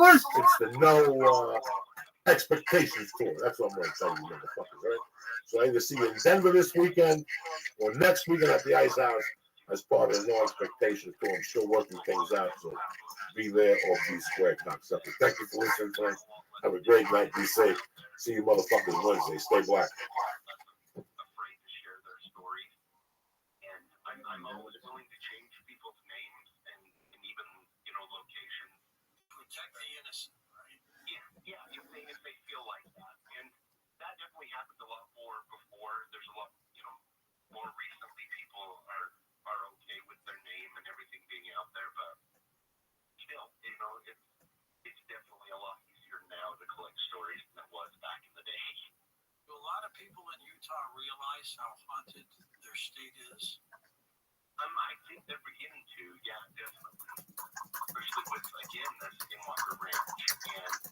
It's the no expectations tour. That's what I'm going to tell you, motherfuckers, right? So I either see you in Denver this weekend or next weekend at the Ice House as part of the no expectations tour. I'm still working things out, so be there or be square, cocksuckers. Thank you for listening, friends. Have a great night. Be safe. See you motherfuckers Wednesday. Stay black. Afraid to share their stories, and I'm always willing to change people's names and even locations. Protect the innocent, right? Yeah. If they feel like that, and that definitely happened a lot more before. There's a lot, more recently people are okay with their name and everything being out there, but still, it's definitely a lot easier now to collect stories than it was back in the day. Do a lot of people in Utah realize how haunted their state is? I think they're beginning to, yeah, definitely. Especially with, again, the Skinwalker Ranch and,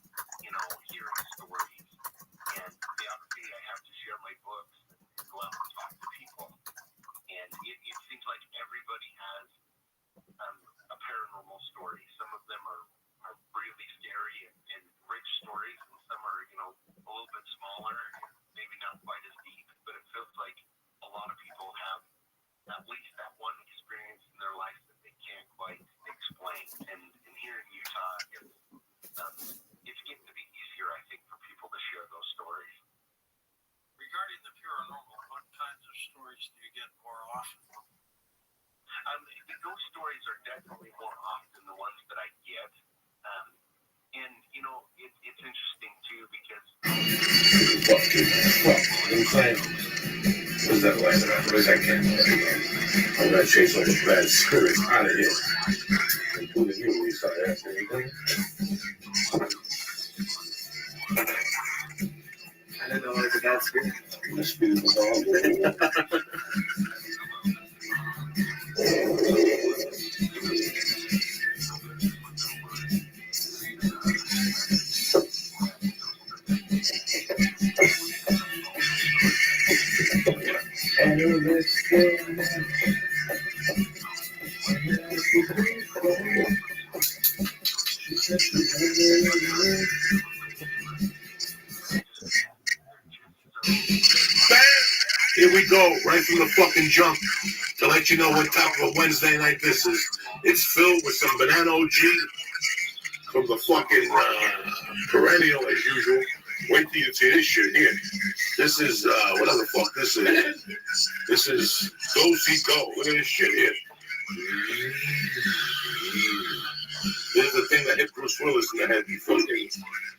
hearing stories. And the opportunity I have to share my books and go out and talk to people. And it seems like everybody has a paranormal story. Some of them are really scary and rich stories, and some are, a little bit smaller and maybe not quite as deep, but it feels like a lot of people have at least that one experience in their life that they can't quite explain. And here in Utah, it's getting to be easier, I think, for people to share those stories. Regarding the paranormal, what kinds of stories do you get more often? The ghost stories are definitely more often the ones that I get. And, it's interesting, too, because... What's that like? Where's that camera? I'm going to chase all the bad spirits out of here. Including you, Lisa. I don't know what it's a bad spirit. The spirit was all Here we go, right from the fucking jump, to let you know what type of a Wednesday night this is. It's filled with some banana OG from the fucking perennial as usual. Wait till you see this shit here. This is, whatever the fuck this is. This is Go See Go. Look at this shit here. This is the thing that hit Bruce Willis in the head.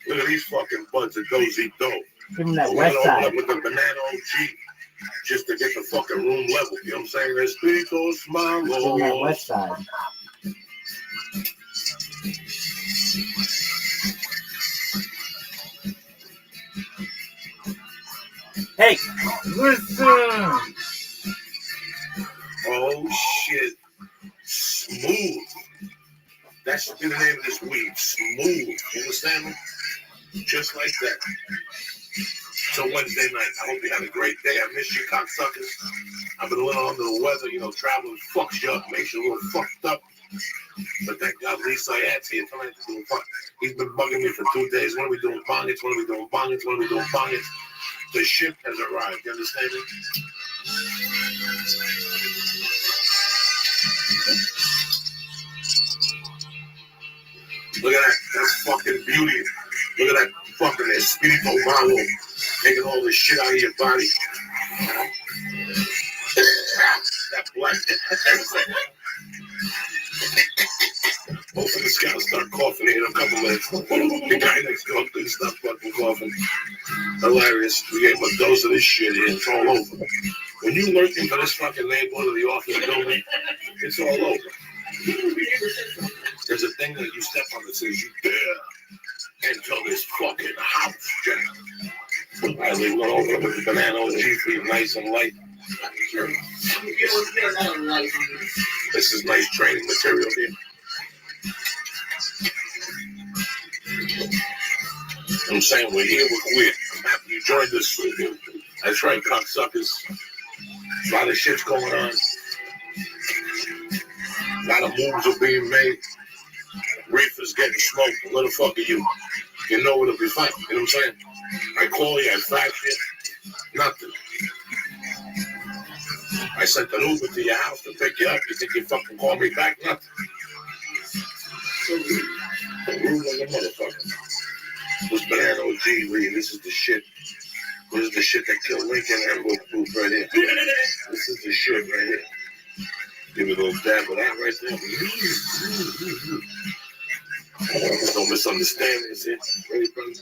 Look at these fucking buds of Go See Go. Give him that west side. With the banana OG. Just to get the fucking room level. You know what I'm saying? There's Espiritu Smile. Give him that west side. Hey, listen. Oh shit. Smooth. That should be the name of this weed. Smooth. You understand me? Just like that. So Wednesday night, I hope you had a great day. I miss you, cocksuckers. I've been a little under the weather. Traveling fucks you up, makes you a little fucked up. But thank God Lisa Ayat's here tonight to do fun. He's been bugging me for 2 days. When are we doing bongets? When are we doing bongets? When are we doing bongets? The ship has arrived. You understand me? Look at that. That's fucking beauty. Look at that fucking Espiritu Malo. Taking all this shit out of your body. That black. Hopefully this guy will start coughing here in a couple minutes. The guy next door please stop fucking coughing. Hilarious. We gave him a dose of this shit here. It's all over. When you lurking for this fucking neighborhood of the office building, it's all over. There's a thing that you step on that says you dare enter this fucking house, Jack. I leave one over with the banana OG for you, nice and light. This is nice training material here. I'm saying we're here, we're queer. I'm happy you joined us. That's right, cocksuckers. A lot of shit's going on. A lot of moves are being made. Reefers is getting smoked. Where the fuck are you? You know it'll be fine. You know what I'm saying? I call you, I fax you. Nothing. I sent an Uber to your house to pick you up. You think you fucking call me back? Nothing. Rude like a motherfucker. This banana OG, Lee, this is the shit. This is the shit that killed Lincoln and Wolf right here. This is the shit right here. Give me a little dab of that right there. Don't misunderstand this here. Ready, brother?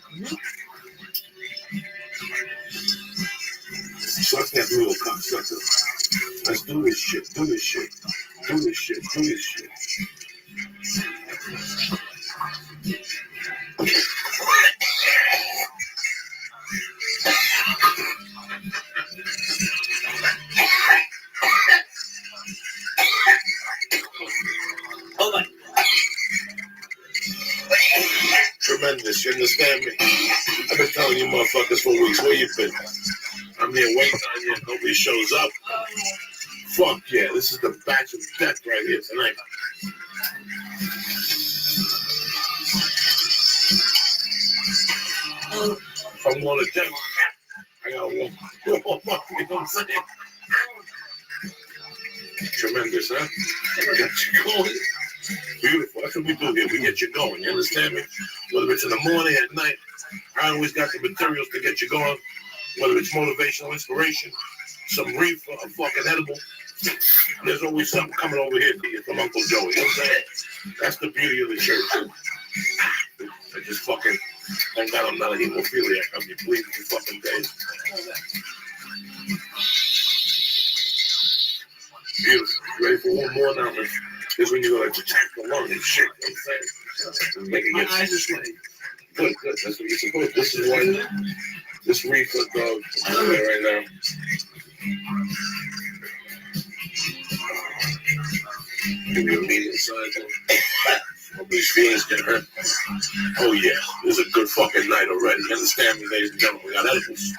Suck that little cocksucker. Let's do this shit. Do this shit. Do this shit. Do this shit. Hold on. Tremendous, you understand me? I've been telling you motherfuckers for weeks, where you been? I'm here waiting on you, nobody shows up. Fuck yeah, this is the batch of death right here tonight. If I'm going to death, I gotta walk, you know what I'm saying? Tremendous, huh? I got you going. Beautiful. That's what we do here. We get you going. You understand me? Whether it's in the morning, at night, I always got the materials to get you going. Whether it's motivational inspiration, some reefer, a fucking edible. There's always something coming over here to you from Uncle Joey. You know what I'm saying? That's the beauty of the church. I just fucking, thank God I'm not a hemophiliac. I'll be bleeding for fucking days. Beautiful. Ready for one more now, man? This is when you go like to check the lung and shit. You know what I'm saying? Make it My get eyes are sweating. good. That's what you're supposed to. This is why this reefer dog is there right now. Give me a medium size one. Nobody's feelings get hurt. Oh yeah, this is a good fucking night already. You understand me, ladies and gentlemen? We got edibles.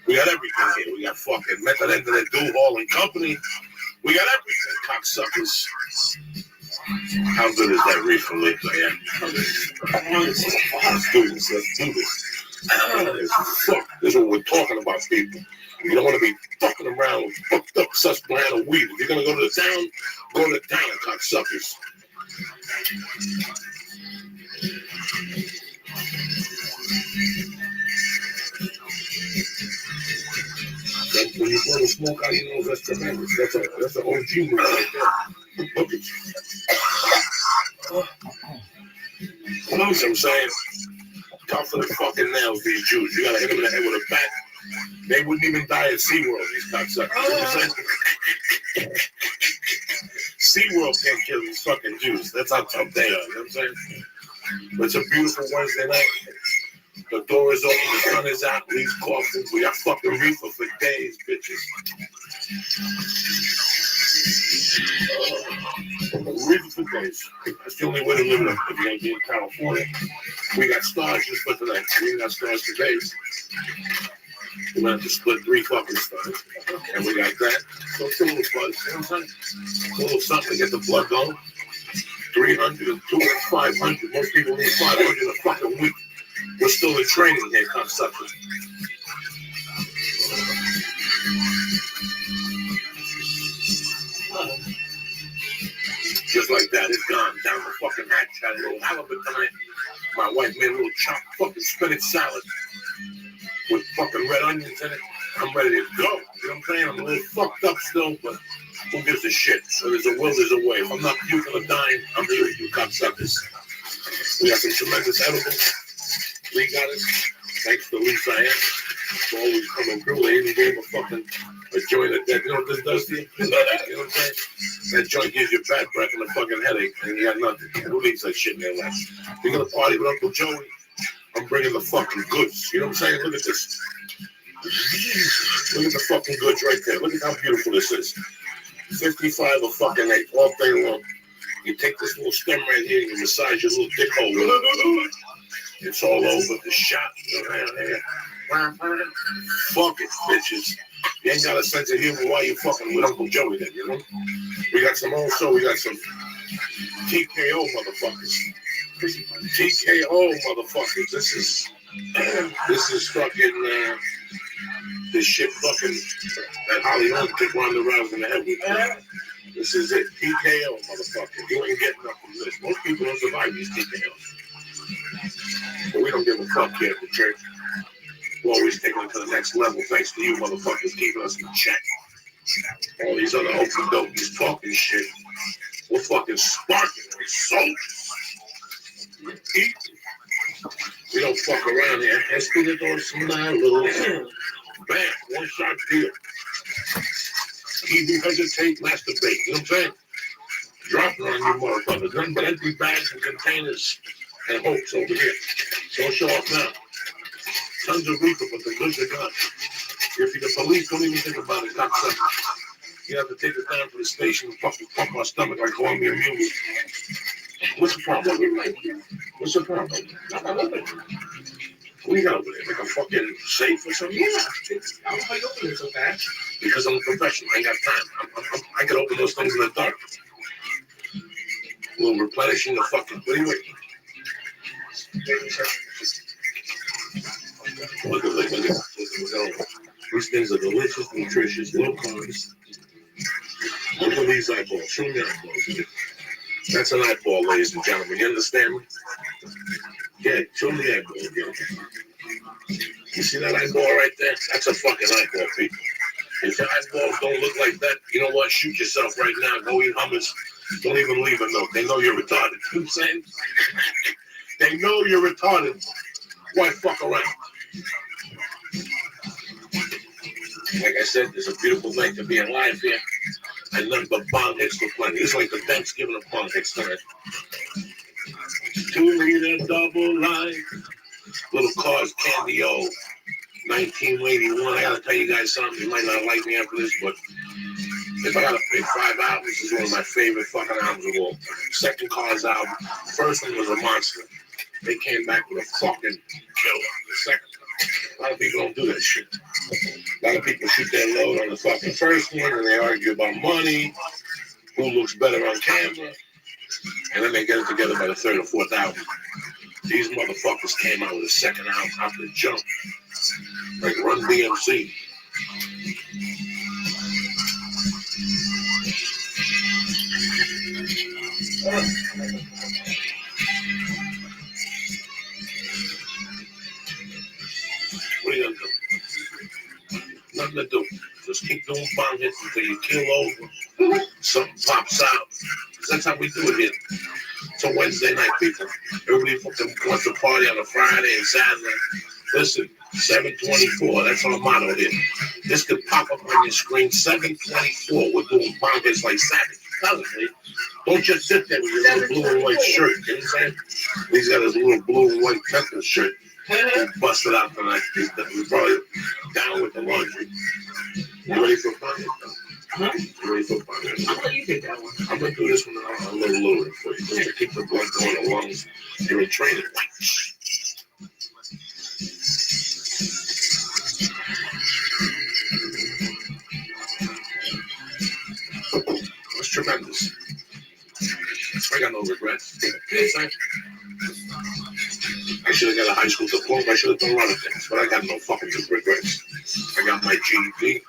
We got everything here. We got fucking method end of the Duval and Company. We got everything, cocksuckers. How good is that reefer, Lee? Let's do this. Let's do this. Fuck. This is what we're talking about, people. You don't want to be fucking around with fucked up Susquehanna weed. If you're going to go to the town, go to the town, cocksuckers. When you blow the smoke out, you know that's tremendous. That's an OG move right there. Look at you. You know what I'm saying? Tough for the fucking nails, these Jews. You gotta hit them in the head with a bat. They wouldn't even die at SeaWorld, these cocksuckers. You know what I'm saying? SeaWorld can't kill these fucking Jews. That's how tough they are. You know what I'm saying? But it's a beautiful Wednesday night. The door is open, the sun is out, leaves coughing. We got fucking reefer for days, bitches. Reefer for days. That's the only way to live it. If you're going to be in California, we got stars just for tonight. We ain't got stars for days. We're going to have to split 3 fucking stars. And we got that. So it's a little fun. You know what I'm saying? A little something to get the blood going. 300, 200, 500. Most people need 500 a fucking week. We're still in training here, cocksuckers. Just like that, it's gone. Down the fucking hatch. Had a little halibut tonight. My wife made a little chopped fucking spinach salad with fucking red onions in it. I'm ready to go. You know what I'm saying? I'm a little fucked up still, but who gives a shit? So there's a will, there's a way. If I'm not puking or dying, I'm here with you cocksuckers. We got some tremendous edibles. Lee got it. Thanks to Lisa Ann for always coming through. They even gave a joint of that. You know what this does to you? You know what I'm saying? That joint gives you bad breath and a fucking headache, and you got nothing. Who needs that shit in their life? You're gonna party with Uncle Joey? I'm bringing the fucking goods. You know what I'm saying? Look at this. Look at the fucking goods right there. Look at how beautiful this is. 55 a fucking 8 all day long. You take this little stem right here and you massage your little dick hole with it. It's all over the shop. Fuck it, bitches. You ain't got a sense of humor. Why you fucking with Uncle Joey then, you know? We got some TKO motherfuckers. TKO, motherfuckers. This is fucking, this shit fucking, that Holly Holmes took Ronda Rousey in the head with. This is it. TKO, motherfucker. You ain't getting up from this. Most people don't survive these TKOs. But we don't give a fuck here at the church. We're always taking it to the next level thanks to you motherfuckers keeping us in check. All these other open dopies talking shit. We're fucking sparking with soldiers. We don't fuck around here. Espiritu Smile, bam, one shot deal. Even hesitate, masturbate. You know what I'm saying? Drop it on you motherfuckers. Nothing but empty bags and containers and hopes over here. Don't show up now. Tons of reefer, but the goods are gone. If the police don't even think about it, not something. You have to take us down to the station and fucking pump our stomach like Colombian mules. What's the problem? What's the problem? What do you got over there? Like a fucking safe or something? Yeah. I don't know how you open it so fast. Because I'm a professional. I ain't got time. I can open those things in the dark. We'll replenishing the fucking. What do you wait? Look at these things are delicious, nutritious, low carbs. Look at these eyeballs. Show me the eyeballs. That's an eyeball, ladies and gentlemen. You understand me? Yeah, show me the eyeball again. You see that eyeball right there? That's a fucking eyeball, people. If your eyeballs don't look like that, you know what? Shoot yourself right now. Go eat hummus. Don't even leave a note. They know you're retarded. You know what I'm saying? They know you're retarded. Why fuck around? Like I said, it's a beautiful night to be alive here. And nothing but bong hits for plenty. It's like the Thanksgiving of bong hits tonight. 2-liter double line. Little cars, Candy-O. 1981. I gotta tell you guys something. You might not like me after this, but if I gotta pick 5 albums, this is one of my favorite fucking albums of all time. Second Cars album. First one was a monster. They came back with a fucking killer. The second one. A lot of people don't do that shit. A lot of people shoot their load on the fucking first one and they argue about money, who looks better on camera, and then they get it together by the third or fourth album. These motherfuckers came out with a second album off the jump. Like Run DMC. What are you gonna do? Nothing to do. Just keep doing bong hits until you kill over. Something pops out. That's how we do it here. It's a Wednesday night, people. Everybody wants to party on a Friday and Saturday. Listen, 724. That's our motto here. This could pop up on your screen. 724. We're doing bong hits like Saturday. Don't just sit there with your little blue and white shirt. You know what I'm saying? He's got his little blue and white temple shirt. Busted out tonight. He's probably down with the laundry. You ready for bong hit, though? Huh? You ready for bong hit? I'll let you take that one. I'm going to do this one a little lower for you. Just to keep the blood going in the lungs. You're in training. That's tremendous. I got no regrets. I should have got a high school diploma. I should have done a lot of things, but I got no fucking regrets. I got my GED.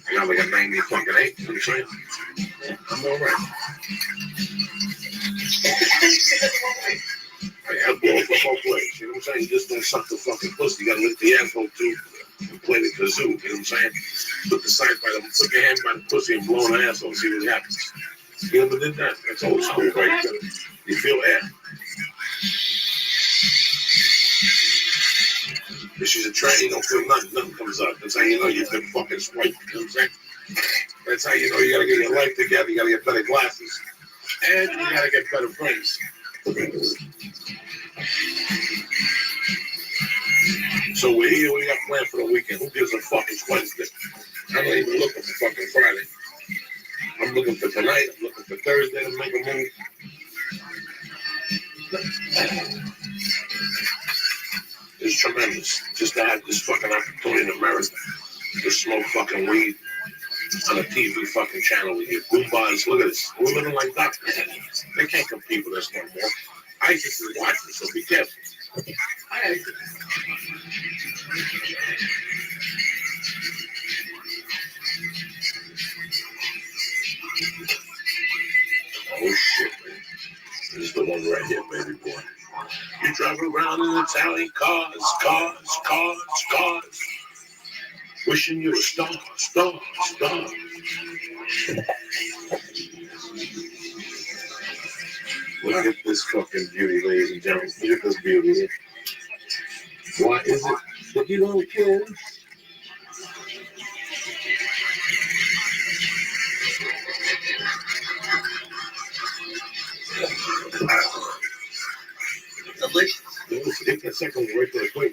I got like a 90 fucking 8. You know what I'm saying? Yeah, I'm all right. I got balls for both ways. You know what I'm saying? You just don't suck the fucking pussy. You gotta lift the asshole too and play the kazoo. You know what I'm saying? Put your hand by the pussy and blow the asshole and see what happens. You ever did that? That's old school right there. You feel air. If she's a tranny, you don't feel nothing. Nothing comes out. That's how you know you've been fucking swiped. You know what I'm saying? That's how you know you gotta get your life together. You gotta get better glasses. And you gotta get better friends. So we're here. We got planned for the weekend. Who gives a fuck? It's Wednesday. I'm not even looking for fucking Friday. I'm looking for tonight. I'm looking for Thursday to make a move. It's tremendous just to have this fucking opportunity in America to smoke fucking weed on a TV fucking channel with your boom bars. Look at this. We're living like that. They can't compete with us no more. ISIS is watching, so be careful. Oh shit, man. This is the one right here, baby boy. You drive around in Italian cars, wishing you a star. Look at this fucking beauty, ladies and gentlemen. Look at this beauty. Why is it that you don't care? Delicious. Take that second right there, quick.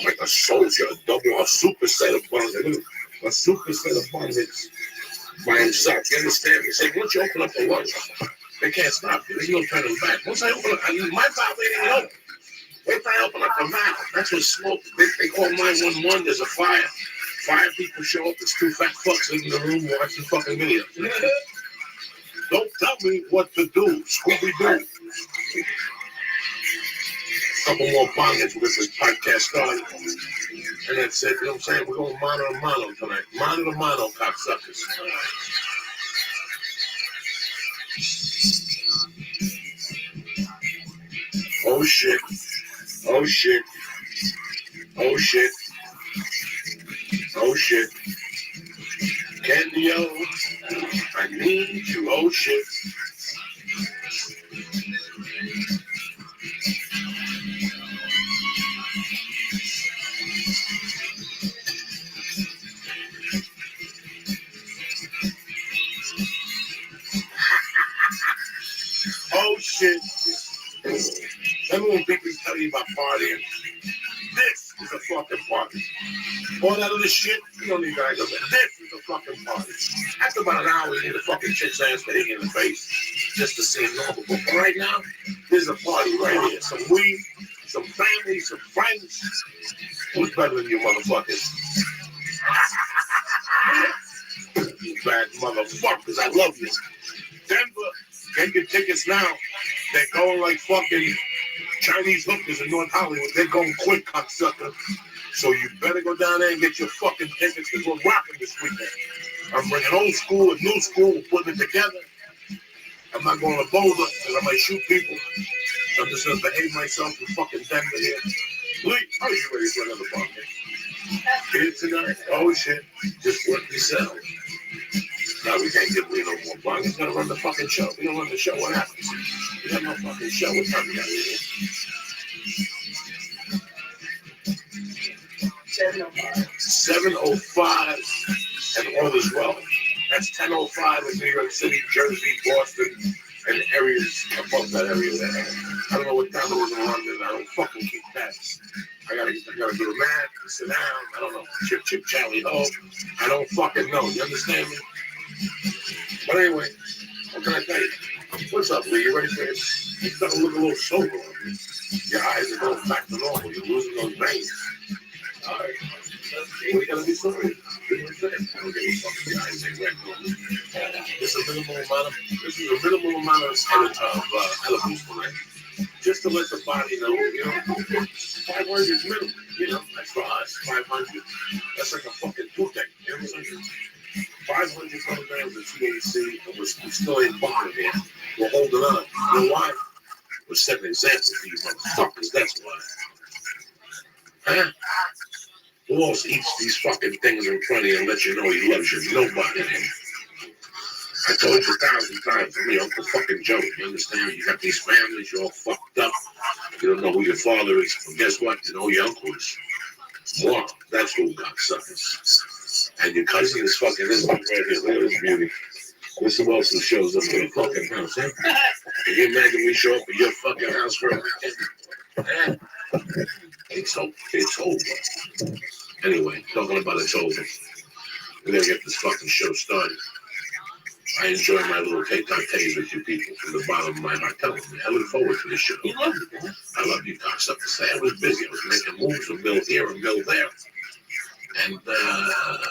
Like a soldier, a super set of buns. A super set of buns by himself. You understand me? Say, once you open up the lunch, they can't stop you. There's no turning back. Once I open up, my valve ain't even open. Once I open up the valve, that's what smoke. They call 911. There's a fire. 5 people show up. There's 2 fat fucks in the room watching fucking video. Don't tell me what to do. Scooby-Doo. Couple more bongers with this podcast started. And that's it. You know what I'm saying? We're going mano to mano tonight. Mano to mano, cocksuckers. Oh shit. Oh shit. Oh shit. Oh shit. Candy-o, I need you. Oh shit. Oh shit. Remember when people tell you about partying? This is a fucking party. All that other shit, you don't need guys up there. This is a fucking party. After about an hour, you need a fucking chick's ass to hit you in the face just to seem normal. But right now, there's a party right here. Some weed, some family, some friends. Who's better than you motherfuckers? You bad motherfuckers, I love you. Denver, get your tickets now. They're going like fucking Chinese hookers in North Hollywood. They're going quick, cocksucker. So you better go down there and get your fucking tickets because we're rocking this weekend. I'm bringing old school and new school. We're putting it together. I'm not going to Boulder because I might shoot people. So I'm just going to behave myself in fucking Denver here. Lee, are you ready for another bucket? Here tonight? Oh shit. Just work yourself. No, we can't give Lee no more bucket. He's going to run the fucking show. We don't run the show. What happens? We have no fucking show. What time we got here? 7:05 and all is well. That's 10:05 in New York City, Jersey, Boston, and areas above that area there. I don't know what time it is in London. I don't fucking keep tabs. I gotta do the math, sit down. I don't know. Chip, chip, Charlie, ho. I don't fucking know. You understand me? But anyway, what can I tell you? What's up, Lee? You ready for this? You gotta look a little sober on me. Your eyes are going back to normal. You're losing those veins. All right. We gotta be sorry. I don't give a fuck if the eyes ain't red. This is a minimal amount of Elavustin, just to let the body know, 500 is minimum, that's for us, 500. That's like a fucking toothache, you know what I'm saying? 500 milligrams of THC, and we still ain't bumping here. We're holding on. You know why? We're setting examples for these motherfuckers, that's why. Huh? Who else eats these fucking things in front of you and lets you know he loves you? Nobody, man. I told you 1,000 times, I'm your Uncle fucking Joe. You understand? You got these families, you're all fucked up. You don't know who your father is. Well, guess what? You know who your uncle is. Wow, that's who got suckers. And your cousin is fucking this one right here. Look at this beauty. This is who else shows up in your fucking house, huh? Can you imagine we show up at your fucking house for a weekend? It's over. Anyway, talking about it's over. We're gonna get this fucking show started. I enjoy my little tete-a-tetes with you people from the bottom of my heart. Tell me, I look forward to this show. You love it, man. I love you, cocksucker. Say I was busy. I was making moves, a mill here, a mill there. And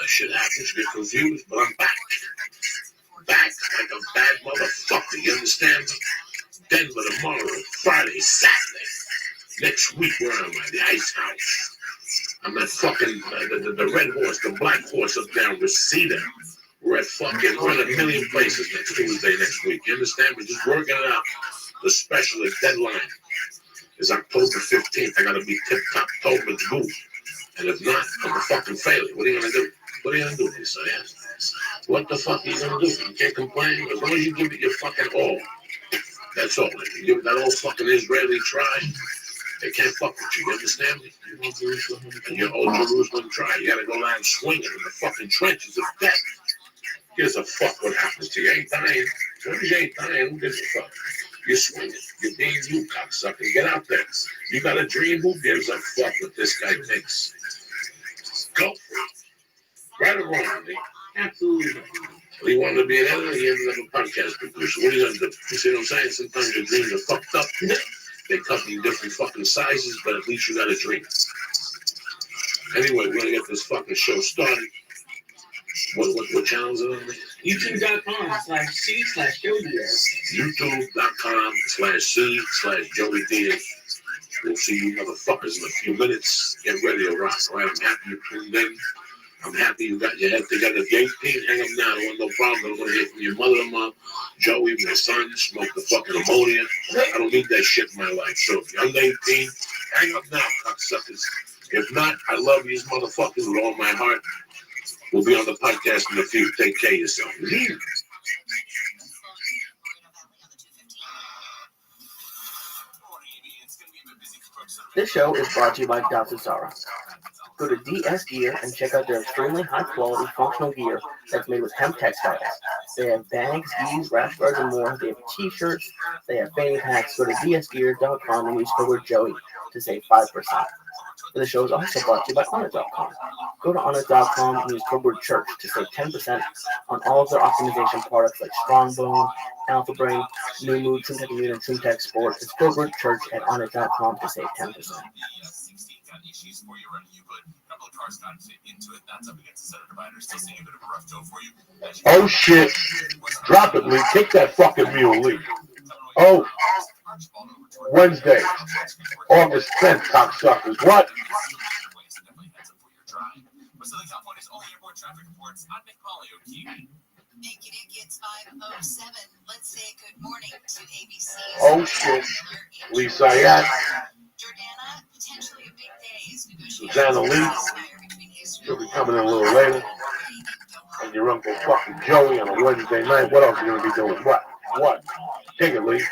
shit happens, get confused, but I'm back. Back like a bad motherfucker, you understand me? Denver tomorrow, Friday, Saturday. Next week, where am I? The Ice House. I'm at fucking the Red Horse, the Black Horse up there in Reseda. We're at fucking, we're in a million places next Tuesday, next week. You understand me? Just working it out. The specialist deadline is October 15th. I gotta be tip-top toe with good. And if not, I'm a fucking failure. What are you gonna do? What are you gonna do, Lisa? What the fuck are you gonna do? You can't complain. As long as you give it your fucking all. That's all. You give it that old fucking Israeli try, they can't fuck with you. You understand me? And your old Jerusalem try. You gotta go down swinging in the fucking trenches of death. Gives a fuck what happens to you. You ain't dying. As long as you ain't dying, who gives a fuck? You're swinging. You're being you, cocksucker. Get out there. You got a dream. Who gives a fuck what this guy thinks? Go for it. Right or wrong, Lee? Absolutely. He wanted to be an editor. He ended up a podcast producer. What are you gonna do? You see what I'm saying? Sometimes your dreams are fucked up. They come in different fucking sizes, but at least you got a dream. Anyway, we're gonna get this fucking show started. What channel is it on? YouTube.com/C/Joey Diaz. YouTube.com/C/Joey Diaz. We'll see you motherfuckers in a few minutes. Get ready to rock. All right, I'm happy you tuned in. I'm happy you got your head together. The 18, hang up now. I don't want no problem. I don't want to hear from your mother-in-law, Joey, my son, smoke the fucking ammonia. I don't need that shit in my life. So if you're under 18, hang up now, cocksuckers. If not, I love you motherfuckers with all my heart. We'll be on the podcast in a few. Take care of yourself. This show is brought to you by Dr. Zara. Go to DS Gear and check out their extremely high-quality functional gear that's made with hemp textiles. They have bags, skis, rash guards, and more. They have t-shirts. They have fanny packs. Go to dsgear.com and use code word Joey to save 5%. The show is also brought to you by Honor.com. Go to Honor.com and use code word Church to save 10% on all of their optimization products like Strongbone, Alpha Brain, New Mood, TrueTech Immune, and TrueTech Sport. It's code word Church at Honor.com to save 10%. Issues for you running Euclid. A couple of cars got into it. That's up against the center divider. Still seeing a bit of a rough go for you. Oh shit. Drop it, Lee. Kick that fucking mule, Lee. Oh. Wednesday. August 10th, cocksuckers. What? Southern California's only airport traffic reports. I'm Nick Polly, O'Keefe. It's 5:07. Let's say good morning to ABC. Oh shit. Lee Sayat. Jordana, potentially a big day is Susanna Lee. She'll be coming in a little later. And your Uncle fucking Joey on a Wednesday night. What else are you going to be doing? What? Take it, Lee.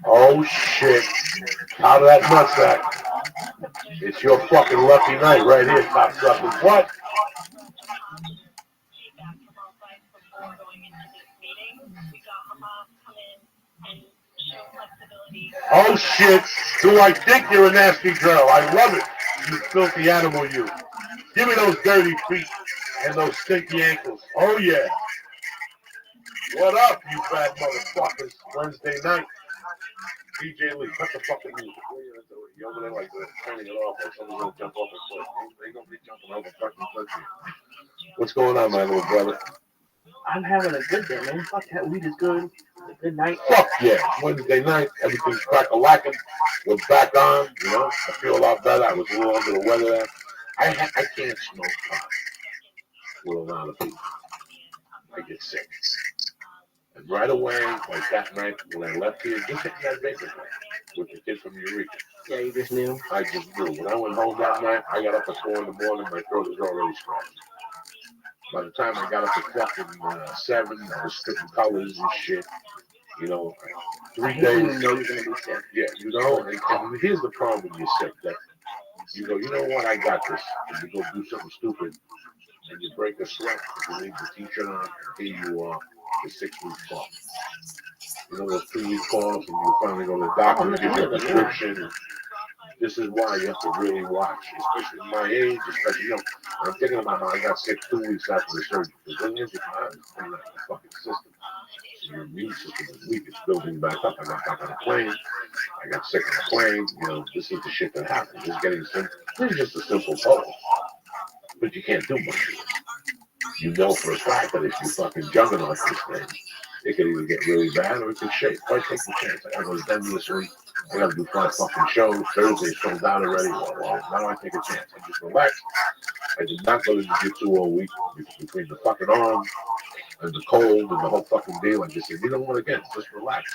Oh shit. Out of that nutsack. It's your fucking lucky night right here, cocksuckers. What? Oh shit. Do I think you're a nasty girl? I love it. You filthy animal, you. Give me those dirty feet and those stinky ankles. Oh yeah. What up, you bad motherfuckers? Wednesday night. DJ Lee, cut the fucking music. What are you gonna do? You over there like turning it off like someone's gonna jump off a cliff. They gonna be jumping over fucking cliff here. What's going on, my little brother? I'm having a good day, man. Fuck that weed is good. A good night. Fuck yeah. Wednesday night, everything's crack-a-lacking. We're back on, you know. I feel a lot better. I was a little under the weather there. I can't smoke pot with a lot of people. I get sick. And right away, like that night when I left here, just hitting that vapor night with the kid from Eureka. Yeah, you just knew. I just knew. When I went home that night, I got up at 4 in the morning, my throat was already scratched. By the time I got up at fucking 7, I was spitting colors and shit. You know, 3 days. You know you're going to be sick. Yeah, you know, and here's the problem when you're sick, that you go, you know what, I got this. And you go do something stupid, and you break a sweat, you leave the t-shirt on, and here you are, the 6 week cough. You know, those 2 week coughs, and you finally go to the doctor and give you a prescription. This is why you have to really watch, especially at my age, especially, you know, I'm thinking about how I got sick 2 weeks after the surgery. The thing is, it's not in the fucking system. Your immune system is weak. It's building back up. I got back on a plane. I got sick on a plane. You know, this is the shit that happens. It's getting simple. This is just a simple cold. But you can't do much. You know for a fact that if you fucking juggernaut this thing, it could either get really bad or it could shake. Why take the chance? I gotta go to Denver this week. I gotta do 5 fucking shows. Thursday's sold out already. Well, why do I take a chance? I just relax. I did not go to jiu-jitsu all week between the fucking arm and the cold and the whole fucking deal. I just said, you know what, again, just relax.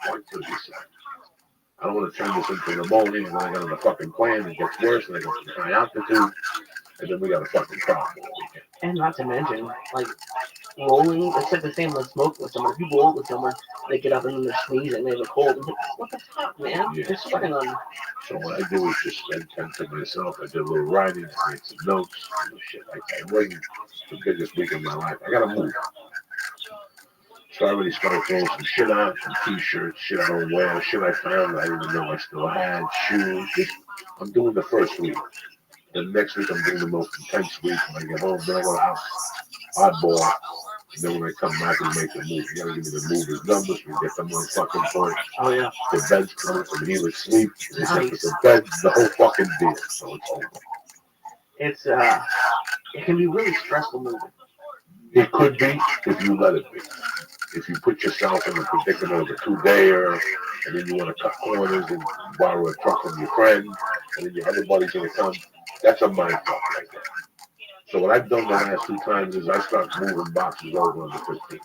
Why could you say? I don't want to turn this into pneumonia, and then I got on the fucking plane, it gets worse, and I go to high altitude, and then we got a fucking problem all weekend. And not to mention, like, rolling, it's like the same with smoking with someone. If you roll with someone, they get up and then they're sneezing, they have a cold. I'm like, what the fuck, man? Yeah. They're sweating on you. So what I do is just spend time to myself. I did a little writing, I made some notes, and shit. I wasn't the biggest week of my life. I gotta move. So I already started throwing some shit out, some t-shirts, shit I don't wear, shit I found I didn't even know I still had, shoes. I'm doing the first week. Then next week I'm doing the most intense week. When I get home, then I go out, oddball. And then when I come back and make the move, you gotta give me the movers numbers. We get them on fucking point. Oh, yeah. The bed's coming from healing sleep. They set up the bed, the whole fucking deal. So it's over. It's, it can be really stressful moving. It could be if you let it be. If you put yourself in the predicament of a 2-dayer, and then you want to cut corners and borrow a truck from your friend, and then your other buddy's going to come, that's a mind fuck right there. So what I've done the last 2 times is I start moving boxes over on the 15th.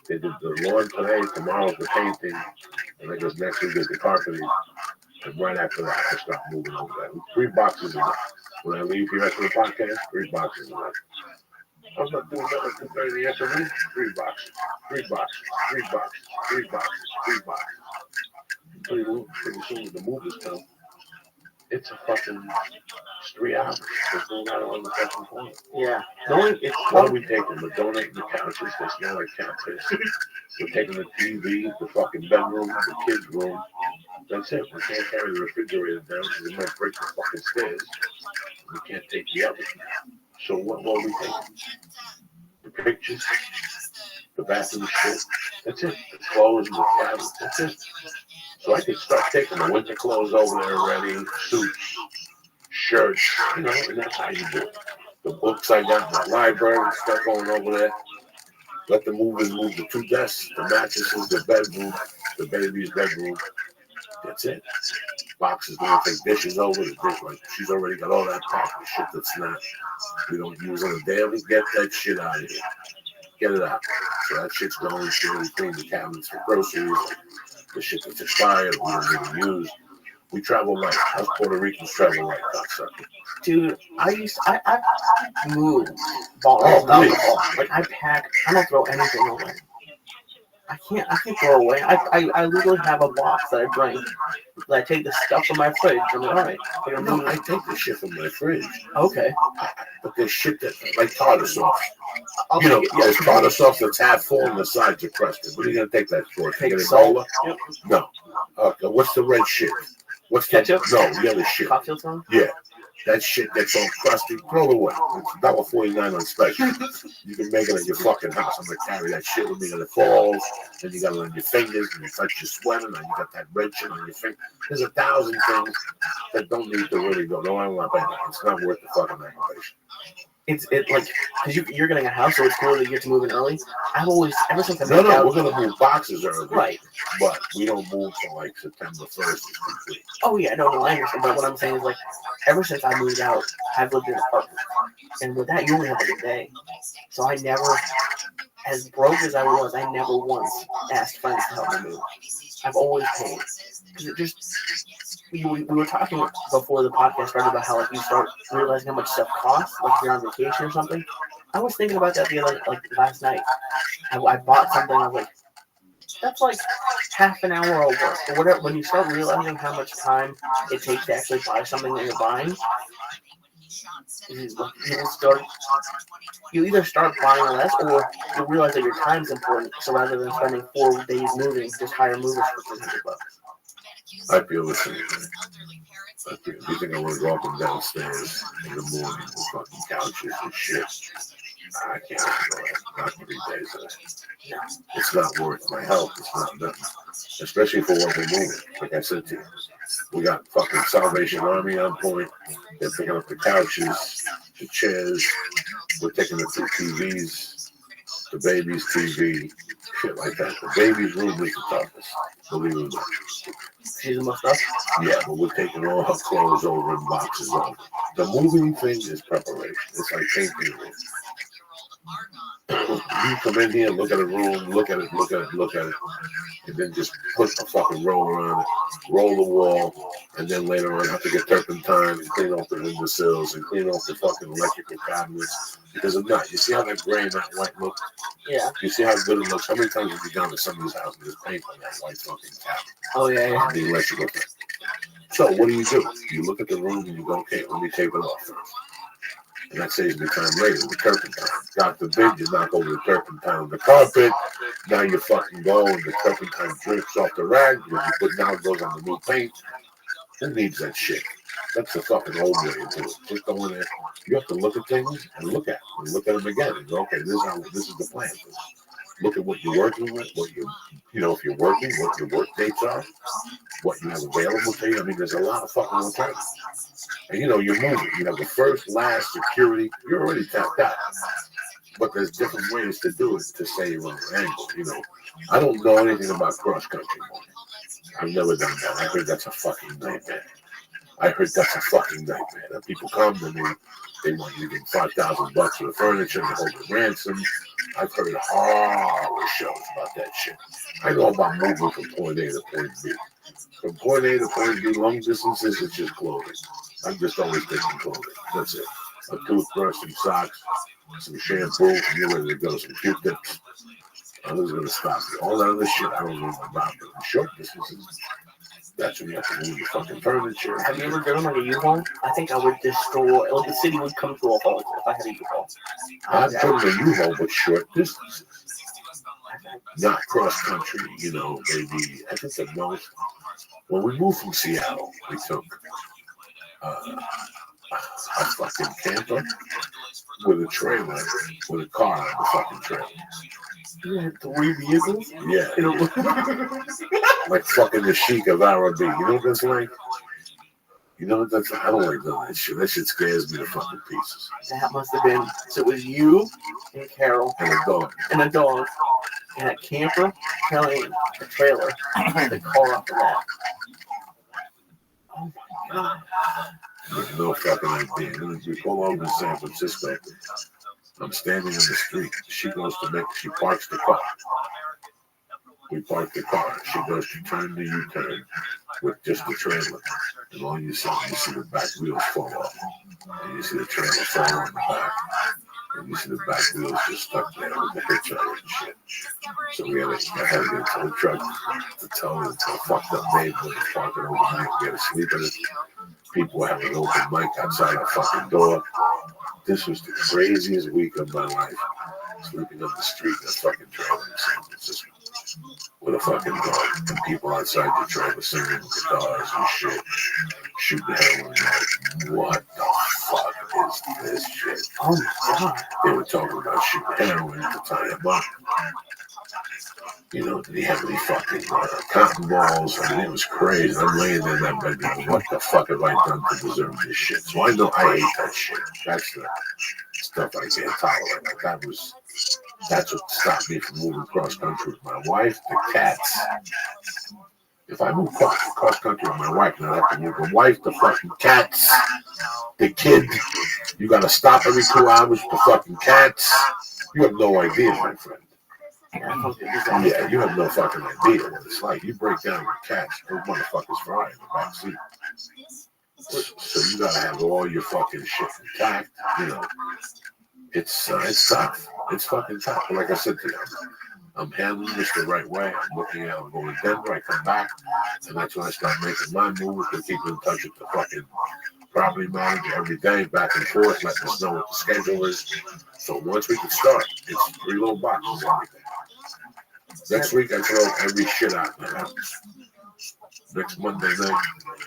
They did the lawn today, tomorrow's the painting, and I guess next week is the carpeting. And right after that, I start moving over that. 3 boxes a day. When I leave here after the podcast, 3 boxes a day. I'm not doing nothing at 2:30 in the afternoon. 3 boxes, 3 boxes, 3 boxes, 3 boxes, 3 boxes. Pretty soon as the movers come, it's a fucking 3 hours. There's no matter on the fucking corner. Yeah. What are we taking? We're donating the couches. They smell like cat piss. We're taking the TV, the fucking bedroom, the kids' room. That's it. We can't carry the refrigerator down because we might break the fucking stairs. We can't take the oven. So what are we taking? The pictures, the bathroom shit. That's it. The clothes and the cabinets. That's it. So I can start taking the winter clothes over there already, suits, shirts, you know, and that's how you do it. The books I got in the library, stuff going over there. Let the movers move the 2 desks, the mattresses, the bedroom, the baby's bedroom. That's it. Boxes don't take dishes over. The dish, like, she's already got all that packed with shit that's not, we don't use on a daily. Get that shit out of here. Get it out. So that shit's going through. We clean the cabinets for groceries. The shit that's expired, we don't even use. We travel light. Us Puerto Ricans travel light, cocksucker. Dude, I move bottles of alcohol. Like, I don't throw anything away. I can't throw away. I literally have a box that I drink. That I take the stuff from my fridge. I'm like, all right. No, I take the shit from my fridge. Okay. But there's shit that, like tartar sauce. You know, there's tartar sauce that's half full and the sides are crusted. What are you going to take that for? Take Get a salt. cola? Yep. No. Okay, what's the red shit? What's ketchup? No, the other shit. Cocktail tongue? Yeah. That shit gets all crusty. Throw it away. It's $1.49 on special. You can make it at your fucking house. I'm going to carry that shit with me when it falls. Then you got it on your fingers and you touch your sweater and you got that red shit on your finger. There's 1,000 things that don't need to really go. No, I don't want that. It's not worth the fucking aggravation. It's like, because you're getting a house, so it's cool that you get to move in early. I've always, ever since I moved out. We're going to move boxes early. Right. But we don't move till like September 1st. Is complete. Oh, yeah, no, I understand. But what I'm saying is, like, ever since I moved out, I've lived in an apartment. And with that, you only have like a day. So I never, as broke as I was, I never once asked friends to help me move. I've always paid. Because it just, we were talking before the podcast started about how, like, you start realizing how much stuff costs, like if you're on vacation or something. I was thinking about that the other, like, last night. I bought something, I was like, that's like half an hour of work. Or whatever. When you start realizing how much time it takes to actually buy something that you're buying, you either start buying less or you realize that your time's important. So rather than spending 4 days moving, just hire movers for $300. I feel the same. You think I want to go up and downstairs in the morning with fucking couches and shit. I can't handle it. Not 3 days. It's not worth my health. It's not nothing. Especially for what we're moving. Like I said to you, we got fucking Salvation Army on point. They're picking up the couches, the chairs. We're taking the 2 TVs, the baby's TV, shit like that. The baby's room is the toughest. Believe it or not. She's the most up. Yeah, but we're taking all her clothes over in boxes over. The moving thing is preparation. It's like painting a room. You come in here, look at a room, look at it, and then just put a fucking roller on it, roll the wall, and then later on have to get turpentine and clean off the windowsills and clean off the fucking electrical cabinets because of that. You see how that gray and that white look? Yeah. You see how good it looks? How many times have you gone to somebody's house and just paint on that white fucking cabinet? Oh, yeah. The electrical thing. So what do? You look at the room and you go, okay, let me tape it off first. And that saves me time later with turpentine. God forbid you knock over the turpentine on the carpet. Now you fucking go and the turpentine drips off the rag. When you put now it goes on the new paint. Who needs that shit? That's the fucking old way to do it. Just go in there. You have to look at things and look at them. And look at them again and go, okay, this is the plan. Look at what you're working with, if you're working, what your work dates are, what you have available to you. I mean, there's a lot of fucking alternatives. And you're moving. You have the first, last, security. You're already tapped out. But there's different ways to do it to say your own angle. I don't know anything about cross country. I've never done that. I heard that's a fucking nightmare. And people come to me, they want you to give them $5,000 for the furniture, they hold a ransom. I've heard horror shows about that shit. I know about moving from point A to point B. From point A to point B, long distances, it's just clothing. I'm just always taking clothing. That's it. A toothbrush, some socks, some shampoo, and you're ready to go. Some Q-tips. I was going to stop you. All that other shit, I don't know about. But in short distances, that's when you have to move your fucking furniture. Have you ever driven like a U-Haul? I think I would destroy, like the city would come to a halt if I had a U-Haul. I've driven a U-Haul, but short distances. Not cross country, maybe, I think the most. When we moved from Seattle, we took a fucking camper with a trailer, with a car on the fucking trailer. You had 3 vehicles? Yeah. Like fucking the Sheik of Arabi. You know what that's like? I don't like doing that shit. That shit scares me to fucking pieces. That must have been, so it was you and Carol. And a dog. And a dog. And a camper, carrying a trailer, and the car after that. Oh my God. There's no fucking idea. We pull over in San Francisco. I'm standing in the street. She parks the car. We park the car. She goes to turn the U-turn with just the trailer. And all you see the back wheels fall off. And you see the trailer fall on the back. And you see the back wheels just stuck there with the hitch on it and shit. So I had to get a tow truck to tow it to a fucked up neighborhood and park it overnight. We had to sleep in it. People were having an open mic outside our fucking door. This was the craziest week of my life. Sleeping on the street in a fucking trailer in San Francisco with a fucking dog and people outside the trailer singing guitars and shit, shooting heroin. Like, what the fuck is this shit? Oh my God. They were talking about shooting heroin to tie him up. Did he have any fucking cotton balls? I mean, it was crazy. I'm laying there in that bed going, what the fuck have I done to deserve this shit? So I know I hate that shit. That's the stuff I can't tolerate. Like that's what stopped me from moving cross country with my wife, the cats. If I move cross country with my wife, then I have to move the wife, the fucking cats, the kid. You gotta stop every 2 hours with the fucking cats. You have no idea, my friend. Yeah, you have no fucking idea what it's like. You break down with cats, those motherfuckers fry in the back seat. So you gotta have all your fucking shit intact. It's tough. It's fucking tough. But like I said to you, I'm handling this the right way. I'm looking at, I'm going to Denver, I come back, and that's when I start making my moves. We keep in touch with the fucking property manager every day, back and forth, letting us know what the schedule is. So once we can start, it's 3 little boxes, everything. Next week, I throw every shit out in the house. Next Monday night,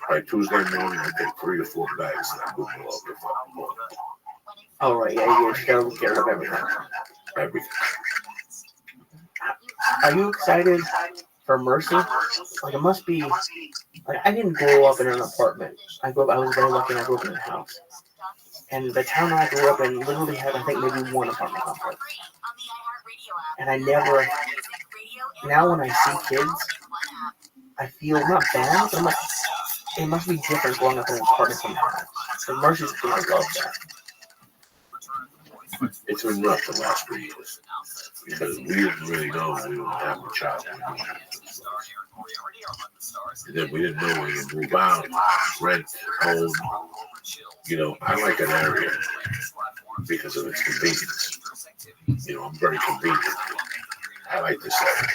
by Tuesday morning, I take 3 to 4 bags and I move it all the fucking morning. Oh, right, yeah, you're terribly scared of everything. Everything. Are you excited for Mercy? Like, it must be. Like, I didn't grow up in an apartment. I was very lucky. I grew up in a house. And the town I grew up in literally had, I think, maybe one apartment complex. And I never. Now when I see kids, I feel not bad, but I'm like, it must be different growing up in an apartment from a house. So Mercy's cool. I love that. It's been rough the last 3 years because we didn't really know we were having a child. And then we didn't know we would move out, rent, home. You know, I like an area because of its convenience. You know, I'm very convenient. I like this area.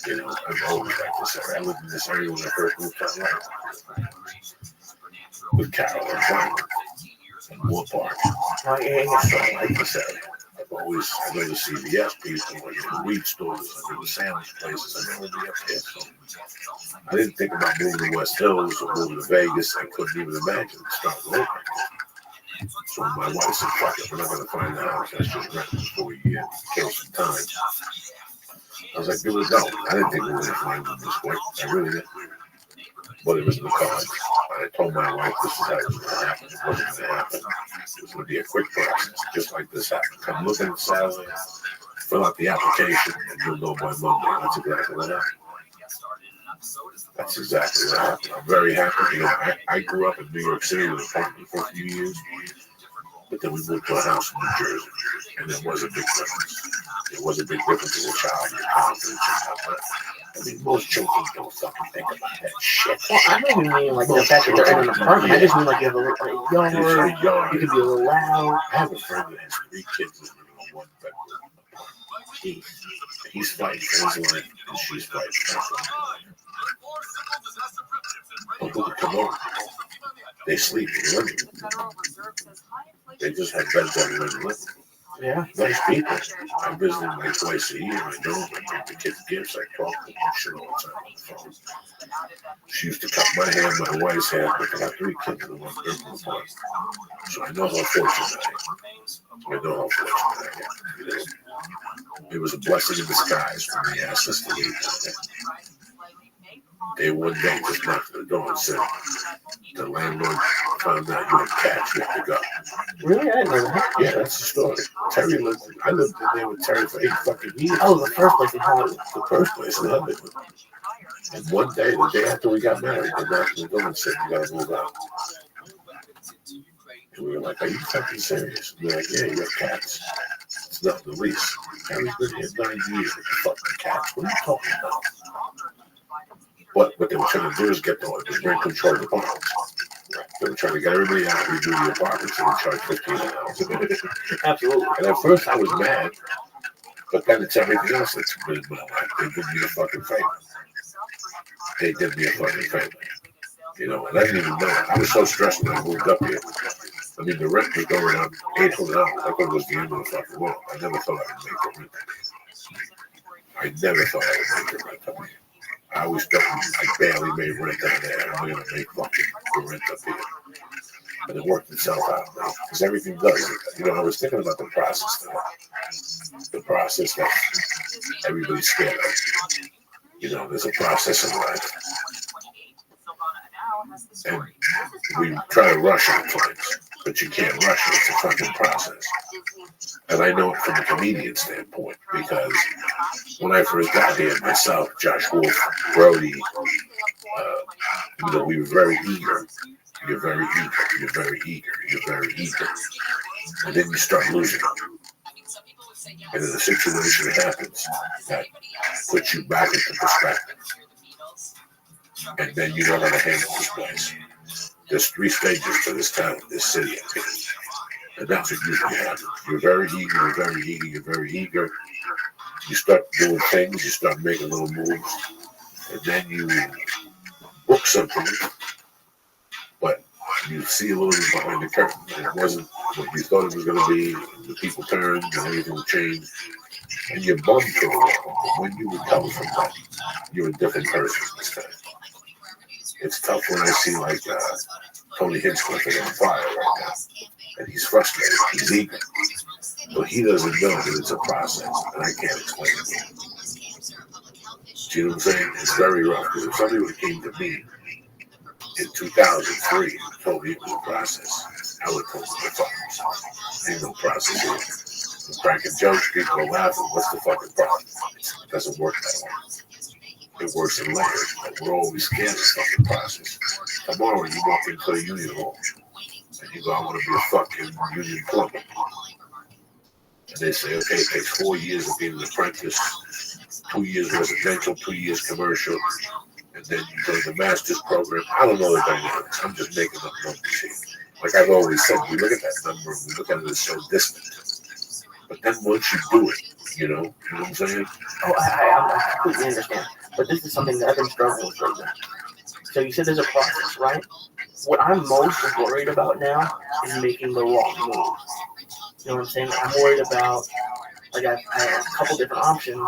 You know, I've always liked this area. I lived in this area when I first moved to LA with Carol and Frank and Moore Park. So I like this area. I go to CVS people, I go to weed stores, I go to sandwich places. I never be up there. So I didn't think about moving to West Hills or moving to Vegas. I couldn't even imagine starting over. So my wife said, fuck it, we're not going to find the house. That's just rent for a year, kill some time. I was like, give it a go. I didn't think we were going to find them this quick. I really didn't. But it was in the cards. I told my wife this is how it was going to happen. It wasn't going to happen. It was going to be a quick process, just like this happened. Come look at it Saturday, fill out the application, and you'll know by Monday. That's exactly what happened. That's exactly what happened. I'm very happy. You know, I grew up in New York City with a apartment for a few years, but then we moved to a house in New Jersey, and there was a big difference. There was a big difference in the child, your confidence, and all that. I mean, most children don't fucking think about that shit. Well, I don't even mean like the fact that they're in an apartment. I just mean like you have a yard, you can be a little loud. I have a friend that has 3 kids living in a 1-bedroom apartment. He's fighting for his life, and she's fighting for her life. But who would come over? They sleep in the living room. They just have beds on the living room. Yeah. Nice people. I visit them like twice a year. I know them. I take the kids gifts. I talk to them. Shit all the time on the phone. She used to cut my hair, my wife's hair, because I have 3 kids in the 1-bedroom apartment. So I know how fortunate I am. You know, it was a blessing in disguise when they asked us to leave. They one day just knocked at the door and said, the landlord found out you had cats, you have to go. Really? I didn't know that. Yeah, that's the story. I lived in there with Terry for 8 fucking years. Oh, the first place in Hollywood. The first place in Hollywood. And one day, the day after we got married, they knocked at the door and said, you gotta move out. And we were like, are you fucking serious? And they're like, yeah, you have cats. It's not the lease. Terry's been here 9 years with the fucking cats. What are you talking about? What they were trying to do is get the rent control of the apartments. They were trying to get everybody out and redo the apartments and charge $15. Absolutely. And at first I was mad, but then it's everything else that's been in my life. They did me a fucking favor. You know, and I didn't even know it. I was so stressed when I moved up here. I mean, the rent was going up $800. I thought it was the end of the fucking world. I never thought I would make the rent. I never thought I would make the rent up here. I always thought I barely made rent down there. I'm going to make fucking the rent up here. And it worked itself out, man. Because everything does. You know, I was thinking about the process today. The process that everybody's scared of. You know, there's a process in life. And we try to rush it at times, but you can't rush it. It's a fucking process. And I know it from a comedian standpoint, because when I first got here, myself, Josh Wolf, Brody, you know, we were very eager. You're very eager. And then you start losing it. And then a situation happens that puts you back into perspective. And then you don't know how to handle this place. There's 3 stages to this town, this city. And that's what usually happens. You're very eager. You start doing things, you start making little moves. And then you book something, but you see a little bit behind the curtain. And it wasn't what you thought it was going to be. The people turned and everything changed. And you're bummed for a while. But when you recover from that, you're a different person this time. It's tough when I see like Tony Hinchcliffe is on fire right now. And he's frustrated. He's eager. But he doesn't know that it's a process, and I can't explain it to him. Do you know what I'm saying? It's very rough, because if somebody would have came to me in 2003 and told me it was a process, I would have told them to fuck themselves. Ain't no process here. I'm cracking jokes, people are laughing. What's the fucking problem? It doesn't work that way. It works in layers, but we're always scared of the fucking process. Tomorrow you walk into a union hall and you go, I want to be a fucking union plumber. And they say, okay, it takes 4 years of being an apprentice, 2 years residential, 2 years commercial, and then you go to the master's program. I don't know the dynamics. I'm just making up numbers here. Like I've always said, we look at that number and we look at it as so distant. But then once you do it, you know what I'm saying? Oh, I completely understand. But this is something that I've been struggling with lately. So you said there's a process, right? What I'm most worried about now is making the wrong move. You know what I'm saying? I'm worried about, like, I have a couple different options,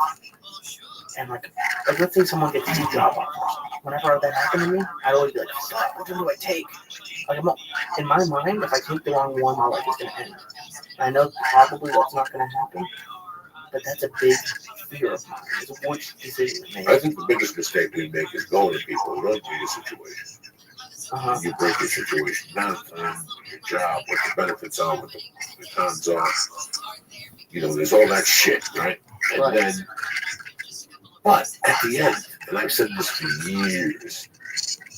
and like let's say someone gets 2 job offers. Whenever that happened to me, I'd always be like, fuck, which one do I take? Like, in my mind, if I take the wrong one, my life is going to end. I know probably that's not going to happen, but that's a big fear of mine, is which decision to make. I think the biggest mistake we make is going to people who don't need a situation. You break your situation down to them, your job, what the benefits are, what the cons are. You know, there's all that shit, right? And then, but at the end, and I've said this for years,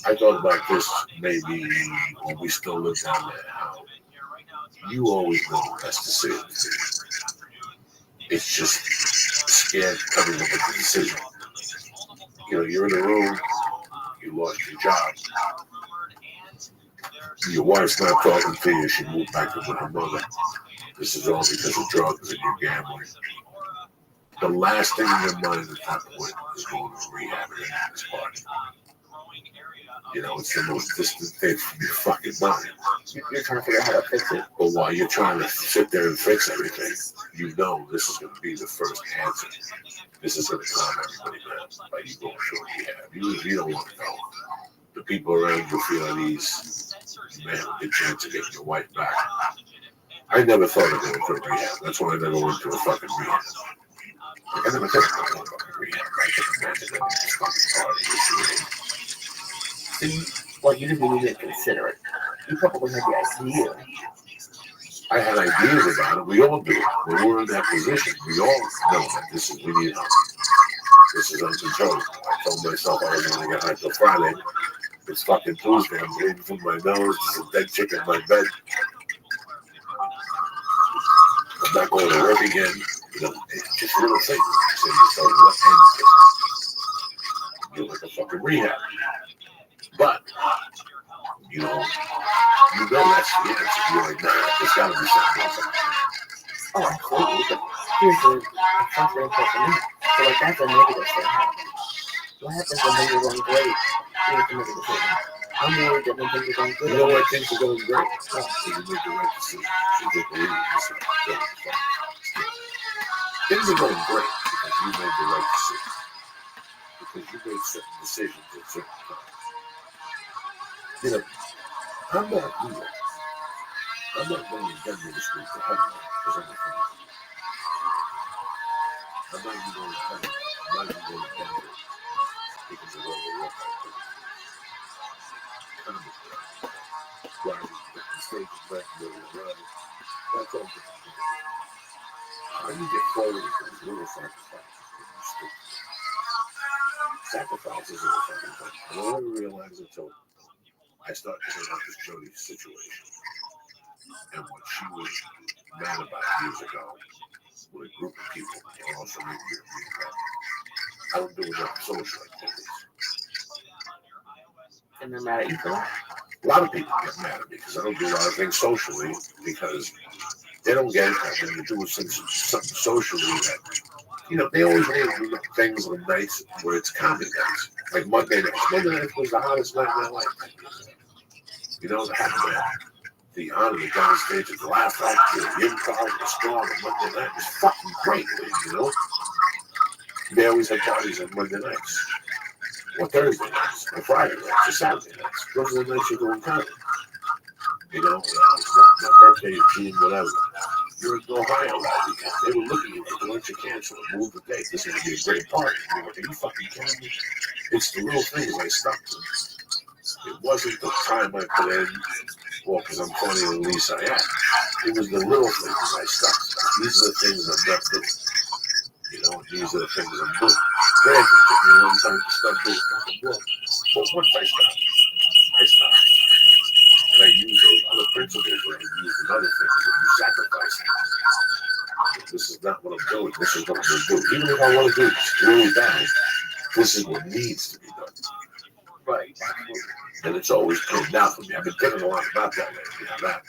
I thought about this maybe when we still lived down there, how you always know the best decision. It's just scared coming up with the decision. You know, you're in a room, you lost your job. Your wife's not talking to you, she moved back in with her mother. This is all because of drugs and you're gambling. The last thing in your mind at that point is going to rehab and ending this party. You know, it's the most distant thing from your fucking mind. You're trying to figure out how to fix it. But while you're trying to sit there and fix everything, you know this is going to be the first answer. This is going to calm everybody down by you going short rehab. You don't want to go. The people around you feel at ease. You may have a good chance of getting your wife back. I never thought of going to a rehab. That's why I never went to a fucking rehab. Like, I never thought of going to a fucking rehab. I couldn't imagine that this fucking party. See, well, you didn't even consider it. You probably had the idea. I had ideas about it. We all do. When we're in that position, we all know that this is, we need help. This is uncontrollable. I told myself I was going to get high till Friday. It's fucking Tuesday. I'm bleeding from my nose. There's a dead chick in my bed. I'm not going to work again. You know, it's just little things. So you start what ends it. You're like a fucking rehab. But, you know that's the answer. You're like, nah, there's got to be something else. Oh, absolutely. But here's the frustrating part for me. So, like, that's a negative thing. What happens when things are going great? You have to make a decision. I'm worried that when things are going good. You know why things are going great? Because you make the right decision. You get the right decision. Things are going great because you made the right decision. Because you made certain decisions at certain times. You know, I'm not going to Denver this week to heaven because I'm a friend. I'm not even going to heaven. I'm not even going to Denver because of all the work I put in. Driving the stage and back and around. That's all good. How you get forward with those little sacrifices when you stick to them. Sacrifices are the fucking thing. I don't ever realize until I started to think about this Jody situation and what she was mad about years ago with a group of people who are also making it real bad. I don't do enough social activities. And they're mad at you for that? A lot of people get mad at me because I don't do a lot of things socially because they don't get it when you do something socially that, you know, they always want to do things on nights where it's comedy nights. Like Monday night. Monday night was the hottest night in my life. You know, having the honor to go on stage at the Laugh Factory, the Improv, the Storm on Monday night was fucking great, you know? They always had parties on Monday nights, or Thursday nights, or Friday nights, or Saturday nights. Those are the nights you go in comedy. You know, my birthday is June, whatever. you're in Ohio that weekend. They were looking at you. Why don't you cancel it? Move the date. This is going to be a great party. You're like, are you fucking kidding me? It's the little things I stuck to. It wasn't the time I put in, well, because I'm funny and at least I am. It was the little things I stuck to. These are the things I'm not doing. You know, these are the things I'm doing. Granted, it took me a long time to start doing fucking work. But once I stopped. And I use those other principles that I use in other things that you sacrifice. This is not what I'm doing. This is what I'm going to do. Even if I want to do it really bad, this is what needs to be done. Right. And it's always played out for me. I've been thinking a lot about that lately. How that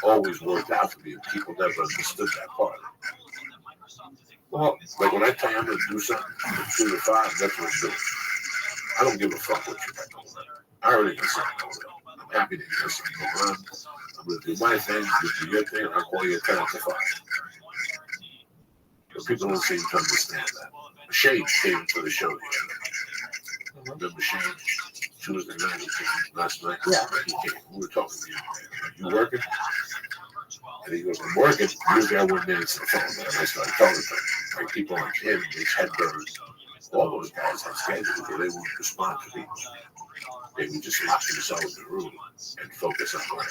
always worked out for me, and people never understood that part. Well, like when I tell you I'm going to do something from 2 to 5, that's what I'm doing. I don't give a fuck what you got going on. I already got something going on. I'm happy that you got something going on. I'm going to do my thing, you do your thing, and I'll call you at 10 to 5. But people don't seem to understand that. Shane came to the show the other night. Remember Shane? Tuesday night, he came last night. Yeah. He came. We were talking to him. Like, you working? And he goes, I'm working. Usually I wouldn't answer the phone, man. I started talking to him. Like people like him, his head burns. All those guys have schedules where they won't respond to people. They would just lock themselves in the room and focus on work.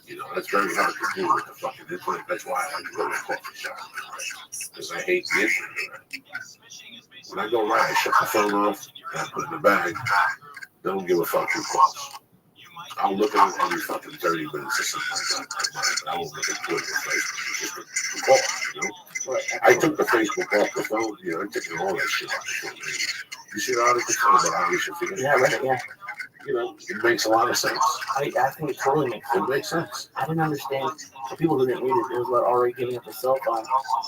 You know, that's very hard to do with the fucking internet. That's why I like to go to a coffee shop. Because I hate the internet. When I go right, I shut the phone off and I put it in the bag. They don't give a fuck who calls. I'll look at it every fucking 30 minutes or something like that. I won't look at Twitter or Facebook. Just the calls, you know? I took the Facebook off the phone. You know, I took all that shit off the phone. You see the article about how you should figure it out? Yeah, right, yeah. You know, it makes a lot of sense. I think it totally makes sense. It makes sense. I didn't understand. For people who didn't read it, it was about already giving up his cell phone,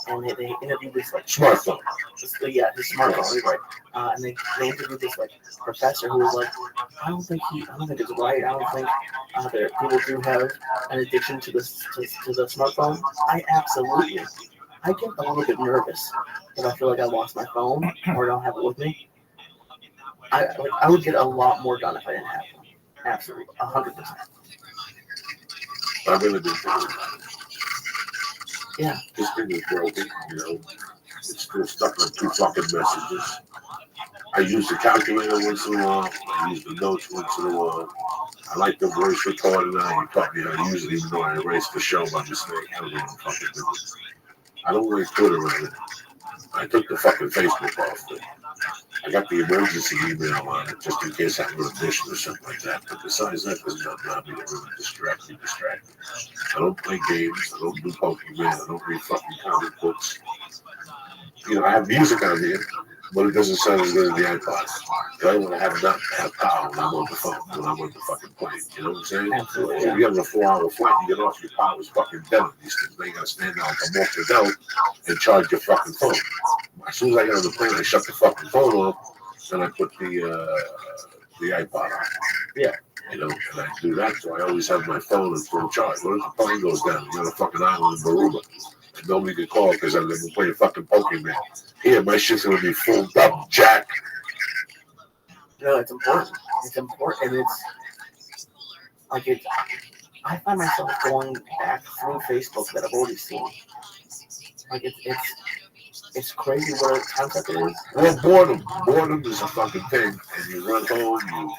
and they interviewed this like smartphone. His smartphone, right? And they interviewed this like professor who was like, I don't think it's right. I don't think that people do have an addiction to the smartphone. I get a little bit nervous if I feel like I lost my phone or don't have it with me. I would get a lot more done if I didn't have one. Absolutely, 100%. I've really been thinking about it. Yeah. This thing is broken, you know. It's still stuck on 2 fucking messages. I use the calculator once in a while. I use the notes once in a while. I like the voice recorder now. You taught me how to use it, even though I erased the show by mistake. I don't even fucking do it. I don't like Twitter on it. I took the fucking Facebook off it. I got the emergency email on it just in case I have an addition or something like that. But besides that, there's nothing on me that really distracts me. I don't play games. I don't do Pokemon. I don't read fucking comic books. You know, I have music on here, but it doesn't sound as good as the iPod. I want to have power when I'm on the phone, when I'm on the fucking plane. You know what I'm saying? Absolutely. So if you have a 4-hour flight, you get off, your power is fucking dead on these things. Then you gotta stand out, come off the belt, and charge your fucking phone. As soon as I get on the plane, I shut the fucking phone off, and I put the iPod on. Yeah. You know, and I do that, so I always have my phone in full charge. What if the plane goes down? You're on a fucking island in Aruba. And nobody can call because I've been playing fucking Pokemon. Here, my shit's gonna be full up, Jack. No, it's important. It's important, and it's like it. I find myself going back through Facebook that I've already seen. Like it's crazy what a concept it is. Well, boredom is a fucking thing, and you run home, you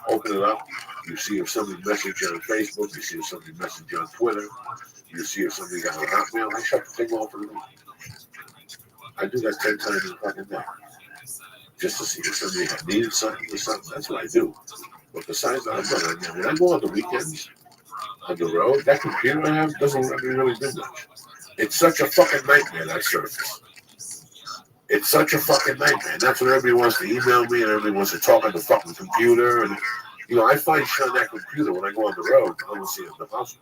open it up, you see if somebody messaged on Facebook, you see if somebody messaged on Twitter, you see if somebody got a hotmail. I shut the thing off for them. I do that 10 times a fucking day. Just to see if somebody needed something or something. That's what I do. But besides that, I'm done. When I go on the weekends, on the road, that computer I have doesn't let me really do much. It's such a fucking nightmare, that service. It's such a fucking nightmare. That's when everybody wants to email me and everybody wants to talk on the fucking computer. And, you know, I find shit on that computer when I go on the road. I don't see it in the house.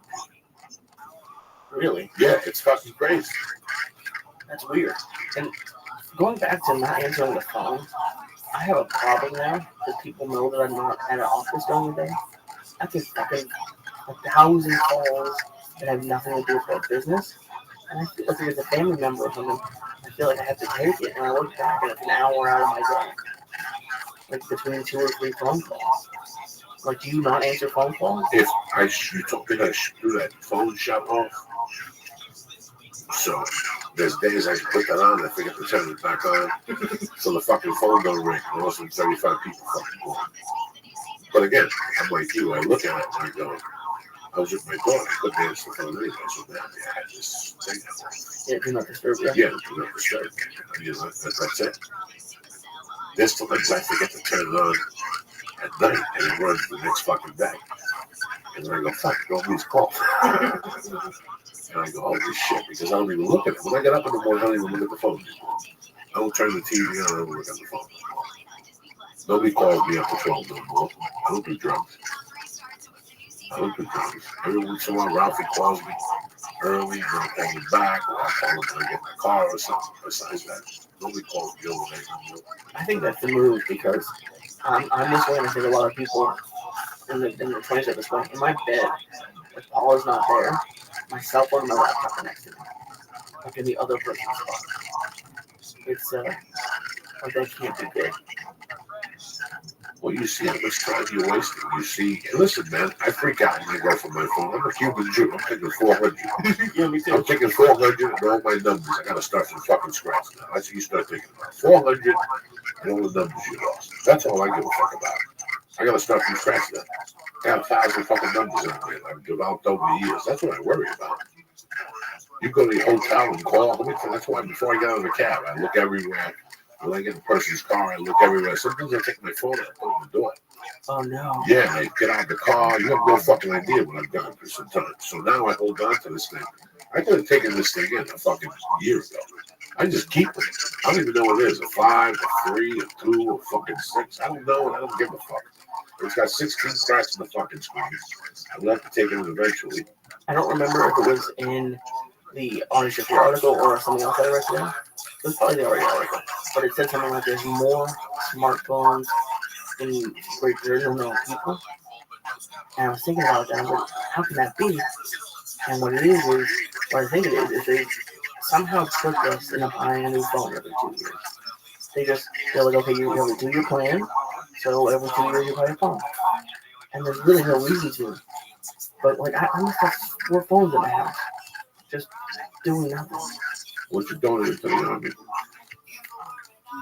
Really? Yeah, it's fucking crazy. That's weird. And going back to not answering the phone, I have a problem now that people know that I'm not at an office during the day. I get fucking 1,000 calls that have nothing to do with our business. And I feel like there's a family member or something. I feel like I have to take it, and I look back and it's an hour out of my day. Like between 2 or 3 phone calls. Like, do you not answer phone calls? If you told me that I should do that phone shut off, So there's days I put that on, I forget to turn it back on, so the fucking phone don't ring. And also 35 people fucking call. But again, I'm like you, I look at it and I go, I was with my daughter, I couldn't answer the phone anyway, so now I had this thing. Yeah, do not disturb. Yeah. Yeah, do not disturb. You know, that's it. There's times I forget to turn it on at night and it runs the next fucking day. And then I go, fuck, nobody's called. And I go, holy shit, because I don't even look at it. When I get up in the morning, I don't even look at the phone anymore. I don't turn the TV on, I don't look at the phone anymore. Nobody calls me after 12 no more. I don't do drugs. Every once in a while, Ralphie calls me early, and I'll call him back, or I'll call him when I get in the car or something. Besides that, nobody calls me over there no more. I think that's the move because I'm this way, and I think a lot of people in the 20s are this way. In my bed, if Paula's not there, my cell phone and my laptop are next to me, like in the other person's spot. It's like that can't be good. Well, you see how much time you're wasting. You see, listen, man, I freak out when I go for my phone. I'm a Cuban Jew. I'm taking 400. Yeah, me too. I'm taking 400 and all my numbers. I got to start from fucking scratch now. That's what you start thinking about. 400 and all the numbers you lost. That's all I give a fuck about. I got to start from scratch now. I got 1,000 fucking numbers in there I've developed over the years. That's what I worry about. You go to the hotel and call. That's why before I get out of the cab, I look everywhere. When I get in a person's car, I look everywhere. Sometimes I take my phone out, put it in the door. Oh no. Yeah, I get out of the car. You have no fucking idea what I've done for some time. So now I hold on to this thing. I could have taken this thing in a fucking year ago. I just keep it. I don't even know what it is. A 5, a 3, a 2, a fucking 6. I don't know, and I don't give a fuck. It's got 16 cracks in the fucking screen. I will have to take it in eventually. I don't remember if it was in the Honest Shifty article or something else I read today. It was probably the already article. But it said something like there's more smartphones in Great Britain than people. And I was thinking about that. I was like, how can that be? And what it is what I think it is they somehow trick us into buying a new phone every 2 years. They're like, okay, you're going to do your plan, so every 2 years you buy a phone. And there's really no reason to. But like, I must have 4 phones in my house, just doing nothing. What you donating to the Army?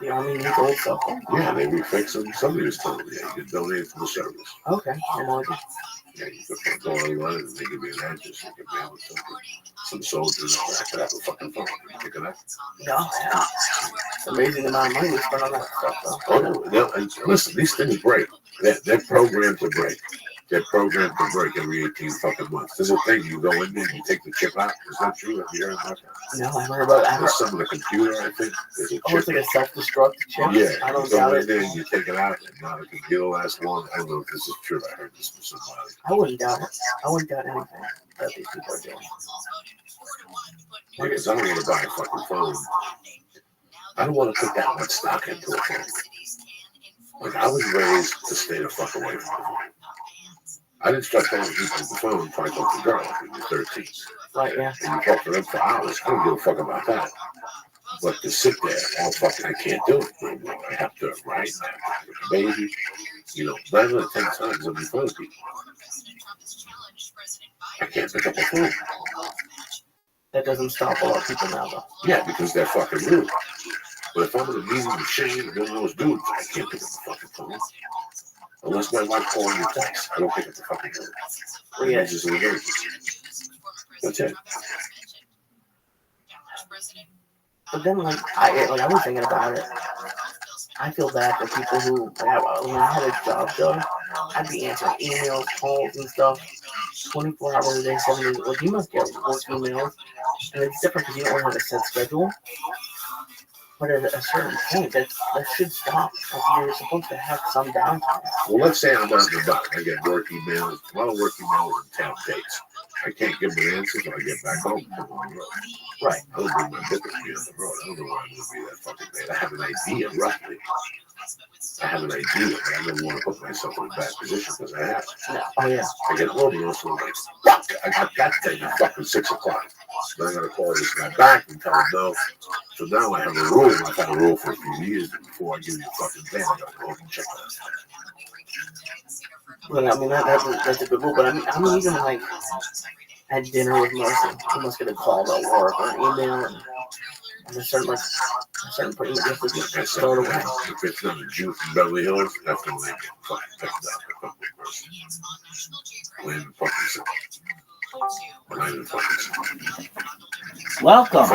The Army needs old cell phones? Yeah, they refix them. Somebody was telling me, yeah, you can donate to the service. Okay, I know. Yeah, you can go online and they give me an address. You can mail it to some soldiers. I could have a fucking phone. You pick it up. No, yeah. It's amazing the amount of money we spend on that stuff, though. Oh, no, and listen, these things break. They're programmed to break. They're programmed to break every 18 fucking months. There's a thing, you go in there and you take the chip out. Is that true? Have you heard about that? No, I heard about that. There's some in the computer, I think. There's a chip. Oh, it's like a self-destruct chip? Yeah, I don't you go doubt in it. there and you take it out, and now the computer lasts long. I don't know if this is true. I heard this from somebody. I wouldn't doubt it. I wouldn't doubt anything that these people are doing. Because I don't want to buy a fucking phone. I don't want to put that much stock into a phone. Like, I was raised to stay the fuck away from the phone. I didn't start calling people on the phone until I talked to girls when you were 13. Right, yeah. And you talk to them for hours. I don't give a fuck about that. But to sit there all fucking, I can't do it. I have to write, I have to have a baby. You know, 9 out of 10 times I'll be phone people. I can't pick up a phone. That doesn't stop a lot of people now, though. Yeah, because they're fucking rude. But if I'm in a meeting with Shane and one of those dudes, I can't pick up the fucking phone. Unless my wife calls me text, I don't pick up the fucking phone. Well, yeah. It's just an emergency. That's it. But then, like I was thinking about it. I feel bad for people who, when I had a job though, I'd be answering emails, calls, and stuff 24 hours a day, 7 days. Well, you must get work emails, and it's different because you don't have a set schedule. But at a certain point, that should stop. Like, you're supposed to have some downtime. Well, let's say I'm on the dock. I get work emails, a lot of work emails and town dates. I can't give them an answer until I get back home from on the road. Right. I don't bring my book with me on the road. I don't know where I'm going to be that fucking day. I have an idea, roughly. I have an idea, but I don't want to put myself in a bad position because I have. Yeah. Oh, yeah. I get home and also I'm like, fuck, I got that thing at fucking 6 o'clock. Then I got to call this guy back and tell him no. So now I have a rule. I've had a rule for a few years that before I give you a fucking thing, I got to go and check that. Well, I mean, that's a good rule, but I mean even like, had dinner with Mercy. He must get a call about work or an email, and a certain point you have to just throw it away. If it's not a Jew from Beverly Hills, that's gonna make it fucking text out a couple of person. When fucking when I even fucking Welcome.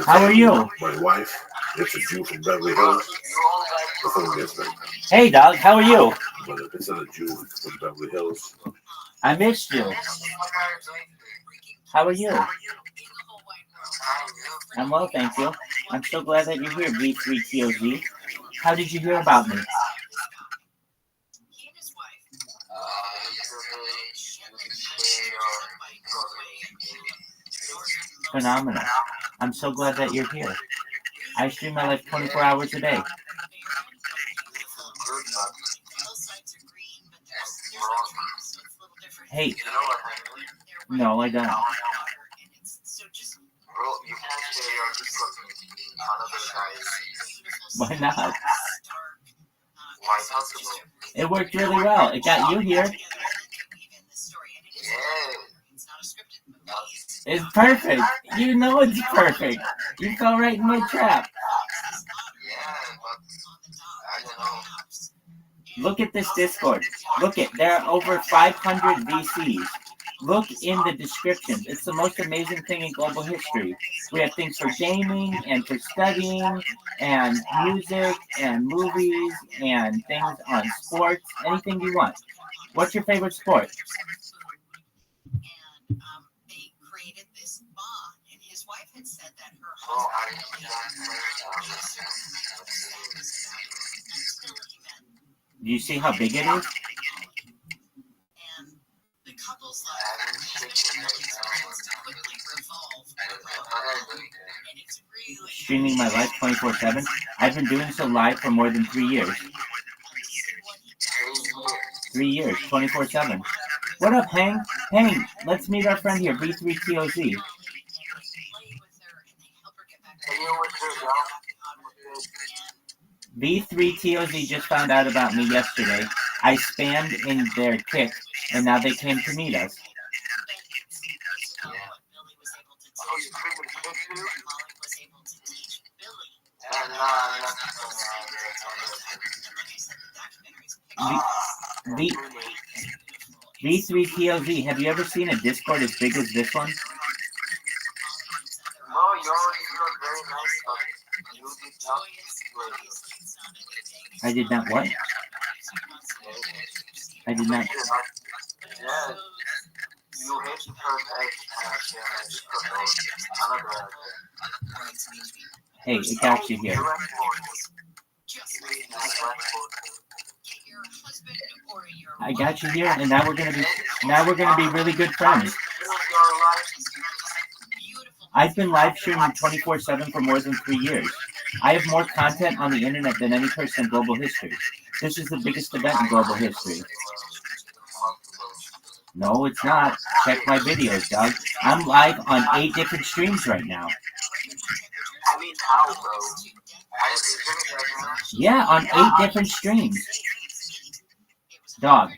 How are you? My wife, it's a Jew from Beverly Hills. The phone gets ring. Hey, dog. How are you? But if it's not a Jew from Beverly Hills, I missed you. How are you? I'm well, thank you. I'm so glad that you're here, V3TOZ. How did you hear about me? Phenomenal. I'm so glad that you're here. I stream my life 24 hours a day. Hey. No, I don't. Why not? It worked really well. It got you here. It's perfect. You know it's perfect. You fell right in my trap. Look at this Discord. Look at, there are over 500 VCs. Look in the descriptions. It's the most amazing thing in global history. We have things for gaming and for studying and music and movies and things on sports, anything you want. What's your favorite sport? And they created this bond, and his wife had said that her husband until he met. Do you see how big it is? And the couple's life quickly revolved around, and it's really Streaming my life 24/7. I've been doing so live for more than 3 years. 3 years, 24/7. What up, Hang? Hang, let's meet our friend here, V3TOZ. V3TOZ just found out about me yesterday. I spammed in their kick, and now they came to meet us. V3TOZ, have you ever seen a Discord as big as this one? I did not what? I did not. Hey, it got you here. I got you here, and now we're gonna be really good friends. I've been live streaming 24/7 for more than 3 years. I have more content on the internet than any person in global history. This is the biggest event in global history. No, it's not. Check my videos, Doug. I'm live on 8 different streams right now. Yeah, on 8 different streams. Dog,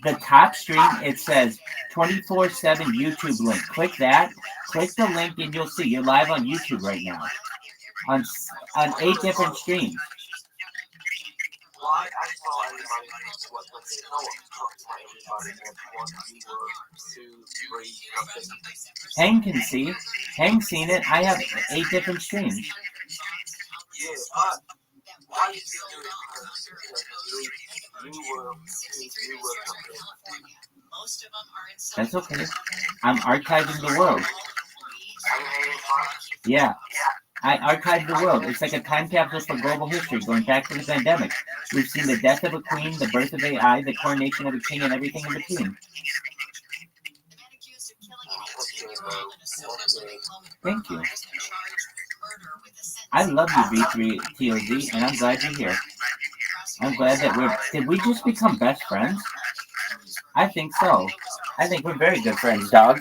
the top stream, it says 24/7 YouTube link. Click that. Click the link and you'll see. You're live on YouTube right now. On 8 different streams. Hang can see. Hang's seen it. I have 8 different streams. That's okay. I'm archiving the world. Yeah. I archived the world. It's like a time capsule for global history, going back to the pandemic. We've seen the death of a queen, the birth of AI, the coronation of a king, and everything in between. Thank you. I love you, V3TOZ, and I'm glad you're here. I'm glad that did we just become best friends? I think so. I think we're very good friends, dog.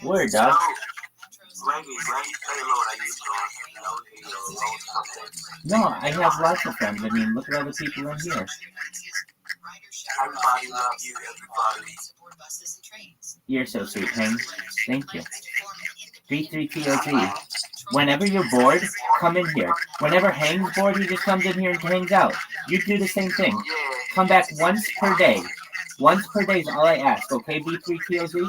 Word, dog. No, I have lots of friends. I mean, look at all the people in here. Everybody love you, everybody. Support buses and trains. You're so sweet, Hank. Thank you. B3TOG. Whenever you're bored, come in here. Whenever Hang's bored, he just comes in here and hangs out. You do the same thing. Come back once per day. Once per day is all I ask, okay, B3TOZ?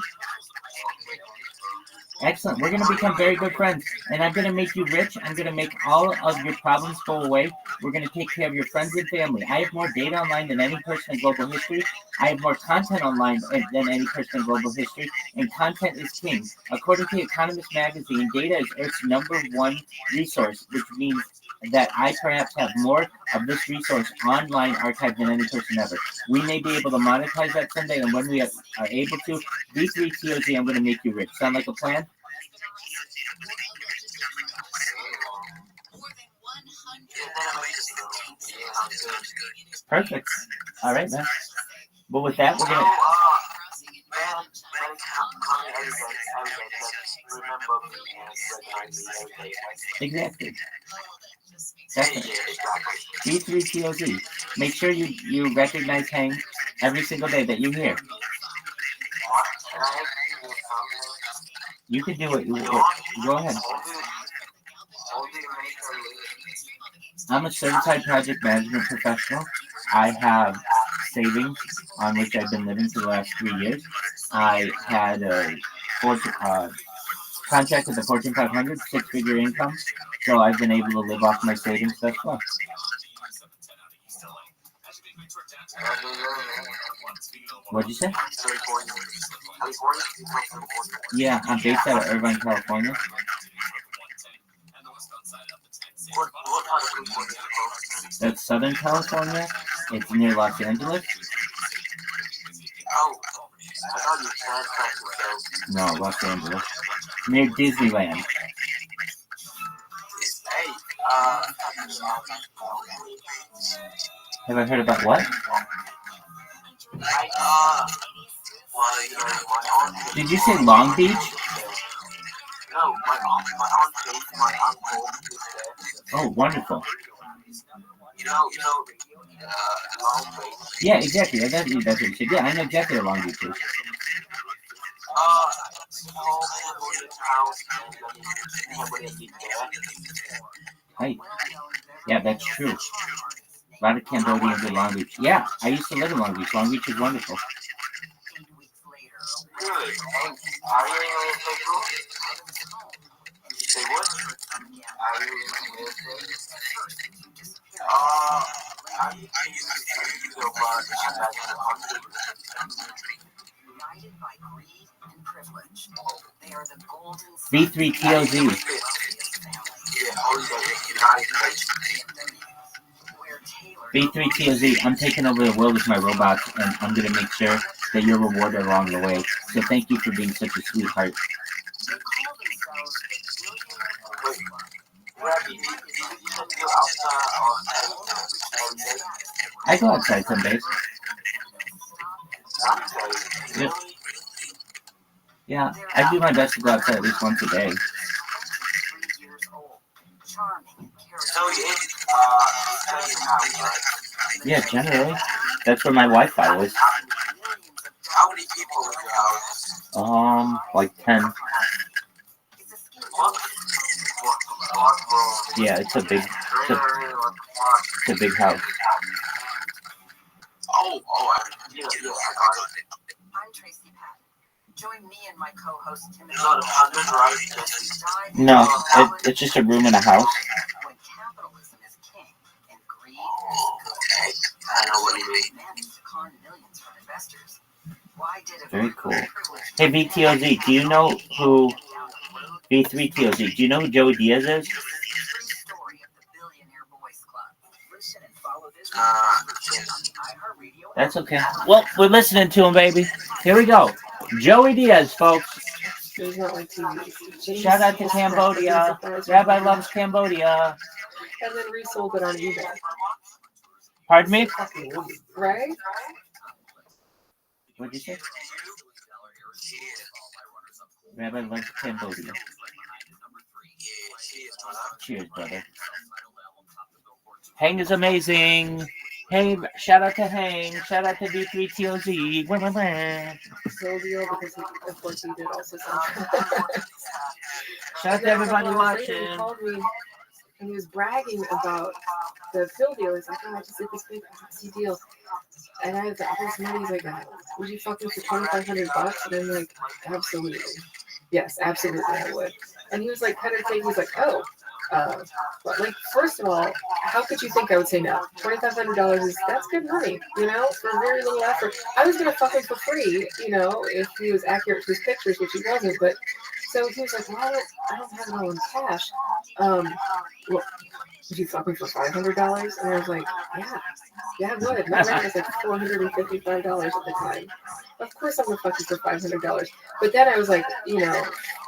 Excellent. We're going to become very good friends, and I'm going to make you rich. I'm going to make all of your problems go away. We're going to take care of your friends and family. I have more data online than any person in global history. I have more content online than any person in global history, and content is king. According to Economist Magazine, data is Earth's #1 resource, which means that I perhaps have more of this resource online archived than any person ever. We may be able to monetize that someday, and when we are able to, B3TOZ, I'm going to make you rich. Sound like a plan? Perfect. All right, man. Well, with that, we're going to... Exactly. Definitely. B3TOZ. Make sure you recognize Hang every single day that you hear. You can do it. Go ahead. I'm a certified project management professional. I have savings on which I've been living for the last 3 years. I had a contract with the Fortune 500, 6-figure income, so I've been able to live off my savings thus far. What'd you say? Yeah, I'm based out of Irvine, California. That's Southern California. It's near Los Angeles. No, Los Angeles. Near Disneyland. Have I heard about what? Did you say Long Beach? No, my aunt, my uncle is there. Oh, wonderful. You know, Long Beach. Yeah, exactly. That's what you said. Yeah, I know exactly where Long Beach is. Hi. Yeah, that's true. A lot of Cambodians in Long Beach. Yeah, I used to live in Long Beach. Long Beach is wonderful. Really? Are you in Facebook? Say what? Are you in I used to go back in the country. Guided by greed and privilege. They are the golden B3TOZ. B3TOZ, I'm taking over the world with my robots, and I'm going to make sure that you're rewarded along the way. So thank you for being such a sweetheart. I go outside some days. Yep. Yeah, I do my best to go outside at least once a day. Yeah, generally. That's where my Wi-Fi is. How many people in your house? Like 10. Yeah, it's a big house. Yeah, I got it. I'm Tracy Patton. Join me and my co-host Tim. No, it's just a room in a house. When capitalism is king and greed is I know what you mean. managed to con millions from investors. Why did it Very cool. Hey, BTOZ, do you know who B3TOZ? Do you know who Joey Diaz is? That's okay. Well, we're listening to him, baby. Here we go. Joey Diaz, folks. Shout out to Cambodia. Rabbi loves Cambodia. And then resold it on eBay. Pardon me? Right? What'd you say? Rabbi loves Cambodia. Cheers, brother. Hang is amazing. Hey, shout out to Hang. Shout out to D3TOZ. Wah, wah, wah. Pill deal because of course he did also some. Shout out to everybody He watching. called me and he was bragging about the pill deal. He's like, oh, I just did this big oxy deal. And I had all this money. He's like, would you fuck me for $2,500? And I'm like, absolutely. Yes, absolutely, I would. And he was like, kind of taking, he's like, oh. But like, first of all, how could you think I would say no? $2,500 that's good money, you know, for very little effort. I was gonna fuck him for free, you know, if he was accurate to his pictures, which he wasn't. But so he was like, well, I don't have it all in cash. Well, would you fuck me for $500? And I was like, yeah, I would. My rent was like $455 at the time. Of course I'm gonna fuck you for $500. But then I was like, you know,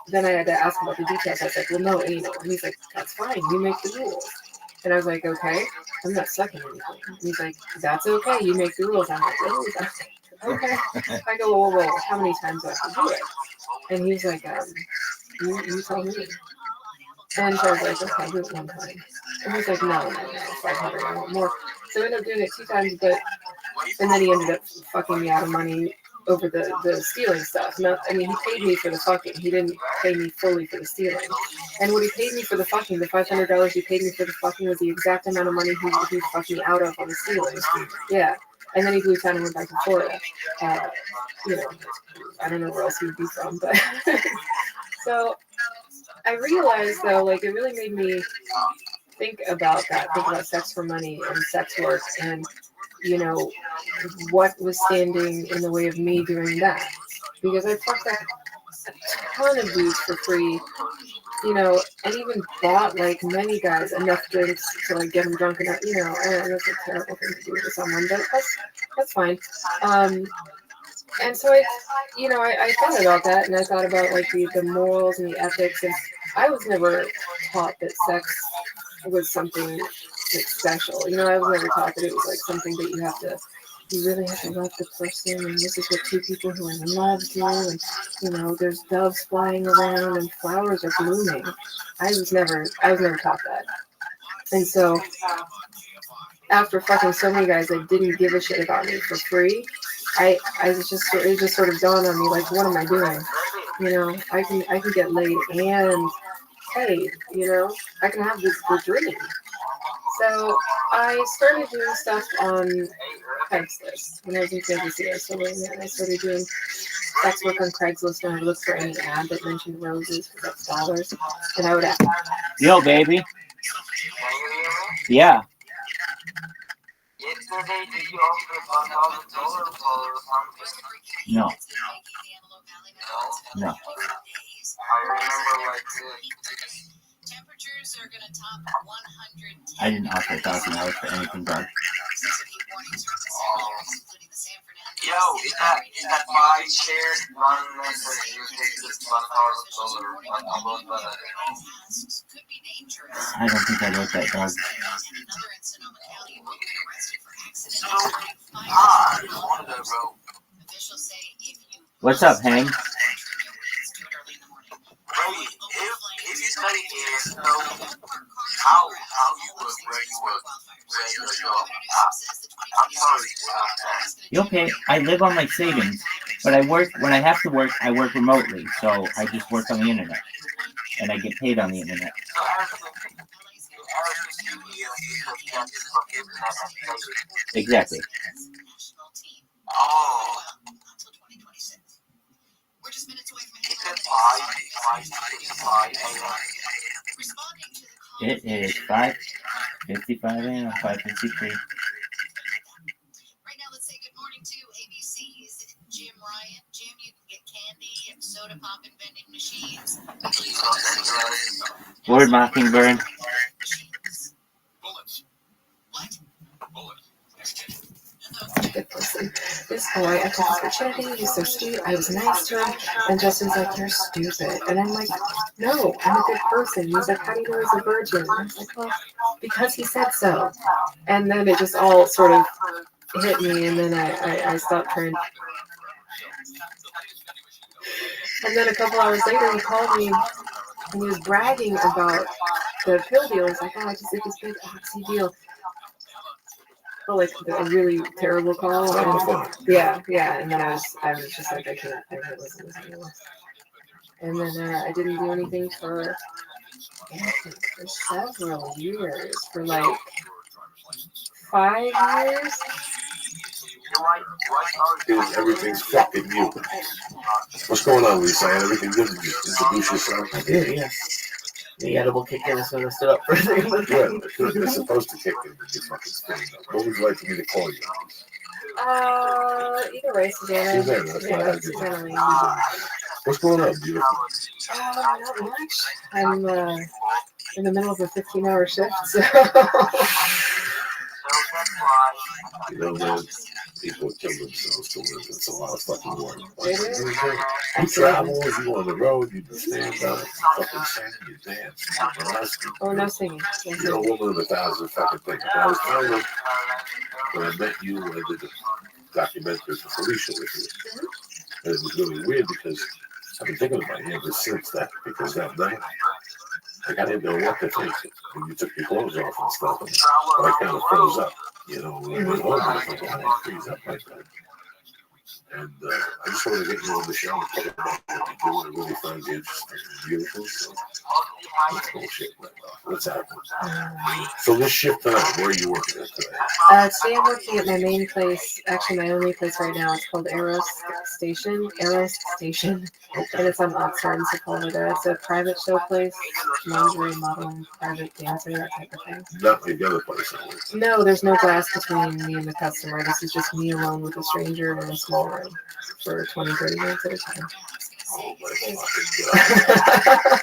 then I had to ask about the details. I was like, well, no anal. And he's like, that's fine. You make the rules. And I was like, okay, I'm not sucking anything. And he's like, that's okay. You make the rules. I'm like, really? Okay. I go, well, how many times do I have to do it? And he's like, you tell me. And so I was like, okay, do it one time. And he's like, no, 500, I want more. So I ended up doing it 2 times, and then he ended up fucking me out of money over the stealing stuff. No, I mean, he paid me for the fucking. He didn't pay me fully for the stealing. And what he paid me for the fucking, the $500 he paid me for the fucking was the exact amount of money he fucked me out of on the stealing. Yeah. And then he blew town and went back to Florida. You know, I don't know where else he would be from, but so I realized though, like, it really made me think about sex for money and sex work, and you know what was standing in the way of me doing that, because I fucked up a ton of dudes for free, you know, and even bought like many guys enough drinks to like get them drunk enough, you know. And that's a terrible thing to do to someone, but that's fine. And so I thought about that, and I thought about like the morals and the ethics, and I was never taught that sex was something like special. You know, I was never taught that it was like something that you really have to love the person, and this is what 2 people who are in love do, and you know, there's doves flying around and flowers are blooming. I was never taught that. And so after fucking so many guys that didn't give a shit about me for free, it just sort of dawned on me, like, what am I doing? You know, I can get laid and paid, you know, I can have the dream. So I started doing stuff on Craigslist when I was in Kansas City. So I started doing sex work on Craigslist, and I looked for any ad that mentioned roses for $6, and I would ask, yo, baby. Yeah. Yesterday, did you offer $1,000 or something? No. No. I remember like Temperatures are going to top 110. I didn't offer $1,000 for anything, dog. yo, is that 5 shares, 1 message, you take this $1,000 I don't think I wrote that, dog. What's up, Hang? If you study here, how you work, where you work, where your job. I'm sorry. You okay? I live on my savings, but I work, when I have to work, I work remotely, so I just work on the internet, and I get paid on the internet. Exactly. Oh. It is 5:55 a.m. 5:53. Right now, let's say good morning to ABC's Jim Ryan. Jim, you can get candy and soda pop and vending machines. Word Mockingbird. Bullets. What? Bullets. good person. This boy, I took his virginity, he's so sweet, I was nice to him, and Justin's like, you're stupid. And I'm like, no, I'm a good person. He's like, how do you know he's a virgin? And I was like, well, because he said so. And then it just all sort of hit me, and then I stopped trying. And then a couple hours later, he called me, and he was bragging about the pill deal. He's like, oh, I just did this big oxy deal. Oh, like a really terrible call. Not on the And, phone. yeah. And then I was just like, I can't listen to this anymore. And then I didn't do anything for several years, for like 5 years. Because everything's fucking you. What's going on, Lisa? I had everything good. Did you introduce yourself? I did, yeah. The edible kicked in as soon as I stood up for a second. Good. They're supposed to kick in when you fucking stand up. What would you like for me to call you? Either way, Susanna. Susanna, that's Yeah, what I did. Susanna Lee. What's going on, beautiful? Not much. I'm in the middle of a 15-hour shift, so. You know, man, people kill themselves to live. It's a lot of fucking work. It is. You travel, you on the road, you just stand up, fucking sing, you dance, you burlesque. Oh, no singing. You're a woman of 1,000 fucking things. But I was telling them when I met you, when I did the documentary for Felicia with you, and it was really weird because I've been thinking about you ever since that, because that night, like I didn't know what to think. When you took your clothes off and stuff, but I kind of froze up, you know, when I went home, I was like, why did I freeze up like that? And I just wanted to get you on the show and talk about what you do. I really find you interesting and beautiful. So that's bullshit right now. What's happening? So let's shift on. Where are you working at today? Today I'm working at my main place, actually my only place right now. It's called Eros Station. And it's on Oxford in Sepulveda. It's a private show place, lingerie modeling, private dancer, that type of thing. Not like the other place I work. No, there's no glass between me and the customer. This is just me alone with a stranger in a small room for 20, 30 minutes at a time. Oh my fucking God.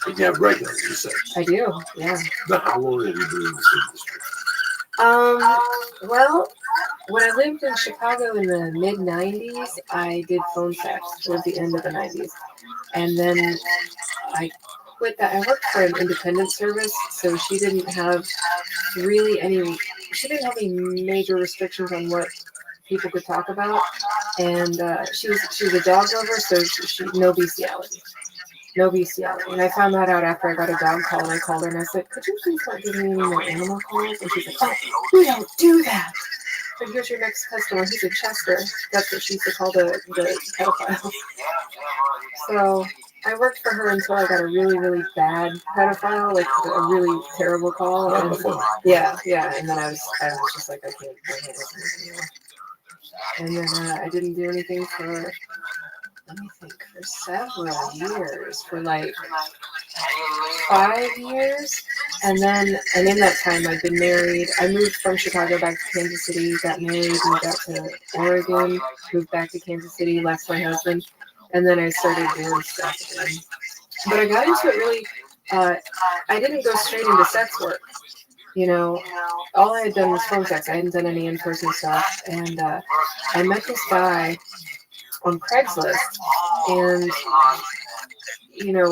And you have regulars, you said. I do, yeah. Now, how long have you been in this industry? Well, when I lived in Chicago in the mid-90s, I did phone sex towards the end of the 90s. And then I quit that. I worked for an independent service, so she didn't have any major restrictions on what people could talk about. And she was a dog lover, so she no bestiality. No bestiality. And I found that out after I got a dog call, and I called her and I said, could you please start giving me any more animal calls? And she's like, oh, we don't do that. But here's your next customer. He's a Chester. That's what she used to call the pedophile. So I worked for her until I got a really, really bad pedophile, like a really terrible call. And, yeah. And then I was just like, I can't listen to this anymore. And then I didn't do anything for, let me think, for several years, for like 5 years. And in that time I'd been married. I moved from Chicago back to Kansas City, got married, moved out to Oregon, moved back to Kansas City, left my husband, and then I started doing stuff again. But I got into it really, I didn't go straight into sex work. You know, all I had done was phone sex. I hadn't done any in-person stuff. And I met this guy on Craigslist, and you know,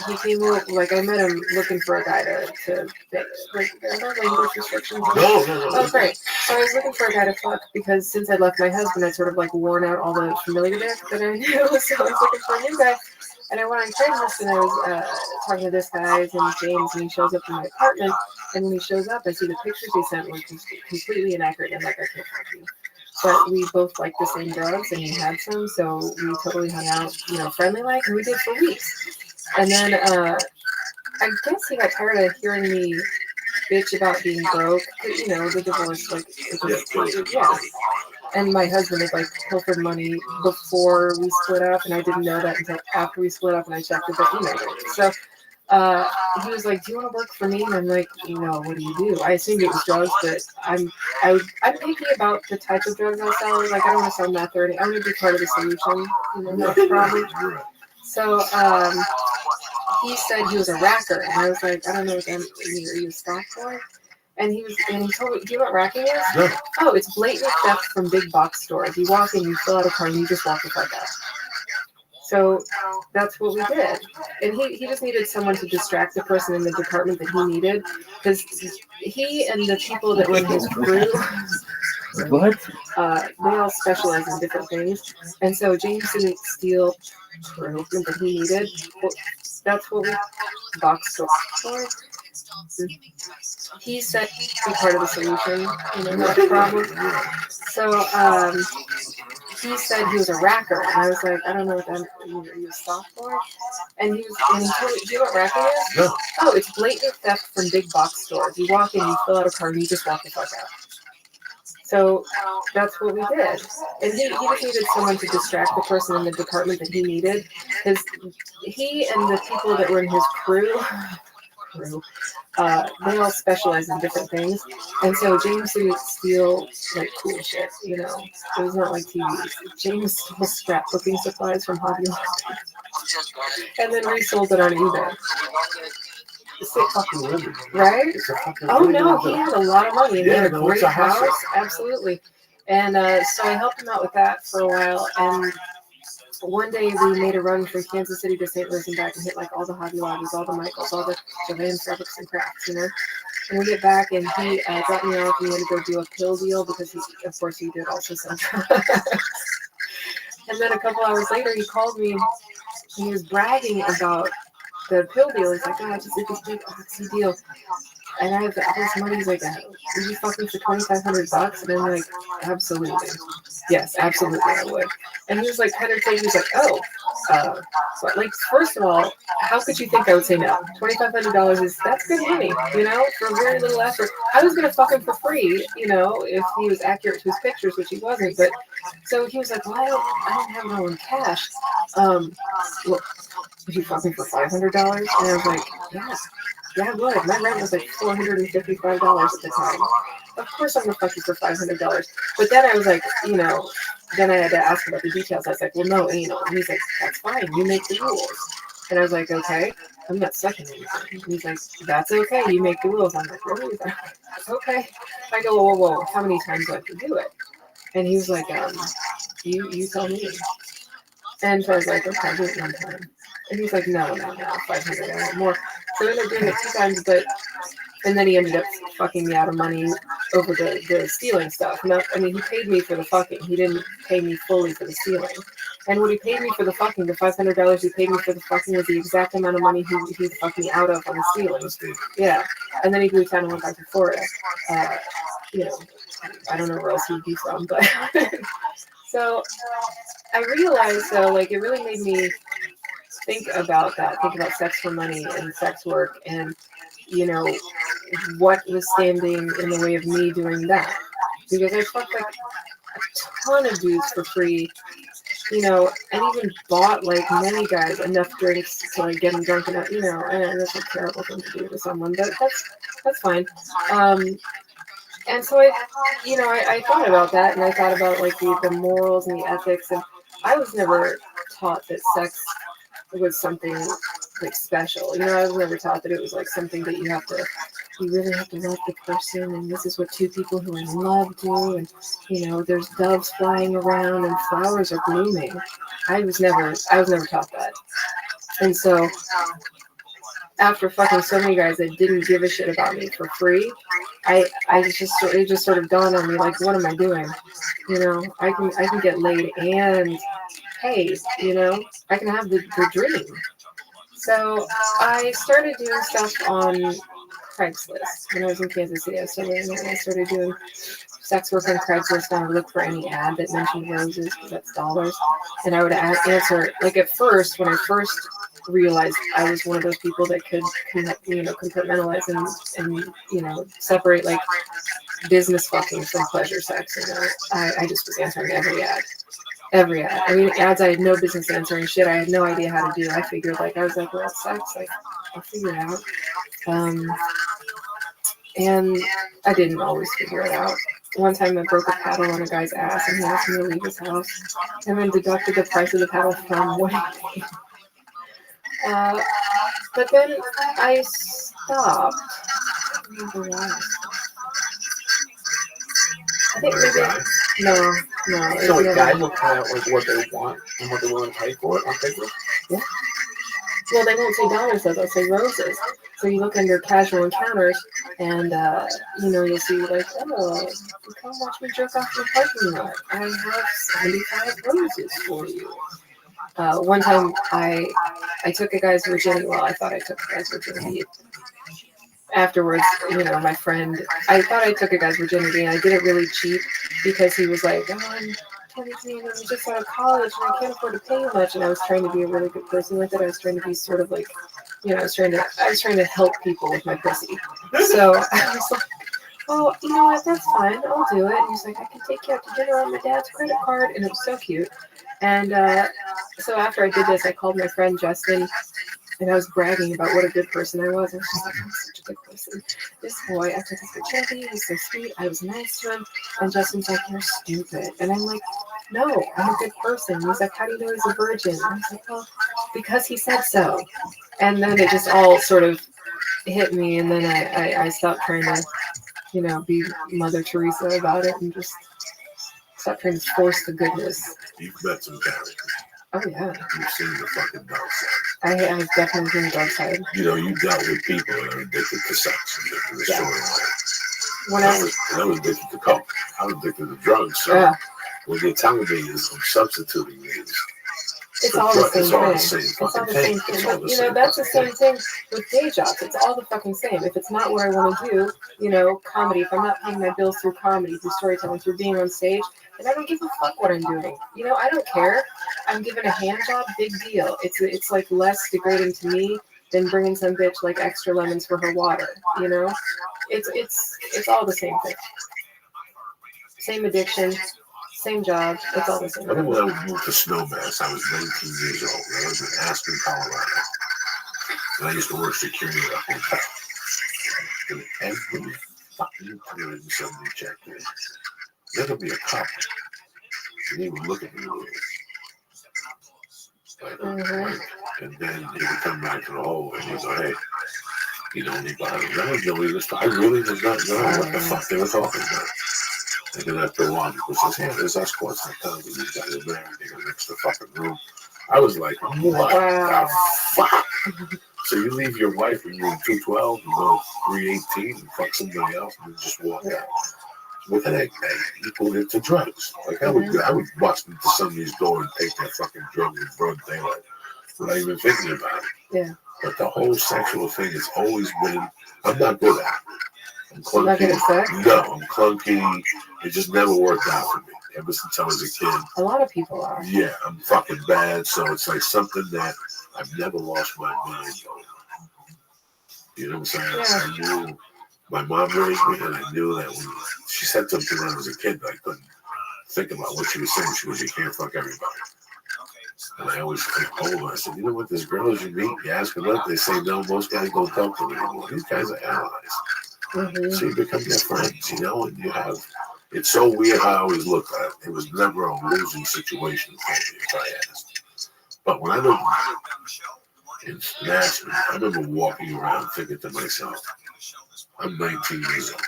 he came up, like, I met him looking for a guy to like, are there language restrictions? No. Oh, great. So I was looking for a guy to fuck, because since I'd left my husband, I'd sort of like worn out all the familiar dick that I knew, so I was looking for a new guy. And I went on Craigslist, and I was talking to this guy, his name is James, and he shows up in my apartment, and when he shows up, I see the pictures he sent were completely inaccurate, and I'm like, I can't fuck you. But we both liked the same drugs, and he had some, so we totally hung out, you know, friendly-like, and we did for weeks. And then I guess he got tired of hearing me bitch about being broke. You know, the divorce, like, yeah. And my husband had, like, pilfered money before we split up, and I didn't know that until after we split up, and I checked it, but, you know, so he was like, do you want to work for me? And I'm like, you know, what do you do? I assumed it was drugs, but I'm picky about the type of drugs I sell. Like, I don't want to sell meth or anything. I want to be part of the solution, you know, not the problem. So he said he was a racker, and I was like, I don't know what that means. Are you a stock boy? And he told me, do you know what racking is? No. Oh, it's blatant theft from big box stores. You walk in, you fill out a card, and you just walk the fuck out. So that's what we did. And he just needed someone to distract the person in the department that he needed, because he and the people that were in his crew, they all specialize in different things. And so James didn't steal equipment that he needed. Well, that's what we box store. he said be part of the solution, not the problem. So he said he was a racker, and I was like, I don't know what that means. Are you a sophomore? And he told me, do you know what racking is? No. Oh, it's blatant theft from big box stores. You walk in, you fill out a card, and you just walk the fuck out. So that's what we did. And he just needed someone to distract the person in the department that he needed. Because he and the people that were in his crew, they all specialize in different things. And so James didn't steal like cool shit, It was not like TVs. James stole scrapbooking supplies from Hobby Lobby and then resold it on eBay. It's a fucking movie. Right? Oh no, he had a lot of money. He Yeah, had a no, great it's a house. hustle. Absolutely. And so I helped him out with that for a while. And one day we made a run from Kansas City to St. Louis and back and hit like all the Hobby Lobbies, all the Michaels, all the Joanne Starbucks and Crafts, And we get back and he dropped me off and we had to go do a pill deal because of course he did also some drugs. And then a couple hours later he called me and he was bragging about the pill deal. He's like, I just did this big oxy deal. And I have all this money. He's like, would you fuck me for $2,500? And I'm like, absolutely. Yes, absolutely, I would. And he was like, kind of taking, he's like, oh, but like, first of all, how could you think I would say no? $2,500 that's good money, for very little effort. I was going to fuck him for free, if he was accurate to his pictures, which he wasn't. But so he was like, well, I don't have it all in cash. Look, would you fuck me for $500? And I was like, yeah, I would. My rent was like $455 at the time. Of course I'm going to fuck you for $500. But then I was like, then I had to ask about the details. I was like, well, no, anal. And he's like, that's fine. You make the rules. And I was like, okay, I'm not sucking anything. And he's like, that's okay. You make the rules. I'm like, really? He's like, okay. I go, whoa, how many times do I have to do it? And he was like, you tell me. And so I was like, okay, I'll do it one time. And he's like, no, 500, I want more. So I ended up doing it 2 times, and then he ended up fucking me out of money over the stealing stuff. No, I mean, he paid me for the fucking. He didn't pay me fully for the stealing. And what he paid me for the fucking, the $500 he paid me for the fucking was the exact amount of money he fucked me out of on the stealing. Yeah. And then he blew town and went back to Florida. I don't know where else he'd be from, but so I realized, it really made me think about sex for money and sex work and, what was standing in the way of me doing that. Because I fucked like a ton of dudes for free, and even bought like many guys enough drinks to like get them drunk enough, and that's a terrible thing to do to someone, but that's fine. And so I thought about that, and I thought about like the morals and the ethics, and I was never taught that sex was something like special. I was never taught that it was like something that you really have to love the person, and this is what 2 people who are in love do, and there's doves flying around and flowers are blooming. I was never taught that. And so after fucking so many guys that didn't give a shit about me for free, it just sort of dawned on me, like, what am I doing? I can get laid and pay, I can have the dream. So I started doing stuff on Craigslist when I was in Kansas City. I started doing sex work on Craigslist. I would look for any ad that mentioned roses because that's dollars, and I would answer. Like at first, when I first realized I was one of those people that could compartmentalize and separate like business fucking from pleasure sex. I just was answering every ad. I mean, ads I had no business answering, shit I had no idea how to do. I was like, well, sex, like, I'll figure it out. And I didn't always figure it out. One time I broke a paddle on a guy's ass and he asked me to leave his house and then deducted the price of the paddle from what he paid. But then I stopped. I don't remember why. I think maybe no. So wait, guys will find out like what they want and what they're willing to pay for it on Facebook? Yeah. Well, they won't say dollars though, they'll say roses. So you look under casual encounters and you'll see like, oh, come watch me jerk off in the parking lot. I have 75 roses for you. One time I took a guy's virginity. Well, I thought I took a guy's virginity. afterwards, my friend, I thought I took a guy's virginity, and I did it really cheap because he was like, oh, I'm 23 and I'm just out of college and I can't afford to pay you much. And I was trying to be a really good person with it. I was trying to be sort of like, I was trying to help people with my pussy. So I was like, oh, you know what? That's fine. I'll do it. And he's like, I can take you out to dinner on my dad's credit card. And it was so cute. And so after I did this, I called my friend Justin, and I was bragging about what a good person I was. I was just like, I'm such a good person. This boy, I took his virginity. He's so sweet. I was nice to him. And Justin's like, you're stupid. And I'm like, no, I'm a good person. He's like, how do you know he's a virgin? And I was like, well, because he said so. And then it just all sort of hit me. And then I stopped trying to, be Mother Teresa about it and just stopped trying to force the goodness. You've met some characters. Oh, yeah. You've seen the fucking dark side. I've definitely seen the dark side. You dealt with people that are addicted to sex and addicted to storyline. When I was addicted to coke. I was addicted to drugs. So what they're telling me is I'm substituting these. It's all the same thing. It's all the same thing. But, that's the same thing with day jobs. It's all the fucking same. If it's not what I want to do, comedy, if I'm not paying my bills through comedy, through storytelling, through being on stage, then I don't give a fuck what I'm doing. I don't care. I'm given a hand job, big deal. It's like less degrading to me than bringing some bitch like extra lemons for her water. It's all the same thing. Same addiction. Same job. It's all the same. I remember when I moved to Snowmass, I was 19 years old. I was in Aspen, Colorado. And I used to work security at a hotel. And every fucking time somebody checked in, there'd be a cop. And he would look at me weird. And then he would come back to the hole and he'd go, hey, you know anybody? I really did not know what the fuck they were talking about. And then after a while, people says, yeah, there's escorts that come, and these guys are there, and they go next to the fucking room. I was like, what the fuck? So you leave your wife in room 212 and go 318 and fuck somebody else and then just walk out. With an egg equal into drugs. Like I would bust into somebody's door and take their fucking drugs in broad daylight without even thinking about it. Yeah. But the whole sexual thing has always been, I'm not good at it. I'm clunky. Not good at sex? No, I'm clunky. It just never worked out for me ever since I was a kid. A lot of people are. Yeah, I'm fucking bad. So it's like something that I've never lost my mind on. You know what I'm saying? Yeah. I knew my mom raised me, and I knew that when she said something when I was a kid, I couldn't think about what she was saying. She was, you can't fuck everybody. And I always told her, I said, you know what, there's girls you meet, you ask them out, they say no, most guys don't talk to them anymore. These guys are allies. Mm-hmm. So you become their friends, and you have, it's so weird how I always look at it. It was never a losing situation for me, if I asked. But when I lived in Aspen, I remember walking around thinking to myself, I'm 19 years old.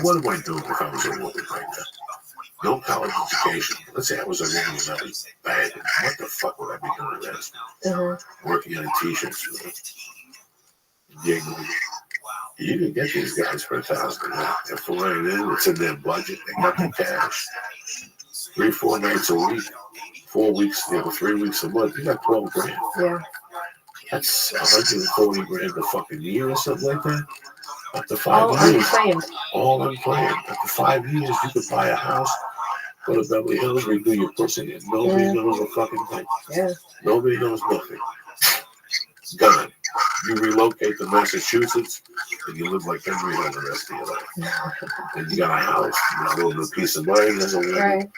What am I doing if I was a woman right now? No college education. Let's say I was a woman and I was bad. What the fuck would I be doing in Aspen? Mm-hmm. Working on a t-shirt store. Giggling. You can get these guys for $1,000. They're flying in. It's in their budget. They got the cash. 3-4 nights a week. 4 weeks, 3 weeks a month. You got 12 grand. Yeah. That's 140 grand a fucking year or something like that. After 5 years. All unplanned. After 5 years, you could buy a house, go to Beverly Hills, redo your pussy, and nobody knows a fucking thing. Yeah. Nobody knows nothing. Gone. You relocate to Massachusetts, and you live like Henry Hill the rest of your life. And you got a house, you got a little bit of peace of mind as a woman. Right.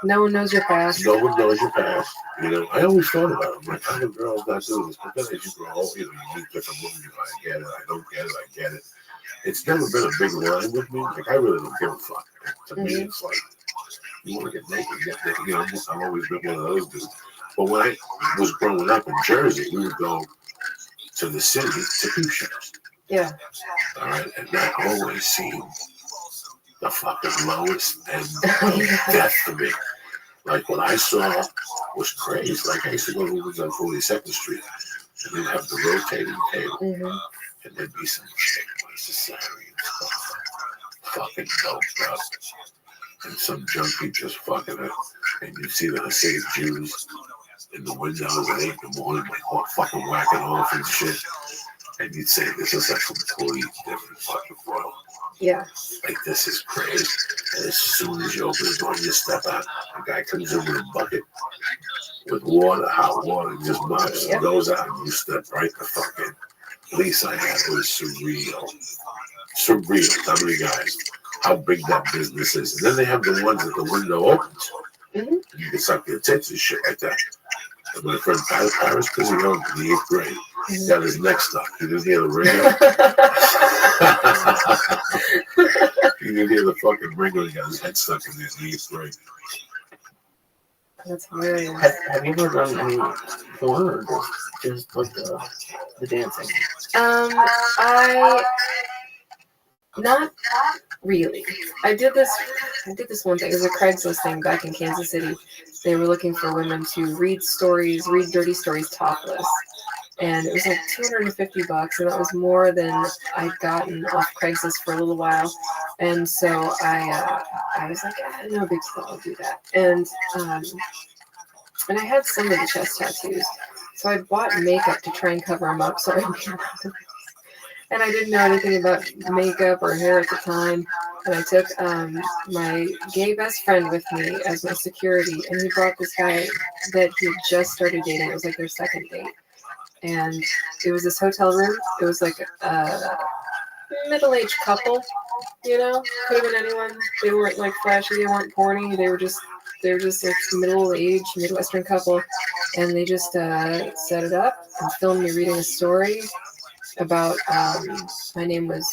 No one knows your past. No one knows your past. I always thought about it. Like, how do girls not do this? But then as you grow old, you meet different women. I get it. I don't get it. I get it. It's never been a big line with me. Like, I really don't give a fuck. To me, it's like, you want to get naked, get naked. I've always been one of those dudes. But when I was growing up in Jersey, we would go to the city to peep shows. Yeah. All right. And that always seemed the fucking lowest and death to me. Like, what I saw was crazy. Like, I used to go to movies on 42nd Street, and they'd have the rotating table, and there'd be some chick with cesarean stuff, fucking doped up, and some junkie just fucking it, and you'd see the Hasidic Jews in the windows at 8 in the morning, like, fucking whacking off and shit. And you'd say this is like completely different fucking world. Yeah. Like, this is crazy. And as soon as you open the door and you step out, the guy comes in with a bucket with water, hot water, just mops and goes out, and you step right the fuck in. At least I had, it was surreal. Surreal. How many guys? How big that business is. And then they have the ones that the window opens. Mm-hmm. You can suck your tits and shit like that. And my friend Paris Pizzagone in the 8th grade, he got his neck stuck. He didn't hear the radio. He didn't hear the fucking ringer. He got his head stuck in his 8th grade. That's hilarious. Have you ever done any porn or just like the dancing? Not really. I did this one thing. It was a Craigslist thing back in Kansas City. They were looking for women to read dirty stories topless. And it was like $250, and that was more than I'd gotten off Craigslist for a little while. And so I was like, no big deal, I'll do that. And I had some of the chest tattoos, so I bought makeup to try and cover them up. So and I didn't know anything about makeup or hair at the time. And I took my gay best friend with me as my security, and he brought this guy that he had just started dating. It was like their second date. And it was this hotel room. It was like a middle-aged couple, you know? Could have been anyone. They weren't like flashy, they weren't porny. They were just like middle-aged, Midwestern couple. And they just set it up and filmed me reading a story about my name was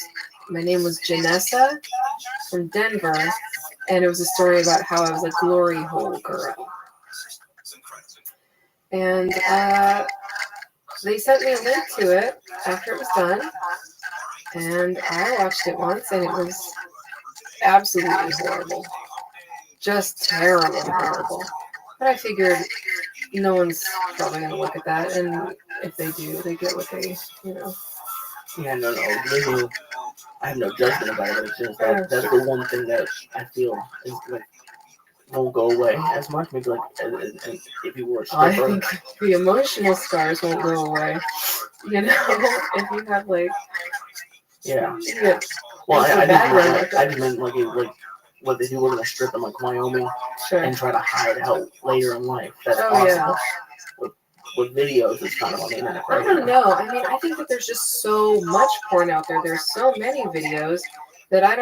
Janessa from Denver, and it was a story about how I was a glory hole girl. And they sent me a link to it after it was done, and I watched it once, and it was absolutely horrible. Just horrible. But I figured no one's probably going to look at that, and if they do, they get what they, you know. Yeah, no. I have no judgment about it. It's just that's the one thing that I feel is like won't go away as much. Maybe like if you were a stripper. I think the emotional scars won't go away. You know, if you have like yeah. Well, I just meant like what if you were gonna strip in like Wyoming and try to hide out later in life. That's possible. Yeah. With videos, it's kind of on the internet. I don't know. I mean, I think that there's just so much porn out there. There's so many videos that I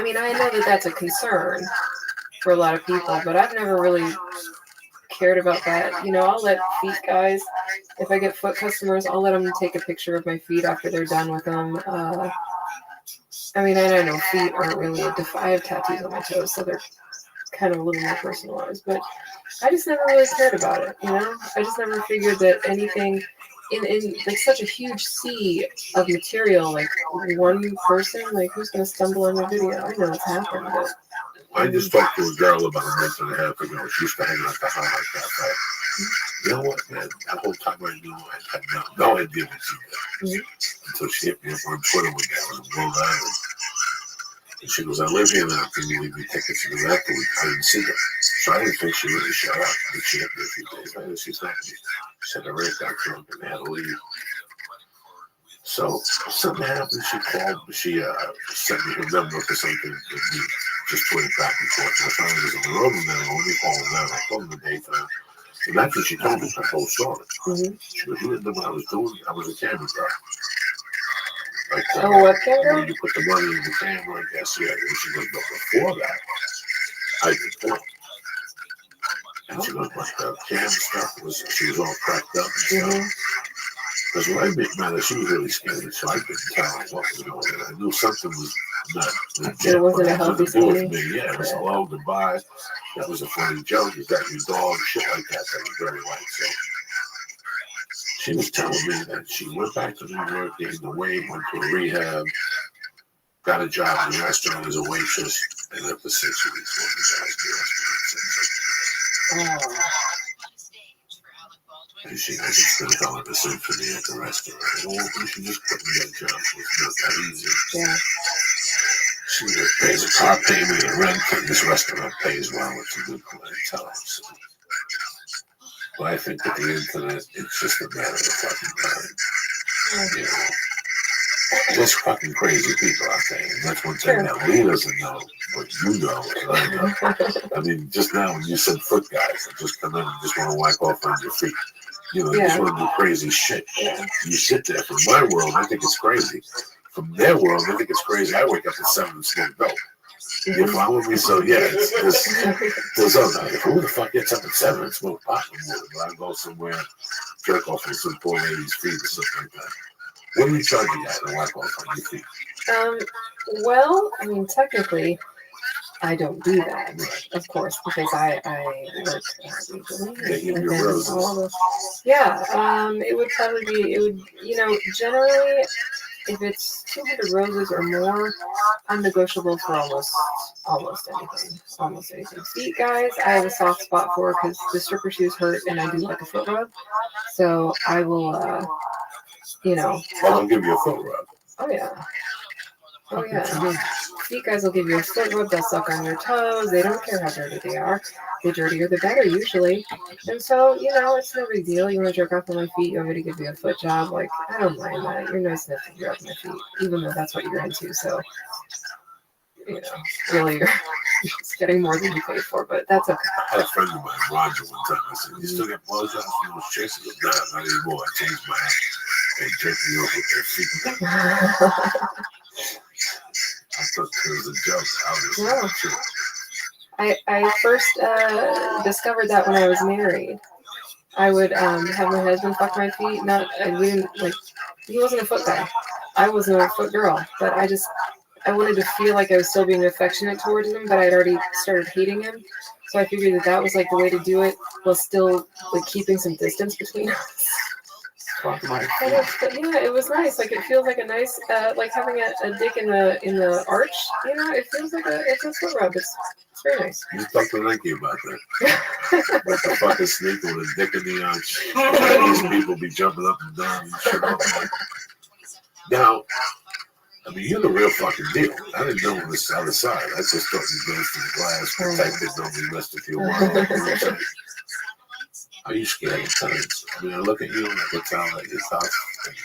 mean, I know that that's a concern for a lot of people, but I've never really cared about that. You know, I'll let feet guys, if I get foot customers, I'll let them take a picture of my feet after they're done with them. I mean, I know feet aren't really I have tattoos on my toes, so they're kind of a little more personalized, but I just never really cared about it, you know? I just never figured that anything in like such a huge sea of material, like one person, like who's going to stumble on the video? I know it's happened, but... I just talked to a girl about a month and a half ago. She used to hang out at the Highlight Cafe. You know what, man? That whole time I knew I had no idea what she did. Until she hit me up on Twitter one day. I was in Rhode Island. And she goes, I live here now. Can you leave me tickets? She goes, after I didn't see her. So I didn't think she really shut up. But she hit me a few days later. She's not. She said, I ran back drunk and they had to leave. So something happened. She called. She sent me her number for something. And we just put it back and forth. And I found it was on the road and then let me call her now. I called her the daytime. And that's when she told me her whole story. She goes, you didn't know what I was doing. I was a camera girl. Like, what camera? When you put the money in the camera, I guess, yeah. And she goes, but before that, I did porn. And she goes, but the cam stuff she was all cracked up and stuff. Because when I met her, she was really skinny, so I couldn't tell what was going on. I knew something was not legit. It wasn't a healthy skinny. Yeah, it was hello, goodbye. That was a funny joke. Is that your dog? Shit like that. That was very light. So she was telling me that she went back to New York, gained the weight, went to a rehab, got a job in a restaurant as a waitress, and after 6 weeks, one of the guys and she was just telling the symphony at the restaurant. Well, we should just quit and get a job. It's not that easy. Yeah. She just pays a car payment and rent, and this restaurant pays well. It's a good clientele. So. But I think that the internet, it's just a matter of fucking time. You know, just fucking crazy people out there. And that's one thing that Lee doesn't know, but you know, and I know. I mean, just now when you said foot guys that just come in and just want to wipe off on your feet. You know, you just want to do crazy shit. Yeah. You sit there. From my world, I think it's crazy. From their world, I think it's crazy. I wake up at 7 and smoke dope. You follow me? So yeah, there's other. Who the fuck gets up at 7 and smoke pot in the morning? But I go somewhere, jerk off on some poor lady's feet or something like that. What do you charge you guys to wipe off on your feet? Well, I mean, technically, I don't do that, of course, because I work legally. And then all the, it would probably be, you know, generally, if it's 200 roses or more, I'm negotiable for almost anything. Feet guys, I have a soft spot for because the stripper shoes hurt and I do like a foot rub. So I will, you know. I'll give you a foot rub. Oh yeah. Feet guys will give you a foot rub, they'll suck on your toes, they don't care how dirty they are. The dirtier the better usually. And so, you know, it's no big deal. You want to jerk off on my feet, you want me to give you a foot job, like, I don't mind that. You're nice enough to rub my feet, even though that's what you're into, so, you know, really, you're just getting more than you paid for, but that's okay. I had a friend of mine, Roger, one time. I said, you still get blowjobs from those chicks? He goes, nah, not anymore. I changed my act. They jerk me off with their feet. I thought it was a joke. Obviously. I first discovered that when I was married. I would have my husband fuck my feet. He wasn't a foot guy. I wasn't a foot girl, but I wanted to feel like I was still being affectionate towards him, but I'd already started hating him. So I figured that was like the way to do it, while still like keeping some distance between us. But yeah, it was nice. Like it feels like a nice, like having a dick in the arch. You know, it feels like it's a foot rub. It's very nice. You talk to Linky about that. What the fuck is sneak with a dick in the arch? These people be jumping up and down and shit. Now, I mean, you're the real fucking deal. I didn't know on this other side. I just thought you go through the glass, protected, don't be messed if you want. Are you scared at times? I mean, I look at you and I can tell that you're tough and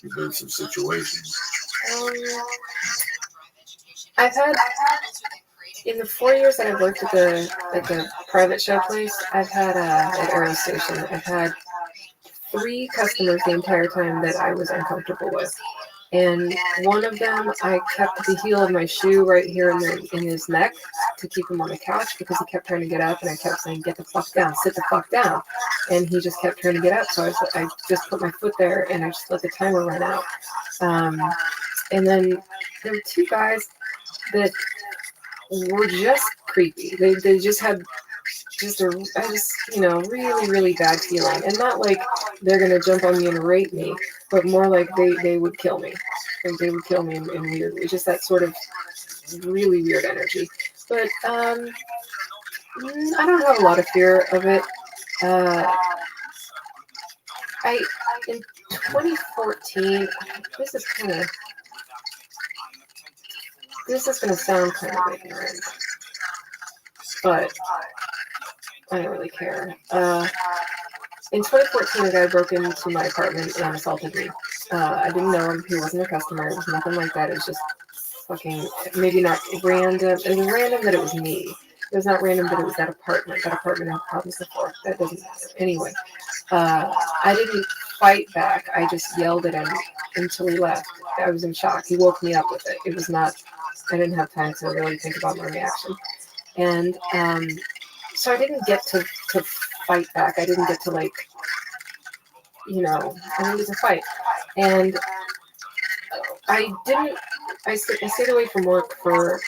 you've been in some situations. I've had, in the 4 years that I've worked at the private show place, I've had at Aero Station, I've had 3 customers the entire time that I was uncomfortable with. And one of them, I kept the heel of my shoe right here in his neck to keep him on the couch because he kept trying to get up and I kept saying, get the fuck down, sit the fuck down. And he just kept trying to get up. So I just put my foot there and I just let the timer run out. And then there were 2 guys that were just creepy. They just had really, really bad feeling. And not like they're going to jump on me and rape me, but more like they would kill me. Like they would kill me in weird ways. Just that sort of really weird energy. But I don't have a lot of fear of it. In 2014, this is going to sound kind of ignorant, but I don't really care. In 2014, a guy broke into my apartment and assaulted me. I didn't know him. He wasn't a customer. It was nothing like that. It was just fucking, maybe not random. It was random that it was me. It was not random that it was that apartment. That apartment had problems before. That doesn't matter. Anyway, I didn't fight back. I just yelled at him until he left. I was in shock. He woke me up with it. It was not, I didn't have time to really think about my reaction. And so I didn't get to fight back. I didn't get to I didn't get to fight. And I stayed away from work for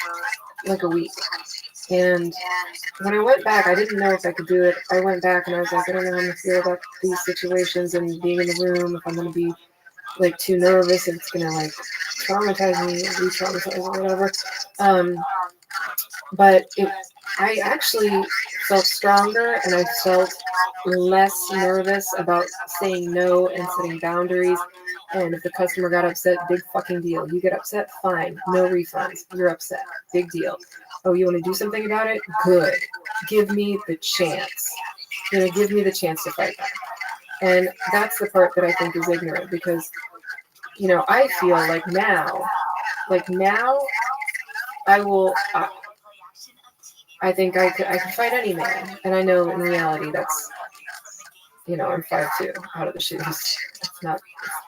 like a week. And when I went back, I didn't know if I could do it. I went back and I was like, I don't know how I'm going to feel about these situations and being in the room, if I'm going to be too nervous, if it's going to traumatize me, re-traumatize or whatever. But I actually felt stronger and I felt less nervous about saying no and setting boundaries. And if the customer got upset, big fucking deal. You get upset, fine. No refunds. You're upset. Big deal. Oh, you want to do something about it? Good. Give me the chance. Give me the chance to fight back. And that's the part that I think is ignorant because you know, I feel like now, I will. I think I could fight any man, and I know in reality that's, you know, I'm 5'2" out of the shoes. It's not,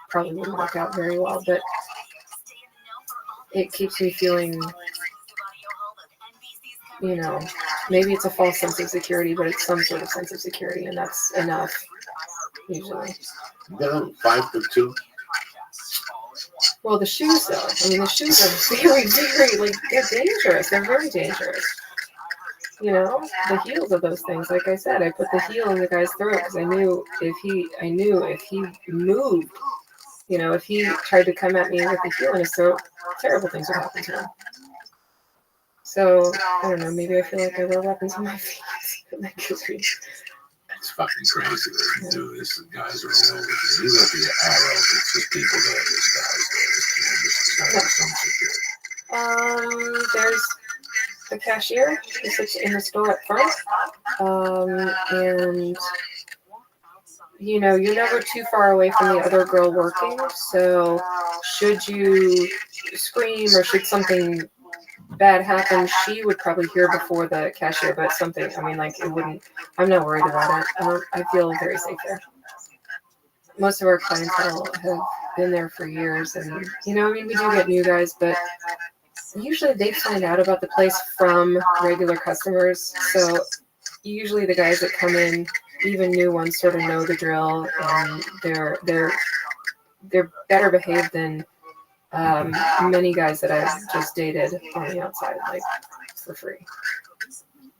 probably wouldn't work out very well, but it keeps me feeling, you know, maybe it's a false sense of security, but it's some sort of sense of security, and that's enough usually. No, 5'2". Well, the shoes though, I mean, the shoes are very, very, like, they're dangerous. They're very dangerous. You know, the heels of those things. Like I said, I put the heel in the guy's throat because I knew if he moved, you know, if he tried to come at me with the heel in his throat, terrible things would happen to him. So I don't know. Maybe I feel like I wear weapons in my feet. It's fucking crazy that you do this, and guys are all over you. Even if you're arrow, it's just people there. There's guys there. There's the cashier who sits in the store up front, and you know, you're never too far away from the other girl working. So should you scream or should something bad happen, she would probably hear before the cashier. But something, I mean, like, it wouldn't. I'm not worried about it. I feel very safe there. Most of our clientele have been there for years, and you know, I mean, we do get new guys, but usually they find out about the place from regular customers. So usually the guys that come in, even new ones, sort of know the drill, and they're better behaved than many guys that I've just dated on the outside, like, for free.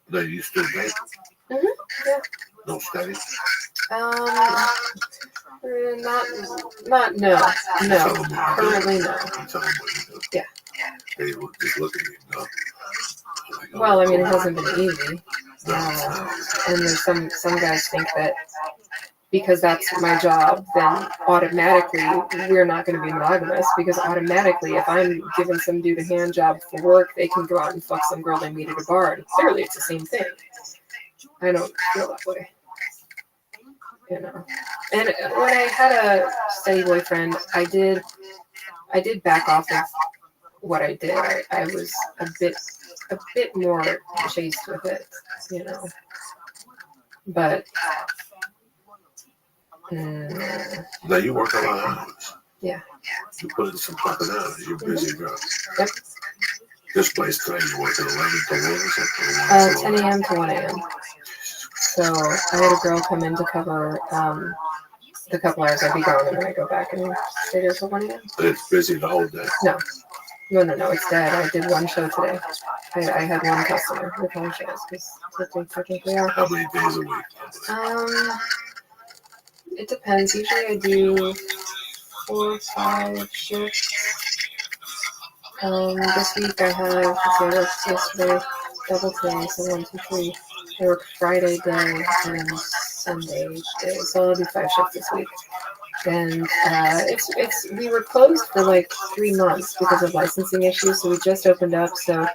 They used to date? Mm-hmm. Yeah. No study? No. Currently, no. Yeah. They would just look at you and go, well, I mean, it hasn't been easy. And there's some guys think that because that's my job, then automatically we're not going to be monogamous, because automatically if I'm giving some dude a hand job for work, they can go out and fuck some girl they meet at a bar. And clearly it's the same thing. I don't feel that way. You know. And when I had a steady boyfriend, I did back off of what I did. I was a bit more chaste with it, you know. But now you work a lot of hours. Yeah. You put in some fucking hours. You're busy, girl. Yep. This place today, you work at 11 to 1 or something? 10 a.m. to 1 a.m. So I had a girl come in to cover the couple hours I'd be gone, and then I go back and stay there till 1 a.m. But it's busy the whole day? No, it's dead. I did one show today. I had one customer with one shows, because they technically are. How many days a week? It depends. Usually I do 4 or 5 shifts. This week I have, I worked yesterday, double today, so 1, 2, 3. I work Friday day and Sunday each day, so I'll do 5 shifts this week. And we were closed for like 3 months because of licensing issues, so we just opened up, so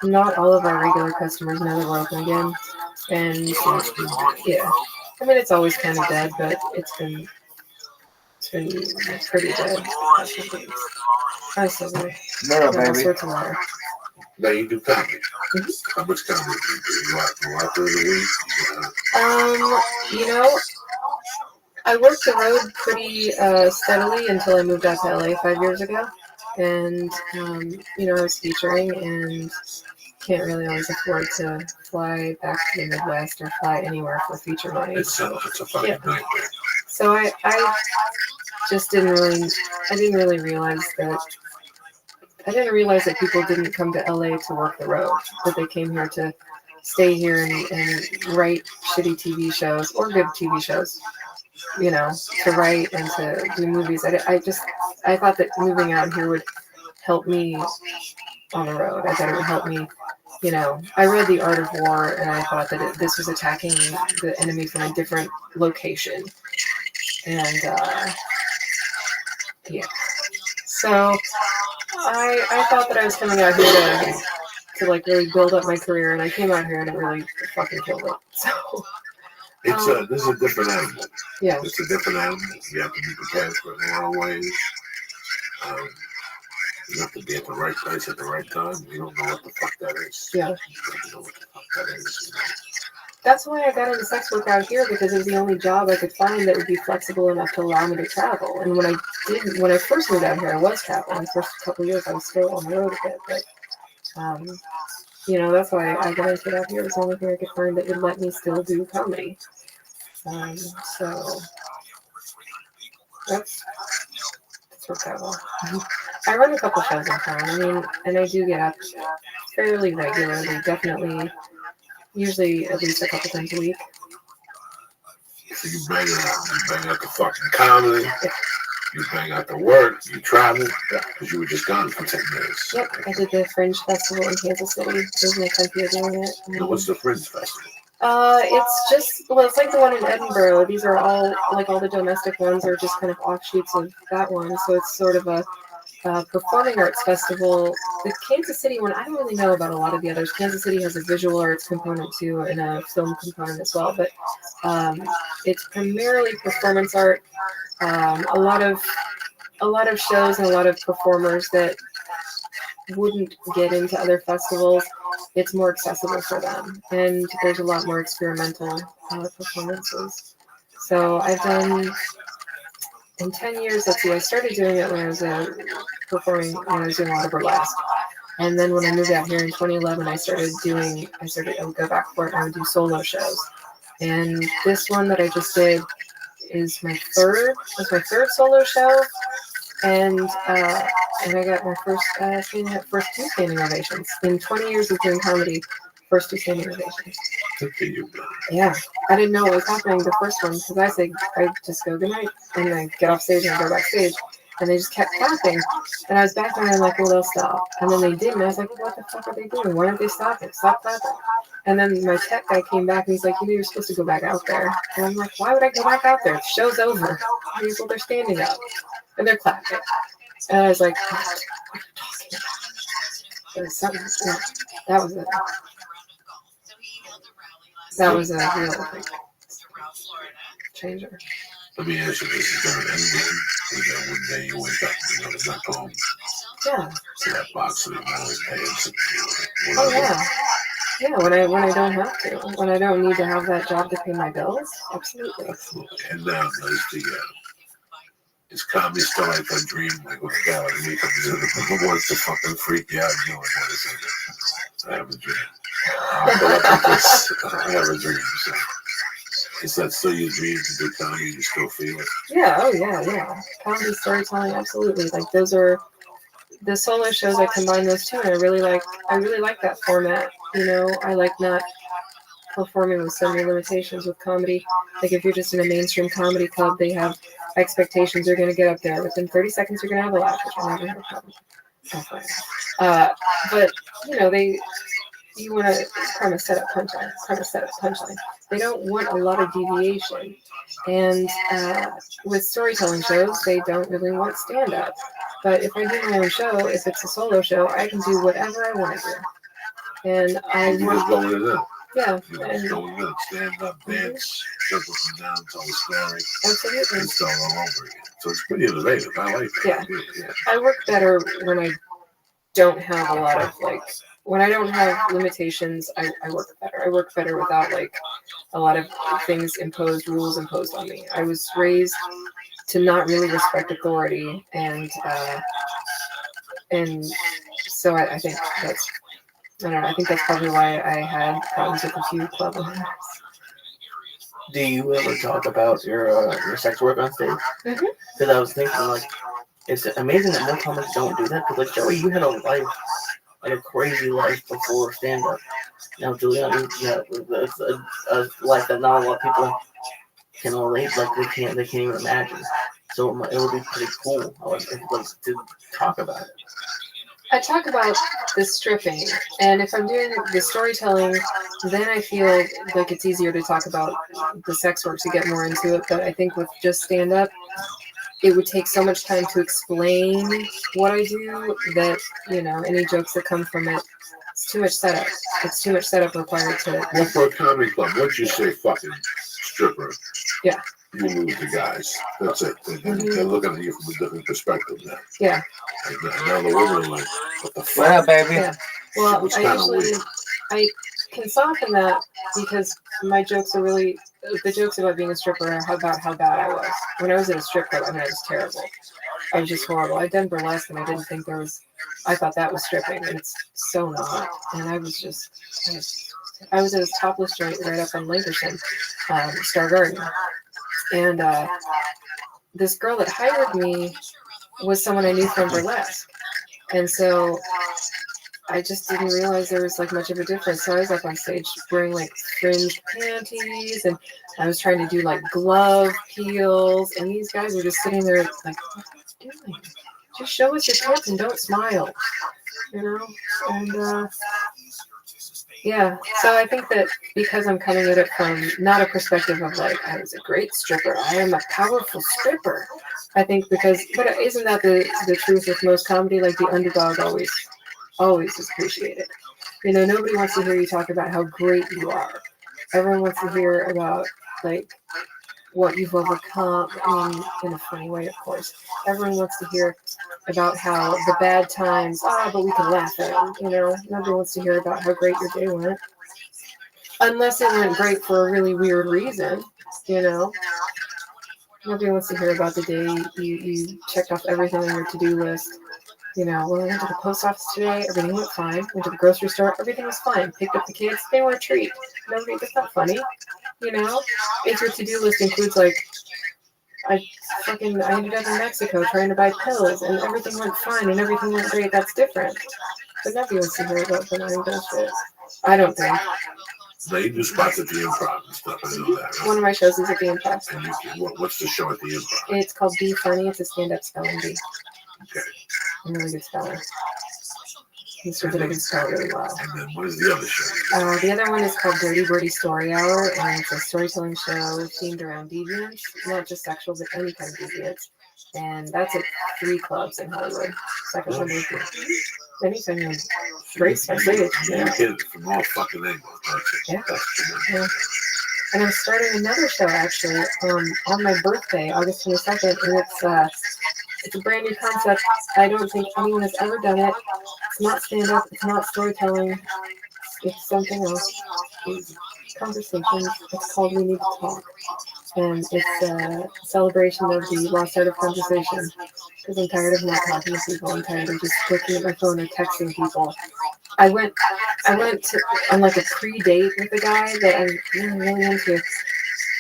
not all of our regular customers know that we're open again. And yeah, I mean, it's always kind of dead, but it's been pretty dead. I still do. Little baby. All sorts of water. Now you do comedy. Mm-hmm. How much comedy do you do? You out during the week? You know, I worked the road pretty steadily until I moved out to LA 5 years ago. And, you know, I was featuring and can't really always afford to fly back to the Midwest or fly anywhere for feature money. It's a fucking nightmare. So I just didn't really realize that people didn't come to LA to work the road, that they came here to stay here and write shitty TV shows or good TV shows, you know, to write and to do movies. I thought that moving out here would help me on the road. I thought it would help me, you know. I read The Art of War, and I thought that this was attacking the enemy from a different location. And, yeah. So I thought that I was coming out here to like really build up my career, and I came out here and it really fucking killed it. So this is a different animal. Yeah. It's a different animal. You have to be prepared for it in a lot of ways. You have to be at the right place at the right time. You don't know what the fuck that is. Yeah. You don't know what the fuck that is. That's why I got into sex work out here, because it was the only job I could find that would be flexible enough to allow me to travel. And when I first moved out here, I was traveling. The first couple of years, I was still on the road a bit, but that's why I got into it out here. It was the only thing I could find that would let me still do comedy. So that's worked out well. I run a couple shows in town. And I do get up fairly regularly, definitely, usually at least a couple times a week. So you bang out the fucking comedy, you bang out the work, you travel, because you were just gone for 10 days. Yep, I did the Fringe Festival in Kansas City. It was my 10th year doing it. So what's the Fringe Festival? It's like the one in Edinburgh. These are all the domestic ones are just kind of offshoots of that one. So it's sort of a performing arts festival. The Kansas City one, I don't really know about a lot of the others. Kansas City has a visual arts component too, and a film component as well. But it's primarily performance art. A lot of shows and a lot of performers that wouldn't get into other festivals. It's more accessible for them, and there's a lot more experimental performances. So I've done in 10 years. Let's see, I started doing it when I was performing when I was doing a lot of burlesque, and then when I moved out here in 2011, I would go back for it and I would do solo shows. And this one that I just did is my third solo show. And I got my first two standing ovations. In 20 years of doing comedy, first two standing ovations. Yeah. I didn't know what was happening the first one, because I just go good night, and I get off stage and I go backstage, and they just kept clapping. And I was back there and I'm like, well, they'll stop. And then they didn't. I was like, well, what the fuck are they doing? Why aren't they stopping? Stop clapping. And then my tech guy came back and he's like, you're supposed to go back out there. And I'm like, why would I go back out there? The show's over. Well, they're standing up. And they're clapping. And I was like, what are you talking about? It was something. Yeah, that was a real changer. Let me ask you this: is there an end game? Is that one day you wake up and you go back home? Yeah. To that box that you always pay? Oh yeah. Yeah, when I don't have to, when I don't need to have that job to pay my bills, absolutely. And is comedy still like a dream? Like when a guy like me comes in and wants to fucking freak you out, you know, like, what is it? I have a dream. I have a dream. So. Is that still your dream to do comedy? You still feel it? Yeah, oh yeah. Comedy, storytelling, absolutely. Like those are the solo shows. I combine those two, and I really like that format. You know, I like not performing with so many limitations with comedy. Like if you're just in a mainstream comedy club, they have expectations. You're going to get up there within 30 seconds. You're going to have a laugh, which I never have a problem. But you know, you want to premise, set up, punchline. They don't want a lot of deviation. And with storytelling shows, they don't really want stand-up. But if I do my own show, if it's a solo show, I can do whatever I want to do. And I just go with it. Yeah. You just go with it. Stand up, dance, jump up and down, tell a story. Absolutely. And start all over again. So it's pretty innovative. I like that. Yeah. I work better when I don't have a lot of when I don't have limitations, I work better. I work better without a lot of rules imposed on me. I was raised to not really respect authority, and so I think that's, I don't know, I think that's probably why I had problems with a few club owners. Do you ever talk about your sex work on stage? Mm-hmm. Because I was thinking, it's amazing that more comics don't do that. Because, Joey, you had a life, a crazy life before stand-up. Now, Julian, it's a life that not a lot of people can relate. They can't even imagine. So it would be pretty cool, to talk about it. I talk about the stripping, and if I'm doing the storytelling, then I feel like it's easier to talk about the sex work to get more into it. But I think with just stand-up, it would take so much time to explain what I do that, any jokes that come from it, it's too much setup. It's too much setup required to... Well, for a comedy club, once you say fucking stripper, Yeah. You lose the guys. That's it. They're looking at you from a different perspective now. Yeah. And now the women are like, what the What fuck? up, baby? Yeah. Well, It's I kinda usually weird. I can soften that because my jokes are really the jokes about being a stripper are about how bad I was. When I was at a strip club, I mean, I was terrible. I was just horrible. I'd done burlesque and I didn't think there was. I thought that was stripping, and it's so not. And I was at a topless joint right up on Lakerson, Star Garden, and this girl that hired me was someone I knew from burlesque, and so I just didn't realize there was like much of a difference. So I was up on stage wearing like fringed panties, and I was trying to do like glove peels, and these guys were just sitting there like, what are you doing? Just show us your tits and don't smile, you know? And yeah, so I think that because I'm coming at it from not a perspective of like, I was a great stripper, I am a powerful stripper. I think because, but isn't that the truth with most comedy? Like the underdog always is appreciated. You know, nobody wants to hear you talk about how great you are. Everyone wants to hear about like what you've overcome. I mean, in a funny way, of course. Everyone wants to hear about how the bad times, but we can laugh at them. You know, nobody wants to hear about how great your day went, unless it went great for a really weird reason. You know, nobody wants to hear about the day you checked off everything on your to-do list. You know, well, I went to the post office today, everything went fine. Went to the grocery store, everything was fine. Picked up the kids, they want a treat. Nobody, that's not funny. You know, if your to-do list includes like, I ended up in Mexico trying to buy pills and everything went fine and everything went great, that's different. But nobody wants to hear about benign bullshit. I don't think. They do spots at the Improv and stuff. I know that. Right? One of my shows is at the Improv. And what's the show at the Improv? It's called Be Funny. It's a stand-up spelling bee. Okay. I'm a really good speller. He's sure that I can spell really well. And then what is the other show? The other one is called Dirty Birdie Story Hour, and it's a storytelling show themed around deviance, not just sexual, but any kind of deviance. And that's at 3 clubs in Hollywood. Second one is anything is great stage. You hit it from all fucking angles. Yeah. And I'm starting another show actually on my birthday, August 22nd, and it's a brand new concept. I don't think anyone has ever done it. It's not stand-up. It's not storytelling. It's something else. It's conversations. It's called We Need to Talk. And it's a celebration of the lost art of conversation. Because I'm tired of not talking to people. I'm tired of just looking at my phone or texting people. I went on like a pre-date with a guy that I'm really into.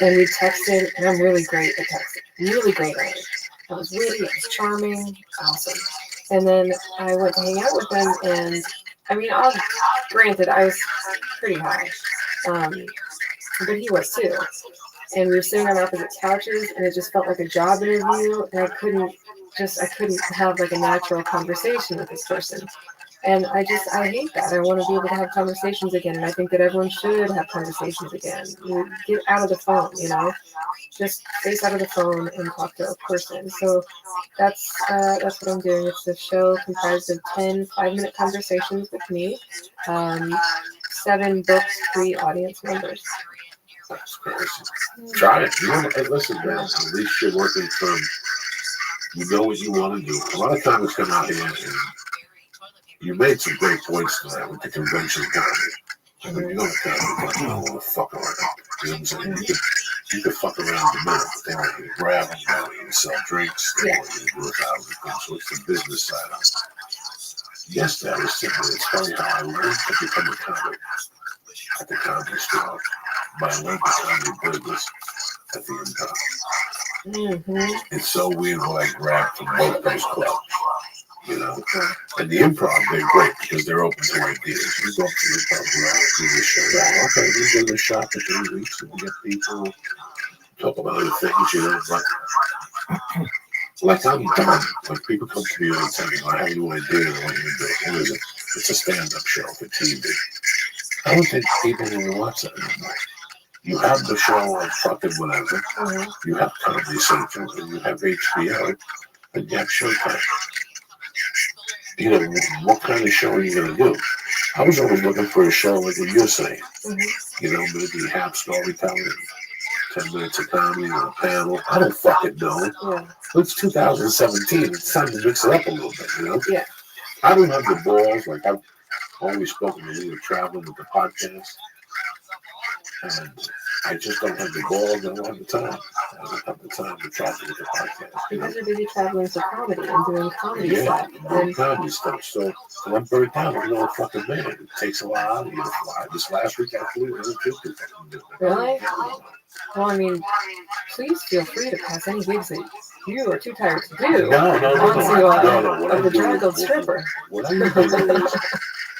And we texted, and I'm really great at texting. Really great at it. I was witty, I was charming, awesome. And then I went to hang out with him, and I mean, granted, I was pretty high, but he was too. And we were sitting on opposite couches, and it just felt like a job interview, and I couldn't have like a natural conversation with this person. And I hate that. I want to be able to have conversations again, and I think that everyone should have conversations again. You get out of the phone, you know, just face out of the phone and talk to a person. So that's what I'm doing. It's a show comprised of 10 5-minute conversations with me, 7 books, 3 audience members. That's crazy. Try it. You know, hey, listen, man. At least you're working from. You know what you want to do. A lot of comics come out here and you made some great points tonight with the convention comedy. I mean, you know the comedy, you don't want to fuck around. You know what I'm saying? You can fuck around in the middle, but they want you to grab them, they want you to sell drinks, they want you to do 1,000 things. So it's the business side of it. Yesterday, I was sitting there. It's funny how I learned to become a comic at the comedy store, but I learned the comedy business at the Improv. Mm-hmm. It's so weird what I grabbed from both those clubs. You know, and the Improv, they're great because they're open to ideas. We go up to the Improv, we're out to the show. Okay, we give it a shot for 3 weeks and we get people talk about other things, you know. But like I'm done. Like people come to me all the time, I have a new idea of what you're doing. What is it? It's a stand-up show for TV. I don't think people even watch that anymore. You have the show on fucking whatever. You have Comedy Central and you have HBO and you have Showtime. You know, what kind of show are you going to do? I was always looking for a show like what you're saying. You know, maybe half storytelling, 10 minutes of comedy or a panel. I don't fucking know. Yeah. It's 2017. It's time to mix it up a little bit, you know? Yeah. I don't have the balls. Like, I've always spoken to you traveling with the podcast. And I just don't have the balls. I don't have the time. I don't have the time to travel with the podcast. You guys are busy traveling for comedy and doing comedy stuff. Doing comedy stuff. So I'm burnt out. I'm not a fucking man. It takes a lot out of you to fly. This last week I flew. I didn't feel too fucking good. Really? Well, I mean, please feel free to pass any gigs that you are too tired to do. No. The bedraggled stripper. What I'm going to do is,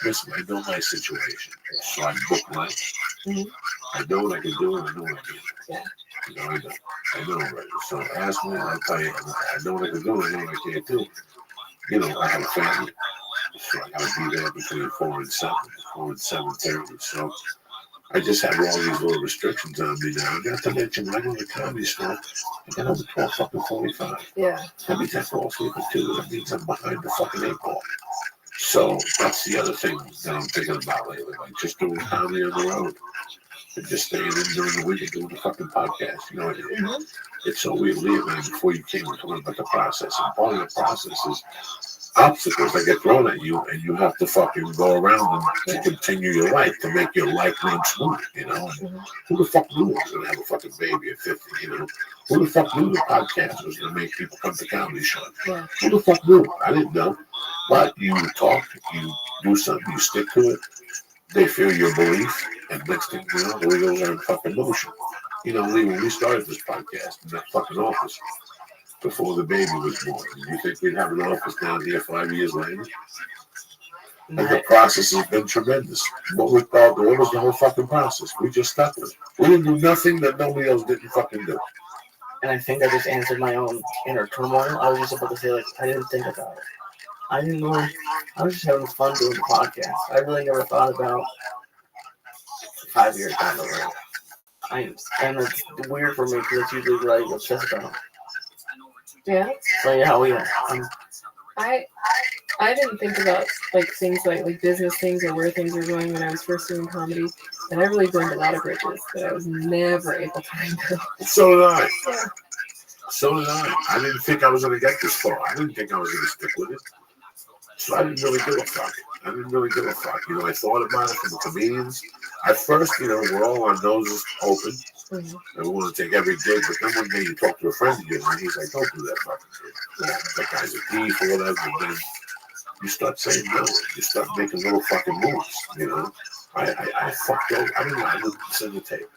listen, I know my situation. So I book life. Mm-hmm. I know what I can do and I know what I can't. Yeah. You know, I know already. So ask me and I'll tell you. I know what I can do and I know what I can't do. You know, I have a family. So I gotta be there between 4 and 7:30. So I just have all these little restrictions on me now. Not to mention, when I go to the comedy store, I get over 12:45. Yeah. That means I fall asleep at 2. That means I'm behind the fucking 8 ball. So that's the other thing that I'm thinking about lately. Like just doing comedy on the road. And just staying in during the week and doing the fucking podcast. You know, it's so weird leaving before you came and talking about the process. And part of the process is obstacles that get thrown at you, and you have to fucking go around them to continue your life, to make your life run smooth, you know? And who the fuck knew I was going to have a fucking baby at 50, you know? Who the fuck knew the podcast was going to make people come to comedy shows? Yeah. Who the fuck knew? I didn't know. But you talk, you do something, you stick to it, they feel your belief, and next thing you know, the wheels are in fucking motion. You know, Lee, when we started this podcast in that fucking office, before the baby was born, you think we'd have an office down here 5 years later? And the process has been tremendous. What was the whole fucking process? We just stuck with it. We didn't do nothing that nobody else didn't fucking do. And I think I just answered my own inner turmoil. I was just about to say, like, I didn't think about it. I didn't know. I was just having fun doing the podcast. I really never thought about 5 years down the road. And it's weird for me because it's usually what I obsess about. Yeah. So yeah. I didn't think about like things like business things or where things were going when I was first doing comedy, and I really burned a lot of bridges that I was never able to handle. So did I. Yeah. So did I. I didn't think I was going to get this far. I didn't think I was going to stick with it. So I didn't really give a fuck. You know, I thought about it from the comedians. At first, you know, we're all our noses open. And we want to take every gig, but then one day you talk to a friend of yours and he's like, don't do that fucking shit. Yeah, that guy's a thief or whatever. And then you start saying no. You start making little fucking moves, you know. I fucked over. I didn't send the tape.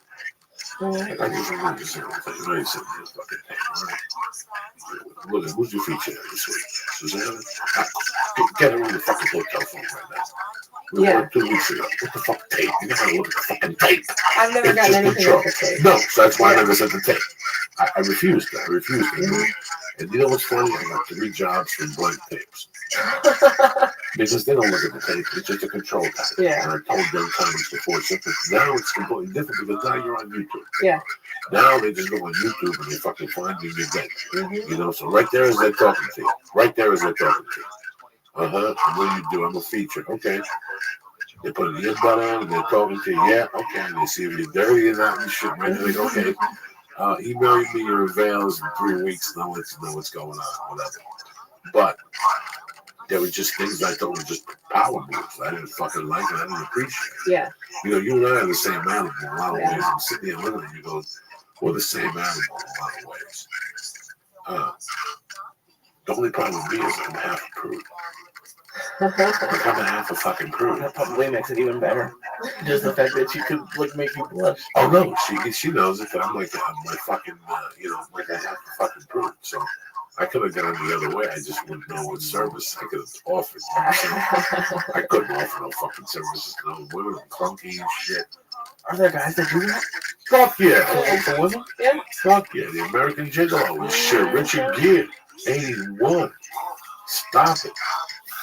I didn't send the tape. I didn't send the fucking tape. Right? Look, who's your feature this week? Susanna? Get her on the fucking hotel phone right now. Yeah. 2 weeks ago. What the fuck tape? You gotta look at the fucking tape. I've never It's gotten just anything off the tape. No, so that's why I never sent the tape. I refused it. And you know what's funny? I got 3 jobs from blank tapes. Because they don't look at the tape. It's just a control tape. Yeah. And I told them times before. Now it's completely different because now you're on YouTube. Yeah. Now they just go on YouTube and they fucking find you again. You know, so right there is they're talking to you. And what do you do? I'm a feature. Okay. They put an earbud on and they're talking to you. Yeah, okay. And they see if you're dirty or not and shit. Right? They're like, okay. Email me your avails in 3 weeks. Now let's know what's going on. Whatever. But there were just things I thought were just power moves. I didn't fucking like it. I didn't appreciate it. Yeah. You know, you and I are the same animal in a lot of ways. I'm sitting here looking at you going, we're the same animal in a lot of ways. The only problem with me is I'm half a prude. Like I'm a half a fucking prude. That probably makes it even better. Just the fact that she could like make you blush. Oh no, she knows it. But I'm like my fucking like I have a fucking prude. So I could have gone the other way. I just wouldn't know what service I could have offered. You know I couldn't offer no fucking services. No women are clunky and shit. Are there guys that do that? Fuck yeah. For women? Yeah. Fuck yeah. The American Gigolo and shit. Richard Gere, 81. Stop it.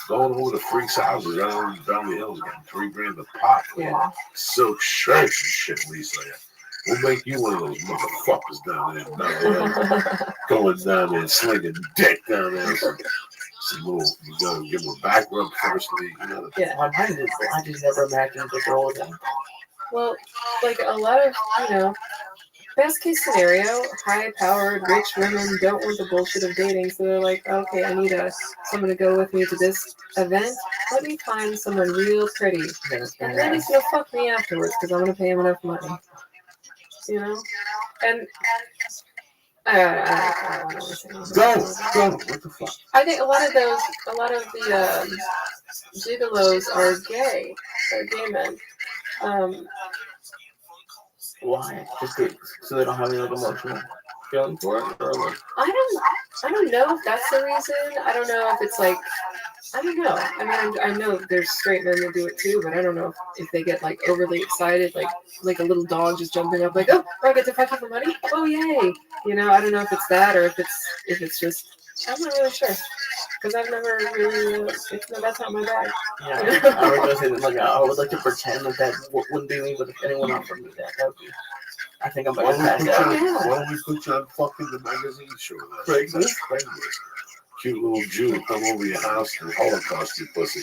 Going over to freaks' houses out in Valley Hills, getting $3 a pop. Yeah. Silk shirts and shit, Lisa. We'll make you one of those motherfuckers down there. Going down there and slinging dick down there. Some little, you gotta give them a back rub firstly. You know. Yeah, my mind is, I just never imagined a girl with them. Well, like a lot of, Best case scenario, high-powered, rich women don't want the bullshit of dating, so they're like, okay, I need someone to go with me to this event. Let me find someone real pretty, and then he's gonna fuck me afterwards because I'm gonna pay him enough money. You know, and I don't know Don't. What the fuck? I think a lot of the gigolos are gay. They're gay men. Why? Just good, so they don't have any like emotional feeling for it, or like I don't know if that's the reason. I don't know if it's like, I don't know. I mean, I know there's straight men that do it too, but I don't know if they get like overly excited, like a little dog just jumping up, like, oh, I get to fuck you for money, oh yay, you know. I don't know if it's that or if it's just, I'm not really sure because I've never really. That's not my bag. yeah. I was gonna say that, like I would like to pretend that wouldn't be me, but if anyone offered me that would be. I think I'm Why gonna pass out. don't we put you on fucking the magazine show? Craigslist. Cute little Jew will come over your house and Holocaust you pussy.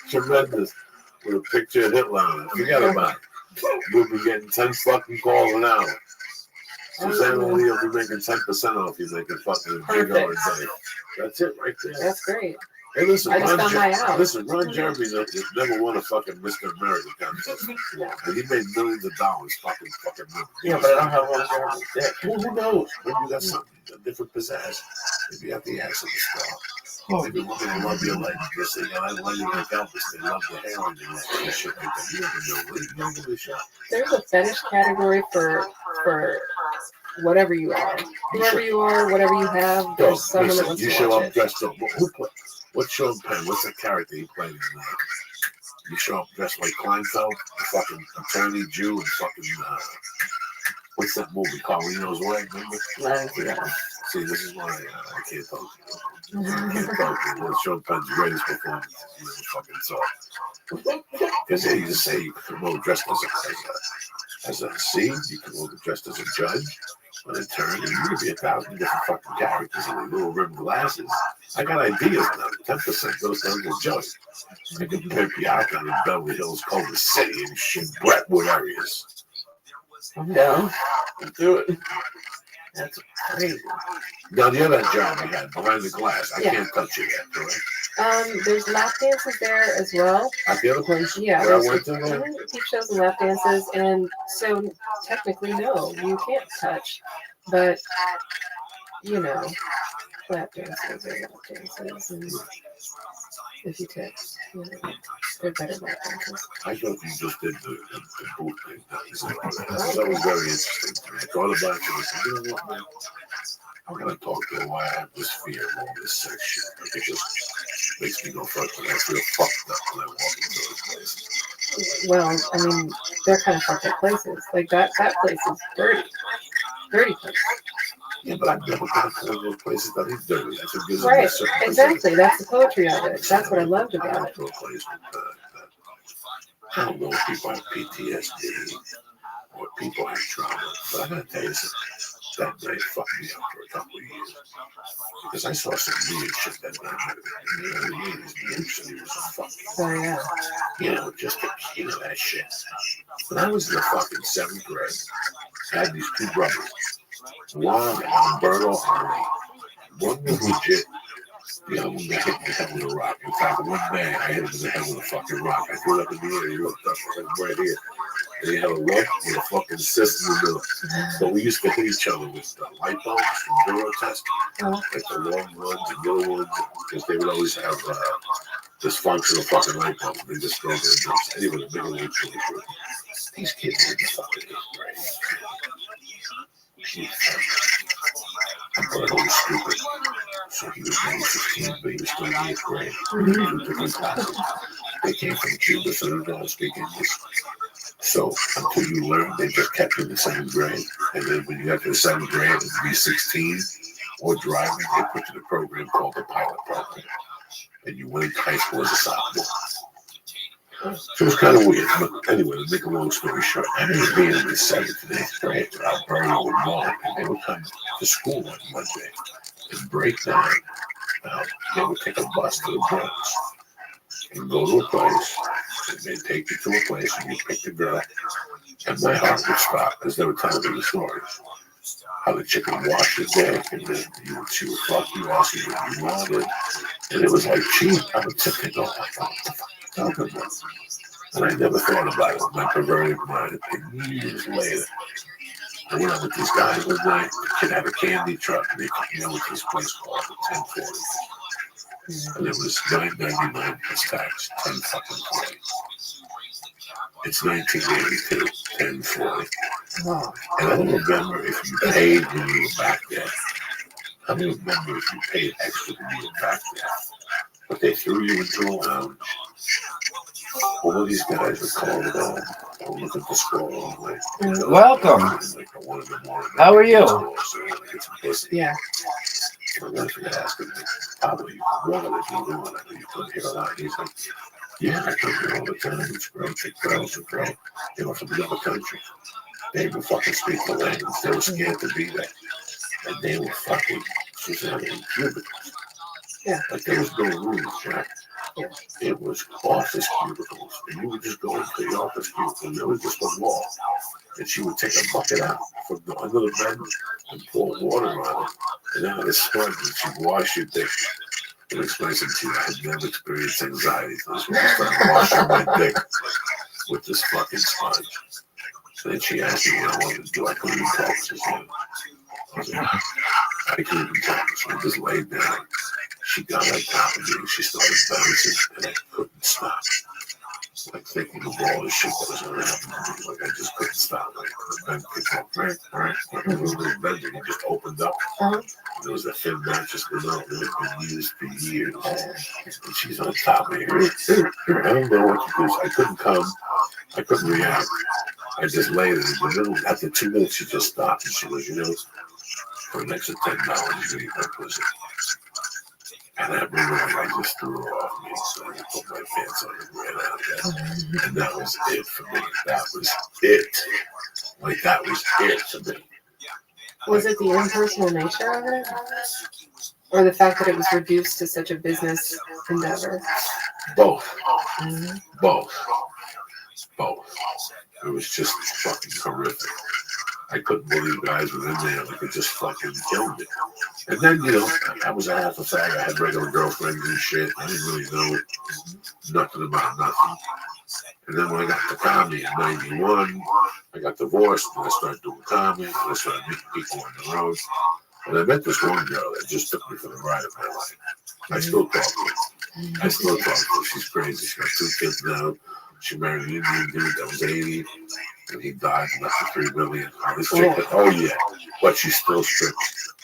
Tremendous. With a picture of Hitler on it. Forget about it. We'll be getting 10 fucking calls an hour. Susanna Lee will be making 10% off you making fucking $1 a day. That's it right there. That's great. Hey, listen, I just found my house. Ron Jeremy never won a fucking Mr. America contest. Yeah. And he made millions of dollars fucking millions. Yeah, but I don't have one Jeremy dick. Well, who knows? Maybe you got something, a different pizzazz. Maybe you have the ass of the straw. Maybe women love your leg. You're saying, I love you like Elvis. They love the hair on your leg and shit like that. You never know. You don't give a shit. There's a fetish category for whatever you are. Whoever you are, whatever you have, there's someone that wants you to show watch up it. dressed up. What's Sean Penn? What's the character he played in that? You show up dressed like Kleinfeld, the fucking attorney Jew, and fucking what's that movie? Carlino's Way, remember? Yeah. See, this is why I can't talk to you. I can't talk to you. One of Sean Penn's greatest performances. You never fucking saw. Because you just say you can go dressed as a C, you can go dressed as a judge, an attorney. You could be 1,000 different fucking characters in little rimmed glasses. I got ideas now. 10% goes down to judge. I can pimp you out down in Beverly Hills, Culver City, and shit, Brentwood areas. I'm down. Let's do it. That's crazy. Now, the other job we had behind the glass, I can't touch you yet, correct? There's lap dances there as well. At the other place? Yeah, Where I there's went to? peep shows and lap dances, and so technically, no, you can't touch, but you know, lap dances are lap dances, and if you could, you know, they're better lap dances. I thought you just did the boot thing. That was very interesting to me. I thought about it and I said, you know what, man? I'm going to talk to her why I have this fear of all this sex shit. Like, it just makes me go fucking, I feel fucked up when I walk into those places. Well, I mean, they're kind of fucked up places. Like that place is dirty. Dirty place. Yeah, but I've never gone to one of those places that is dirty. That's what gives them Right, a certain exactly. That's the poetry of it. That's what I loved about it. To a place with, I don't know if people have PTSD or people have trauma, but I gotta tell you something. That night fucked me up for a couple of years. Because I saw some weird shit that night. You know what I mean? The industry was a fucking, Oh, yeah. you know, just the king of that shit. When I was in the fucking 7th grade, I had these two brothers, Juan and Humberto Ari. One was legit. The other one got hit in the head with a rock. In fact, one day I hit him in the head with a fucking rock. I threw it up in the air. He looked up right here. And he had a look with a fucking cyst in the middle. So we used to hit each other with light bulbs from Durotest, like the long ones and little ones, because they would always have dysfunctional fucking light bulbs. They just throw their dumps. Anyway, the bigger one truly true. These kids were just fucking 8th grade. I thought I was stupid. So he was maybe 15, but he was still in 8th grade. Two different classes. They came from Cuba, so they don't speak English. So until you learn, they just kept you in the 7th grade. And then when you got to the 7th grade and be 16 or driving, they put you in a program called the pilot program. And you went into high school as a sophomore. So it was kind of weird. But anyway, to make a long story short, I remember being in the 7th and 8th grade without Bernie with Mom. And they would come to school one Monday and break down. They would take a bus to the Bronx. and go to a place, and they take you to a place, and you pick the girl, and my heart would stop because they were telling me the stories. How the chick would wash your dick, and then she would fuck you, ask you what you wanted, and it was like cheap. I would sit there going, what the fuck are you talking about? And I never thought about it. My perverted mind. And years later, I went out with these guys one night. The kid had a candy truck, and they took me over to this place called the 1040. And it was $9.99 plus tax, 10 fucking 40. It's 1982, 1040. Oh. And I don't remember if you paid when you were back there. I don't remember if you paid extra when you were back there. But they threw you into a lounge. All of these guys were calling it on. I was looking for score. Welcome. How are you? Yeah. I'm going to ask him, how you wanted it, you wanted it, you couldn't hear a lot. He's like, yeah, I come here all the time. It's great. The girls are great. They were from another country. They didn't fucking speak the language. They were scared to be there. And they were fucking Susanna and cubicles. Yeah. Like there was no rules, Jack. Yeah. It was office cubicles. And you would just go into the office cubicle and there was just a wall. And she would take a bucket out from under the bed and pour water on it. And then it sponge and she'd wash your dick. And explain something to you. I had never experienced anxiety. So this was started washing my dick with this fucking sponge. So then she asked me what I wanted to do. I couldn't even talk to her. I was like, I couldn't even talk. So I just laid down. She got on top of me and she started bouncing and I couldn't stop. Like thinking of all the shit that was around me. Like I just couldn't stop. Like the bed picked up, like a little bed that he just opened up. There was a thin mattress below that had been used for years. And she's on top of me. I don't know what to do. I couldn't come. I couldn't react. I just laid in the middle. After 2 minutes, she just stopped and she goes, you know, for an extra $10, you need my pussy. And I remember I just threw her off me, so I put my pants on and ran out there. And that was it for me. That was it. Like, that was it for me. Was it the impersonal nature of it? Or the fact that it was reduced to such a business endeavor? Both. Mm-hmm. Both. It was just fucking horrific. I couldn't believe guys were in there. Like, it just fucking killed me. And then, you know, I was a half a fag. I had regular girlfriends and shit. I didn't really know nothing about nothing. And then when I got to comedy in 91, I got divorced and I started doing comedy and I started meeting people on the road. And I met this one girl that just took me for the ride of my life. I still talk to her. She's crazy. She's got 2 kids now. She married an Indian dude that was 80. And he died and left for $3 million. Oh yeah, but she still strips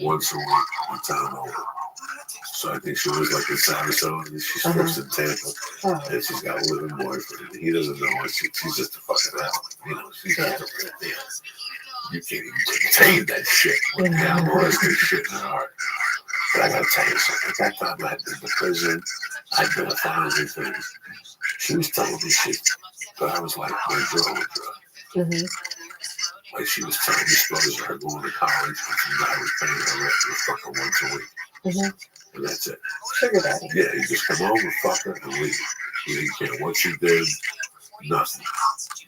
once a week in town over. So I think she was like in Sarasota and she strips in Tampa. And she's got a living boyfriend. He doesn't know her. She's just a fucking hell. You know, she's just a real deal. You can't even contain that shit. When you have all this good shit in her heart. But I gotta tell you something. At that time I had been to prison. I'd been a thousand things. She was telling me shit. But I was like, my jaw was dropped. Like she was telling me stories of her going to college and some guy was paying her rent for fucking once a week. And that's it. Sugar daddy. Yeah, he just come over, fuck her, and leave. He didn't care what she did, nothing.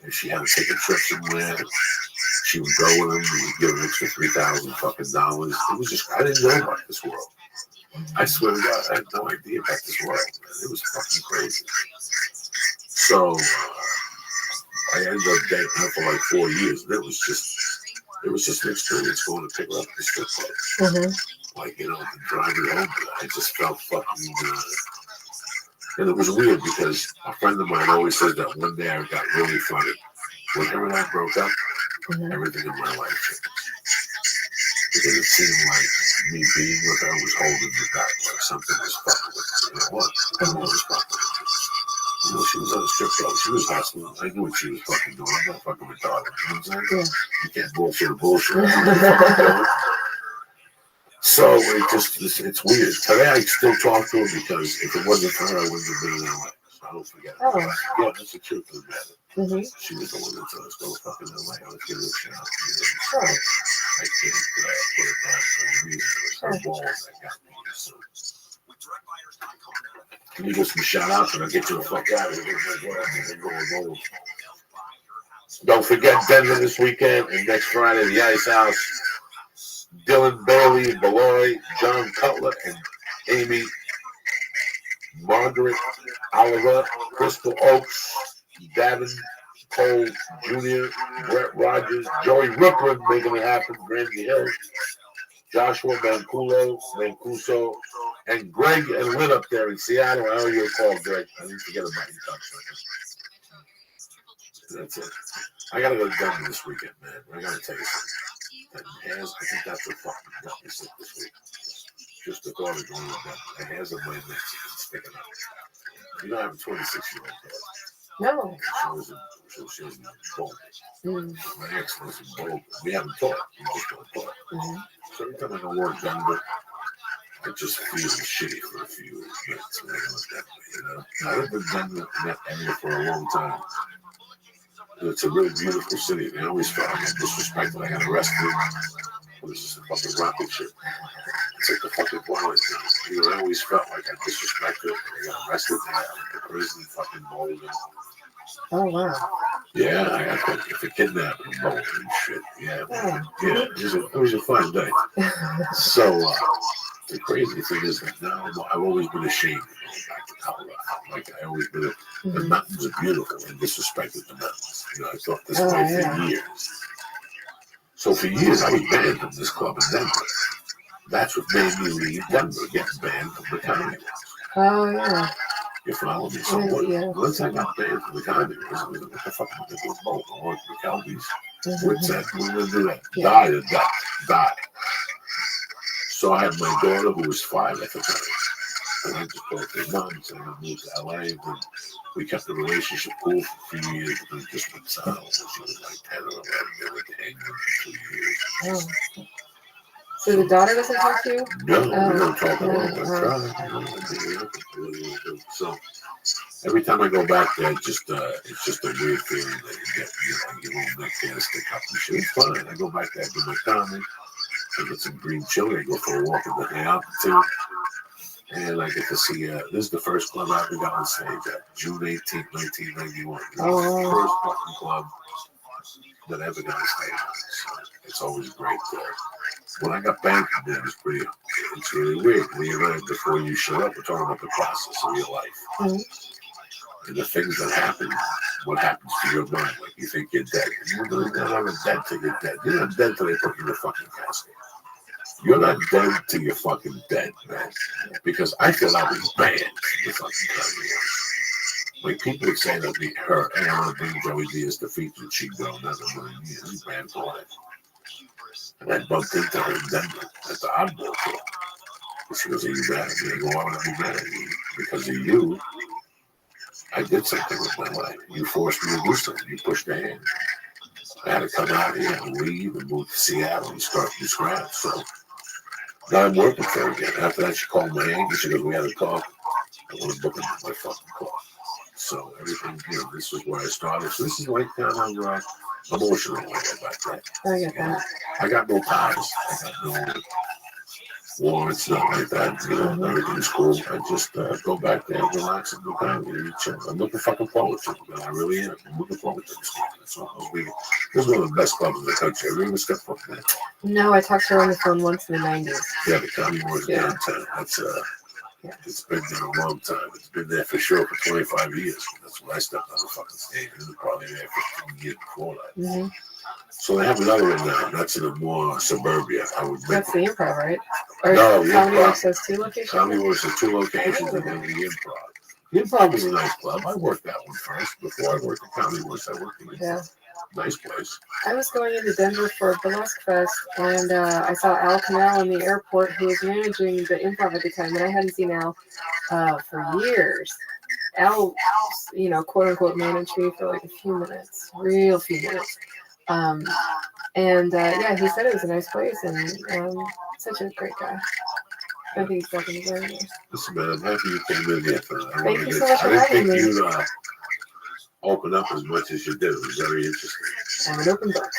If she had to take a trip somewhere, she would go with him, he would give her an extra $3,000 fucking dollars. It was just, I didn't know about this world. I swear to God, I had no idea about this world. It was fucking crazy. So, I ended up dating her for like 4 years, and it was just an experience going to pick her up at the strip club. Like, you know, driving home, I just felt fucking, and it was weird because a friend of mine always said that one day I got really funny. When her and I broke up, everything in my life changed. Because it seemed like me being with her was holding me back, like something was fucking with me. You know what? Someone was fucking with me. You know, she was on the strip club. She was hustling. I knew what she was fucking doing. I'm not fucking retarded. You know what I'm saying? You can't bullshit. I know what I'm fucking doing. So it's weird. Today I still talk to her because if it wasn't for her, I wouldn't have been in LA. So I don't forget it. Yeah, that's the truth of the matter. She was the one that told us go fucking LA. Let's give it a shot. I can't put it down for any reason. It was her balls that got me. So. Can you get some shout outs and I'll get you the fuck out of here? Don't forget Denver this weekend and next Friday, the Ice House. Dylan Bailey, Beloy, John Cutler, and Amy Margaret Oliver, Crystal Oaks, Davin Cole Jr., Brett Rogers, Joey Ripland making it happen, Randy Hill, Joshua Mancuso, and Greg and Lynn up there in Seattle. I owe you a call, Greg. I didn't forget about you. That's it. I gotta go to Denver this weekend, man. I gotta tell you something. That has, I think that's what fucking got me sick this week. Just the thought of going to Denver. The hairs of my neck is sticking up. You know, I have a 26-year-old girl. No. She was bold. My ex was bold. We haven't talked. We just don't talk. So every time I go to Denver, I just feel shitty for a few minutes when I go to Denver, you know? I lived in Denver in that area for a long time. It's a really beautiful city. They always felt I got disrespected. I got arrested. It was just a fucking rocket ship. It's like the fucking violence now. You know, I always felt like I disrespected. I got arrested there. I went to prison, fucking Boulder. Oh, wow. Yeah, I got put for kidnapping and Boulder and shit. Yeah, it was a fun day. So, the crazy thing is that now I've always been ashamed of going back to Colorado. Like, I always been, the mountains are beautiful and disrespected the mountains. You know, I thought this way for years. So for years, I was banned from this club in Denver. That's what made me leave Denver, get banned from the comedy. Oh, yeah. You follow me? So once I got banned from the comedy, what the fuck am I going to do with both? I want the Calvies. What's that? We're going to do that. Die to death. Die. So I had my daughter who was 5 at the time. And I just told her mom, and I moved to LA, and we kept the relationship cool for a few years, but it just went south. She was like 10 or 11, they went to hang for 2 years. Oh. So the daughter doesn't talk to you? No, we don't talk at all. So every time I go back there, it's just a weird feeling that you get, your little neck there, stick up and shit. It's fine. I go back there, I do my comedy, I get some green chili, I go for a walk in the high altitude. And I get to see, this is the first club I ever got on stage at June 18th, 1991. This is the first fucking club that I ever got on stage at. So it's always great. When I got banned from there, it's really weird. When you learn before you show up, we're talking about the process of your life. And the things that happen, what happens to your mind. Like you think you're dead. You're not dead till you're dead. You're not dead till they put you in a fucking casket. You're not dead till you're fucking dead, man. Because I feel I was banned from the fucking country. Like people would say that her and I want to bring Joey Diaz to feature Chico and that's a million years. He's banned for life. And I bumped into her in Denver at the Oddball Tour. She goes, "Are you mad at me?" I go, "Why would I be mad at you? Because of you, I did something with my life. You forced me to do something. You pushed the hand. I had to come out here and leave and move to Seattle and start from scratch. So now I'm working for her again. After that, she called my agent. She goes, "We had a talk. I want to book him my fucking car." So everything, this is where I started. So this is like kind of emotional when I get back there. I get that. I got no ties. I got no warrants, nothing like that. Everything's cool. I just go back there and relax and do comedy. I'm looking fucking forward to it, man. I really am. I'm looking forward to this. That's all I was This is one of the best clubs in the country. Have you ever stepped up there? No, I talked to her on the phone once in the 90s. Yeah, the Comedy Wars downtown. That's it's been there a long time. It's been there for sure for 25 years. That's when I stepped on the fucking stage. It was probably there 15 years before that. So they have another one now. That's in a more suburbia. That's the Improv, right? Or no, the Comedy Improv. Works has 2 locations? Comedy Works has 2 locations and then the Improv. The Improv was a nice club. I worked that one first. Before I worked at Comedy Works, I worked in the Improv. Nice place. I was going into Denver for a Burlesque Fest, and I saw Al Canal in the airport, who was managing the Improv at the time, and I hadn't seen Al for years. Al, quote unquote, managed me for like a few minutes, real few minutes. He said it was a nice place, and such a great guy. I think he's fucking very nice. Listen, man, I'm happy you came in here. Thank you so much for having me. I didn't think you'd open up as much as you did. It was very interesting. I'm an open book.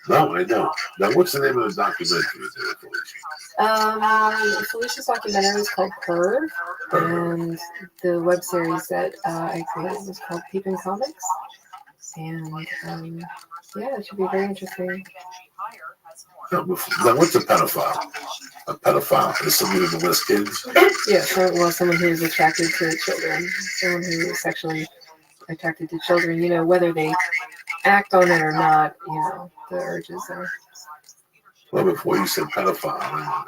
No, I know. Now, what's the name of the documentary there, Felicia? Felicia's documentary is called Curve, and the web series that I created was called Peeping Comics. And yeah, it should be very interesting. Now, what's a pedophile? A pedophile is somebody who molests kids? Yeah, someone who is attracted to children, someone who is sexually attracted to children, you know, whether they act on it or not, you know, the urges are. Well, before you said pedophile,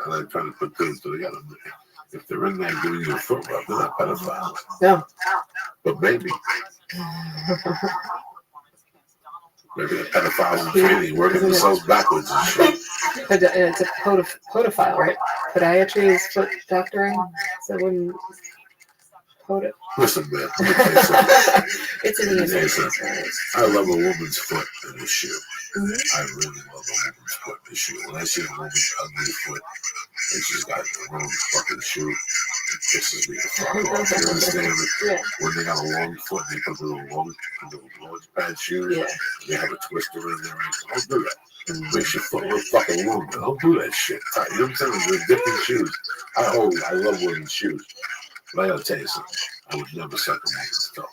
and I'm trying to put things together. If they're in there giving you a foot rub, they're not pedophiles. No. But maybe. Maybe the pedophiles in training working themselves backwards and shit. But it's a podophile, right? Podiatry is foot doctoring, so wouldn't Listen, man, let me tell you something. It's an easy. I love a woman's foot in a shoe. Mm-hmm. I really love a woman's foot in a shoe. When I see a woman's ugly foot and she's got the wrong fucking shoe, it pisses me the fuck off. You understand it? Yeah. When they got a long foot, they put the launch pad shoes, Yeah. they have a twister in their ankle. Don't do that. It makes your foot look fucking long. Don't do that shit. You know what I'm saying? They're different shoes. I love women's shoes. But I gotta tell you something. I would never suck a woman's toe.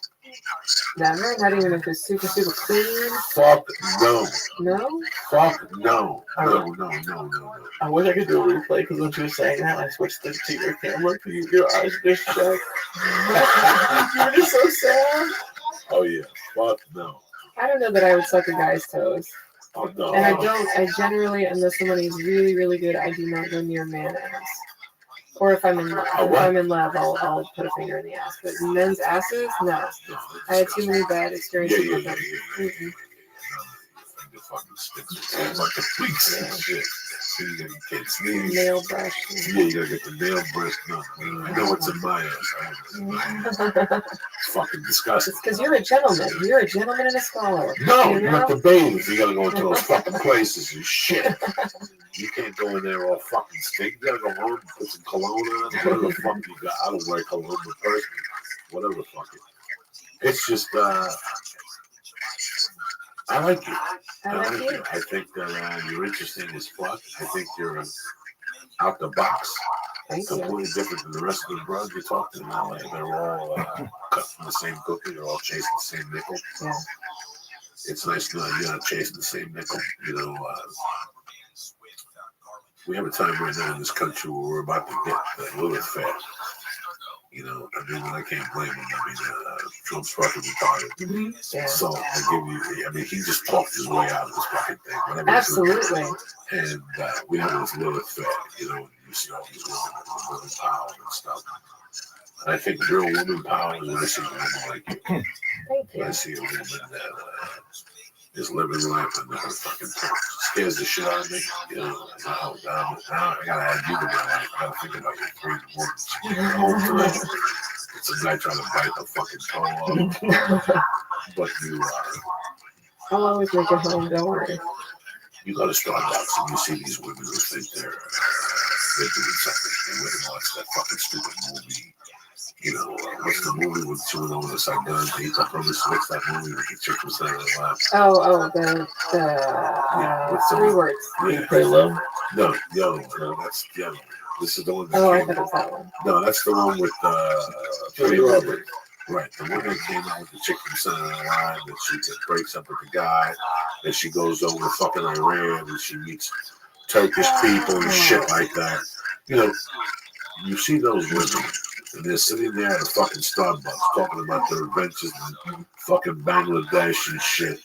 Never? Not even if it's super, super clean? Fuck no. No? Fuck no. No. I wish I could do a replay because when she was saying that, I switched it to your camera because your eyes just shut. You were just so sad. Oh yeah. Fuck no. I don't know that I would suck a guy's toes. Oh no. And I generally, unless somebody is really, really good, I do not go near man ass. Or if I'm in love, I'll put a finger in the ass. But men's asses, no. I had too many bad experiences with them. Yeah. The fucking sticks like the freaks and shit. So you can't sneeze. Nail brush. Yeah, you gotta get the nail brush done. I know what's in my ass. It's fucking disgusting. It's because you're a gentleman. You're a gentleman and a scholar. No, you have to bathe if you gotta go into those fucking places and shit. You can't go in there all fucking stink. You gotta go home and put some cologne on. Whatever the fuck you got. I don't wear cologne, but personally, whatever the fuck it. It's just, I like you. I like you. I think that you're interesting as fuck. I think you're out the box. Completely different than the rest of the brothers you talk to now. Like they're all cut from the same cookie. They're all chasing the same nickel. Yeah. It's nice to know you're not chasing the same nickel. You know, we have a time right now in this country where we're about to get a little bit fat. You know, I mean, I can't blame him. I mean, Trump's fucking retarded. Mm-hmm. Yeah. So he just talked his way out of this fucking thing. Whatever. Absolutely. And we have this little affair, you know, and you see all these women power and stuff. And I think real woman power is when I see a woman like you. Thank you. I see a woman that is living life and her fucking scares the shit out of me. You know, now I gotta add you to my life. I gotta think about your crazy woman. It's a guy trying to bite the fucking toe off. But you I'll always make it home, don't worry. You go to Starbucks and you see these women who think they're doing something. They went and watched that fucking stupid movie. You know, what's the movie with two of them inside guns? They eat the promise. What's that movie with the chick was there in the lap? The 3 words. Yeah. Pray low? No, that's Yellow. This is the one that I thought it was that one. No, that's the one with Julia Roberts. Right, the one that came out with the chick from Center of the Line, that she breaks up with the guy, and she goes over to fucking Iran, and she meets Turkish people and shit like that. You know, you see those women, and they're sitting there at a fucking Starbucks talking about their adventures in fucking Bangladesh and shit,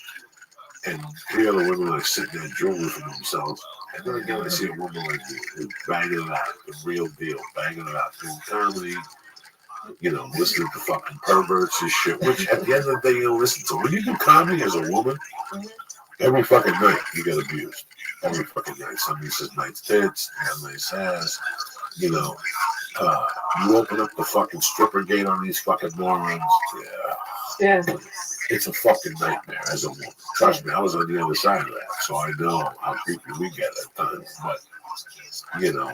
and 3 other women like sitting there drooling for themselves. And then again, I see a woman like you who's banging it out, the real deal, banging it out, doing comedy. You know, listening to fucking perverts and shit, which at the end of the day, you don't listen to. When you do comedy as a woman, every fucking night you get abused. Every fucking night. Somebody says nice tits, nice ass. You know, you open up the fucking stripper gate on these fucking morons. Yeah. It's a fucking nightmare as a woman. Trust me, I was on the other side of that, so I know how creepy we get at times. But, you know,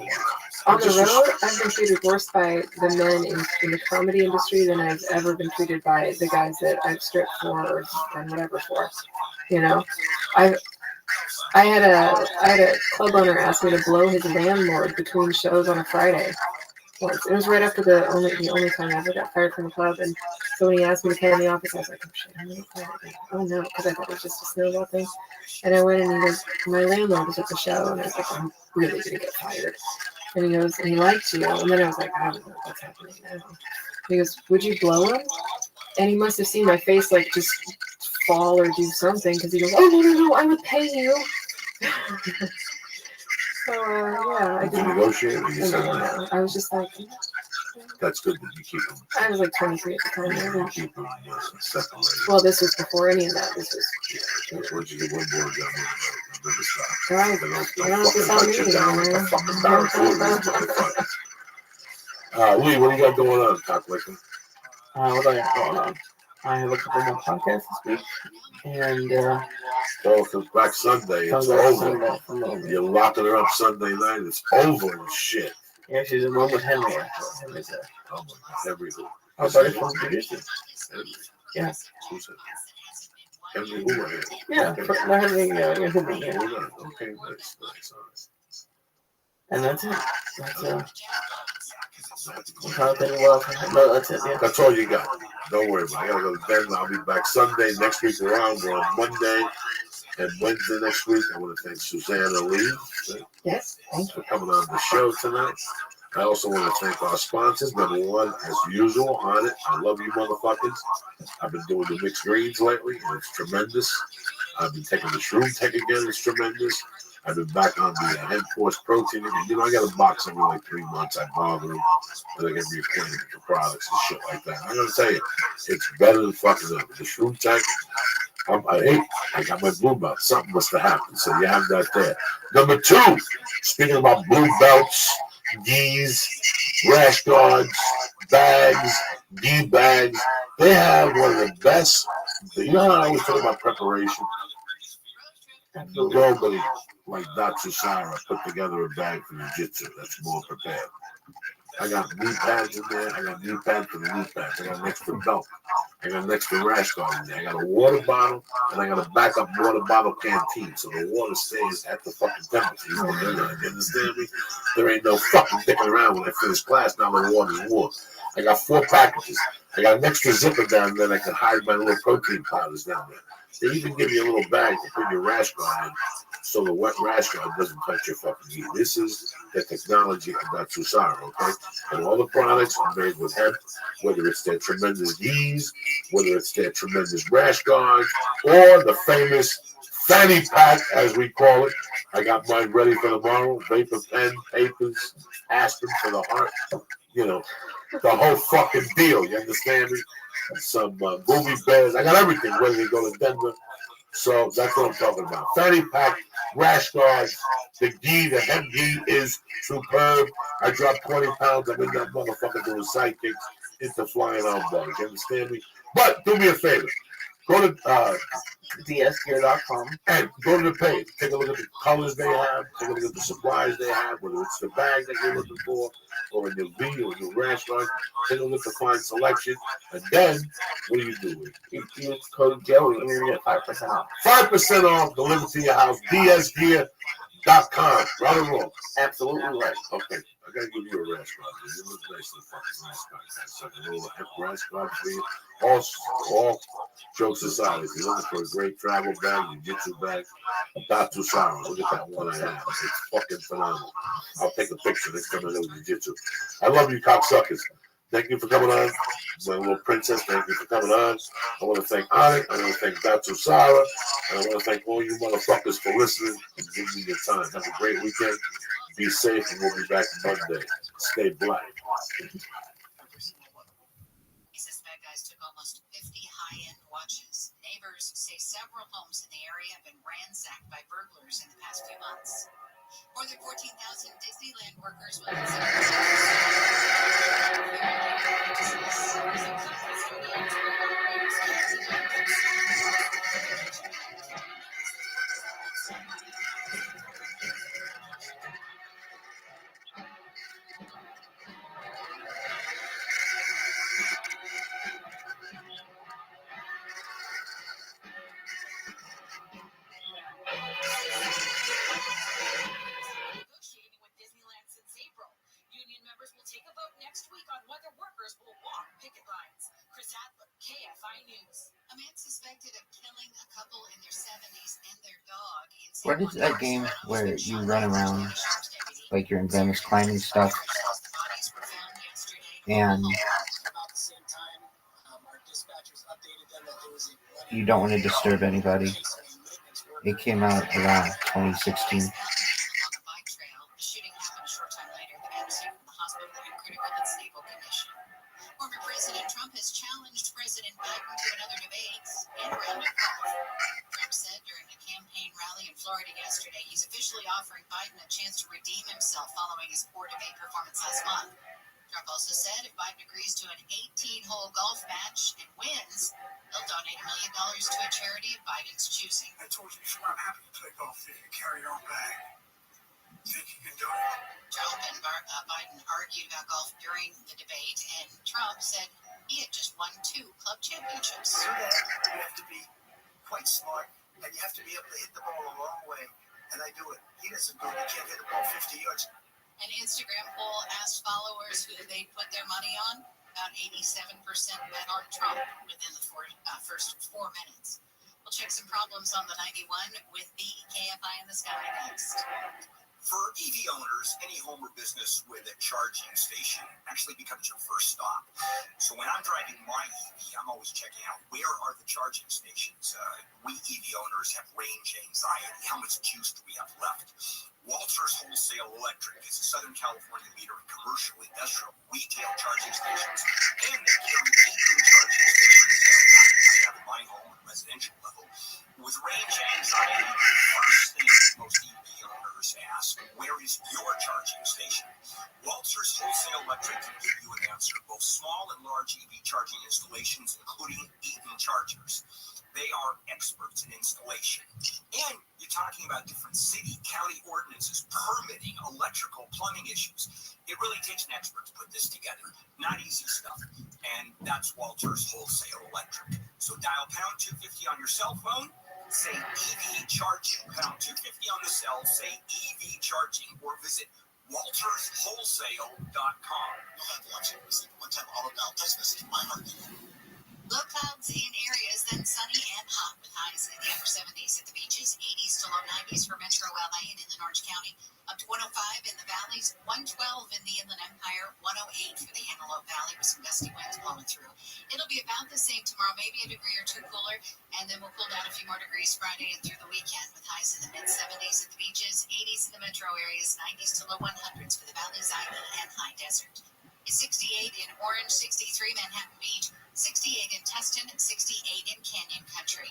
on the road, I've been treated worse by the men in the comedy industry than I've ever been treated by the guys that I've stripped for or done whatever for. You know, I had a club owner ask me to blow his landlord between shows on a Friday. Once. It was right after the only time I ever got fired from the club, and so when he asked me to play in the office, I was like, oh shit, I'm gonna play again. Oh no, because I thought it was just a snowball thing. And I went and he goes, my landlord was at the show, and I was like, I'm really gonna get fired. And he goes, and he liked you, and then I was like, I don't know what's happening now. He goes, would you blow him? And he must have seen my face like just fall or do something, because he goes, oh no, I would pay you. So yeah, I Did you didn't negotiate? Or you said no? know. I was just like, That's good that you keep them. I was like 23 at the time. I You didn't- keep them separated. Well, this was before any of that. This was. That's what you get one more job. Never stop. God, They I don't don't know what to fucking tell hunt me. you down like a fucking barracuda, these motherfuckers. Lee, what do you got going on, Cock Licker? What do I got going on? I have a couple more podcasts this week, and Oh, because Black Sunday, it's over. You're locking her up Sunday night, it's over and shit. Yeah, she's in one with Henry. Actually, Henry's there. Oh my God, Henry who? Oh, buddy from Jiu-Jitsu. Henry. Yeah. Who's that? Henry who? Yeah, Okay. no, Henry, Hubie, yeah. Okay, nice. And that's it. I'm trying to think of what else. No, that's it. Yeah. That's all you got. Don't worry about it. I gotta go to Denver. I'll be back Sunday. Next week we're on Monday and Wednesday next week. I want to thank Susanna Lee Yes, thank you. for coming on the show tonight. I also want to thank our sponsors. Number one, as usual, on it. I love you motherfuckers. I've been doing the mixed greens lately, and it's tremendous. I've been taking the Shroom Tech again. It's tremendous. I've been back on the head force protein. And, I got a box every like 3 months. I bother them. And I get reacquainted with the products and shit like that. I'm going to tell you, it's better than fucking up. The Shroom Tech, I got my blue belt. Something must have happened. So you have that there. Number two, speaking about blue belts, gis, rash guards, bags, gi bags, they have one of the best. You know how I always talk about preparation? Nobody like Dr. Sarah put together a bag for jiu-jitsu that's more prepared. I got knee pads in there. I got knee pads for the knee pads. I got an extra belt. I got an extra rash guard in there. I got a water bottle, and I got a backup water bottle canteen, so the water stays at the fucking temperature. You understand me? There ain't no fucking dicking around when I finish class. Now the water's warm. I got 4 packages. I got an extra zipper down there that I can hide my little protein powders down there. They even give you a little bag to put your rash guard in, so the wet rash guard doesn't touch your fucking knee. This is the technology of Dr. Sarah, okay? And all the products are made with hemp, whether it's their tremendous gis, whether it's their tremendous rash guard, or the famous fanny pack, as we call it. I got mine ready for tomorrow. Vapor pen, papers, aspirin for the heart. The whole fucking deal. You understand me? Some booby bears. I got everything ready to go to Denver. So that's what I'm talking about. Fanny pack, rash guards, the gi, the hemp gi is superb. I dropped 20 pounds. I'm in that motherfucker doing sidekicks into flying out bugs. You understand me? But do me a favor. Go to dsgear.com and go to the page. Take a look at the colors they have. Take a look at the supplies they have, whether it's the bag that you're looking for, or in your V or your rash guard. Take a look at the fine selection. And then, what do you do? You use code Joey and you're going to get 5% off. 5% off, delivered to your house. dsgear.com. Right or wrong? Absolutely right. Okay. I gotta give you a rash guard. You look nice in the fucking rash guard. So a little hemp rash guard for you. All jokes aside, if you're looking for a great travel bag, jiu-jitsu bag, Dr. Sarah, look at that one I have. It's fucking phenomenal. I'll take a picture next time I do jiu-jitsu. I love you, cocksuckers. Thank you for coming on. My little princess, thank you for coming on. I want to thank Anik. I want to thank Dr. Sarah. And I want to thank all you motherfuckers for listening and giving me your time. Have a great weekend. Be safe, and we'll be back Monday. Stay black. He suspect guys took almost 50 high-end watches. Neighbors say several homes in the area have been ransacked by burglars in the past few months. More than 14,000 Disneyland workers will What is that game where you run around like you're in Venice climbing stuff? And you don't want to disturb anybody. It came out around 2016. Former President Trump has challenged President Biden to another debate and round of golf. Trump said during a campaign rally in Florida yesterday he's officially offering Biden a chance to redeem himself following his poor debate performance last month. Trump also said if Biden agrees to an 18-hole golf match and wins, he'll donate $1 million to a charity of Biden's choosing. I told you before, I'm happy to play golf if you carry your own bag. Think you can do it? Trump and Biden argued about golf during the debate, and Trump said he had just won 2 club championships. You have to be quite smart, and you have to be able to hit the ball a long way, and I do it. He doesn't do it. He can't hit the ball 50 yards. An Instagram poll asked followers who they'd put their money on. About 87% bet on Trump within the first 4 minutes. We'll check some problems on the 91 with the KFI in the Sky next. For EV owners, any home or business with a charging station actually becomes your first stop. So when I'm driving my EV, I'm always checking out where are the charging stations. We EV owners have range anxiety. How much juice do we have left? Walters Wholesale Electric is a Southern California leader in commercial, industrial, retail charging stations, and they carry 18 charging stations that we have in my home on a residential level. With range anxiety, the first thing most EV owners ask, where is your charging station? Walters Wholesale Electric can give you an answer, both small and large EV charging installations, including Eaton chargers. They are experts in installation. And you're talking about different city, county ordinances, permitting, electrical, plumbing issues. It really takes an expert to put this together. Not easy stuff. And that's Walters Wholesale Electric. So dial pound 250 on your cell phone, say EV charging. Pound 250 on the cell, say EV charging, or visit WaltersWholesale.com. You'll have watching receive one-time auto-dial text message from my heart. Low clouds in areas, then sunny and hot with highs in the upper 70s at the beaches, 80s to low 90s for Metro LA and Inland Orange County, up to 105 in the valleys, 112 in the Inland Empire, 108 for the Antelope Valley with some gusty winds blowing through. It'll be about the same tomorrow, maybe a degree or 2 cooler, and then we'll cool down a few more degrees Friday and through the weekend with highs in the mid-70s at the beaches, 80s in the metro areas, 90s to low 100s for the Valley Zayda and High Desert. It's 68 in Orange, 63 Manhattan Beach, 68 in Tustin, and 68 in Canyon Country.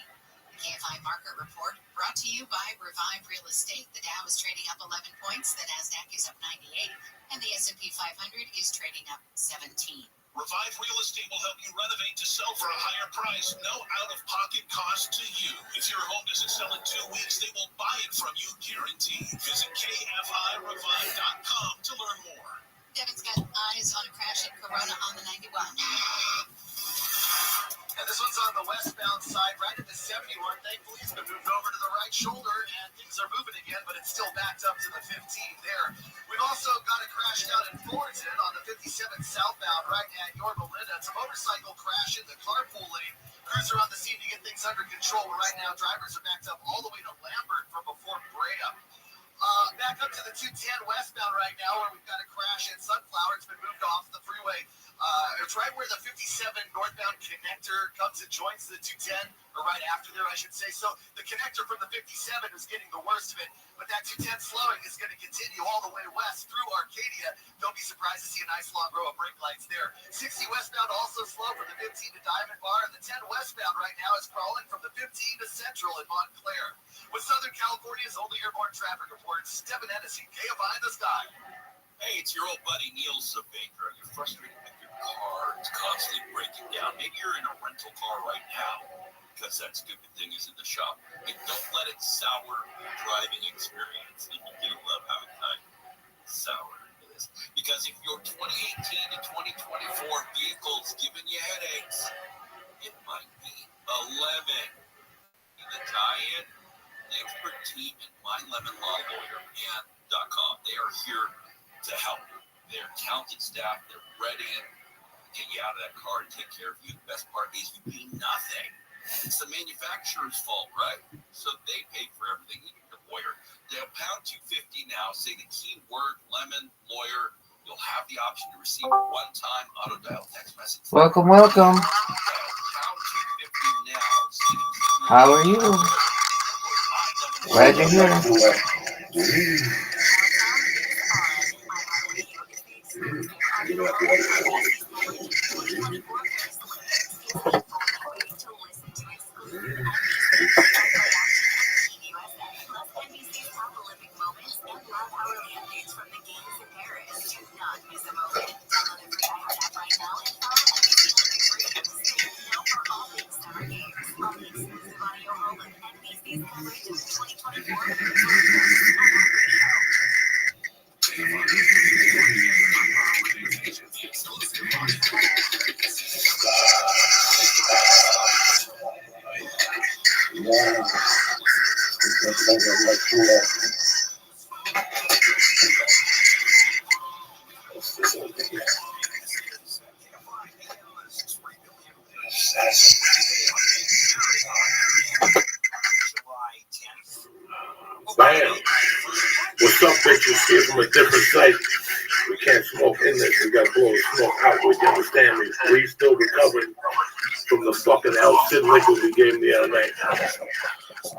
The KFI Market Report brought to you by Revive Real Estate. The Dow is trading up 11 points, the NASDAQ is up 98, and the S&P 500 is trading up 17. Revive Real Estate will help you renovate to sell for a higher price. No out-of-pocket cost to you. If your home doesn't sell in 2 weeks, they will buy it from you, guaranteed. Visit KFIRevive.com to learn more. Devin's got eyes on a crash in Corona on the 91. And this one's on the westbound side, right at the 71. Thankfully, it's been moved over to the right shoulder, and things are moving again, but it's still backed up to the 15 there. We've also got a crash down in Fullerton on the 57 southbound, right at Yorba Linda. It's a motorcycle crash in the carpool lane. Crews are on the scene to get things under control, but right now, drivers are backed up all the way to Lambert from before Brea. Back up to the 210 westbound right now, where we've got a crash at Sunflower. It's been moved off the freeway. It's right where the 57 northbound connector comes and joins the 210, or right after there, I should say. So the connector from the 57 is getting the worst of it, but that 210 slowing is going to continue all the way west through Arcadia. Don't be surprised to see a nice long row of brake lights there. 60 westbound also slow from the 15 to Diamond Bar, and the 10 westbound right now is crawling from the 15 to Central in Montclair. With Southern California's only airborne traffic reports, Stephen Hennessy, KFI in the Sky. Hey, it's your old buddy Neil Sabaker. Are you frustrated with your car? It's constantly breaking down. Maybe you're in a rental car right now because that stupid thing is in the shop. And don't let it sour your driving experience. And you're going to love how it kind of sour is. Because if your 2018 to 2024 vehicle's giving you headaches, it might be a lemon. The tie-in, the expert team at MyLemonLawLawyer.com. They are here to help you. They're talented staff. They're ready to get you out of that car and take care of you. The best part is you pay nothing. It's the manufacturer's fault, right? So they pay for everything, even your lawyer. Dial pound 250 now. Say the keyword lemon lawyer. You'll have the option to receive a one-time auto dial text message. Welcome. Dial pound 250 now. Say the keyword How are you? Glad you're here. Bam. What's up, bitches? Here from a different site. We can't smoke in this. We got to blow the smoke outward. You understand me? We still recovering from the fucking El Cid liquid we gave him the other night.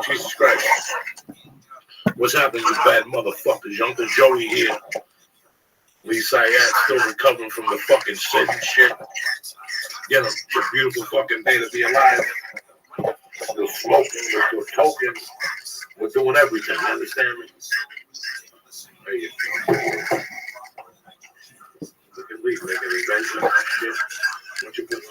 Jesus Christ. What's happening, you bad motherfuckers? Uncle Joey here. Lee Syed still recovering from the fucking Cid and shit. Get him. It's a beautiful fucking day to be alive. We're smoking. We're toking. We're doing everything. You understand me? There you go. Look at Lee making revenge of that shit. What you put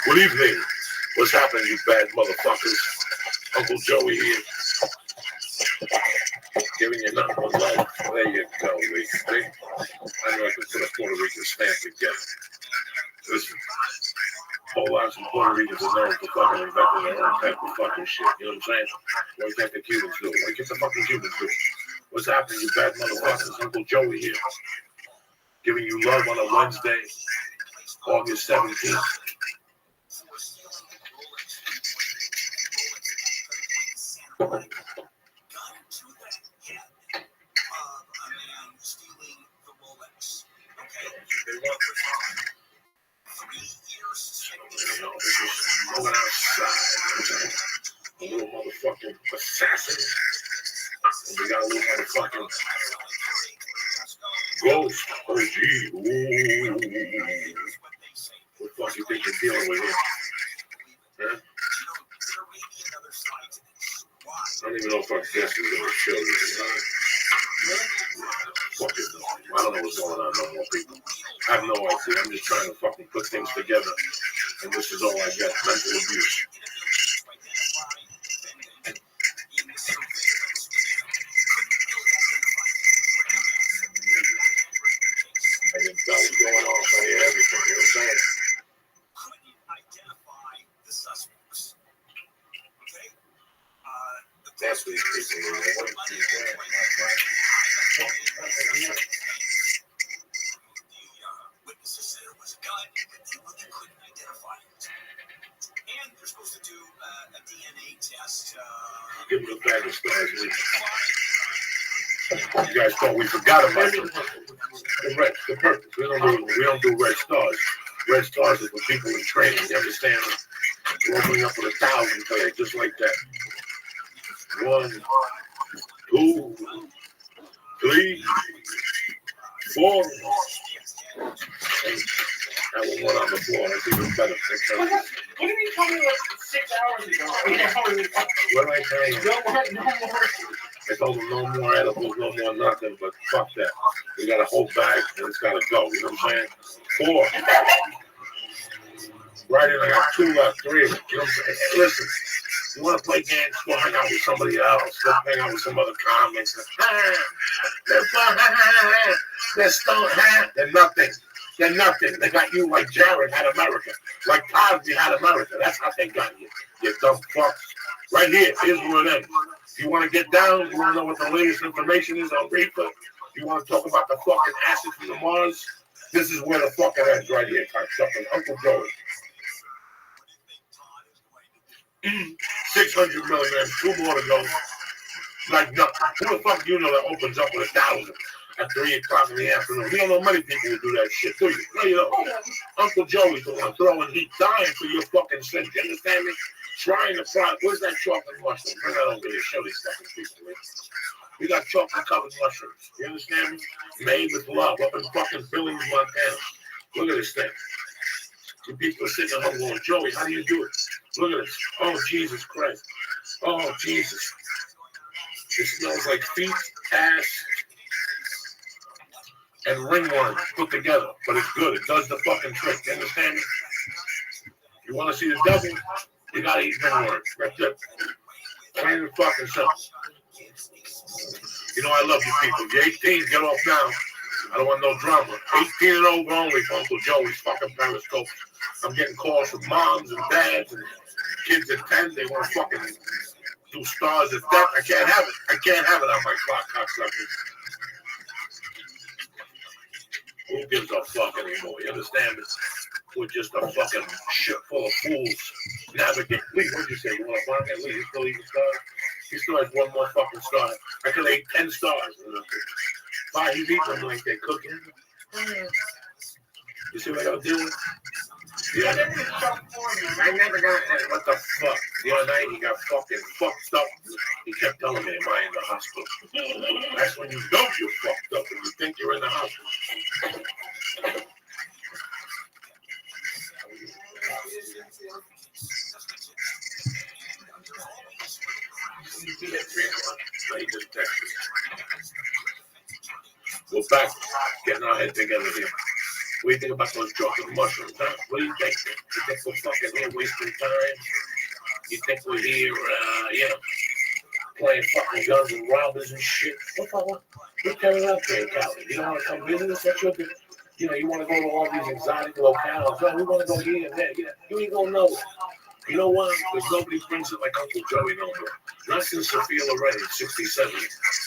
Good evening. What's happening, you bad motherfuckers? Uncle Joey here. Giving you nothing but love. There you go, Lee. See? I know I can put a Puerto Rican stamp together. Listen. Whole lot of Puerto Ricans are known for fucking inventing their own type of fucking shit. You know what I'm saying? What do you think the Cubans do? What do you think the fucking Cubans do? What's happening, you bad motherfuckers? Uncle Joey here. Giving you love on a Wednesday, August 17th. Going outside, a little motherfucking assassin. And we got a little motherfucking ghost. Oh, gee. Ooh. What the fuck you think you're dealing with here? Huh? I don't even know if our guest is going to show you. Fuck it. I don't know what's going on no more, people. I have no idea. I'm just trying to fucking put things together. And this is all I got. Mental abuse. I didn't know what's going on. I hear everything. You know what I'm saying? That's what he's people are. Witnesses said it was a gun, but they couldn't identify it. And they're supposed to do a DNA test. Give them a bag of stars, Lee. You guys thought we forgot about them. The purpose. We don't do red stars. Red stars is for people in training. You understand? We're opening up with 1,000 players, just like that. 1, 2, 3, 4. That one on the floor. That's even better. What did you tell me like 6 hours ago? What am I saying? No more. I told them no more edibles, no more nothing, but fuck that. We got a whole bag and it's got to go. You know what I'm saying? 4. Right in, I got 2 left, 3 of them. You know what I'm saying? Hey, listen, you want to play games, go hang out with somebody else. Go hang out with some other comics. They're fun. They're stone. They're nothing. They're nothing. They got you like Jared had America. Like Cosby had America. That's how they got you. You dumb fucks. Right here. Here's one of them. You want to get down? You want to know what the latest information is on Reaper? You want to talk about the fucking acid from the Mars? This is where the fucking head's right here, cocksucker. Uncle Joey. 600 milligrams, 2 more to go. Like nothing. Who the fuck do you know that opens up with 1,000 at 3 o'clock in the afternoon? We don't know many people who do that shit, do you? No, you don't. Uncle Joey's the one throwing heat, dying for your fucking sins. You understand me? Trying to fry. Where's that chocolate mushroom? Bring that over here. Show these fucking people. We got chocolate covered mushrooms. You understand me? Made with love up in fucking Billings, Montana. Look at this thing. The people are sitting at home going, Joey, how do you do it? Look at this. Oh, Jesus Christ. Oh, Jesus. It smells like feet, ass, and ringworm put together. But it's good. It does the fucking trick. You understand me? You want to see the devil? You got to eat ringworm. That's it. Plain and fucking simple. You know I love you people. You're 18, get off now. I don't want no drama. 18 and over only for Uncle Joey's fucking Periscope. I'm getting calls from moms and dads and kids at 10. They want to fucking do stars at that. I can't have it. I can't have it on my clock, cocksuckers. Who gives a fuck anymore? You understand me? We're just a fucking shit full of fools. Navigate. Lee, what'd you say? You want to buy that? Lee, you still eating stars? He still has one more fucking star. I could have ate 10 stars. Why he's eating them like they're cooking? You see what I gotta do with? Yeah. I never got that. What the fuck? The other night he got fucking fucked up. He kept telling me, am I in the hospital? That's when you know you're fucked up and you think you're in the hospital. We're back, getting our head together here. What do you think about those chocolate mushrooms, huh? What do you think? You think we're fucking here wasting time? You think we're here, playing fucking guns and robbers and shit? We're coming up there, Calvin. You don't want to come visit us? That's your thing. You know, you want to go to all these exotic locales. No, we want to go here and there. You ain't gonna know it. You know why? Because nobody brings it like Uncle Joey no more. Not since Sophia Loren in 67.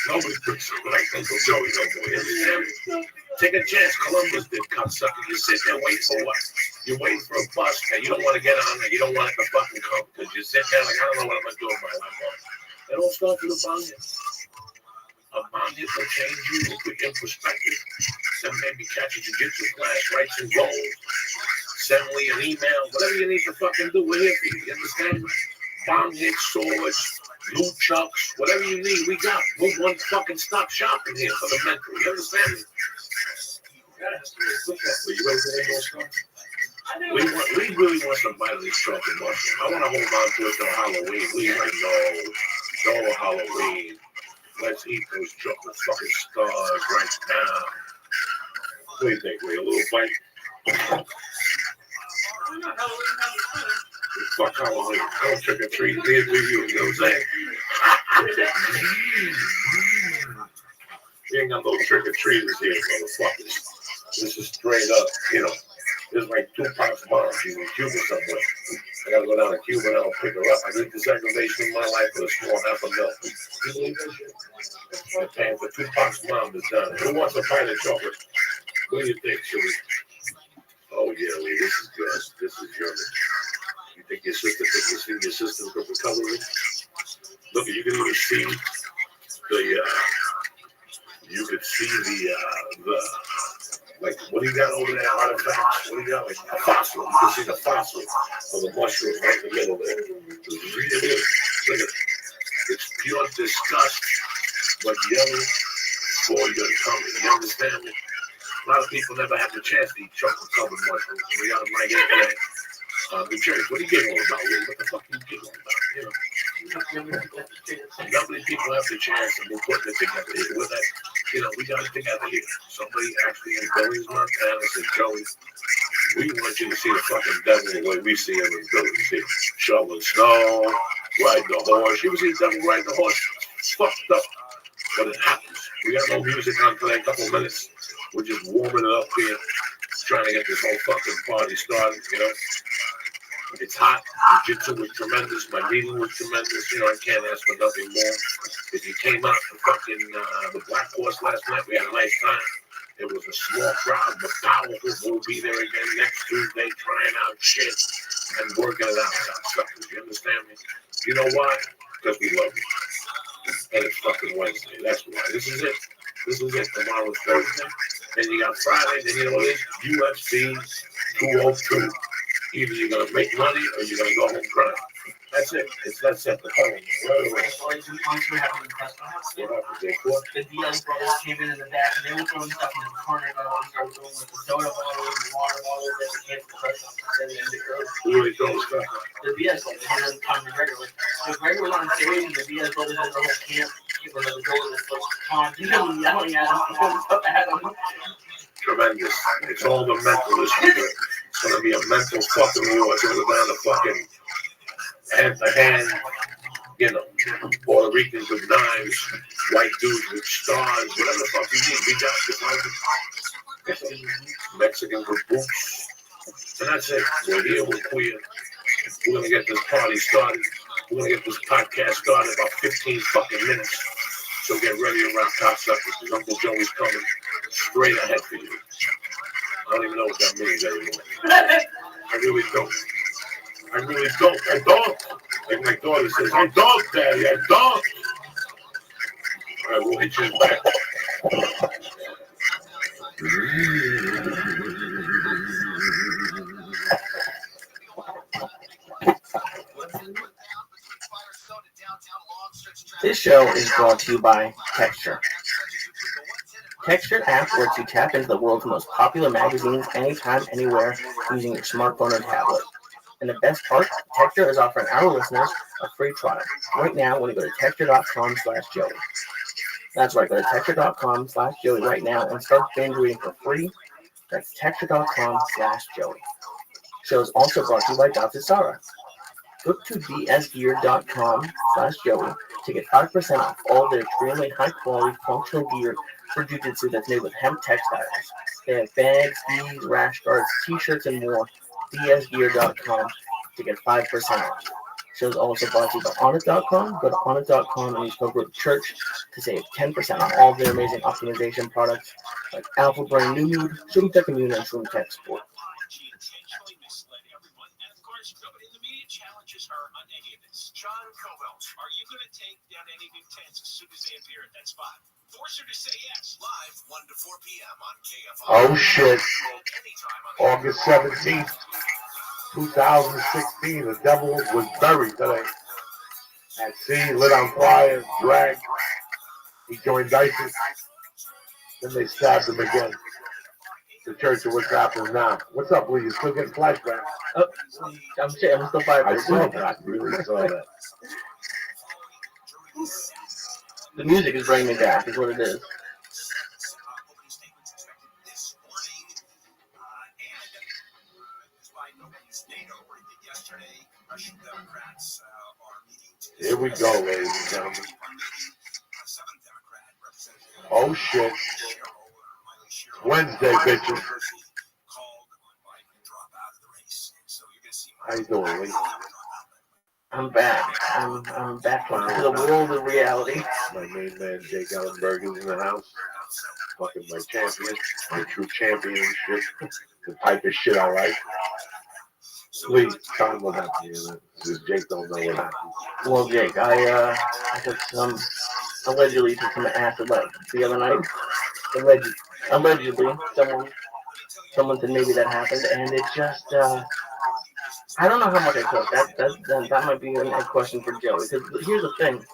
Nobody brings it like Uncle Joey no more. You understand? Take a chance. Columbus did, cocksucker. You sit there waiting for what? You're waiting for a bus and you don't want to get on there. You don't want it to fucking come because you sit there like, I don't know what I'm going to do with my life. It all starts with a bondage. A bondage will change you, will put you in perspective. Then maybe catch a jiu-jitsu class, write some goals. Send me an email, whatever you need to fucking do, we're here for you. You understand? Bomb hits, swords, loot chucks, whatever you need, we got. We're one fucking stop shopping here for the mental. You understand? Are you ready for any more stuff? We really want some violent chocolate mushroom. I want to hold on to it till Halloween. We like, no Halloween. Let's eat those chocolate fucking stars right now. What do you think? Wait, a little bite? Fuck Halloween. I don't trick or treat. Neither do you. You know what I'm saying? We ain't got no trick or treaters here, motherfuckers. This is straight up, There's like Tupac's mom. She's in Cuba somewhere. I gotta go down to Cuba and I'll pick her up. I need this aggravation in my life for a small half a mil. You believe that shit? I'm paying for Tupac's mom is done. Who wants a pint of chocolate? What do you think, Shelly? Oh yeah, Lee, this is good. This is German. You think your sister's gonna recover it? Look, you can even see like, what do you got over there? Artifacts. What do you got? Like a fossil. You can see the fossil of the mushroom right in the middle there. It's really good. Look at it. It's pure disgust, but yellow for your tummy. You understand me? A lot of people never have the chance to eat chocolate-covered mushrooms. We got them right here today. New Jersey, what are you giggling about? What the fuck are you giggling about? Not many people have the chance, and we're putting it together here. With that, we got it together here. Somebody actually in Billings, Montana said, Joey, we want you to see the fucking devil the way we see him in Billings here. Shoveling snow, riding the horse. You ever see the devil riding the horse? It's fucked up. But it happens. We got no music on for a couple minutes. We're just warming it up here, trying to get this whole fucking party started, It's hot. Jiu-jitsu was tremendous. My meeting was tremendous. I can't ask for nothing more. If you came out to fucking the Black Horse last night, we had a nice time. It was a small crowd, but thousands will be there again next Tuesday trying out shit and working it out. Suckers, you understand me? You know why? Because we love you. And it's fucking Wednesday. That's why. This is it. Tomorrow's Thursday. Then you got Friday. Then you know what it is? UFC 202. Either you're going to make money or you're going to go home crying. That's it. It's that simple. Once we have the press conference, the Diaz brothers came in the back and they were throwing stuff in the corner. They started throwing like the soda bottles and water bottles that they came to the press conference at the end of the road. Who are they throwing stuff? The Diaz brothers. They didn't come regularly. The Greg was on stage and the Diaz brothers had the whole camp. People at the door was like, taunting, yelling at him, throwing stuff at him. Tremendous. It's all the mental issue. It's going to be a mental fucking war. It's going to go down to fucking hand to hand. You know, Puerto Ricans with knives, white dudes with stars, whatever the fuck you need. We got the Mexicans with boots. And that's it. We're here, we're queer. We're going to get this party started. We're going to get this podcast started in about 15 fucking minutes. So get ready to rock cocksuckers because Uncle Joey's coming straight ahead for you. I don't even know what that means anymore. I really don't. I don't. Like my daughter says, I don't, Daddy, I don't. All right, we'll hit you back. This show is brought to you by Texture. Texture app lets you tap into the world's most popular magazines anytime, anywhere, using your smartphone or tablet. And the best part, Texture is offering our listeners a free trial right now when you go to texture.com/Joey. That's right, go to texture.com/Joey right now and start binge reading for free. That's texture.com/Joey. Show is also brought to you by Dr. Sarah. Go to dsgear.com/Joey to get 5% off all their extremely high-quality functional gear for jiu-jitsu that's made with hemp textiles. They have bags, skis, rash guards, t-shirts, and more. dsgear.com to get 5% off. Show is also brought to you by Onnit.com. Go to Onnit.com and use code CHURCH to save 10% on all of their amazing optimization products like Alpha Brain, New Mood, Shroom Tech Immune, and Shroom Tech Sport. John Covelt, are you going to take down any new tents as soon as they appear at that spot? Force her to say yes. Live 1 to 4 p.m. on KFI. Oh shit. August 17th, 2016. The devil was buried today. At sea, lit on fire, dragged. He joined ISIS. Then they stabbed him again. The church of what's happening now. What's up, Lee? You still getting flashbacks? Oh, I'm still fired. I saw that. I really saw that. The music is bringing me back, is what it is. Here we go, ladies and gentlemen. Oh shit. Wednesday, bitches. How you doing, Lee? I'm back. I'm back into the world of reality. My main man, Jake Ellenberg, is in the house. Fucking my champion. My true championship. The type of shit I like. Lee, tell him what happened here. Because Jake don't know what happened. Well, Jake, I took some, allegedly took some acid the other night. Allegedly, someone said maybe that happened, and it just, I don't know how much I took. That might be a question for Joey. Because here's the thing.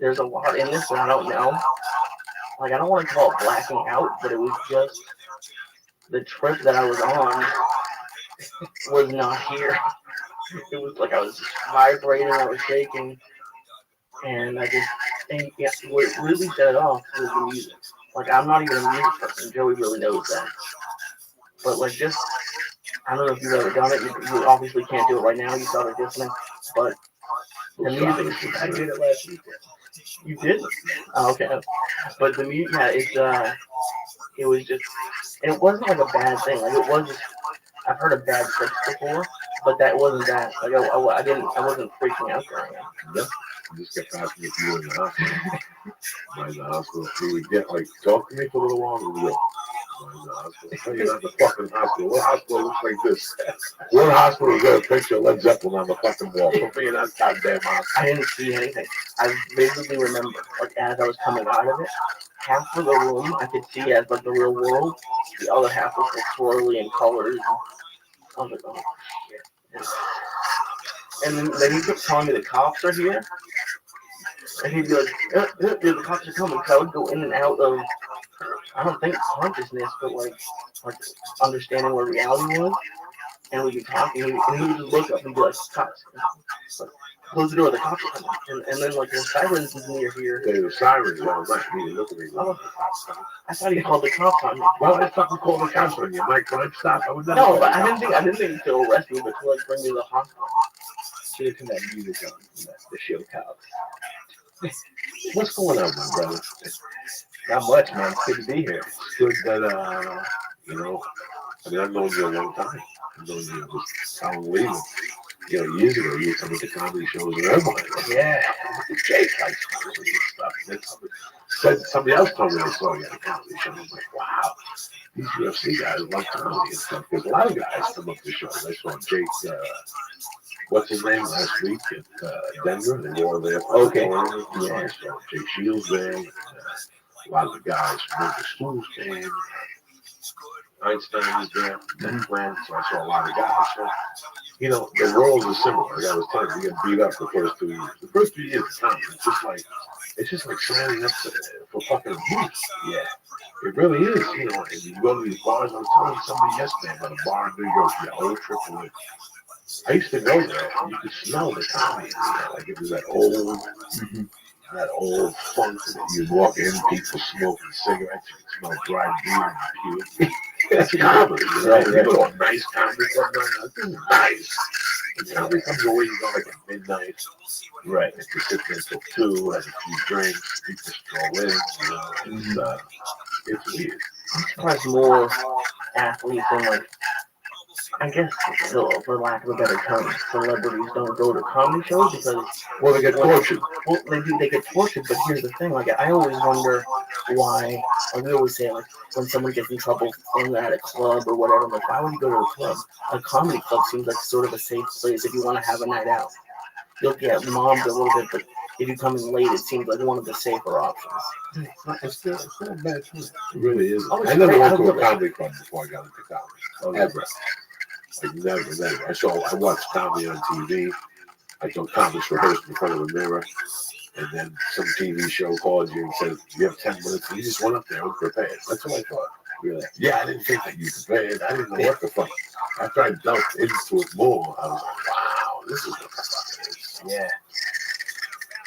There's a lot in this that I don't know. Like, I don't want to call it blacking out, but it was just the trip that I was on was not here. It was like I was vibrating, I was shaking, and I just think what really set it off was the music. Like, I'm not even a music person. Joey really knows that. But like, just, I don't know if you've ever done it. You obviously can't do it right now. You saw the dissonance, but the music. I did it last weekend. You did? Oh, okay. But the music, yeah, it was just, and it wasn't like a bad thing. Like, it was just, I've heard of bad trips before, but that wasn't that. Like I wasn't freaking out there. Yep. You just kept asking if you were in the hospital. Am I in the hospital? He would get like, talk to me for a little while. And go, hey, you're not the fucking hospital. What hospital looks like this? What hospital is there a picture of Led Zeppelin on the fucking wall? Put me in that goddamn hospital. I didn't see anything. I vividly remember, like, as I was coming out of it, half of the room I could see as, like, the real world. The other half was like, swirly and colors. I was like, oh, shit. And then he kept telling me the cops are here. And he'd be like, the cops are coming. So I would go in and out of, I don't think consciousness, but like understanding where reality was. And we'd be talking, and he would just look up and be like, cops. Like, close the door, the cops are coming. And then, like, the sirens is near here. Yeah, the sirens, well, not me. Look at me. I thought he called the cops on me. Well, I fucking called the cops on you. My crime stop. I would never. No, but I didn't think to arrest me, but to, like, bring me to the hospital. Should have turned that music on, the show cops. What's going on, my brother? Not much, man. It's good to be here. It's good that, you know, I mean, I've known you a long time. I've known you unbelievable. You know, years ago, you were coming to comedy shows and everybody. Yeah. Jake likes comedy and stuff. Somebody else told me they saw you at a comedy show. I'm like, wow, these UFC guys love comedy and stuff. There's a lot of guys come up to shows. I saw Jake, what's his name, last week at Denver. They were all there. Okay. Yeah, I saw Jake Shields there. A lot of the guys from the schools came. Einstein was there, Ben Flynn, so I saw a lot of guys. So, you know, the worlds are similar. Like I was telling you, you get beat up the first 2 years. The first 2 years of comedy, it's just like signing up for fucking abuse. Yeah. It really is, you know, and you go to these bars. I was telling somebody yesterday about a bar in New York, the old Triple H. I used to go there, and you could smell the comedy. You know, like it was that old funk that you walk in, people smoking cigarettes, you can smell dry beer and puke. That's comedy, you know. Right. You go to a nice comedy club, that's nice. And comedy comes away, you go like at midnight. Right. If you sit there until 2, have a few drinks, people stroll in, you know, it's weird. I'm surprised more athletes and, like, I guess, for lack of a better term, celebrities don't go to comedy shows because, well, they get tortured. Well, they get tortured, but here's the thing, like, I always wonder why, like, we always say, like, when someone gets in trouble at a club or whatever, like, why would you go to a club? A comedy club seems like sort of a safe place if you want to have a night out. You'll get mobbed a little bit, but if you come in late, it seems like one of the safer options. It's not a bad choice. It really is. Oh, I never went to a comedy club before I got into comedy. Ever. Like never. I watched comedy on TV. I saw comics rehearsed in front of a mirror. And then some TV show called you and said, you have 10 minutes. And you just went up there unprepared. That's what I thought. Really? Yeah, I didn't think that you prepared. I didn't know what the fuck. After I delved into it more, I was like, wow, this is what the fuck it is. Yeah.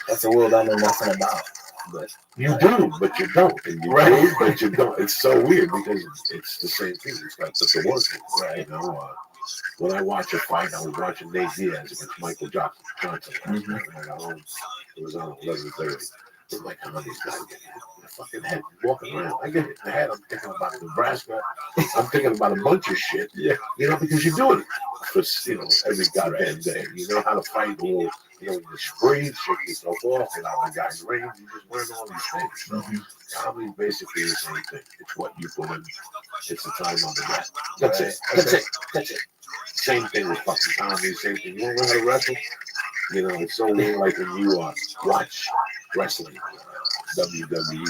That's a world I know nothing about. But you do, but you don't. And you do, but you don't. It's so weird because it's the same thing. It's not such a word. Right? You know, when I watch a fight, I was watching Nate Diaz against Michael Johnson. It was on 11:30. It's like, how these guys get hit in the fucking head walking around? I get hit in the head. I'm thinking about Nebraska. I'm thinking about a bunch of shit. Yeah, you know, because you're doing it for, you know, every goddamn day. You know how to fight. Or, you know, you just breathe, shake yourself off, get out of the guy's range. You just learn all these things. Comedy basically is the same thing. It's what you put in. It's the time on the mat. That's it. That's it. Same thing with fucking comedy. Same thing. You don't know how to wrestle. You know, it's so weird. Like when you watch wrestling, WWE,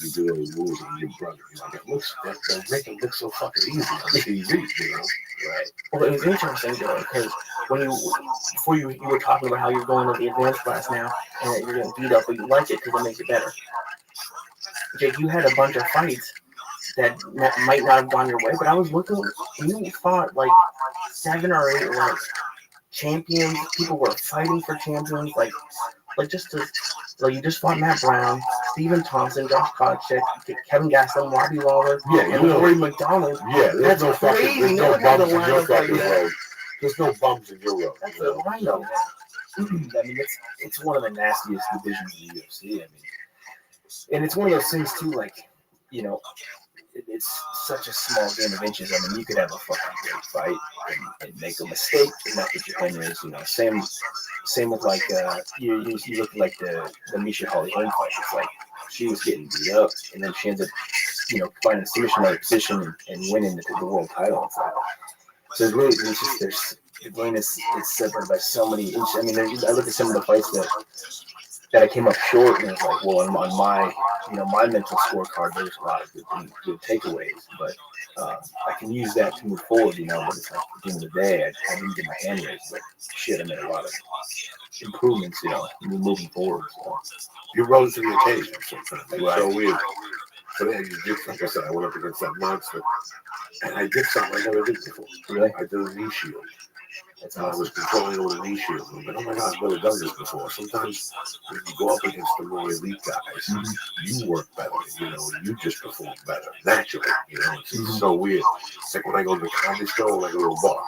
you do those moves on your brother. You're like, they make it look so fucking easy on TV, you know? Right. Well, it was interesting, though, because before you were talking about how you're going to the advanced class now, and that you're getting beat up, but you like it because it makes it better. Jake, you had a bunch of fights that might not have gone your way, but I was looking, you fought like 7 or 8 like champions. People were fighting for champions, like just to, like you just fought Matt Brown, Stephen Thompson, Josh Koscheck, Kevin Gastelum, Robbie Lawler, and Rory McDonald. Yeah, that's no crazy. There's no bumps in your fucking road. There's no bumps in your road. That's what I know. I mean, it's one of the nastiest divisions in the UFC. I mean, and it's one of those things too. Like, you know, it's such a small game of inches. I mean, you could have a fucking great fight and make a mistake, and that's what your hand is. You know, same with like you look at like the Misha Holly Holm fight. It's like she was getting beat up, and then she ends up, you know, finding a submission out of position and winning the world title. It's like, so it's really there's the game is separated by so many inches. I mean, I look at some of the fights that I came up short, and it's like, well, on my, you know, my mental scorecard, there's a lot of good takeaways, but I can use that to move forward, you know. But it's like, at the end of the day, I didn't get my hand raised, but shit, I made a lot of improvements, you know, moving forward. So. You rose to the occasion sometimes. It's Right. so weird. But then you did, like I said, I went up against that monster, and I did something I never did before. Really? I did a knee shield. That's I was controlling with a knee shield. I'm like, oh my God, I've never done this before. Sometimes when you go up against the more elite guys, you work better. You know, you just perform better naturally. You know, it's so weird. It's like when I go to the comedy store, like a little bar.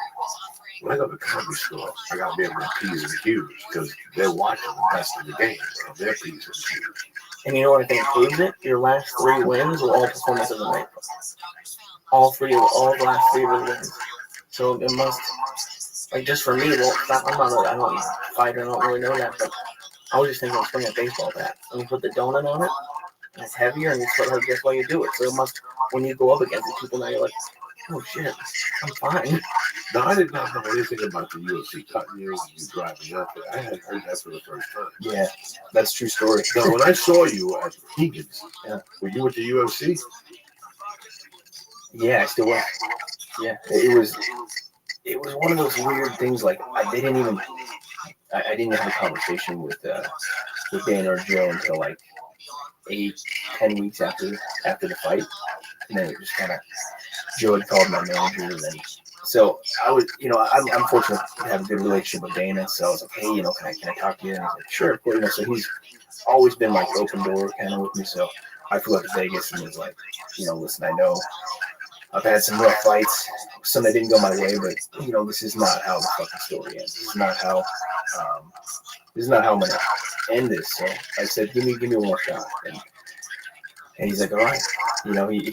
When I go to the comedy store, I got to be able to P's and Q's because they're watching the best of the game. So they're P's and Q's. And you know what I think proves it? Your last 3 wins were all performances of the night. All the last 3 of the wins. So it must, like, just for me, well, I don't fight, I don't really know that, but I was just thinking of swinging a baseball bat. And you put the donut on it, and it's heavier, and that's why you do it. So it must, when you go up against the people, now you're like, oh shit, I'm fine. Now, I did not know anything about the UFC cutting you and you driving up there. I had heard that for the first time. Yeah, that's a true story. Now, when I saw you at Higgins, Yeah. were you with the UFC? Yeah, I still was. Yeah, it was one of those weird things. Like I didn't have a conversation with Dana or Joe until like 8-10 weeks after the fight, and then it just kind of, Joe had called my manager, and then so I was, you know, I'm fortunate to have a good relationship with Dana, so I was like, hey, you know, can I talk to you? And he's like, sure, of course. You know, so he's always been like open door kind of with me. So I flew out to Vegas and was like, you know, listen, I know I've had some rough fights, some that didn't go my way, but you know, this is not how the fucking story ends. This is not how I'm gonna end this. So I said, give me one more shot, and he's like, all right. You know, he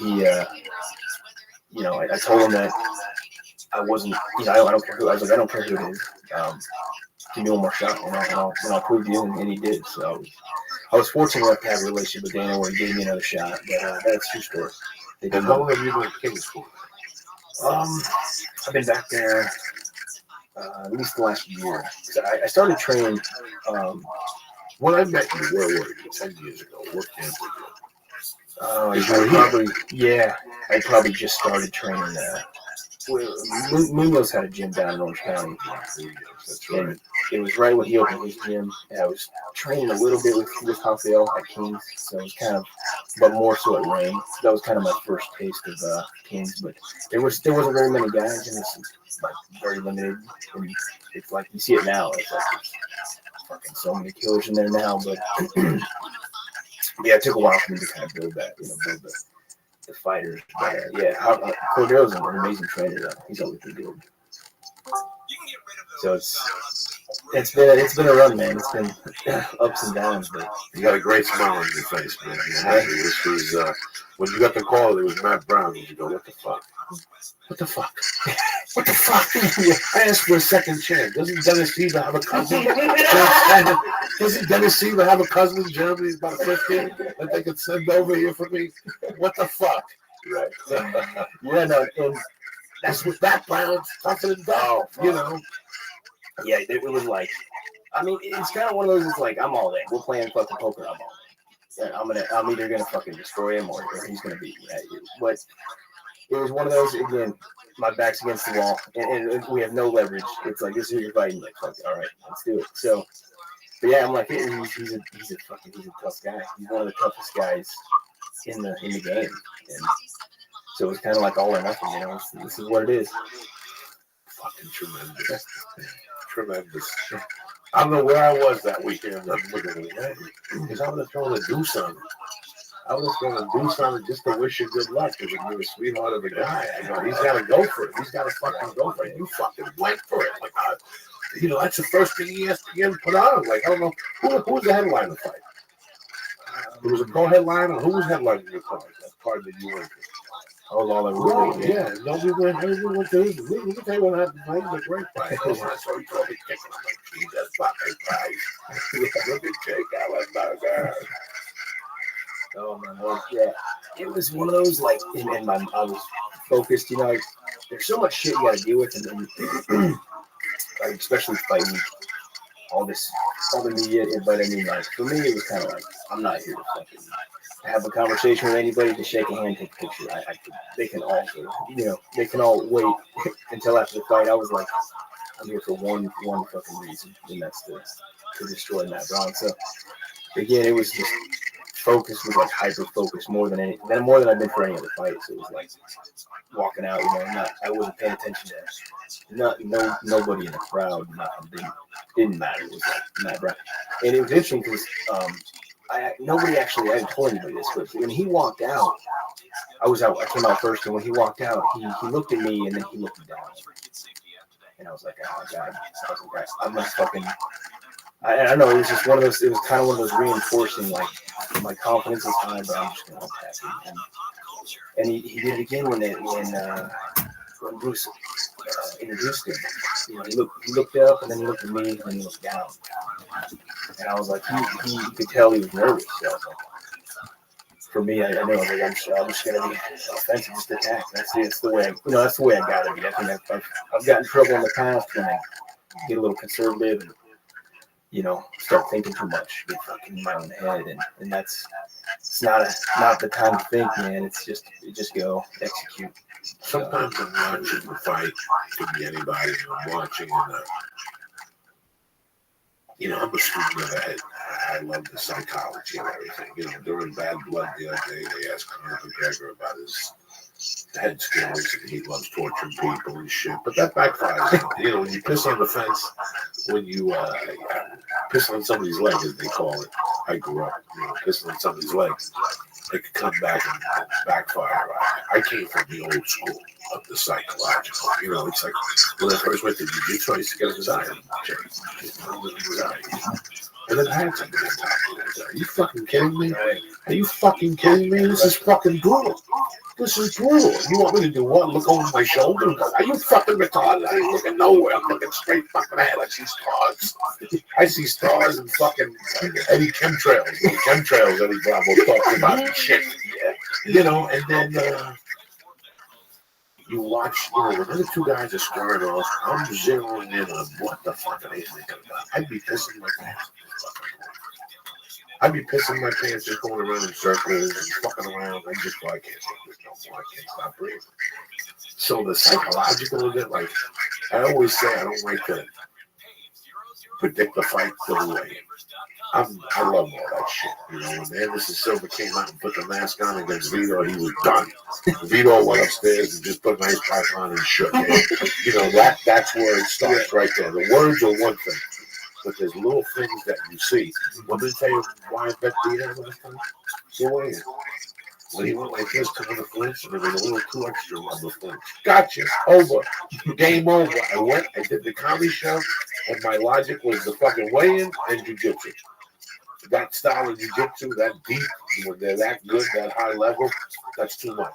you know, I told him that I wasn't, you know, I don't care who. I was like, I don't care who it is. Give me one more shot, and I'll prove you, and he did. So I was fortunate enough to have a relationship with Dana where he gave me another shot. But that's true story. And how long have you been at Kings for? I've been back there at least the last year. I started training. When I met you, where were you? 10 years ago. What camp were you? I probably just started training. Munoz had a gym down in Orange County. That's right. And it was right when he opened his gym. And I was training a little bit with Rafael at Kings, so it was kind of, but more so at Rain. That was kind of my first taste of Kings. But there wasn't very many guys, and it's like very limited. And it's like you see it now. It's like there's fucking so many killers in there now. But yeah, it took a while for me to kind of build that, you know, build the fighters. But Cordero's an amazing trainer, though. He's always been good. So it's been a run, man. It's been ups and downs, but you got a great smile on your face, man. This was when you got the call. It was Matt Brown. And you go, what the fuck? What the fuck? What the fuck? I asked for a second chance. Doesn't Dennis Seaver have a cousin? Doesn't Dennis Seaver have a cousin in Germany, about 50, that they could send over here for me? What the fuck? Right. Yeah, no, and that's what that Brown's tougher than dog, you know. Yeah, it was like, I mean, it's kind of one of those. It's like I'm all in. We're playing fucking poker. I'm all in. I'm either gonna fucking destroy him or he's gonna beat me. But it was one of those. Again, my back's against the wall, and we have no leverage. It's like, this is who you're fighting. Like, fuck, all right, let's do it. So, but yeah, I'm like, he's a tough guy. He's one of the toughest guys in the game, and so it's kind of like all or nothing. You know, this is what it is. Fucking tremendous. Tremendous. I don't know where I was that weekend. I'm looking at it, because I was going to do something. Just to wish you good luck, because you're a sweetheart of a guy. You know, he's got to go for it. He's got to fucking go for it. You fucking went for it. Like, you know, that's the first thing ESPN put on. Like, I don't know who was the headline of the fight. It was a co-headliner. Who was headlining your card? That card that you went to. was all I was Right, doing. yeah. Nobody went to this. We can tell you what happened. It was a great fight. That's why I saw you told me chicken. I'm like, Jesus fucking Christ. Look at Jake Allenberger. Oh man, yeah. It was one of those like, and I was focused. You know, like, there's so much shit you got to deal with, and like, especially fighting all the media. But I mean, like for me, it was kind of like I'm not here to fucking have a conversation with anybody, to shake a hand, take a picture. They can all, they can all wait until after the fight. I was like, I'm here for one fucking reason, and that's to destroy Matt Brown. So again, it was just focus, was like hyper focused more than I've been for any other fight. So it was like walking out, I wasn't paying attention to nobody in the crowd, nothing didn't matter. It was like Matt Brown, and it was interesting because I hadn't told anybody this, but when he walked out, I came out first, and when he walked out, he looked at me and then he looked down, and I was like, oh God, I'm not fucking. I don't know. It was just one of those. It was kind of one of those reinforcing, like my confidence is high, but I'm just gonna attack him. And he did it again when Bruce introduced him. He looked up, and then he looked at me, and then he looked down. And I was like, he could tell he was nervous. So I was like, for me, I know I'm just gonna be offensive, just attack. That's the way. That's the way I gotta be. I think I've gotten in trouble in the past when I get a little conservative and start thinking too much, get fucking in my own head, and it's not the time to think, man. It's just go execute. Sometimes I'm watching the fight. Could be anybody. I'm watching, and I'm a student of that. I love the psychology and everything. During Bad Blood the other day, they asked Conor McGregor about his head skills, and he loves torturing people and shit. But that backfires. When you piss on the fence, when you piss on somebody's leg, as they call it. I grew up, pissing on somebody's legs. It could come back and backfire. I came from the old school of the psychological. It's like when I first went to jiu-jitsu, I used to get anxiety. And then I had something to talk to. Are you fucking kidding me? Are you fucking kidding me? This is fucking brutal. This is brutal. You want me to do what? Look over my shoulder and go, are you fucking retarded? I ain't looking nowhere. I'm looking straight fucking ahead. I see stars. I see stars and fucking Eddie Chemtrails. Eddie Bravo talking about and shit. Yeah. And then you watch, when the two guys are squaring off, I'm zeroing in on what the fuck are they thinking about. I'd be pissing my pants. Just going around in circles and fucking around. I just go, I can't take this no more. I can't stop breathing. So the psychological of it, like I always say, I don't like to predict the fight till the way. I love all that shit. When Anderson Silva came out and put the mask on against Vito, he was done. Vito went upstairs and just put an ice pack on and shook it. That's where it starts right there. The words are one thing. But there's little things that you see. Want me to tell you why I bet Diaz last time? The way when he went like this to the flinch, there was a little too extra on the flinch. Gotcha. Over. Game over. I did the comedy show, and my logic was the fucking weigh-in and jiu-jitsu. That style of jiu-jitsu, that deep, when they're that good, that high level, that's too much.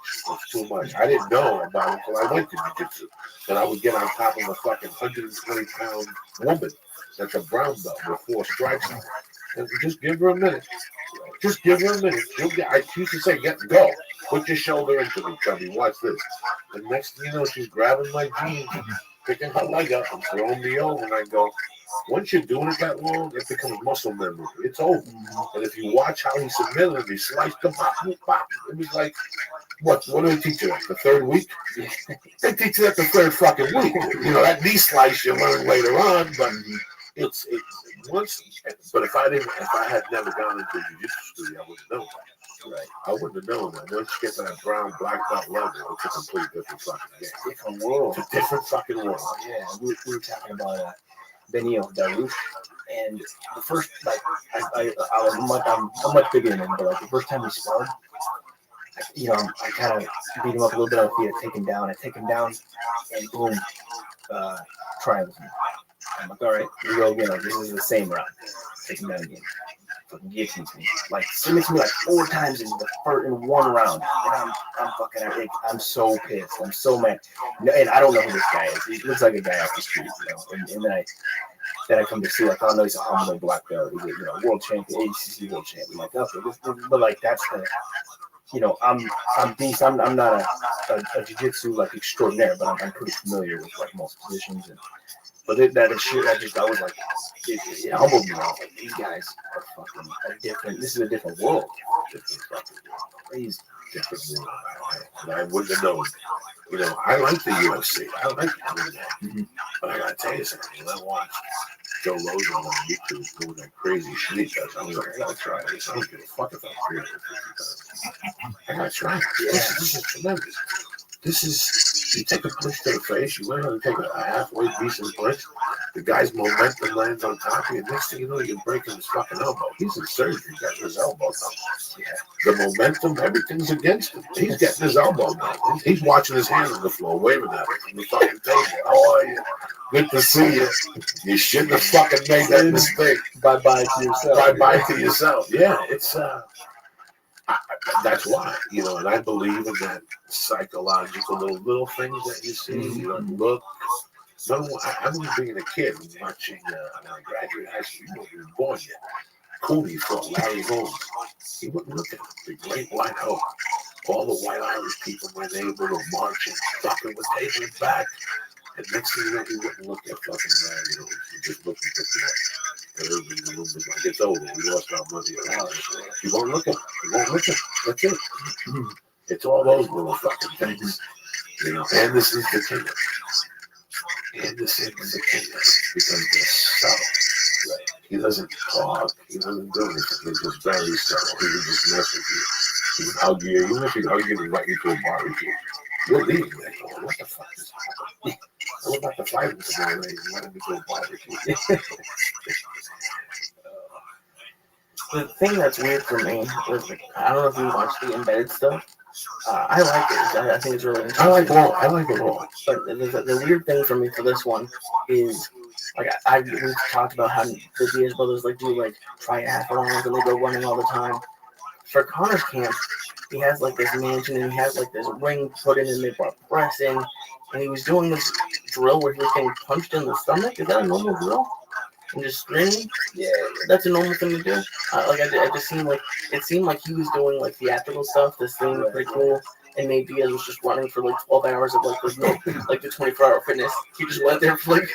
I didn't know about it until I went to jiu-jitsu. That I would get on top of a fucking 120-pound woman. That's a brown belt with 4 stripes on it. And just give her a minute. I used to say, go. Put your shoulder into me, chubby. Watch this. And next thing you know, she's grabbing my jeans, picking her leg up, and throwing me over. And I go, once you're doing it that long, it becomes muscle memory. It's over. And if you watch how he submitted him, he sliced the bop. It was like, what do they teach you at the third week? They teach you that the third fucking week. That knee slice you learn later on, but it's once. But if I had never gone into the jiu-jitsu studio, I wouldn't know that. Right. I wouldn't have known that. Once you get to that brown, black belt level, it's a complete different fucking game. Different world. It's a different fucking world. Yeah, we were talking about Benio Darush, and the first, like, I'm much bigger than him, but like the first time we sparred, I kind of beat him up a little bit on the feet. I take him down, and boom, triangles me. I'm like, all right, we go again. Like, this is the same round. Take him down again. fucking guillotines me. Like submits me like 4 times in one round. And I'm fucking I'm so pissed. I'm so mad. And I don't know who this guy is. He looks like a guy off the street, you know. And then I come to see, like, oh no, he's a humble black belt. He's a world champion, ACC world champion. Like, okay, but like that's the, you know, I'm decent. I'm not a jiu-jitsu like extraordinaire, but I'm pretty familiar with like most positions. But that is shit. I was like, it humbled me. I was like, these guys are fucking different. This is a different world. Different fucking world. Crazy. Different world. And I wouldn't have known. You know, I like the UFC. I like it. But I gotta tell you something. When I watch Joe Rogan on YouTube doing that crazy shit he does, I'm like, I gotta try this. I don't give a fuck if I'm 350 I gotta try it. This is tremendous. This is, you take a punch to the face, you learn how to take a halfway decent punch. The guy's momentum lands on top of you. Next thing you know, you're breaking his fucking elbow. He's in surgery, getting his elbow done. Yeah. The momentum, everything's against him. He's getting his elbow done. He's watching his hand on the floor, waving at it from the fucking table. How are you? Good to see you. You shouldn't have fucking made that mistake. Bye-bye to yourself. Bye-bye to yourself. Yeah, it's that's why, you know, and I believe in that psychological little things that you see. You know, look. No, I remember being a kid and watching, when I graduated high school, you weren't even born yet. Cooley fought Larry Holmes. He wouldn't look at him. The great white hope. All the white Irish people in my neighborhood were marching, fucking with taking it back. And next thing you know, he wouldn't look at fucking Larry Holmes. He just looked at the everybody in the room was like, it's over. We lost our money. He won't look at him. He won't look at him. That's it. It's all those little fucking things. You know, and this is the kingdom. And this is the kingdom because they're subtle. Right? He doesn't talk. He doesn't do anything. He's just very subtle. He would just mess with you. He would hug you. Even if he hug you and invite you to a barbecue, you're leaving there going, what the fuck is happening? What about the fight with the guy and invited me to a barbecue? The thing that's weird for me is, I don't know if you watch the embedded stuff. I like it. I think it's really interesting. I like it all. But the weird thing for me for this one is, like, we've talked about how the Diaz brothers like do like triathlons and they go running all the time. For Connor's camp, he has like this mansion and he has like this ring put in and they brought pressing, and he was doing this drill where he was getting punched in the stomach. Is that a normal drill? And just screaming? Yeah, that's a normal thing to do. I just seemed like he was doing like theatrical stuff. This thing was pretty cool. And maybe Diaz was just running for like 12 hours of like the 24-hour fitness. He just went there for like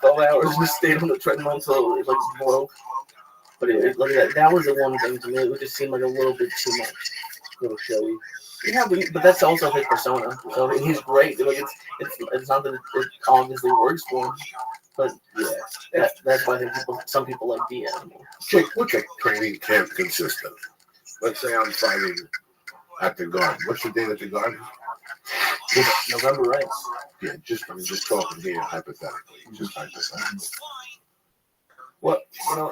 12 hours and just stayed on the treadmill until it like broke. But that was the one thing to me. It just seemed like a little bit too much, a little showy. Yeah, but that's also his persona. So he's great. Like it's not that it obviously works for him, but yeah, that's why I think some people like Diaz more. Jake, what's a training camp consist of? Let's say I'm fighting at the Garden. What's the date at the Garden? November, right? Yeah, I'm just talking here hypothetically. Just hypothetically. Well, you know,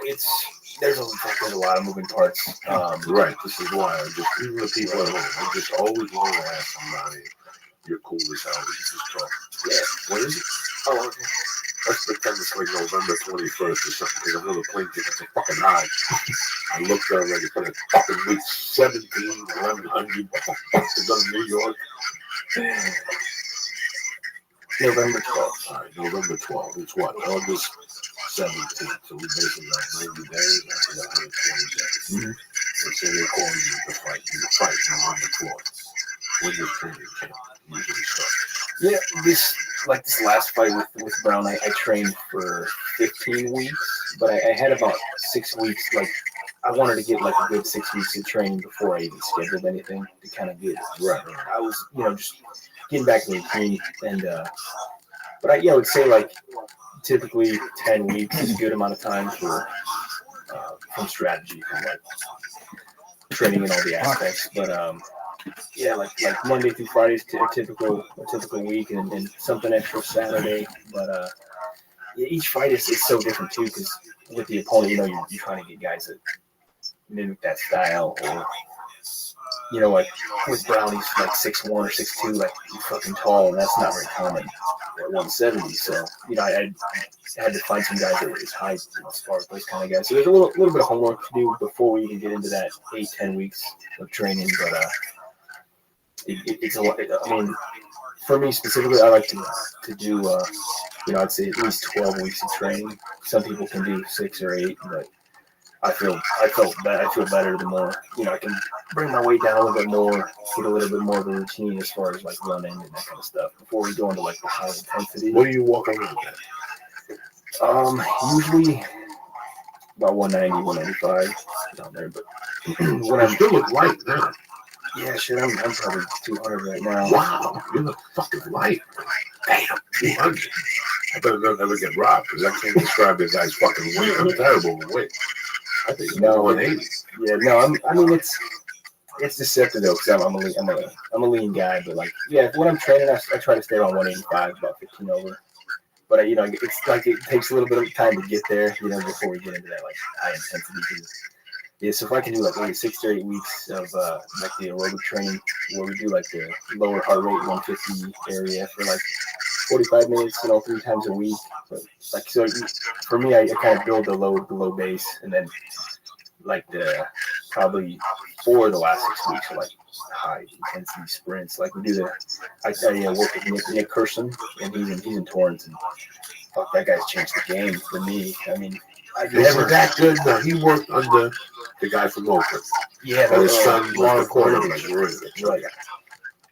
there's a lot of moving parts. Right. This is why even the people at home, I just always want to ask somebody, you're cool as hell, we just talk. Yeah. What is it? Oh, okay. Let's pretend it's like November 21st or something, because I know the plane tickets are fucking high. I looked already for the fucking week 17, 1100. What the fuck is on New York? November 12th. All right, November 12th. It's what? August 17th. So we basically got 90 days. That's 120 days. Let's say they're calling you to fight. You fight November 12th. When your training camp usually starts. Yeah, this last fight with Brown, I trained for 15 weeks, but I had about 6 weeks. Like, I wanted to get like a good 6 weeks of training before I even scheduled anything to kind of get right. I was, just getting back to the routine, and but I would say like typically 10 weeks is a good amount of time for from strategy, from like training in all the aspects. But like Monday through Friday is a typical week, and then something extra Saturday. But each fight is so different too, because with the opponent, you're trying to get guys that mimic that style, or like with Brown, he's like 6'1" or 6'2", like he's fucking tall, and that's not very common. at 170. So, I had to find some guys that were his height as far as those kind of guys. So there's a little bit of homework to do before we even get into that 8-10 weeks of training. But it's a lot. I mean, for me specifically, I like to do, I'd say at least 12 weeks of training. Some people can do 6 or 8, but I feel better the more, I can bring my weight down a little bit more, get a little bit more of a routine as far as like running and that kind of stuff before we go into like the high intensity. What do you walk around at? Usually about 190, 195 down there, but when You still look light now. yeah, shit, I'm probably 200 right now. Wow, you look fucking light. Damn, 200. I better never get robbed because I can't describe this guy's fucking weight. I'm terrible with weight. I think No, 180. Yeah, no, I mean it's deceptive though because I'm a lean guy, but like when I'm training, I try to stay around 185, about 15 over. But it's like it takes a little bit of time to get there, before we get into that like high intensity. Yeah, so if I can do like maybe 6 to 8 weeks of like the aerobic training where we do like the lower heart rate 150 area for like 45 minutes, 3 times a week. But like so for me, I kind of build the low base, and then like probably for the last 6 weeks are like high intensity sprints. Like we do I work with Nick Kirsten, and he's in Torrance, and fuck, that guy's changed the game for me. I mean, I never that good. No, he worked under the guy from Oakland. Yeah, his son was the quarterback.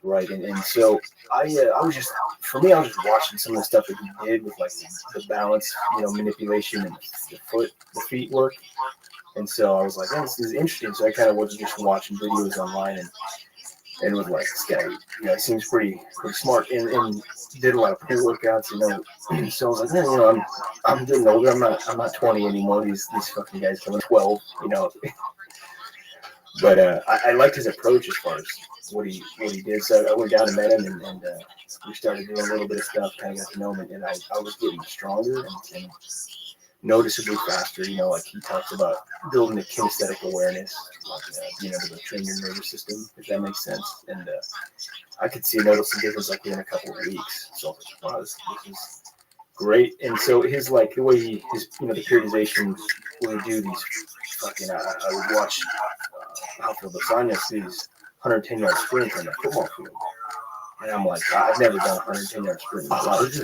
Right, and so I was just watching some of the stuff that he did with like the balance, manipulation and the feet work, and so I was like, oh, this is interesting. So I kind of was just watching videos online and was like, this guy, he seems pretty smart and did a lot of pool workouts, So I was like, I'm getting older. I'm not 20 anymore. These fucking guys coming 12, But I liked his approach as far as what he did. So I went down and met him, and we started doing a little bit of stuff, kind of got to know him, and I was getting stronger and noticeably faster. Like he talks about building the kinesthetic awareness, like being able to train your nervous system, if that makes sense. And I could see a noticeable difference like within a couple of weeks. So I was like, wow, this is great. And so his like the way the periodization when we do these fucking I would watch Alfred Lasagna these 110-yard sprints on the football field, and I'm like, I've never done a 110-yard sprint in my life.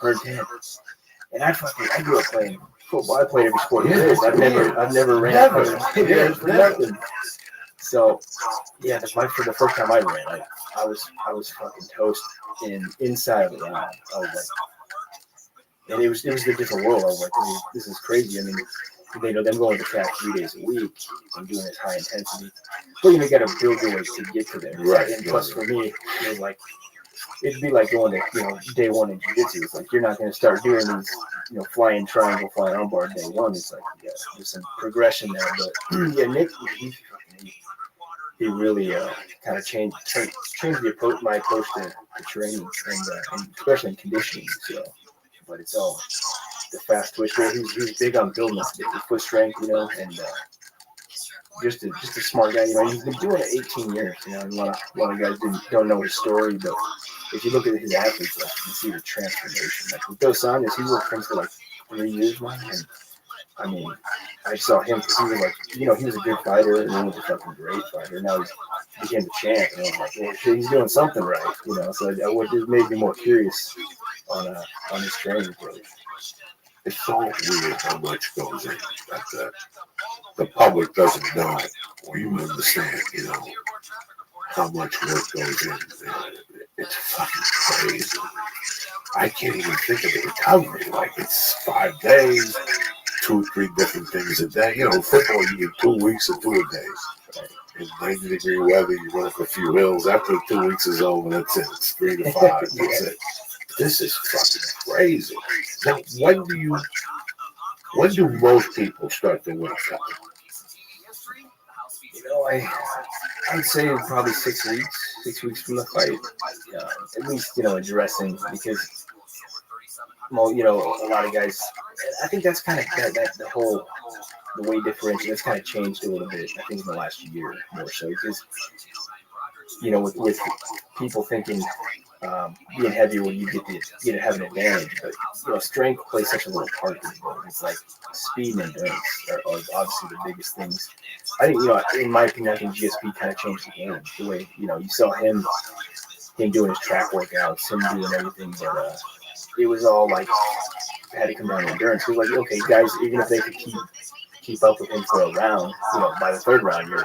110. And I grew up playing football. I played every sport there is. I've never ran 110 yards for nothing. So yeah, for the first time I ran, I was fucking toast inside of the round. I was like, and it was a different world. I was like, this is crazy. I mean, them going to track 3 days a week and doing this high intensity. But you got to build your way to get to there. Right. And plus for me, it was like, it'd be like going to, day one in jiu-jitsu. It's like, you're not going to start doing these, flying triangle, flying armbar day one. It's like, there's some progression there. But yeah, Nick, he really kind of changed my approach to training and especially in conditioning. So, but it's all the fast twitch. He's big on building the foot strength, and just a smart guy. He's been doing it 18 years. And a lot of guys don't know his story, but if you look at his athletes, like, you can see the transformation. Like with Dos Anjos, he worked for him for like 3 years now, and I mean, I saw him because he was like, he was a good fighter, and he was a fucking great fighter. Now he became the champ, and I was like, well, shit, he's doing something right, So it made me more curious on his training approach. It's so weird how much goes in that the public doesn't know or even understand, how much work goes in. It's fucking crazy. I can't even think of the recovery. Like, it's 5 days, 2-3 different things a day. Football, you get 2 weeks or 2 a day. In 90-degree weather, you run up a few hills. After 2 weeks is over, that's it. It's 3 to 5. That's it. This is fucking crazy. Now, when do most people start to win a cup? I'd say probably 6 weeks. 6 weeks from the fight, at least addressing, because a lot of guys. I think that's kind of the weight differential that's kind of changed a little bit. I think in the last year more so, because with people thinking being heavier when you get to have an advantage. But strength plays such a little part in it. It's like speed and endurance are obviously the biggest things. I think in my opinion, I think GSP kind of changed the game. The way you saw him doing his track workouts, him doing everything, but it was all like had to come down to endurance. It was like, okay, guys, even if they could keep up with him for a round, by the third round, you're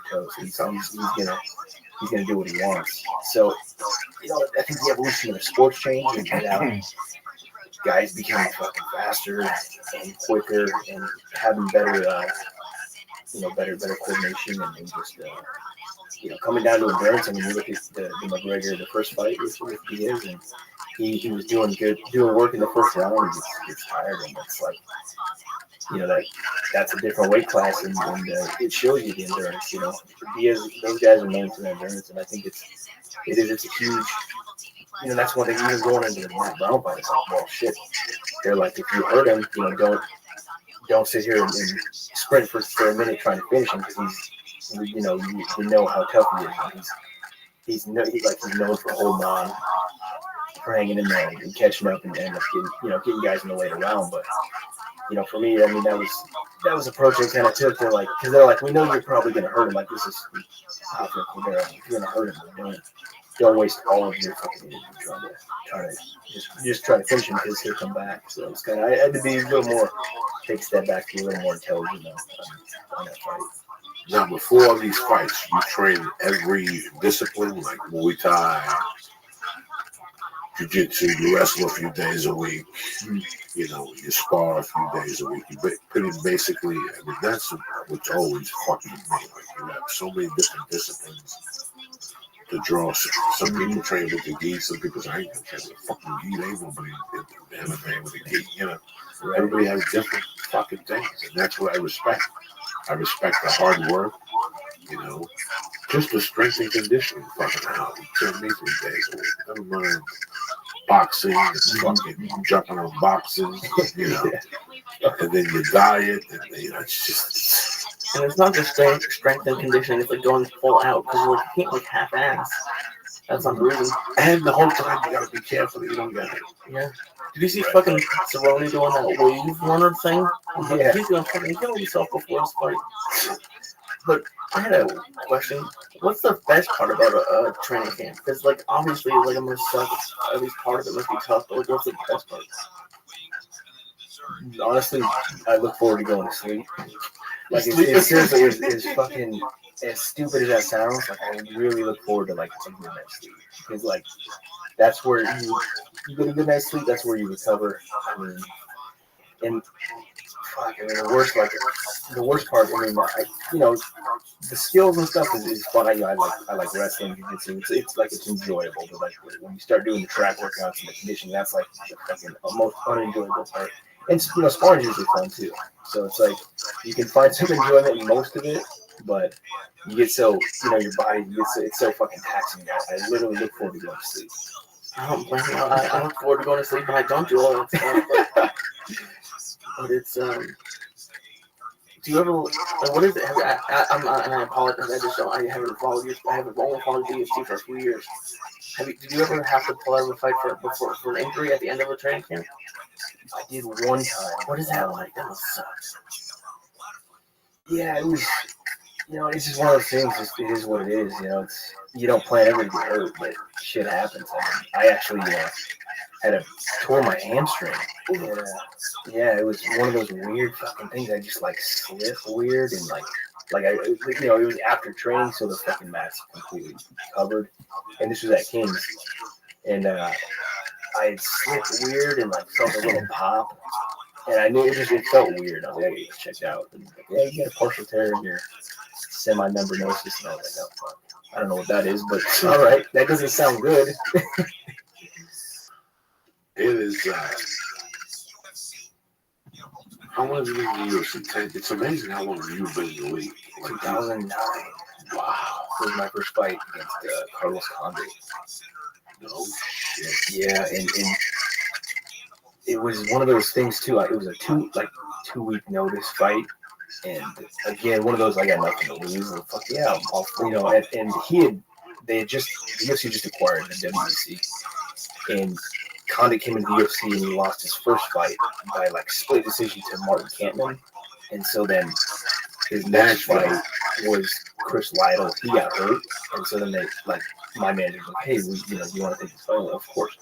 toast. He's gonna do what he wants. So, I think the evolution of the sports changed, and now guys becoming fucking faster and quicker and having better, better coordination and just, coming down to endurance. I mean, you look at the McGregor, the first fight with Diaz, and he was doing work in the first round, and gets tired, and it's like, that's a different weight class, and it shows you the endurance. Diaz, those guys are known for their endurance, and I think it's a huge. That's one thing. Even going into the Matt Brown fight, it's like, well, shit. They're like, if you hurt him, don't sit here and sprint for a minute trying to finish him, because you know how tough he is. He's known for holding on, for hanging in there and catching up and end up getting guys in the later round. But for me, I mean, that was approach they kind of took. They're like, because they're like, we know you're probably going to hurt him. Like, this is you're going to hurt him. Don't waste all of your fucking energy trying to just try to finish him, because he'll come back. So it's kind of, I had to be a little more, take a step back, be a little more intelligent on that fight. Now, before these fights, you train every discipline, like Muay Thai, Jiu-Jitsu, you wrestle a few days a week, you spar a few days a week. You pretty basically, I mean, that's what's always fucking me. Like, you have so many different disciplines to draw. Some people train with the gi, some people say, I ain't gonna train with the fucking gi, they won't be in the MMA with the gi, Everybody has different fucking things, and that's what I respect. I respect the hard work, just the strength and conditioning fucking out. You train me 3 days a week. Never mind boxing and fucking jumping on boxes, and then your diet, and it's just. And it's not just strength and conditioning, it's like going full out, because you can't half-ass. That's not the reason. And the whole time you gotta be careful that you don't get it. Yeah. Did you see fucking Cerrone doing that wave runner thing? Yeah. He's gonna fucking kill himself before his fight. But I had a question. What's the best part about a training camp? Because, obviously, I'm gonna suck. At least part of it must be tough, but what's the best part? Honestly, I look forward to going to sleep. It's seriously, as fucking, as stupid as that sounds, I really look forward to, taking a night's sleep. Because, that's where you get a good night's sleep, that's where you recover. I mean, and, the worst part, the skills and stuff is fun. I like wrestling, jiu-jitsu. It's enjoyable, but, when you start doing the track workouts and the conditioning, that's, the fucking most unenjoyable part. And, sparring is usually fun, too. So it's you can find some enjoyment in most of it, but you get so, your body, it's so fucking taxing. I literally look forward to going to sleep. I look forward to going to sleep, and I don't do all that stuff. But it's, do you ever, what is it? I apologize, I haven't followed you. I haven't only followed DST for a few years. Did you ever have to pull out of a fight for an injury at the end of a training camp? I did one time. What is that like? That must suck. Yeah, it was, it's just one of those things. It is what it is. You don't plan ever to get hurt, but shit happens. I actually tore my hamstring. Yeah, it was one of those weird fucking things. I just slipped weird, and it was after training, so the fucking mat's completely covered. And this was at King's, and I had slipped weird and felt a little pop, and I knew it felt weird. I was like, get checked out. And yeah, you got a partial tear in your semimembranosus, and I was like, oh fuck, I don't know what that is, but all right, that doesn't sound good. It is. How long have you been in the UFC? It's amazing how long you've been in the league. 2009. Wow, this was my first fight against Carlos Condé. No shit. Yeah, and it was one of those things too. It was a 2 week notice fight, and again, one of those I got nothing to lose. Fuck yeah, and he had the UFC just acquired the WBC, and Condit came into the UFC and he lost his first fight by like split decision to Martin Kampmann, and so then his next fight was Chris Lytle. He got hurt, and so then they my manager was like, "Hey, you want to take this fight?" Well, of course.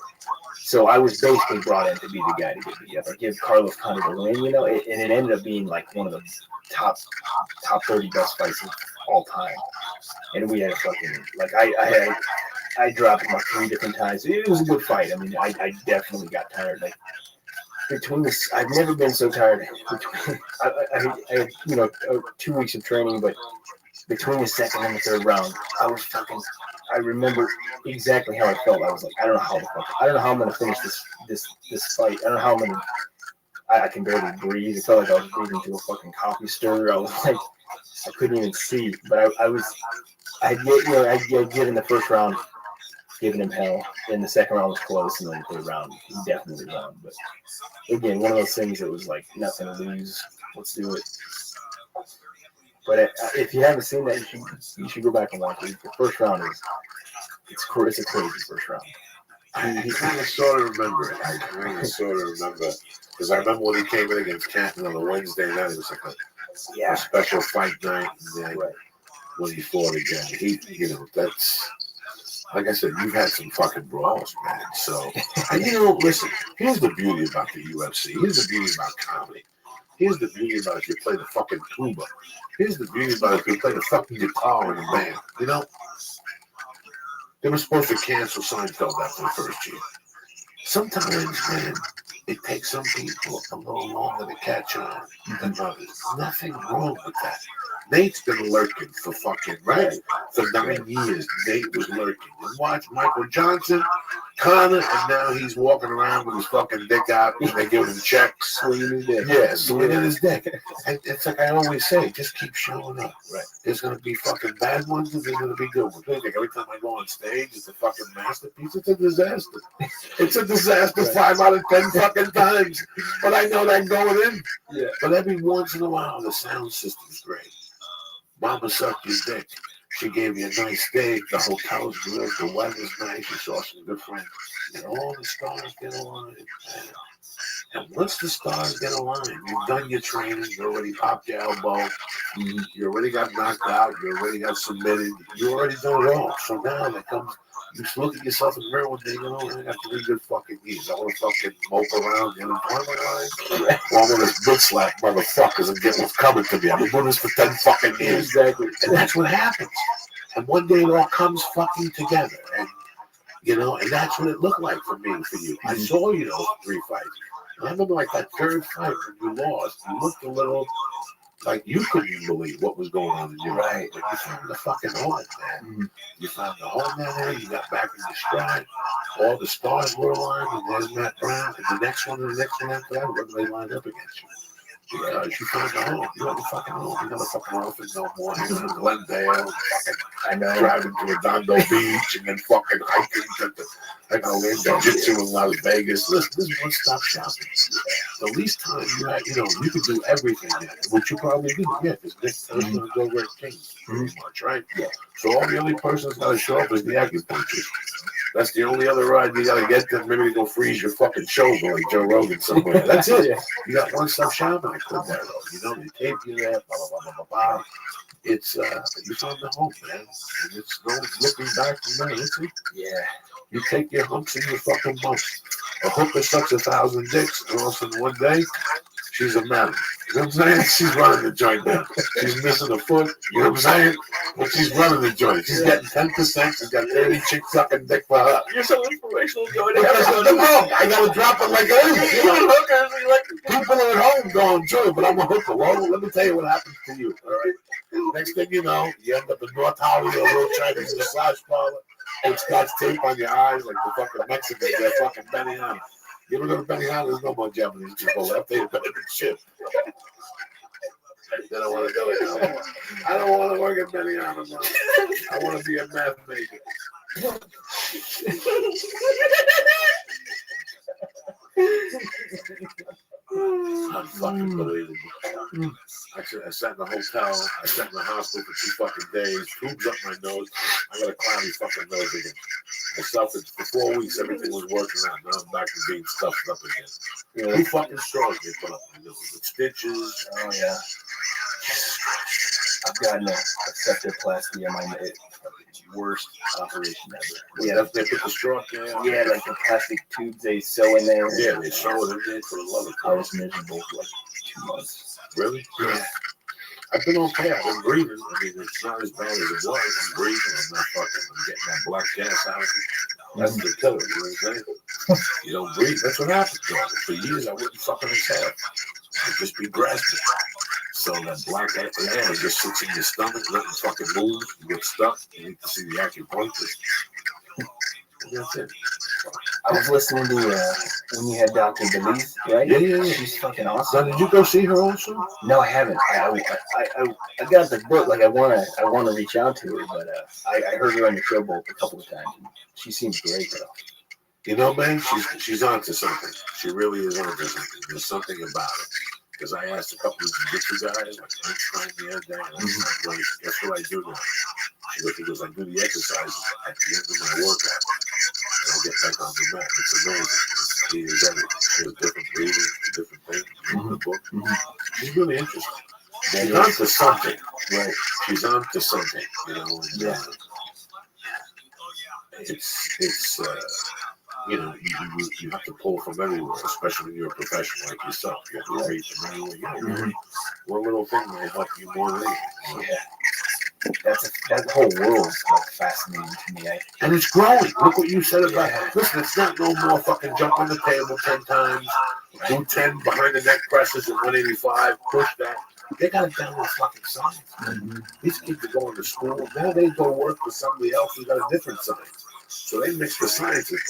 So I was basically brought in to be the guy to get together, give Carlos Condit a win, and it ended up being like one of the top 30 best fights of all time. And we had a fucking I dropped him like 3 different times. It was a good fight. I mean, I definitely got tired. Like between this, I've never been so tired. I had 2 weeks of training, but between the second and the third round, I remember exactly how I felt. I was like, I don't know how I'm gonna finish this fight. I don't know how I can barely breathe. It felt like I was breathing through a fucking coffee stirrer. I was like, I couldn't even see. But I get in the first round, giving him hell. Then the second round was close, and then the third round, he definitely won. But again, one of those things that was like nothing to lose. Let's do it. But if you haven't seen that, you should go back and watch it. The first round it's a crazy first round. I kind of sort of remember it. Because I remember when he came in against Canton on a Wednesday night, it was like a special fight night. And then when he fought again, that's, like I said, you've had some fucking brawls, man. So, and listen, here's the beauty about the UFC. Here's the beauty about comedy. Here's the beauty about if you play the fucking tuba. Here's the beauty about if you play the fucking guitar in a band. They were supposed to cancel Seinfeld after the first year. Sometimes, man, it takes some people a little longer to catch on than others. Nothing wrong with that. Nate's been lurking for fucking, right? For 9 years, Nate was lurking. And watch Michael Johnson, Connor, and now he's walking around with his fucking dick out and they give him checks. Swinging his dick. Yeah, swinging his dick. And it's like I always say, just keep showing up. Right. There's going to be fucking bad ones and there's going to be good ones. Like every time I go on stage, it's a fucking masterpiece. It's a disaster. It's a disaster 5 out of 10 fucking times. But I know that going in. Yeah. But every once in a while, the sound system's great. Mama sucked your dick. She gave you a nice steak. The hotel's good. The weather's nice. You saw some good friends. And all the stars get aligned. And once the stars get aligned, you've done your training. You already popped your elbow. You already got knocked out. You already got submitted. You already done it all. So now that comes, you just look at yourself in the mirror one day and go, I got 3 good fucking years. I want to fucking mope around the unemployment line. Well, I'm going to good slap motherfuckers and get what's coming to me. I've been doing this for 10 fucking years. Exactly. And that's what happens. And one day it all comes fucking together. And, and that's what it looked like for me, for you. I saw you those 3 fights. And I remember like that third fight when you lost, you looked a little like you couldn't believe what was going on in your life. But you found the fucking home, man. You found the home down there. You got back in your stride. All the stars were aligned, and there's Matt Brown. And the next one after that, whether they lined up against you. Because you found the home. You have the fucking home. You're not a fucking orphan no more. You're in Glendale. Driving to Redondo Beach and then fucking hiking to jiu-jitsu in Las Vegas. Listen, this is one-stop shopping. The least time you could do everything there, which you probably do. Yeah, because Nick Thurston will go where it came, pretty much, right? Yeah. So all the only person that's got to show up is the acupuncturist. That's the only other ride you got to get to. Maybe to go freeze your fucking shoulder like Joe Rogan somewhere. That's it. You got one-stop shopping. I put that on. They tape you there, blah, blah, blah, blah, blah. It's, you found the home, man. And it's no looking back from there, is it? Yeah. You take your humps and your fucking bumps. A hooker sucks 1,000 dicks, and all of a sudden one day, she's a madam. You know what I'm saying? She's running the joint now. She's missing a foot. You know what I'm saying? But she's running the joint. She's getting 10%. She's got 30 chicks sucking dick for her. You're so inspirational, Joey. I got to drop it like people are at home going, Joey, but I'm a hooker. Well, let me tell you what happens to you. All right. Next thing you know, you end up in North Hollywood, a little Chinese massage parlor. With Scotch tape on your eyes like the fucking Mexicans. They're fucking Benihana. You ever go to Benihana? There's no more Japanese people left. They're better than shit. They don't want to go there. I don't want to work at Benihana, man. I want to be a math major. Unfucking believable. I I sat in the hotel. I sat in the hospital for 2 fucking days. Tubes up my nose. I got a cloudy fucking nose again. I suffered for 4 weeks. Everything was working out. Now I'm back to being stuffed up again. You know, 2 fucking straws they put up my nose with stitches. Oh yeah. I've gotten a septoplasty on my neck. Worst operation ever. Yeah, that's they put the straw there. Yeah, like the plastic tubes they sew in there. Yeah, they sew it in there for the love of I God. was miserable for like 2 months. Really? Yeah. I've been okay. I've been breathing. I mean, it's not as bad as it was. I'm breathing. I'm not fucking. I'm getting that black gas out of me. That's the killer. You know what I'm saying? You don't breathe. That's what happens. Though. For years, I wouldn't fucking exhale. I'd just be grasping. So that black air just sits in your stomach, nothing fucking moves. You get stuck. You need to see the acupuncturist. And that's it. I was listening to when you had Dr. Belize, right? Yeah. She's fucking awesome. Now, did you go see her also? No, I haven't. I got the book. Like I wanna reach out to her, but I heard her on your show both a couple of times. She seems great though. You know, man, she's onto something. She really is onto something. There's something about it. Because I asked a couple of jiu-jitsu guys, like, I'm trying the other day, and I was like, guess what I do now? She goes, I do the exercises at the end of my workout. And I get back on the mat. It's amazing. She is everything. She has different breathing, different things in the book. She's really interesting. She's onto something. Right. She's onto something, you know. And, Yeah. It's you know, you have to pull from everywhere, especially when you're a professional like yourself. You have to read from everywhere. You know, one little thing may help you more than anything. Yeah. That whole world is like fascinating to me. And it's growing. Look what you said about it. Listen, it's not no more fucking jump on the table 10 times, do 10 behind the neck presses at 185, push that. They got it down with fucking science. These kids are going to school. Now they go work for somebody else who's got a different science. So they mix the sciences.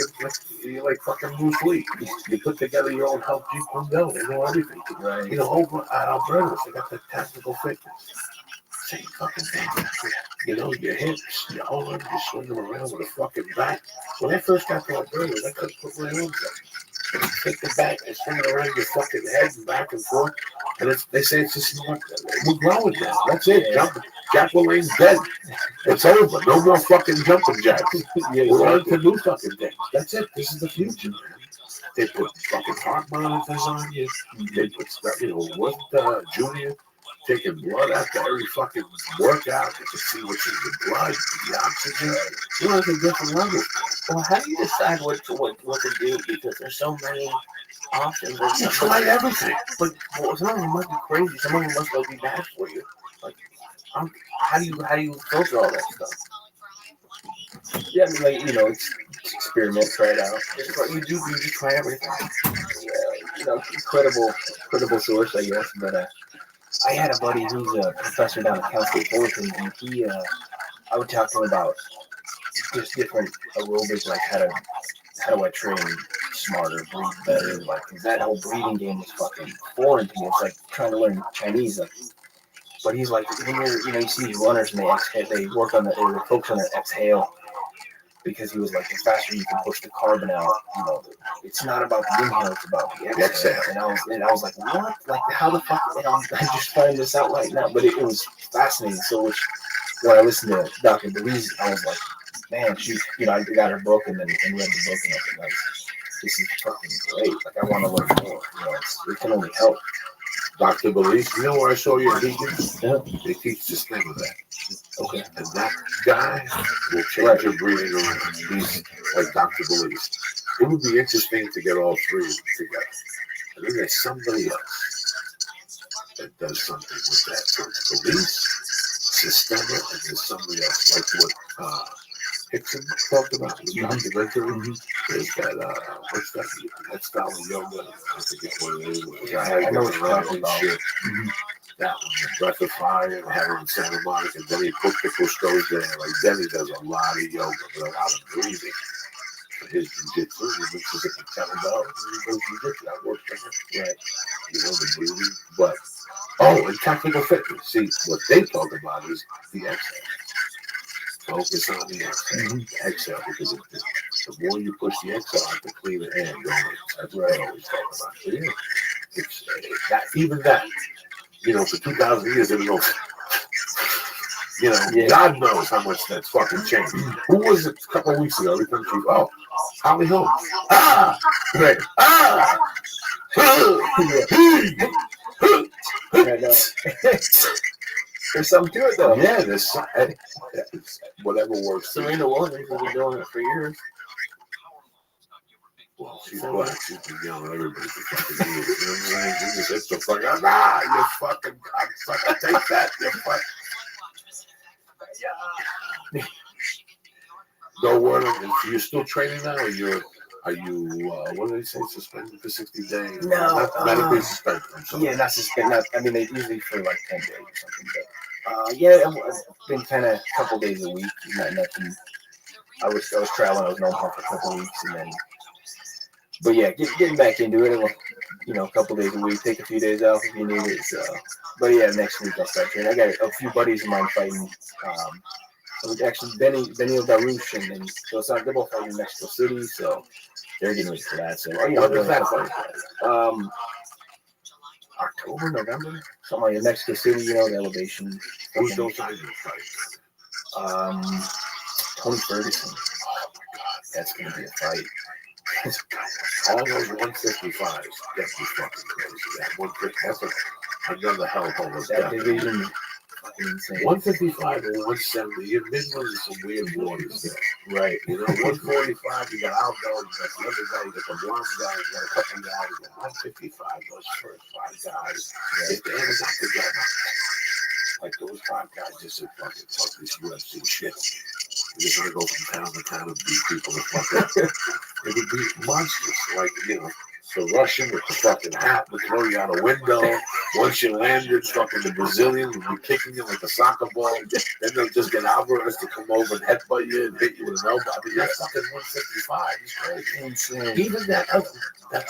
You're like fucking Bruce Lee. You put together your own health Jeep Window. They know everything. Right. You know, over at Alberta's, they got the tactical fitness. Same fucking thing. You know, your hips, your arms, you swing them around with a fucking bat. When I first got to Alberta's, I couldn't put my arms up. Take the back and swing it around your fucking head and back and forth. And they say it's just not. We're growing now. That's it. Jumping. Jack LaLanne's dead. It's over. No more fucking jumping jacks. We're on to new fucking things. That's it. This is the future, man. They put fucking heart monitors on you. They put stuff, you know, wasn't Junior taking blood after every fucking workout to see what's in the blood, the oxygen. You know, it's a different level. Well, how do you decide what to do? Because there's so many options. You tried everything. But some of them must be crazy. Some of them must be bad for you. Like, how do you filter all that stuff? Yeah, I mean, like, you know, it's experiment, try it out. You just try everything. Yeah, you know, credible source, I guess. But I had a buddy who's a professor down at Cal State Fullerton, and he, I would talk to him about just different aerobics, like how do I train smarter, breathe better, like, 'cause that whole breathing game is fucking foreign to me. It's like trying to learn Chinese, like. But he's like, when you're, you know, you see these runners and they exhale, they work on they focus on their exhale, because he was like, the faster you can push the carbon out, you know, it's not about the inhale, it's about the exhale. And I was like, what? Like, how the fuck? And I'm just finding this out right now. But it was fascinating. So when I listened to Dr. Belize, I was like, man, she, you know, I got her book and read the book, and I was like, this is fucking great. Like, I want to learn more. You know, it can only help. Dr. Belize, you know where I saw your teachers? Yeah. They teach this thing with that. Okay. And that guy will change your breathing around. He's like Dr. Belize. It would be interesting to get all three of them together. And then there's somebody else that does something with that. So Belize, Systema, and there's somebody else, like what Hickson talked about in the documentary. There's that, what's that style of yoga? I forget what it is. I know what you're talking about. Shit. That one, the breath of fire, and having in Santa Monica, and then he put the goes there. Like, then he does a lot of yoga, with a lot of breathing. For his jiu-jitsu, he mixes it with kettlebell, and he goes jiu-jitsu. That works for him. Right. You know, the breathing. But, and technical fitness. See, what they talk about is the exhale. Focus on the exhale. The exhale, because the more you push the exhale out, the cleaner air going. That's what I always talk about. So, yeah, it's that, even that. you know, for 2,000 years, they go, you know, Yeah. God knows how much that's fucking changed. Who was it a couple of weeks ago? Every time she, oh, Holly Holmes. Ah! Right. Ah! There's something to it, though. Yeah, there's whatever works. Serena Williams has been doing it for years. Well, she's black. She's been yelling at everybody for fucking years. You know what I'm saying? She just hits the fucking, you fucking cocksucker. Take that, you fucking. No word. You're still training now, or are you, what do they say, suspended for 60 days? No. Not medically suspended. I'm sorry. Yeah, not suspended. I mean, they usually for like 10 days or something. But yeah, I've been kind of a couple days a week. Nothing. I was traveling. I was known for a couple of weeks, and then. But yeah, getting back into it. You know, a couple days a week. Take a few days off if you need it. So. But yeah, next week I'll start training. I got a few buddies of mine fighting. Actually, Benny Darush and they're both fighting in Mexico City, so they're getting ready for that. So you know, When is that fight? October, November, something like in Mexico City. You know, the elevation. Who's those guys in the fight? Tony Ferguson. Oh my God, that's gonna be a fight. All those 155s get me fucking crazy. That 150, that's another hell of a that division. 155 and 170, your midland is some weird waters there. Right. You know, 145, you got Aldo, you got the other guy, you got the blonde guy, you got a couple of guys. 155, those first 5 guys, if they ever got together, like those 5 guys just said, fucking fuck this UFC shit. You're gonna go from town to town and beat people the fuck up. It would be monstrous, like, you know. The Russian with the fucking hat would throw you out a window. Once you landed, fucking the Brazilian would be kicking you like a soccer ball. Then they'll just get Alvarez to come over and headbutt you and hit you with an elbow. I mean, that's fucking 155. He's crazy. Insane. Even that other, yeah,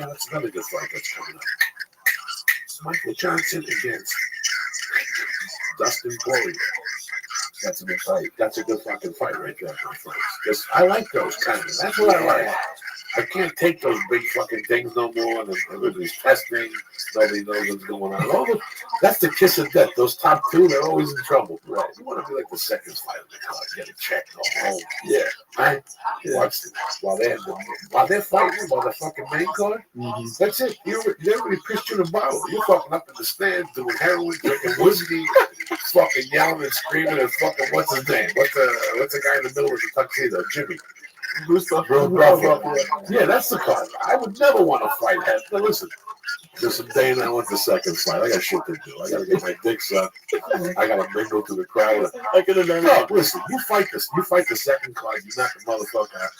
that's another good fight that's coming up. Michael Johnson against Dustin Poirier. That's a good fight. That's a good fucking fight right there, my friends. Just, I like those kind of. That's what I like. I can't take those big fucking things no more. And everybody's testing. Nobody knows what's going on. That's the kiss of death. Those top 2, they're always in trouble. Right. You want to be like the second fight in the card. Get a check, go home. Yeah. Right? Yeah. Watch them. While they're fighting, while they're fucking main card, that's it. They already pissed you in the bottle. You're fucking up in the stands doing heroin, drinking whiskey, fucking yelling and screaming and fucking, what's his name? What's the guy in the middle of the tuxedo? Jimmy. Yeah, that's the card. I would never want to fight him. Now listen, just a day and I want the second fight. I got shit to do. I got to get my dick sucked. I got to mingle through the crowd. I could have done that. Listen, you fight the second card. You knock the motherfucker out.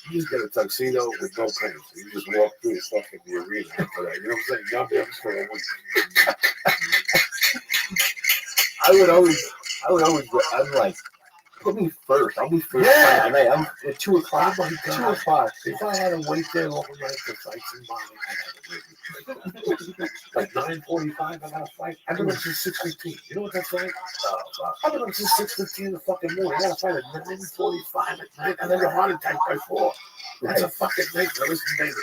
You just get a tuxedo with no pants. You just walk through fucking the arena after that. You know what I'm saying? Y'all be for a week. I would always, I'm like, put me first. I'll be first. Yeah. Tonight. I'm at 2 o'clock. Oh my God. 2 o'clock. If I had to wait there overnight to fight somebody, like 9:45, I got to fight. I've been up since 6:15. You know what that's like? I've been up since 6:15 in the fucking morning. I got to fight at 9:45 at night, and then a heart attack by 4. That's a fucking thing. Now listen, David.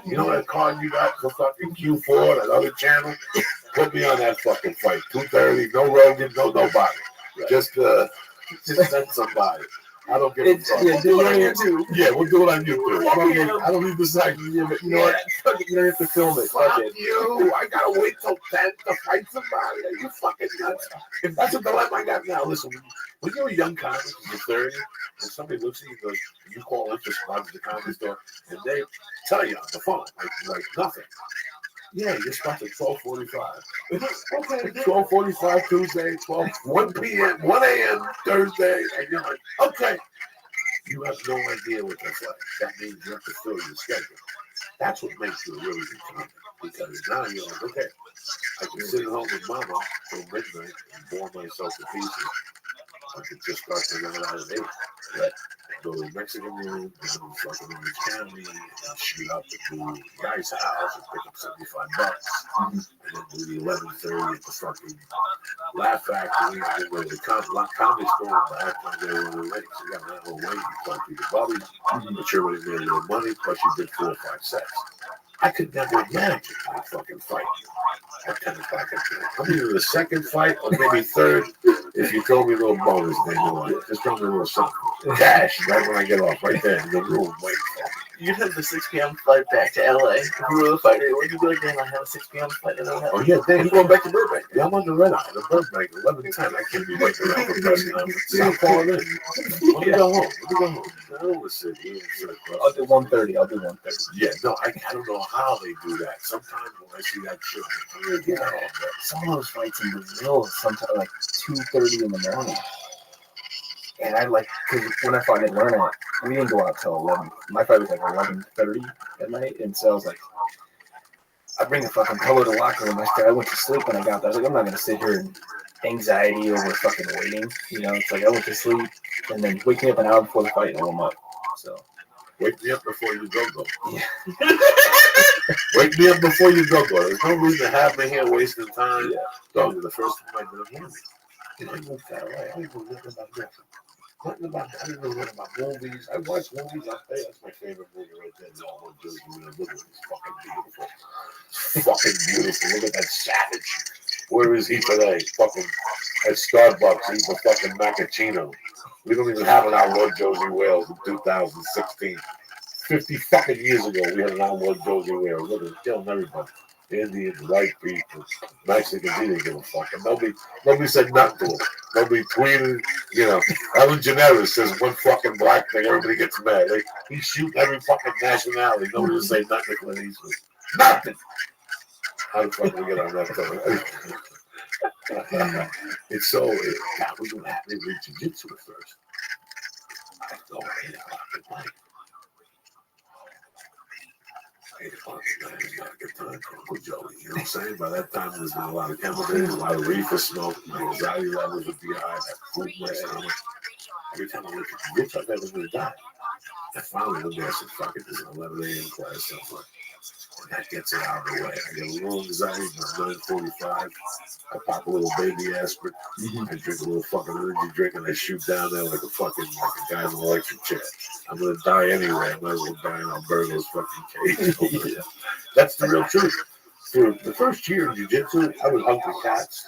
You know that card you got for fucking Q4, that other channel? Put me on that fucking fight. 2:30, no Rogan, no nobody. Just send somebody. I don't give a fuck. Yeah, do it on YouTube. Yeah, we'll do it on YouTube. I don't need the site. Yeah, but you know what? You don't have to film it. Fuck you. I gotta wait till 10 to fight somebody. Are you fucking nuts? If that's a dilemma I got now, listen, when you're a young comic, you're 30, and somebody looks at you and goes, you call in for spots at the comedy store, and they tell you on the phone, like nothing. Yeah, your spot's at 12:45. Okay, 12:45 Tuesday, 1 p.m., 1 a.m. Thursday, and you're like, okay. You have no idea what that's like. That means you have to fill your schedule. That's what makes you a really good comic. Because now you're like, okay, I can sit at home with mama till midnight and bore myself to pieces. I could just start to run out of 8. Right? Go to the Mexican room, and then fucking Orange County, and shoot up at the guy's house and pick up $75. And then do the 11:30 at the fucking Laugh Factory, and then go to the comedy store, and by that time they were late. So you got that whole wait, you talk to your buddies, but you're already made a little money, plus you did 4 or 5 sets. I could never imagine a fucking fight at 10 o'clock at night. I'm either the second fight or maybe third. If you throw me a little bonus, then you know what? Just throw me a little something. Cash right when I get off, right there in the room, wait for me. You'd have the 6 p.m. flight back to LA. If you were the fighter, would you be like, damn, I have a 6 p.m. flight? Oh, yeah, damn, you're going back to Burbank. Yeah, I'm on the red eye. The Burbank, 11:10. I can't be waiting around for pressing up. Stop calling in. Let me go home. Let me go home. I don't want to sit here. I'll do 1:30. I'll do 1:30. Yeah, no, I don't know how they do that. Sometimes when I see that shit, I'm like, yeah, some of those fights in Brazil, sometimes like 2:30 in the morning. And I like, because when I finally learned it, we didn't go out till 11. My fight was like 11:30 at night, and so I was like, I bring the fucking pillow to the locker room. I went to sleep when I got there. I was like, I'm not gonna sit here and anxiety over fucking waiting. You know, it's like I went to sleep and then wake me up an hour before the fight and warm up. So wake me up before you go. Yeah. Wake me up before you go. There's no reason to have me here wasting time. Yeah. Dog, the first time I did a movie. You know, I moved that way. I don't even know nothing about that. Nothing about I didn't know nothing about movies. I watch movies. I say that's my favorite movie right there. No one does. Look at this fucking beautiful. It's fucking beautiful. Look at that savage. Where is he today? Fucking at Starbucks eating a fucking macchiato. We don't even have an Outlaw Josie Wales in 2016. 50 fucking years ago, we had an Outlaw Josie Wales. Look at killing everybody. Indians, white people, Mexicans, he didn't give a fuck. And nobody said nothing to him. Nobody tweeted, you know. Ellen DeGeneres says one fucking black thing, everybody gets mad. He shoot every fucking nationality. Nobody will say nothing to Clint Eastwood. Nothing. How the fuck do we get on that topic? It's so, God, we're going to have to read jiu-jitsu at first. I go 8 o'clock at night. 8 o'clock at night is not a good time for Uncle Joey. You know what I'm saying? By that time, there's been a lot of chemicals, a lot of reefer smoke. My anxiety levels would be high. I have food in my stomach. Every time I look at jiu-jitsu, I thought I was going to die. I finally one day I said, fuck it, this is an 11 a.m. class. So I'm like, and that gets it out of the way. I get a little anxiety by 9:45. I pop a little baby aspirin. I drink a little fucking energy drink, and I shoot down there like a guy in an electric chair. I'm gonna die anyway. I might as well die in Alberto's fucking cage. Yeah. That's the real truth. For the first year in jiu-jitsu, I would hunt the cats.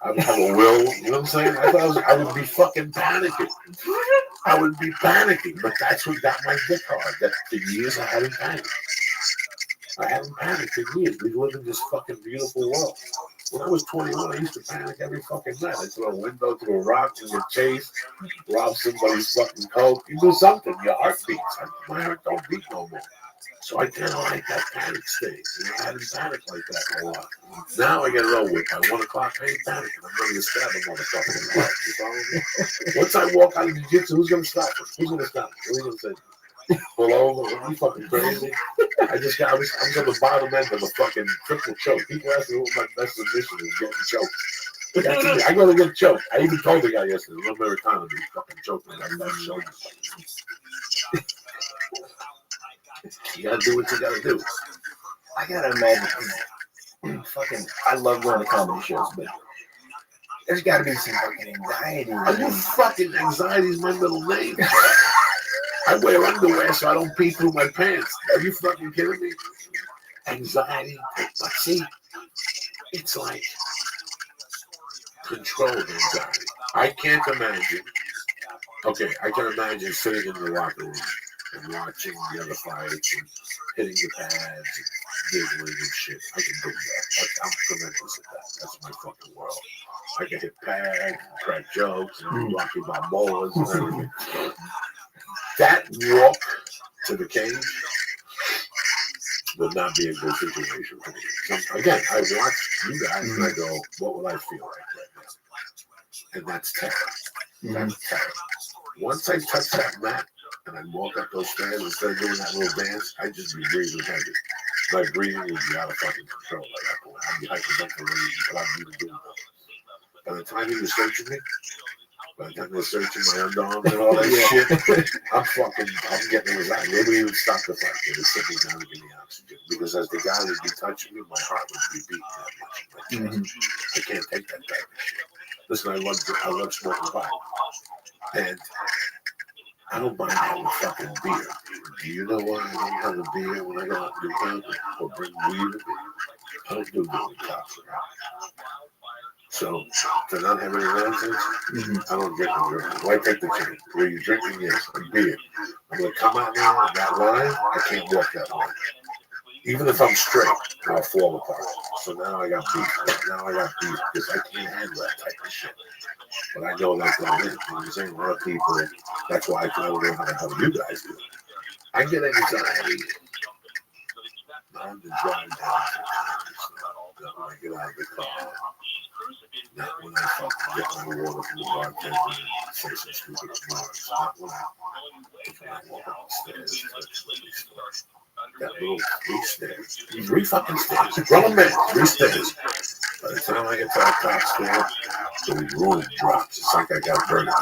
I would have a will. You know what I'm saying? I thought I would be fucking panicking. I would be panicking, but that's what got my dick hard. That for years I hadn't panicked. I haven't panicked in years. We live in this fucking beautiful world. When I was 21, I used to panic every fucking night. I'd throw a window, throw a rock, and get chased, rob somebody's fucking coat. You do something, your heart beats. My heart don't beat no more. So I kind of like that panic state. You know, I hadn't panicked like that in a while. Now I get it over with. By 1 o'clock, I ain't panicking. I'm ready to stab a motherfucker in the heart. You follow me? Once I walk out of jiu-jitsu, who's going to stop us? Who's going to stop us? What are you going to say? Pull over? Are you fucking crazy? I was on the bottom end of a fucking triple choke. People ask me what my best submission is, getting choked. I gotta get choked. I even told the guy yesterday, no Americano, he fucking choked me. I'm not showing you gotta do what you gotta do. I gotta imagine, fucking, I love going to comedy shows, but there's gotta be some fucking anxiety. Are you fucking anxiety is my middle name? I wear underwear so I don't pee through my pants. Are you fucking kidding me? Anxiety. But see, it's like controlled anxiety. I can't imagine. Okay, I can imagine sitting in the locker room and watching the other fights and hitting the pads and giggling and shit. I can do that. I'm tremendous at that. That's my fucking world. I can hit pads, crack jokes, and Rocky Balboas and everything. That walk to the cage would not be a good situation for me. Again, I watch you guys and I go, what would I feel like right now? And that's terror. That's terror. Once I touch that mat and I walk up those stairs instead of doing that little dance, I'd just be breathing heavy. My breathing would be out of fucking control at that point. I'd be hyperventilating without even doing that. By the time he was searching me, by the time they're searching my underarms and all that shit, I'm getting anxiety. They wouldn't even stop the fight. They would sit me down and give me oxygen. Because as the guy would be touching me, my heart would be beating that much. I can't take that type of shit. Listen, I love smoking pot. And I don't mind having fucking beer. Do you know why I don't have a beer when I go out to the county or bring weed with me? I don't do detox. So, to not have any nonsense, I don't drink and drink. Why take the chance? Where you drinking, yes, a beer. I'm going to come out now on that line, I can't walk that line. Even if I'm straight, I'll fall apart. So now I got beef. Because I can't handle that type of shit. But I know that's not it. You know what I'm saying? A lot of people, that's why I don't know how the hell you guys do. I get anxiety. I'm just driving down. Not when I get out of the car. Not when I fucking get my water from the bartender and say some stupid remarks. Not when I walk up the stairs. That little 3 stairs. 3 fucking stairs. Grown man, 3 stairs. By the time I get to that top stair, the room drops. It's like I got vertigo.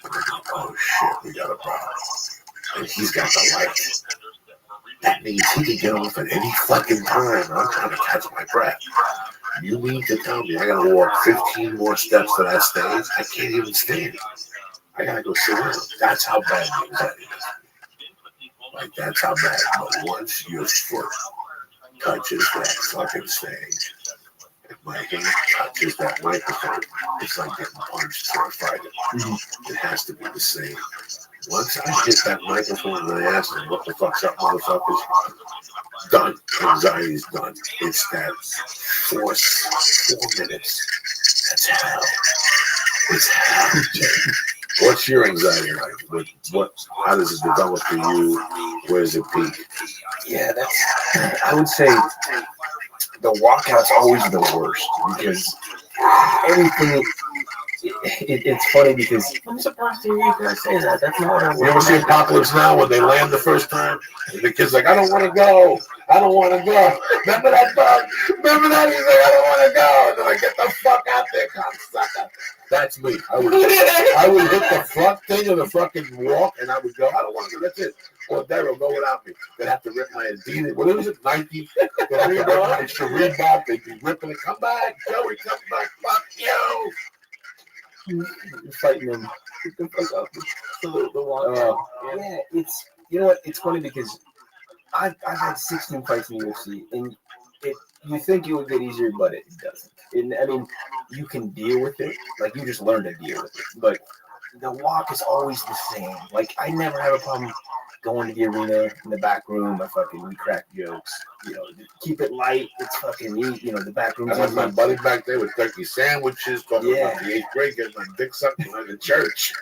I'm like, oh shit, we got a problem. And he's got the light. That means he can get off at any fucking time. I'm trying to catch my breath. You mean to tell me I gotta walk 15 more steps to that stage? I can't even stand. I gotta go sit down. That's how bad the anxiety is. Like, that's how bad. But once your foot touches that fucking stage, if my hand touches that microphone, it's like getting punched for a fighter. It has to be the same. Once I hit that microphone and I ask them, what the fuck's up, motherfuckers? Done. Anxiety's done. It's that 4 minutes. That's hell. It's hell, Jay. What's your anxiety like? How does it develop for you? Where does it peak? Yeah, I would say the walkout's always the worst because everything. It's funny because I'm surprised to hear you guys say that. That's not what I want. You ever see Apocalypse Now when they land the first time? And the kid's like, I don't want to go. I don't want to go. Remember that bug? Remember that? He's like, I don't want to go. And then I get the fuck out there, cocksucker. That's me. I would hit the front thing of the fucking walk and I would go, I don't want to go. That's it. Or Daryl, go without me. They'd have to rip my Adidas. What is it? Nike? They'd have to rip my Reebok. They'd be ripping it. Come back. Joey, come back. Fuck you. You're fighting them. Get the fuck up. The walkout. Yeah, it's, you know what? It's funny because I've had 16 fights in the UFC, and you think it would get easier, but it doesn't. And I mean, you can deal with it. Like, you just learn to deal with it. But the walk is always the same. Like, I never have a problem going to the arena in the back room. we crack jokes. You know, keep it light. It's fucking neat. You know, the back room. I had my buddy back there with turkey sandwiches, talking about the 8th grade, getting my dick sucked in the church.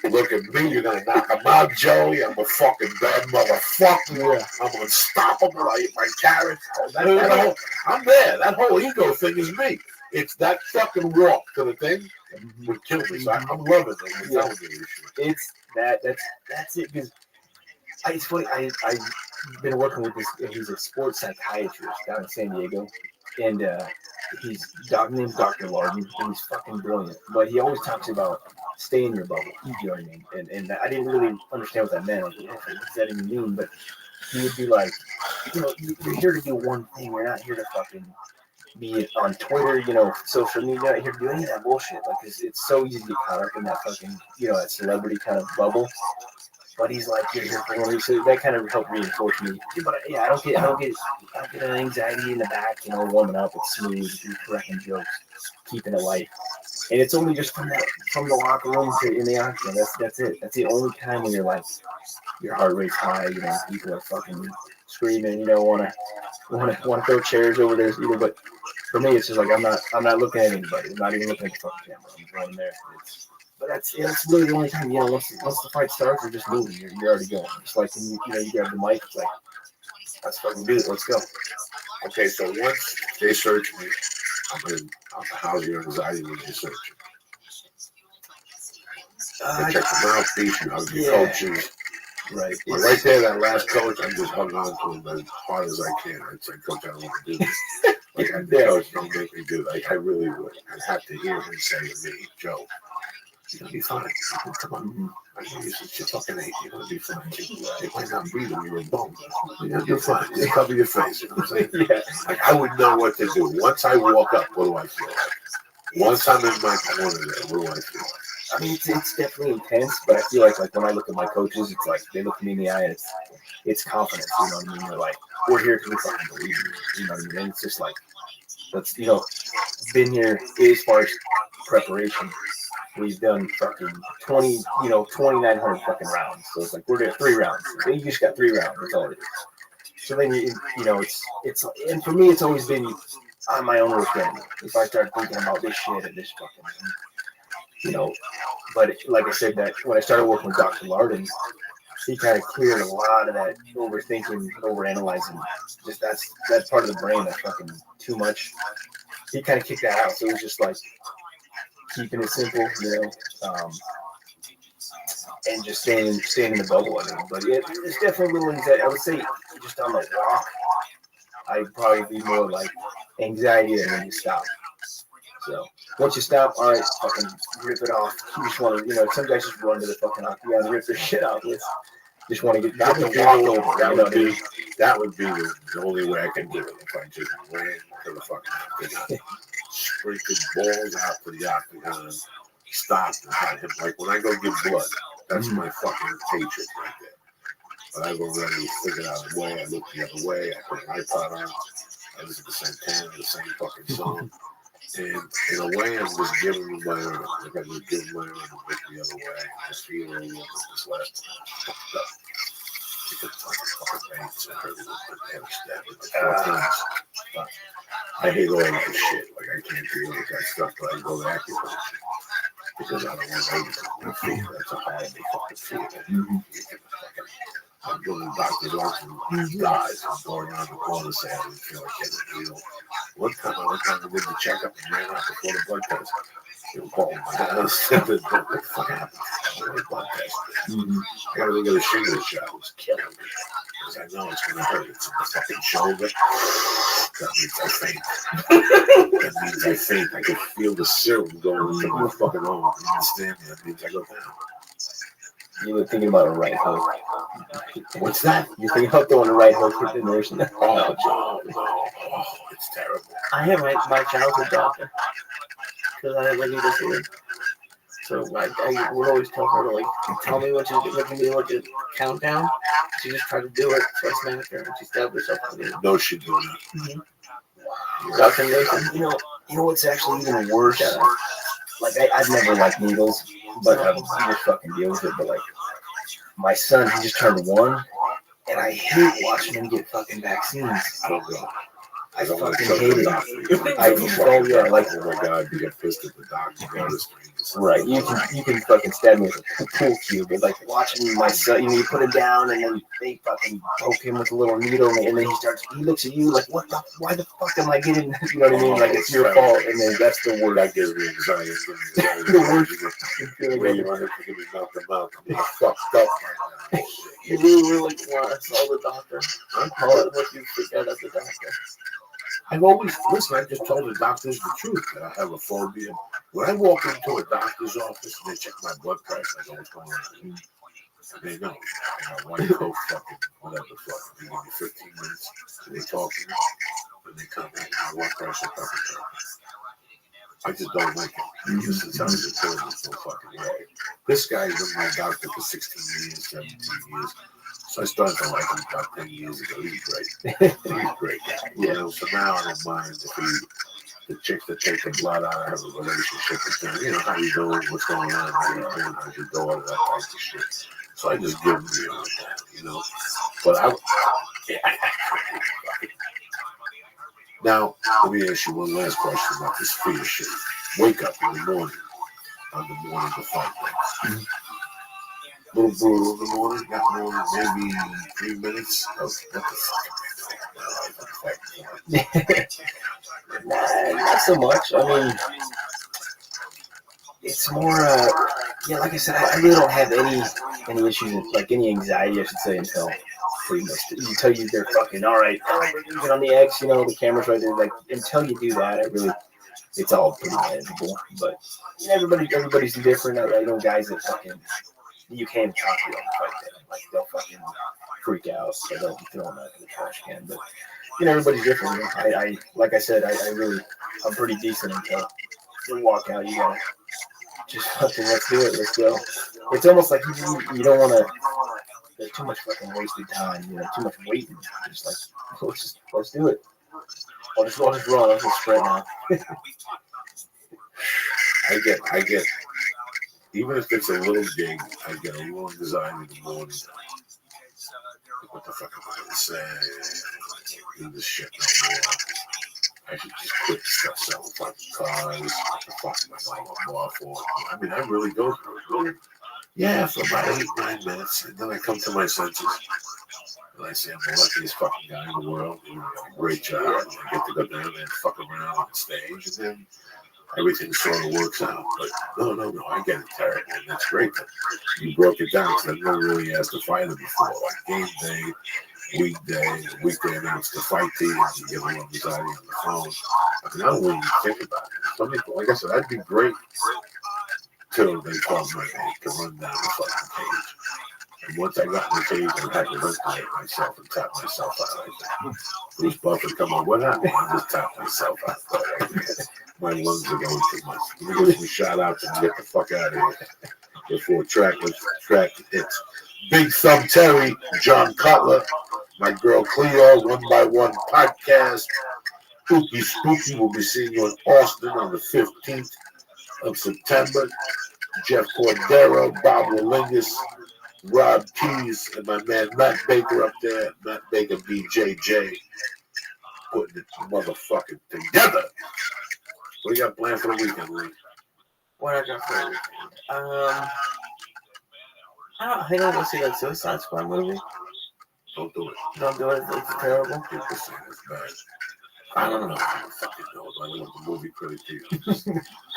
Look at me, you're gonna knock him out, Joey. I'm a fucking bad motherfucker. Yeah. I'm unstoppable. I eat my carrots. I'm there. That whole ego thing is me. It's that fucking walk to the thing would kill me. So I'm loving it. Yeah. It's that's it. Because it's funny. I've been working with this. He's a sports psychiatrist down in San Diego, and he's named Dr. Larden, and he's fucking brilliant. But he always talks about stay in your bubble. You know what I mean? And I didn't really understand what that meant. Like, what does that even mean? But he would be like, you know, you're here to do one thing. You're not here to fucking be on Twitter, you know, social media. You're not here to do any of that bullshit. Like, it's so easy to get caught up in that fucking, you know, that celebrity kind of bubble. But he's like, you're here for one reason. So that kind of helped reinforce me. But yeah, I don't get an anxiety in the back, you know, warming up. It's smooth, cracking jokes, keeping it light. And it's only just from the locker room to in the octagon. That's it. That's the only time when you're like, your heart rate's high, you know, people are fucking screaming, you know, want to throw chairs over there, you know. But for me, it's just like I'm not looking at anybody. I'm not even looking at the fucking camera. I'm going there. But that's really the only time, you know, once the fight starts, you're just moving. You're already going. Just like when you grab the mic, it's like, let's fucking do it. Let's go. Okay, so once they search me, I'm in how's your anxiety when they search you? They check the mouthpiece, you hug your coaches. Right. But right there, that last coach, I'm just hugging on to him as hard as I can. I'd say, Coach, I don't want to do this. Like, Coach, don't make me do it. Like, I really would. I'd have to hear him say to me, Joe, you're going to be fine. Come on. I know you're such a fucking eight. You're going to be fine. They might not breathe when you're a bone. You're going to be fine. Just cover your face. You know what I'm saying? Yeah. Like, I would know what to do. Once I walk up, what do I feel like? Once I'm in my corner there, what do I feel like? I mean, it's definitely intense, but I feel like when I look at my coaches, it's like they look me in the eye and it's confidence. You know what I mean? They're like, we're here because we fucking believe in you. You know what I mean? And it's just like that's been here as far as preparation. We've done fucking 2,900 fucking rounds. So it's like we're doing 3 rounds. You just got 3 rounds. That's all it is. So then it's and for me it's always been on my own worst enemy. If I start thinking about this shit and this fucking, but like I said, that when I started working with Dr. Lardon, he kind of cleared a lot of that overthinking, overanalyzing. Just that's part of the brain that's fucking too much. He kind of kicked that out. So it was just like keeping it simple, and just staying in the bubble. I mean, but yeah, there's definitely little things that I would say just on the walk, I'd probably be more like anxiety than when you stop. So once you stop, all right, fucking rip it off. You just want to, some guys just run to the fucking octagon, rip their shit off. Just want to get that the would walk be over. that would be the only way I can do it. If I just ran to the fucking octagon, sprinkled balls out to the octagon, stopped and had him. Like when I go give blood, that's my fucking hatred right there. But I've already figured out a way. I look the other way. I put an iPod on. I listen to Santana, the same fucking song. And in a way, I'm just giving them my arm. Like I just give my arm and look the other way. I just feel a little bit this last time. Fucked up. Because fucking veins and everything. I had a stab in my 4 times. I hate all that shit. Like I can't deal with that stuff, but I go to acupuncture. Because I don't want to feel that's a horrible fucking feeling. I'm going to the doctor's office and dies. I'm going around the corner saying I feel like getting a deal. One time I did the checkup and ran out before the blood test. They were calling my house. What the fuck happened? The blood test. I got to go get a shingle shot. It was killing me. Because I know it's going to hurt. It's in the fucking shoulder. That means I faint. That means I faint. I can feel the serum going into my fucking arm. You understand me? That means I go down. You were thinking about a right hook. What's that? You're thinking about throwing a right hook with the nurse. No. Oh, it's terrible. I have my childhood doctor because I have a needle fever. So I would always tell her to tell me what you do, what you count down. She just tried to do it, so I smacked her and she stabbed herself in the needle. No, she did not. Mm-hmm. Dr. Nathan, you know what's actually even worse? I've never liked needles, but you just fucking deal with it. But my son, he just turned 1, and I hate watching him get fucking vaccines. I don't know. I fucking hate it. Oh my god, you get pissed at the doctor. Right, you can fucking stab me with a pool cue, but watching my son, you put him down and then they fucking poke him with a little needle, and then he looks at you like, why the fuck am I getting, you know what I mean? Like it's your fault, and then that's the word I give me anxiety. The word where you want to give me mouth to mouth. I'm fucked up right now. You really want to call the doctor? Call it what you forget at the doctor. I've always, listen, I just told the doctors the truth that I have a phobia. When I walk into a doctor's office and they check my blood pressure, I know what's going on. They know. My wife go fucking whatever the fuck. They give me 15 minutes and they talk to me and they come in. My blood pressure, temperature. I just don't like it. This is how it's important. It's no fucking way. This guy's been my doctor for 16 years, 17 years. So I started to like him about 10 years ago. He's great. He's a great guy. So now I don't mind if the chicks that take the blood out, I have a relationship with them. How you doing? What's going on? How you doing? How's your daughter? That type of shit. So I just give them that, But now, let me ask you one last question about this fear shit. Wake up in the morning, on the morning to fight things. Little brutal in the morning, got more than maybe 3 minutes of what the fuck. Not so much. I mean, it's more, like I said, I really don't have any issues with, any anxiety, I should say, until pretty much, until they're fucking, all right, get on the X, the camera's right there, until you do that, it's all pretty manageable, but everybody's different. I know guys that fucking, you can't talk to them like that, they'll fucking freak out, so they'll throw them out in the trash can, but, everybody's different. Like I said, I'm pretty decent until you walk out, you gotta just fucking let's do it. Let's go. It's almost like you don't want to. There's too much fucking wasted time. Too much waiting. Just like let's do it. I'll just roll. Let's just spread now. I get. Even if it's a little gig, I get a little anxiety in the morning. What the fuck am I gonna say? Do this shit no more. I should just quit the stuff selling fucking cars. What the fuck am I going more for? I mean, I really go through it. Really. Yeah, for about 8-9 minutes, and then I come to my senses. And I say, I'm the luckiest fucking guy in the world. You know, a great job. I get to go down there and fuck around on stage, and then everything sort of works out. But no, I get it terrible, and that's great. You broke it down because I've never really asked to fight it before. Like game day, weekday, I mean, it's the fight team. You get a little anxiety on the phone. I mean, I don't really think about it. Somebody, like I said, I'd be great till they called my name to run down the fucking cage. And once I got in the cage, I had to ventilate myself and tap myself out like that. Bruce Buffer, come on, what happened? I just tapped myself out. My lungs are going too much. Let me get some shout outs and get the fuck out of here before track hits. Big Thumb Terry, John Cutler, my girl Cleo, One by One podcast. Spooky will be seeing you in Austin on the 15th of September. Jeff Cordero, Bob Willingus, Rob Keys, and my man Matt Baker up there. Matt Baker BJJ. Putting it motherfucking together. What do you got planned for the weekend, Lee? What I got for the weekend? I don't want to see that Suicide Squad movie. Don't do it. Don't do it. It's terrible. People say it's bad. I don't know. I don't fucking know. I don't want the movie critic to you.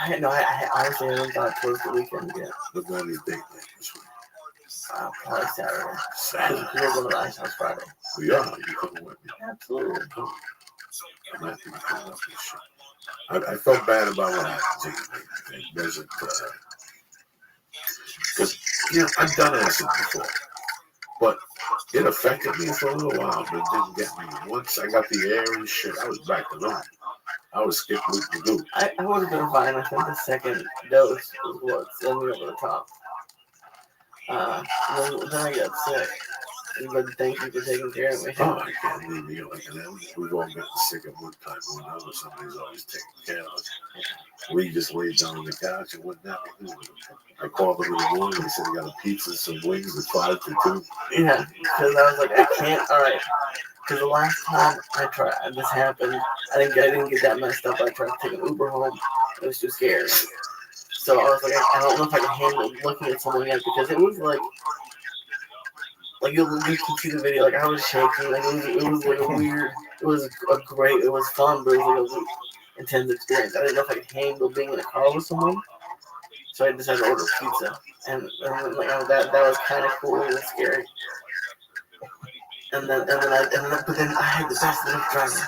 I honestly haven't thought towards the weekend yet. Look at these dates this week. Probably Saturday. Saturday. We're going to the Ice House Friday. We are. You coming with me? Absolutely. I'm not even coming up this shit. I felt bad about what happened to you. There's because I've done acid before, but it affected me for a little while, but it didn't get me. Once I got the air and shit, I was back to normal. I was skipping with the goo. I would have been fine. I think the second dose was what sent me over the top. Then I got sick. But thank you for taking care of me. Oh, I can't leave you like that. We've all gotten sick at one time or another. Somebody's always taking care of us. We just laid down on the couch and went down. I called them in the morning. They said they got a pizza and some wings at 5 to 2. Yeah, because I was like, I can't. All right. Because the last time I tried, this happened, I didn't get that messed up. I tried to take an Uber home. It was too scary. So I was like, I don't know if I can handle looking at someone yet because it was like you can see the video. Like I was shaking. Like it was like a weird. It was fun, but it was like a intense experience. I didn't know if I could handle being in a car with someone. So I decided to order pizza, and like that was kind of cool. It was scary. But then I had the best little driver.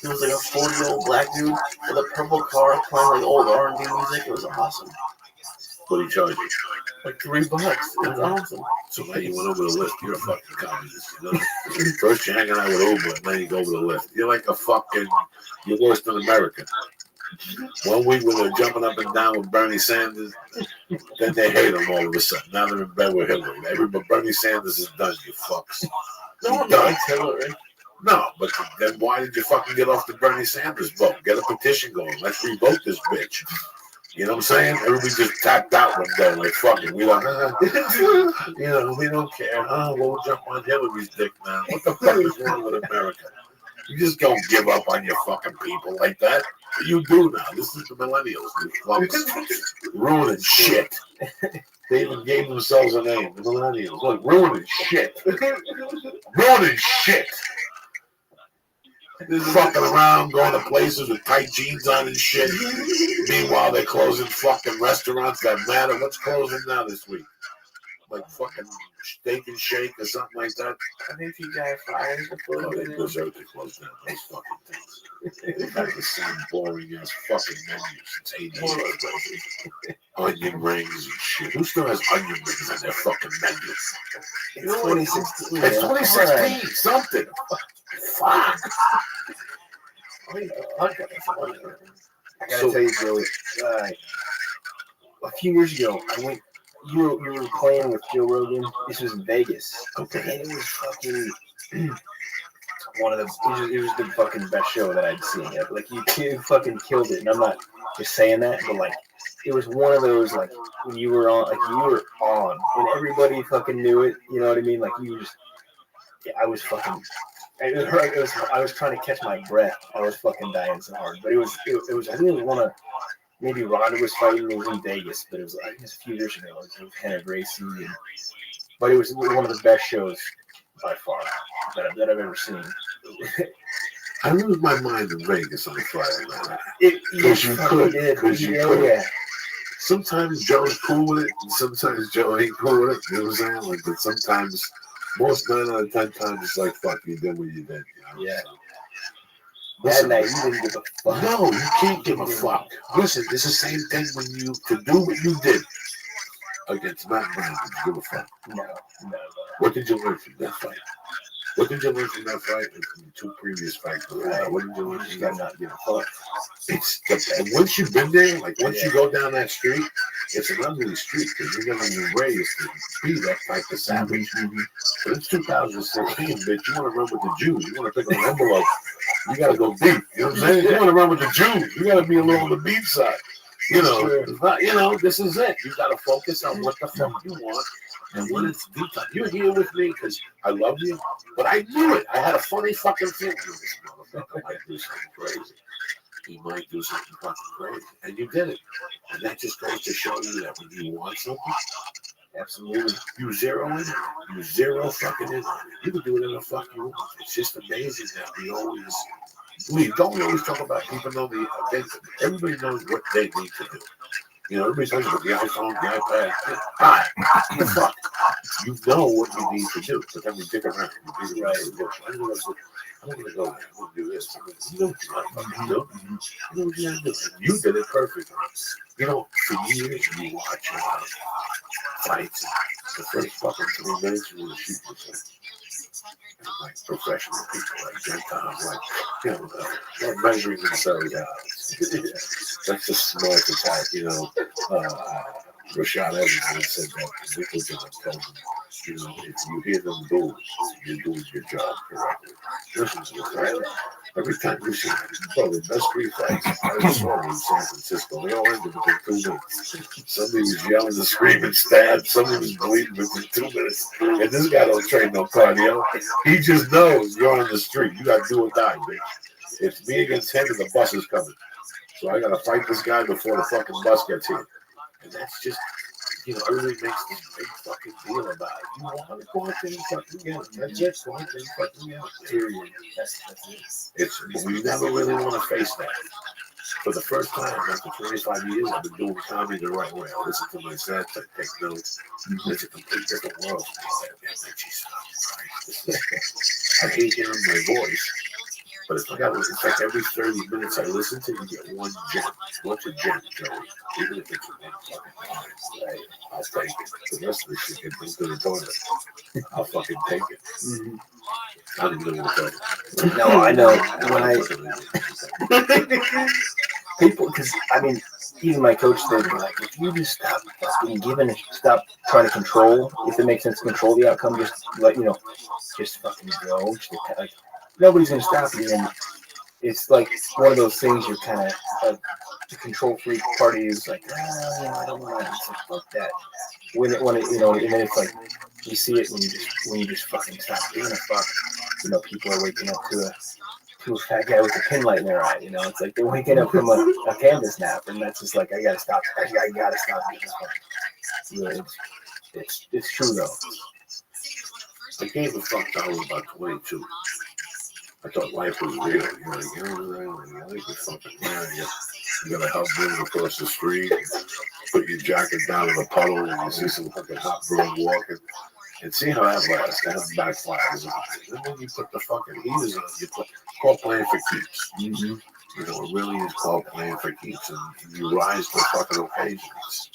It was like a 40-year-old black dude with a purple car playing like old R&B music. It was awesome. What did he charge you? Like $3. It was awesome. So now you went over the Lyft. You're a fucking communist, you know? First you're hanging out with Uber, and then you go over the Lyft. You're like you're worse than America. 1 week when they're jumping up and down with Bernie Sanders, then they hate him all of a sudden. Now they're in bed with Hillary. Bernie Sanders is done, you fucks. No one likes Hillary. No, but then why did you fucking get off the Bernie Sanders vote? Get a petition going. Let's revoke this bitch. You know what I'm saying? Everybody just tapped out one day, like, fuck it. We don't, we don't care. We'll jump on Hillary's dick now. What the fuck is wrong with America? You just don't give up on your fucking people like that. You do now. This is the millennials. These fucks ruining shit. They even gave themselves a name. The millennials. Look, ruining shit. Ruining shit. Fucking around, going to places with tight jeans on and shit. Meanwhile, they're closing fucking restaurants that matter. What's closing now this week? Like fucking Steak and Shake or something like that? I think TGI Fridays before. Oh, they deserve to close down those fucking things. They've had the same boring ass fucking menu since 88. Onion rings and shit. Who still has onion rings on their fucking menu? It's 2016. It's 2016. Something. Fuck. I gotta tell you, Joey. a few years ago, I went. You were playing with Joe Rogan. This was in Vegas. Okay. And it was fucking one of the. It was the fucking best show that I'd seen. Like you fucking killed it. And I'm not just saying that, but like it was one of those like when you were on, and everybody fucking knew it. You know what I mean? Like you just. Yeah, I was fucking. I was trying to catch my breath. I was fucking dying so hard. But it was. I think it was one of. Maybe Ronda was fighting. It was in Vegas, but it was a few years ago. It was Hannah Gracie, but it was one of the best shows by far that I've ever seen. I lose my mind in Vegas on a Friday night. Because you could. Yeah. Sometimes Joe's cool with it, and sometimes Joe ain't cool with it. You know what I'm saying? Like, but sometimes, most 9 out of 10 times, it's like, fuck, you did what you did. You know? Yeah. That night, you didn't give a fuck. No, you can't give a fuck. Listen, it's the same thing when you to do what you did against Matt Brown. Did you give a fuck? No. What did you learn from that fight? What did you learn from that fight and from the 2 previous fights? What did you learn from that? Not give a fuck. And once you've been there, like once you go down that street, it's an ugly street because you're going to be raised to be that type of savage. But it's 2016, bitch. You want to run with the Jews. You want to pick an envelope. You got to go deep. You know what I'm saying? You want to run with the Jews. You got to be a little on the deep side. You know, this is it. You got to focus on what the fuck you want. And when it's deep time, you're here with me because I love you. But I knew it. I had a funny fucking feeling. This motherfucker might do something crazy. He might do something fucking crazy. And you did it. And that just goes to show you that when you want something, absolutely, you zero in it. You zero fucking in on it. You can do whatever the fuck you want. It's just amazing that we don't always talk about people know everybody knows what they need to do. You know, everybody talks about the iPhone, the iPad. Hi, the fuck. You know what you need to do, but then we dig around. We dig around the bush. I'm going to go there. I'm going to do this. You know what you got to do. You know what you got to do. And you did it perfectly. You know, for years you watch fights. The first fucking 3 minutes you want to shoot yourself. Like professional people, like Gentiles, like, you know, they're measuring themselves out. That's a smart attack, you know. Rashad Evans said that Nicholson told him, you know, if you hear them boo, you're doing your job correctly. Listen to this, right? Every time you see the best 3 fights I saw in San Francisco, they all ended within 2 minutes. Somebody was yelling and screaming, stabbed. Somebody was bleeding within 2 minutes. And this guy don't train no cardio. He just knows you're on the street. You got to do or die, bitch. It's me against him and the bus is coming. So I got to fight this guy before the fucking bus gets here. And that's just, you know, everybody makes this big fucking deal about it. You want to go out there and fucking get it. That's it. Go out there and fucking get it. Period. That's it. We never really want to face that. For the first time after 25 years, I've been doing comedy the right way. I listen to my sets, I take notes. It's a complete different world. I hate hearing my voice. But it's like every 30 minutes I listen to, you get one gem. What's a gem, Joey? Even if it's one fucking line, right? I'll take it. The rest of the shit can go to the toilet. I'll fucking take it. Mm-hmm. I don't even know what to talk. No, I know. People, because, I mean, even my coach said, like, if you just stop fucking stop trying to control, if it makes sense to control the outcome, just let, you know, just fucking go. Just, like, nobody's going to stop you. And it's like one of those things you're kind of, the control freak party is like, I don't want to. It's like, fuck that. When it, you know, and then it's like, you see it when you just fucking stop doing it. Fuck, you know, people are waking up to a fat guy with a pin light in their eye. You know, it's like they're waking up from a canvas nap, and that's just like, I gotta stop. I gotta stop this. It's true though. I gave a fuck till I was about 22. I thought life was real. You know, life is fucking real. You gotta help bring across the street, put your jacket down in a puddle, and you see some fucking hot girl walking. And see how that lasts. That backfires on you. Then when you put the fucking heaters on, it's called playing for keeps. Mm-hmm. You know, it really is called playing for keeps. And you rise to fucking occasions.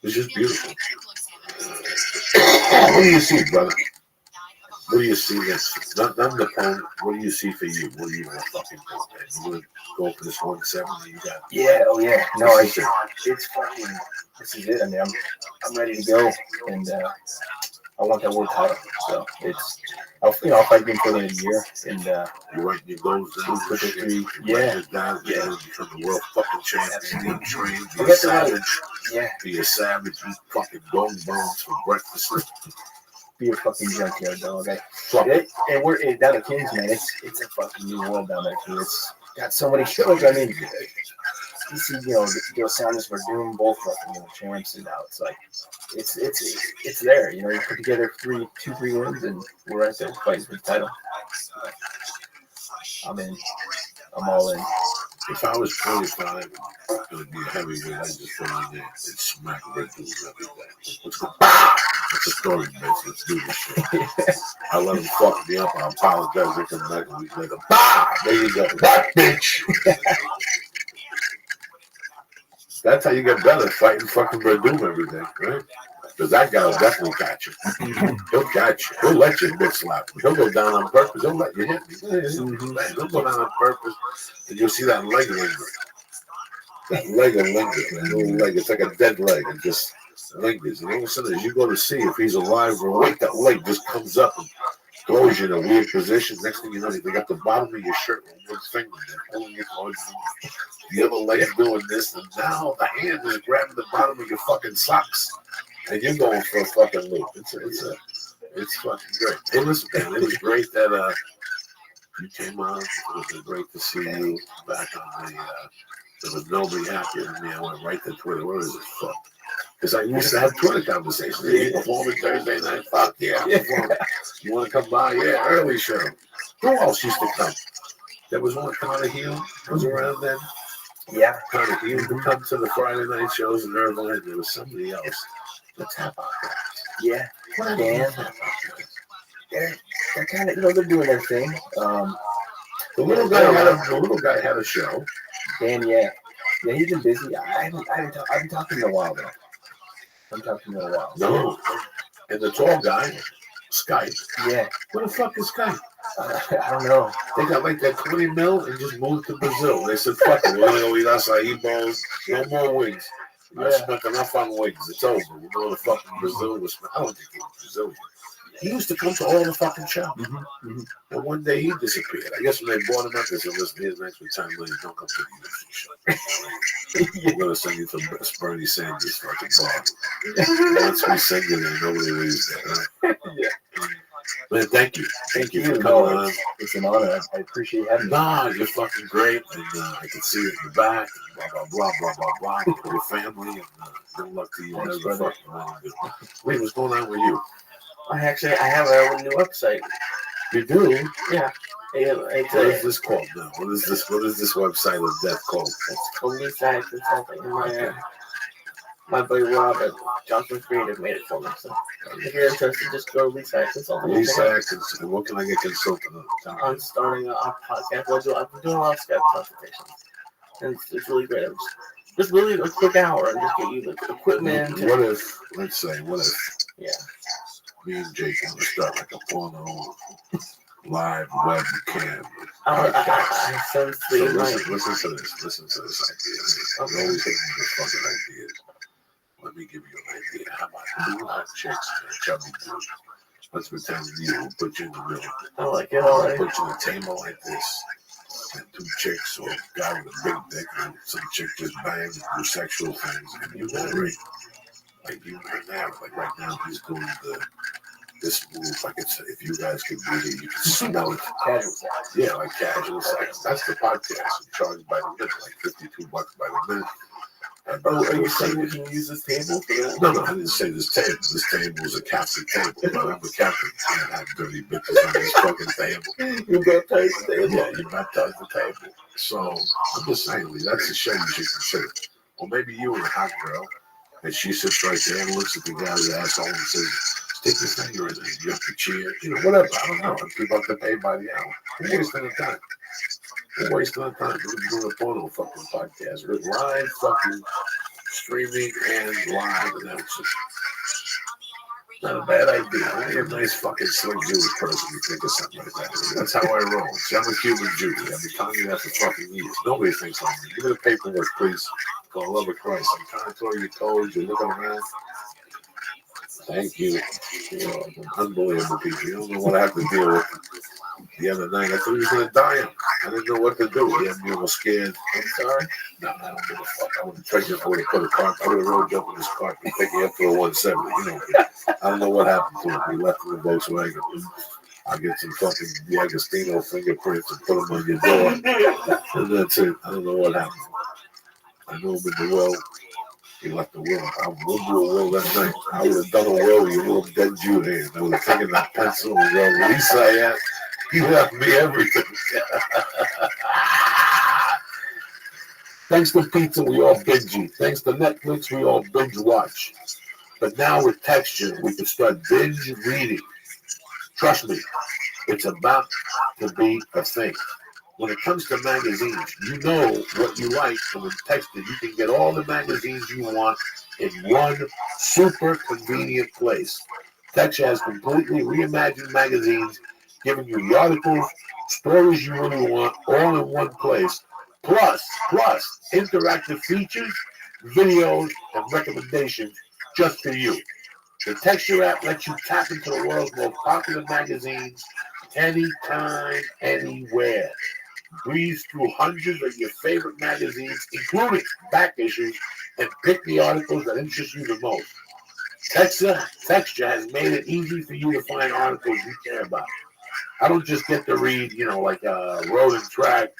It's just beautiful. What do you see, brother? What do you see next? Not the phone. What do you see for you? What do you want to fucking do, man? You want to go for this 170 you got? Yeah, oh yeah. No, This is it. it's fucking. This is it. I mean, I'm ready to go, and I want that world title. So I'll fight him for the end of the year, and You write your goals down. for victory. You Yeah, write it down. You know, become the world fucking champion. You train. I Be a got the right. savage. Yeah, Be a savage. Eat fucking dog bones for breakfast. be a fucking junkyard dog. Fuck it. And we're down at Kings, man. It's a fucking new world down there too. It's got so many shows. I mean, you see, the Sounders for Doom, both fucking champs, and now it's like it's there. You put together 3 wins, and we're right there fighting for the title. I'm in. I'm all in. If I was 25, I'm going to be a heavyweight. I just go in there and smack red dudes every day. Let's go. That's a story, bitch. Let's do this shit. I let him fuck me up. I apologize. They come back a week later. Bah! There you go. That bitch. That's how you get better, fighting fucking Verdum every day, right? Because that guy will definitely catch you. He'll catch you. He'll let you bitch slap him. He'll go down on purpose. He'll let you hit me. He'll go down on purpose, and you'll see that leg linger. That leg will linger. That little leg. It's like a dead leg. It just lingers. And all of a sudden, as you go to see if he's alive or awake, that leg just comes up and throws you in a weird position. Next thing you know, they got the bottom of your shirt with one finger. They're pulling you towards the other leg doing this, and now the hand is grabbing the bottom of your fucking socks. And you're going for a fucking loop. It's fucking great. Hey, listen, man, it was great that you came on. It was great to see you back on the. There was nobody happier than me. I went right to Twitter. Where is this fuck? Because I used to have Twitter conversations. You performing Thursday night? Fuck yeah, I'm performing. You want to come by? Yeah, early show. Who else used to come? There was one Connor Hill was around then. Yeah, Connor Hill would come to the Friday night shows in Irvine. There was somebody else. Let's have our guys. Yeah, Dan. They're kind of they're doing their thing. The little guy had a show. Dan, yeah, he's been busy. I haven't talked to him in a while though. I'm talking to him in a while. No, and the tall guy, Skype. Yeah. What the fuck is Skype? I don't know. They got like that 20 mil and just moved to Brazil. They said, fuck it, we're gonna go eat acai bowls. No more wings. I spent enough on wings. It's over. We're going to fucking Brazil. I don't think he was Brazilian. He used to come to all the fucking shows. And one day he disappeared. I guess when they brought him up, they said, listen, here's next with time later. Don't come to the UFC show. I'm going to send you to Bernie Sanders fucking bar. Once we send you there, nobody leaves there, right? Yeah. Man, thank you. Thank you for coming on. It's an honor. I appreciate having you. Nah, you're fucking great. And I can see it in the back. Blah, blah, blah, blah, blah, blah. With your family. And good luck to you. Thanks, brother. Wait, what's going on with you? I have a new website. You do? Yeah. What is this called now? What is this website of death called? It's called Lee Sacks and something. My buddy Rob at Johnson Creative made it for me. So if you're interested, just go to Lee Sacks Consulting. Lee Sacks, and what can I get consulted on? I'm starting a podcast. I've been doing a lot of Skype consultations. And it's really great. Just really a quick hour and just get you the equipment. What if, let's say, yeah. Me and Jake want to start like a porno live webcam. I sense the listen to this idea. Okay. You always hate me with fucking ideas. Let me give you an idea. How about 2 hot chicks and a chubby dude? Let's pretend we'll put you in the middle. I like it already. Put you on a table like this. And 2 chicks or a guy with a big dick and some chick just bang and do sexual things and you narrate. Like you right now, he's doing this move. Like if you guys could read it, you can smell it. Casual sex. Yeah, like casual sex. That's the podcast. We charge by the minute, like $52 by the minute. And are you saying we can use this table for that? No, I didn't say this table. This table is a Catholic table. But I'm a Catholic. I can't have dirty bitches on this fucking table. You baptize the table? Yeah, you baptize the table. So I'm just saying, that's a show you should consider. Or maybe you and a hot girl. And she sits right there and looks at the guy's asshole and says, stick your finger in there. You have to cheer. Whatever. I don't know. And people have to pay by the hour. We're wasting our time. We're wasting our time. We're doing a porno fucking podcast. We're live fucking streaming and live announcing. Not a bad idea. You're a nice fucking slick Jewish person. You think of something like that. That's how I roll. See, I'm a Cuban Jew. I've been telling you that for fucking years. Nobody thinks like me. Give me the paperwork, please. For the love of Christ. I'm trying to throw your toes. You're looking around. Thank you. You know, unbelievable people. You don't know what I have to deal with. The other night, I thought he was going to die. I didn't know what to do. He had me almost scared. I'm sorry. No, I don't give a fuck. I would have tried to put a car. I would have rode up in his car and pick you up for a 170. You know, I don't know what happened to him. We left in the Volkswagen. I'll get some fucking D'Agostino fingerprints and put them on your door. And that's it. I don't know what happened. I know him in the well. He left the will. I would do a will that night. I would have done a will. You little dead Jew hand. I would have taken that pencil and go, Lisa, he left me everything. Thanks to pizza, we all binge eat. Thanks to Netflix, we all binge watch. But now with texture, we can start binge reading. Trust me, it's about to be a thing. When it comes to magazines, you know what you like, and with texture, you can get all the magazines you want in one super convenient place. Texture has completely reimagined magazines, giving you the articles, stories you really want, all in one place. Plus, interactive features, videos, and recommendations just for you. The Texture app lets you tap into the world's most popular magazines anytime, anywhere. Breeze through hundreds of your favorite magazines, including back issues, and pick the articles that interest you the most. Texture has made it easy for you to find articles you care about. I don't just get to read, like Road and Track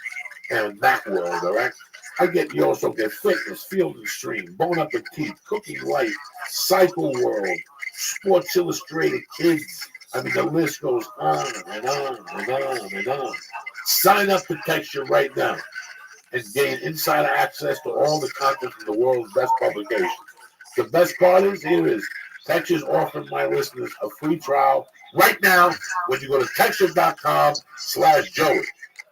and Macworld, all right? You also get Fitness, Field and Stream, Bon Appetit, Cooking Life, Cycle World, Sports Illustrated Kids. I mean, the list goes on and on and on and on. Sign up for Texture right now and gain insider access to all the content from the world's best publications. The best part is, here is, Texture's offering my listeners a free trial right now when you go to texture.com/Joey.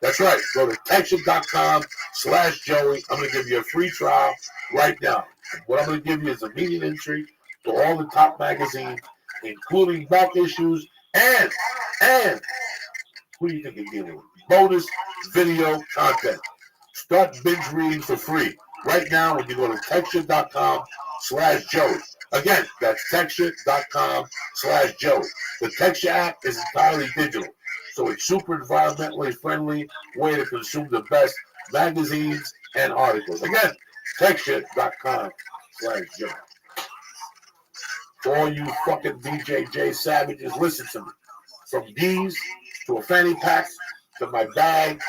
That's right. Go to texture.com/Joey. I'm going to give you a free trial right now. What I'm going to give you is immediate entry to all the top magazines, including back issues and who do you think you're dealing with? Bonus video content. Start binge reading for free right now when you go to texture.com/Joey. Again, that's texture.com/Joey. The Texture app is entirely digital, so it's super environmentally friendly way to consume the best magazines and articles. Again, texture.com/Joey. For all you fucking BJJ savages, listen to me. From these to a fanny pack to my bag,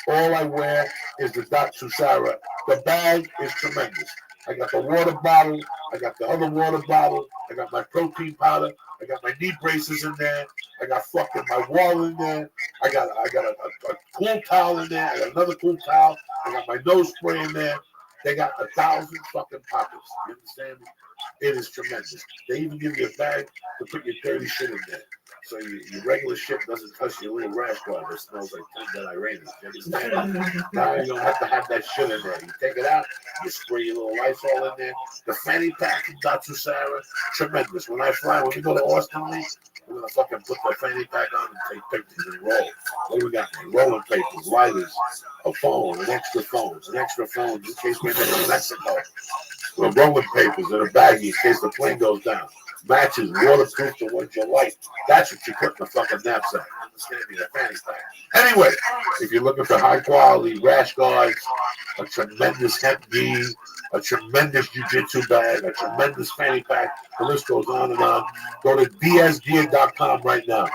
all I wear is the Dr. Sarah. The bag is tremendous. I got the water bottle. I got the other water bottle. I got my protein powder. I got my knee braces in there. I got fucking my wall in there. I got a cool towel in there. I got another cool towel. I got my nose spray in there. They got 1,000 fucking pockets. You understand me? It is tremendous. They even give you a bag to put your dirty shit in there. So your regular shit doesn't touch your little rash guard that smells like that Iranian. You understand? Now you don't have to have that shit in there. You take it out, you spray your little Lysol in there. The fanny pack from Dr. Sarah, tremendous. When we go to Austin, we're going to fucking put the fanny pack on and take pictures and roll. What do we got? Rolling papers, lighters, a phone, an extra phone in case we end up in Mexico. We're rolling papers in a baggie in case the plane goes down. Matches, waterproof to what you like. That's what you put in the fucking knapsack. Understand me? The fanny pack. Anyway, if you're looking for high quality rash guards, a tremendous hemp gi, a tremendous jiu-jitsu bag, a tremendous fanny pack, the list goes on and on. Go to dsgear.com right now.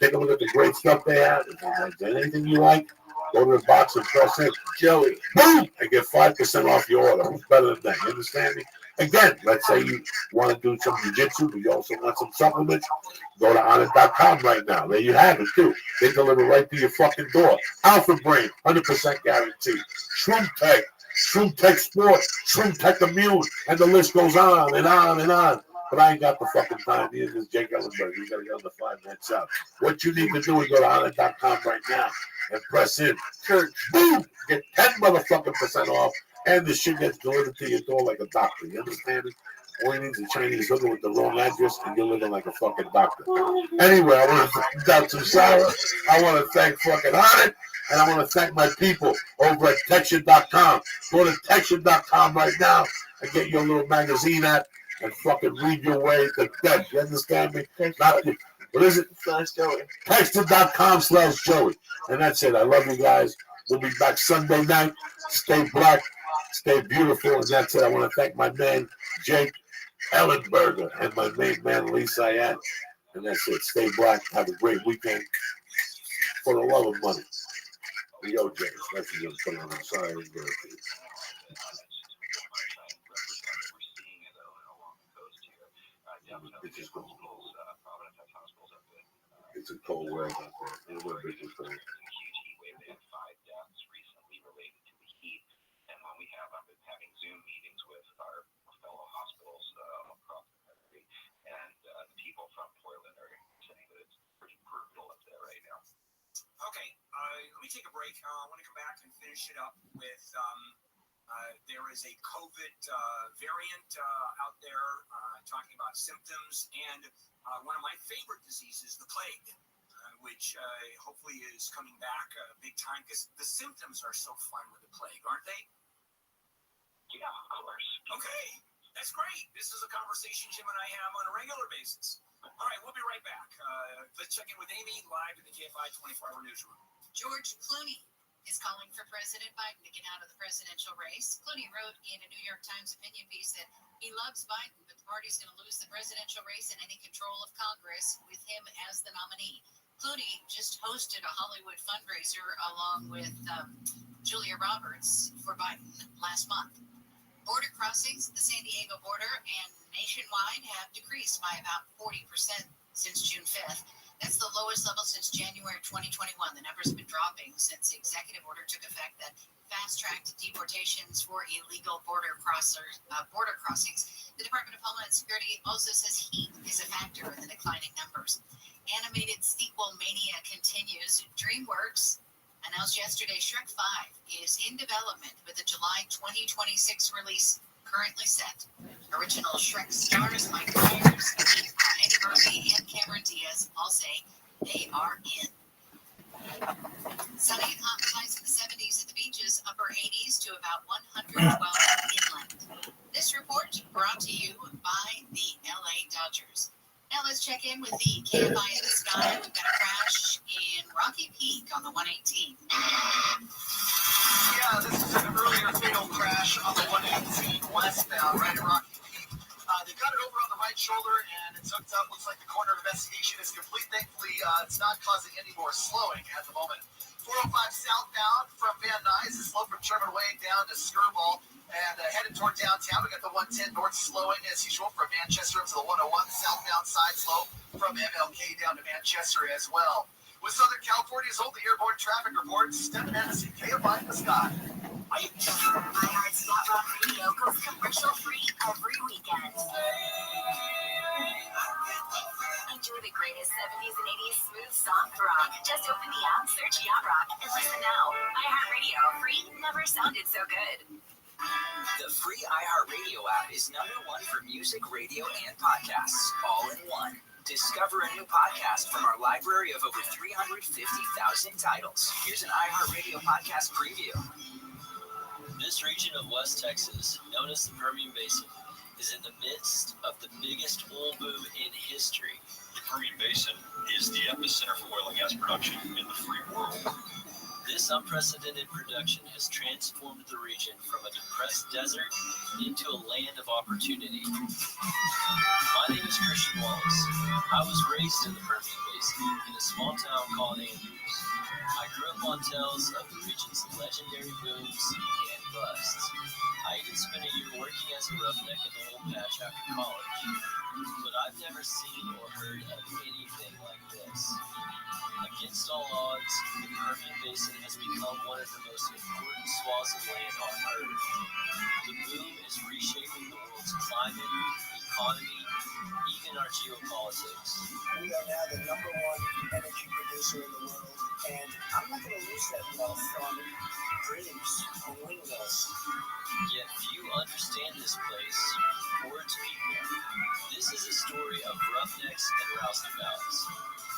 Take a look at the great stuff they have. If there's anything you like, go to the box and press in Joey. Boom! And get 5% off your order. Who's better than that? You understand me? Again, let's say you want to do some jiu-jitsu, but you also want some supplements. Go to honest.com right now. There you have it, too. They deliver right to your fucking door. Alpha Brain, 100% guaranteed. Shroom Tech Sport, Shroom Tech Immune, and the list goes on and on and on. But I ain't got the fucking time. Neither is Jake Ellenberg. You got to get on the 5 minutes out. What you need to do is go to honest.com right now and press in. Boom! Get 10 motherfucking % off. And the shit gets delivered to your door like a doctor. You understand me? All he needs is a Chinese hooker with the wrong address, and you're living like a fucking doctor. Anyway, I want to thank Dr. Sarah. I want to thank fucking Honor. And I want to thank my people over at Texture.com. Go to Texture.com right now and get your little magazine app and fucking read your way to death. You understand me? Not, what is it? Joey. Texture.com/Joey. And that's it. I love you guys. We'll be back Sunday night. Stay black. Stay beautiful. And that's it. I want to thank my man, Jake Ellenberger, and my main man, Lee Syat. And that's it. Stay black. Have a great weekend. For the love of money. Yo, James, that's what you're putting on the side. Bitches go cold. It's a cold world out there. Everywhere bitches go. Okay, let me take a break. I want to come back and finish it up with there is a COVID variant out there talking about symptoms, and one of my favorite diseases, the plague, which hopefully is coming back big time, because the symptoms are so fun with the plague, aren't they? Yeah, of course. Okay, that's great. This is a conversation Jim and I have on a regular basis. All right, we'll be right back. Let's check in with Amy live in the KFI 24-hour newsroom. George Clooney is calling for President Biden to get out of the presidential race. Clooney wrote in a New York Times opinion piece that he loves Biden, but the party's going to lose the presidential race and any control of Congress with him as the nominee. Clooney just hosted a Hollywood fundraiser along with Julia Roberts for Biden last month. Border crossings at the San Diego border and nationwide have decreased by about 40% since June 5th. That's the lowest level since January 2021. The numbers have been dropping since the executive order took effect that fast-tracked deportations for illegal border crossings. The Department of Homeland Security also says heat is a factor in the declining numbers. Animated sequel mania continues. DreamWorks announced yesterday Shrek 5 is in development with a July 2026 release currently set. Original Shrek stars Mike Myers, Eddie Murphy, and Cameron Diaz all say they are in. Sunny and hot, highs in the 70s at the beaches, upper 80s to about 112 inland. This report brought to you by the LA Dodgers. Now let's check in with the KFI in the sky. We've got a crash in Rocky Peak on the 118. Yeah, this is an earlier fatal crash on the 118 westbound, right at Rocky Peak. They've got it over on the right shoulder, and it's hooked up. Looks like the coroner investigation is complete. Thankfully, it's not causing any more slowing at the moment. 405 southbound from Van Nuys is slow from Sherman Way down to Skirball. And headed toward downtown, we got the 110 north slowing as usual from Manchester up to the 101 southbound side slow from MLK down to Manchester as well. With Southern California's only airborne traffic report, Stephen Hennessy, KFI in the sky. iHeart Spot Rock Radio goes commercial free every weekend. Enjoy the greatest 70s and 80s smooth soft rock. Just open the app, search Yacht Rock, and listen now. iHeart Radio, free never sounded so good. The free iHeartRadio app is #1 for music, radio, and podcasts, all in one. Discover a new podcast from our library of over 350,000 titles. Here's an iHeartRadio podcast preview. This region of West Texas, known as the Permian Basin, is in the midst of the biggest oil boom in history. The Permian Basin is the epicenter for oil and gas production in the free world. This unprecedented production has transformed the region from a depressed desert into a land of opportunity. My name is Christian Wallace. I was raised in the Permian Basin in a small town called Andrews. I grew up on tales of the region's legendary booms and busts. I even spent a year working as a roughneck in the oil patch after college. But I've never seen or heard of anything like this. Against all odds, the Permian Basin has become one of the most important swaths of land on Earth. The boom is reshaping the world's climate, economy, even our geopolitics. We are now the #1 energy producer in the world. And I'm not going to lose that wealth on dreams, on windmills. Yet few understand this place or its people. This is a story of roughnecks and roustabouts,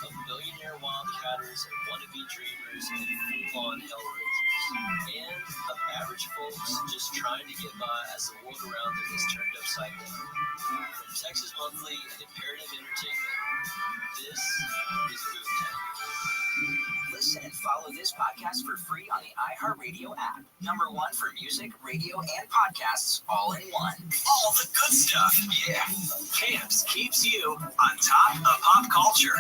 of billionaire wildcatters and wannabe dreamers and full-on hellraisers, and of average folks just trying to get by as the world around them is turned upside down. From Texas Monthly and Imperative Entertainment, this is Boomtown. Listen and follow this podcast for free on the iHeartRadio app. #1 for music, radio, and podcasts all in one. All the good stuff. Yeah. Camps keeps you on top of pop culture.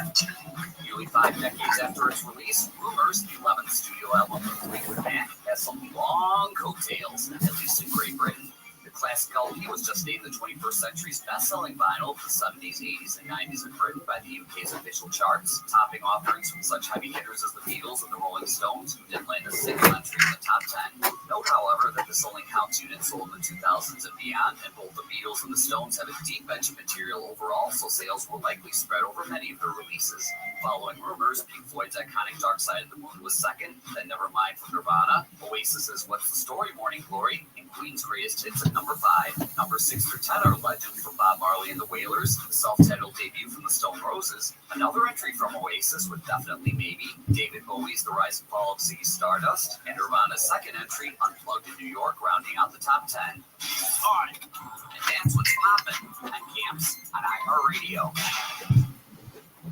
Nearly 5 decades after its release, Rumors, the 11th studio album of Fleetwood Mac, has some long coattails, at least in Great Britain. The classic LP was just named the 21st century's best-selling vinyl of the 70s, 80s, and 90s in Britain by the UK's official charts, topping offerings from such heavy hitters as the Beatles and the Rolling Stones, who didn't land a single entry in the top 10. Note, however, that this only counts units sold in the 2000s and beyond, and both the Beatles and the Stones have a deep bench of material overall, so sales will likely spread over many of their releases. Following Rumors, Pink Floyd's iconic Dark Side of the Moon was second, then Nevermind from Nirvana, Oasis's What's the Story, Morning Glory, and Queen's Greatest Hits at #5. Numbers 6 through 10 are Legend from Bob Marley and the Wailers, the self-titled debut from the Stone Roses, another entry from Oasis with Definitely Maybe, David Bowie's The Rise and Fall of Ziggy Stardust, and Nirvana's second entry, Unplugged in New York, rounding out the top 10. Alright, and that's what's poppin' on Camps on iHeartRadio.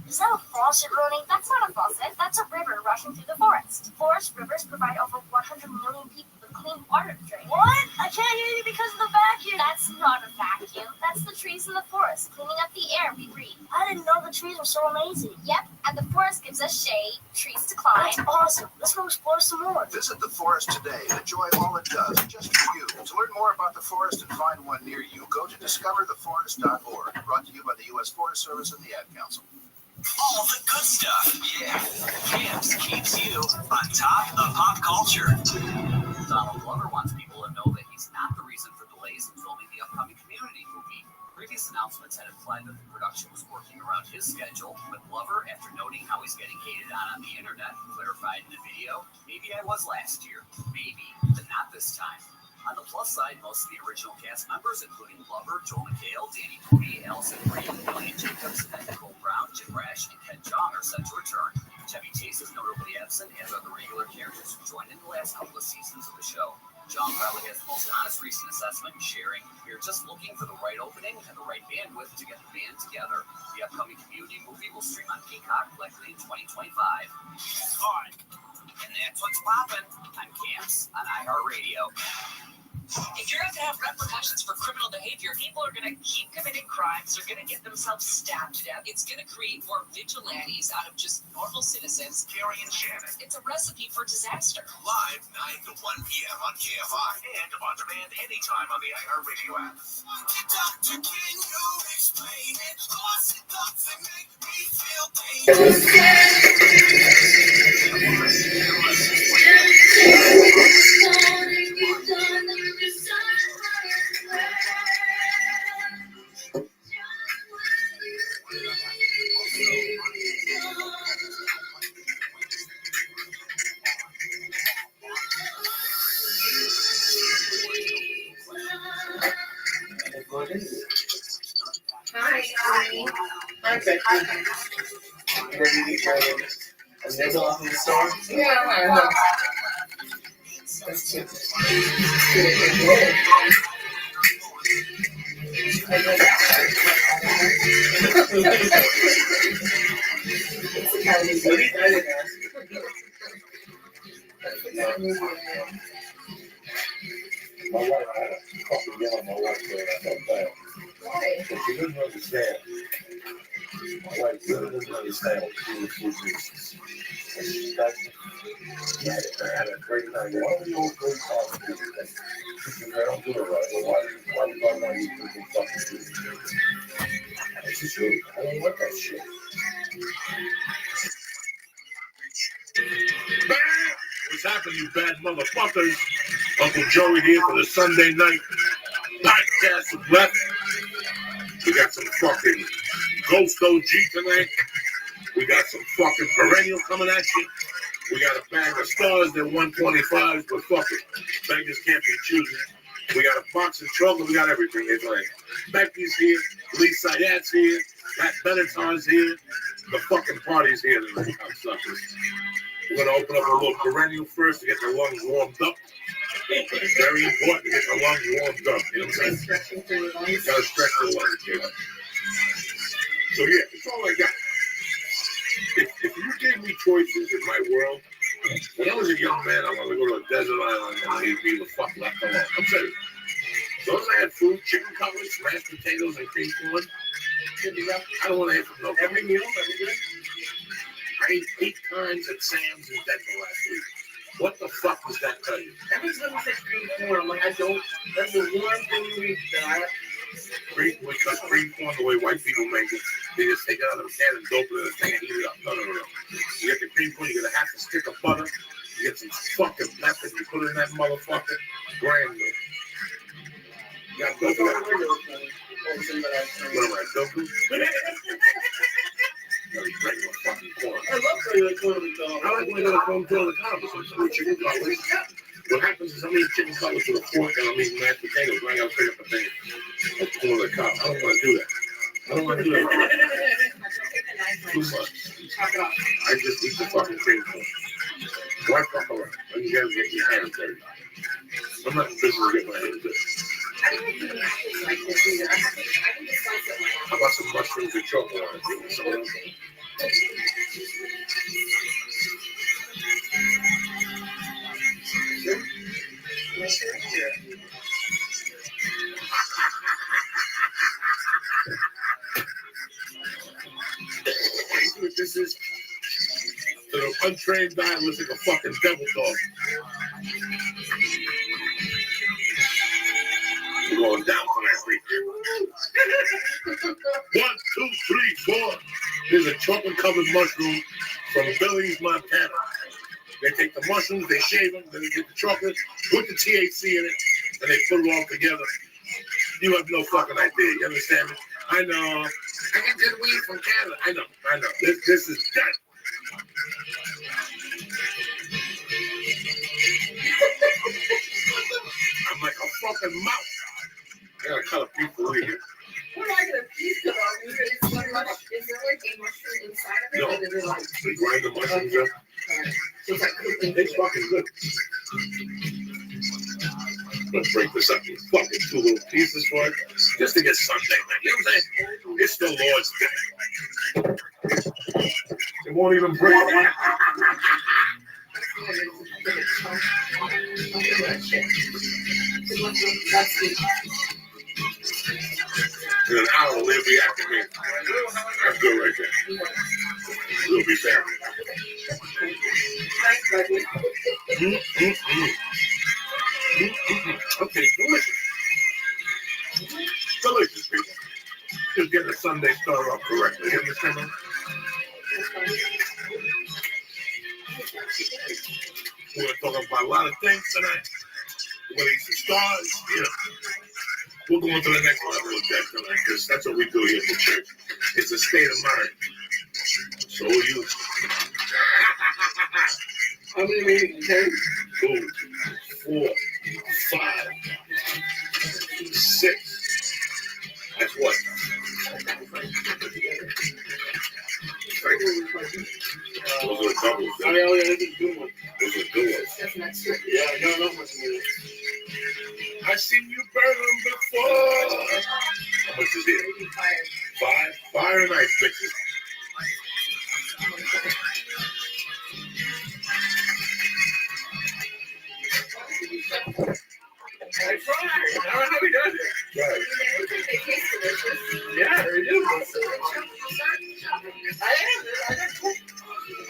Is that a faucet, Rooney? That's not a faucet. That's a river rushing through the forest. Forest rivers provide over 100 million people with clean water to drink. What? I can't hear you because of the vacuum. That's not a vacuum. That's the trees in the forest, cleaning up the air we breathe. I didn't know the trees were so amazing. Yep, and the forest gives us shade, trees to climb. That's awesome. Let's go explore some more. Visit the forest today and enjoy all it does just for you. To learn more about the forest and find one near you, go to discovertheforest.org. Brought to you by the U.S. Forest Service and the Ad Council. All the good stuff. Yeah. Camps keeps you on top of pop culture. Donald Glover wants people to know that he's not the reason for delays in filming the upcoming Community movie. Previous announcements had implied that the production was working around his schedule, but Glover, after noting how he's getting hated on the internet, clarified in a video, "Maybe I was last year. Maybe, but not this time." On the plus side, most of the original cast members, including Glover, Joel McHale, Danny Pudi, Allison Brie, William Jacobs, Nicole Brown, Jim Rash, and Ken Jeong are set to return. Chevy Chase is notably absent, as are the regular characters who joined in the last couple of seasons of the show. Jeong probably has the most honest recent assessment, sharing, "We're just looking for the right opening and the right bandwidth to get the band together." The upcoming Community movie will stream on Peacock, likely in 2025. Alright, and that's what's poppin' on Camps on iHeartRadio. If you're going to have repercussions for criminal behavior, people are going to keep committing crimes. They're going to get themselves stabbed to death. It's going to create more vigilantes out of just normal citizens. Gary and Shannon. It's a recipe for disaster. Live 9 to 1 p.m. on KFI and on demand anytime on the iHeartRadio app. Doctor, can you explain it? Cause it doesn't make me feel Hi, Becky. Ready to try a nibble off in the store? Yeah, I know. That's cute. My wife had a couple yelling my wife there. I felt bad. Why? Because she didn't understand. My wife really didn't understand what she was doing. And she got had a great night. Why do you always go talk to me? She said, I don't do it right. Well, why do you talk about you people talking to me? It's just true. I don't want that shit. What's happening, you bad motherfuckers? Uncle Joey here for the Sunday night podcast of Left. We got some fucking Ghost OG tonight. We got some fucking Perennial coming at you. We got a bag of stars. They're 125s, but fuck it. Beggars can't be choosing. We got a box of chocolate. We got everything. It's like Becky's here. Lee Sayat's here. Matt Benetton's here. The fucking party's here tonight. We're going to open up a little perennial first to get the lungs warmed up. Very important to get the lungs warmed up. You know what I'm saying? You got to stretch the lungs. You know? So, yeah, it's all I got. If you gave me choices in my world, when I was a young man, I wanted to go to a desert island and leave me the fuck left alone. I'm serious. As long as I had food, chicken cutlets, mashed potatoes, and cream corn, I don't want to have no every meal. I ate 8 times at Sam's in Denver last week. What the fuck does that tell you? Every time you say cream corn, I'm like, I don't. That's the one thing we got. Cream corn the way white people make it. They just take it out of a can and dope it in a thing and eat it up. No. You get the cream corn, you get a half a stick of butter, you get some fucking pepper, you put it in that motherfucker, brand new. You got dope in that. What am I, dope? Regular fucking corn. I love regular corn. I like regular corn to the conference. I'm eating chicken cutlets. What happens is I'm eating chicken cutlets with a fork and I'm eating mashed potatoes. And I got to pick up a thing of corn on the cob. I don't want to do that. Too much. I just eat the fucking cream corn. Why fuck around? When you guys get your hands dirty. I'm not in business to get my hands dirty. How about some mushrooms and chocolate on it? Some of them. This is to the untrained guy looks like a fucking devil dog. We're going down for that week. 1, 2, 3, 4. Here's a chocolate covered mushroom from Billings, Montana. They take the mushrooms, they shave them, then they get the chocolate, put the THC in it, and they put it all together. You have no fucking idea. You understand me? I know. I got good weed from Canada. I know. This is dead. I'm like a fucking mouse. I gotta cut a piece of weed here. What am I gonna piece of all? Is there like a mushroom inside of it? No. Or is it like They grind the mushrooms up. It's fucking good. I'm gonna break this up in fucking 2 little pieces for it, just to get Sunday, man. You know what I'm saying? It's the Lord's Day. It won't even break. In an hour, we'll be after me. That's good right there. We'll be there. Okay, delicious. Delicious, people. Just getting the Sunday started off correctly. You understand me? We're going to talk about a lot of things tonight. We're going to eat some stars. Yeah. We'll go on to the next level of that tonight, because that's what we do here for church. It's a state of mind. So you. how many meetings? 10? 2, 4, 5, 6. That's what? Those are doubles. Oh, yeah, that's a good one. Those are good ones. Yeah, I got enough much more. I seen you burn them before. How much is it? 5? Fire and ice, bitches. I tried. I don't know how we done it. Right. Yeah, they do.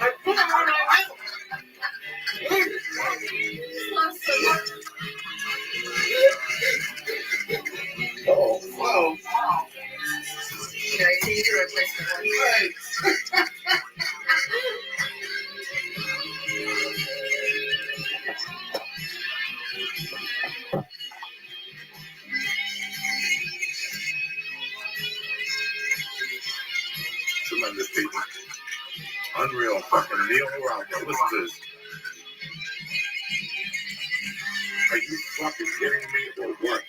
I put them on my mouth. Oh, wow. Yeah, you need to replace the one. Right. and we're out there. Listen to this. Are you fucking kidding me or what?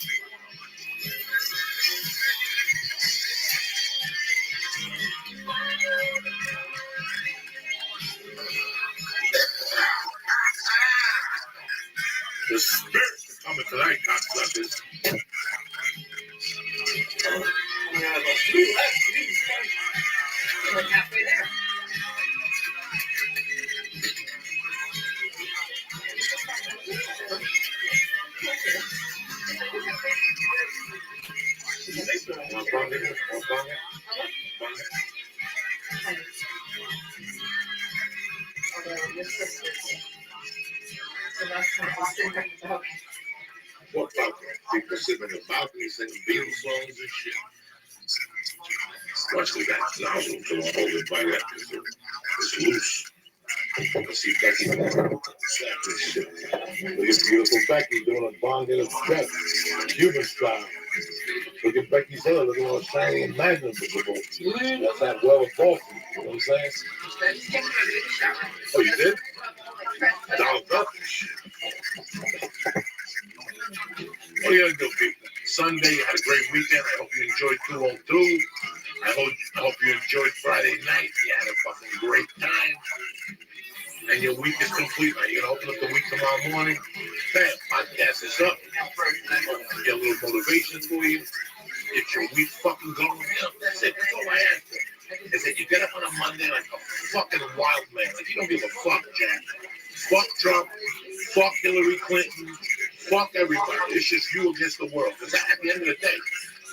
The spirits are coming tonight, cocksuckers. We're halfway there. What balcony? People sitting in the balcony singing Beatles songs and shit. Especially that nozzle, so I'll hold it by that because it's loose. Let's see Becky slap this shit. Look at beautiful Becky doing a bong in a step, Cuban style. Look at Becky's hair, look at all shiny and magnificable. That's that well of Boston, you know what I'm saying? Oh, you did? Donald Duck. What are you gonna do, people? Sunday, you had a great weekend. I hope you enjoyed 202. I hope you enjoyed Friday night. You had a fucking great time. And your week is complete. Now you're gonna open up the week tomorrow morning. Bam, podcast is up. Get a little motivation for you. Get your week fucking going. Yeah, that's it. That's all I ask for. Is that you get up on a Monday like a fucking wild man. Like you don't give a fuck, Jack. Fuck Trump. Fuck Hillary Clinton. Fuck everybody. It's just you against the world. Because at the end of the day,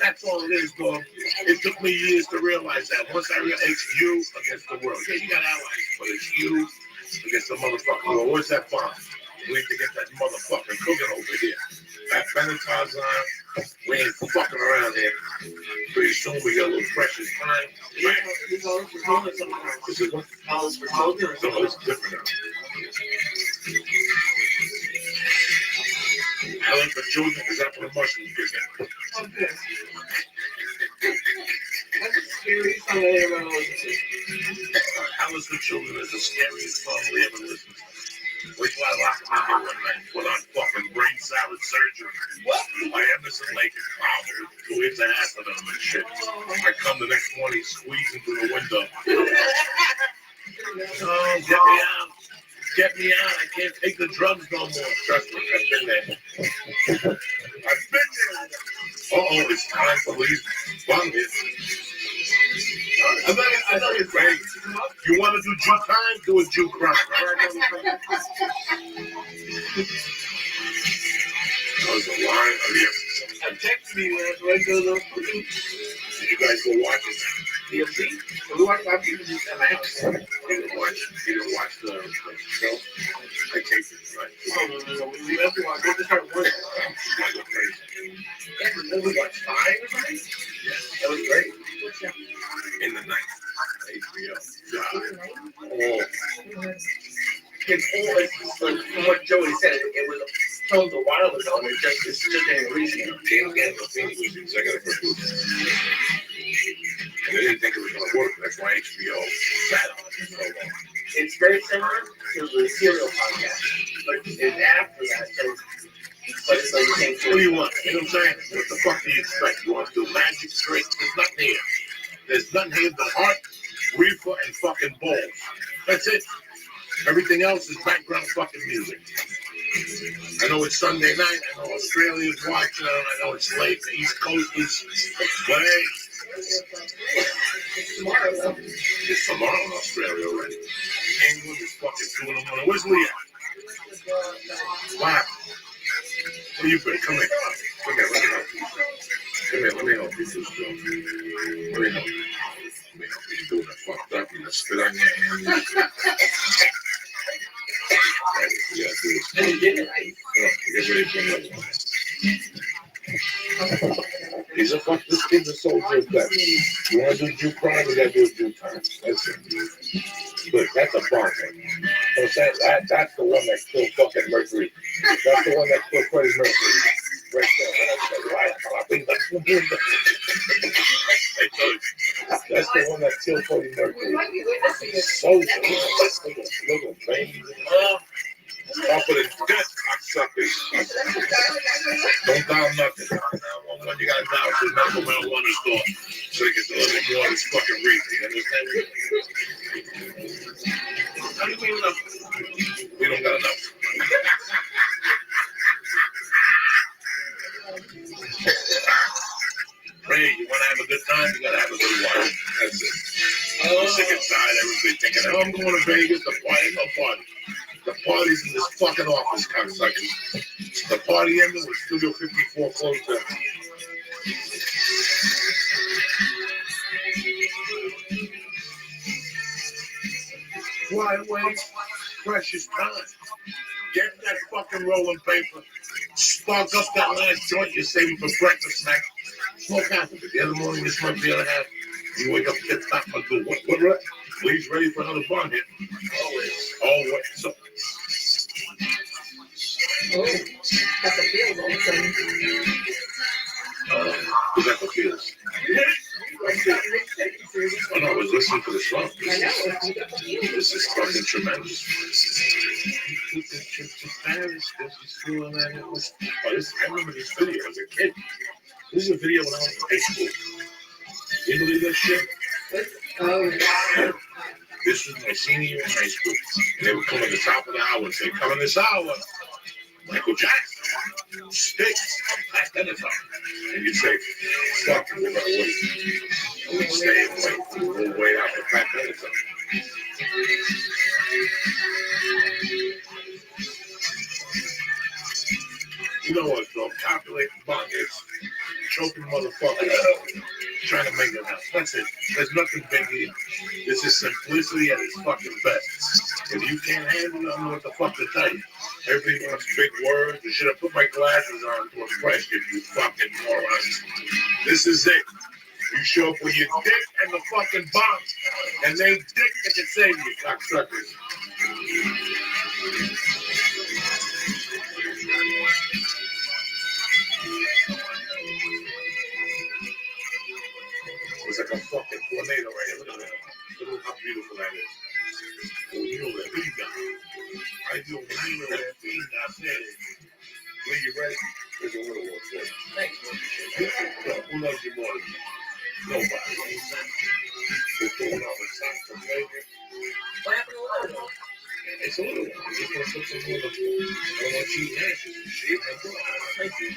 that's all it is, dog. It took me years to realize that. Once I realized it's you against the world. Yeah, you got allies, but it's you against the motherfucking world. Where's that bomb? We need to get that motherfucking cooking over here. That Benetton's on. We ain't fucking around here. Pretty soon we got a little precious time. This is what? No, it's different now. Helen for children is after the mushroom chicken. Okay. That's the scariest song I ever listened to. Alice for Children is the scariest song we ever listened to. Wait till I lock him in here one night, put on fucking brain salad surgery. What? I am Mr. Lakers. Wow, who hits an acid on this shit. I come the next morning squeezing through the window. Oh, get me out. Get me out. I can't take the drugs no more. Trust me, I've been there. I've been there. Uh-oh, it's time to leave. Bum it. I know you're great. You want to do Jew time? Do a Jew crime. All right, motherfucker? That was a line. Oh, yeah. Text me when I go to Did you guys go watch it? DMC? We watched my people just at my house. You didn't watch the show? I taped it, right? No. We left it. I just started working. You go crazy. Yeah, we watched 5 or something? Yeah. That was great. In the night. HBO. It's all, from what Joey said, it was filmed a while ago, and it's just didn't reach you. James Gandolfini was the executive producer. And they didn't think it was going to work. That's why HBO sat on it so long. It's very similar to the Serial podcast, but it's after that. So, but it's like the same thing. What do you want? You know what I'm saying? What the fuck do you expect? You want to do magic straight? There's nothing here. There's nothing here but heart, reefer, and fucking balls. That's it. Everything else is background fucking music. I know it's Sunday night. I know Australia's watching. I know it's late. The East Coast is. But hey, It's tomorrow, though. it's tomorrow in Australia already. England is fucking 2 in the morning. Where's Leah? Wow. Where you been? Come here. Come here. Let me help you. Come here. Let me help you. Let me help you. You're doing it fucked up. You're gonna spit on your hand. Right. You gotta do this. And you did it right. Get ready for another one. He's a fuck, this kid's a soldier of death. You want to do Jew crime, you got to do Jew time. That's it. But that's a bomb thing. That's the one that killed fucking Mercury. That's the one that killed Freddie Mercury. Right there. Hey, That's the one that killed Freddie Mercury. We might be witnessing it. Soldier. Look at veins. Off of the gut, cocksuckers. Don't dial nothing. When you gotta dial to the medical marijuana store so you can deliver more of this fucking reason. You understand me? How do you mean enough? We don't got enough. Hey, you want to have a good time? You gotta have a good one. That's it. I'm sick and tired of everybody thinking, oh, I'm going to Vegas to party. No party. The party's in this fucking office, cocksuckers. The party ended with Studio 54 closed down. Why waste precious time? Get that fucking rolling paper. Spark up that last joint you're saving for breakfast snack. Smoke half of it. The other morning you smoke the other half. You wake up, get top and do what? Please ready for another bond hit. Always. So. Oh, that's a field all of a sudden. Who's that for feels? Oh no, I was listening to the song. I know. This is fucking tremendous. I remember this video as a kid. This is a video when I was in high school. You believe that shit? Oh. This was my senior year in high school. And they would come at the top of the hour and say, come in this hour. Michael Jackson, Sticks, Pat Benatar. And you'd say, fuck, we're going to wait. And we'd stay and wait. We'll wait out for Pat Benatar. You know what, though? Calculating buckets, choking motherfuckers, trying to make it out. That's it. There's nothing big here. This is simplicity at its fucking best. If you can't handle it, I don't know what the fuck to tell you. Everybody wants big words. I should have put my glasses on to impress you, you fucking morons. This is it. You show up with your dick and the fucking bomb. And they dick that can save you, cocksuckers. It's like a fucking tornado right here. Look at that. Look how beautiful that is. Oh, you know that pinga. I do. You know that pinga. I said it. When you ready? There's a little one for you. Thanks. Who loves you more than me? Nobody. We're throwing off a top for flavor. What happened to the little one? It's a little one. I'm just going to put some little. I don't want you to ashes and shit. Thank you.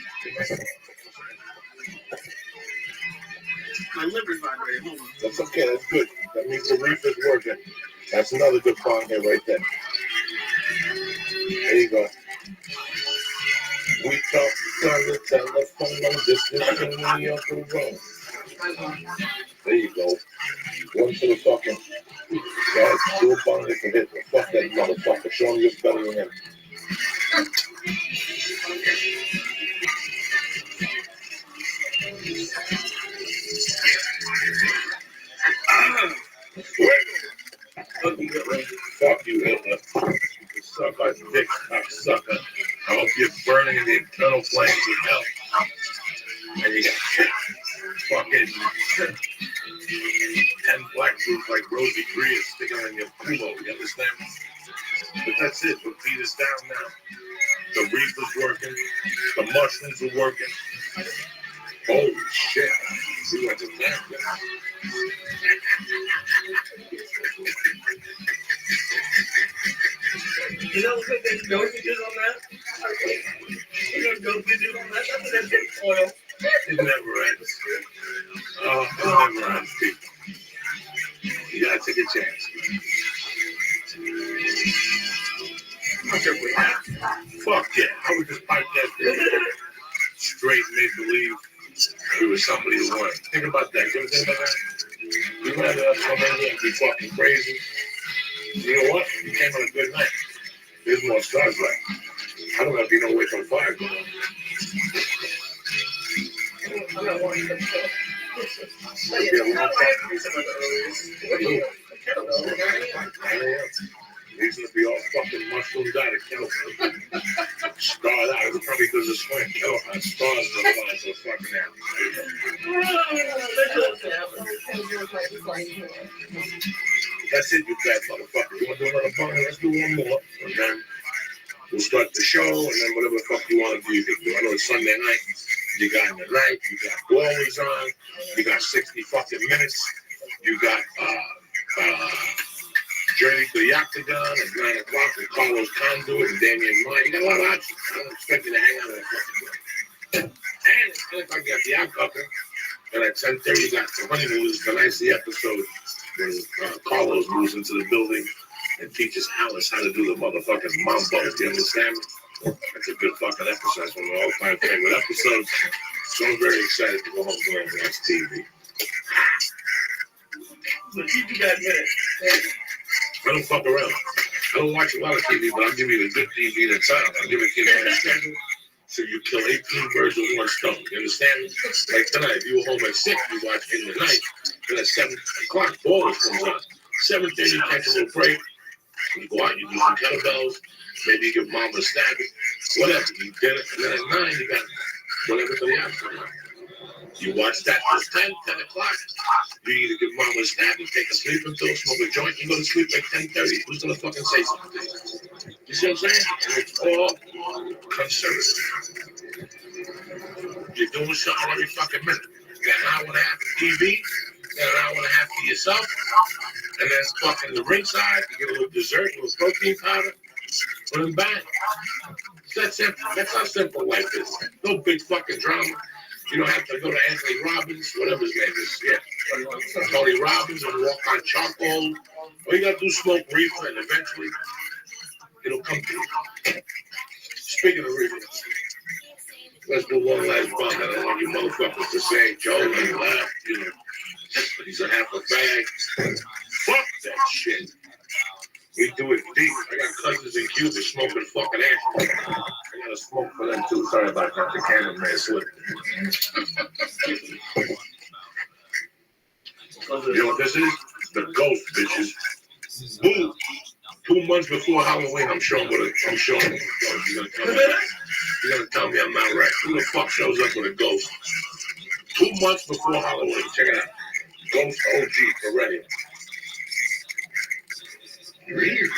My liver's vibrating. Hold on. That's okay. That's good. That means the reef is working. That's another good bong here right there. There you go. We talked on the telephone on this thingy of the road. There you go. One to the fucking. God, do a bong that can hit. Fuck that motherfucker. Show him you're better than him. Fuck you, Hitler. You suck my dick, cocksucker. I hope you're burning in the eternal flames of hell. And you got fucking 10 black dudes like Rosie Greer sticking on your pillow. You understand? But that's it. We'll beat us down now. The reaper's working. The mushrooms are working. Holy shit. See what the damn guy. You know what the dosages on that? You know dosages on that? That's an essential oil. It never ends. Oh, it never ends, people. You gotta take a chance. Fuck yeah. I was just podcast straight make believe it was somebody who won. Think about that. You ever think about that? You had come in here and be fucking crazy. You know what? You came on a good night. There's more stars left. I don't know if you know what's on fire going on. I'm not wanting to kill. These would be all fucking mushroomed out of kettle. Starred out. It's probably because of swing. Kettle had stars in the line, so fucking out. That's it, you bad motherfucker. You want to do another bone? Let's do one more. And then we'll start the show, and then whatever the fuck you want to do, you can do. I know it's Sunday night. You got in the night. You got Glories on. You got 60 fucking minutes. You got Journey to the Octagon at 9 o'clock with Carlos Conduit and Damian Mine. You got a lot of options. I don't expect you to hang out at that fucking. And it's good if I got the Odd Couple. And at 10:30, you got the Honeymooners, the nicely episode when Carlos moves into the building and teaches Alice how to do the motherfucking mambo. Do you understand? That's a good fucking episode. That's one of my all-time favorite episodes. So I'm very excited to go home and watch TV. The TV got minutes. I don't fuck around. I don't watch a lot of TV, but I'll give you the good TV that's on. I'll give it to you on the schedule. So you kill 18 birds with one stone. You understand me? Like tonight, if you were home at 6, you watch in the night. Then at 7 o'clock, Ballers comes on. 7:30, catch a little break. You go out, you do some kettlebells. Maybe you give mom a stab. Whatever. You get it. And then at 9, you got whatever for the afternoon. You watch that till 10 o'clock. You either give mom a stab and take a sleeping pill, smoke a joint, and go to sleep at 10:30. Who's going to fucking say something? You see what I'm saying? And it's all conservative. You're doing something every fucking minute. You got an hour and a half of TV, you got an hour and a half for yourself, and then fucking the ringside, you get a little dessert, a little protein powder, put them back. That's simple. That's how simple life is. No big fucking drama. You don't have to go to Anthony Robbins, whatever his name is. Yeah. Tony Robbins and walk on charcoal. All you gotta do is smoke reefer, and eventually it'll come to you. Speaking of reefer, let's do one last bump. I don't want you motherfuckers to say, Joe, he left, you know. He's a half a bag. Fuck that shit. We do it deep. I got cousins in Cuba smoking fucking ash. I gotta smoke for them too. Sorry about that. The cameraman slipped. You know what this is? The ghost, bitches. Boom. 2 months before Halloween, I'm showing what I'm showing. You're gonna tell me I'm not right. Who the fuck shows up with a ghost? 2 months before Halloween. Check it out. Ghost OG for ready. Really?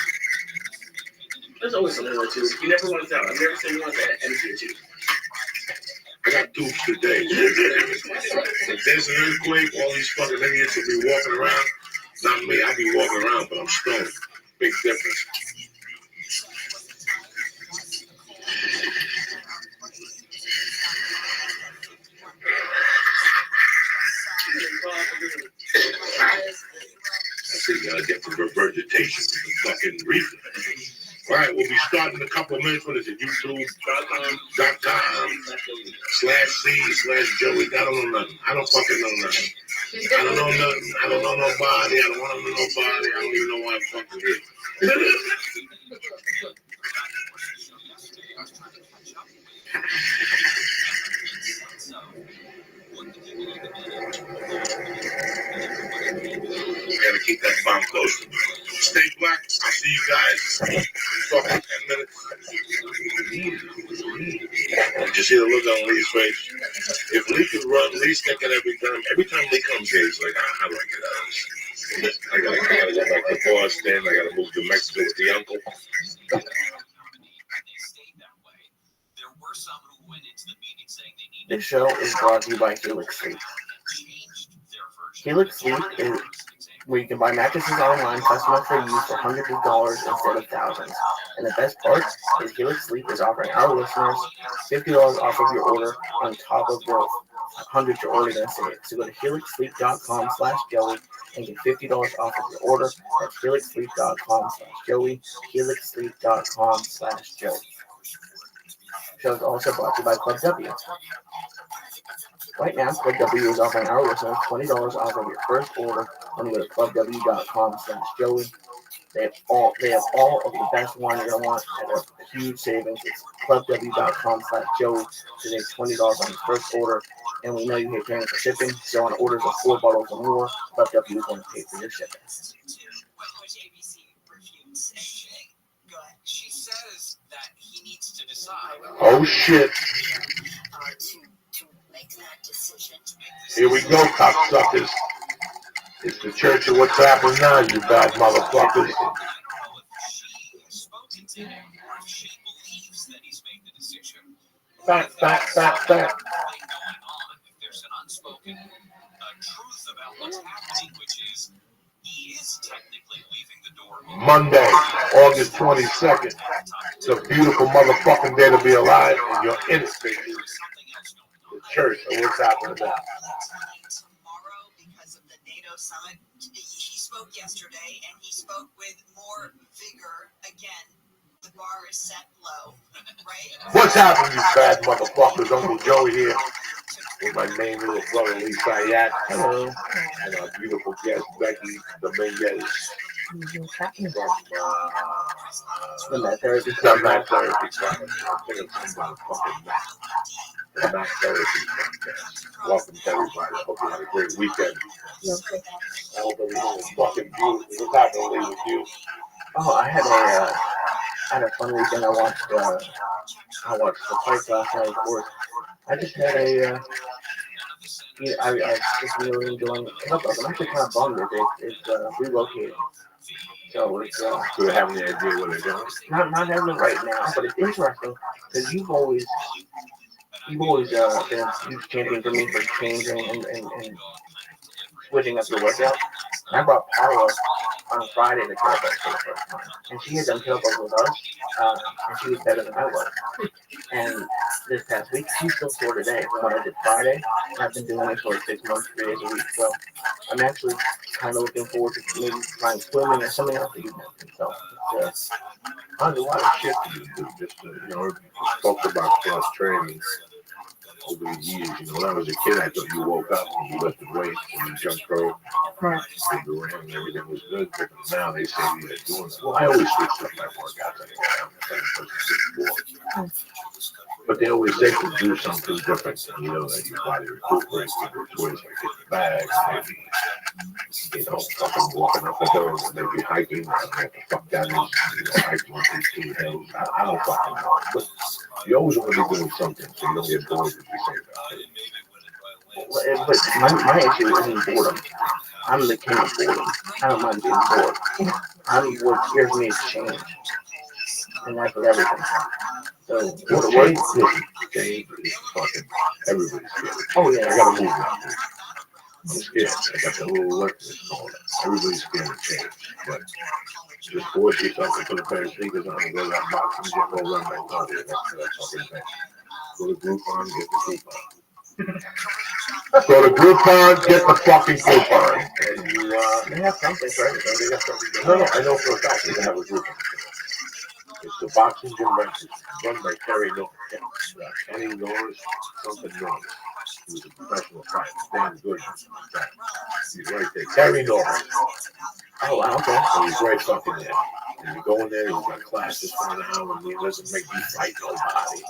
There's always something like too. You never want to tell. I've never seen you want to empty it too. I got dupes today. If there's an earthquake, all these fucking idiots will be walking around. Not me, I'll be walking around, but I'm stoned. Big difference. I think you gotta get the regurgitation from the fucking reefer. All right, we'll be starting in a couple of minutes. What is it? YouTube.com/C/Joey. I don't know nothing. I don't fucking know nothing. I don't know nothing. I don't know nobody. I don't want to know nobody. I don't even know why I'm fucking here. I gotta keep that bomb close. Stay black. I'll see you guys in fucking 10 minutes. Did you see the look on Lee's face? If Lee could run, Lee's thinking every time Lee comes here, he's like, how do I get out of this? I gotta go back to Boston. I gotta move to Mexico with the uncle. This show is brought to you by Helix Sleep. Helix Sleep is where you can buy mattresses online, customized for you for hundreds of dollars instead of thousands. And the best part is Helix Sleep is offering our listeners $50 off of your order on top of the hundreds you're already going to save. So go to helixsleep.com/Joey and get $50 off of your order. That's helixsleep.com/Joey, helixsleep.com/Joey. The show is also brought to you by Club W. Right now, Club W is offering our listeners $20 off of your first order when you go to clubw.com/Joey. They have all of the best wine you're going to want at a huge savings. It's clubw.com/Joey to save $20 on your first order. And we know you hate paying for shipping, so on orders of 4 bottles or more, Club W is going to pay for your shipping. She says that he needs to decide. Oh shit. To make that decision. Here we go, cocksuckers. It's the church of what's happening now, you bad motherfuckers. Back. There's an unspoken truth about what's happening, which is he is technically leaving the door open. Monday, August 22nd. It's a beautiful motherfucking day to be alive, and you're in it, baby. The church of what's happening now. Tomorrow, because of the NATO summit, he spoke yesterday, and he spoke with more vigor again. The bar is set low, right? What's happening, you bad motherfuckers? Uncle Joey here with my main little brother, Lee Sayat. Hello. And our beautiful guest, Becky Dominguez. The Matt Therapy. The Matt Therapy. I think it's some motherfucking Matt. The Matt Therapy podcast. Welcome to everybody. I hope you had a great weekend. I hope everything was fucking beautiful. What's happening, Lee, with you? Oh, I had a fun weekend. I watched the fight last night, of course. I just had I just really enjoying Clubhouse. I'm actually kind of bummed it's relocated. So it's Do they have any idea where they're going? not having it right now, but it's interesting because you've always been a huge champion for me for changing and switching up your workout. And I brought Paula on Friday to kettlebell for the first time, and she had done kettlebells with us, and she was better than I was. And this past week, she's still sore today from what I did Friday. I've been doing it for like 6 months, 3 days a week, so I'm actually kind of looking forward to maybe trying swimming or something else that you mentioned. So there's a lot of shit to do. Just talked about cross training over the years. When I was a kid, I thought you woke up and you lifted weights and you jumped rope, you ran, and everything was good. But now they say you're doing it. Well, I always switched up my workouts anyway. I'm the same person before. But they always say to do something different, that your body recuperates, you twist, like hit the bag, maybe, fucking walking up the hill, maybe hiking, I don't know what the fuck that is, hiking on 15 hills, I don't fucking know. But you always want to be doing something so you don't get bored if you say that. But my issue isn't boredom. I'm the king of boredom. I don't mind being bored. What scares me is change. And that's with everything. So, change is fucking everybody's scared. Oh, yeah. I gotta move now. I'm scared. I got the little alertness going. Everybody's scared of change. But just force yourself to put a pair of sneakers on and go to that box and get go run my body. That's fucking thing. Go to Groupon, get the coupon. Go to Groupon, get the fucking coupon. And you, they have something for everything. They got something. No, I know for a fact they have a Groupon. It's the boxing gym run by Terry Norris. Kenny Norris, something Norris. He was a professional fighter. Damn good. He's right there. Terry Norris. Oh, wow, okay. So he's right fucking there. And you go in there, he's got classes for an hour, and he doesn't make you fight nobody.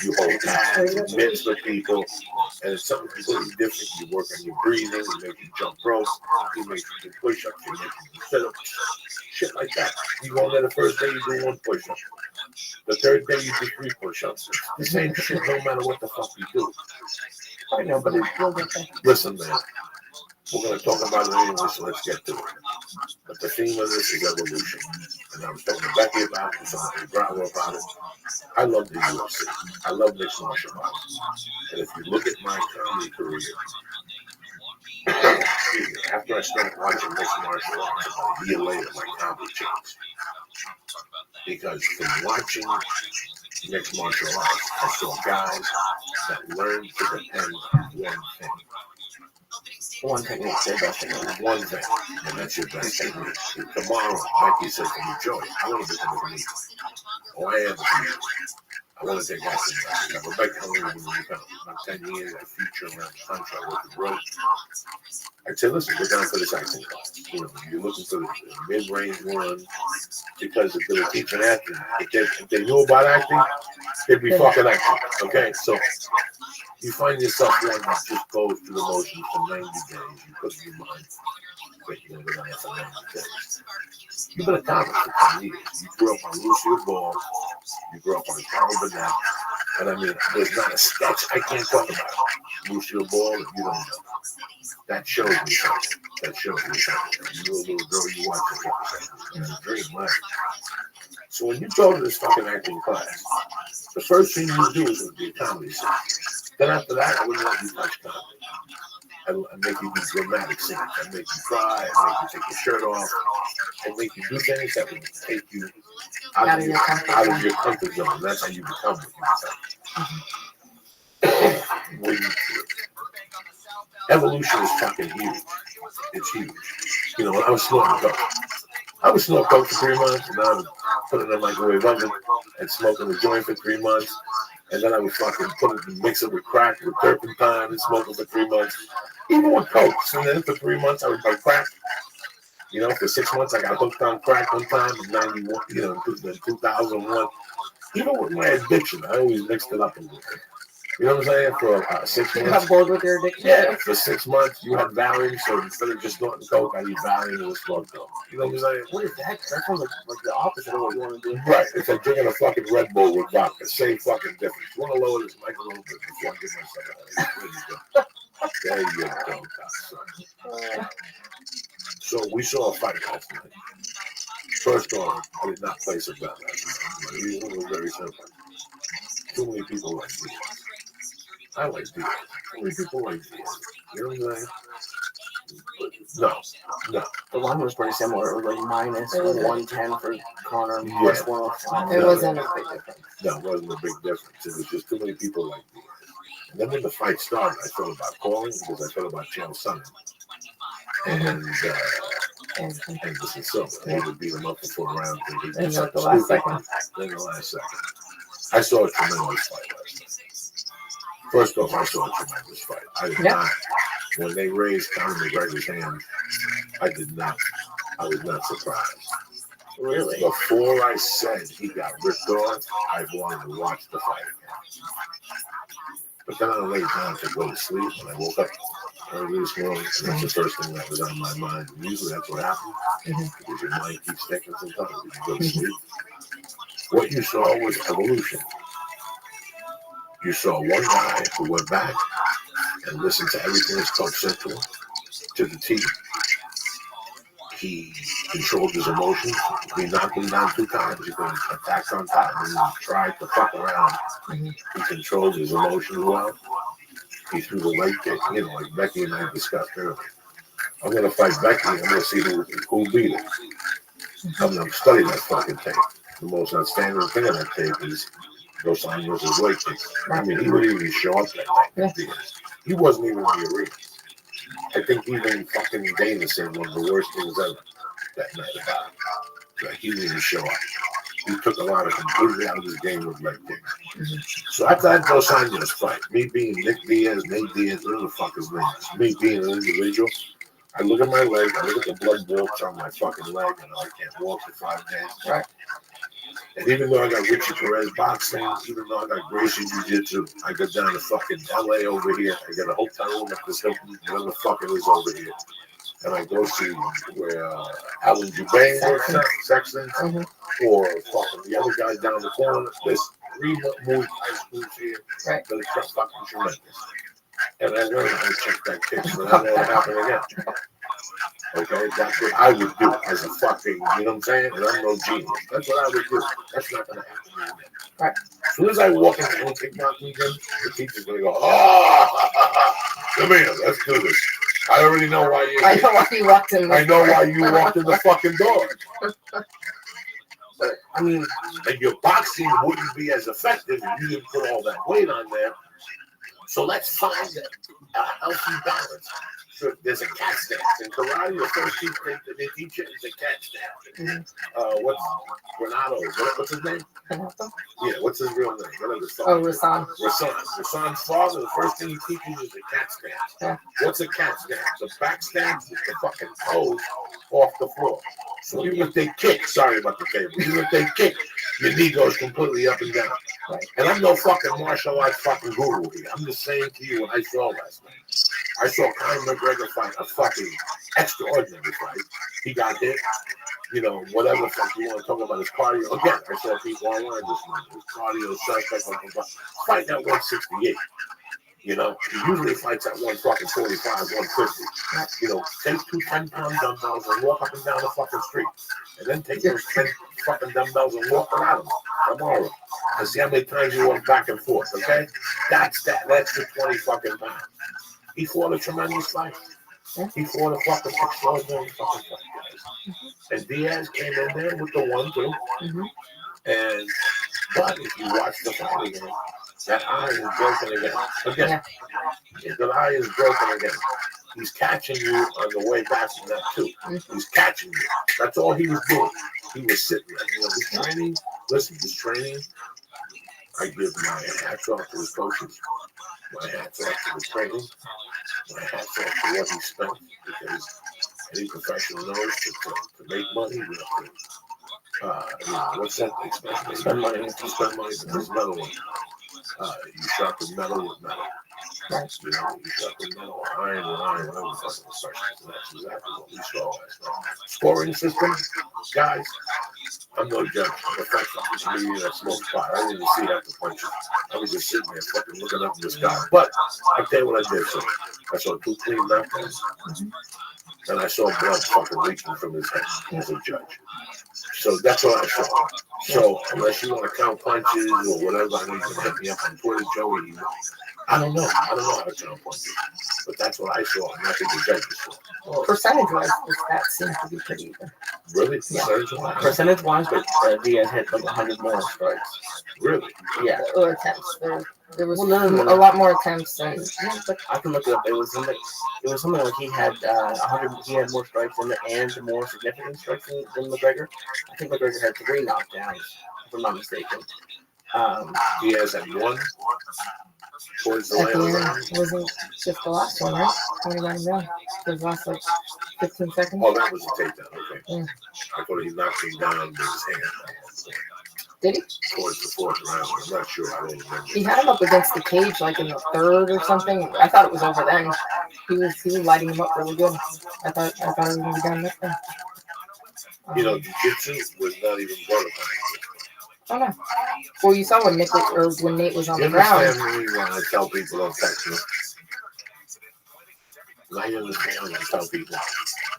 You hold hands, you mitts with people, and it's something completely different. You work on your breathing, you make you jump rope, you make you do push-ups, you make you sit-ups, shit like that. You go in there the first day, you do 1 push-up. The third day, you do 3 push-ups. The same shit, no matter what the fuck you do. I know, but it's listen, man. We're going to talk about it anyway, so let's get to it. But the theme of this is evolution. And I was talking to Becky about it, talking to Bravo about it. I love the UFC. I love mixed martial arts. And if you look at my comedy career, after I started watching mixed martial arts, about a year later, my comedy changed. Because from watching mixed martial arts, I saw guys that learned to depend on one thing. One technique, their best technique. One thing, and that's your best technique. Tomorrow, Becky says to me, Joey, I want to become a comedian. Oh, I am a comedian. I want to take acting. Now, Rebecca, when we become about 10 years, I feature around the country, I work the road. I said, listen, we're down for this acting class. You're looking for the mid-range one, because if they were teaching acting, if they knew about acting, they'd be fucking acting. Okay, so you find yourself one that just goes through the motions for 90 days. You put in your mind, you're going to go down for 90 days. You've been accomplished for 10 years. You grew up on Lucille Ball. You grew up on Carol Burnett. And I mean, there's not a sketch I can't talk about Lucille Ball if you don't know. That shows me something. that show. You little girl, you watch it. It's a dream, right? So when you go to this fucking acting class, the first thing you do is be a comedy scene. Then after that, I wouldn't let you touch comedy. I'd make you do dramatic scenes. I'd make you cry. I'd make you take your shirt off. I'd make you do things that would take you out of your comfort zone. That's how you become what you become. Evolution is fucking huge. It's huge. You know, when I was snorting coke, I was snorting coke for 3 months, and then I would put it in the microwave oven and smoking a joint for 3 months. And then I would fucking put it and mix it with crack, with turpentine, and smoke it for 3 months. Even with coke. And then for 3 months, I would buy crack. You know, for 6 months, I got hooked on crack one time in 91, you know, in 2001. Even with my addiction, I always mixed it up a little bit. You know what I'm saying? For 6 months. You got bored with your addiction? Yeah, for 6 months, you had Valium, so instead of just snorting coke, I used Valium and smoked coke. You know what I'm saying? What is that? That sounds like the opposite of what you want to do. Right. It's like drinking a fucking Red Bull with vodka. Same fucking difference. You want to lower this mic a little bit before I get myself out. There you go. So we saw a fight last night. First off, I did not place a bet last night. The reason was very simple. Too many people like me. I like Diaz. Too many people like Diaz. You know what I'm saying? No. The line was pretty similar. It was like minus 110 for Connor, Yeah. plus 105. It wasn't a big difference. No, it wasn't a big difference. It was just too many people like Diaz. And then when the fight started, I thought about calling because I thought about Chael Sonnen. And Anderson Silva. He would beat him up for 4 rounds. And he did something stupid. In the last second. I saw a tremendous fight last night. First off, I saw a tremendous fight. I did not. When they raised Conor McGregor's hand, I was not surprised. Really? Before I said he got ripped off, I wanted to watch the fight again. But then I laid down to go to sleep, and I woke up early this morning, and that's the first thing that was on my mind. And usually that's what happens, because your mind keeps thinking sometimes when you go to sleep. What you saw was evolution. You saw one guy who went back and listened to everything his coach said to him, to the T. He controlled his emotions. He knocked him down 2 times. He got attacked on top, and he tried to fuck around. He controlled his emotions well. He threw the leg kick, you know, like Becky and I discussed earlier. I'm going to fight Becky. I'm going to see who beat her. I'm going to study that fucking tape. The most outstanding thing on that tape is Dos Anjos' leg kick. I mean, he wouldn't even show up that night. He wasn't even in the arena. I think even fucking Dana said one of the worst things ever that night about him. Like, he didn't even show up. He took a lot of completely out of his game with leg kicks. So after that Dos Anjos fight, me being Nick Diaz, Nate Diaz, whatever the fuck his name is, me being an individual, I look at my leg, I look at the blood bolts on my fucking leg, and I can't walk for 5 days. Right. And even though I got Richie Perez boxing, even though I got Gracie Jiu-Jitsu, I go down to fucking LA over here. I got a hotel room at this Hilton, whatever the fuck it is over here. And I go see where Alan Jubain works at, Sexton, or fucking the other guy down the corner. There's 3 movie high schools here that are fucking tremendous. And I learned how to check that kick so that won't happen again. Okay, that's what I would do as a fucking, you know what I'm saying? And I'm no genius. That's what I would do. That's not going to happen again. Right. As soon as I walk into any kickboxing gym, the teacher's going to go, come here, let's do this. I already know why you're here. I know why you walked in. I know why you walked in the fucking door. But, I mean, and your boxing wouldn't be as effective if you didn't put all that weight on there. So let's find a healthy balance. So there's a cat stance. In karate, the first thing they teach you is a cat stance. What's Renato? What's his name? Yeah, what's his real name? Whatever his father. Oh, Rasan. Rasan's father, the first thing he teaches is a cat stance. Yeah. What's a cat stance? The back stance is the fucking toes off the floor. So even if they kick, sorry about the table, even if they kick, your knee goes completely up and down. Right. And I'm no fucking martial arts fucking guru here. I'm just saying to you what I saw last night. I saw Conor McGregor fight a fucking extraordinary fight. He got hit. You know, whatever the fuck you want to talk about his cardio. Again, I saw people online this morning. His cardio suspect. Fighting at 168. You know, he usually fights at 145, 150. You know, take 2 10-pound dumbbells and walk up and down the fucking street. And then take those 10 fucking dumbbells and walk around them tomorrow. And see how many times you walk back and forth, okay? That's the 20 fucking pounds. He fought a tremendous fight. He fought a fucking extraordinary fucking fight, guys. And Diaz came in there with the 1-2. And, but if you watch the fight again, that eye is broken again. The eye is broken again. He's catching you on the way back from that too. He's catching you. That's all he was doing. He was sitting there. You know, he's training. Listen, he's training. I give my hats off to his coaches. My hats off to his training. My hats off to what he spent. Because any professional knows to make money, you have to, you know, what's that? Spend money. To spend money. There's another one. You sharpen metal with metal. You know, you sharpen metal, iron with iron, whatever the fucking expression is. And that's exactly what we saw last night. Scoring system, guys, I'm no judge. I'm a professional. Me, that smoke pot. I didn't even see half the punches. I was just sitting there fucking looking up in the sky. But I'll tell you what I did. So I saw 2 clean knockdowns. And I saw blood fucking leaking from his head as a judge. So that's what I saw. So unless you want to count punches or whatever, I know you can hit me up on Twitter, Joey. I don't know. I don't know how to count punches. But that's what I saw, and that's what the judges saw. Well, percentage-wise, the stats seem to be pretty even. Really? Percentage-wise? Percentage-wise, but Diaz had like 100 more strikes. Really? Yeah. Or attempts. There was a lot more attempts than. Yeah, but I can look it up. It was something like he had 100. He had more strikes and more significant strikes than McGregor. I think McGregor had 3 knockdowns, if I'm not mistaken. Diaz had 1. Towards the end, wasn't just the last one, right? When he went down, the last like 15 seconds. Oh, that was a takedown. Okay. Yeah. I thought he knocked him down with his hand. Did he? Towards the 4th round. I'm not sure. I don't remember. He had him up against the cage like in the 3rd or something. I thought it was over then. He was lighting him up really good. I thought it was gonna be done next time. You know, jiu-jitsu was not even brought up. Oh no. Well, you saw when Nate was on the ground. You understand me when I tell people don't text me? I understand when I tell people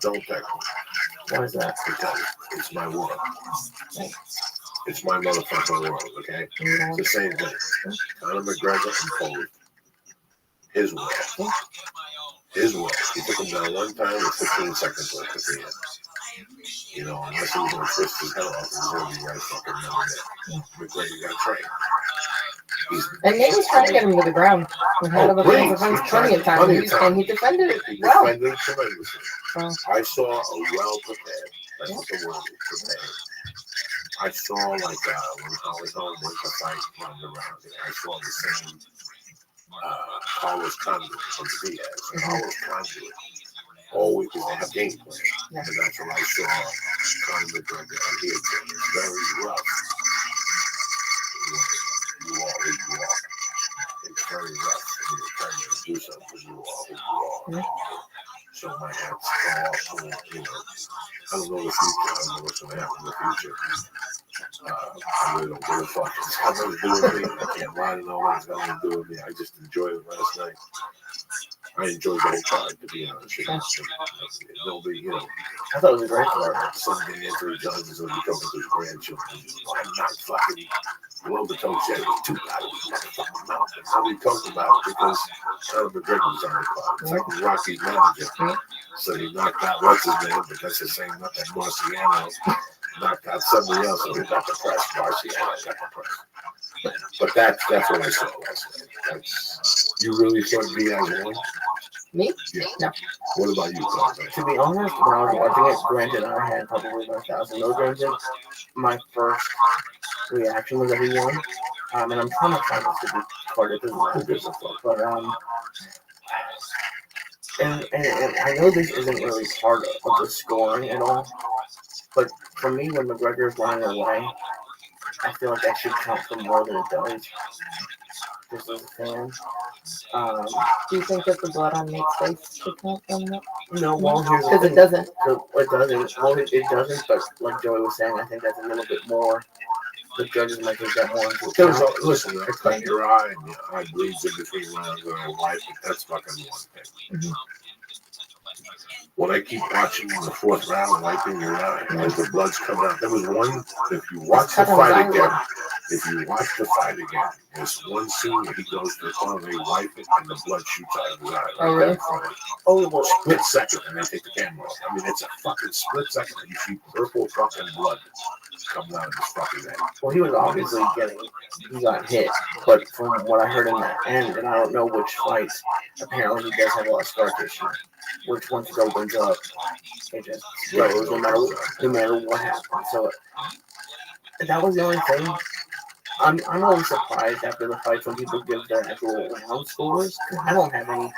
don't text me. Why is that? Because it's my world. It's my motherfucking world, okay? It's the same thing. Conor McGregor imposed his will. His will. He took him down one time with 15 seconds left at the end. You know, unless he was going to twist his head off, he was going to be right fucking down there. McGregor got trained. And Nate was trying to get him to the ground. Plenty of time. And he defended it well. He defended it tremendously. I saw a well-prepared, that's what the word is, prepared. I saw, like, when Holly Holm went to fight Ronda Rousey, I saw the same Carlos Condit from Diaz. Carlos Condit always have game plan. And that's what I saw Conor McGregor here. It's very rough. You are who you are. It's very rough. When you're trying to do something, you are who you are. So my hat's off to, you know, I don't know the future. I don't know what's going to happen in the future. I really don't give a fuck. It's got nothing to do with me. I can't lie to know what it's got to do with me. I just enjoyed it last night. I enjoyed the whole card, to be honest with you. Nobody, you know, I thought it was a great card. Something Anthony Johnson will be talking to his grandchildren. I'm not fucking Roberto said it was 2 battles. How we talked about it because Conor McGregor was on the card. It's like Rocky's manager. So he knocked out what's his name, but that's the same knocked out Marciano. Knocked out somebody else, and we got the press. Marciano got the press. But that's what I saw last night. You really thought Diaz won? Me? Yeah. No. What about you, Carl? To be honest, when I was watching it, granted, I had probably 1,000 milligrams in. My first reaction was that he won. And I'm trying to find this to be card. It doesn't matter. But, and I know this isn't really part of the scoring at all. But for me, when McGregor is running away, I feel like that should count for more than it does. Just as a fan. Do you think that the blood on Nate's face should count from that? No, well, here's because it doesn't. It doesn't. Well, it doesn't. But like Joey was saying, I think that's a little bit more the judges might take that more into There was account. listen, I cut your eye and your eye bleeds in between rounds and I wipe it. That's fucking one thing. Mhm. When I keep watching the fourth round, wiping your eye, as the blood's coming out. There was one, if you watch the fight again, there's one scene where he goes to the corner, they wipe it, and the blood shoots out of his eye. Oh, really? Oh, well, split second, and they take the camera off. I mean, it's a fucking split second, and you see purple fucking blood coming out of his fucking head. Well, he was obviously he got hit, but from what I heard in the end, and I don't know which fights, apparently he does have a lot of scar tissue, which once it opens up, it just goes no matter what happens. So that was the only thing. I'm always surprised after the fights when people give their actual round scores. I don't have any.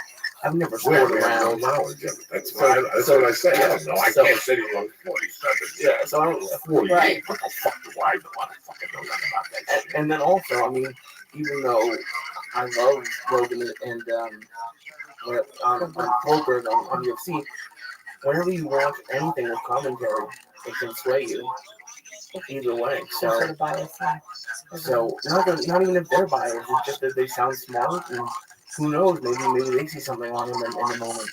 I've never scored We have no rounds. knowledge of it. That's what I say. I don't know. I can't say he was 47. Yeah, so I don't. 48. Right. What the fuck do I know? I don't fucking know nothing about that shit. And then also, I mean, even though I love Rogan and Goldberg on UFC, whenever you watch anything with commentary, it can sway you either way. So not even if they're biased, it's just that they sound smart, and who knows, maybe they see something on them in the moment.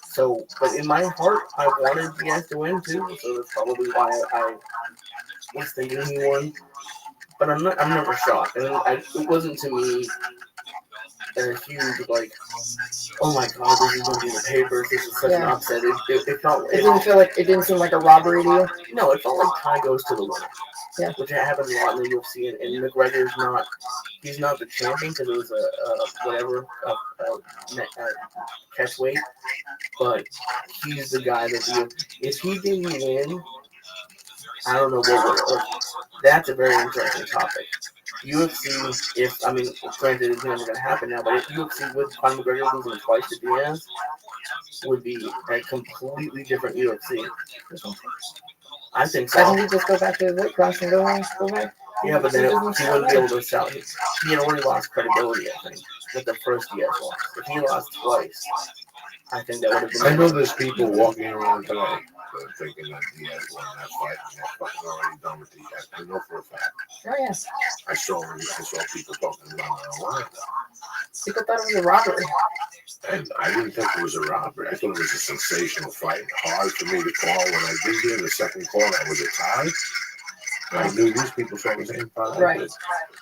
So, but in my heart, I wanted Diaz to win too, so that's probably why I was thinking he won. But I'm never shocked, and it wasn't to me a huge like, oh my god, this is going to be in the papers. This is such an upset. It felt. It didn't seem like a robbery to you. No, it felt like tie goes to the winner. Yeah. Which happens a lot in the UFC, and McGregor's not. He's not the champion because it was a catch weight, but he's the guy that if he didn't win, I don't know what would. That's a very interesting topic. UFC, granted it's never going to happen now, but if UFC with Conor McGregor losing twice to Diaz would be a completely different UFC. I think so. I think he just go back to his weight class and go back. Yeah, but then he wouldn't be able to sell it. He had already lost credibility, I think, with the first Diaz loss. If he lost twice, I think that would have been. I know there's people walking around today thinking that Diaz won that fight and they're fucking already done with Diaz. I know for a fact. Oh, yes. I saw people talking about it online. People thought it was a robbery. And I didn't think it was a robbery. I thought it was a sensational fight. Hard for me to call. When I did hear the second call, that was a tie. I knew these people saw the same fight. Right.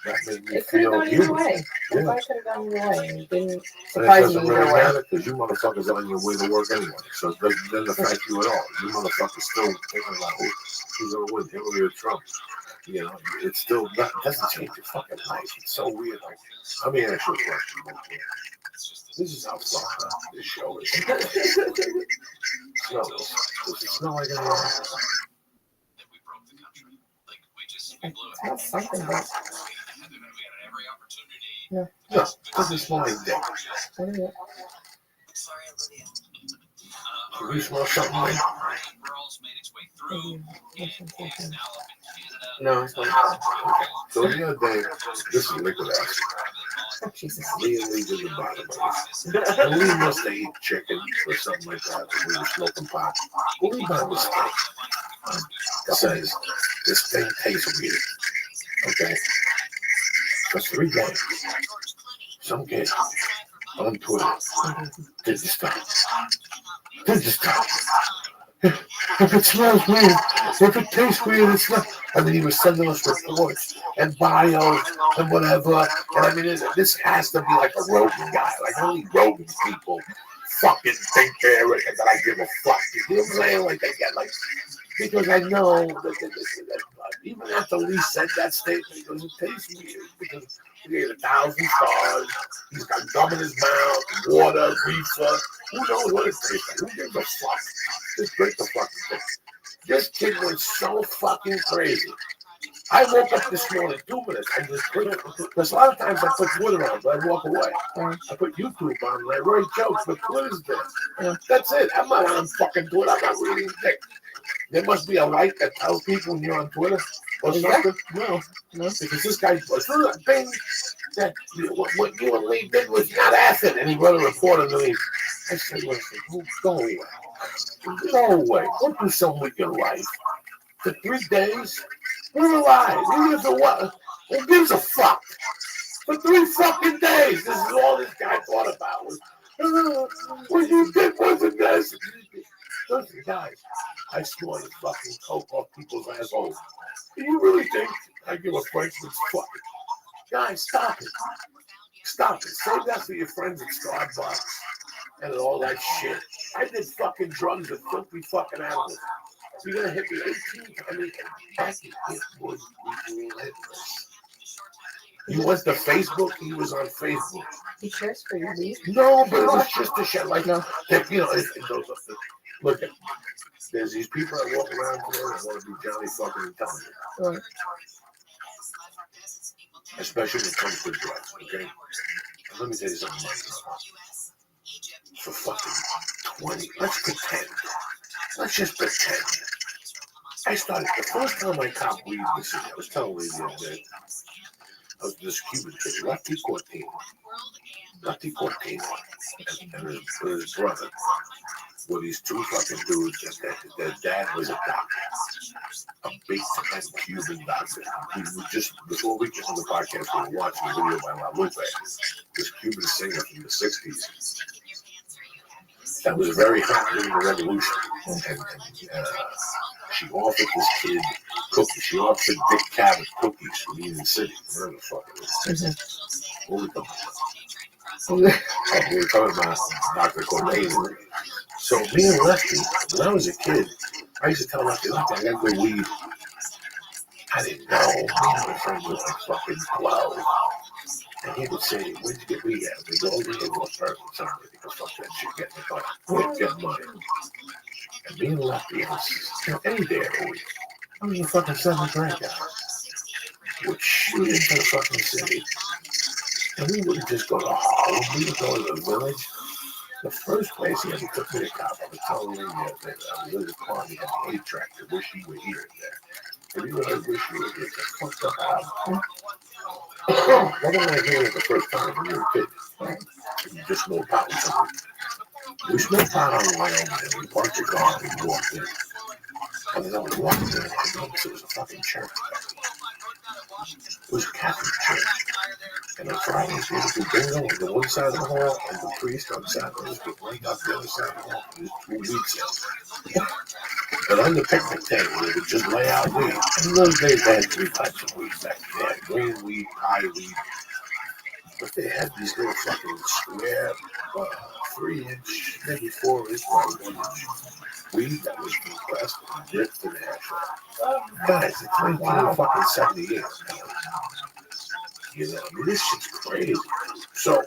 That made me It could have feel gone either human. way. The Yeah. fight could have gone either way. It didn't And it surprise me doesn't either really way. matter because you motherfuckers are on your way to work anyway. So it doesn't affect you at all. You motherfuckers still thinking about who's going to win, Hillary or Trump. You know, it's still not, it doesn't change your fucking life. It's so weird. Like, let me ask you a question. This is how fucked up this show is. Does it smell like anything? That's something, but No, doesn't smell like dick. Can you smell something like? No, it's not. Okay. So the other day, this is liquid acid. Jesus. Me and Lee did the bottom of it. And Lee must have eaten chicken or something like that when we were smoking pot. Lee by mistake says, this thing tastes weird. Okay? For 3 days, some kid on Twitter did the stuff. If it smells weird, if it tastes weird, it's not. I mean, he was sending us reports and bios and whatever. And I mean, this has to be like a Rogan guy. Like, only Rogan people fucking think they're that I give a fuck. You know what I'm saying? Like, they get like, because I know that even after Lee said that statement, he goes, it tastes weird because he gave 1,000 stars. He's got gum in his mouth, water, reefer. Who knows what it tastes like? Who gives a fuck? Just drink the fucking thing. This kid went so fucking crazy. I woke up this morning, 2 minutes. I just put it, because a lot of times I put Twitter on, but I walk away. I put YouTube on, and I write jokes, but Twitter's there. That's it. I'm not on fucking Twitter. I'm not reading dick. There must be a light that tells people when you're on Twitter or something. No, because this guy was thing that what you and Lee did was not acid, and he wrote a report underneath. I said, listen, go away. Go away. Go do something with your life. For 3 days, We're alive. Even if it was, who gives a fuck? For 3 fucking days, this is all this guy thought about was, what you did wasn't this. Listen, guys, I snorted fucking coke off people's assholes. Do you really think I give a Frenchman's fuck? Guys, stop it. Stop it. Save that for your friends at Starbucks and all that shit. I did fucking drugs with filthy fucking animals. You're gonna hit me 18. I mean, Becky, it was relentless. You went to Facebook. He was on Facebook. He cares for your weed. No, but it was just a shit like no. You know, it goes up. Look at. There's these people that walk around here that want to be Johnny fucking intelligent. Right. Especially when it comes to drugs. Okay. And let me tell you something. For fucking 20. Let's pretend. Let's just pretend. I started the first time I copped weed in the city. I was telling you the other day. I was this Cuban kid, Lefty Cortino, and his brother were these 2 fucking dudes. Their dad was a doctor, a big time Cuban doctor. We were just before we came on the podcast, we were watching a video by La Lupe, this Cuban singer from the '60s. That was very hot during the revolution, and she offered this kid cookies. She offered Dick Cavett cookies from Union City. Whatever the fuck it was. What were we talking about Dr. Cortez. So me and Lefty, when I was a kid, I used to tell Lefty, I got good weed. I didn't know. Me and my friends were like fucking 12. And he would say, where'd you get weed at? We go over here to a person, something, because fuck that shit, get me money. Get money. And me and Lefty was, any day of the week. I was a fucking 7th grade guy. Would shoot into the fucking city. And we wouldn't just go to Harlem, we would go to the village. The first place he ever took me to cop, I was telling him the other day that I was in his car and he had an 8-track to Wish You Were Here there. Have you ever heard Wish You Were Here? It's a fucked up album. What am I hearing the first time when you were a kid? You just smoked pot with somebody. We smoked pot on the way over there. We parked the car and we walked in. And as I was walking in, I noticed it was a fucking church. It was a Catholic church. And on Fridays, we would do bingo on the one side of the hall and the priest on Saturdays would bring up the other side of the hall for 2 weeks. And on the picnic table, they would just lay out weed. And in those days, they had 3 types of weed back then. They had green weed, pie weed. But they had these little fucking square, 3-inch, maybe 4-inch by 1-inch weed that was compressed and dipped in ashes. Guys, it's 1978. You know, I mean, this shit's crazy. So,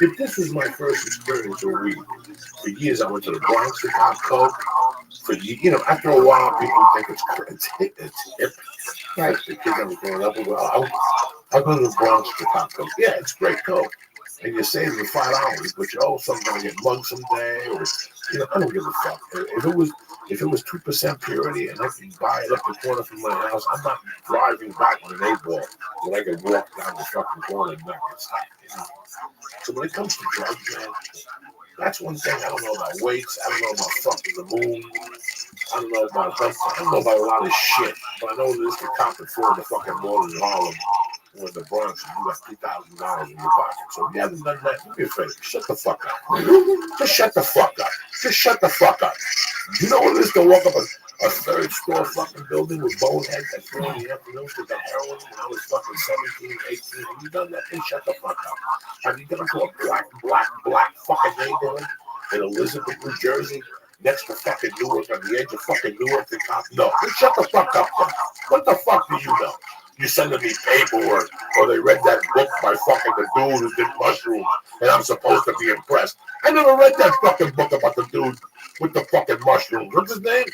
if this was my first experience with weed, for years I went to the Bronx to cop coke. For you know, after a while, people think it's hip. Right. The kids I was growing up with, I'll go to the Bronx to cop coke. Yeah, it's great coke. And you're saving $5, but you also gonna get mugged someday, or you know, I don't give a fuck. If it was 2% purity and I can buy it up the corner from my house, I'm not driving back with an 8-ball when I can walk down the fucking corner and not get stopped. You know? So when it comes to drugs, man, that's one thing I don't know about weights. I don't know about fucking the moon. I don't know about hunting. I don't know about a lot of shit. But I know there's the cop at 4 in the fucking morning in Harlem or in the Bronx and you got $3,000 in your pocket. So if you haven't done that, do me a favor. Shut the fuck up. Just shut the fuck up. Just shut the fuck up. You know what it is to walk up a 3rd-floor fucking building with boneheads at 3 in the afternoon to get heroin when I was fucking 17, 18? Have you done that? Then shut the fuck up. Have you gone to a black fucking neighborhood in Elizabeth, New Jersey, next to fucking Newark, on the edge of fucking Newark and cop? No. Then shut the fuck up. What the fuck do you know? You sending me paperwork, or they read that book by fucking the dude who did mushrooms, and I'm supposed to be impressed. I never read that fucking book about the dude with the fucking mushrooms. What's his name?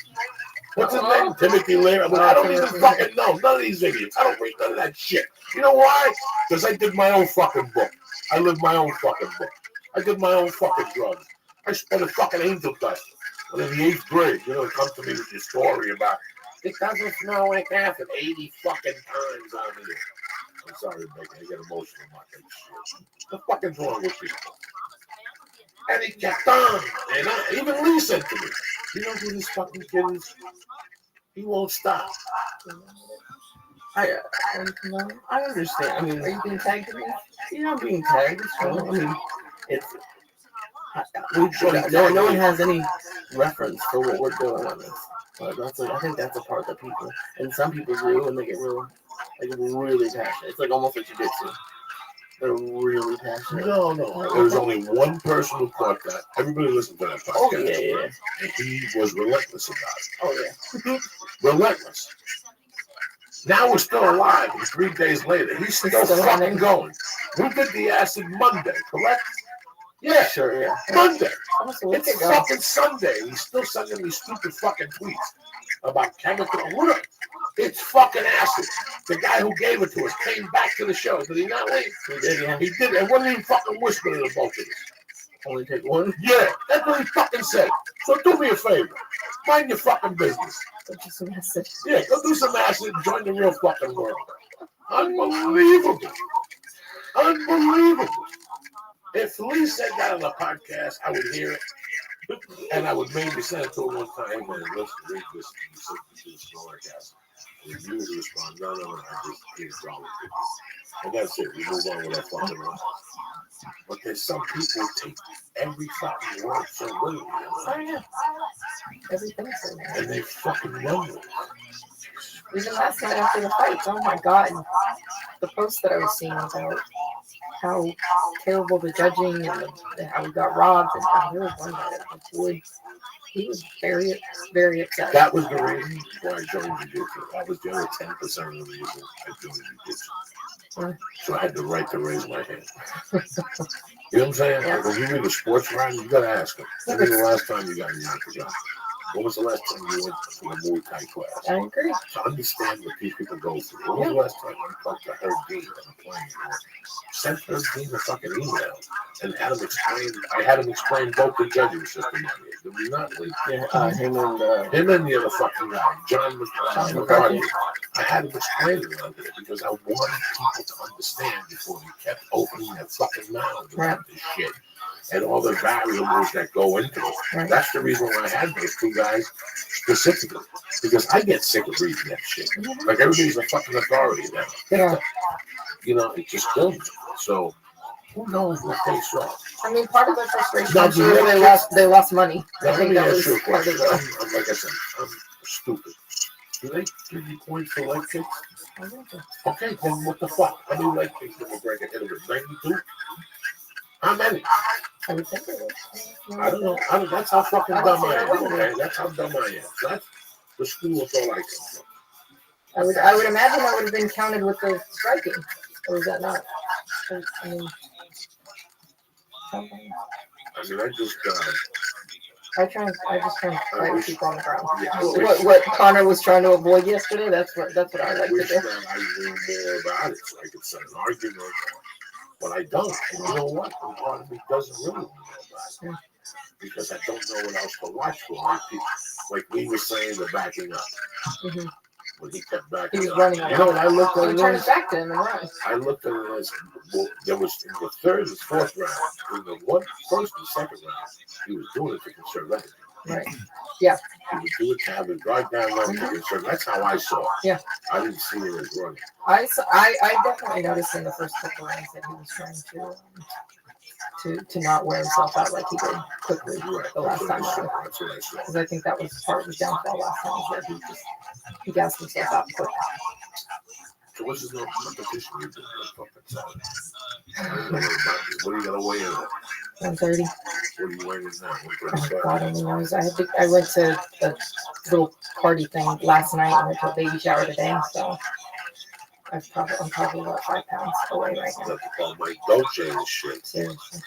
What's his name? Timothy Leary. I mean, I don't even fucking know. None of these idiots. I don't read none of that shit. You know why? Because I did my own fucking book. I lived my own fucking book. I did my own fucking drugs. I spent a fucking angel dust. And in the 8th grade, you know, come to me with your story about it doesn't smell like acid 80 fucking times on here. I'm sorry, Becky, I get emotional about that shit. What the fuck is wrong with people? And he kept on. And even Lee said to me, you know who this fucking kid is? He won't stop. I understand. I mean, Are you being tagged in this? yeah, I'm being tagged. It's fine. I mean, it's Sure, no one has any reference for what we're doing on this. But I think that's a part that people, and some people do, and they get really passionate. It's like almost like jiu-jitsu. They're really passionate. No. There's only one person who caught that. Everybody listened to that podcast. Oh, yeah. And he was relentless about it. Oh, yeah. Relentless. Now we're still alive, and 3 days later, he's still fucking going. We did the acid Monday, correct? Yeah. Sure, yeah. Monday. It's fucking Sunday. He's still sending me stupid fucking tweets about chemical. It's fucking acid. The guy who gave it to us came back to the show. Did he not leave? He did, yeah. He did. And wasn't even fucking whispering to both of us. Only take one? Yeah, that's what he fucking said. So do me a favor. Mind your fucking business. Go do some acid. Yeah, go do some acid and join the real fucking world. Unbelievable. Unbelievable. If Lee said that on the podcast, I would hear it. And I would maybe send it to him one time. Hey, man, listen, read this. You said to the smaller cast. And you would respond, no, I just can't draw with it. And that's it. We move on with our fucking life. But there's some people who take every fucking word so literally. Oh, yeah. Everything's so nice. And they fucking run with it. Even last night after the fights, oh my god. The post that I was seeing about how terrible the judging and how he got robbed and how there was one guy that he was very, very upset. That was the reason why I joined jiu-jitsu. That was the other 10% of the reason I joined jiu-jitsu. So I had the right to raise my hand. You know what I'm saying? Yeah. Like when you read the sports writing, you gotta ask them. When was the last time you got in your job? When was the last time you went to a Muay Thai class? I agree. To understand what these people go through. When was the last time you talked to Herb Dean on a plane? Sent Herb Dean a fucking email and had him explain. I had him explain both the judging system on it. Did we not? Lee? Yeah, him and the other fucking guy, John McCarthy. I had him explain it on there because I wanted people to understand before we kept opening their fucking mouths about this shit. And all the variables that go into it. Right. That's the reason why I had those two guys specifically. Because I get sick of reading that shit. Like everybody's a fucking authority now. Yeah. You know, it just kills me. So who knows what they saw? I mean, part of the frustration Now, I'm sure they lost money. Now, I let think me that ask was you a part of question. the. Like I said, I'm stupid. Do they give you points for leg kicks? Okay, then what the fuck? How many leg kicks did McGregor hit him with? 92? How many? I would think it was. I don't know. That's how fucking dumb I am. Okay, that's how dumb I am. That's the school of thought I come from. I would imagine that would have been counted with the striking, or is that not? I mean, something. I mean, I just I just try and fight people on the ground. Yeah, What Connor was trying to avoid yesterday. That's what I like to wish do. that I knew more about it so I could set an argument. But I don't. And you know what? And part of me doesn't really know about it. Because I don't know what else to watch for. Like we were saying, the backing up. Mm-hmm. When he kept backing He was up. running You know what I looked at? He turned his back to him and ran. I looked at it as, well, there was in the third and fourth round, in the first and second round, he was doing it to conserve energy. Right. Yeah. He would do it to have it drive down low to conserve. That's how I saw it. Yeah. I didn't see it as running. I definitely noticed in the first couple rounds that he was trying to not wear himself out like he did quickly the last time. That's what I saw. Because I think that was part of his downfall last time, is that he gassed himself out quick. So what's his no competition you do? What are you gonna weigh in at? 130. What are you weighing in now? Oh God only knows. I went to a little party thing last night and went to a baby shower today, so I'm probably about 5 pounds away right now. That's called my Dolce and shit. Seriously.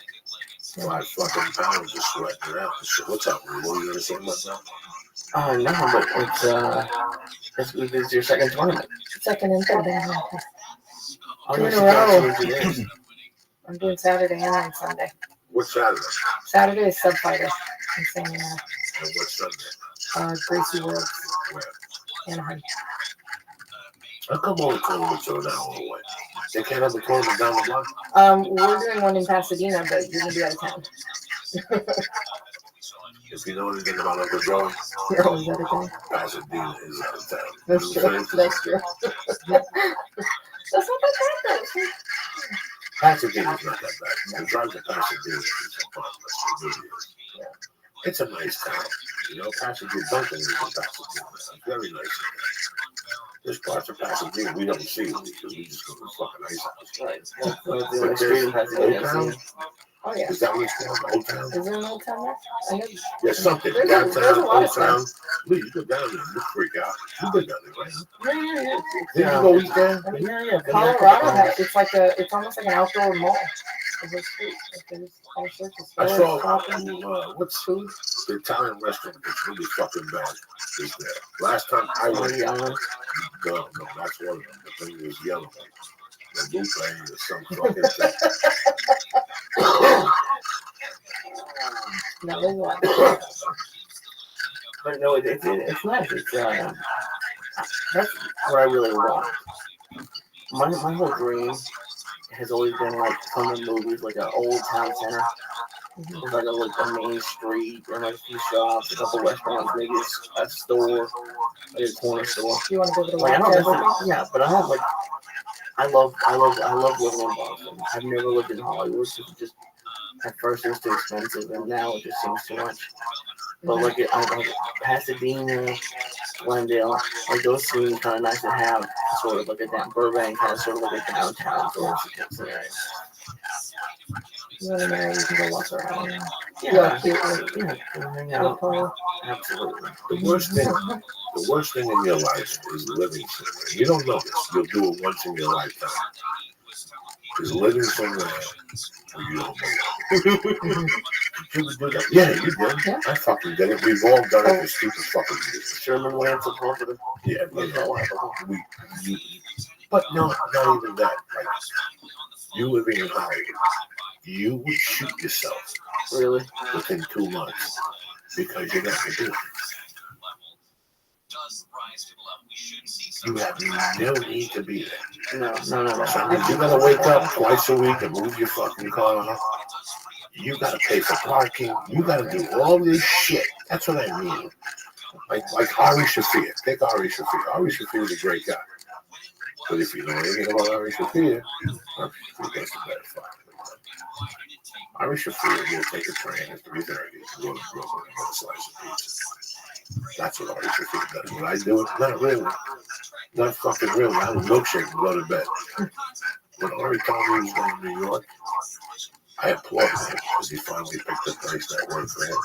5 fucking pounds just sweating it out. So what's up, man? What are you gonna say about that? No, but it's your second tournament. Second and third. Oh, Two in a row. I'm doing Saturday and Sunday. What's Saturday? Saturday is Sub Fighter in San Diego. And what's Sunday? Gracie World. Where? Anaheim. How come all the tournaments are down all the way? They can't have a tournament down the block? We're doing one in Pasadena, but you're gonna be out of town. If you know anything about Uncle Joe, Oh, is that a thing? Pasadena is out of town. That's You know what true. I'm saying? That's true. That's not that bad though. Pasadena's not that bad. The drive to Pasadena is a fun place. It really is. Yeah. It's a nice town. You know, Pasadena, Duncan is in Pasadena. It's very nice. There's parts of Pasadena we don't see because we just go to the fucking ice house. Right. That's the But only street in there's Pasadena Old I've Town. seen. Oh yeah. Is that what it's called? Old Town? Is there an old town there? I know. There's something. There's Downtown, a lot Old of Town. towns. Lee, you go down there. You freak out. You've been down there, right? Yeah. Did you go eat there? Yeah. Colorado, it's almost like an outdoor mall. It's a street. There's all sorts of I stores, saw shopping. what's food? The Italian restaurant that's really fucking bad is there. Last time I went, no, that's one of them. The thing is yellow. The buffet is some fucking thing. No, there's a lot. But no, it's nice. It's that's where I really want. My whole dream has always been like some of the movies, like an old town center. With like a main street and like a few shops, a couple restaurants, maybe a store, like a corner store. You want to go to the like, yeah, but I don't like. I love living in Boston. I've never lived in Hollywood. So just at first it was too expensive, and now it just seems too much. But like Pasadena, Glendale, like those seem kind of nice to have. Sort of like a Burbank has sort of like a downtown sort of scenario. You want to know, you can go walk around. Yeah, hang out. Absolutely. The worst thing in your life is living somewhere. You don't know this. You'll do it once in your lifetime. Is living somewhere where you don't belong. Did you do that? Yeah, you did. Yeah. I fucking did it. We've all done it for stupid fucking years. Sherman Lance of Property. Yeah, but no, not even that. Like, you living in Hollywood, you would shoot yourself. Really? Within 2 months because you're not gonna do it. You have no need to be there. No. You gotta wake up twice a week and move your fucking car. You gotta pay for parking. You gotta do all this shit. That's what I mean. Like Ari Shaffir. Take Ari Shaffir. Ari Shaffir is a great guy. But if you know anything about Ari Shaffir, that's the better fuck. Ari Shaffir will take a train at 3:30 and go to Brooklyn and get a slice of pizza. That's what Ari Shaffir does. When I do it, not really. Not fucking really. I have a milkshake and go to bed. When Ari told me he was going to New York, I applauded him because he finally picked a place that worked for him.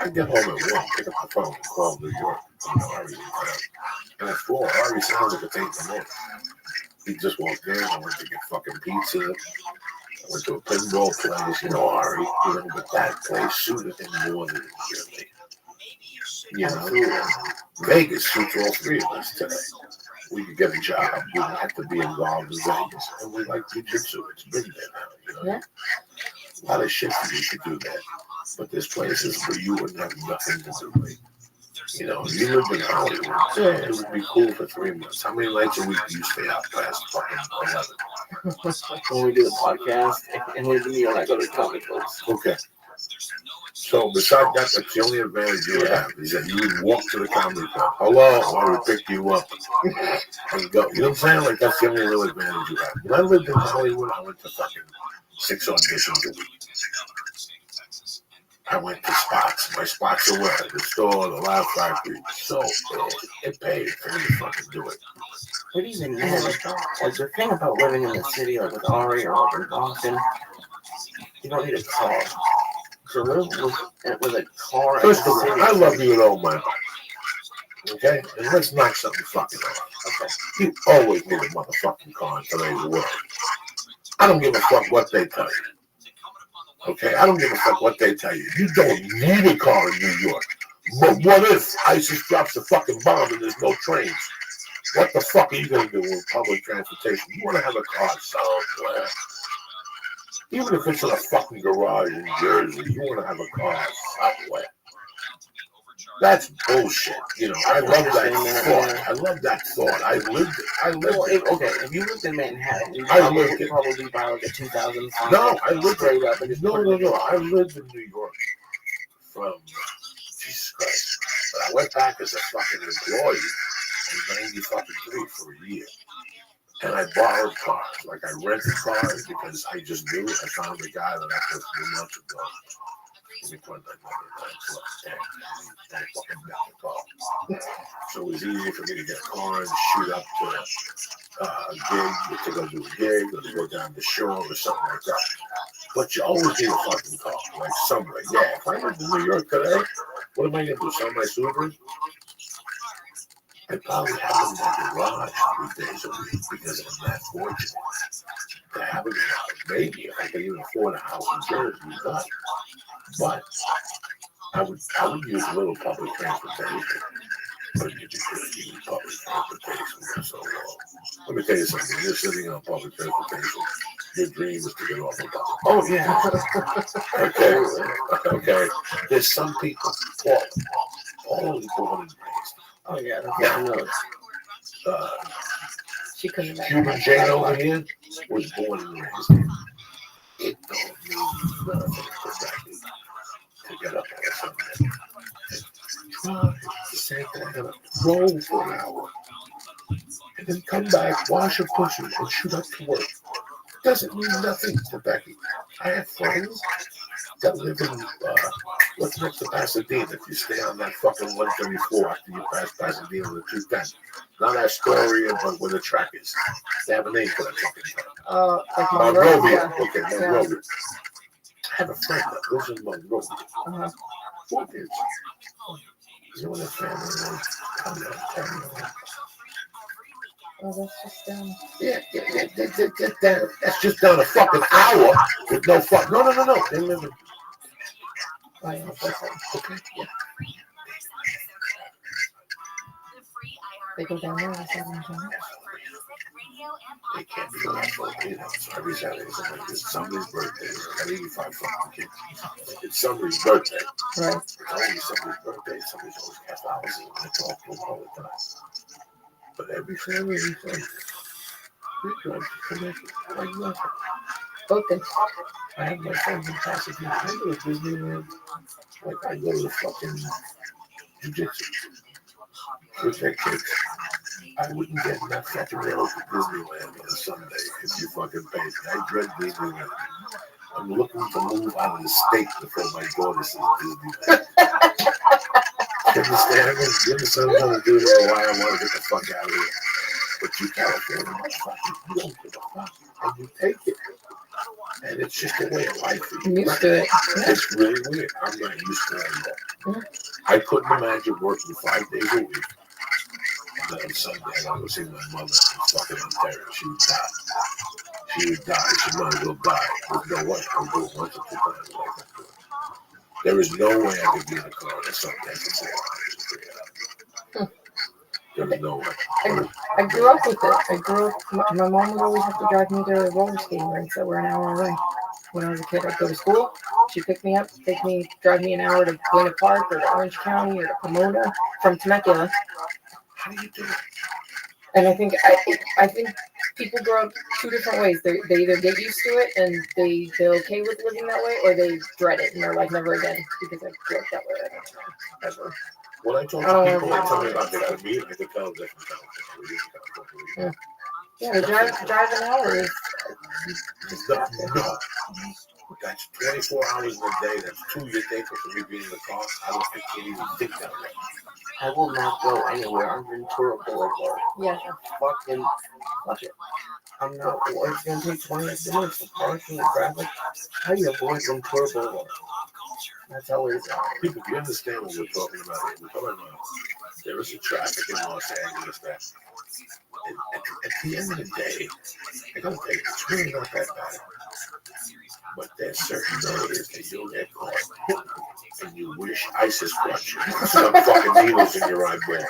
I get home at 1, pick up the phone and call New York. Ari's in town. And at 4, Ari sounds like it's 8 in the morning. He just walked in. I went to get fucking pizza. I went to a pinball place, Ari, but that place suited him more than me. Vegas suits all 3 of us today. We could get a job. We don't have to be involved in Vegas. And we like jiu-jitsu. It's been there now, Yeah. A lot of shit for you to do that. But there's places where you would have nothing to do with. You lived in Hollywood. Yeah, it would be cool for 3 months. How many nights a week do you stay out past fucking 11? When we do the podcast, and we do I go to comic clubs. Okay. So besides that, that's the only advantage you would have is that you would walk to the comedy club. Hello, I would pick you up and go. You know what I'm saying? Like that's the only real advantage you have. When I lived in Hollywood, I went to fucking 6 auditions a week. I went to spots. My spots are where? The store, the Loud Factory. So it paid for me to fucking do it. But even then, like the thing about living in the city, like with Ari or like in Boston, you don't need a car. To live with a car. First of all, I love you with all my heart. Okay? And let's knock something fucking off. Okay? You always need a motherfucking car in today's world. I don't give a fuck what they tell you. Okay? I don't give a fuck what they tell you. You don't need a car in New York. But what if ISIS drops a fucking bomb and there's no trains? What the fuck are you going to do with public transportation? You want to have a car somewhere. Even if it's in a fucking garage in Jersey, you want to have a car somewhere. That's bullshit. I love that thought. I love that thought. I lived it. Okay, if you lived in Manhattan, you would probably buy like a 2005. No, I lived right up. No. I lived in New York from Jesus Christ. But I went back as a fucking employee in 93 for a year. And I borrowed cars. Like, I rented cars because I just knew I found a guy that after a few months ago. Let me put that number that fucking got the car. So it was easy for me to get a car and shoot up to a gig, to go do a gig, or to go down the shore or something like that. But you always need a fucking car, like somewhere. Yeah, if I went to New York today, what am I going to do? Sell my Subaru? I probably have them in my garage 3 days a week because I'm that fortunate to have a garage. Maybe if I could even afford a house in Jersey, but I would use a little public transportation. But you just couldn't use public transportation for so long. Let me tell you something. You're sitting on public transportation. Your dream is to get off of public. Oh yeah. Okay. There's some people. Paul is born and raised. Oh yeah, that's what knows. She couldn't have Cuban Jane over here was born and raised. It don't mean nothing to get up on Sunday. Try the same thing. I'm gonna roll for an hour and then come back, wash your pussy, and shoot up to work. Doesn't mean nothing to Becky. I have friends that live in what's next to Pasadena. If you stay on that fucking 134 after you pass Pasadena on the 210, not Astoria, but where the track is. They have a name for that fucking track. Monrovia. Okay, Monrovia. I have a friend that lives in Monrovia. 4 kids. You know what that family is? I'm not telling you. Oh, that's just down. Yeah. That's just down a fucking hour with no fuck. No. They live in. Okay. Yeah. They go down there or something. They can't be allowed to either. So every Saturday, it's somebody's birthday. I got 85 fucking kids. It's somebody's birthday. Right. It's always somebody's birthday. Somebody's always got flowers and I talk to them all the time. But every family, we connect like nothing. Okay. I have my friends in Pasadena. I go to Disneyland. Like I go to the fucking jiu-jitsu with their kids. I wouldn't get in that fucking road to Disneyland on a Sunday if you fucking paid me. I dread Disneyland. I'm looking to move out of the state before my daughter sees Disneyland. You understand me? You understand what I'm going to do here? Why I want to get the fuck out of here. But you California motherfuckers, you don't give a fuck. And you take it. And it's just a way of life. I'm used to it. It's really weird. I'm not used to it anymore. I couldn't imagine working 5 days a week. And then on Sunday, I gotta go see my mother in fucking Ontario. She would die. She might as well die. There's no way. I'll do it once or 2 times. There is no way I could be in a car on Sunday for 4 hours. There is no way. I grew up with it. My mom would always have to drive me to roller skating rinks that were an hour away. When I was a kid, I'd go to school. She'd pick me up, drive me an hour to Buena Park or to Orange County or to Pomona from Temecula. How do you do it? And I think people grow up 2 different ways. They either get used to it and they're okay with living that way, or they dread it and they're like, never again, because I grew up that way. I don't know. Ever. When I talk to people, they tell me about their commute, I can tell them different. Yeah, drive an hour is no. That's 24 hours in a day. That's 2 you take for me being in the car. I can't even think that way. I will not go anywhere on Ventura Boulevard. Yeah. Fucking fuck it. I'm not. It's gonna take 20 minutes for parking and traffic. How do you avoid Ventura Boulevard? That's always. People, you understand what we're talking about? We're talking about there is a traffic in Los Angeles that, at the end of the day, I gotta tell you, it's really not that bad. But there's certain areas that you'll get caught, and you wish ISIS brought you some fucking needles in your eyeball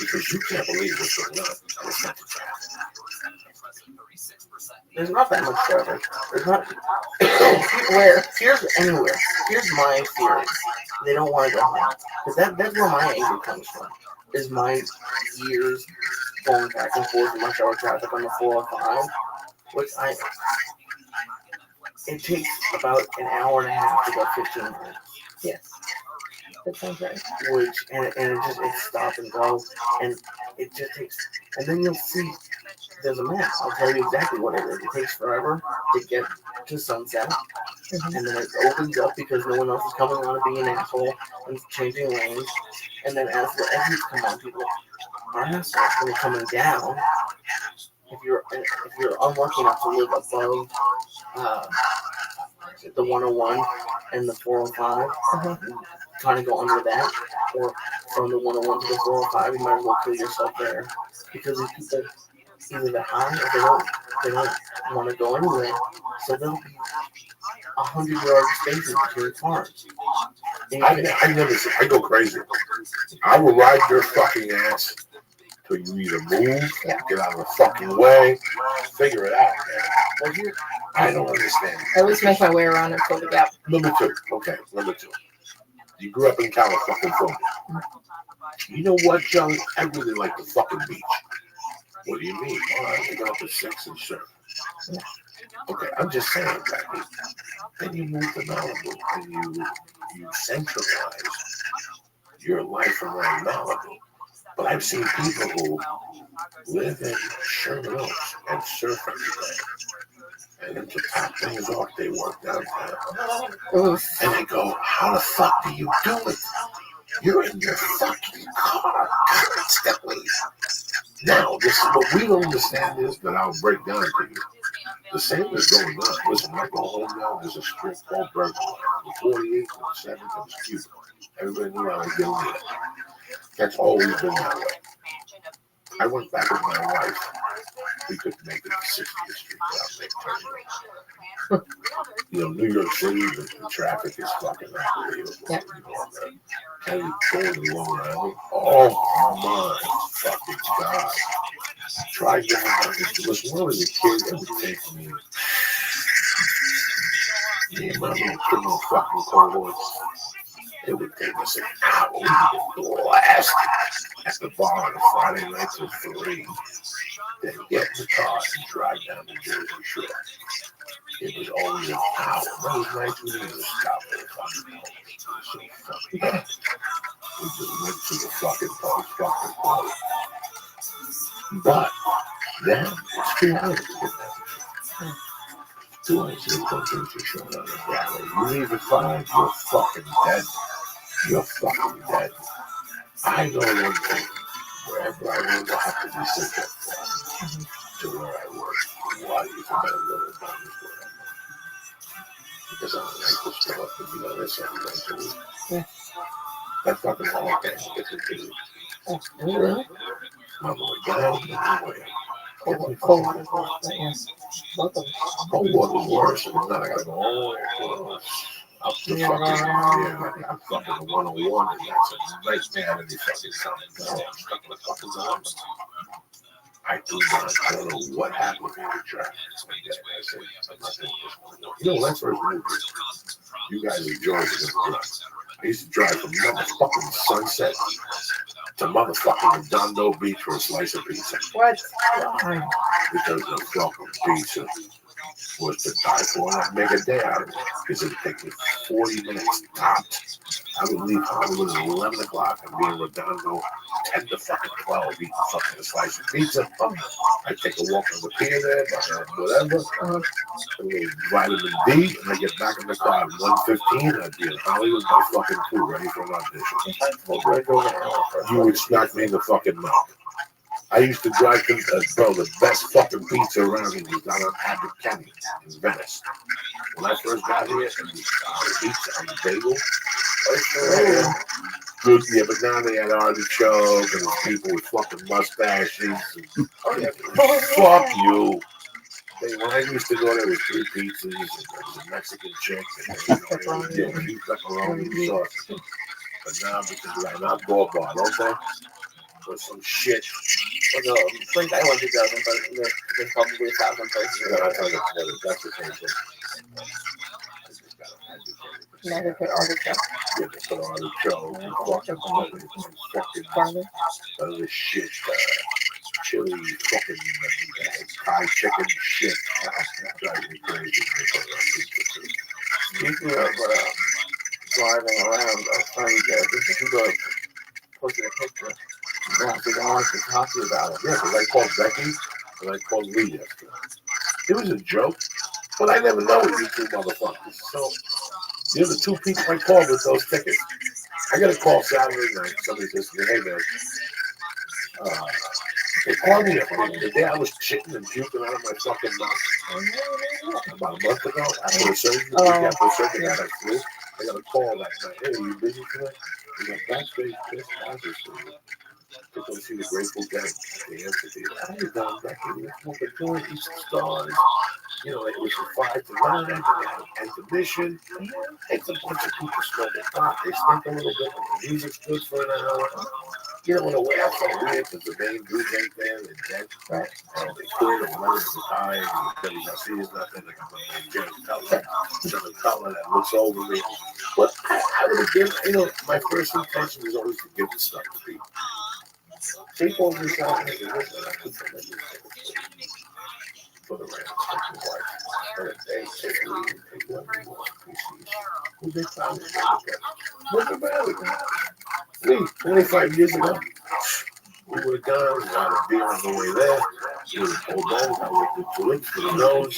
because you can't believe what's going on. It's not the traffic. There's not that much traffic. There's not. Where? Anywhere. Here's my theory. They don't want to go home. Because that's where my anger comes from. Is my years going back and forth in rush hour traffic on the 405, which it takes about an hour and a half to go 15 minutes. Yes. That sounds right. which and it's stop and go, and it just takes. And then you'll see there's a map. I'll tell you exactly what it is. It takes forever to get to sunset, and then it opens up because no one else is coming on and being an asshole and changing lanes. And then as the exits come on, people are assholes when they're coming down. If you're unlucky enough to live above the 101 and the 405, kind of go under that, or from the 101 to the 405, you might as well kill yourself there, because these people either they're high or they don't want to go anywhere, so there'll be 100-yard spaces between cars. I go crazy. I will ride your fucking ass till you either move, get out of the fucking way, figure it out, man. I don't understand. I always make my way around and fill the gap. Number two. Okay, number two. You grew up in California. You know what, John? I really like the fucking beach. What do you mean? Well, I get up at 6 and surf. Okay, I'm just saying that. Then you move to Malibu and you centralize your life around Malibu. But I've seen people who live in Sherman Oaks and surf every day. And then to top things off, they work downtown. And they go, how the fuck do you do it? You're in your fucking car constantly. Now, this is what we don't understand is that I'll break down to you. The same is going on. Listen, when I go home now, there's a strip called Burger. The 48th and 7th and Cuba. Everybody knew I was doing it. That's always been that way. I went back with my wife. We couldn't make it to 60th Street without making turns. New York City, the traffic is fucking unbelievable. Yeah. And going to Long Island. Oh my fucking God. Try going down this. Listen, when I was a kid, it would take me and my little criminal fucking cohorts. It would take us an hour. We would blast at the bar on a Friday night till 3. Then get in the car and drive down to Jersey Shore. It was always an hour. Those nights we didn't even stop for the fucking home. It was so fucking bad. We just went to the fucking park. But now it's 2 hours to get down. 2 hours to go to the show down the valley. You leave at 5, you're fucking dead. You're fucking dead. I know one thing. Wherever I live, I have to be simple to where I work. Why do you think I live down this way? Because I'm an ankle still up to be on this every night to week. Yeah. That fucking whole thing gets into it. Oh, really? On the way down, on the way up. Cold water's worse, and then I gotta go all up the fucking, I'm fucking 101, and that's a nightmare any fucking time. I'm stuck in the fucking zone. I don't know what happened to the traffic. That's where you guys enjoy it. I used to drive from motherfucking Sunset to motherfucking Redondo Beach for a slice of pizza. What? Because the fucking pizza was to die for, and I'd make a day out of it. Because it would take me 40 minutes tops. I would leave Hollywood at 11 o'clock and be in Redondo 10 to fucking 12, eating fucking a slice of pizza. I'd take a walk on the pier there, whatever. A little vitamin D, and I get back in the car at 1:15. I'd be in Hollywood by fucking 2, ready for an audition. You would smack me in the fucking mouth. I used to drive to, the best fucking pizza around here was down on Abbott County in Venice. When I first got here, it was pizza on the bagel. Good, yeah, but now they had artichoke and people with fucking mustaches. Fuck you. When I used to go there with 3 pizzas and there was a Mexican chick and pepperoni sauce. But now because I'm not bar, okay? Or some shit. Well, no, Flint Island it doesn't, but there's probably 1,000 places. That's the same thing. Now they put artichoke. Yeah, they put artichoke, fucking shit, chili, fucking Thai chicken shit. That drives me crazy. Speaking of driving around trying to get this people posted a picture. Yeah, I think I wanted to talk to you about it. Yeah, because I called Becky and I called Lee yesterday. It was a joke, but I never know with you two motherfuckers. So you're the two people I called with those tickets. I got a call Saturday night. Somebody says to me, hey man, they called me the day I was shitting and puking out of my fucking mouth about a month ago after a surgery. After a surgery, I had a flu. I got a call that night. Hey, are you busy tonight? We got backstage Chris Rogers for you to go see the Grateful Dead at the amphitheater. I was down back in the smoking joint, eat some stars. You know, it was from 5 to 9, and they had an intermission. It's a bunch of people smoking pot. They stink a little bit, but the music's good for an hour. You don't want to wear so weird because the main dude ain't there and dead. Right. And they quit and one is retired and Billy Garcia's not there. They got my man Jerry Cutler that looks over me. But I would have given, you know, my first intention was always to give this stuff to people. Take all this out and listen, I put some of this for the Rams. And they take one who they found it. Look about it. Me, 25 years ago, we would have gone, we had a beer on the way there, we would have pulled over, I would have the lips for the nose,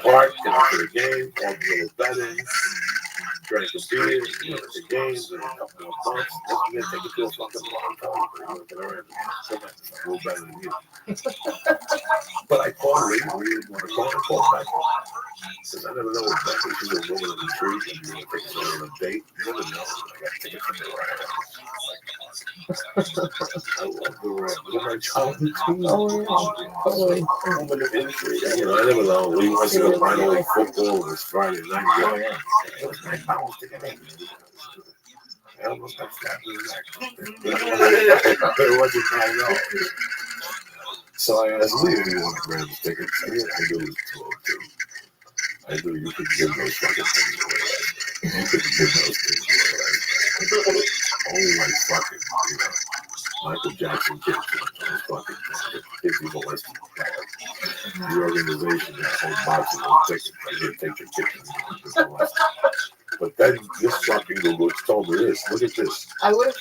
parked, get up to the game, walked a little better, drank a beer, you know, at the games, and a couple more bucks, and then take it to a fucking long time, but you looking around, a little better than you. But I called Lee, we didn't want to call back. Because I never know what Becky, she's a woman of the truth, and you want to take someone on a date, you never know. I got tickets from the Rams. I love the Rams. They're my childhood team. Woman of industry. You know, I never know. Lee wants to go to minor league football. It was Friday night. It was $9 to get in. I almost got slapped in the neck. It wasn't $9. So I asked Lee if he wanted Rams tickets. I knew it was 202. I knew you could give those fucking things away. You couldn't give those things away. Oh, like fucking, you know, Michael Jackson kids, those fucking kids you molested. The organization that whole box of those tickets, I didn't take your kids and molested. But then this fucking Google told me this. Look at this. I would have,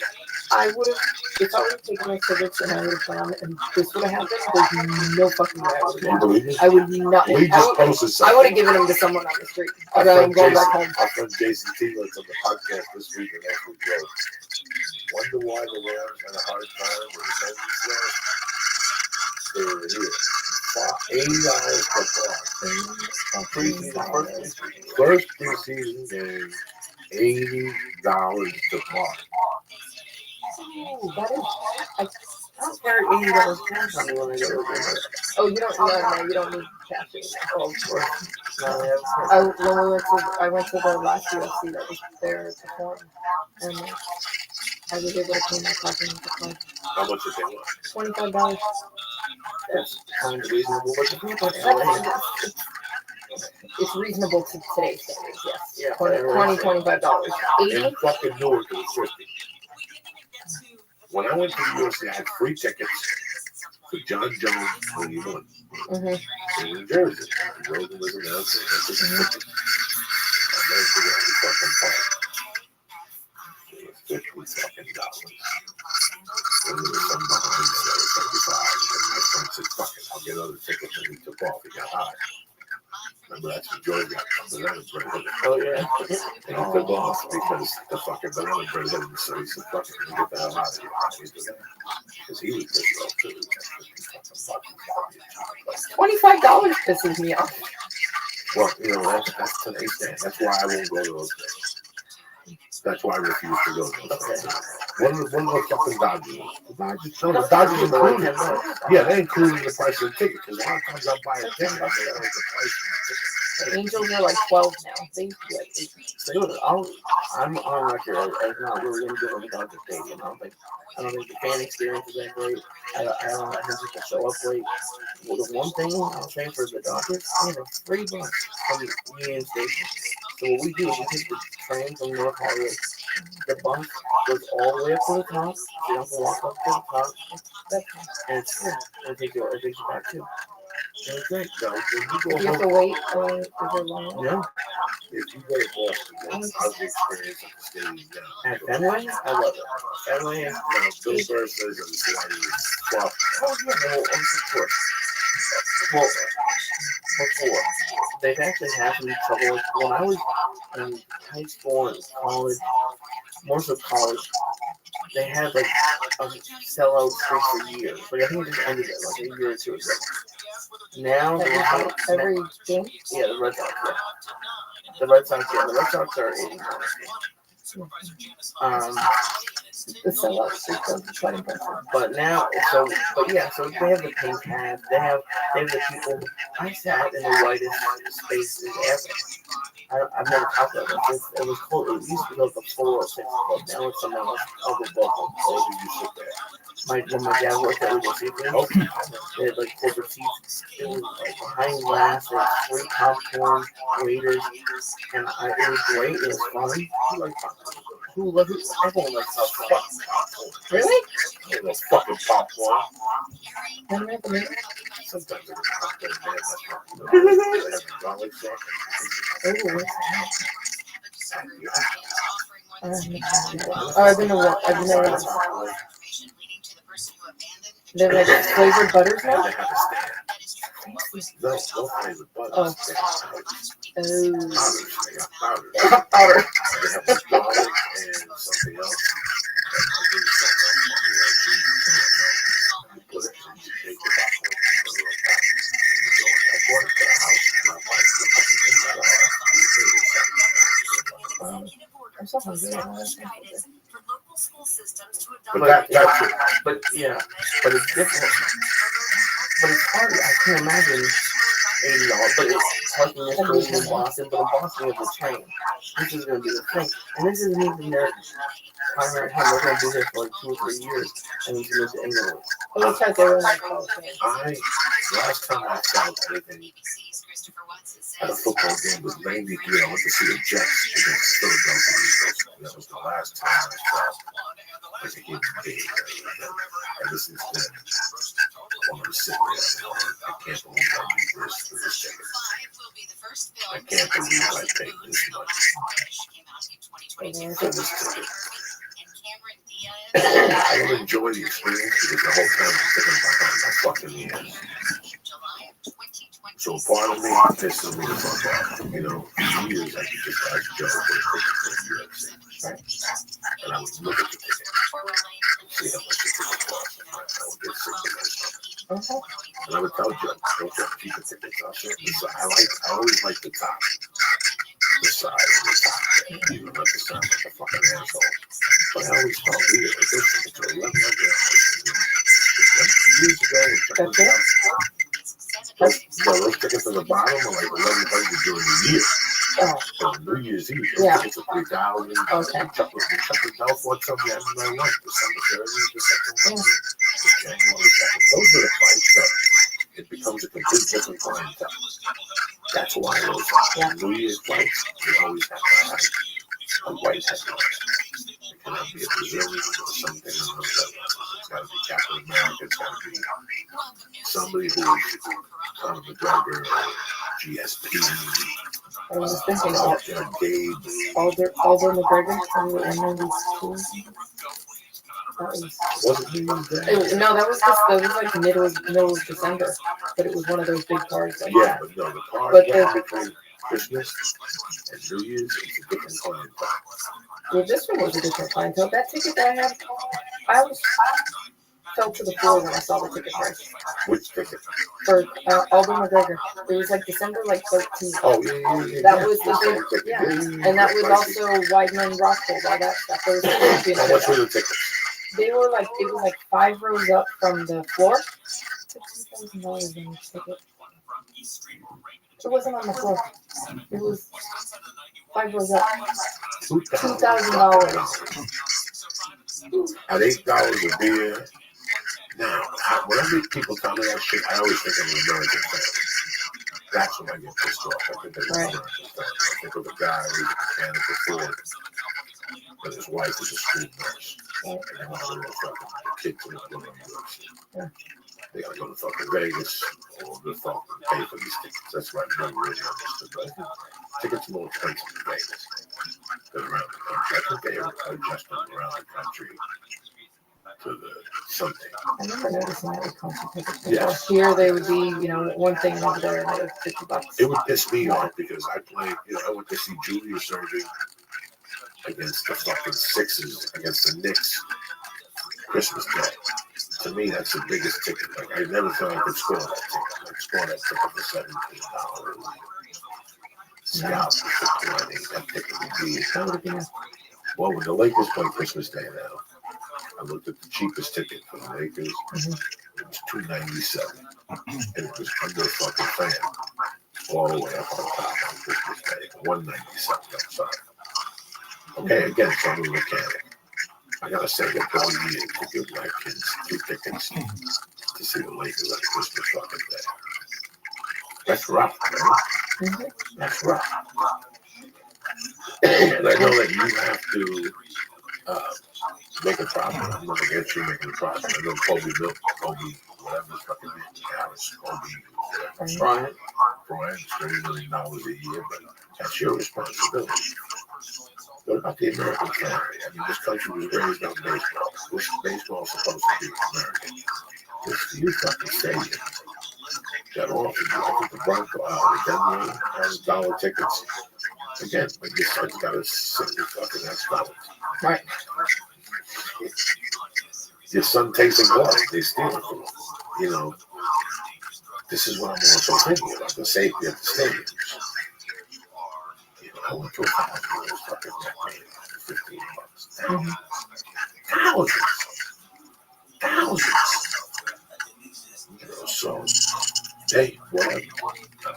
if I would have taken my civics and I would have gone and this would have happened, there's no fucking way I would have done it. I would not. We just posted something. I would have given them to someone on the street. I'd rather go back home. Our friend Jason Teeler's on the podcast this week and actually wrote, wonder why the Rams had a hard time with the They were here. $80 per park. First preseason game, $80 to park. Ooh, that is. I've heard $80 cash on me when I go to the game. Oh, you don't? No, you don't need cash anymore. Oh, of course. I went to the last UFC that was there to perform, and I was able to pay my parking with the card. How much did they want? $25. That's kind of reasonable, but the people in LA, it's reasonable to today's standards, yes. Yeah, $25. $80? In fucking Newark, it was 50. When I went to the UFC, I had free tickets for John Jones when he won. In New Jersey. Rogan was announcing. I took the tickets. I'll never forget the fucking park. It was $50 fucking dollars. And there was some behind me that was 75. And my friend said, fuck it, I'll get other tickets. And he took off. He got high. Remember, that's what Joy got from banana bread. Oh, yeah. And he took off because the fucking banana bread hit him. So he said, fuck it, get the hell out of here. Because he was pissed off, too. $25 pisses me off. Well, you know, that's today's stand. That's why I won't go to those things. That's why I refuse to go to those things. One of the fucking Dodgers. The Dodgers included. Yeah, they included the price of the ticket. Because a lot of times I'll buy a ticket, I say, oh, the price of the ticket. The Angels are like 12 now. They used to be like 8. I'm on record as not really going to go to Dodger Stadium. I don't think the fan experience is that great. I don't think people show up late. Well, the one thing I'll say for the Dodgers, they have a free bus from Union Station. So what we do is we take the train from North Hollywood. The bus goes all the way up to the top. So you don't have to walk up to the top. And it's free. And it takes you back too. And it's great. So you have to wait. Is it long? Yeah. If you go to Boston, how's the experience at the stadium now? At Fenway, I love it. Fenway, Now, Bill Burr says that it's like flop. oh yeah, well, of course. Well, before they've actually had some trouble. Like, when I was in high school and college, more so college, they had like a sellout streak for years. Like I think it just ended like a year or two ago. Now the Red Sox, Every game? yeah, the Red Sox, yeah. The Red Sox are in. The sellout streak was quite impressive. But now, so they have the pink hats. They have the people. I sat in the whitest spaces ever. I've never talked about it. It was cool. It used to be like a 4 or 6 club. Now it's something else. Other club. Where did you sit there? When my dad worked at Legal Seafood, they had like corporate seats. It was like behind glass. There was free popcorn, waiters, and it was great. It was fun. Everyone likes popcorn. Really? It was fucking popcorn. Never had the name. Sometimes it was popcorn, man. That's garlic sauce. Oh, I've been to one. I've been there once. They're like flavored butters now? No flavored butter. Oh. They got powders. They got powder. They have the garlic and something else. I'll give you something else. You put it and you shake the popcorn and put it on top. And you go and I brought it to the house. And my wife put a couple things out of it. I'm so hungry. I don't know. But it's different. But it's hard. I can't imagine $80. But it's parking this crazy in Boston. But in Boston, it's a chain. This is going to be the thing. And this isn't even their primary home. They're going to be here for like 2 or 3 years. And he's moved to England. Oh, that's right. They were like, oh, okay. Last time I felt anything at a football game was '93. I went to see the Jets against Philadelphia Eagles. That was the last time I felt like a human being. Ever since then, I'm going to sit there. I can't believe I need this for this ticket. I can't believe I paid this much for this ticket. I don't enjoy the experience because the whole time I'm thinking about my fucking years. So part of me pisses me the fuck off. You know, for years I could just ask Joe for a ticket to the UFC. And I would look at the ticket, see how much the ticket cost, and I would get sick of myself. And I would tell Joe, don't get cheaper tickets. I'll sit inside. I always like the top. The side of the top. Even not to sound like a fucking asshole. But I always felt weird. Like this ticket to $1,100. Years ago, That's it? Those tickets at the bottom are like $1,100 during the year. So New Year's Eve, those tickets are $3,000. Okay. Chuck Bell bought something I went December 30th, December 1st, January 2nd. Those are the fights that it becomes a complete different clientele. That's why those New Year's fights, you always have to have a white headline. It cannot be a Brazilian or something. It's got to be Captain America. It's got to be somebody who's Conor McGregor, GSP. I was thinking about Gabe. Aldo McGregor from the 92. Wasn't New Year's Day? No, that was like middle of December, but it was one of those big cards. Like yeah, but no, the card between Christmas and New Year's is a different clientele. Well, this one was a different clientele. That ticket that I had, I always fell to the floor when I saw the ticket price. Which ticket? For Aldo McGregor. It was like December 13th. Oh, yeah. That was the big, yeah. And that was also Weidman, Rothschild, all that stuff. How much were the tickets? They were like, it was like 5 rows up from the floor. $2,000 in each ticket. It wasn't on the floor. It was 5 rows up. $2,000. At $8 a beer. Now, whenever people tell me that shit, I always think of an American family. That's when I get pissed off. I think of an American family. I think of a guy who's a mechanic at Ford, but his wife is a school nurse. And then all the kids are going to UFC. They got to go to fucking Vegas or the fucking pay for these tickets. That's why I never really understood. But Tickets more expensive in Vegas than around the country. I think they are adjusting around the country to the something. I remember noticing that with concert tickets. Yes. Here they would be, one thing and over there they were $50. It would piss me off because I played, I went to see Julius Erving against the fucking Sixers, against the Knicks, Christmas Day. To me, that's the biggest ticket. Like, I never thought I could score that ticket. I could score that ticket for $17. Scalp for 20. That ticket would be. Well, when the Lakers play Christmas Day now, I looked at the cheapest ticket for the Lakers. It was $297, and it was under a fucking fan, all the way up on top on Christmas Day. $197. I'm sorry. Okay, again, it's a new mechanic. I gotta say that all year to give my kids 2 tickets to see the Lakers on Christmas fucking Day. That's rough, man. That's rough. And I know that you have to make a profit. I'm not against you making a profit. I know Kobe, whatever his fucking name, Harris, Kobe, Bryant, $30 million a year, but that's your responsibility. What about the American family? I mean, this country was raised on baseball. This baseball is supposed to be American. This you fucking stadium that offers you. I think the Bronco, the Denver has dollar tickets. Again, but your son's got to sit with fucking $X. Right. Your son takes a glass, they steal it from him. This is what I'm also thinking about, the safety of the stadium. I went to a house where it was fucking $15. Thousands. So, hey, whatever.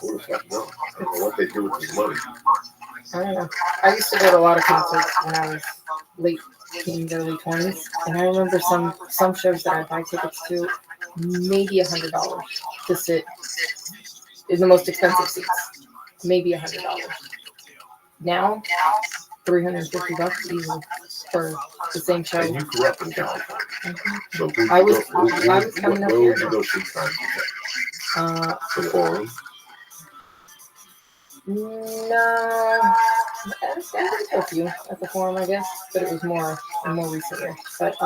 Who the fuck knows? I don't know what they do with this money. I don't know. I used to go to a lot of concerts when I was late teens, early 20s, and I remember some shows that I'd buy tickets to, maybe $100 to sit in the most expensive seats. Maybe $100. Now, $350 easily for the same show. And you grew up in California. So I was coming up where here. would you go see the Forum? No, I've been to a few at the Forum, I guess, but it was more recently. But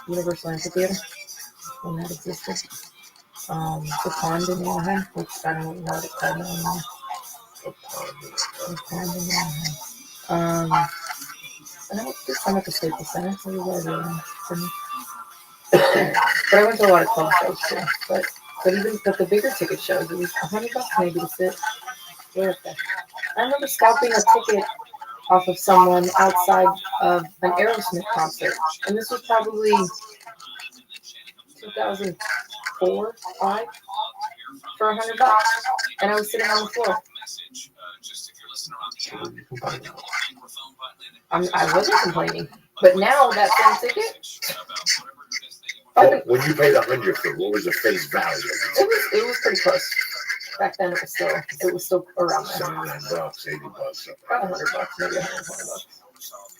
Universal Amphitheater, when that existed. The Pond in Anaheim, which I don't know what it's called anymore. The Pond in Anaheim. And I did some at the Staples Center, so it was really nice for me. But I went to a lot of club shows too. But even the bigger ticket shows, it was $100 maybe to sit. I remember scalping a ticket off of someone outside of an Aerosmith concert, and this was probably 2004, 5, for $100, and I was sitting on the floor. I wasn't complaining, but now that same ticket. When you paid $100 for it, what was the face value? It was pretty close. Back then, it was still around there. $79, $80. About $100, maybe $120.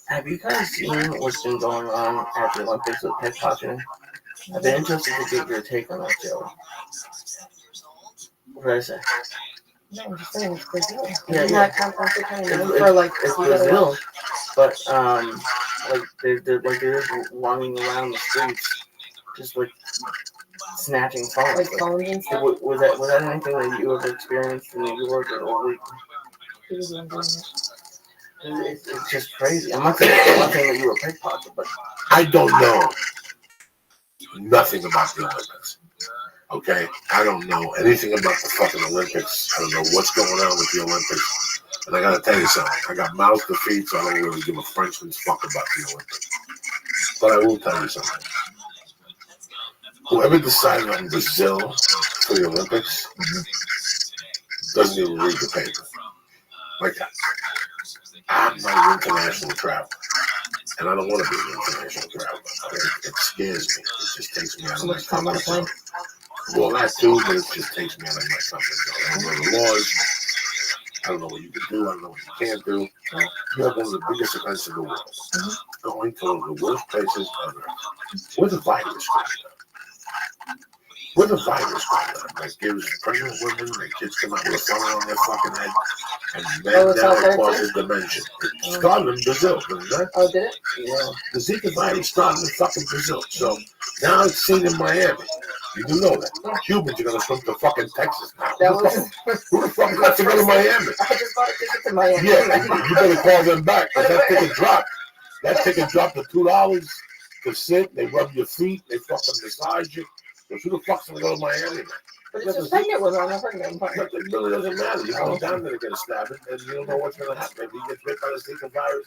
Have you guys seen what's been going on at the Olympics with pickpocketing? I've been interested to get your take on that, Joe. What did I say? No, I'm just saying it's Brazil. Yeah, It's Brazil, but they're just wandering around the streets, just like snatching phones. Like phones and stuff. Was that anything that you ever experienced in New York or? It's just crazy. I'm not saying that you were a pickpocket, but I don't know nothing about the Olympics. Okay? I don't know anything about the fucking Olympics. I don't know what's going on with the Olympics. And I gotta tell you something. I got mouths to feed, so I don't really give a Frenchman's fuck about the Olympics. But I will tell you something. Whoever decided on Brazil for the Olympics doesn't even read the paper. Like, I'm not international travel. And I don't want to be an international traveler. It scares me. It just takes me out of my comfort zone. Well, that too, but it just takes me out of my comfort zone. I don't know the laws. I don't know what you can do. I don't know what you can't do. You have one of the biggest events in the world. Going to one of the worst places on earth. With a virus going on. With a virus going on that gives pregnant women, their kids come out with a phone on their fucking head. Oh, it's now out there across too? the dimension. It started in Brazil, didn't it? Oh, did it? Yeah. The Zika virus started in fucking Brazil. So now it's seen in Miami. You do know that. Cubans are going to swim to fucking Texas now. That Who the fuck got to go to Miami? I just bought a ticket to Miami. Yeah, you better call them back. 'Cause that ticket dropped. That ticket dropped to $2 to sit. They rub your feet. They fucking massage you. So who the fuck's going to go to Miami, man? But it's just pregnant women. I'm not pregnant. But it really doesn't matter. You go down there to get a stabbing, and you don't know what's going to happen. Maybe you get bit by the Zika virus.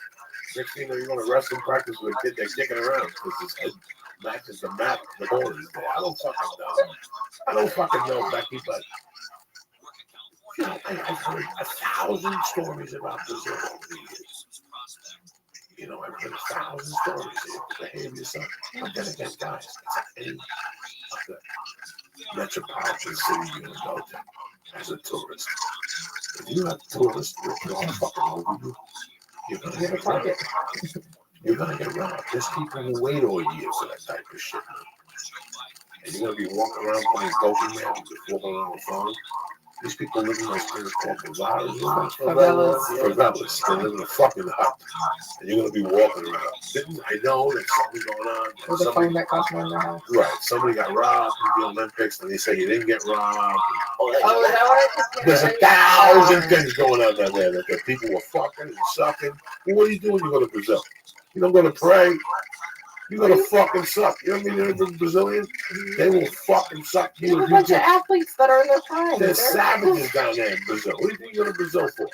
Next thing you know, you're going to wrestling practice with a kid they're kicking around because his head matches the map. The ball is there. I don't fucking know, Becky, but you know, I've heard 1,000 stories about Brazil over the years. You know, I've heard 1,000 stories of the behavior of some. But then again, guys, it's any of the metropolitan city you're going to go to as a tourist. If you have tourists with your fucking movie, you're going to get robbed. You're going to get robbed. There's people who wait all year for that type of shit. And you're going to be walking around playing Pokemon, just walking around with phone. These people live in those things called favelas. They live in a fucking hut. And you're going to be walking around. I know there's something going on. With a phone that costs more than that. Right. Somebody got robbed in the Olympics, and they say you didn't get robbed. Oh, is that what There's 1,000 things going on down there that people were fucking and sucking. Well, what are you doing when you go to Brazil? You don't go to pray. You go to fucking suck. You know what I mean? The Brazilians, they will fucking suck you. There's a bunch of athletes that are in their prime. There's savages down there in Brazil. What do you think you go to Brazil for?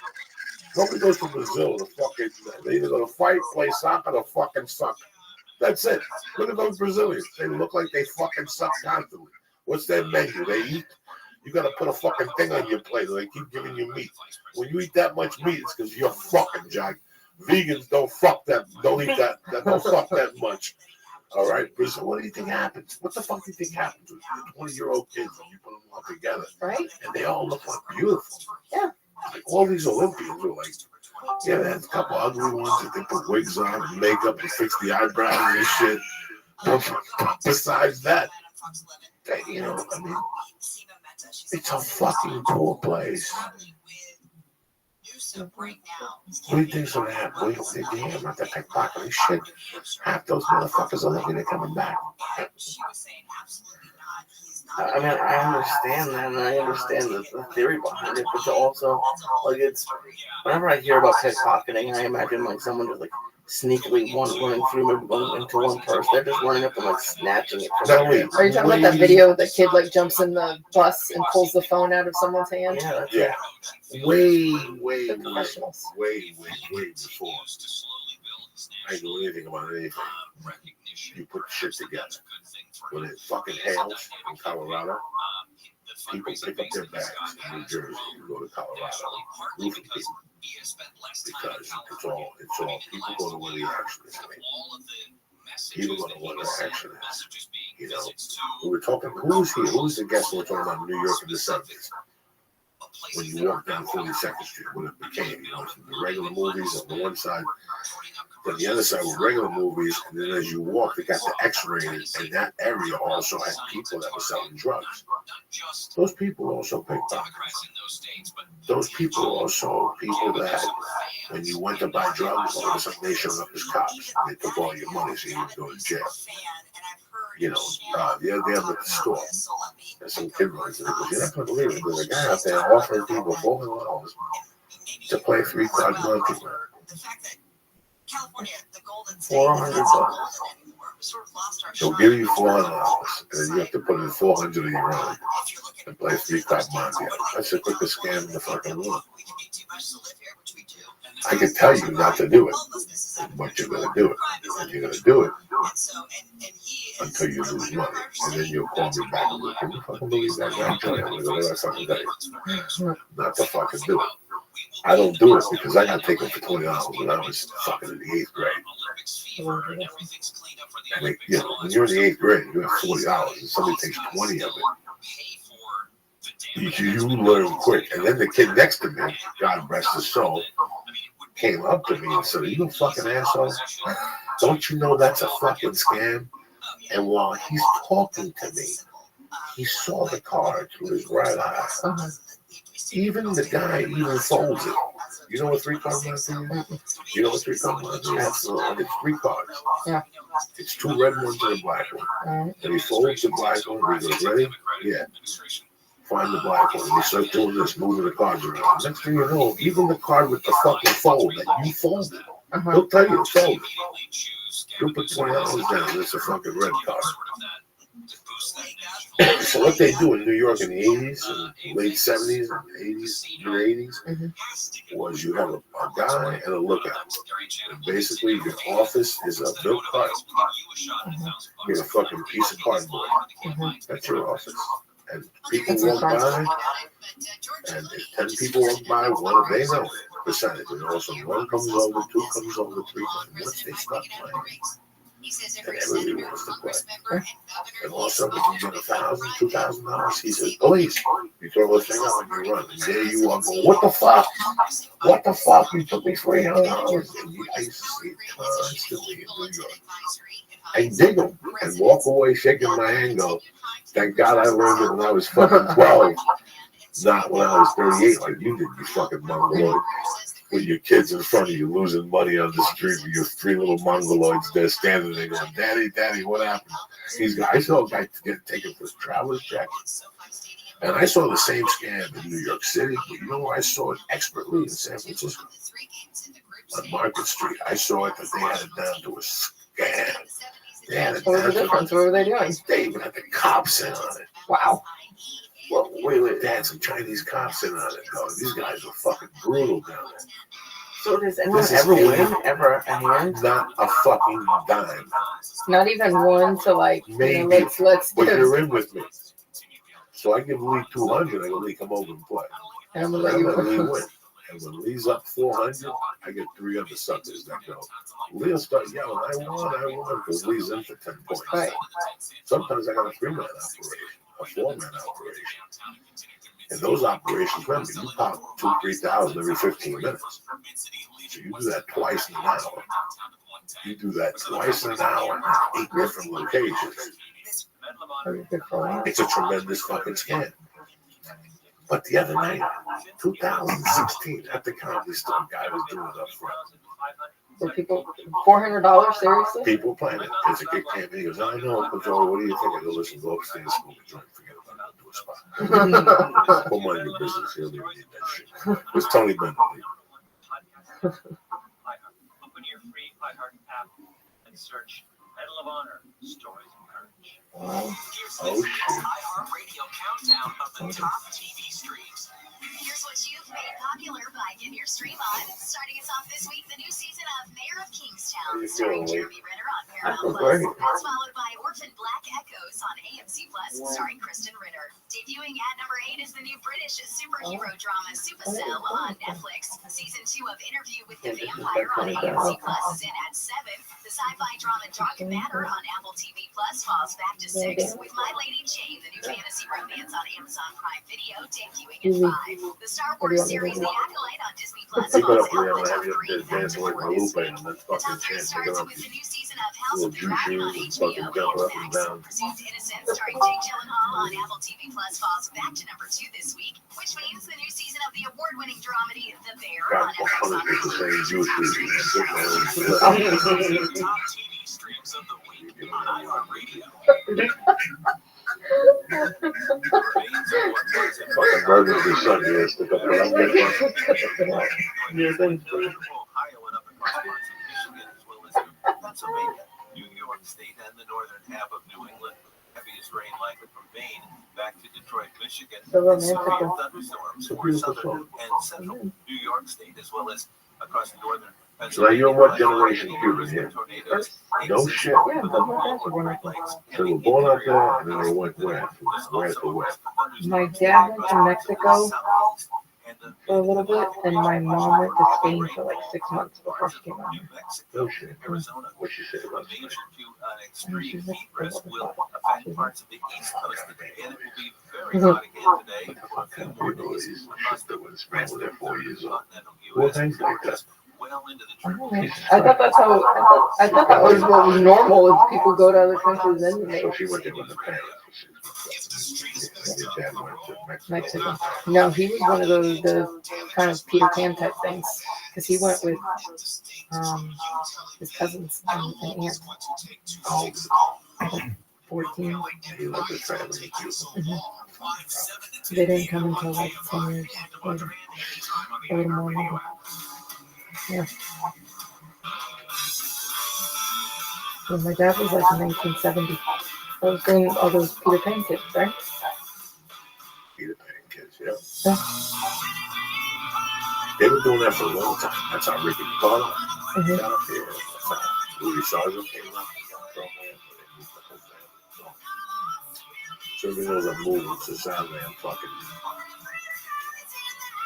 Nobody goes to Brazil to fucking, they either go to fight, play soccer, or fucking suck. That's it. Look at those Brazilians. They look like they fucking suck constantly. What's their menu? They eat. You got to put a fucking thing on your plate. They keep giving you meat. When you eat that much meat, it's because you're fucking, Jack. Vegans don't fuck that. Don't eat that. Don't fuck that much. All right, Brazil. What do you think happens? What the fuck do you think happens with 20-year-old kids when you put them all together? Right. And they all look like beautiful. Yeah. Like all these Olympians are like, yeah, they had a couple ugly ones that they put wigs on and makeup and fix the eyebrows and shit. But besides that, they, you know, I mean, it's a fucking cool place. What do you think's gonna happen? What do you think about that pickpocketing shit? Half those motherfuckers are looking at coming back. I mean, I understand that, and I understand the theory behind it, but also, like, it's whenever I hear about pickpocketing, I imagine like someone just like sneakily running through into one purse. They're just running up and like snatching it from them. Are you talking about that video where the kid like jumps in the bus and pulls the phone out of someone's hand? Yeah. Way before I knew anything about anything. You put shit together. When it fucking hails in Colorado, people pick up their bags in New Jersey and go to Colorado, roofing people. Because it's all people go to where the action is. People go to where the action is. You know, we were talking, who was here? Who was the guest we were talking about New York in the 70s? When you walk down 42nd Street, what it became, you know, the regular movies on the one side, then the other side were regular movies, and then as you walk, they got the X-rated, and that area also had people that were selling drugs. Those people also pickpockets. Those people also people that, when you went to buy drugs, all of a sudden they showed up as cops. They took all your money so you would go to jail. You know, the other day I'm at the store, and some kid runs in and goes, you're not going to believe it. There's a guy out there offering people $400 to play 3-card monkey. $400. He'll give you $400, and then you have to put in $400 of your own and play 3-card monkey. That's the quickest scam in the fucking world. I can tell you not to do it, but you're going to do it. And you're going to do it until you lose money. And then you'll call me back and go, can you fucking believe that guy? I'm going to go to that fucking day. Not to fucking do it. I don't do it because I got taken for $20 when I was fucking in the 8th grade. And they, you know, when you're in the 8th grade, you have $40 and somebody takes 20 of it. You learn quick. And then the kid next to me, God rest his soul, came up to me and said, are you a fucking asshole? Don't you know that's a fucking scam? And while he's talking to me, he saw the card through his right eye. Even the guy even folds it. You know what 3-card Monte is? You know what 3-card Monte is? Absolutely. It's 3 cards. Yeah. It's 2 red ones and a black one. And he folds the black one. He goes, ready? Yeah. Find the black one. He starts doing this, moving the cards around. Next thing you know, even the card with the fucking fold that you folded, he'll tell you it's folded. You'll put $20 down. It's a fucking red card. So what they do in New York in the 80s, and late 70s, and 80s, mid-80s, was you have a guy and a lookout. And basically, your office is a milk cart. You get a fucking piece of cardboard. That's your office. And people walk by, and if 10 people walk by, one they know percentage. And also, 1 comes over, 2 comes over, 3 comes. Once they start playing, and everybody wants to play. And also, if you get $1,000, $2,000, he says, police. You throw the thing out and you run. And there you are going, what the fuck? What the fuck? You took me $300. And I used to see it constantly in New York. I dig them and walk away shaking my hand, go, thank God I learned it when I was fucking 12, not when I was 38 like you did, you fucking mongoloid. With your kids in front of you losing money on the street with your 3 little mongoloids there standing there going, Daddy, what happened? I saw a guy get taken for his traveler's check. And I saw the same scam in New York City, but you know where I saw it expertly in San Francisco? On Market Street. I saw it that they had it down to a scam. They had it What was the difference? What were they doing? They even had the cops in on it. Wow. Well, wait. They had some Chinese cops in on it. No, these guys were fucking brutal down there. So does anyone ever win? Ever a hand? Not a fucking dime. Not even one to like, maybe. Let's but you're in with me. So I give Lee 200. I go, Lee, come over and play. And I'm gonna let you Lee win. And when Lee's up 400, I get 3 other suckers that go. Lee'll start yelling, I won, because Lee's in for 10 points. Right. Sometimes I got a 3-man operation, a 4-man operation. And those operations, remember, you pop 2,000-3,000 every 15 minutes. So you do that twice in an hour. You do that twice in an hour at 8 different locations. It's a tremendous fucking scam. But the other night, 2016, at the Comedy Store, guy was doing it up front. Were people $400 seriously? People playing it. It's a good game. He goes, I know, but Joey, what do you think? I go, listen, go upstairs, smoke a joint, forget about it, do a spot. Go mind your business. You don't even need that shit. It was Tony Bennett. Open your free iHeart app and search Medal of Honor Stories of Courage. Oh, Here's this iHeart Radio countdown of the top TV streams. Here's what you've made popular by Give Your Stream On. Starting us off this week, the new season of Mayor of Kingstown, starring Jeremy Renner on Paramount Plus. That's followed by Orphan Black Echoes on AMC Plus, starring Kristen Ritter. Debuting at number 8 is the new British superhero drama Supercell on Netflix. Season 2 of Interview with the Vampire on AMC Plus is in at 7. The sci-fi drama Dark Matter on Apple TV Plus falls back to 6, with My Lady Jane, the new fantasy romance on Amazon Prime Video, debuting at 5. The Star Wars series The Acolyte on Disney Plus falls out of the top 3 after 4 this week. The top 3 starts with the new season of House of the Dragon on HBO and Max. Presumed Innocent, starring Jake Gyllenhaal on Apple TV Plus falls back to number 2 this week, which means the new season of the award-winning dramedy The Bear on FX on Top TV streams of the week on iHeartRadio. Fucking burgers this Sunday is the Ohio and up across parts of Michigan as well as Pennsylvania, New York State, and the northern half of New England. Heaviest rain likely from Maine back to Detroit, Michigan. Severe thunderstorms for southern and central New York State as well as across northern So now you're what generation Cuban here? No shit. Yeah, but my dad's were born out there. So they were born out there and then they went west. Where to west? My dad went to Mexico for a little bit, and my mom went to Spain for like 6 months before she came out here. No shit. What she say about Major to extreme heat risk will affect parts of the east coast today, and it will be very hot again today. They're 4 years old. Well, thanks like that. Well into the I thought that's how. I thought that was what was normal. Is people go to other countries and they. So she went there with her parents. If the street is Your dad went to Mexico. Mexico. No, he was one of those the kind of Peter Pan type things because he went with his cousins and aunt. Oh, 14. he went to family. They didn't come until like 10 years later. A little more later. Yeah. When my dad was like in 1970. I was doing all those Peter Pan kids, right? Peter Pan kids, yeah. They were doing that for a long time. That's how Ricky Carter got up here. That's how Louis Sargent came up from there. So every knows I'm moving to Saturday, I'm fucking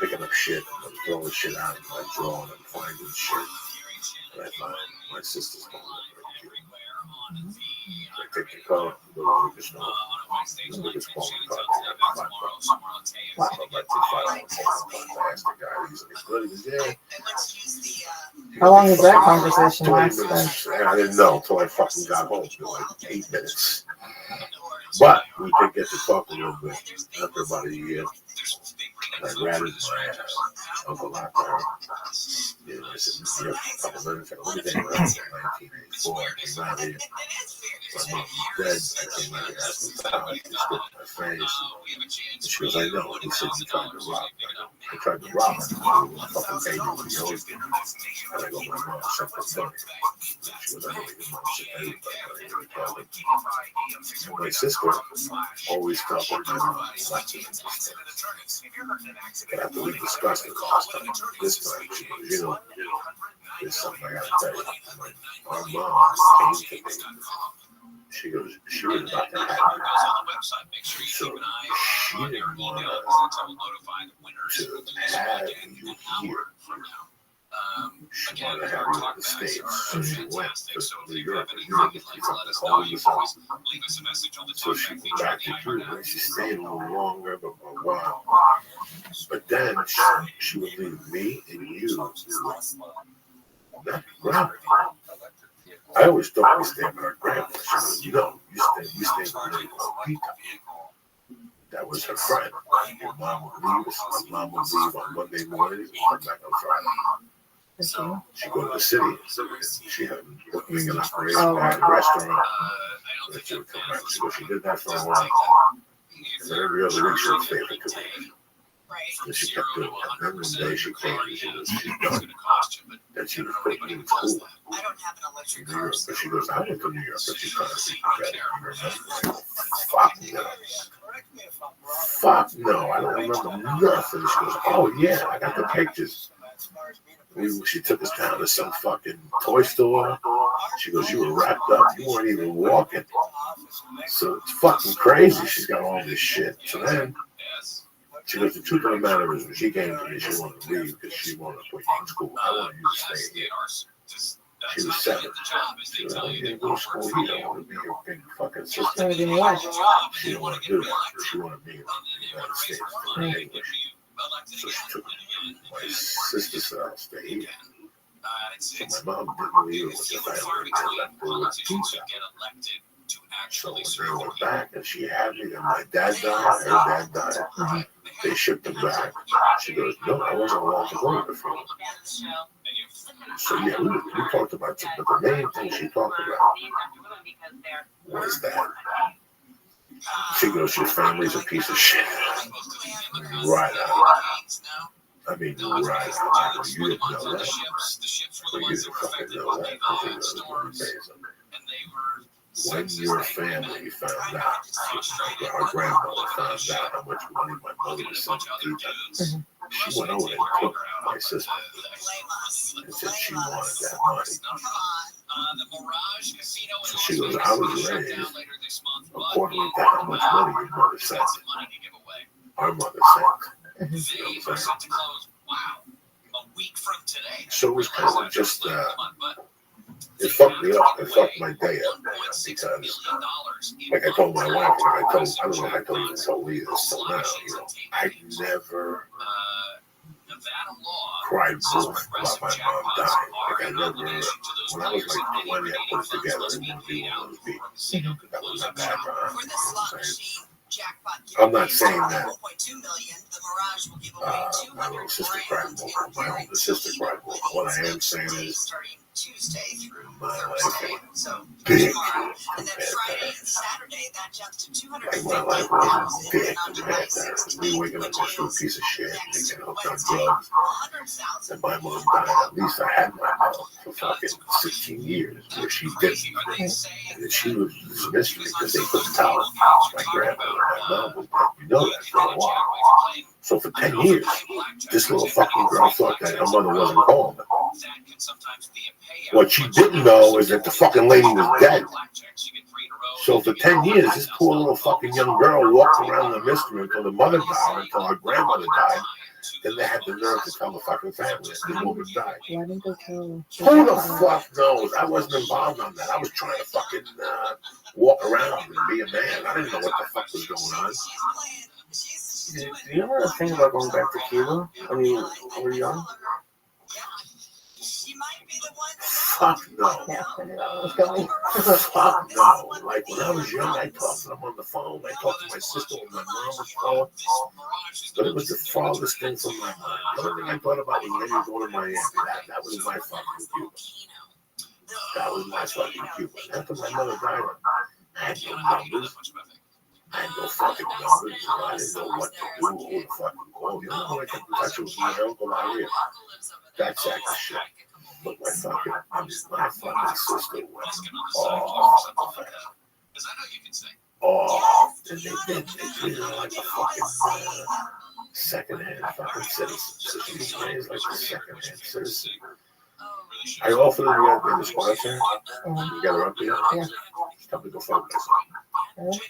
picking up shit and I'm throwing shit out and I'm drawing and finding shit. And I find my sister's phone number. I take the car, go to Lucas Snow. The Lucas phone car. Wow. I asked the guy, he's like, good, he goes, yeah. How long was that conversation 20 last? minutes. I didn't know until I fucking got home. It was like 8 minutes. But we did get to talk a little bit after about a year. And I ratted my uncle out there. You know, I said, a couple minutes. I only came around in 1984. I came out here. My mom was dead. I came out here asking for how he just looked at my face. And she goes, I know. He said, you tried to rob me. I tried to rob him. He was fucking paying me what he owed me. And I go, my mom sent the money. She goes, I know your mom sent everybody. But I never told him. And my sister always felt like my mom left me. And after we discussed it last time, this time, she goes, you know, there's something I gotta tell you. Our mom came to me. She goes, she was about to have me. So she didn't want to have you here. She wanted to have you in the States. So she went to New York. And New York was something called herself. So she went back to Cuba. She stayed a little longer, but for a while. But then she would leave me and you. Not grandma. I always thought we stayed with our grandma. She goes, no, you stay with me. That was her friend. Your mom would leave. My mom would leave on Monday morning and come back on Friday. So she'd go to the city. She had booking an operation at a restaurant. And she would come back. So she did that for a while. And then every other week she would stay for 2 weeks. And she kept doing that. Then one day she came and she goes, she's done. Then she was putting me in school. In New York. But she goes, I went to New York, but she's trying to see better. Fuck no. Fuck no. I don't remember nothing. She goes, oh yeah, I got the pictures. She took us down to some fucking toy store. She goes, you were wrapped up. You weren't even walking. So it's fucking crazy. She's got all this shit. So then she goes, the truth of the matter is, when she came to me, she wanted to leave because she wanted to put you in school. I wanted you to stay here. She was 7. She goes, I want you to go to school here. I want to be your big fucking sister. She didn't want to do that. She wanted me in the United States for English. So she took my sister said, I'll stay here. So my mom didn't leave with the family. They left her with pizza. So when they went back and she had me, then my dad died, her dad died. They shipped him back. She goes, no, I wasn't allowed to go before. So yeah, we talked about it, but the main thing she talked about was that she goes, your family's a piece of shit. Right out. I mean, right out. You didn't know that. But you didn't fucking know that because it was amazing. When your family found out, our grandmother found out how much money my mother was sending to them, she went over and took my sister and said she wanted that money. So she goes, I was raised according to how much money your mother sent. Our mother sent. You know what I'm saying? So it was kind of just, it fucked me up. It fucked my day up because, like I told my wife, I don't know if I told you this till now, you know, I never cried wolf about my mom dying. Like I never, when I was like 20, I put it together and didn't do one of those beats. That was a bad time. You know what I'm saying? I'm not saying that my little sister cried more. My older sister cried more. What I am saying is my life ain't big compared to like my life wasn't big compared to me waking up next to a piece of shit and getting hooked on drugs. And my mom died. At least I had my mom for fucking 16 years, where she didn't. And she was this mystery because they couldn't tell my grandmother and my mom was dead. You know that for a while. So for 10 years, this little fucking girl thought that her mother wasn't home. What she didn't know is that the fucking lady was dead. So for 10 years, this poor little fucking young girl walked around in the mystery until the mother died, until her grandmother died. Then they had the nerve to tell the fucking family that the woman died. Why didn't they tell? Who the fuck knows? I wasn't involved on that. I was trying to fucking walk around and be a man. I didn't know what the fuck was going on. Do you ever think about going back to Cuba when you were young? Fuck no. Yeah, I knew that was going. Fuck no. Like when I was young, I talked to them on the phone. I talked to my sister when my mom was calling. But it was the farthest thing from my mind. The only thing I thought about was maybe going to Miami. That was my fucking Cuba. That was my fucking Cuba. After my mother died, I had no numbers. I had no fucking numbers. I didn't know what to do, who to fucking call. The only one I kept in touch with was my uncle Maria. That sack of shit. But my fucking sister went off. Oh, and they treated her like a fucking second-hand fucking citizen. So she was raised like a second-hand citizen. I offered her to be the sponsor. You got her up here? Yeah. She's coming to go fuck myself.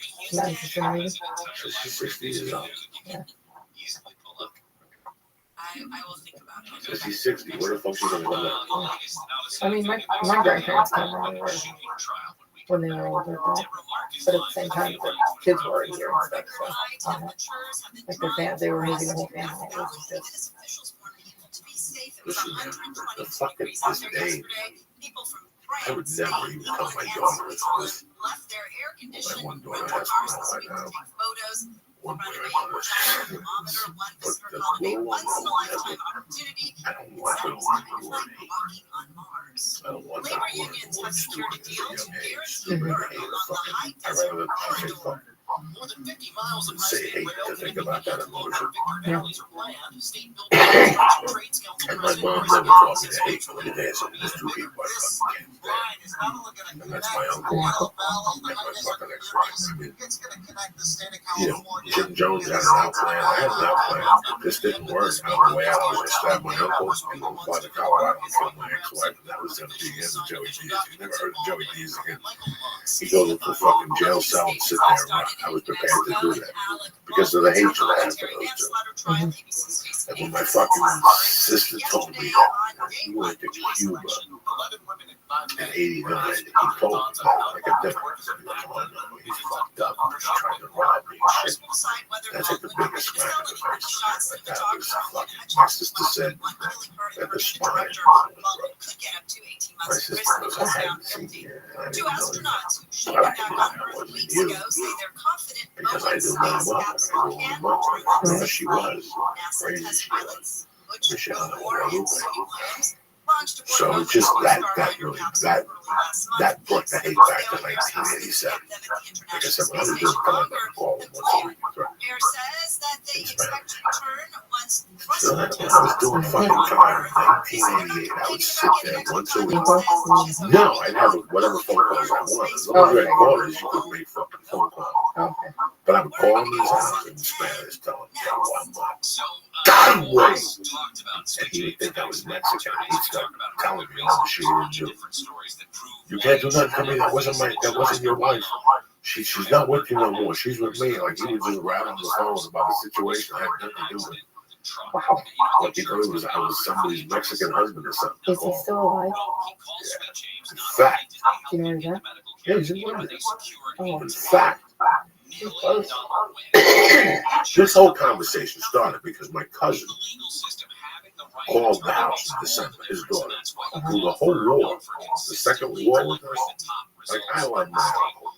So she's 60 years old. Yeah. I will think about it. So she's 60. Where the fuck she's gonna go now? I mean, my grandparents came when they were older, but at the same time, the kids were already here and stuff. So, like they were raising the whole family. It was just. Listen, man, the fucking this day, I would never even tell my daughter this. My one daughter has one right now. One way or another. But the little one, I don't want her to learn the word hate. I don't want her to learn the word stupid at a young age. Stupid, I hate the fucking, I'd rather say fuck. Say hate to think about that emotion. Yeah. And my mom never taught me to hate, but it is. There's two people I fucking can't stand. And that's my uncle and my fucking ex-wife. I mean, you know, Jim Jones had an outplan. I had an outplan. This didn't work. On the way out, I was going to stab my uncle and go fly to Colorado and kill my ex-wife. And that was going to be the end of Joey Diaz. You never heard of Joey Diaz again. He goes into a fucking jail cell and sit there and rot. I was prepared to do that because of the hatred I have for those two. And when my fucking sister told me that he went to Cuba in '89, he told me that like a different. Come on, no, he's fucked up. He's trying to rob me and shit. That's like the biggest smack in the face. Like that was fucking. My sister said that the spine was broken. My sister goes, I hadn't seen you, and I didn't know you. But I knew that wasn't you. Because I knew my mother. I knew my mother. Whoever she was, crazy she was. Michelle Guadalupe. So it's just that really, that brought the hate back to 1987. Like I said, when I was doing telephone call once a week, so when I was doing fucking time in 1988, I would sit there once a week. No, I'd have whatever phone calls I wanted. As long as you had callers, you could make fucking phone calls. But I would call him in his house in Spanish, tell him, yo, I'm God way. And he would think I was Mexican. He'd start telling me all the shit he would do. You can't do nothing to me. That wasn't your wife. She's not with you no more. She's with me. Like he would just rattle on the phone about the situation. I had nothing to do with it. Wow. Like he thought I was somebody's Mexican husband or something. Is he still alive? Yeah. In fact. Do you know where he's at? Yeah, he's in London. Oh. In fact. This whole conversation started because my cousin called the house in December, his daughter, through the whole war, the second war with us. Like, I love my uncle.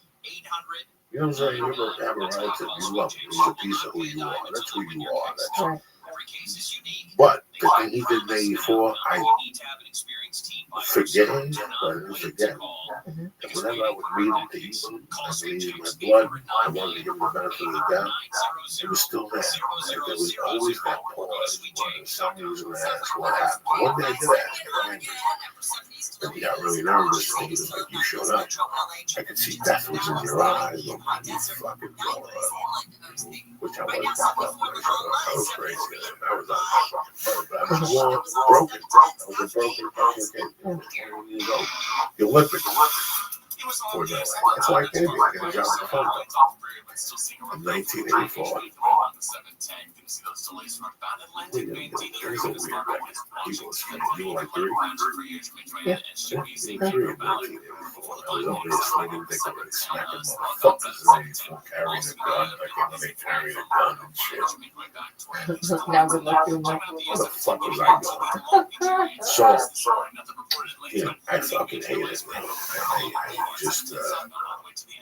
You know what I'm saying? You don't have a relative. You love him. He's a piece of who you are. That's who you are. That's Right. But the thing he did me for, I forget him, but I didn't forget him. And whenever I would read him to him, I needed my blood. I wanted to give him the benefit of the doubt. It was still there. Like, there was always that pause. Somebody was going to ask what happened. One day I did ask him. And he got really nervous. And he was like, you showed up. I could see death was in your eyes. You fucking go up. Which I wasn't fucked up. I was crazy. I was on I was broken. I was a broken fucking kid. 21 years old. The Olympics. That's why I came here. I got a job in the phone. In 1984. There's a weird record. People you were like 3? Yeah. You were 3 in 1984. I was over there slinging dick and smacking motherfuckers for carrying a gun. Like when they carried a gun and shit. Now good luck doing that. Where the fuck was I going? So, you know, I fucking hated it, man. I just,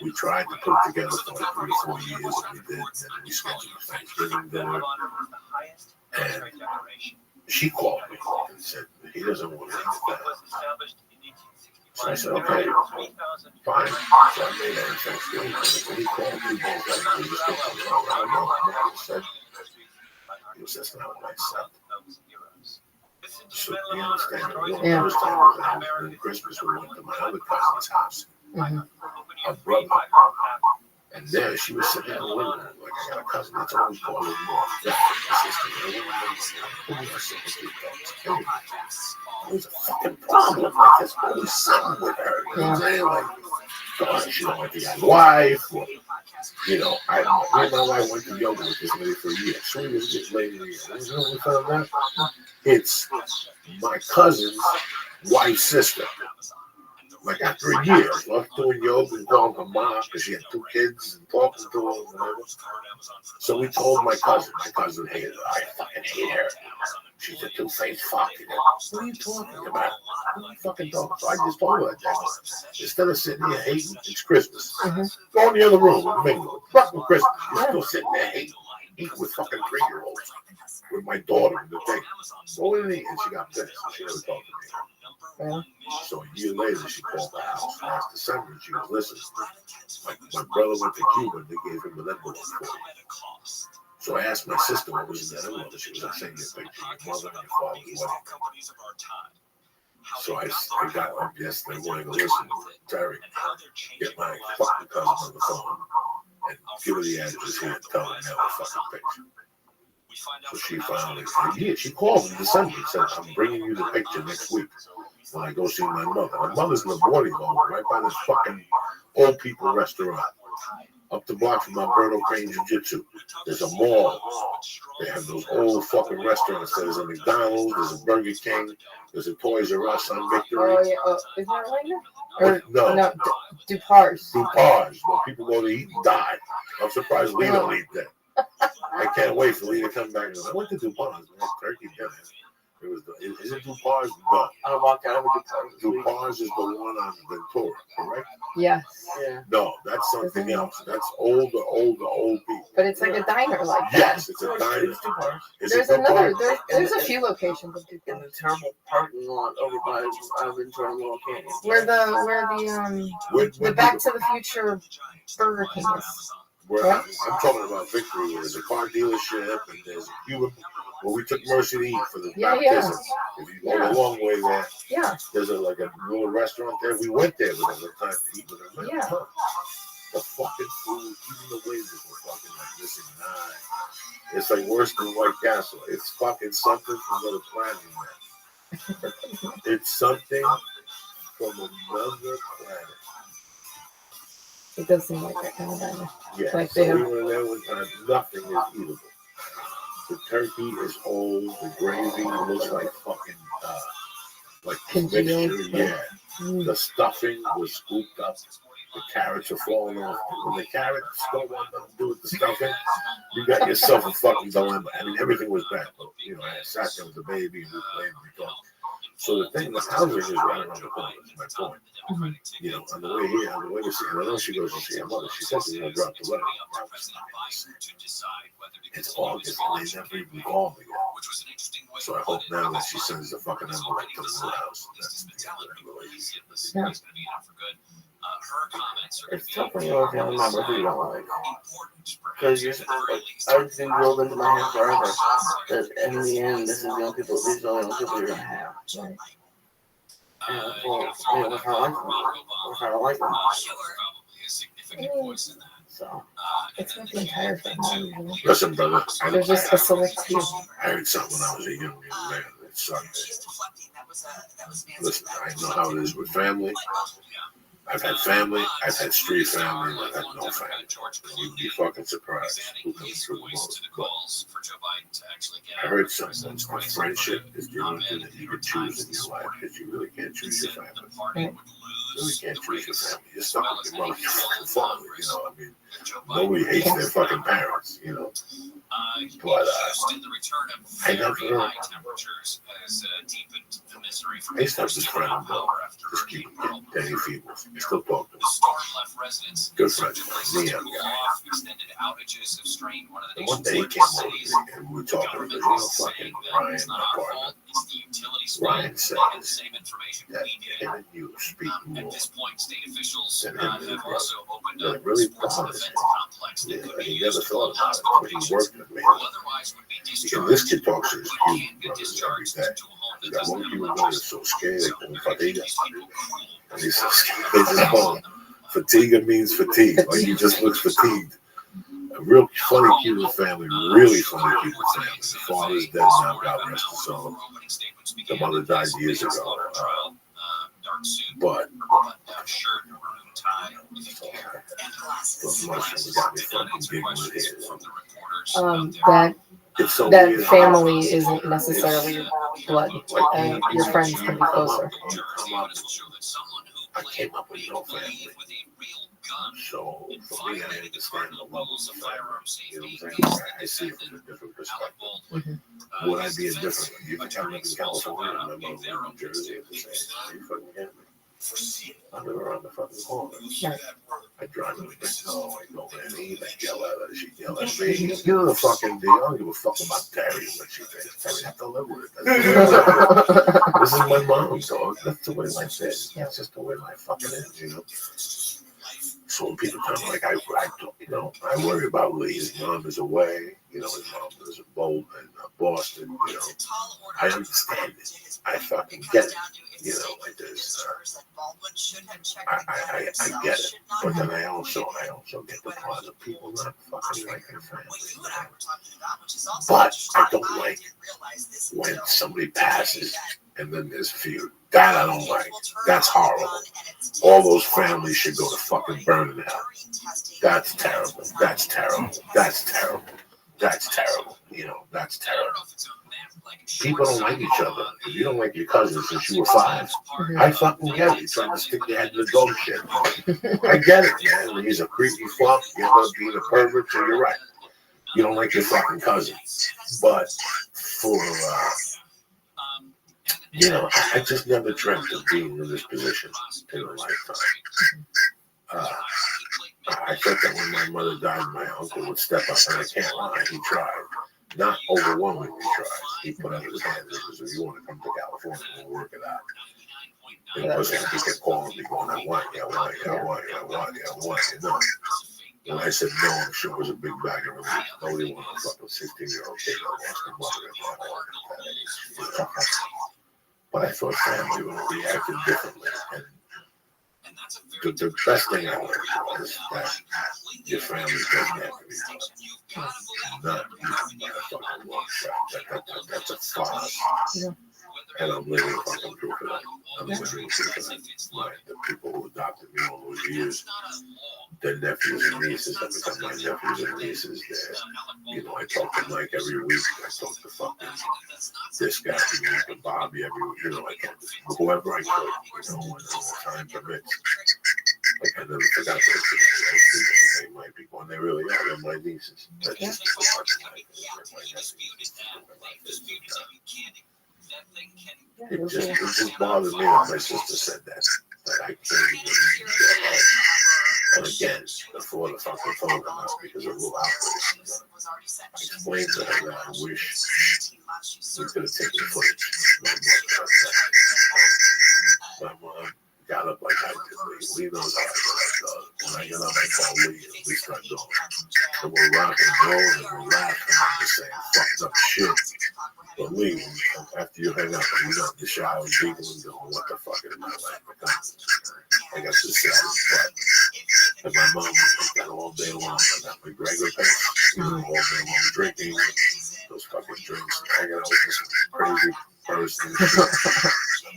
we tried to put it together for like 3 or 4 years, and we did, and then we scheduled Thanksgiving dinner, and she called me and said, he doesn't want to eat that. So I said, okay, fine. So I made her Thanksgiving dinner, and he called me both nights, and we just got to know, I don't know, he said, that's not what I said. So you understand, one of those times I was in Christmas, we went to my other cousin's house, her brother, and there she was sitting in the living room, like I got a cousin that's always calling me more. It was a fucking problem, like there's always something with her, you know what I'm saying? Like, God, she don't want to be my wife, or, you know, me and my wife went to yoga with this lady for a year. So we was this lady, you know what we found out? It's my cousin's wife's sister. Like after a year, of doing yoga and calling her mom because she had 2 kids and talking to her and whatever. So we told my cousin. My cousin hated her. I fucking hate her. She's a 2-faced fuck. What are you talking about? What are you fucking talking? So I just told her that instead of sitting here hating, it's Christmas. Go in the other room and mingle. Fucking Christmas. You're still sitting there hating. Eating with fucking 3-year-olds. With my daughter and the thing. Go in there, and she got pissed. She never talked to me. Yeah. So a year later, she called the house last December, and she was listening. Like my brother went to Cuba, and they gave him an envelope for me. So I asked my sister what was in that envelope. She was like, send me a picture of your mother and your father's wedding. So I got up yesterday morning to listen to Terry, get my fucking cousin on the phone, and give her the address here and tell her to mail a fucking picture. So she finally, she called me in December and said, I'm bringing you the picture next week when I go see my mother. My mother's in the boarding home right by this fucking old people restaurant. Up the block from Alberto Crane Jiu-Jitsu. There's a mall. They have those old fucking restaurants. There's a McDonald's, there's a Burger King, there's a Toys R Us on Victory. Oh, yeah. Isn't that right now? Or, no. Dupars. Dupars, where people go to eat and die. I'm surprised Lee don't eat that. I can't wait for Lee to come back. I went to Dupars, man. Turkey dinner. Is it Dupars? No. I walked out of Dupars. Dupars is the one on Ventura, correct? Yes. Yeah. No, that's something else. That's older people. But it's like a diner like that. Yes, it's a diner. There's another. There's a few locations of Dupars. In the terrible parking lot over by Ventura Little Canyon. Where the Back to the Future Burger King is. I'm talking about Victory, where there's a car dealership and there's a Cuban where we took Mercy to eat for the baptism. If you go a long way there, there's a little restaurant there. We went there with the time to eat with them. Yeah. The fucking food, even the waiters were fucking like this and that. It's like worse than White Castle. It's fucking something from another planet, man. It's something from another planet. It does seem like that kind of diner. Yeah, like so we were there with nothing is eatable. The turkey is old. The gravy looks like fucking like mixture. Yeah, the stuffing was scooped up. The carrots are falling off. When the carrots don't want nothing to do with the stuffing, you got yourself a fucking dilemma. I mean, everything was bad. But, you know, I sat there with the baby and we played and we talked. So the thing, the housing is right around the corner. That's my point. You know, on the way here, on the way to see her, I know she goes to see her mother. She says she's going to drop the letter. It's August and they never even called me yet. So I hope now that she sends the fucking envelope to the new house. Yeah. It's tough when you're a family member who you don't like. Because you're like, I've been drilled into my head forever that in the end, this is the only people, these are the only people you're going to have. Right? And well, you know, if I like them, or if I don't like them. So, it's not the entire family. Listen, brother. There's just a select few. I heard something when I was a young man. It sucked. Listen, I know how it is with family. I've had family, I've had street family, and I've had no family. You'd be fucking surprised who comes through the most. But I heard something. That friendship is the only thing that you can choose in your life because you really can't choose your family. You really can't choose your family. You're stuck with your mother, your fucking father. You know, I mean, nobody hates their fucking parents, you know. But I never. I used to have this friend, just keep getting Danny Feebles. I still talk to him. Good friend. Me and him. And one day he came over to me and we were talking about, you know, fucking Ryan, my partner. Ryan says that him and you speak more than him and his brother. That it really bothers him. Yeah, and he never thought about it, but he worked with me. Because this kid talks to his huge brothers every day. He got one human brother that's so scared, they call him Fatiga. And he's so scared, they just call him Fatiga means fatigue. Like he just looks fatigued. A real funny, cute family, really funny, cute family. The father's dead now, God rest his soul. The mother died years ago. But those mushrooms got me fucking giggling here. That family isn't necessarily blood. Your friends can be closer. I came up with no family. So for me, I understand the levels of firearms. You know what I'm saying? I see it from a different perspective. Would I be a different? You can tell me in California, and I'm in New Jersey. It's the same. You fucking get me. I live around the fucking corner. I drive in the snow. I go in and eat. I yell at her. She yell at me. You know the fucking deal. I don't give a fuck about Terry and what she thinks. Terry have to live with it. This is my mom, dog. That's the way life is. That's just the way life fucking is, you know. So when people tell me, like, I worry about Lee. His mom is away. You know, his mom is in Boston. You know, I understand it. I fucking get it. You know, like this. I get it. But then I also get the part of people not fucking like their family. But I don't like when somebody passes and then there's feud. That I don't like. That's horrible. All those families should go to fucking burning hell. That's terrible. That's terrible. That's terrible. That's terrible. You know, that's terrible. People don't like each other. If you don't like your cousin since you were 5, I fucking get it. You're trying to stick your head in the dog shit. I get it, man. He's a creepy fuck. You end up being a pervert, so you're right. You don't like your fucking cousin. But for, you know, I just never dreamt of being in this position in a lifetime. I thought that when my mother died, my uncle would step up, and I can't lie, he tried. Not overwhelmingly tried. He put out his hand and said, if you want to come to California, we'll work it out. And he kept calling me, going, I want you. No. When I said no, I'm sure it was a big bag of relief. Nobody wanted a fucking 16-year-old kid that lost their mother. But I thought family would have reacted differently. And the best thing I learned was that your family doesn't have to be not fucking long shot. That's a farce. And I'm living fucking proof of that. I'm living proof of that. The people who adopted me all those years, their nephews and nieces, I become my nephews and nieces. You know, I talk to Mike every week. I talk to fucking this guy and Bobby every week. You know, I talk to whoever I could, you know, when time permits. Like, I never forgot those people. Those people became my people, and they really are. They're my nieces. That's just the part of my It just bothered me when my sister said that I can't even and again, before the fucking phone went out because of a little outbreak, I explained to her that I wish we could have taken footage. My mom got up like I did. Lee knows how I do. When I get up, I call Lee and we start going. And we're rock and roll and we're laughing and we're saying fucked up shit. But Lee, after you hang up and we got in the shower, giggling, going, what the fuck is my life become? I got this sad butt. And my mom was like that all day long. I got my regular pants, all day long drinking, those fucking drinks, hanging out with this crazy person.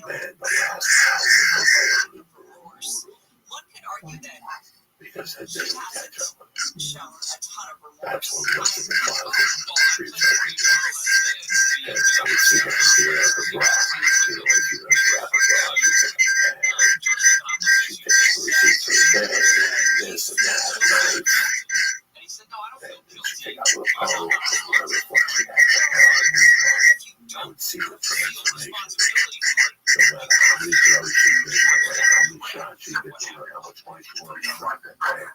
Man, the last hour because that day we catch up with him. That's when we went to the closet, treats her. And I would see her here at the bra, like you know, wrap a bra, she takes the receipts for the day, this and that, and then she take out a little power, whatever the fuck she had. I would see the transformation. No matter how many drugs she did, no matter how many shots she did, no matter how much money she wanted to drop that day.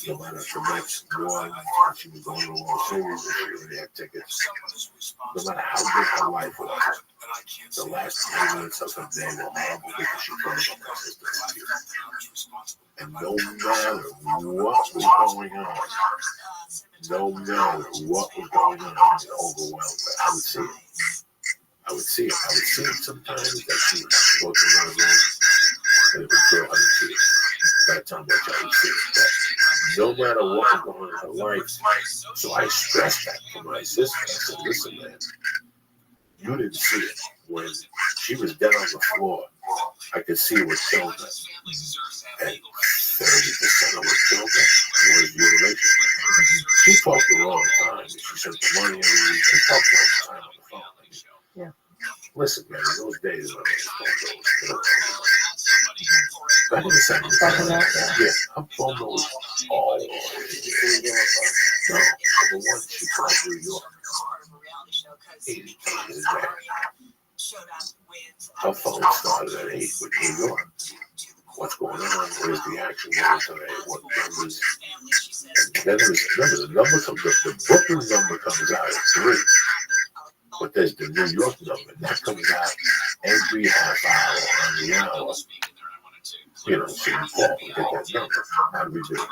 No matter if the next one, she was going to the World Series, she already had tickets. No matter how good her life was, the last 10 minutes of her day were horrible because she thought about her sister. And no matter what was going on, no matter what was going on, I was overwhelmed. I would see it. I would see it sometimes that she would have to go to another room and it would throw her to tears. That's how much I would see it. But no matter what was going on in her life, so I stressed that to my sister. I said, listen, man, you didn't see it. When she was dead on the floor, I could see what killed her. And 30% of what killed her was mutilation. She talked the wrong time. She sent the money every week. She talked the wrong time on the phone. Yeah. Listen, man, in those days when I was back in the 70s, yeah, her phone was all no, number one, she called New York 80 times a day. Her phone started at 8 with New York. What's going on? Where's the action going today? What numbers? And then remember, the number comes up, the Brooklyn number comes out at 3. But there's the New York number, and that comes out every half hour on the hour. You know, so you call and get that number. How do we do it?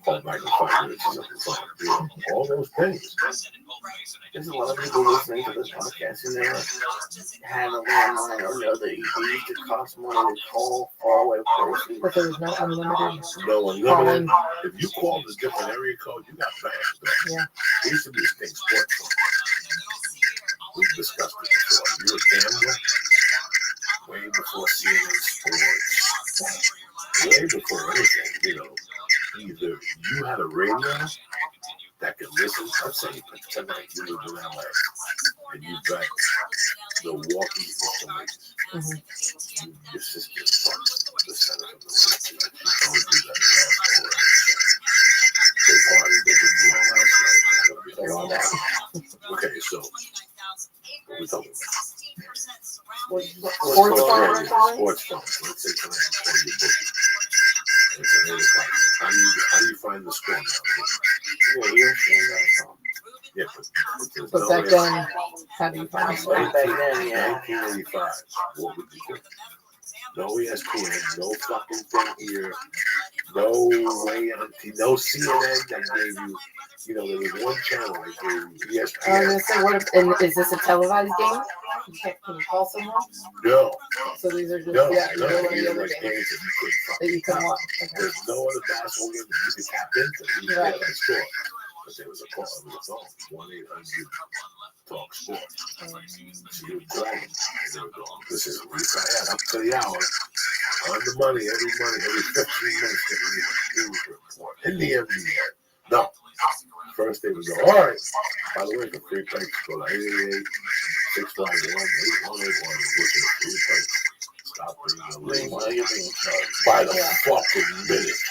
Call back in 5 minutes or something. You know, all those things. There's a lot of people listening to this podcast who never had a landline or know that it used to cost money to call far away person. But there was no unlimited. No unlimited. If you called a different area code, you got bags. Yeah. There used to be this thing, sports phone. We've discussed it before. You're a gambler. Way before CNN Sports. Way before anything, you know. Either you had a radio that could listen. Let's say tonight you live in LA and you bet Milwaukee or something. Your sister fucked the center of the league. She told you that they partied, they did blow last night. Okay, so what are we talking about? Sports phone. Sports phone. Let's say tonight you call your bookie. It's an 8 o'clock. How do you find the score now? Yeah, you're saying that phone. Yeah, but back then, how do you find it? Back then, yeah. 1985. What would you do? No ESPN, no fucking thing here, no way on TV, no CNN that gave you, you know, there was one channel that gave you ESPN. I was gonna say, what if, and is this a televised game? Can you call someone? No. So these are just, No, yeah, no, no these are other like games that you can watch. Okay. There's no other basketball game that you can tap into. You can get that score. But there was a call, it was a phone, 1-800-TALK SPORT. So you would call them, and they would go, this is what I had up to the hour, on the money, every 15 minutes, they would give a news report in the NBA. No. First they would go, all right, by the way, the free play, go to 888-651-8181, which is free play. Stop bringing the link while you're being charged by the fucking minute.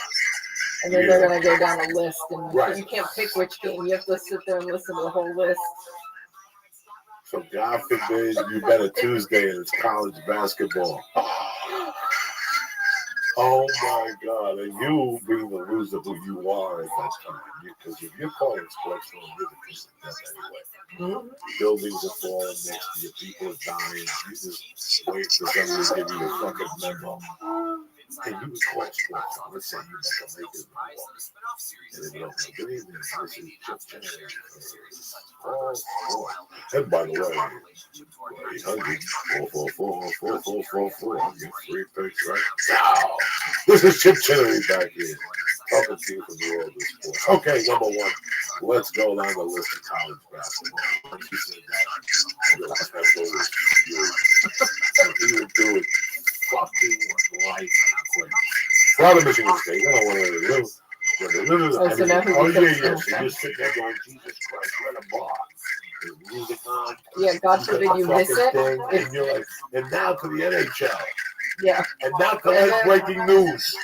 And then they're going to go down a list, and you can't pick which game. You have to sit there and listen to the whole list. So God forbid you bet a Tuesday and it's college basketball. Oh my God! And you being the loser who you are at that time, because if you're calling sports wrong, you're the case of death anyway. Buildings are falling next to you, people are dying. You just wait for somebody to give you a fucking memo. And you would call sports wrong. Let's say you make a Lakers and they don't believe in this is just generated. And by the way, 800-444-4444. I'll get free picks right now. This is Chip Chinnery back here. Talking to you from the world of sports. Okay, number one. Let's go down the list of college basketball. Once you said that, your special was huge. He would do it fucking life quick. Proud of Michigan State. I don't want to live. So now he Oh, yeah, becomes yeah. So you sit there going, Jesus Christ, what a bar. There's music on. Yeah, God forbid you miss it. And you're like, and now to the NHL. Yeah. And now to like breaking news.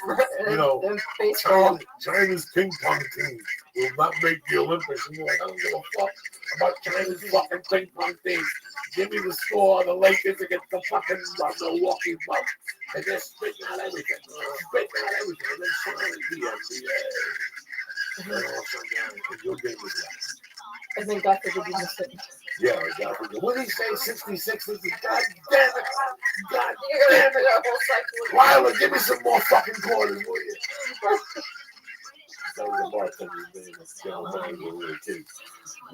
You know, baseball. China's ping pong team will not make the Olympics. And you're like, I don't give a fuck about China's fucking ping pong team. Give me the score. The Lakers against the fucking Milwaukee Bucks. And they're spitting out everything. Spitting out everything. And then finally the NBA. And all of a sudden, your game was left. And then God forbid you missed it. Yeah, exactly. What did he say? 66 is the God damn it. God damn it. Lila, give me some more fucking quarters, will you? That was the bartender's name. That's John when we were kids.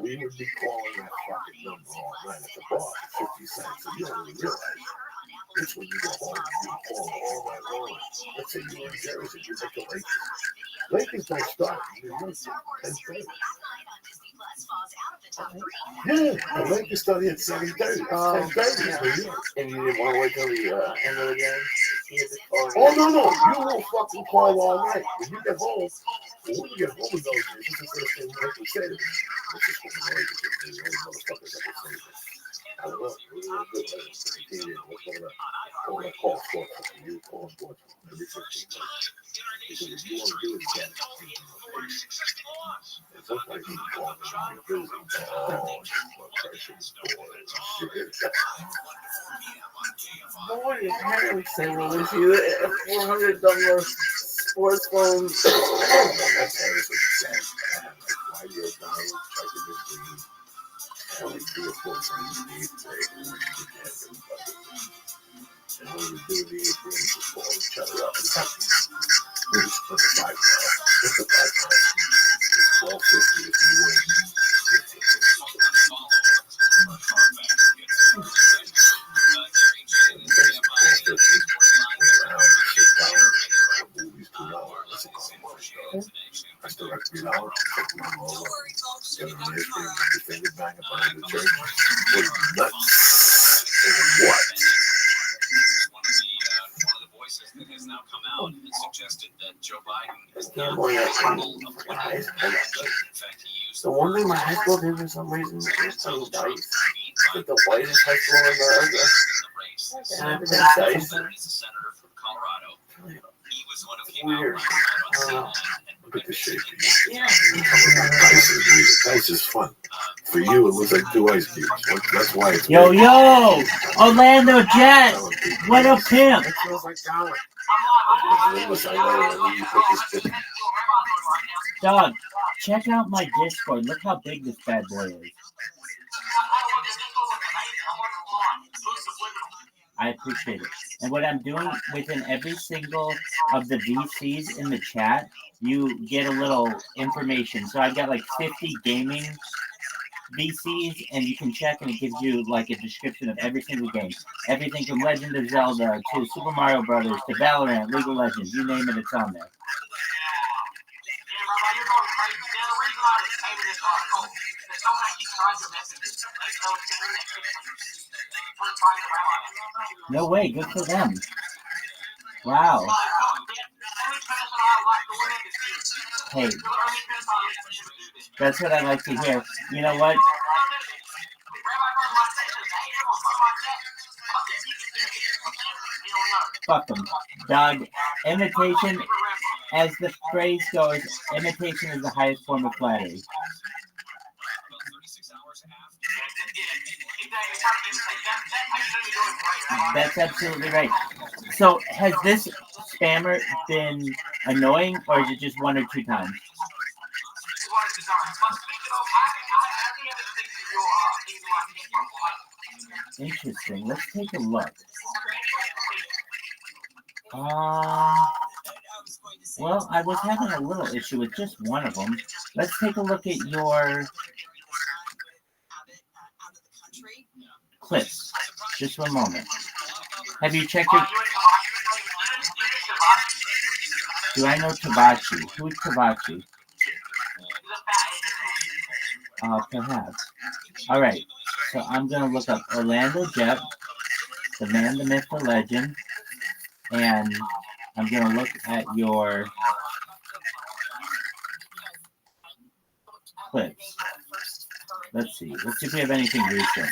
We would be calling that fucking number all night at the bar, 50 cents. And you don't even realize it. It's when you go home, you call all night long. Let's say you're in Jersey, you make the Lakers. Lakers don't start. Yeah, the Lakers started at 7:30. Oh, yeah. And you didn't want to wait till the end of the game? Oh, no. You will fucking call all night. When you get home, in those days, this is the first thing Michael said. This is what the Lakers did. The only motherfuckers ever say this. I don't know. What's going on? Call sports. You call sports every 15 minutes. Because if you want to do it again, and sometimes you call them and you're busy. Oh, What did Harry say when we see the $400 sports phone? That's Harrison said. Why you're down checking the screen. And we do a full time need break. And when we do the 8 rings, we call each other up and talk. We just put the 5 down. Put the 5 down. It's 12.50 if you win. That's the rest of the hour. What? That has now come out and suggested that Joe Biden is not capable of playing. In fact, he used the one thing my high school did for some reason is playing dice. Like the whitest high school in America. And I played dice. He's a senator from Colorado. He was one who came Weird. out Look at the shape. Yeah. Dice is fun. For you, it looks like 2 ice cubes. That's why it's Yo, Orlando Jets. What a pimp. It smells like garlic. Dog, check out my Discord. Look how big this bad boy is. I appreciate it. And what I'm doing within every single of the VCs in the chat, you get a little information. So I've got like 50 gaming VCs, and you can check, and it gives you like a description of every single game. Everything from Legend of Zelda to Super Mario Brothers to Valorant, League of Legends, you name it, it's on there. No way, good for them. Wow. Hey, that's what I like to hear. You know what? Fuck them. Dog, imitation, as the phrase goes, imitation is the highest form of flattery. That's absolutely right. So has this spammer been annoying, or is it just one or two times? Interesting. Let's take a look. Well, I was having a little issue with just one of them. Let's take a look at your clips. Just one moment. Have you checked your... Do I know Tabachi? Who's Tabachi? Perhaps. All right. So I'm going to look up Orlando Jet, the man, the myth, the legend, and I'm going to look at your clips. Let's see. Let's see if we have anything recent.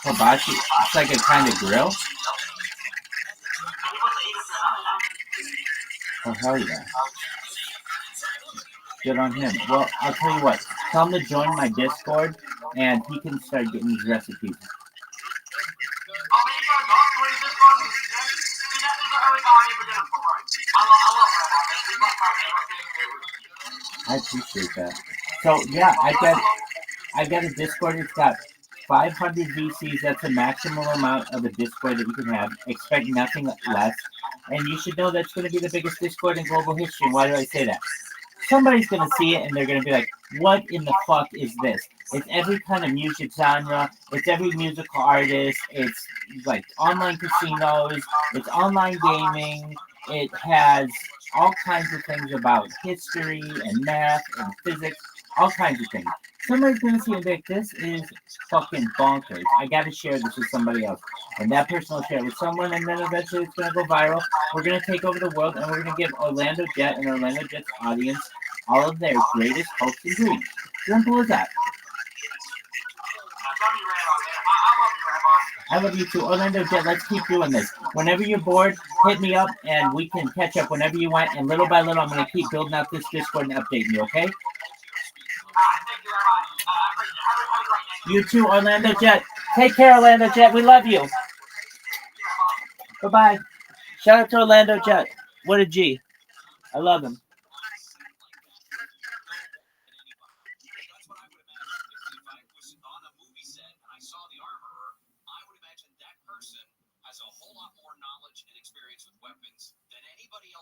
Hibachi? It's like a kind of grill? Oh, hell yeah. Good on him. Well, I'll tell you what. Tell him to join my Discord, and he can start getting these recipes. I appreciate that. So, yeah, I got a Discord. It's got 500 VCs. That's the maximum amount of a Discord that you can have. Expect nothing less. And you should know that's going to be the biggest Discord in global history. Why do I say that? Somebody's going to see it and they're going to be like, what in the fuck is this? It's every kind of music genre. It's every musical artist. It's like online casinos. It's online gaming. It has all kinds of things about history and math and physics. All kinds of things. Somebody's going to see it and be like, this is fucking bonkers. I got to share this with somebody else. And that person will share it with someone, and then eventually it's going to go viral. We're going to take over the world, and we're going to give Orlando Jet and Orlando Jet's audience all of their greatest hopes and dreams. Simple as that. I love you too. Orlando Jet, let's keep doing this. Whenever you're bored, hit me up, and we can catch up whenever you want. And little by little, I'm going to keep building out this Discord and updating you, okay? You too, Orlando Jet. Take care, Orlando Jet. We love you. Bye-bye. Shout out to Orlando Jet. What a G. I love him.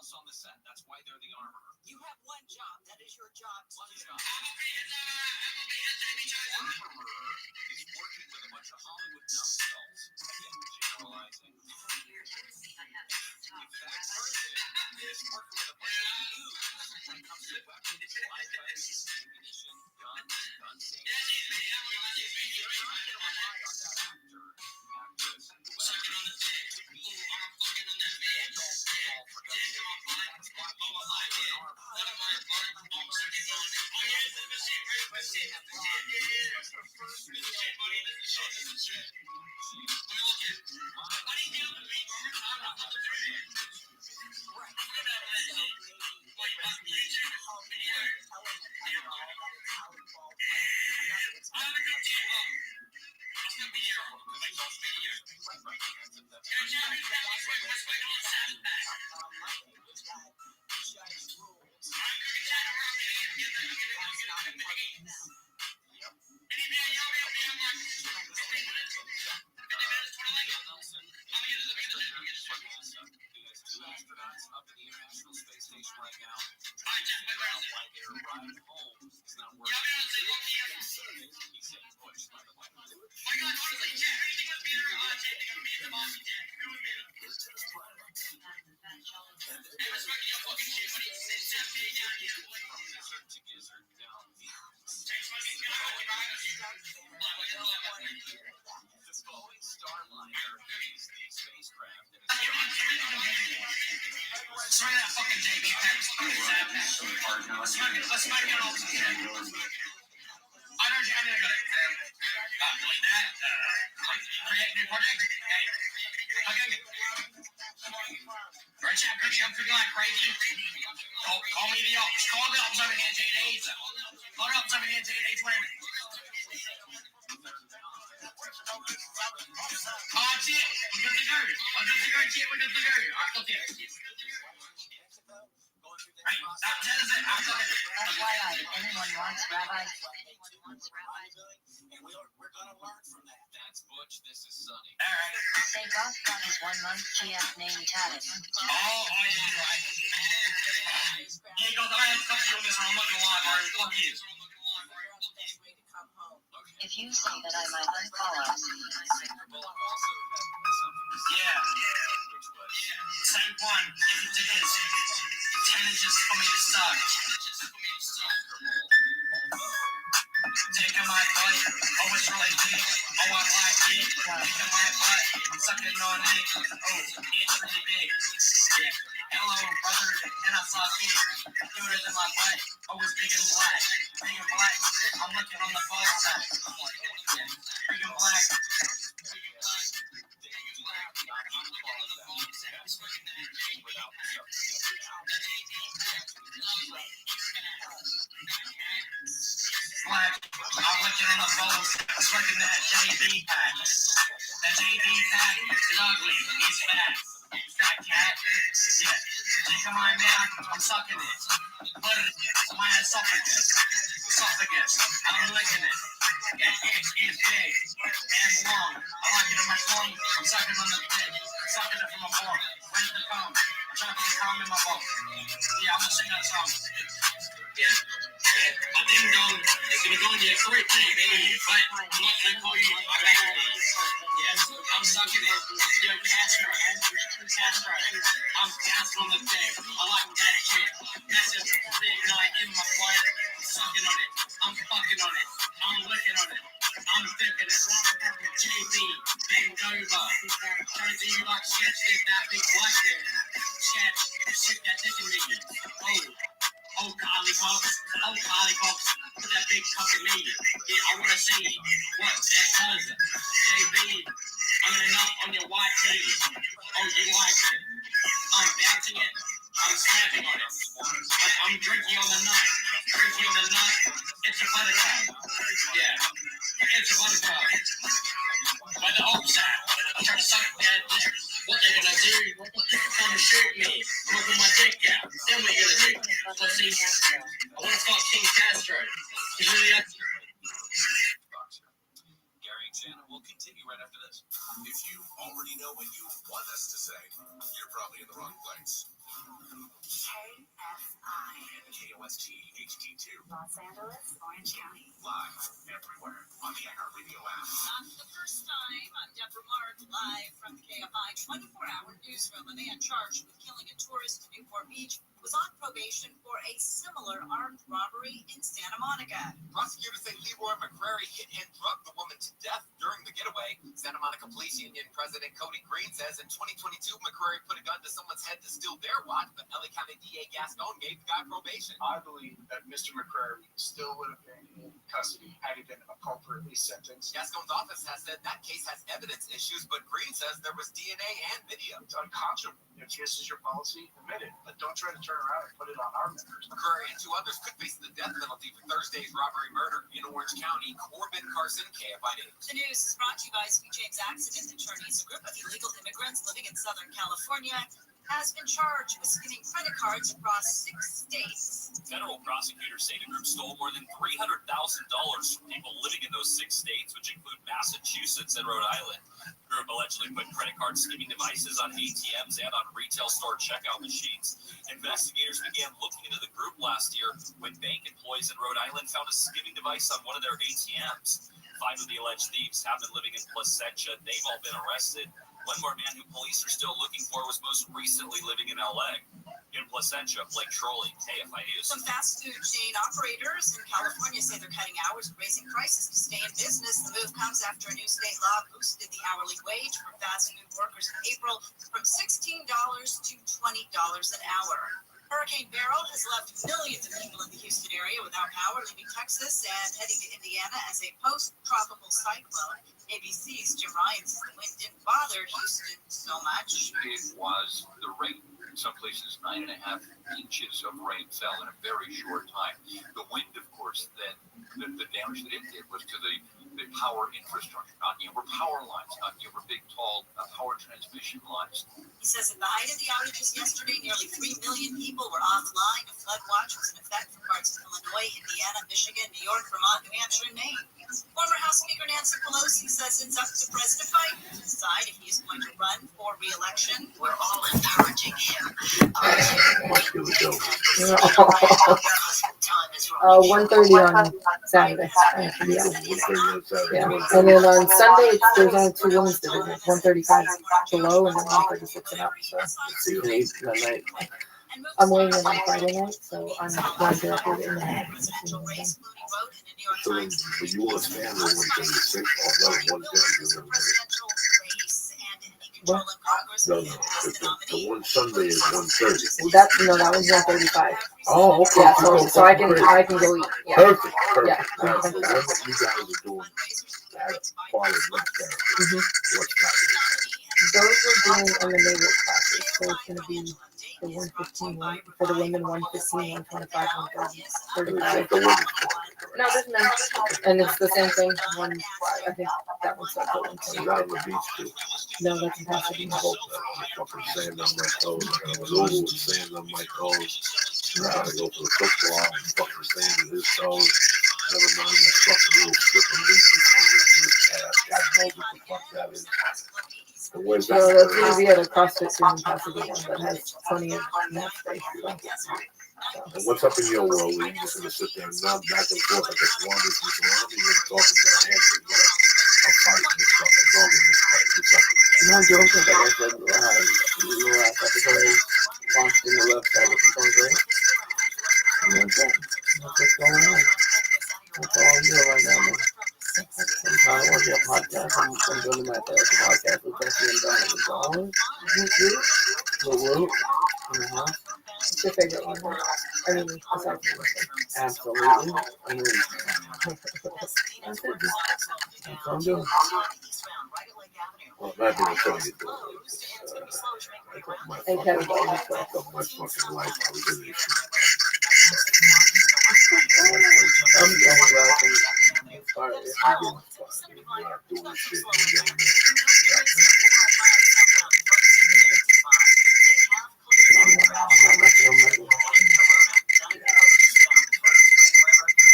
On the set. That's why they're the armorer. You have one job. That is your job. One job. Armorer is working with a bunch of Hollywood numbskulls. Again, generalizing. If that person is working with a bunch of dudes when it comes to weapons, live weapons, ammunition, guns, gun safety, you're not going to rely on that actor, actress, whoever, to be FYI, if anyone wants Rabbi, And we're gonna learn from that. That's Butch. This is Sonny. say Goth got his 1 month GF name tatted. If you say that I might unfollow. Yeah. Same one. If it is 10 inches for me to suck. Taking my butt, oh it's really deep. Oh I like it. Taking my butt, sucking on it. Oh, it's really big. Yeah. Hello, brother, and I suck it. Cuter than my butt. Oh, it's big and black. Big and black. I'm looking on the ball side. Yeah. Big and black. Black. I'm looking on the balls. Smoking that JB pack. That JB pack is ugly. He's fat. Fat cat. Yeah. Take my mouth. I'm sucking it. Put it in my esophagus. I'm licking it. It is big and long. I like it in my tongue. I'm sucking on the dick. Sucking it from my ball. Where's the cum? I'm trying to get the cum in my ball. Yeah, I'm gonna sing that song. Yeah. My ding dong is gonna go in your throat, baby. But I'm not gonna call you a baby. Yeah, I'm sucking it. Yo, Castro. I'm casting on the dick. I like that shit. Massive big nut in my butt. Sucking on it. I'm fucking on it. I'm licking on it. I'm flipping it. JB, bend over. Turns to you like shit. Stick that big butt there. Shit, stick that dick in me. Oh, lollipops. Put that big cup in me. Yeah, I wanna see what that does. JB, I'm gonna knock on your white titty. Oh, you like it? I'm bouncing it. I'm snapping on it. I'm drinking on the nut. It's a buttercup. Yeah, it's a buttercup. Where the oaks at? I'm trying to suck that dick. What they gonna do? Come and shoot me. I'm open my dick out. Then what you gonna do? Pussy. I wanna fuck King Castro. He's really up. Gary and Shannon will continue right after this. If you already know what you want us to say, you're probably in the wrong place. KFI. And KOST HD2. Los Angeles, Orange County. Live everywhere on the iHeartRadio app. Not the first time. I'm Deborah Mark, live from the KFI 24-hour newsroom. A man charged with killing a tourist in Newport Beach was on probation for a similar armed robbery in Santa Monica. Prosecutors say Leroy McCrary hit and drugged the woman to death during the getaway. Santa Monica Police Union President Cody Green says in 2022, McCrary put a gun to someone's head to steal their watch, but LA County DA Gascon gave the guy probation. I believe that Mr. McCrary still would have been in custody had he been appropriately sentenced. Gascon's office has said that case has evidence issues, but Green says there was DNA and video. It's unconscionable. If this is your policy, admit it. But don't try to turn around and put it on our members. McCrary and 2 others could face the death penalty for Thursday's robbery murder in Orange County. Corbin Carson, KFI News. The news is brought to you by Sweet James Accident Attorneys. A group of illegal immigrants living in Southern California has been charged with skimming credit cards across 6 states. Federal prosecutors say the group stole more than $300,000 from people living in those 6 states, which include Massachusetts and Rhode Island. The group allegedly put credit card skimming devices on ATMs and on retail store checkout machines. Investigators began looking into the group last year when bank employees in Rhode Island found a skimming device on one of their ATMs. 5 of the alleged thieves have been living in Placentia. They've all been arrested. One more man who police are still looking for was most recently living in LA. In Placentia, Blake Trolley, KFI News. Some fast food chain operators in California say they're cutting hours and raising prices to stay in business. The move comes after a new state law boosted the hourly wage for fast food workers in April from $16 to $20 an hour. Hurricane Beryl has left millions of people in the Houston area without power, leaving Texas and heading to Indiana as a post-tropical cyclone. ABC's Jim Ryan says the wind didn't bother Houston so much. It was the rain. In some places, 9.5 inches of rain fell in a very short time. The wind, of course, then the damage that it did was to the big power infrastructure, not over power lines, not over big, tall power transmission lines. He says at the height of the outages yesterday, nearly 3 million people were offline. A flood watch was in effect for parts of Illinois, Indiana, Michigan, New York, Vermont, New Hampshire, and Maine. Former House Speaker Nancy Pelosi says it's up to President Biden to decide if he's going to run for re-election. We're all encouraging him. 1:30 on Saturday. Yeah. And then on Sunday, there's only 2 women's divisions, 135 below and then 136 and up. So I'm weighing in on Friday night, so I'm going to record in the night. So when you want to stand on 136, or no, 110, What? No, the one Sunday is 130. That was 135. Oh, okay. Yeah, so I can go eat. Yeah. Perfect. Yeah. That's what you guys are doing. That part of what's Those we're doing on the naval classes, so it's going to be the 115 one for the women, 115, 125, 135. No, there's none, and it's the same thing. I think that one's like 120. on the beach too. No, that's in Pasadena. Fucking sand on my toes. I was over with sand on my toes. I gotta go for the football and fucking sand in his toes. Never mind that fucking little strip of meat that's hanging from his ass. God knows what the fuck that is. And where's that? So that's going to be at a CrossFit gym in Pasadena that has plenty of mat space. And what's up in your world? Are you just gonna sit there and nod back and forth like a swan? If you surround me and talking about hands and get a fight in this fuck, a dog in this fight. What's up? No joking, but I said, you last episode launched in the website, which is going great. And that's it. That's what's going on. That's all I'm doing right now, man. I'm trying to work a podcast. I'm doing my therapy podcast with Jesse and Don and Dawn. The What's your favorite one? I mean, aside from this Absolutely. I mean, that's it. That's what I'm doing. Well, I'm not gonna tell you And Kevin I got my fucking life. I was in this shit. I'm glad I'm sorry. You're not doing shit. You're getting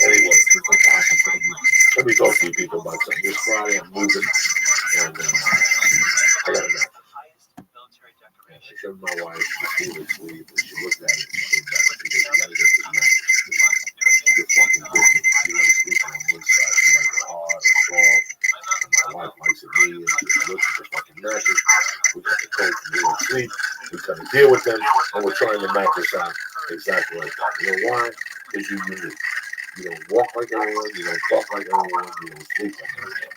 Anyway, let me talk to you people about something. This Friday I'm moving, and I got enough. I showed my wife the food this week, and she looked at it and she came back and she goes, "You gotta get this mattress. You're fucking different. You like sleeping on one side, you like it hard or soft. And my wife likes it medium. She looks at the fucking mattress. We got the code from New York Sleep. We got to deal with them, and we're trying to match this out exactly like that. You know why? Because you're unique. You don't walk like everyone, you don't talk like everyone, you don't sleep like everyone.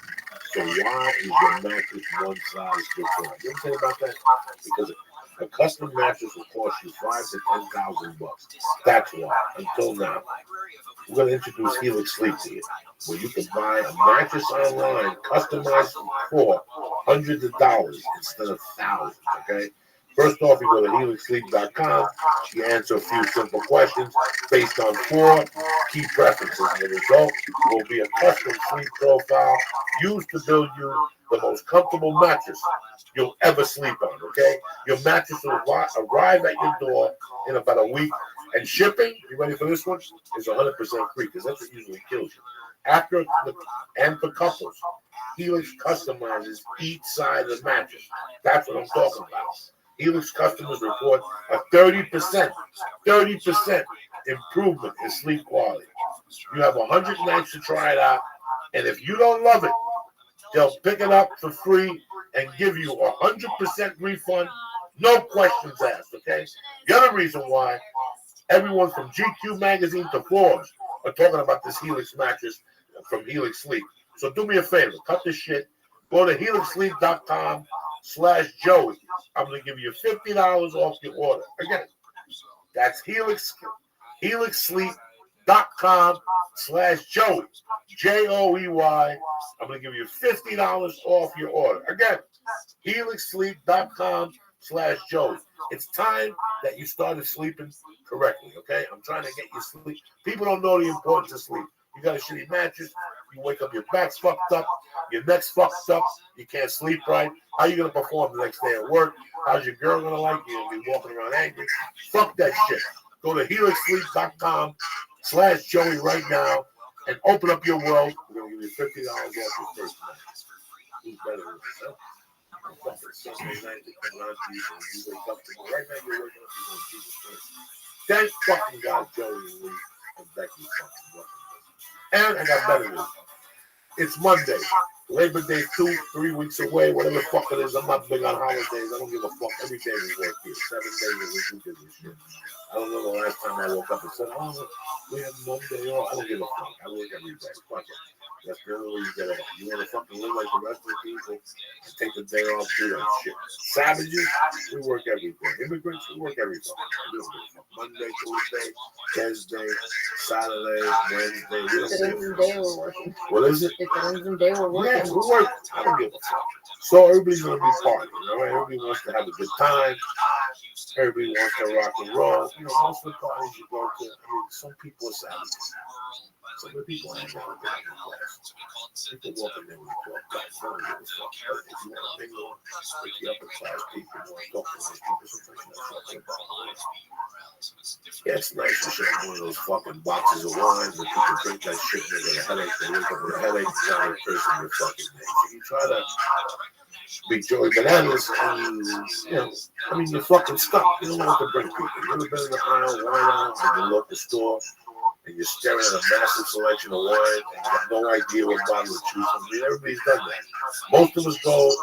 So why is your mattress one size fits all? You know what I'm saying about that? Because a custom mattress will cost you $5,000 to $10,000. That's why. Until now, we're going to introduce Helix Sleep to you, where you can buy a mattress online, customized for hundreds of dollars instead of thousands. Okay. First off, you go to helixsleep.com. You answer a few simple questions based on 4 key preferences. And the result will be a custom sleep profile used to build you the most comfortable mattress you'll ever sleep on, okay? Your mattress will arrive at your door in about a week. And shipping, you ready for this one? Is 100% free, because that's what usually kills you. And for couples, Helix customizes each side of the mattress. That's what I'm talking about. Helix customers report a 30% improvement in sleep quality. You have 100 nights to try it out, and if you don't love it, they'll pick it up for free and give you a 100% refund, no questions asked, okay? The other reason why everyone from GQ magazine to Forbes are talking about this Helix mattress from Helix Sleep. So do me a favor, cut this shit, go to helixsleep.com/Joey. I'm going to give you $50 off your order. Again, that's helixsleep.com/Joey. Joey. I'm going to give you $50 off your order. Again, helixsleep.com/Joey. It's time that you started sleeping correctly, okay? I'm trying to get you sleep. People don't know the importance of sleep. You got a shitty mattress. You wake up, your back's fucked up, your neck's fucked up, you can't sleep right. How you gonna perform the next day at work? How's your girl gonna like you? You'll be walking around angry. Fuck that shit. Go to helixsleep.com/Joey right now and open up your world. We're gonna give you $50 off your first night. Who's better than yourself? Sunday night to come on to you, and you wake up to go right now. You're waking up to go Jesus Christ. Thank fucking God, Joey and Lee and Becky fucking welcome. And I got better news. It's Monday. Labor Day 2-3 weeks away, whatever the fuck it is. I'm not big on holidays. I don't give a fuck. Every day we work here. 7 days a week we do this shit. I don't know the last time I woke up and said, oh, we have Monday off. I don't give a fuck. I work every day. Fuck it. That's the only way you get off. You want to fucking live like the rest of the people and take the day off, do that shit. Savages, we work every day. Immigrants, we work every fucking day. Monday, Tuesday, Thursday, Saturday, Wednesday. If it ends in day, we're working. What is it? If it ends in day, we're working. Yeah, we work. I don't give a fuck. So everybody's going to be partying, all right? Everybody wants to have a good time. Everybody wants to rock and roll. You know, most of the parties you go to, I mean, some people are savages. Some of the people hang out with them in class. People walk in there with a 12 guys. They don't give a fuck. If you want to mingle with the upper class people, you want to talk to those people, sometimes that's what they're about. Yeah, it's nice to share one of those fucking boxes of wine where people drink that shit and they get a headache. They wake up with a headache. It's not a person in your fucking name. So you try to be Joey Bananas and you know, I mean, you're fucking stuck. You don't know what to bring people. You ever been in the aisle, wine aisle at the local store, and you're staring at a massive selection of wine and you have no idea what bottle to choose from? I mean, everybody's done that. Most of us go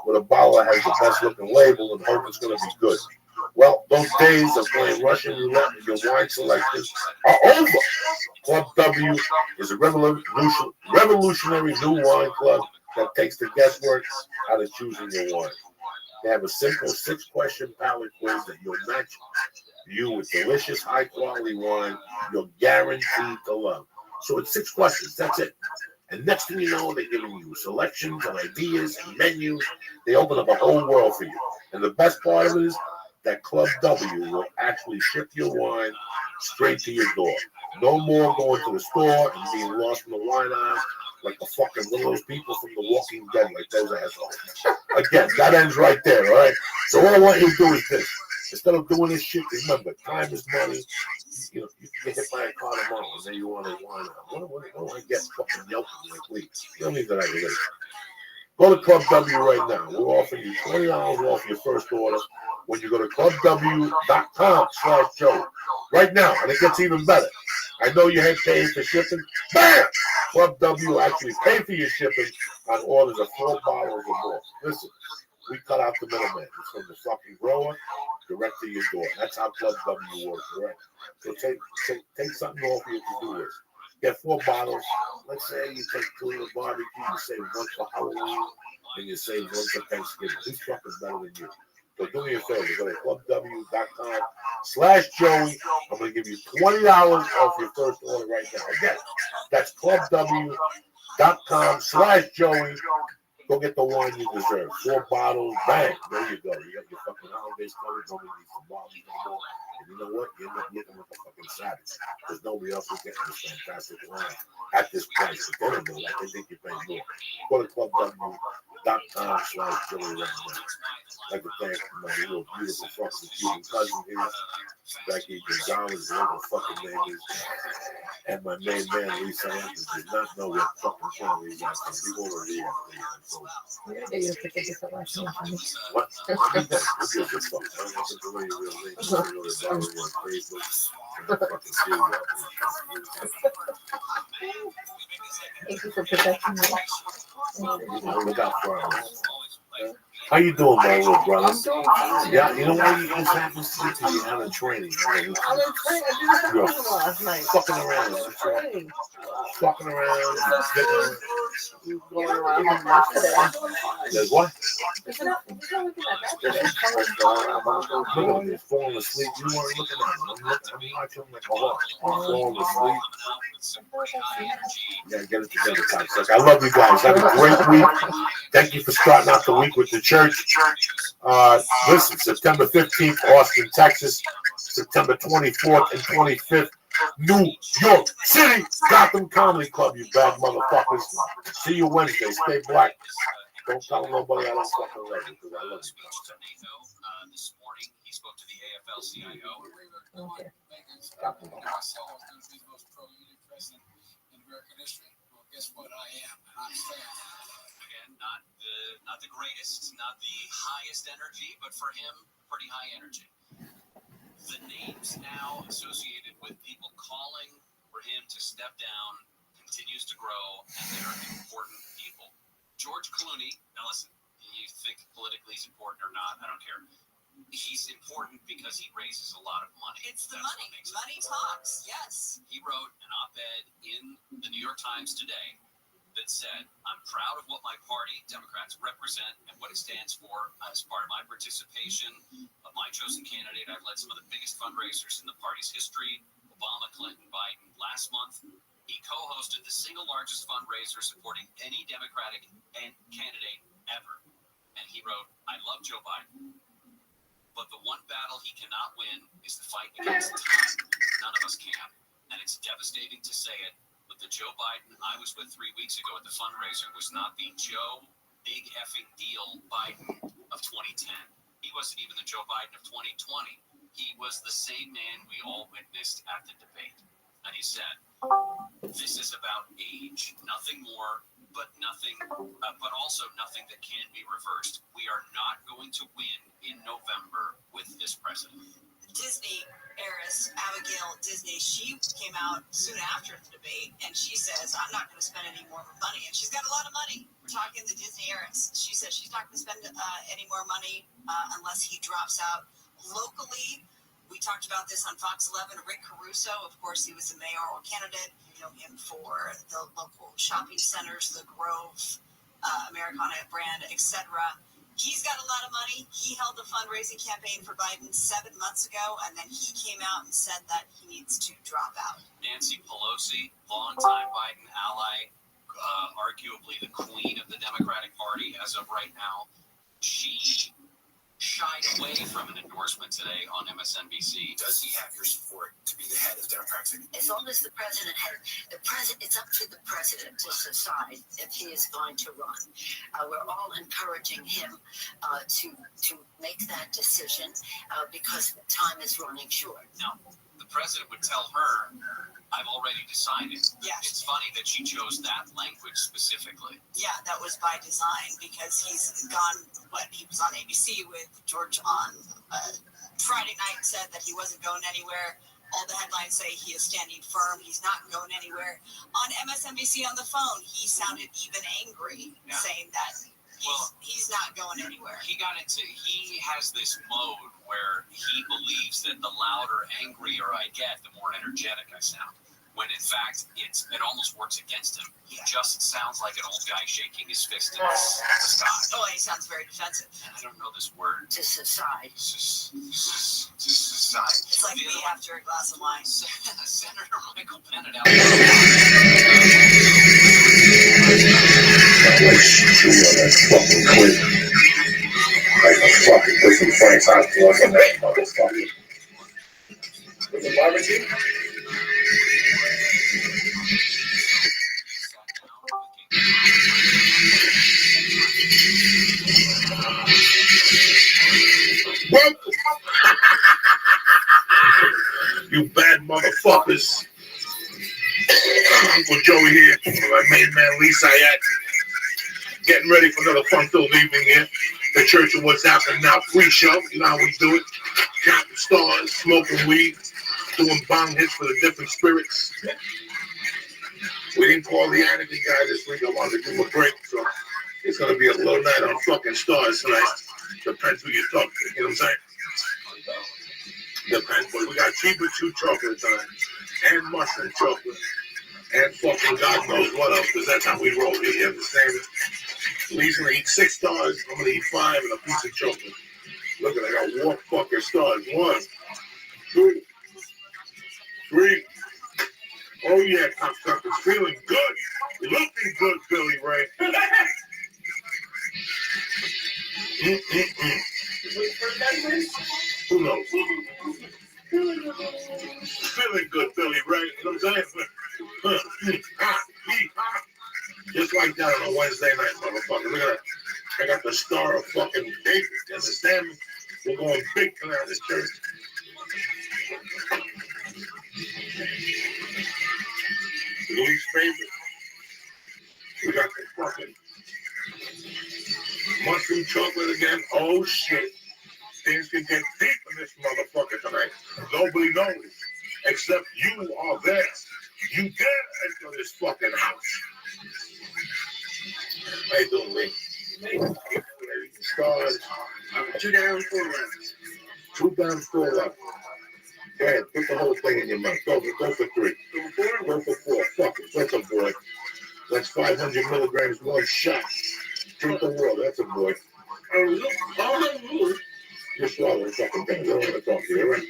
with a bottle that has the best looking label and hope it's going to be good. Well, those days of playing Russian roulette with your wine selectors are over. Club W is a revolutionary new wine club that takes the guesswork out of choosing your wine. They have a simple 6-question palate quiz that you'll match you with delicious, high-quality wine you're guaranteed to love. So it's 6 questions. That's it. And next thing you know, they're giving you selections and ideas and menus. They open up a whole world for you. And the best part of it is that Club W will actually ship your wine straight to your door. No more going to the store and being lost in the wine aisle like a fucking one of those people from The Walking Dead, like those assholes. Again, that ends right there, all right? So what I want you to do is this. Instead of doing this shit, remember, time is money. You know, you can get hit by a car tomorrow and then you want to wine out. What do I get fucking yelping like we? You don't need that idea. Go to Club W right now. We're offering you $20 off your first order when you go to clubw.com/Joe. Right now, and it gets even better. I know you had paying for shipping. Bam! Club W actually pay for your shipping on orders of 4 bottles or more. Listen, we cut out the middleman. It's from the fucking grower direct to your door. That's how Club W works, right? So take something off your to-do list. Get 4 bottles. Let's say you take 2 of the barbecue, you save 1 for Halloween, and you save 1 for Thanksgiving. Who's fucking better than you? So do me a favor, go to clubw.com/Joey. I'm going to give you $20 off your first order right now. Again, that's clubw.com/Joey. Go get the wine you deserve. 4 bottles, bang. There you go. You got your fucking holidays covered. Nobody needs some bottles no more. And you know what? You end up looking like a fucking savage. Because nobody else is getting this fantastic wine at this price. But they don't know that. They think you're paying more. Go to clubw.com/Joey right now. I'd like to thank my little beautiful fucking Cuban cousin here, Becky Gonzalez, whatever the fucking name is, and my main man, Lisa Anthony, did not know what fucking song he was on. We go to the what? Who gives a fuck? I don't know the way you really think. You go to Dollar on Facebook and fucking see what Thank you for protecting me. Look out for us. How you doing, my little brother? I'm doing fine. Yeah, you know why this happens to you? Because you're having training. I'm in training. I did something last night. Fucking around. Fucking around. Going around with my today. There's what? There's not looking at that today. Look at me, falling asleep. You weren't looking at him. I'm watching like a hawk. Falling asleep. Yeah, get it together, cocksucker. I love you guys. Have a great week. Thank you for starting out the week with the church. Listen, September 15th, Austin, Texas. September 24th and 25th, New York City Gotham Comedy Club, you bad motherfuckers. See you Wednesday. Stay black. Don't tell nobody I don't fucking love you, because I love you. This morning, he spoke to the AFL-CIO. Okay. Marcelo is going to be the most pro-union president in American history. Well, guess what? I am. I'm staying. Again, not the greatest, not the highest energy, but for him, pretty high energy. The names now associated with people calling for him to step down continues to grow, and they're important people. George Clooney, now listen, you think politically he's important or not, I don't care. He's important because he raises a lot of money. It's the money. Money talks, yes. He wrote an op-ed in the New York Times today that said, I'm proud of what my party, Democrats, represent and what it stands for. As part of my participation of my chosen candidate, I've led some of the biggest fundraisers in the party's history, Obama, Clinton, Biden. Last month, he co-hosted the single largest fundraiser supporting any Democratic candidate ever. And he wrote, I love Joe Biden, but the one battle he cannot win is the fight against time. None of us can. And it's devastating to say it, but the Joe Biden I was with 3 weeks ago at the fundraiser was not the Joe Big Effing Deal Biden of 2010. He wasn't even the Joe Biden of 2020. He was the same man we all witnessed at the debate. And he said, this is about age, nothing more, but also nothing that can be reversed. We are not going to win in November with this president. Disney heiress Abigail Disney, she came out soon after the debate and she says, I'm not going to spend any more money. And she's got a lot of money. We're talking the Disney heiress. She says she's not going to spend any more money unless he drops out. Locally, we talked about this on Fox 11. Rick Caruso, of course, he was a mayoral candidate. You know him for the local shopping centers, the Grove, Americana brand, etc. He's got a lot of money. He held the fundraising campaign for Biden 7 months ago, and then he came out and said that he needs to drop out. Nancy Pelosi, longtime Biden ally, arguably the queen of the Democratic Party as of right now, she shied away from an endorsement today on MSNBC. Does he have your support to be the head of Democrats? As long as the president it's up to the president to decide if he is going to run. We're all encouraging him to make that decision because time is running short. Now, the president would tell her, I've already decided. Yes. It's funny that she chose that language specifically. Yeah, that was by design because he's gone, he was on ABC with George on Friday night, said that he wasn't going anywhere. All the headlines say he is standing firm. He's not going anywhere. On MSNBC on the phone, he sounded even angry, saying that he's not going anywhere. He has this mode where he believes that the louder, angrier I get, the more energetic I sound. When in fact, it almost works against him. He just sounds like an old guy shaking his fist in the sky. Oh, he sounds very defensive. I don't know this word. To decide. Decide. It's like me after a glass of wine. Senator Michael Bennett out. Fucking quit. Like a fucking put some Frank's hot sauce on that motherfucker. With the barbecue? Well, you bad motherfuckers. Uncle Joey here, my main man Lee Sayat. Getting ready for another fun-filled evening here. The Church of What's Happening Now free show. You know how we do it. Counting stars, smoking weed, doing bong hits for the different spirits. We didn't call the Anarchy guy this week. I wanted to give him a break, so it's going to be a low night on fucking stars tonight. Depends who you talk to, you know what I'm saying? Depends, but we got cheaper chew chocolate tonight, and mushroom chocolate, and fucking God knows what else, because that's how we roll here, you understand it? Lee's going to eat 6 stars, I'm going to eat 5 and a piece of chocolate. Look at that, I got 1 fucking stars. 1, 2, 3. Oh yeah, cocksuckers, feeling good. Looking good, Billy Ray. Who knows? Feeling good, Billy Ray. just like that on a Wednesday night, motherfucker. Look at that. I got the Star of fucking David. You understand me? We're going big tonight at the church. Louis' favorite. We got the fucking mushroom chocolate again. Oh shit. Things can get deep in this motherfucker tonight. Nobody knows. Except you are there. You dare enter this fucking house. How you doing, Lee? Stars. I'm 2 down, 4 left. 2 down, 4 left. Go ahead, put the whole thing in your mouth. Go for 3. Go for 4. Fuck it. That's a boy. That's 500 milligrams, 1 shot. Drink the water. That's a boy. Just swallow the fucking thing. They don't want to talk to you, right?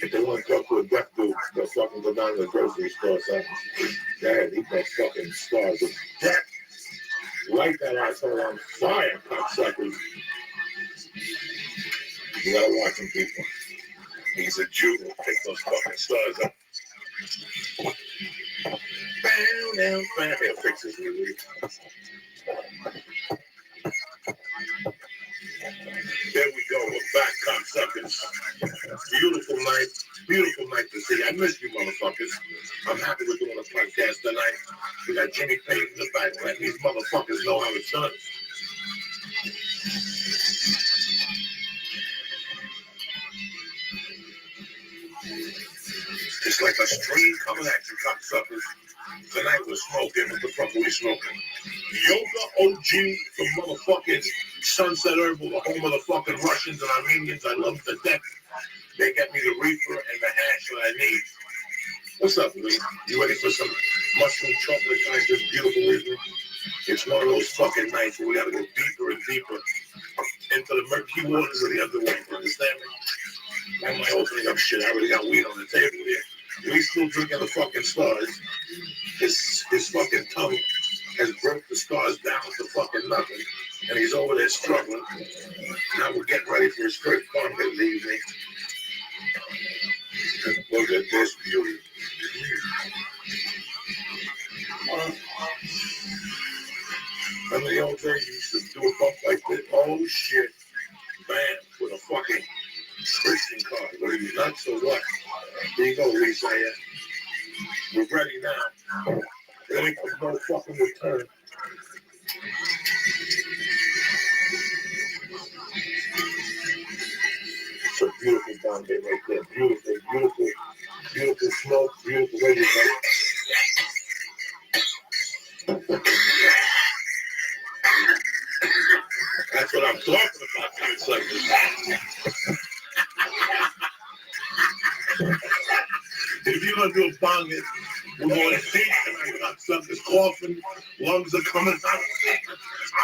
If they want to talk to a deaf dude, they'll fucking go down to the grocery store. So, go ahead, eat that fucking stars of death. Light that asshole on fire, cocksuckers. You gotta watch him, people. He's a Jew who picked those fucking stars up. Bam. He'll fix his movie. There we go. We're back, cocksuckers. Beautiful night to see. I miss you, motherfuckers. I'm happy we're doing a podcast tonight. We got Jimmy Page in the back, letting these motherfuckers know how it's done. It's like a stream coming at you, cocksuckers. Tonight we're smoking. What the fuck are we smoking? Yoga OG from motherfucking Sunset Herbal, the home of the fucking Russians and Armenians. I love them to death. They get me the reefer and the hash that I need. What's up, Lee? You ready for some mushroom chocolate tonight? This beautiful evening. It's one of those fucking nights where we gotta go deeper and deeper into the murky waters of the underworld. You understand me? Why am I opening up shit? I already got weed on the table here. Lee's still drinking the fucking stars. His fucking tongue has broke the stars down to fucking nothing. And he's over there struggling. Now we're getting ready for his first bump of the evening. Look at this beauty. Remember the old days you used to do a bump like this? Oh shit. Bam. With a fucking Christian card. What are you nuts or what? There you go, Lisa. We're ready now. There ain't no fucking return. It's a beautiful Bombay right there. Beautiful smoke, beautiful everything. That's what I'm talking about, cocksuckers. If you're gonna do a bong, we're going to deep tonight, cocksuckers. Coughing, lungs are coming out,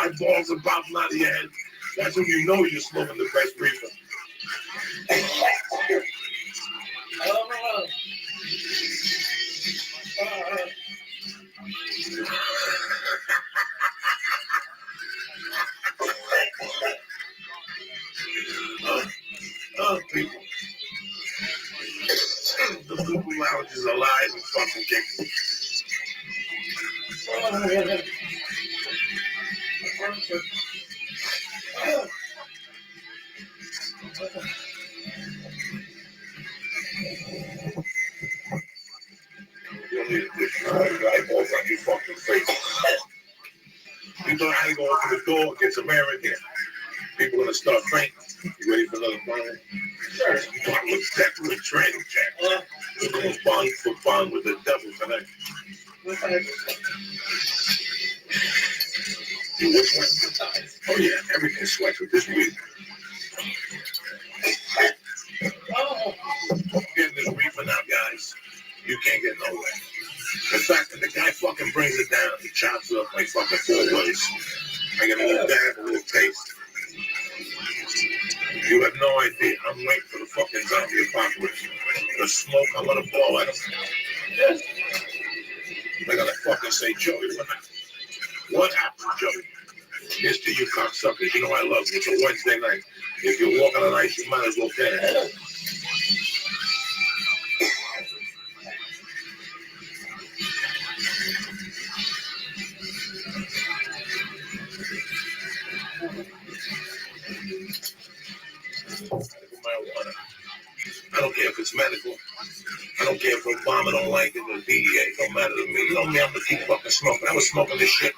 eyeballs are popping out of your head. That's when you know you're smoking the best reefer. People. The Google Lounge is alive and fucking kicking. You don't need to push your eyeballs on your fucking face. You know how you go open the door, get some air in here. People are gonna start fainting. You ready for another bottle? Sure. Bottle of Declan Train Jack. We're going bond for bond with the devil tonight. You which one? Oh yeah, everything's sweats with this weed. Getting this reefer now, guys. You can't get nowhere. In fact, when the guy fucking brings it down, he chops it up like fucking 4 ways. I get a little dab, a little taste. You have no idea. I'm waiting for the fucking zombie apocalypse. The smoke I'm gonna blow at them. They're gonna fucking say, Joey, what happened, Joey? Here's to you cocksuckers. You know I love you. It's a Wednesday night. If you're walking on ice, you might as well get it. identical. I don't care if Obama don't like it or DEA, don't matter to me. You know me, I'm gonna keep fucking smoking. I was smoking this shit.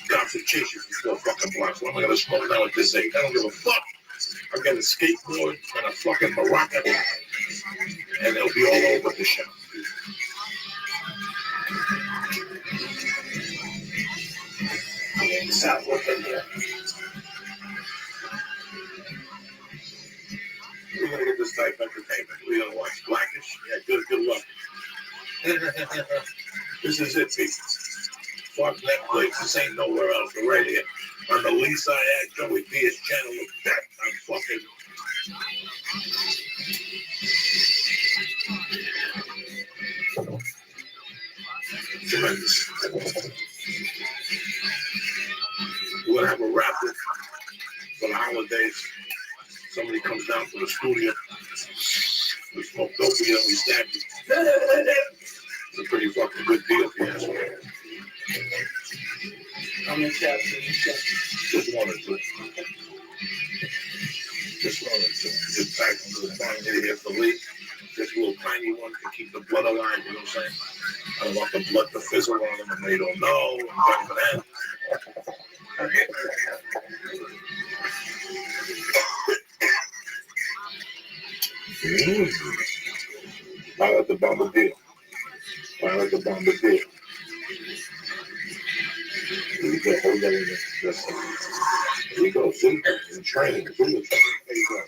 Cops would chase you for 4 fucking blocks. What am I gonna smoke now at this age? I don't give a fuck. I'll get a skateboard and a fucking maraca, and they'll be all over the shop. South looking here. We're gonna get this type of entertainment. We're gonna watch Blackish. Yeah, good luck. This is it, people. Fuck Netflix. This ain't nowhere else. We're right here on the Lisa at Joey Diaz channel with that. I'm fucking. Tremendous. We're gonna have a raffle for the holidays. Somebody comes down to the studio. We smoke dope together, we stab you. It's a pretty fucking good deal for you ask me. How many tabs did you check? Just 1 or 2. Just 1 or 2. Just back into the front here for Lee. Just a little tiny one to keep the blood alive, you know what I'm saying? I don't want the blood to fizzle on them and they don't know. I'm for that. I like the bombardier. I like the bombardier. Here we go. Hold that in there. Here we go. See? In training. There you go.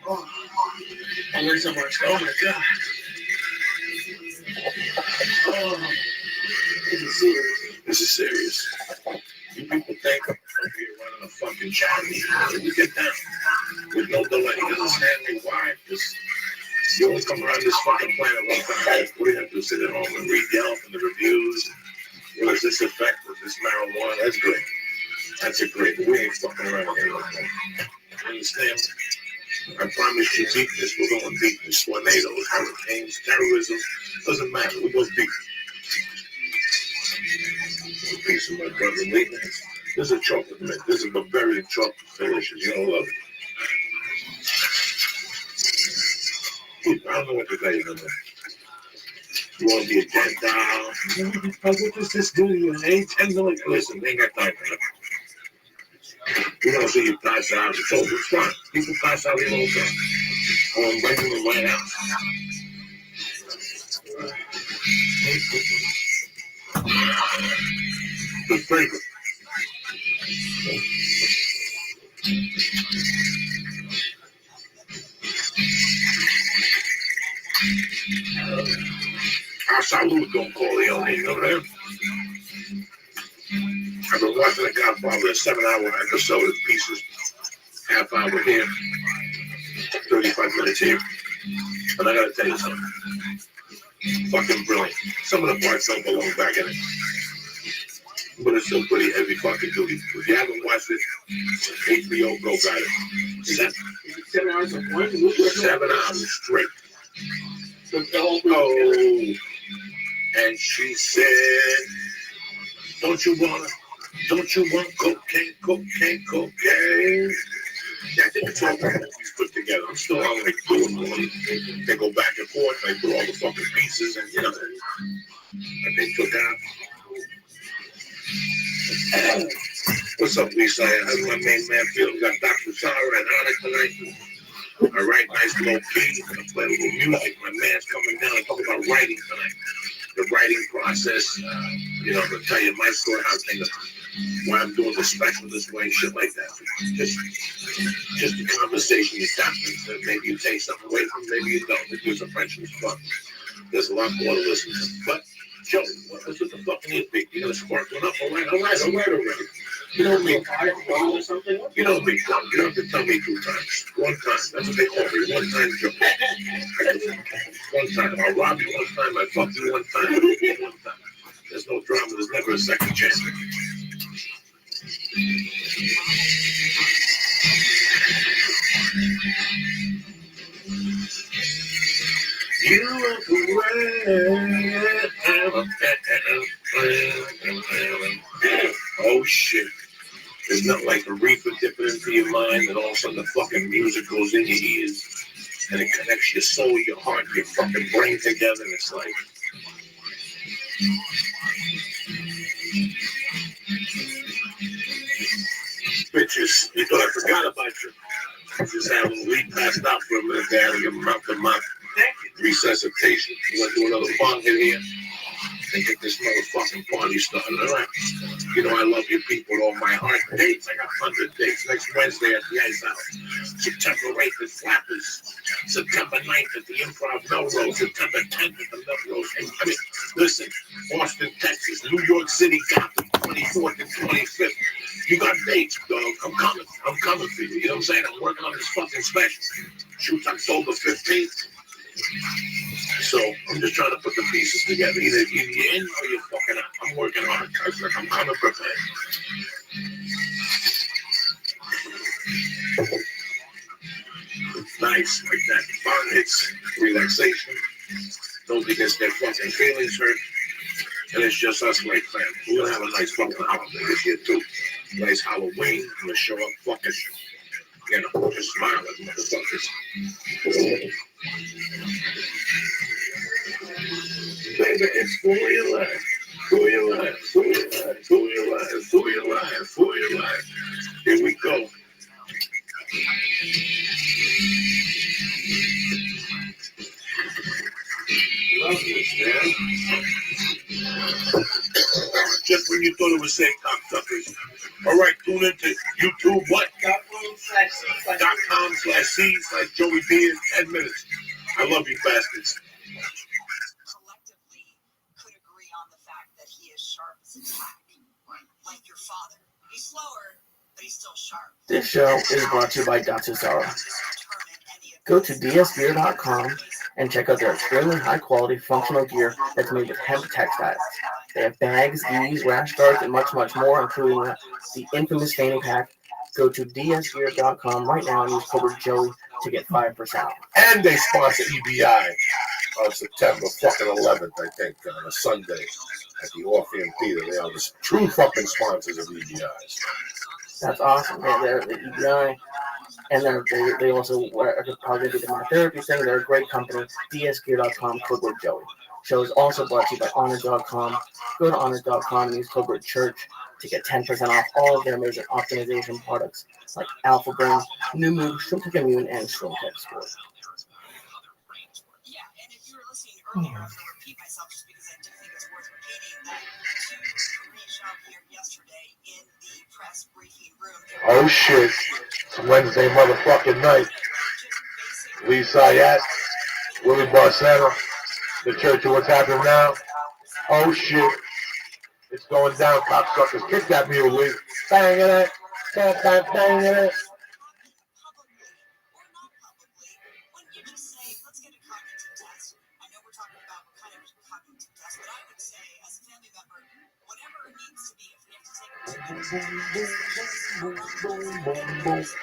Oh, I learned so much. Oh my god. Oh, this is serious. This is serious. You people think I'm here running a fucking charity. We get down with no delay. You understand me? Why? Because you only come around this fucking planet one time. What do you have to sit at home and read Yelp and the reviews? What does this affect with this marijuana? That's great. That's a great. We ain't fucking around here like that. You understand? I promise you deep this. We're going deep. Tornadoes, hurricanes, terrorism. Doesn't matter. We go deep. A piece of my brother Lee. This is a chocolate mint. This is Bavarian chocolate. Delicious. You don't love it. I don't know what to tell you. You want to be a Gentile? What does this do to you? It ain't 10 million. Listen, they ain't got time for that. We don't see you pass out. It's over. It's fine. People pass out here all the time. I'm bringing them right out. The favorite. Our salute don't call the you know that? I've been watching The Godfather, a 7-hour episode in pieces, half hour here, 35 minutes here. And I gotta tell you something. Fucking brilliant. Some of the parts don't belong back in it. But it's still pretty heavy fucking duty. If you haven't watched it, HBO, go got it. 7 hours of one? 7 hours straight. Oh, and she said, don't you want cocaine? Yeah, I think it's all movies put together. I'm still on like doing one. They go back and forth, they put all the fucking pieces and, you know, and they took out. What's up, Lisa? My main man feeling got Dr. Sarah and Onyx tonight. I write nice low key. I play a little music. My man's coming down. I talk about writing tonight. The writing process, you know, to tell you my story, how things, why I'm doing the special this way, shit like that. Just the conversation is happening. Maybe you take something away from, maybe you don't. Because the friendship is fun. There's a lot more to listen to. But Joe, what's with the fucking earpiece? You're gonna spark one up. All right already. You know me. You know me, John. You don't have to tell me 2 times. 1 time. That's what they call me. 1 time, Joe. 1 time. I'll rob you 1 time. I fuck you 1 time. 1 time. There's no drama. There's never a second chance. Oh shit. There's nothing like a reefer dipping into your mind and all of a sudden the fucking music goes in your ears. And it connects your soul, your heart, your fucking brain together. It's like, bitches, you thought I forgot about you. Just had a little weed passed out for a minute there in the mouth of my resuscitation. We're gonna do another bong hit here and get this motherfucking party started. All right. You know I love you people with all my heart. Dates, I got 100 dates. Next Wednesday at the Ice House. September 8th at Flappers. September 9th at the Improv Melrose. September 10th at the Melrose. I mean, listen, Austin, Texas, New York City, Gotham, 24th and 25th. You got dates, dog. I'm coming. I'm coming for you. You know what I'm saying? I'm working on this fucking special. Shoot October 15th. So I'm just trying to put the pieces together. Either you're in or you're fucking out. I'm working on it, cuz I'm coming prepared. Nice, like that. Fun hits, relaxation. Nobody gets their fucking feelings hurt. And it's just us, like fam. We're gonna have a nice fucking holiday this year too. Nice Halloween. I'm gonna show up fucking, you know, just smile at motherfuckers. Baby, it's for your life. For your life. For your life. For your life. For your life. For your life. Here we go. Love this, man. Just when you thought it was safe, cocksuckers. All right, tune into YouTube, what? .com/C/Joey D in 10 minutes. I love you bastards. Collectively could agree on the fact that he is sharp as a tack, like your father. He's slower, but he's still sharp. This show is brought to you by Dr. Zara. Go to dsgear.com and check out their extremely high-quality functional gear that's made with hemp textiles. They have bags, skis, rash guards, and much, much more, including the infamous fanny pack. Go to dsgear.com right now and use code Joey to get 5% off. And they sponsor EBI on September fucking 11th, I think, on a Sunday at the Orpheum Theater. They are the true fucking sponsors of EBIs. That's awesome. They're the EBI. And they also are probably do the monotherapy thing. They're a great company. dsgear.com, code word Joey. Show is also brought to you by honor.com. Go to honor.com and use code word church to get 10% off all of their amazing optimization products like Alpha Brain, New Move, Shrimp Immune, and Shrimp Sport. Yeah, and if you were listening earlier, I'm going to repeat myself just because I do think it's worth repeating that to reach out here yesterday in the press briefing room. Oh shit. It's Wednesday motherfucking night. Lee Sayat, Willie Barcena, the Church of What's Happening Now. Oh shit. It's going down, cocksuckers. Kick that mule, Lee. Bang in it. Bang, bang, bang in it.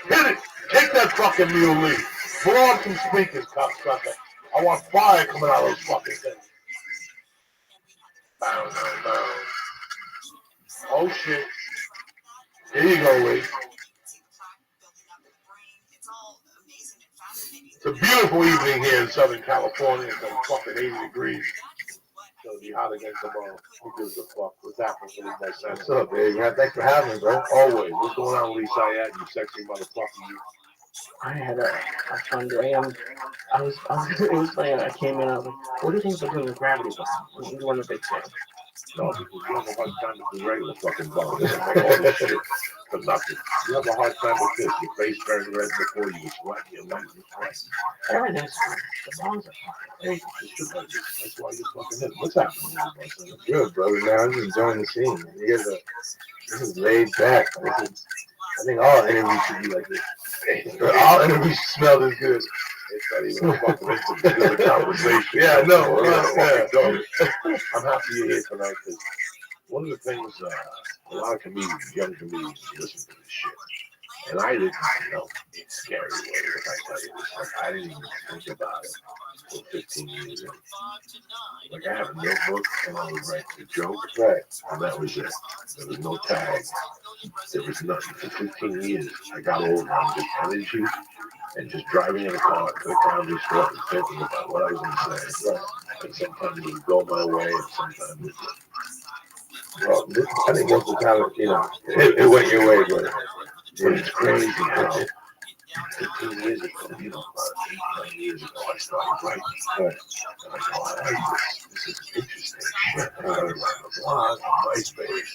Hit it! Take that fucking mule, Lee. Put on some speakers, cocksucker. I want fire coming out of those fucking things. Bow, bow, bow. Oh shit. Here you go, Lee. It's a beautiful evening here in Southern California. It's like fucking 80 degrees. It's gonna be hot again tomorrow. Who gives a fuck? What's happening to my son? What's up, baby? Thanks for having me, bro. Always. What's going on, Lee Sayat? You sexy motherfucker. You. I had a fun day. It was funny. I came in. I was like, "What do you think about doing the gravity ball?" You weren't a big fan. No, because you have a hard time with the regular fucking ball. They don't make all this shit for nothing. You have a hard time with this. Your face turned red before you sweat. Your legs are sweat. Everything's fine. The balls are fucking crazy. That's why you're fucking in. What's happening? Good, brother. Man, I'm just enjoying the scene. This is laid back. I think all interviews should be like this. All interviews smell this good. It's not even a fucking conversation. Yeah, no. I'm happy you're here tonight because one of the things a lot of comedians, young comedians, listen to this shit. And I didn't, it's scary way if I tell you this. Like, I didn't even think about it for 15 years. Like, I had a notebook and I would write the joke, right? And that was it. There was no tag. There was nothing for 15 years. I got over on just energy and just driving in a car to the comedy store and thinking about what I was going to say. And sometimes it would go my way, and sometimes it would. Well, I think most of the time, it went your way, but it's crazy how 15 years ago, about 8, 9 years ago, I started writing. And I go, I like this. This is interesting shit. And I started writing a blog on MySpace.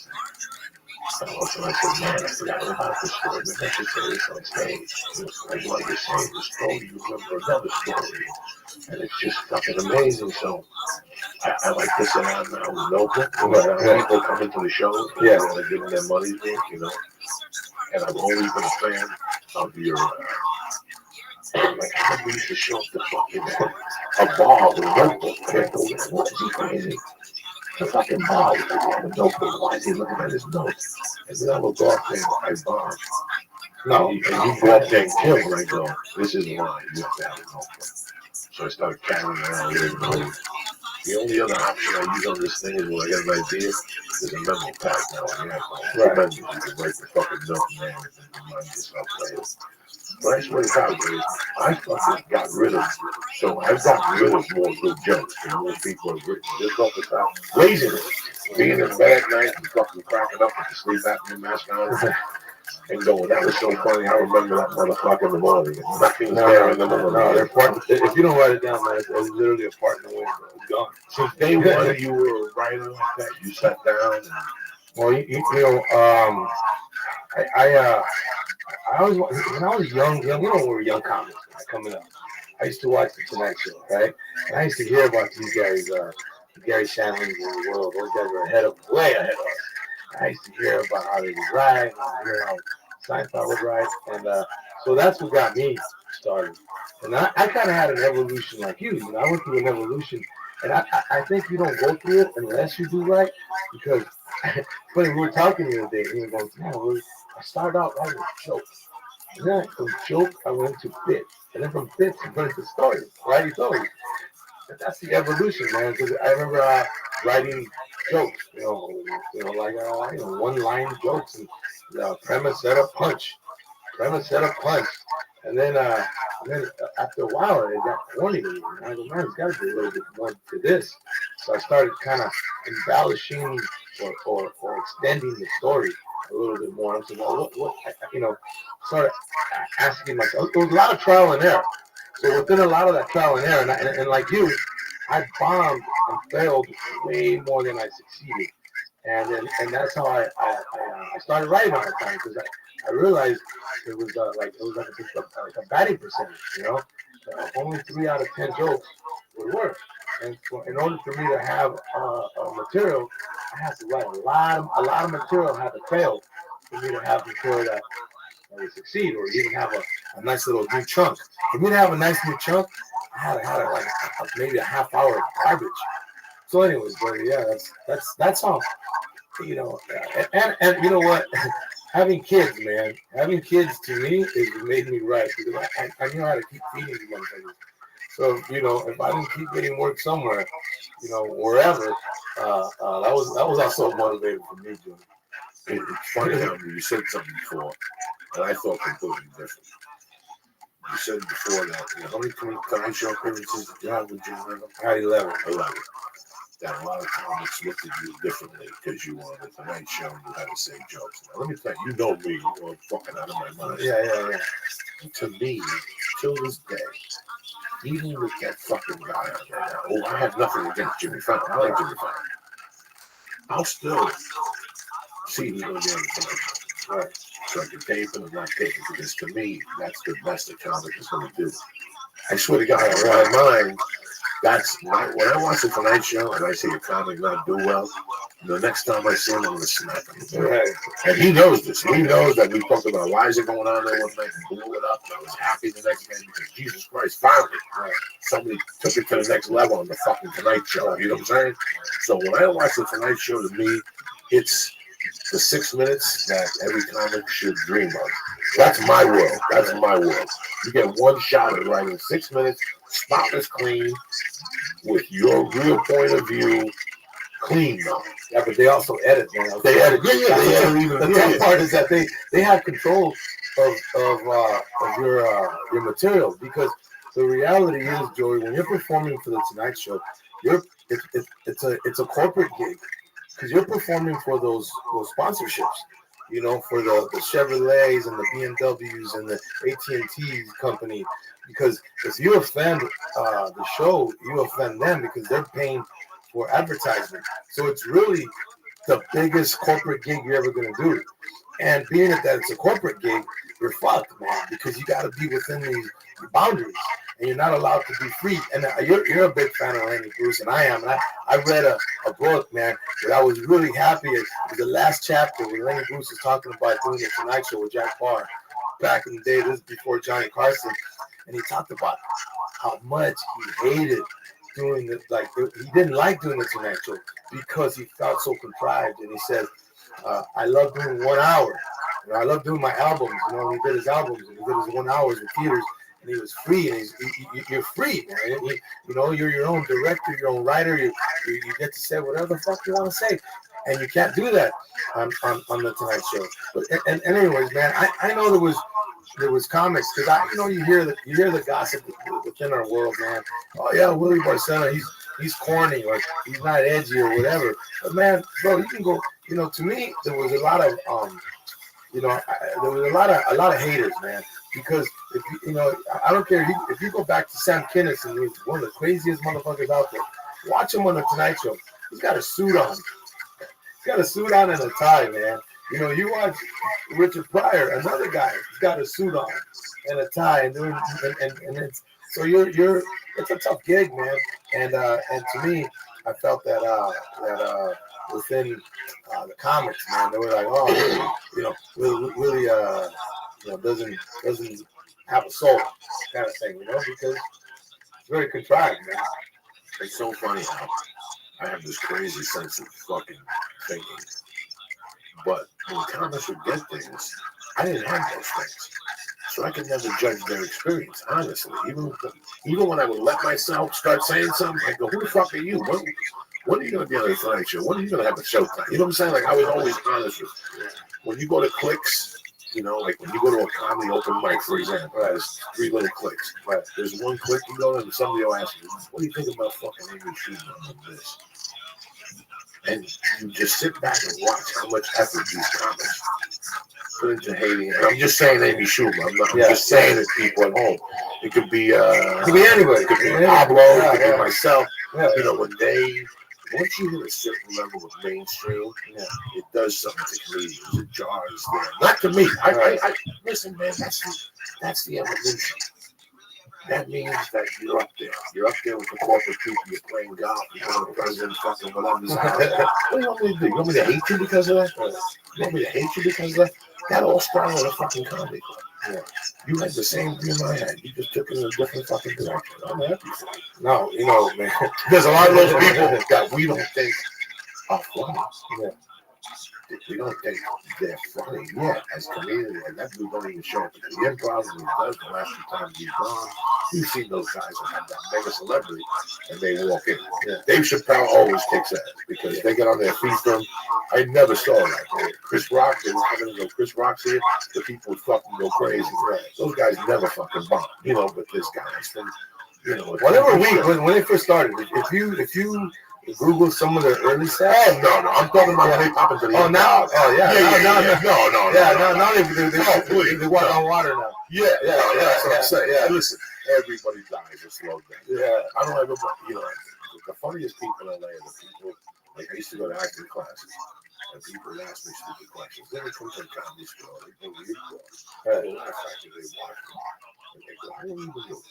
And also I said, man, I forgot all about this story. Maybe I should say this on stage. Like while you're saying the story, you remember another story. And it's just fucking amazing. So I like to sit down now with notebook. People come into the show, they're giving their money's worth, And I've always been a fan of your, like, I remember we used to show up to fucking a bar with a notebook. And I go, what is he crazy? The fucking bar with a notebook. Why is he looking at his notes? And then I look off and I bombed. No, and you walked in, Jim, and I go, this isn't why you have to have a notebook. So I started carrying around with a note. The only other option I use on this thing is when I get an idea, there's a memo pad now on the iPhone. Right. You can write the fucking note in there and remind yourself later. But I swear to God, Dave, I fucking got rid of, so I've gotten rid of more good jokes than most people have written just off the top. Laziness. Being in bed at night and fucking cracking up with the sleep apnea mask on. And going, that was so funny. I remember that motherfucker in the morning. Nothing's there in the morning. No, if you don't write it down, man, it's literally a part in the window. It's gone. Since day one, you were a writer like that. You sat down. And, well, I always, when I was young, we were young comics coming up. I used to watch the Tonight Show, right? And I used to hear about these guys, Gary Shandlings in the world. Those guys were way ahead of us. I used to hear about how they would write, and hear how Seinfeld would write, and so that's what got me started. And I kind of had an evolution like you. I went through an evolution, and I think you don't go through it unless you do right, because when we were talking the other day, you were going, man, I started out writing jokes, and then from joke I went to bits, and then from bits I went to stories, writing stories. And that's the evolution, man. Because I remember writing jokes, like one-line jokes and premise, setup, punch, and then after a while it got corny to me. And I go, man, there's got to be a little bit more to this. So I started kind of embellishing or extending the story a little bit more. I'm saying, well, what started asking myself. There was a lot of trial and error. So within a lot of that trial and error, and like you, I bombed and failed way more than I succeeded, and that's how I started writing all the time, because I realized it was like a batting percentage, only 3 out of 10 jokes would work, and so in order for me to have material, I had to write a lot of material had to fail for me to have material that would succeed, or even have a nice little new chunk. For me to have a nice new chunk, I had like maybe a half hour of garbage. So anyways, but yeah, that's how, and you know what, having kids, man, to me is made me write, because I knew how to keep feeding these motherfuckers. So if I didn't keep getting work somewhere, wherever, that was also motivated for me, Jim. It's funny how you said something before, and I thought completely different. You said before that, how many Tonight Show appearances did you have with Jim? I had 11. That a lot of comics looked at you differently because you were on the Tonight Show and you had the same jokes. Now, let me tell you, you know me, I'm fucking out of my mind. Yeah. To me, till this day, even with that fucking guy on there now, I have nothing against Jimmy Fallon. I like Jimmy Fallon. I'll still see who's going to be on the Tonight Show. Right. So I can tape it or not tape it, because to me, that's the best a comic is going to do. I swear to God, in my mind, that's when I watch the Tonight Show and I see a comic not do well, the next time I see him, I'm going to smack him. Right. And he knows this. He knows that we talked about why is it going on there one night and blew it up. And I was happy the next day because Jesus Christ, finally, somebody took it to the next level on the fucking Tonight Show. You know what I'm saying? So when I watch the Tonight Show, to me, it's the 6 minutes that every comic should dream of. That's my world. That's my world. You get one shot at writing 6 minutes, spotless clean, with your real point of view, clean though. Yeah, but they also edit, man. They edit. Yeah, they edit even. The tough part is that they have control of your material, because the reality is, Joey, when you're performing for the Tonight Show, it's a corporate gig, because you're performing for those sponsorships. You know, for the Chevrolets and the BMWs and the AT&T company, because if you offend the show, you offend them, because they're paying for advertisement. So it's really the biggest corporate gig you're ever going to do. And being that it's a corporate gig, you're fucked, man, because you got to be within these boundaries, and you're not allowed to be free. And you're a big fan of Lenny Bruce, and I am. And I read a book, man, that I was really happy. It was the last chapter where Lenny Bruce was talking about doing the Tonight Show with Jack Barr back in the day. This is before Johnny Carson. And he talked about how much he hated doing it. Like, he didn't like doing the Tonight Show because he felt so contrived. And he said, I love doing 1 hour. You know, I love doing my albums. You know, he did his albums, and he did his 1 hours in theaters, and he was free. And you're free, man. You know, you're your own director, your own writer. You get to say whatever the fuck you want to say, and you can't do that on the Tonight Show. But and anyways, man, I know there was comics, because you hear the gossip within our world, man. Oh yeah, Willie Barcena, he's corny, or he's not edgy, or whatever. But man, bro, you can go. You know, to me, there was a lot of there was a lot of haters, man. Because if I don't care if you go back to Sam Kinison, who was one of the craziest motherfuckers out there. Watch him on the Tonight Show. He's got a suit on. He's got a suit on and a tie, man. You know, you watch Richard Pryor, another guy. He's got a suit on and a tie, and it's so it's a tough gig, man. And to me, I felt that within the comics, man, they were like, oh, really doesn't have a soul, kind of thing, because it's very contrived, man. It's so funny how I have this crazy sense of fucking thinking. But when comics would get things, I didn't have those things. So I could never judge their experience, honestly. Even when I would let myself start saying something, I go, who the fuck are you? When are you going to be on the Tonight Show? When are you going to have a showtime? You know what I'm saying? Like, I was always honest with you. When you go to clicks, like when you go to a comedy open mic, for example, there's 3 little clicks. Right? There's one click you go and somebody will ask you, what do you think about fucking Amy Schumer on this? And you just sit back and watch how much effort these comics put into hating. And I'm just saying Amy Schumer. I'm just saying it, people at home. It could be anybody. It could be Pablo. It could be myself. Yeah. Once you hit a certain level of mainstream, it does something to comedians. It jars them. Not to me. I listen, man. That's the evolution. That means that you're up there. You're up there with the corporate people. You're playing golf. You're going to the president, fucking whatever's out there. What do you want me to do? You want me to hate you because of that? You want me to hate you because of that? That all started at a fucking comedy club. Yeah. You had the same dream I had. You just took it in a different fucking direction. I'm happy for you. No, man. There's a lot of those people that we don't think are funny. Yeah. We don't think they're funny yet as comedians, and that dude don't even show up at the improv. He does the last 2 times he's gone. You've seen those guys that have that mega celebrity, and they walk in. Yeah. Dave Chappelle always kicks ass because they get on their feet from. I never saw that. Chris Rock, they were coming to go, Chris Rock's here, the people would fucking go crazy. Right. Those guys never fucking bomb, but this guy's been, whatever when they first started, if you Google some of their early stuff. Oh no, I'm talking about when they pop into the. Oh now, no, they walk on water now. Yeah, that's what I'm saying. Yeah, listen, everybody dies a slow death. Yeah, I don't ever, the funniest people in LA are the people. Like, I used to go to acting classes, and people would ask me stupid questions. They would come to the comedy school, they go, you go. They laugh after they watch them, and they go, I didn't even know this.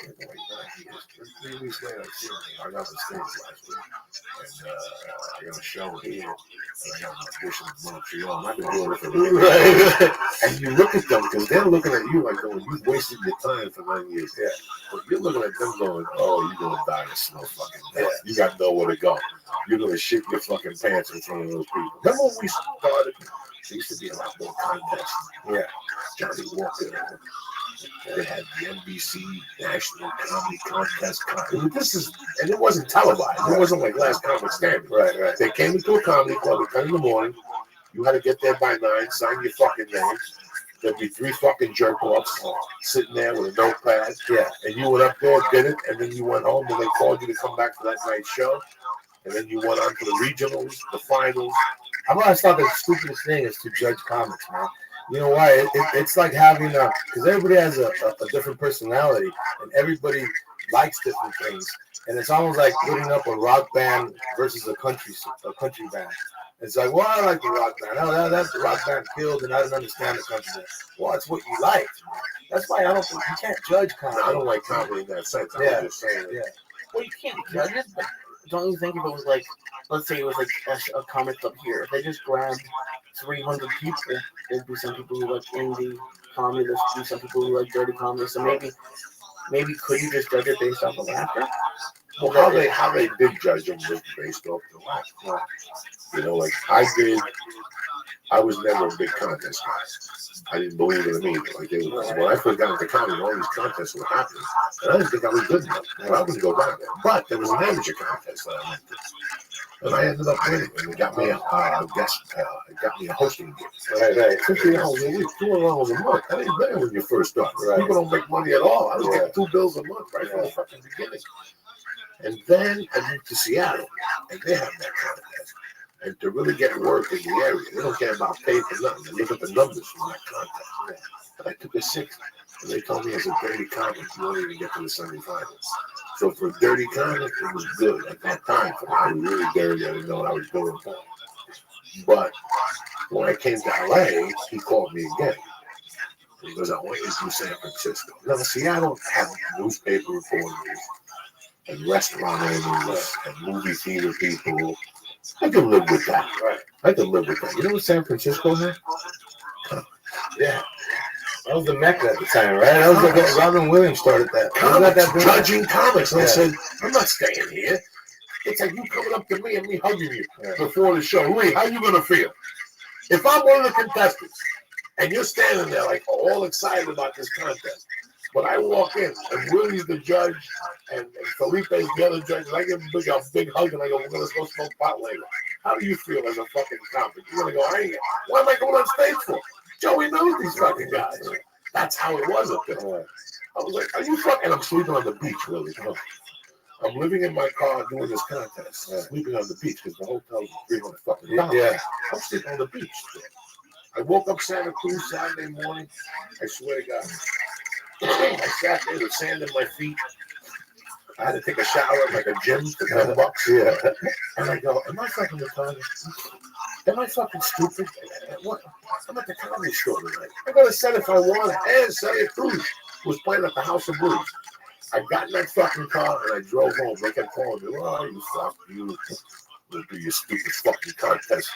And they're like, 9 years. 3 weeks later, I got the stage last week, and I got a show here, and I got an audition in Montreal. I've been doing it for years. And you look at them, because they're looking at you like, going, you've wasted your time for 9 years. Yeah. But you're looking at them going, oh, you're going to die in slow fucking death. You got nowhere to go. You're going to shit your fucking pants in front of those people. Remember when we started There used to be a lot more contests. Yeah. Johnny Walker. They had the NBC National Comedy Contest. And it wasn't televised. It wasn't like Last Comic Standing. Right. They came into a comedy club at 10 in the morning. You had to get there by 9, sign your fucking name. There'd be 3 fucking jerk-offs sitting there with a notepad. Yeah. And you went up there, did it, and then you went home, and they called you to come back for that night's show. And then you went on to the regionals, the finals. I've always thought the stupidest thing is to judge comics, man. You know why? It's like having because everybody has a different personality, and everybody likes different things. And it's almost like putting up a rock band versus a country band. It's like, well, I like the rock band. Oh, that's the rock band killed, and I don't understand the country band. Well, it's what you like. That's why I don't think you can't judge comedy. I don't like comedy in that sense. I'm just saying. Yeah. Well, you can't judge it, but don't you think if it was like, let's say it was like a comic club here, if they just grabbed 300 people, there'd be some people who like indie comedy, there'd be some people who like dirty comedy, so maybe could you just judge it based off of laughter? Well, how they did judge them was based off the laughter. You know, like I was never a big contest guy. I didn't believe in them either. Like when I first got into comedy, all these contests were happening, and I didn't think I was good enough. Well, I wouldn't go down there. But there was an amateur contest that I went to, and I ended up winning. And it got me a hosting gig. Right. $50 a week, $200 a month. That ain't bad when you first start. Right. People don't make money at all. I was getting 2 bills a month right from the fucking beginning. And then I moved to Seattle, and they have that contest. And to really get work in the area, they don't care about pay for nothing. They look at the numbers from that contest. But I took a 6, and they told me as a dirty comic, you won't even get to the semifinals. So for a dirty comic, it was good at that time. For me, I was really dirty. I didn't know what I was doing. But when I came to LA, he called me again. He goes, I want you to do San Francisco. Now, Seattle had newspaper reporters and restaurant owners and movie theater people. I could live with that. Right. I could live with that. You know what San Francisco had? Yeah. That was the Mecca at the time, right? That was like Robin Williams started that. Judging comics. And I said, I'm not staying here. It's like you coming up to me and me hugging you before the show. Lee, how you going to feel? If I'm one of the contestants and you're standing there like all excited about this contest, but I walk in and Willie's the judge and Felipe's the other judge, and I give him a big hug and I go, we're going to go smoke pot later. How do you feel as a fucking comic? You're going to go, what am I going on stage for? Joey knows these fucking guys. That's how it was up there. I was like, are you fucking? And I'm sleeping on the beach, Willie. I'm living in my car doing this contest, sleeping on the beach because the hotel was $300 fucking. Yeah. I'm sleeping on the beach. I woke up Santa Cruz Saturday morning. I swear to God. I sat there with sand in my feet. I had to take a shower at like a gym for $10. Yeah. And I go, am I fucking retarded? Am I fucking stupid? What? I'm at the comedy store tonight. I got to set if I want. And Santa Cruz was playing at the House of Blues. I got in that fucking car and I drove home. They kept calling me, oh, you fuck you. We'll do your stupid fucking contest.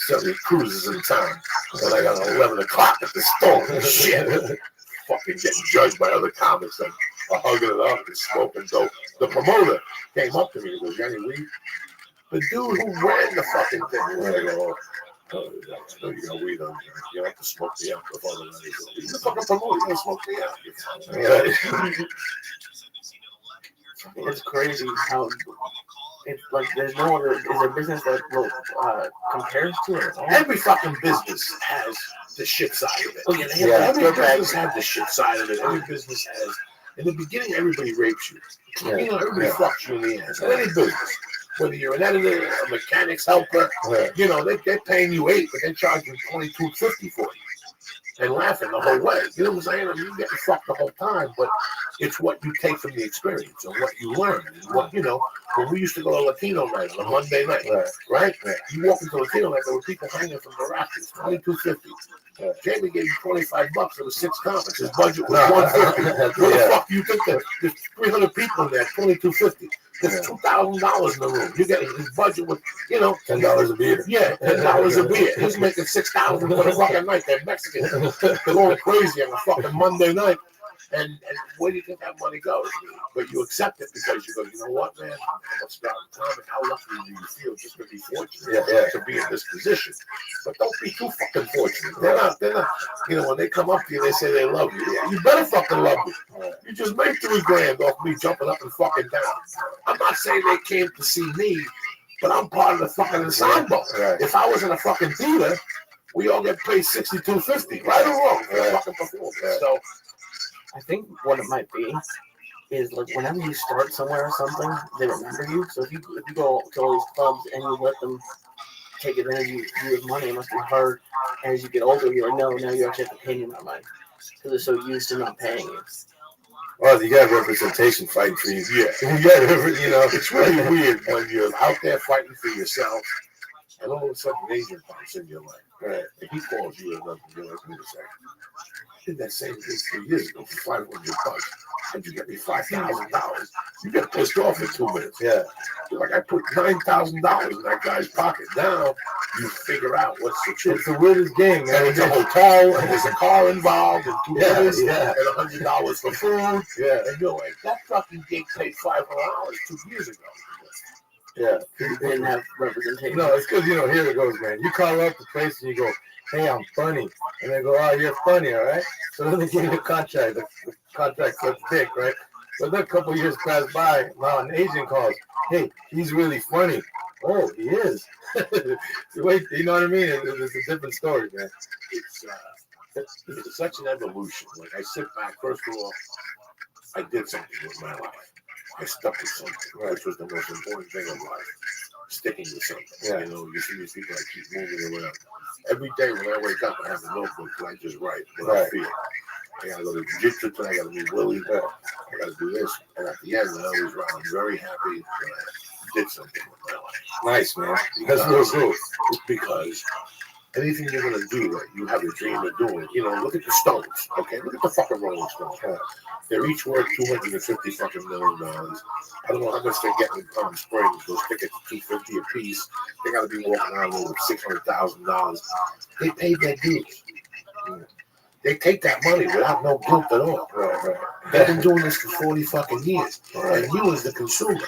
Santa Cruz is in town. And I got 11 o'clock at the store. Shit. Fucking getting judged by other comics and hugging it up and smoking dope. The promoter came up to me and goes, Johnny Lee, the dude who ran the fucking thing. And I go, oh, you got weed on you. You have to smoke me out before the night. He's the fucking promoter. You're going to smoke me out. It's crazy how it's like there's no other. Is there a business that compares to it? Every fucking business has the shit side of it. Oh, yeah, every business has the shit side of it. Every business has. In the beginning, everybody rapes you. Yeah. You know, everybody fucks you in the ass. In any business, whether you're an editor, a mechanic's helper, you know, they're paying you $8, but they're charging $22.50 for it. And laughing the whole way. You know what I'm saying? I mean, you getting fucked the whole time, but it's what you take from the experience and what you learn. And what, you know, when we used to go to Latino night on a Monday night, right? You walk into Latino night, there were people hanging from the rafters, $22.50. Jamie gave you $25 for the 6 comics. His budget was $150. Where the fuck do you think there's 300 people in there, $22.50? There's $2,000 in the room. You get his budget with, you know, $10 a beer. Yeah, $10 a beer. He's making $6,000 for the fucking night. They're Mexicans. They're going crazy on a fucking Monday night. And where do you think that money goes? But you accept it because you go, you know what, man? Let's go. How lucky do you feel just to be fortunate to be in this position? But don't be too fucking fortunate. They're not. You know, when they come up to you, they say they love you. Yeah, you better fucking love me. You just made $3,000 off me jumping up and fucking down. I'm not saying they came to see me, but I'm part of the fucking ensemble. Right. If I was in a fucking theater, we all get paid $62.50, right or wrong, for fucking performance. So I think what it might be is like whenever you start somewhere or something, they remember you. So if you go to all these clubs and you let them take advantage of your money, it must be hard. And as you get older, you're like, no, now you actually have to pay me my money because they're so used to not paying you. Well, you got representation fighting for you. Yeah, you know, it's really weird when you're out there fighting for yourself, and all of a sudden an agent pops in your life. Right? And he calls you and you're like, wait a second. I did that same thing 3 years ago for $500. How'd you get me $5,000? You get pissed off in 2 minutes. Yeah. You're like, I put $9,000 in that guy's pocket. Now you figure out what's the truth. It's the weirdest game, man. And it's a hotel, and there's a car involved, and $2 and $100 for food. Yeah. And you're like, that fucking gig paid $500 2 years ago. Yeah. You didn't have representation. No, it's because, you know, here it goes, man. You call up the place and you go, hey, I'm funny. And they go, oh, you're funny, all right? So then they give you a contract. The contract says dick, right? But then a couple of years pass by. Now an agent calls, hey, he's really funny. Oh, he is. Wait, you know what I mean? It's a different story, man. It's such an evolution. Like, I sit back, first of all, I did something with my life. I stuck with something, which was the most important thing in life. Sticking with something. Yeah. You know, you see these people that keep moving around. Every day when I wake up, I have a notebook and I just write what I feel. I gotta go to jiu-jitsu today, I gotta meet Willie, I gotta do this. And at the end, I always write, I'm very happy that I did something with my life. Nice, man. That's real cool. Because anything you're gonna do that you have a dream of doing, you know, look at the Stones, okay? Look at the fucking Rolling Stones. They're each worth $250 fucking million. I don't know how much they're getting in Palm Springs. Those tickets are $250 a piece. They got to be walking around with $600,000. They paid their dues. They take that money without no guilt at all. They've been doing this for 40 fucking years, and you as the consumer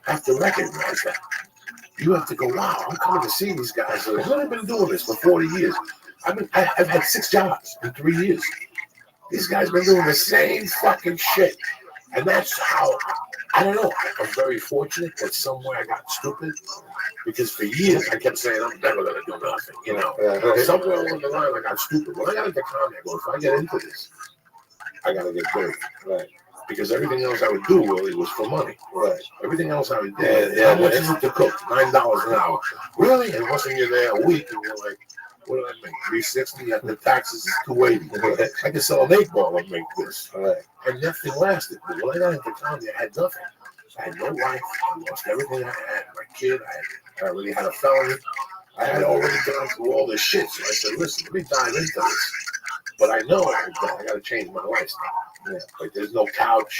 have to recognize that. You have to go, wow, I'm coming to see these guys. I've only been doing this for 40 years. I've had 6 jobs in 3 years. These guys been doing the same fucking shit. And that's how, I don't know, I'm very fortunate that somewhere I got stupid. Because for years I kept saying, I'm never going to do nothing, you know. Somewhere along the line I got stupid. When I got into comedy, I go, if I get into this, I got to get big. Right. Because everything else I would do really was for money. Right. Everything else I would do. How much is it to cook? $9 an hour. Really? And once you're there a week and you're like, what did I make? $360 after taxes is $280. I can sell an 8-ball and make this. Right. And nothing lasted. But when I got into comedy, I had nothing. I had no life. I lost everything I had. My kid, I already had a felony. I had already gone through all this shit. So I said, listen, let me dive into this. But I know I got to change my lifestyle. Yeah. Like, there's no couch.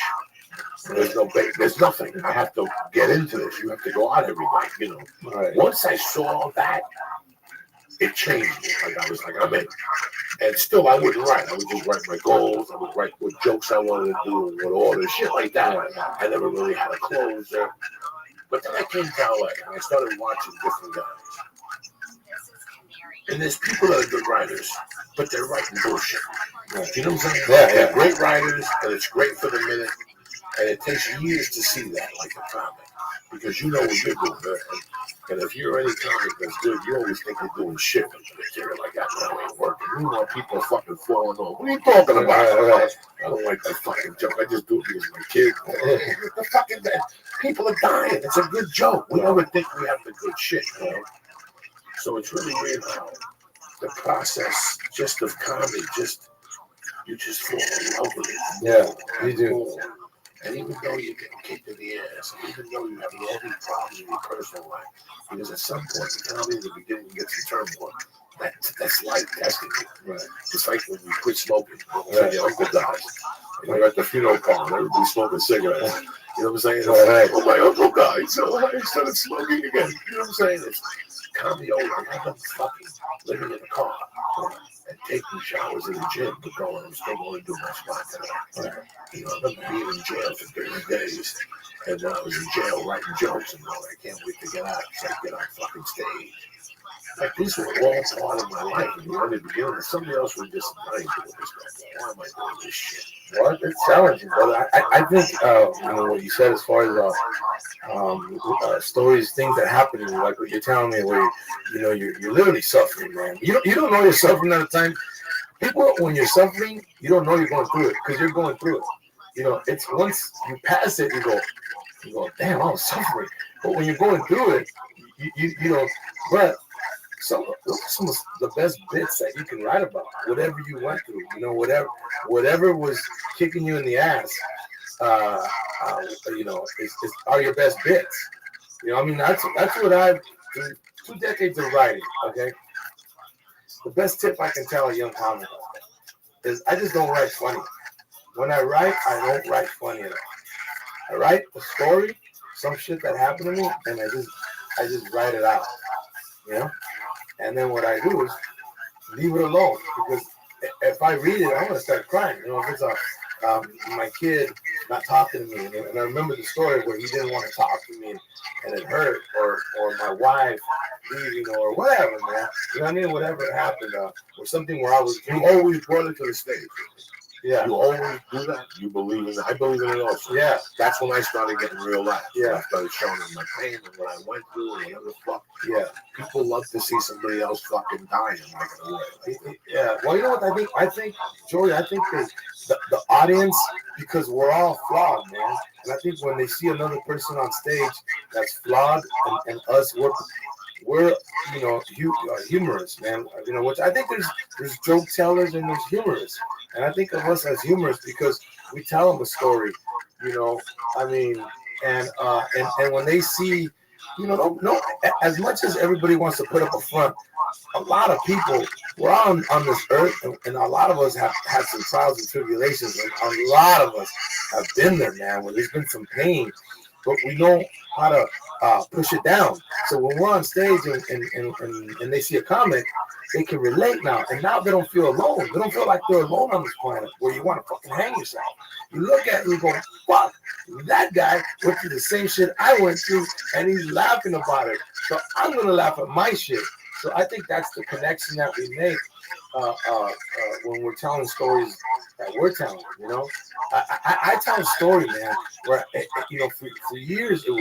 There's no bed. There's nothing. I have to get into this. You have to go out every night, you know. Right. Once I saw that, it changed me. Like, I was like, I'm in. And still, I wouldn't write. I would just write my goals. I would write what jokes I wanted to do and what orders, shit like that. I never really had a closer. But then I came to LA and I started watching different guys. And there's people that are good writers, but they're writing bullshit. You know what I'm saying? They're great writers, and it's great for the minute. And it takes years to see that, like a comic. Because you know what you're doing. And if you're any comic that's good, you always think you're doing shit with your material like that. Now ain't working. Meanwhile, people are fucking falling off. What are you talking about? I don't like that fucking joke. I just do it because my kid. The fucking people are dying. It's a good joke. We never think we have the good shit, you know? So it's really weird how the process just of comedy, you just fall in love with it. Yeah, you do. And even though you're getting kicked in the ass, and even though you have all these problems in your personal life, because at some point, the comedy in the beginning gets some turmoil. That's life testing you. Right. It's like when you quit smoking. Right. Your uncle dies. And you're at the funeral parlor, and everybody's smoking cigarettes. You know what I'm saying? Right. Oh, my uncle died, so I started smoking again. You know what I'm saying? It's comedy over. I love fucking living in a car and taking showers in the gym, but going, I'm still going to do my spot tonight. Right. You know, I've been being in jail for 30 days. And when I was in jail writing jokes and all, I can't wait to get out. So I get on fucking stage. Like, these were all part of my life in the early beginning. Somebody else would just, I ain't doing this no more. Why am I doing this shit? Well, it's challenging, brother. I think, you know, what you said as far as stories, things that happen to you, like what you're telling me, where you know you're literally suffering, man. You don't know you're suffering at the time. People, when you're suffering, you don't know you're going through it because you're going through it. You know, it's once you pass it, you go, damn, I was suffering. But when you're going through it, you know, but some of the best bits that you can write about, whatever you went through, you know, whatever was kicking you in the ass, you know, are your best bits. You know, I mean, that's what I've 2 decades of writing. Okay, the best tip I can tell a young comic is I just don't write funny. When I write, I don't write funny enough. I write a story, some shit that happened to me, and I just write it out. You know. And then what I do is leave it alone, because if I read it, I'm gonna start crying. You know, if it's my kid not talking to me, and I remember the story where he didn't want to talk to me, and it hurt, or my wife leaving, or whatever, man. You know what I mean? Whatever happened, or something where you always brought it to the stage. Yeah. You always do that. You believe in it. I believe in it also. Yeah. That's when I started getting real laughs. Yeah. I started showing them my pain and what I went through and whatever the fuck. Yeah. People love to see somebody else fucking dying. Yeah. Well, you know what I think, Joey, I think the audience, because we're all flawed, man. And I think when they see another person on stage that's flawed, and us, we're you know, humorous, man. You know, which I think there's joke tellers and there's humorists, and I think of us as humorists because we tell them a story. You know, I mean, and when they see, you know, no, as much as everybody wants to put up a front, a lot of people, we're on this earth, and a lot of us have had some trials and tribulations, and a lot of us have been there, man, where there's been some pain, but we know how to push it down. So when we're on stage and they see a comic, they can relate now, and now they don't feel alone. They don't feel like they're alone on this planet where you want to fucking hang yourself. You look at it and you go, fuck, that guy went through the same shit I went through, and he's laughing about it. So I'm going to laugh at my shit. So I think that's the connection that we make when we're telling stories that we're telling, you know. I tell a story, man, where, you know, for years it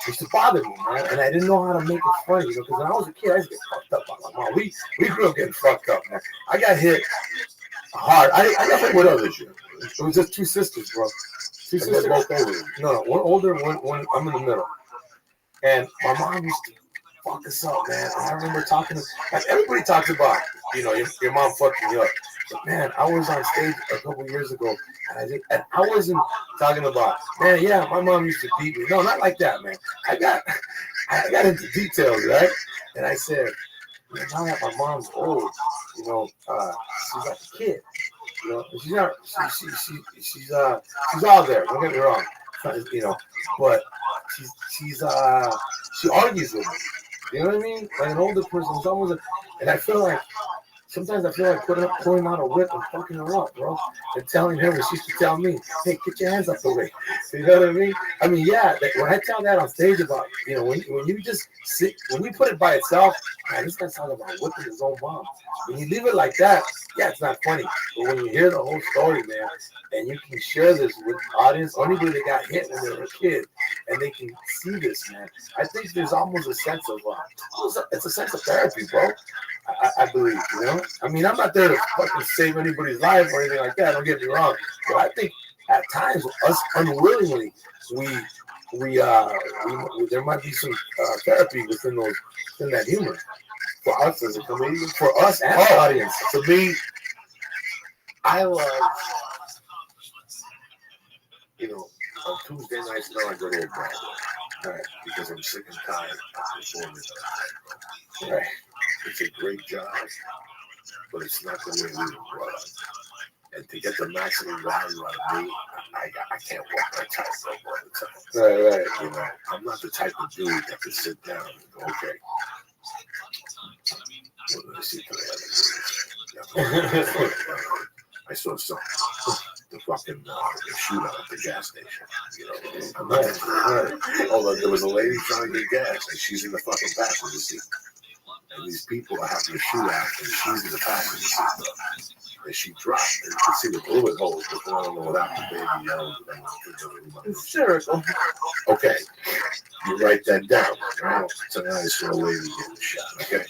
used to bother me, man, and I didn't know how to make it funny, you know, because when I was a kid, I used to get fucked up by my mom. We grew up getting fucked up, man. I got hit hard. I got hit with others. It was just 2 sisters, bro. 2 sisters. Both older. No, one older, one I'm in the middle. And my mom used to fuck us up, man. I remember talking to, like, everybody talks about, you know, your mom fucking you up. But man, I was on stage a couple years ago, and I wasn't talking about, man, yeah, my mom used to beat me. No, not like that, man. I got into details, right? And I said, now that my mom's old, you know, she's like a kid. You know, she's not. She's all there. Don't get me wrong. You know, but she argues with me. You know what I mean? Like an older person, it's almost, and I feel like sometimes pulling out a whip and fucking her up, bro, and telling her what she used to tell me. Hey, get your hands up the way. You know what I mean? I mean, yeah. When I tell that on stage about, you know, when you just sit, when you put it by itself, man, this guy's talking about whipping his own mom. When you leave it like that, yeah, it's not funny. But when you hear the whole story, man, and you can share this with the audience, or anybody that got hit when they were a kid, and they can see this, man, I think there's almost a sense of, it's a sense of therapy, bro. I believe, you know? I mean, I'm not there to fucking save anybody's life or anything like that, don't get me wrong. But I think at times, us unwillingly, there might be some therapy within that humor. For us as a comedian, for us and the audience. To me, I love, you know, on Tuesday nights now I go to a bar, right? Because I'm sick and tired of performing. Right. It's a great job, but it's not the way we were brought up. And to get the maximum value out of me, I can't walk my tightrope all the time. Right. You know, I'm not the type of dude that can sit down and go, okay, what did I see today? I saw some the fucking shootout at the gas station. You know, I'm not, although there was a lady trying to get gas, and she's in the fucking passenger seat. And these people are having a shootout, and she's in the passenger seat. And she dropped, and you could see the bullet holes, but I don't know what happened. Baby yelled. Hysterical. Okay, you write that down. Right? Tonight I saw a lady getting shot. Okay,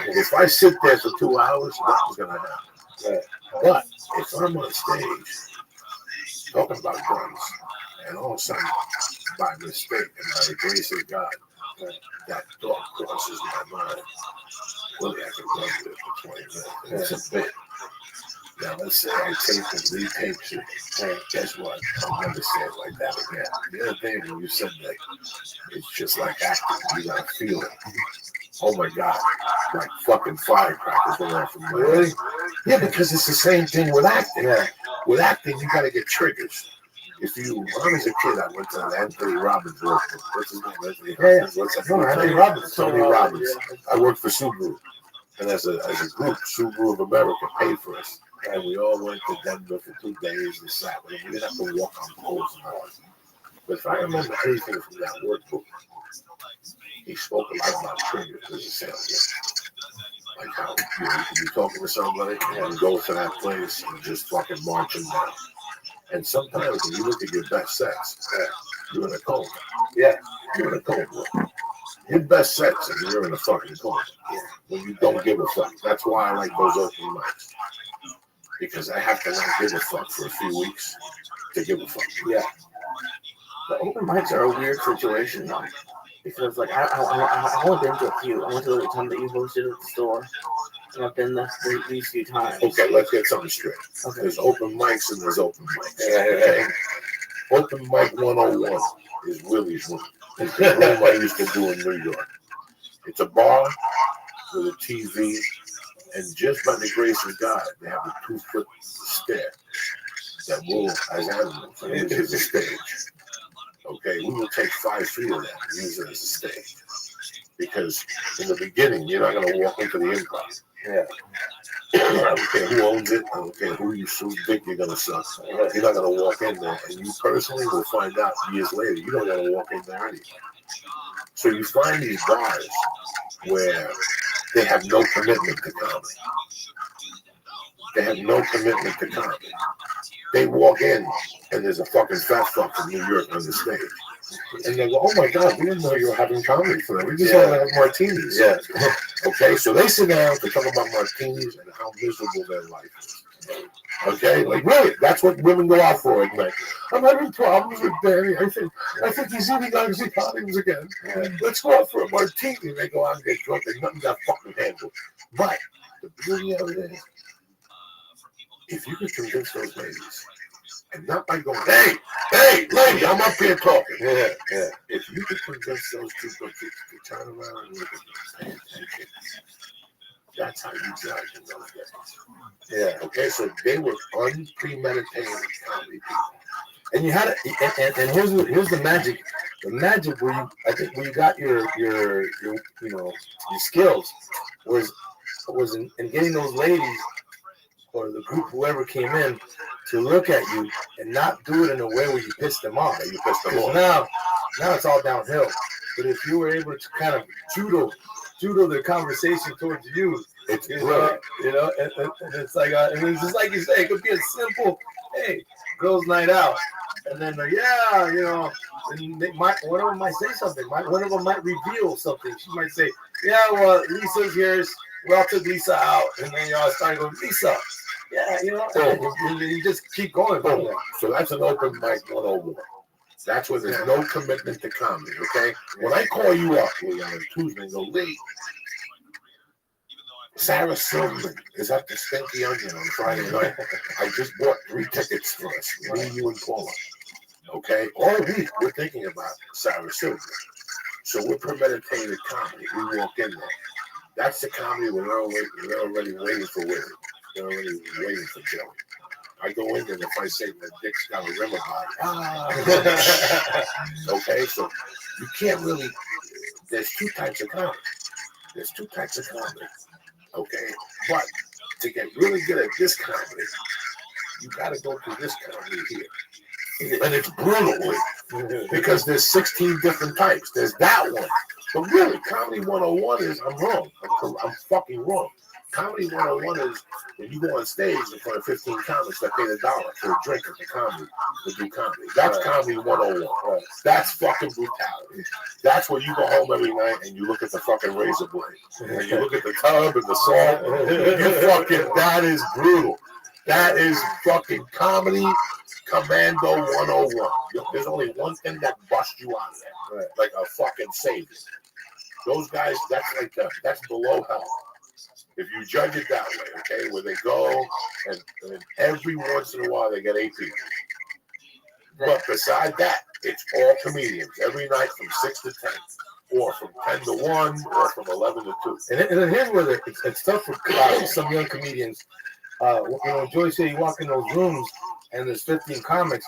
if I sit there for 2 hours, nothing's gonna happen. But if I'm on stage talking about guns, and all of a sudden, by mistake and by the grace of God, that thought crosses my mind, really, I can run with it for 20 minutes. It's a bit. Now, let's say I tape and retape it. Hey, guess what? I'll never say it like that again. The other thing when you said that, it's just like acting. You gotta feel it. Oh my God, like fucking firecrackers went off in my head. Yeah, because it's the same thing with acting. Yeah. With acting, you gotta get triggers. If you, when I was a kid, I went to the Anthony Robbins work. What's his name? Anthony Robbins. Tony Robbins. I worked for Subaru. And as a group, Subaru of America paid for us. And we all went to Denver for 2 days and sat with him. We didn't have to walk on poles and all. But if I remember anything from that workbook, he spoke a lot about triggers as a salesman. Like how you can be talking to somebody and go to that place and just fucking march them down. And sometimes when you look at your best sets, you're in a coma. Yeah, you're in a coma. Your best sets and you're in a fucking coma. When you don't give a fuck. That's why I like those open mics. Because I have to not give a fuck for a few weeks to give a fuck. Yeah. The open mics are a weird situation though. Because like I only been to a few. I went to the time that you hosted at the store. And I've been there these few times. Okay, let's get something straight. Okay. There's open mics and there's open mics. Hey. Open mic 101 is Willie's room. It's the room I used to do in New York. It's a bar with a TV, and just by the grace of God, they have a 2-foot stair that will, as animals, and it is a stage. Okay, we will take 5 feet of that and use it as a stage. Because in the beginning, you're not going to walk into the improv. Yeah. I don't care who owns it. I don't care who you think you're going to suck. You're not going to walk in there. And you personally will find out years later, you don't got to walk in there anyway. So you find these bars where they have no commitment to comedy. They have no commitment to comedy. They walk in and there's a fucking fat fuck from New York on the stage. And they go, oh my God, we didn't know you were having comedy for that. We just want to have martinis. Yeah. Okay, so they sit down to talk about martinis and how miserable their life is. Okay, like really, that's what women go out for at night. I'm having problems with Danny. I think he's eating oxycondoms again. Let's go out for a martini. And they go out and get drunk and nothing got fucking handled. But the beauty of it is, if you could convince those ladies, and not by going, hey, lady, I'm up here talking. Yeah. If you could convince those two to turn around and look at you, pay attention. That's how you judge in those days. Yeah. Okay, so they were unpremeditated comedy people. And you had it, and here's the magic. The magic where you got your skills was in getting those ladies or the group, whoever came in, to look at you and not do it in a way where you pissed them off. You pissed them off. Now it's all downhill. But if you were able to kind of judo the conversation towards you, it's brilliant. And it's like and it's just like you say, it could be a simple, hey, girls' night out, and then and one of them might say something. One of them might reveal something. She might say, yeah, well, Lisa's here. We all took Lisa out, and then y'all started going, Lisa. Yeah, and you just keep going. So that's an open mic 101. That's where there's no commitment to comedy, okay? When I call you up, Lee, on Tuesday and go, Lee, Sarah Silverman is at the Stinky Onion on Friday night. I just bought 3 tickets for us, me, you, and Paula. Okay? All week, we're thinking about Sarah Silverman. So we're premeditated comedy. We walk in there. That's the comedy we're already waiting for Willie. They're already waiting for Joey. I go in there, if I say my dick's got a rim about it. Okay, so you can't really, there's 2 types of comedy. Okay, but to get really good at this comedy, you got to go through this comedy here. And it's brutal because there's 16 different types. There's that one. But really, Comedy 101 is, I'm wrong. I'm fucking wrong. Comedy 101 is when you go on stage in front of 15 comics that pay $1 for a drink at the comedy to do comedy. That's Comedy 101. That's fucking brutality. That's where you go home every night and you look at the fucking razor blade. And you look at the tub and the salt. That is brutal. That is fucking Comedy Commando 101. There's only one thing that busts you out of that. Like a fucking savior. Those guys, that's below hell. If you judge it that way, okay, where they go and every once in a while they get 8 people. But beside that, it's all comedians every night from 6 to 10, or from 10 to 1, or from 11 to 2. And then here's where it's tough for some young comedians. Joey said you walk in those rooms and there's 15 comics.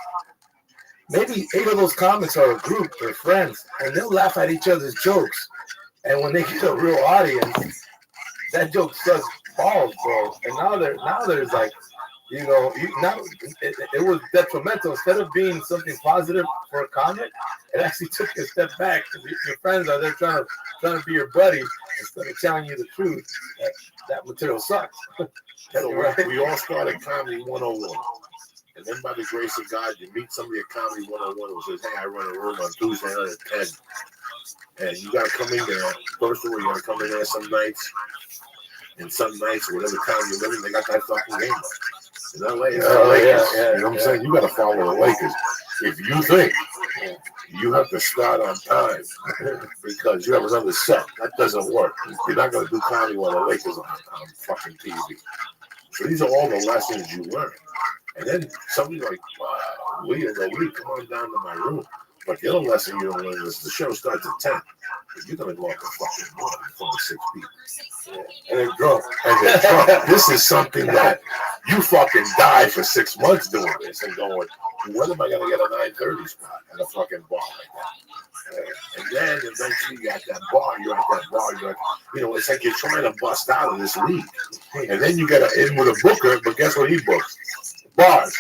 Maybe 8 of those comics are a group, they're friends, and they'll laugh at each other's jokes. And when they get a real audience, that joke sucks balls, bro. And now there's like, it was detrimental. Instead of being something positive for a comic, it actually took a step back. Your friends are there trying to be your buddy instead of telling you the truth. That material sucks. We all started Comedy 101. And then by the grace of God, you meet somebody at Comedy 101 who says, hey, I run a room on Tuesday night at 10. And you got to come in there. First of all, you got to come in there some nights. And some nights, whatever town you're living, they got that fucking game. In LA, it's the Lakers. You know what I'm saying? You got to follow the Lakers. If you think you have to start on time because you have another set, that doesn't work. You're not going to do comedy while the Lakers are on fucking TV. So these are all the lessons you learn. And then somebody like Lee will go, Lee, come on down to my room. But the other lesson you don't learn is the show starts at 10. You're going to go up to fucking 1 in front of 6 people. And they're drunk. This is something that you fucking die for 6 months doing this and going, when am I going to get a 9:30 spot at a fucking bar like that? And then eventually you're at that bar, it's like you're trying to bust out of this league. And then you get in with a booker, but guess what he books? Bars.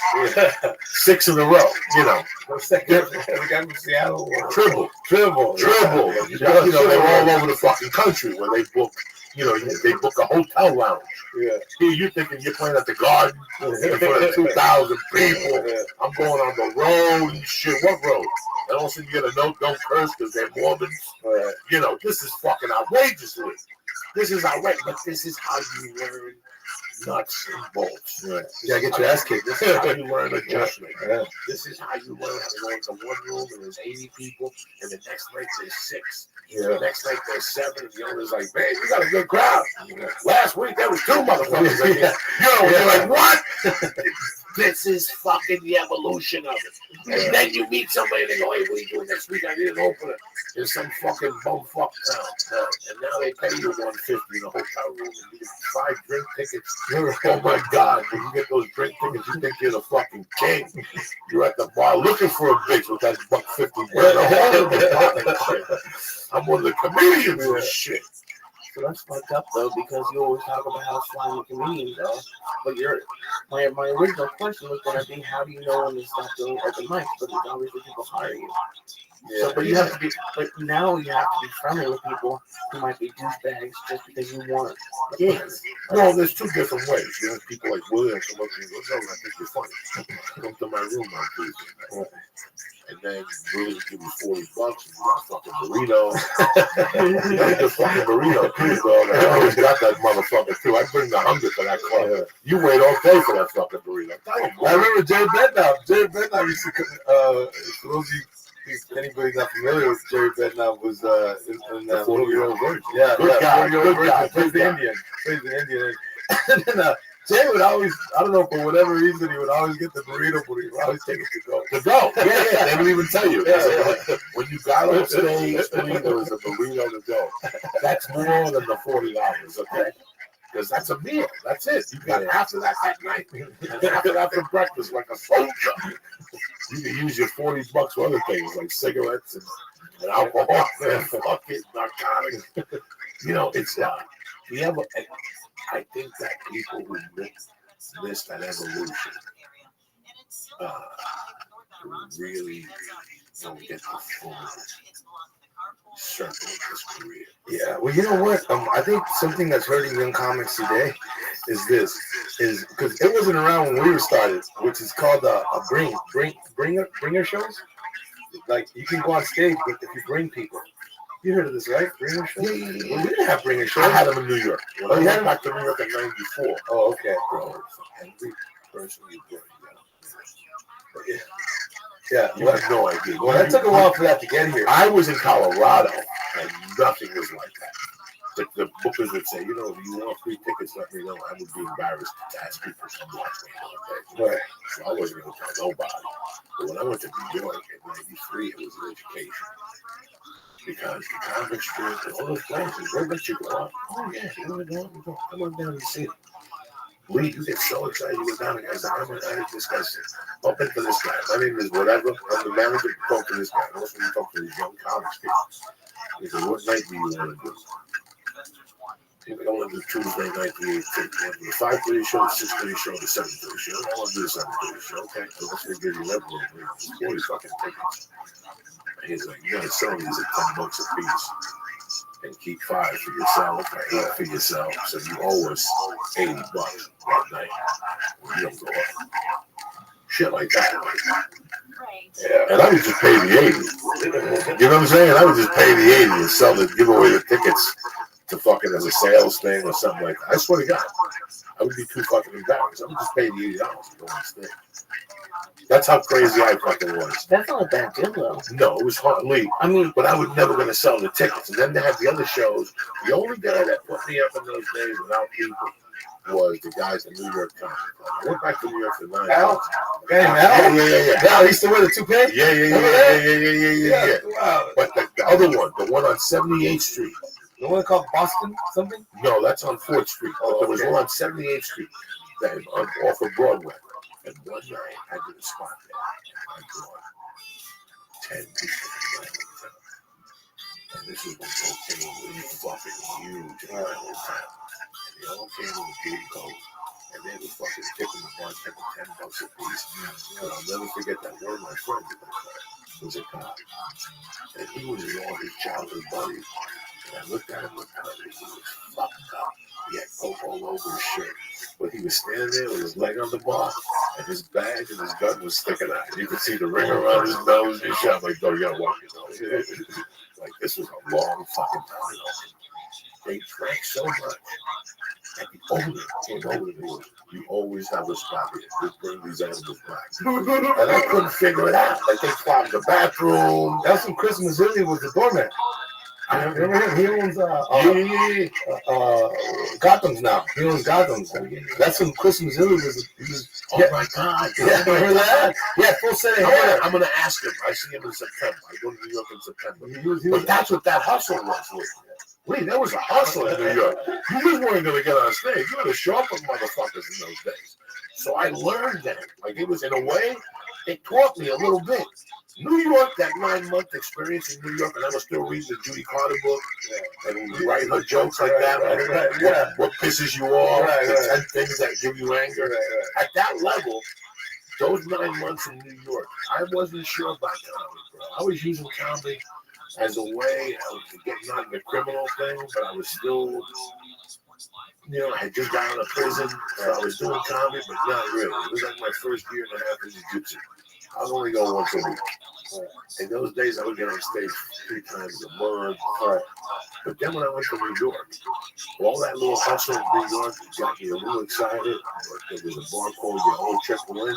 6 in a row, The guy from Seattle. Triple. They're all over the fucking country where they book, they book a hotel lounge. Yeah. Here you're thinking you're playing at the Garden in front of 2,000 people. I'm going on the road and shit. What road? And all of a sudden you get a note, don't curse because they're Mormons. This is fucking outrageous. This is outrageous. But this is how you learn nuts and bolts. Yeah, get your ass kicked. This is how you learn adjustment. This is how you learn how to go into one room and there's 80 people, and the next night there's 6. The next night there's 7, and the owner's like, man, you got a good crowd. Last week there was 2 motherfuckers. You're like, what? This is fucking the evolution of it. And then you meet somebody and they go, hey, what are you doing next week? I need an opener. There's some fucking bumfuck town. And now they pay you $150 in a hotel room and you get 5 drink tickets. Oh my God, when you get those drink tickets, you think you're the fucking king. You're at the bar looking for a bitch with that $150. I'm one of the comedians and shit. So that's fucked up though, because you always talk about how strong the comedians are. But my original question was going to be, how do you know when to stop doing open mics? But obviously people hire you. So, but now you have to be friendly with people who might be douchebags just because you want gigs. No, there's 2 different ways. You have people like William come up to you and go, no, I think you're funny. Come to my room on Tuesday. And then William will give you $40 and you got a fucking burrito. You got a fucking burrito too, dog. I always got that motherfucker too. I bring the hunger to that club. You wait all day for that fucking burrito. I remember Jerry Bednow. Jerry Bednow used to for those of you, anybody not familiar with Jerry Bednow, was in that 40-year-old virgin. Yeah, good guy. Plays the Indian. And then Jay would always, I don't know, for whatever reason, he would always get the burrito, but he would always take it to go. Yeah, they would even tell you. When you got on stage, there was a burrito to go. That's more than the $40, okay? Because that's a meal. That's it. You got half of that night and half of that for breakfast, like a soldier. You can use your $40 for other things, like cigarettes and alcohol and fucking narcotics. It's we have I think that people who miss that evolution really don't get the full circle of his career. Yeah, well, you know what? I think something that's hurting young comics today is because it wasn't around when we were started, which is called a bringer shows. Like you can go on stage, but if you bring people, you heard of this, right? Bringer shows. Yeah. Well, we didn't have bringer shows. I had them in New York. When I you went back to New York in '94. Oh, okay. Bro, every person you bring, Yeah, you have no idea. Well, that took a while for that to get here. I was in Colorado, and nothing was like that. The bookers would say, if you want free tickets, let me know. I would be embarrassed to ask people to come watch me. Right. So I wasn't going to tell nobody. But when I went to New York in '93, it was an education. Because the comic strip and all those places, they let you go up. Oh, yeah, you want to go? Come on down and see it. Lee, you get so excited. You go down and guys like, oh my God, this guy's up into this guy. My name is whatever. I'm the manager. Talk to this guy. Also, you talk to these young comics people. He said, what night do you want to do? I want to do Tuesday night, the 5:30 show, the 6:30 show, the 7:30 show. I want to do the 7:30 show. Okay, so let's give you level. 40 fucking tickets. And he's like, you got to sell these at $10 a piece. And keep 5 for yourself, or 8 for yourself. So you owe us $80 that night. You don't go up. Shit like that. Yeah. And I would just pay the 80. You know what I'm saying? I would just pay the 80 and sell it, give away the tickets to fucking as a sales thing or something like that. I swear to God, I would be too fucking embarrassed. I would just pay the $80 to go on stage. That's how crazy I fucking was. That's not a bad deal, though. No, it was hardly. I mean, but I was never going to sell the tickets. And then they had the other shows. The only guy that put me up in those days without people was the guys at New York Comic Club. I went back to New York for 9 Al? Hey, Al? Yeah. Al, he used to wear the toupee? Yeah. Wow. But the other one, the one on 78th Street. The one called Boston something? No, that's on 4th Street. But there was one on 78th Street that off of Broadway. And one night I did a spot there. I brought 10 people to my hotel. And this is when cocaine was fucking huge in my whole town. And they all came in the blue coat. And they were fucking tipping the bartender $10 a piece. And I'll never forget that one of my friends was a cop. And he was with all his childhood buddies. And I looked at him one time and he was fucked up. He had coke all over his shirt. But he was standing there with his leg on the bar, and his badge and his gun was sticking out. You could see the ring around his nose and shit. I'm like, no, you gotta walk your nose. Like, this was a long fucking time. They drank so much. And the owner came over to me. You always have a spot here. Just bring these animals back. And I couldn't figure it out. Like, they clogged the bathroom. That's when Chris Mazzilli was the doorman. Remember him? He owns Gotham's now. He owns Gotham's. That's when Chris Mazzilli was. Oh my God! Yeah, remember that? Yeah, full set of hair. I'm gonna ask him. I see him in September. I go to New York in September. But that's what that hustle was. Lee, there was a hustle in New York. You just weren't gonna get on stage. You had to show up with motherfuckers in those days. So I learned that. Like, it was, in a way, it taught me a little bit. New York, that 9-month experience in New York, and I was still reading the Judy Carter book and writing her jokes like that. What pisses you off? The 10 things that give you anger. At that level, those 9 months in New York, I wasn't sure about comedy, bro. I was using comedy as a way of getting not in the criminal thing, but I was still, I had just got out of prison, so I was doing comedy, but not really. It was like my first year and a half in jiu-jitsu. I was only going once a week. In those days, I would get on stage 3 times a month. But then when I went to New York, all that little hustle in New York got me a little excited. There was a bar called Your Old Chick-fil-A. And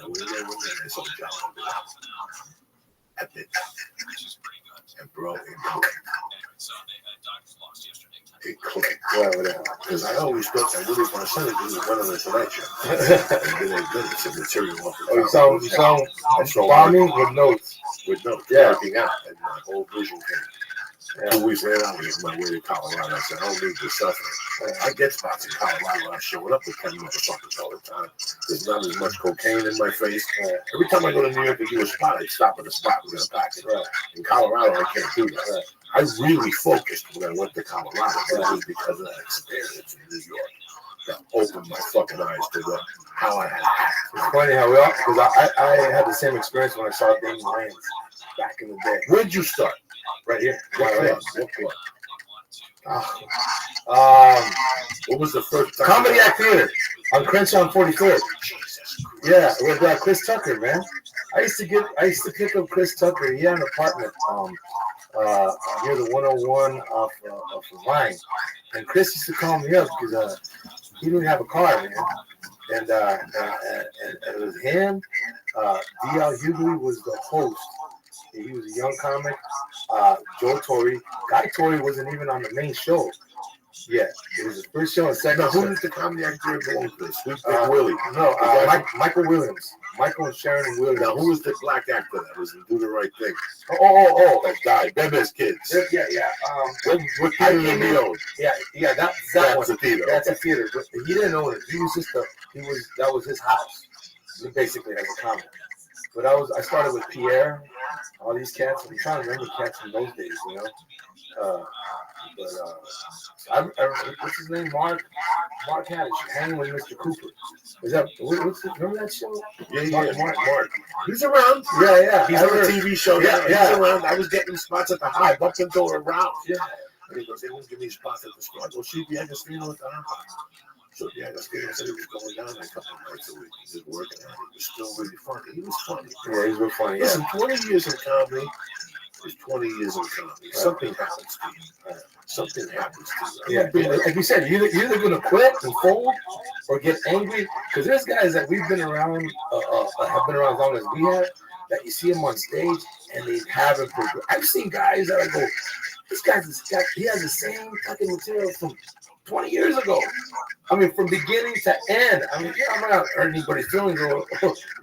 I went there one day and I saw John over there. At midnight. And bro, it clicked. Because I always thought that Willie Marcellus was one of the collection. And then they did some material off the you saw bombing with notes. With notes, working out. And my whole vision came. 2 weeks later, I was on my way to Colorado. I said, I don't need this suffering. I get spots in Colorado. I showing up with 10 motherfuckers all the time. There's not as much cocaine in my face. Every time I go to New York to do a spot, I stop at a spot with a package. In Colorado, I can't do that. I really focused when I went to Colorado. It was because of that experience in New opened my fucking eyes to how I had hacked. It's funny how we all, because I had the same experience when I saw Damon Wayans back in the day. Where'd you start? Right here. What Right club? What club? What was the first time? Comedy Act Theater on Crenshaw and 43rd. Yeah, with Chris Tucker, man. I used to pick up Chris Tucker. He had an apartment near the 101 off Vine, and Chris used to call me up because he didn't have a car, man. And it was him. D.L. Hughley was the host. He was a young comic. Joe Torre. Guy Torre wasn't even on the main show yet. It was his first show and second. Now, show. who did the comedy actor belong to? Sweet Big Willie. No, Michael Williams. Michael and Sharon Williams. Now, who was the black actor that was in Do the Right Thing? Oh. That guy. Bebe's Kids. Yeah. What theater did he own? Yeah. That one. That's a theater. That's a theater. But he didn't own it. That was his house. Basically, as a comic. But I started with Pierre. All these cats. I'm trying to remember cats from those days, you know. What's his name? Mark had it. Hanging with Mr. Cooper. Remember that show? Yeah. Mark. He's around. Yeah. He's on a TV show. Yeah. He's around. I was getting spots at the Hive up until around. Yeah. And he goes, they won't give me spots at the store. I go, see, the Agostino at the Hive. So the Agostino said he was going down there a couple of nights a week. He was working out. He was still really funny. He was funny. Yeah, he's real funny. Listen, 20 years in comedy is 20 years in comedy. Right. Something happens to you. Something happens to you. Yeah, like you said, you're either going to quit and fold or get angry. Because there's guys that we've been around, have been around as long as we have, that you see them on stage and they haven't progressed. I've seen guys that I go, he has the same fucking material from 20 years ago. I mean, from beginning to end. I mean, I'm not hurting anybody's feelings. I'm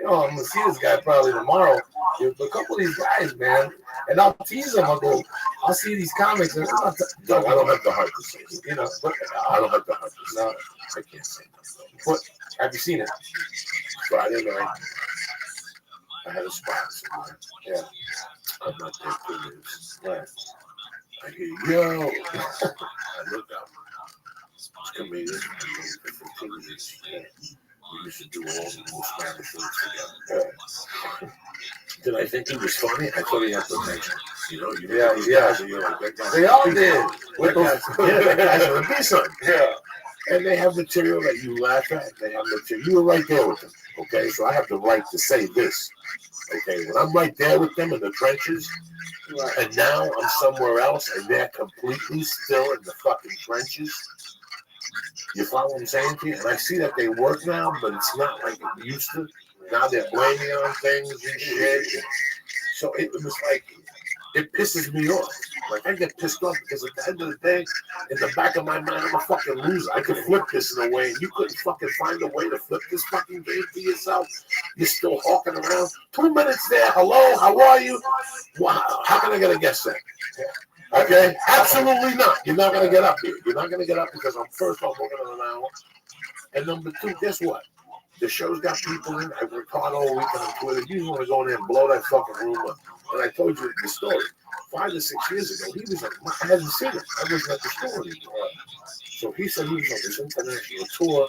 going to see this guy probably tomorrow. A couple of these guys, man, and I'll tease them. I'll see these comics. And I don't have the heart to say it. You know, but I don't have the heart to say it. I can't say that. But have you seen it? Friday night, I had a spot somewhere. Yeah. I'm not there 2 minutes. Right. I hear, yo. I look up. Comedian. We used to do all the Spanish things together. Yeah. Did I think he was funny? I thought he had potential. You know, Yeah. You're like, that guy. They all did. That guy's gonna be something. Yeah. And they have material that you laugh at. They have material. You were right there with them. Okay, so I have the right to say this. Okay, when I'm right there with them in the trenches, and now I'm somewhere else, and they're completely still in the fucking trenches. You follow what I'm saying to you? And I see that they work now, but it's not like it used to. Now they're blaming on things and shit. So it was like, it pisses me off. Like, I get pissed off because at the end of the day, in the back of my mind, I'm a fucking loser. I could flip this in a way, and you couldn't fucking find a way to flip this fucking game for yourself. You're still hawking around. 2 minutes there. Hello, how are you? Wow. How can I get a guess that? Okay? Absolutely not. You're not going to get up here. You're not going to get up because I'm first off working on an hour. And number two, guess what? The show's got people in. I worked hard all weekend on Twitter. You just want to go in there and blow that fucking room up. And I told you the story. 5 or 6 years ago, he was like, I hadn't seen him. I wasn't at the store anymore. So he said he was on this international tour,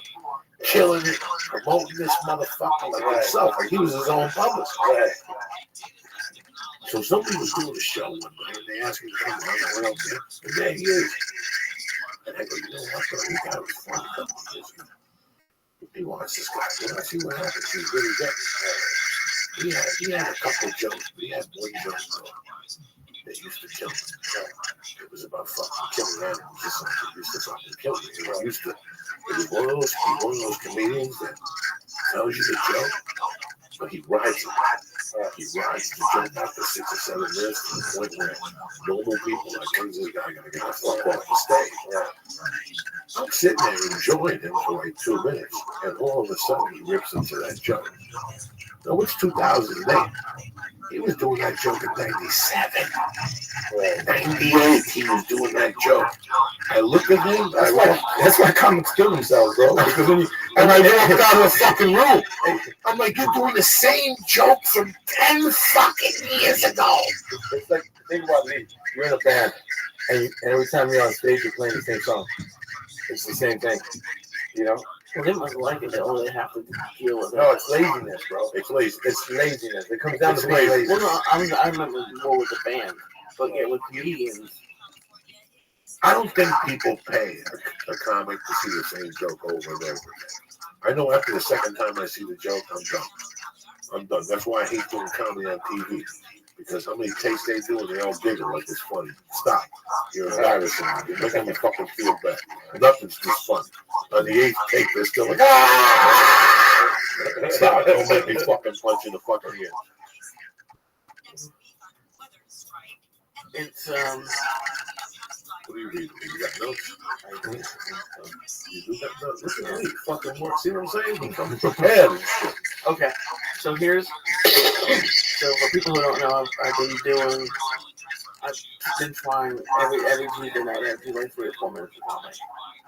killing it, promoting this motherfucker like himself. Like he was his own publicist. Right. So somebody was doing a show one night, and they asked me to come on. I went out there, and there he is. And I go, you know what? This guy was funny a couple of years ago. He wants this guy. When I see what happens, he's really good. He had a couple of jokes, but he had one joke that used to kill him. It was about fucking killing animals or something. He used to fucking kill him. It was one of those comedians that tells you the joke, but he rides it. He rides the joke after 6 or 7 minutes to the point where normal people are like, when's this guy gonna get the fuck off the stage? I'm sitting there enjoying him for like 2 minutes, and all of a sudden he rips into that joke. Now it's 2008. He was doing that joke in 97. 98, he was doing that joke. I look at him. That's why comics kill themselves, bro. Because when and I walked out of the fucking room. I'm like, you're doing the same joke from 10 fucking years ago. It's like, think about me. You're in a band, and every time you're on stage, you're playing the same song. It's the same thing, you know? Well, they must like it. All they have to deal with it. No, it's laziness, bro. It's lazy. It's laziness. It comes down to being lazy. Well, no, I remember more with the band, but yeah, with comedians. I don't think people pay a comic to see the same joke over and over again. I know after the second time I see the joke, I'm done. I'm done. That's why I hate doing comedy on TV. Because how many takes they do and they all giggle like it's funny. Stop. You're embarrassing me. You're making me fucking feel bad. Nothing's just funny. On the 8th take, they're still like, ah! Stop. Don't make me fucking punch in the fucking ear. It's What do you read? You got notes? You do got notes. Look at me. Fucking work. See what I'm saying? I'm prepared. okay. So here's for people who don't know, I've been trying every Tuesday night. I do like 3 or 4 minutes of comedy.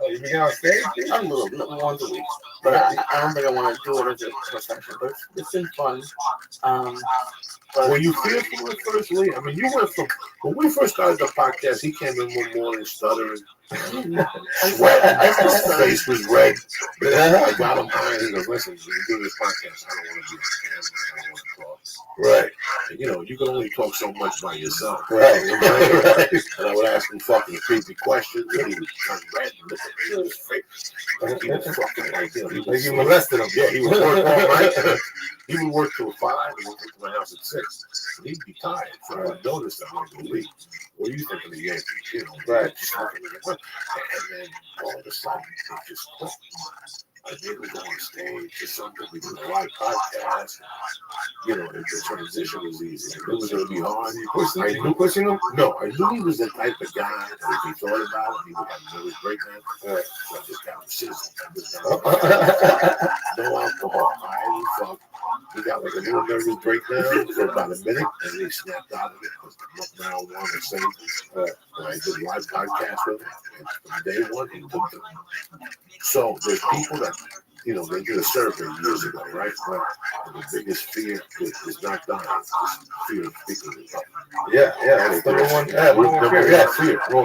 Oh, you begin on stage? A little, once a week. But I don't think I want to do it as a profession. But it's been fun. Were you fearful at first, Lee? I mean, you went from when we first started the podcast. He came in one morning stuttering, sweating, his face was red. I got him high. He goes, "Listen, when you do this podcast, I don't want to be on camera. I don't want to talk." Right. And, you know, you can only talk so much by yourself. Right. Right. And I would ask him fucking creepy questions, and he would turn red and look at me in his face. Like he was fucking like, you know, Like you molested him. Yeah, he would work all night. He would work till 5 and would get to my house at 6. And he'd be tired. So I would notice that I was going to leave. What are you thinking of the Yankees? You know, right. And then all of a sudden, it just clicked. I didn't go on stage or something. We did a live podcast. You know, the transition was easy. It was going to be hard. I knew pushing him? No, I knew he was the type of guy that if he thought about it, he would have nervous breakdown. So I just got him sizzled. No alcohol. I fuck. He got like a little nervous breakdown for about a minute, and then he snapped out of it because the marijuana saved him. And I did a live podcast with him. And from day one, he took them. So there's people that, you know, they did a survey years ago, right? And the biggest fear is not dying. It's fear of speaking in public. Yeah. It's number one fear. Yeah,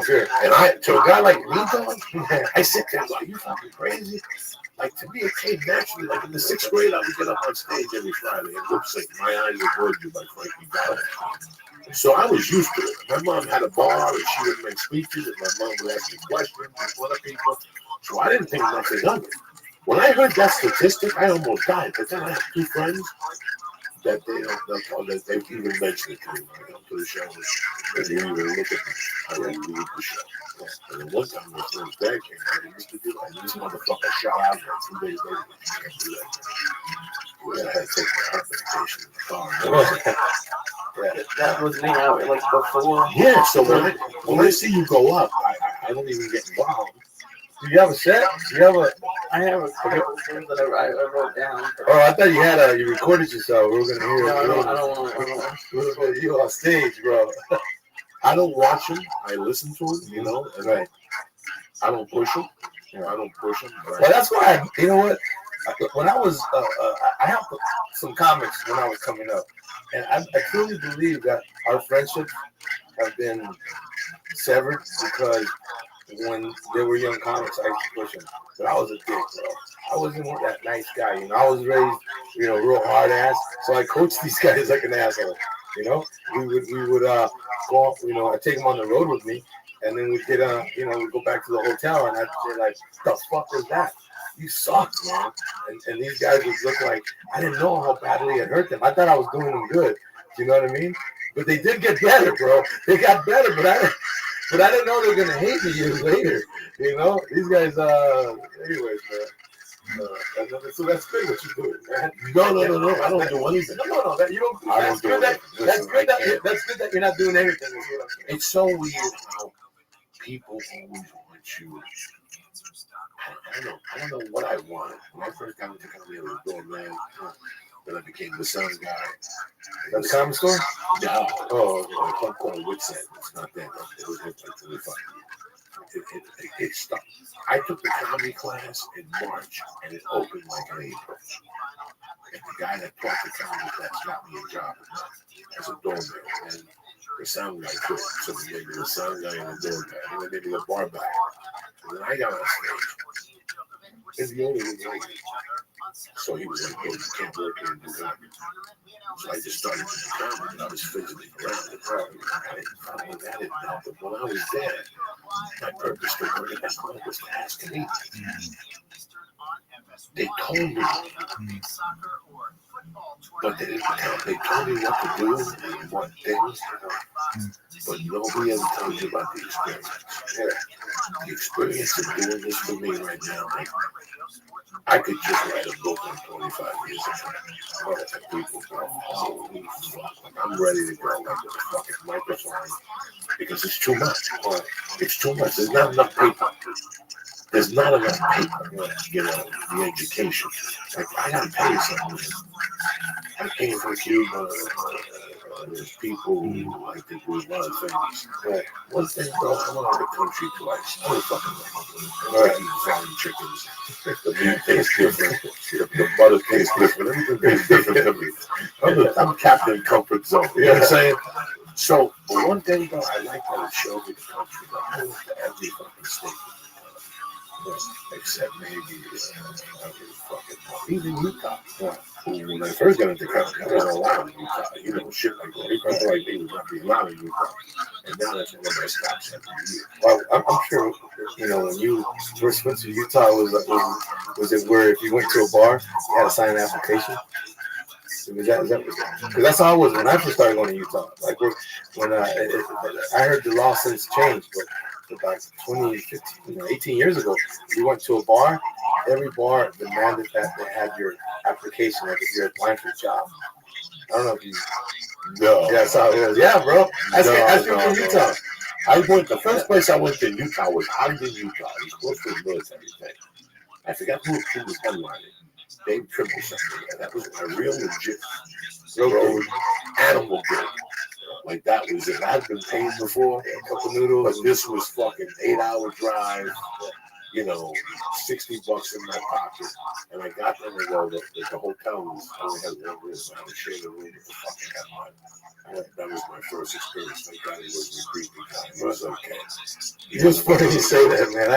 fear. And to a guy like me, dog, I sit there like, you fucking crazy. Like, to me, it came naturally. Like, in the 6th grade, I would get up on stage every Friday and lip sync My Eyes Are Good You by Frankie Valli. So I was used to it. My mom had a bar, and she would make speeches, and my mom would ask me questions in front of people. So I didn't think nothing of it. When I heard that statistic, I almost died. But then I have 2 friends that they've even mentioned it to me. I come to the show, and they even look at me. I don't leave the show. And then one time, my friend's dad came out and used to do that. And this motherfucker shot out there 2 days later. You can't do that. Well, I had to take my heart medication in the car. That was me out like before. Yeah, so when I see you go up, I don't even get involved. Do you have a set? I have a couple things that I wrote down. Oh, I thought you had you recorded yourself. We were gonna hear. No, I don't want. You on stage, bro. I don't watch him. I listen to him. You know, and I don't push him. I don't push him. Well, that's why you know what. When I was, I helped some comics when I was coming up, and I truly believe that our friendships have been severed because when they were young comics, I used to push them, but I was a dick, bro. I wasn't that nice guy, you know. I was raised, you know, real hard ass, so I coached these guys like an asshole. You know, we would go off, you know, I'd take them on the road with me, and then we'd get you know, we'd go back to the hotel, and I'd say like, "The fuck was that? You suck, man." And these guys would look like I didn't know how badly it hurt them. I thought I was doing them good. You know what I mean? But they did get better, bro. They got better, but I didn't know they were gonna hate me years later. You know, these guys. Anyways, man. So that's good what you're doing, man. No. I don't do anything. No. That you don't. That's good. That's good that you're not doing anything. It's so weird how people always want you. I don't know what I wanted. When I first got into comedy, I was doorman. Then I became the sound guy. At the comedy store? No. Oh, a club called Whitset. It's not that. It was like 25 years. It stuck. I took the comedy class in March, and it opened like in April. And the guy that taught the comedy class got me a job as a doorman. And the sound guy quit. So they gave me the sound guy and the door guy. And then they gave me a bar back. And then I got on stage. And the owner was like, so he was like, "Oh, you can't work here and do that." So I just started to do comedy, and I was fidgeting around the crowd. I didn't know, but when I was there, my purpose for working at home was to ask to eat. They told me, but they didn't count. They told me what to do and what things, but nobody ever told you about the experience. Yeah. The experience of doing this for me right now, like, I could just write a book on 25 years ago. And people go, holy fuck, I'm ready to go like with a fucking microphone because it's too much. It's too much. There's not enough paper. There's not enough paper, you know, the education. Like, I gotta tell you something. I came from Cuba. There's people who like to do a lot of things. One thing, bro, I'm out of the country twice. I don't fucking know. I eat frying chickens. The meat tastes different. The butter tastes different. Everything tastes different to me. I'm Captain Comfort Zone. You know what I'm saying? So, but one thing, though, I like that it showed me the country. I went to every fucking state. Except maybe even Utah. When I first got into country, I wasn't allowed in Utah. You know, shit like that. They felt like they would not be allowed in Utah. And now that's one of my stops every year. Well, I'm sure, you know, when you first went to Utah, was it where if you went to a bar, you had to sign an application? Is that because that's how I was when I first started going to Utah. Like when I heard the law since changed, but about 20, 15, 18 years ago, you went to a bar, every bar demanded that they had your application, like if you're applying for a job. I don't know if you No. Yeah, that's how it was. Yeah, bro. That's from Utah. The first place I went to in Utah was Ogden, Utah. It was close to the military thing. I forgot who was headlining. Dave Triple something. That was a real legit road animal gig. Like that was it. I've been paid before, a couple noodles, but this was fucking 8-hour drive. You know, $60 in my pocket, and I got them to go. The hotel was only had one room. I had to share the room with the fucking headline. That was my first experience. Thank God it wasn't a creepy guy. It was okay. It was funny you say that, man.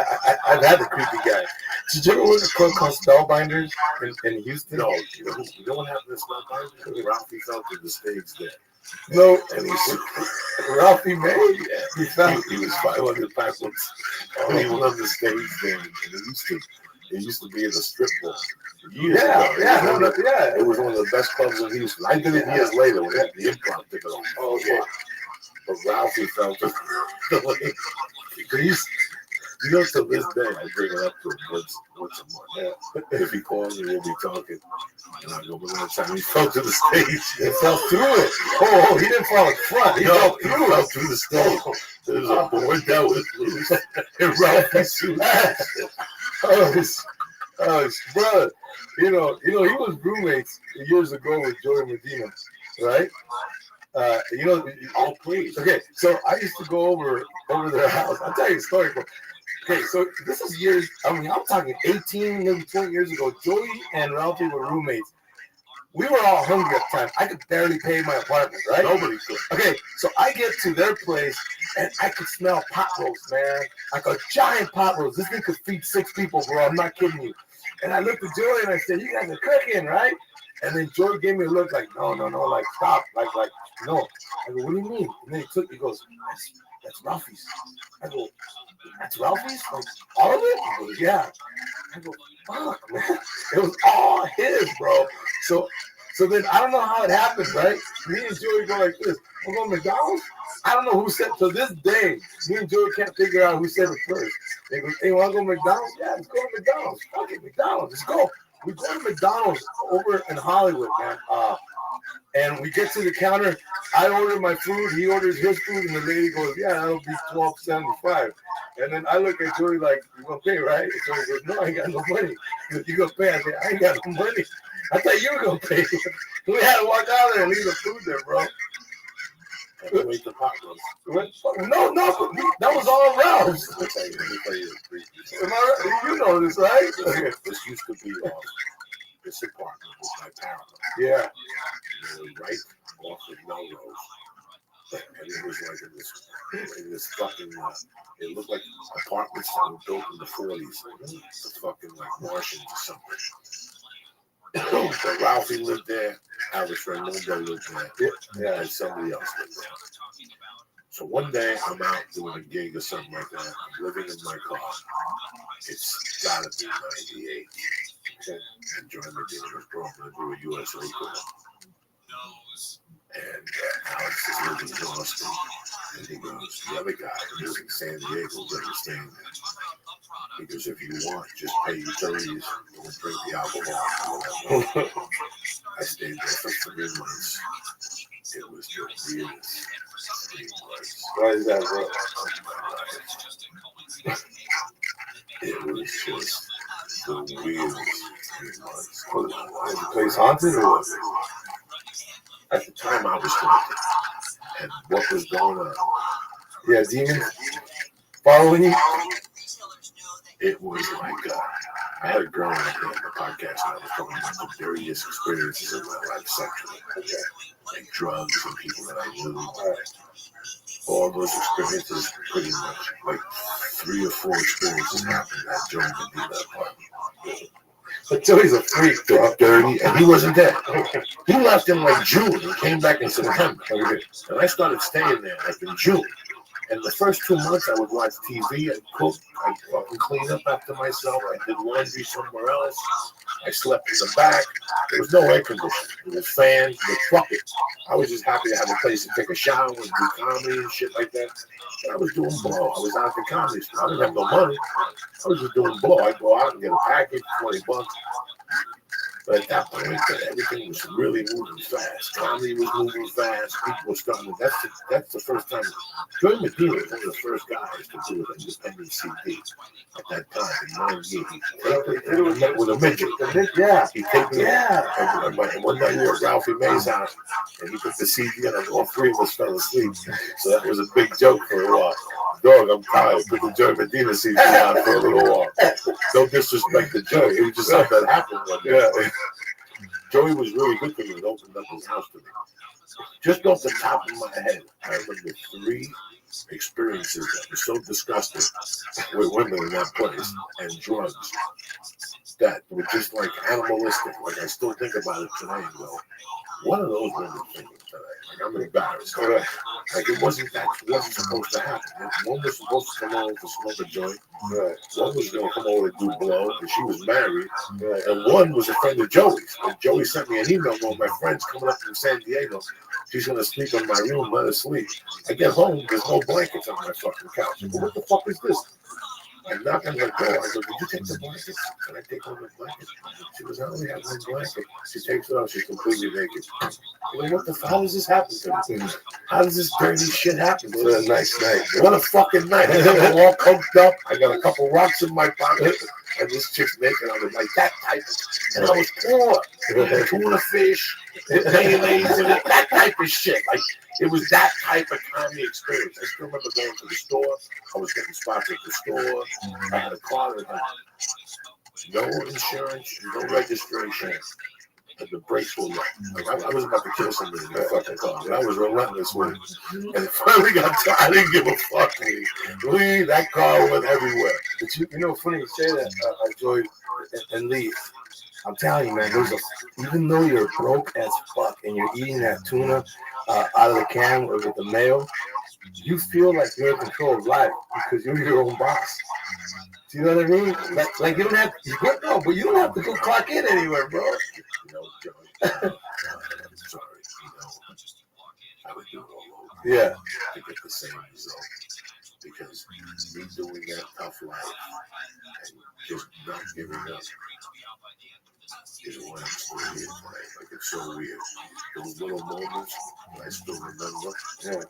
I've had the creepy guy. Did you ever work a club called Spellbinders in Houston? No. You know what happened to Spellbinders? Ralphie fell to the stage there. No, and Ralphie made. He was 500 pounds. He loved the stage there. It used to be in a strip club. Years ago. It was one of the best clubs in Houston. I did it years later when the improv took it on. Oh, yeah. But Ralphie felt it. You know, to this day, I bring it up to him once a month. Yeah. If he calls me, we'll be talking. And I go, but one time he fell to the stage. He fell through it. Oh, he didn't fall in front. He fell through the stage. There was a board that was loose. And Ralphie smashed it. Oh, his brother. You know, he was roommates years ago with Joey Medina, right? You know, all please. Okay, so I used to go over their house. I'll tell you a story. Okay, so this is years, I'm talking 18, maybe 20 years ago. Joey and Ralphie were roommates. We were all hungry at the time. I could barely pay my apartment, right? Nobody could. Okay, so I get to their place, and I could smell pot roast, man. Like a giant pot roast. This thing could feed 6 people, bro. I'm not kidding you. And I looked at Joey, and I said, you guys are cooking, right? And then Joey gave me a look like, no, like, stop. Like, no. I go, what do you mean? And then he goes, that's Ralphie's. I go, that's Ralphie's? Like, all of it? He goes, yeah. I go, fuck, man. It was all his, bro. So then I don't know how it happened, right? Me and Joey go like this. We're going to McDonald's? I don't know who said, to this day, me and Joey can't figure out who said it first. They go, hey, want to go to McDonald's? Yeah, let's go to McDonald's. Fuck it, McDonald's. Let's go. We go to McDonald's over in Hollywood, man. And we get to the counter. I order my food. He orders his food, and the lady goes, "Yeah, that'll be $12.75." And then I look at Joey like, "You gonna pay, right?" And Joey goes, "No, I ain't got no money." He goes, "You gonna pay?" I said, "I ain't got no money." I thought you were gonna pay. We had to walk out there and leave the food there, bro. Wait, the pot roast. No, that was all Ralph's. You know this, right? This used to be this apartment with my parents. Yeah. Right off of Melrose. And it was like in this fucking, it looked like apartments that were built in the 40s. The fucking like Martians or something. So Ralphie lived there, Alex Raimundo lived there, yeah, and somebody else lived there. So one day I'm out doing a gig or something like that. I'm living in my car. It's gotta be 98. Okay. And Joy Medina was brought to do a USA tour. And Alex is living in Austin. And he goes, the other guy who's in San Diego will understand that. Because if you want, just pay utilities and drink the alcohol. I stayed there for 3 months. It was the weirdest 3 months. Why is that, bro? It was just the weirdest 3 months. Was the place haunted or what? At the time, I was haunted. And what was going on? Yeah, demons following you? It was like, I had a girl on the podcast and I was talking about the dirtiest experiences of my life sexually. Okay. Like drugs and people that I knew. All those experiences, pretty much, like 3 or 4 experiences happened at Joey Medina apartment. But Joey's a freak, though. Dirty, and he wasn't there. He left in like June and came back in September. And I started staying there like in June. And the first 2 months I would watch TV, I'd cook, I'd fucking clean up after myself, I did laundry somewhere else, I slept in the back. There was no air conditioning, there was fans, but fuck it. I was just happy to have a place to take a shower and do comedy and shit like that. And I was doing blow. I was out at the comedy store. I didn't have no money. I was just doing blow. I'd go out and get a package, $20. But at that point, everything was really moving fast. Comedy was moving fast. People were starting. That's the first time. Joey Medina was one of the first guys to do an independent CD at that time in 98. He met with a midget. Yeah, he taped it. Yeah. And one night we were at Ralphie May's house, and he put the CD in, and all 3 of us fell asleep. So that was a big joke for a while. Dog, I'm tired. Put the Joey Medina CD on for a little while. Don't disrespect the Joey. It was just something that happened one day. Yeah. Joey was really good to me and opened up his house to me. Just off the top of my head, I remember 3 experiences that were so disgusting with women in that place and drugs that were just like animalistic. Like I still think about it today and go, what are those women thinking today? Like I'm embarrassed. Like it wasn't supposed to happen. One was supposed to come over to smoke a joint. One was going to come over to do blow, and she was married. And one was a friend of Joey's. And Joey sent me an email with my friends coming up from San Diego. She's going to sleep in my room, let her sleep. I get home, there's no blankets on my fucking couch. I go, what the fuck is this? I knock on her door. I go, did you take the blankets? Can I take one of the blankets? She goes, I only have one blanket. She takes it off. She's completely naked. I go, what the fuck? How does this happen to me? How does this dirty shit happen? What a nice night. What a fucking night. I'm all pumped up. I got a couple rocks in my pocket. And this chick's naked. I was like, that type of, and I was poor. Tuna fish, mayonnaise, and that type of shit. Like, it was that type of comedy experience. I still remember going to the store. I was getting spots at the store. I had a car that had no insurance, no registration. And the brakes were low. Like, I was about to kill somebody in that fucking car. I was relentless with it. And finally got tired. I didn't give a fuck. That car went everywhere. But you know, funny you say that, Joy and Lee. I'm telling you, man, even though you're broke as fuck and you're eating that tuna out of the can or with the mayo, you feel like you're in control of life because you're your own boss. Do you know what I mean? Like you don't have to, but you don't have to go clock in anywhere, bro. You know, Joey, I'm sorry, I would do it all over. Yeah. To get the same result. Because me doing that tough life and just not giving up is why I'm still here tonight. Like, it's so weird. Those little moments I still remember. Yeah.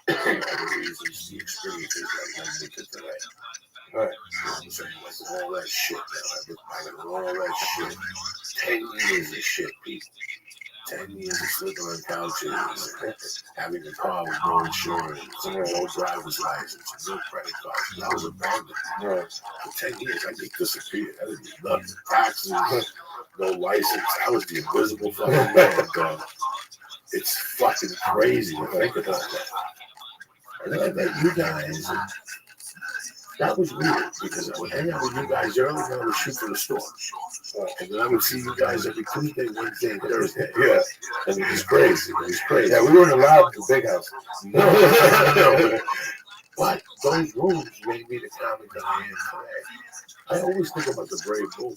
All the reasons, the experiences that led me to tonight. Right. So, like, all that shit now. I look back at all that shit. 10 years of shit, people. 10 years of sleeping on couches, having a car with no insurance, no driver's license, no credit cards. I was abandoned. For 10 years, I just disappeared. I didn't do nothing. Taxes, no license. I was the invisible fucking man, dog. It's fucking crazy to think about that. And then I met you guys, and that was weird because I would hang out with you guys early and I would shoot for the store. And then I would see you guys every Tuesday, Wednesday, and Thursday. Yeah. And it was crazy. It was crazy. Yeah, we weren't allowed to big house. No. But those rooms made me the comic that I am today. I always think about the Brave Bull.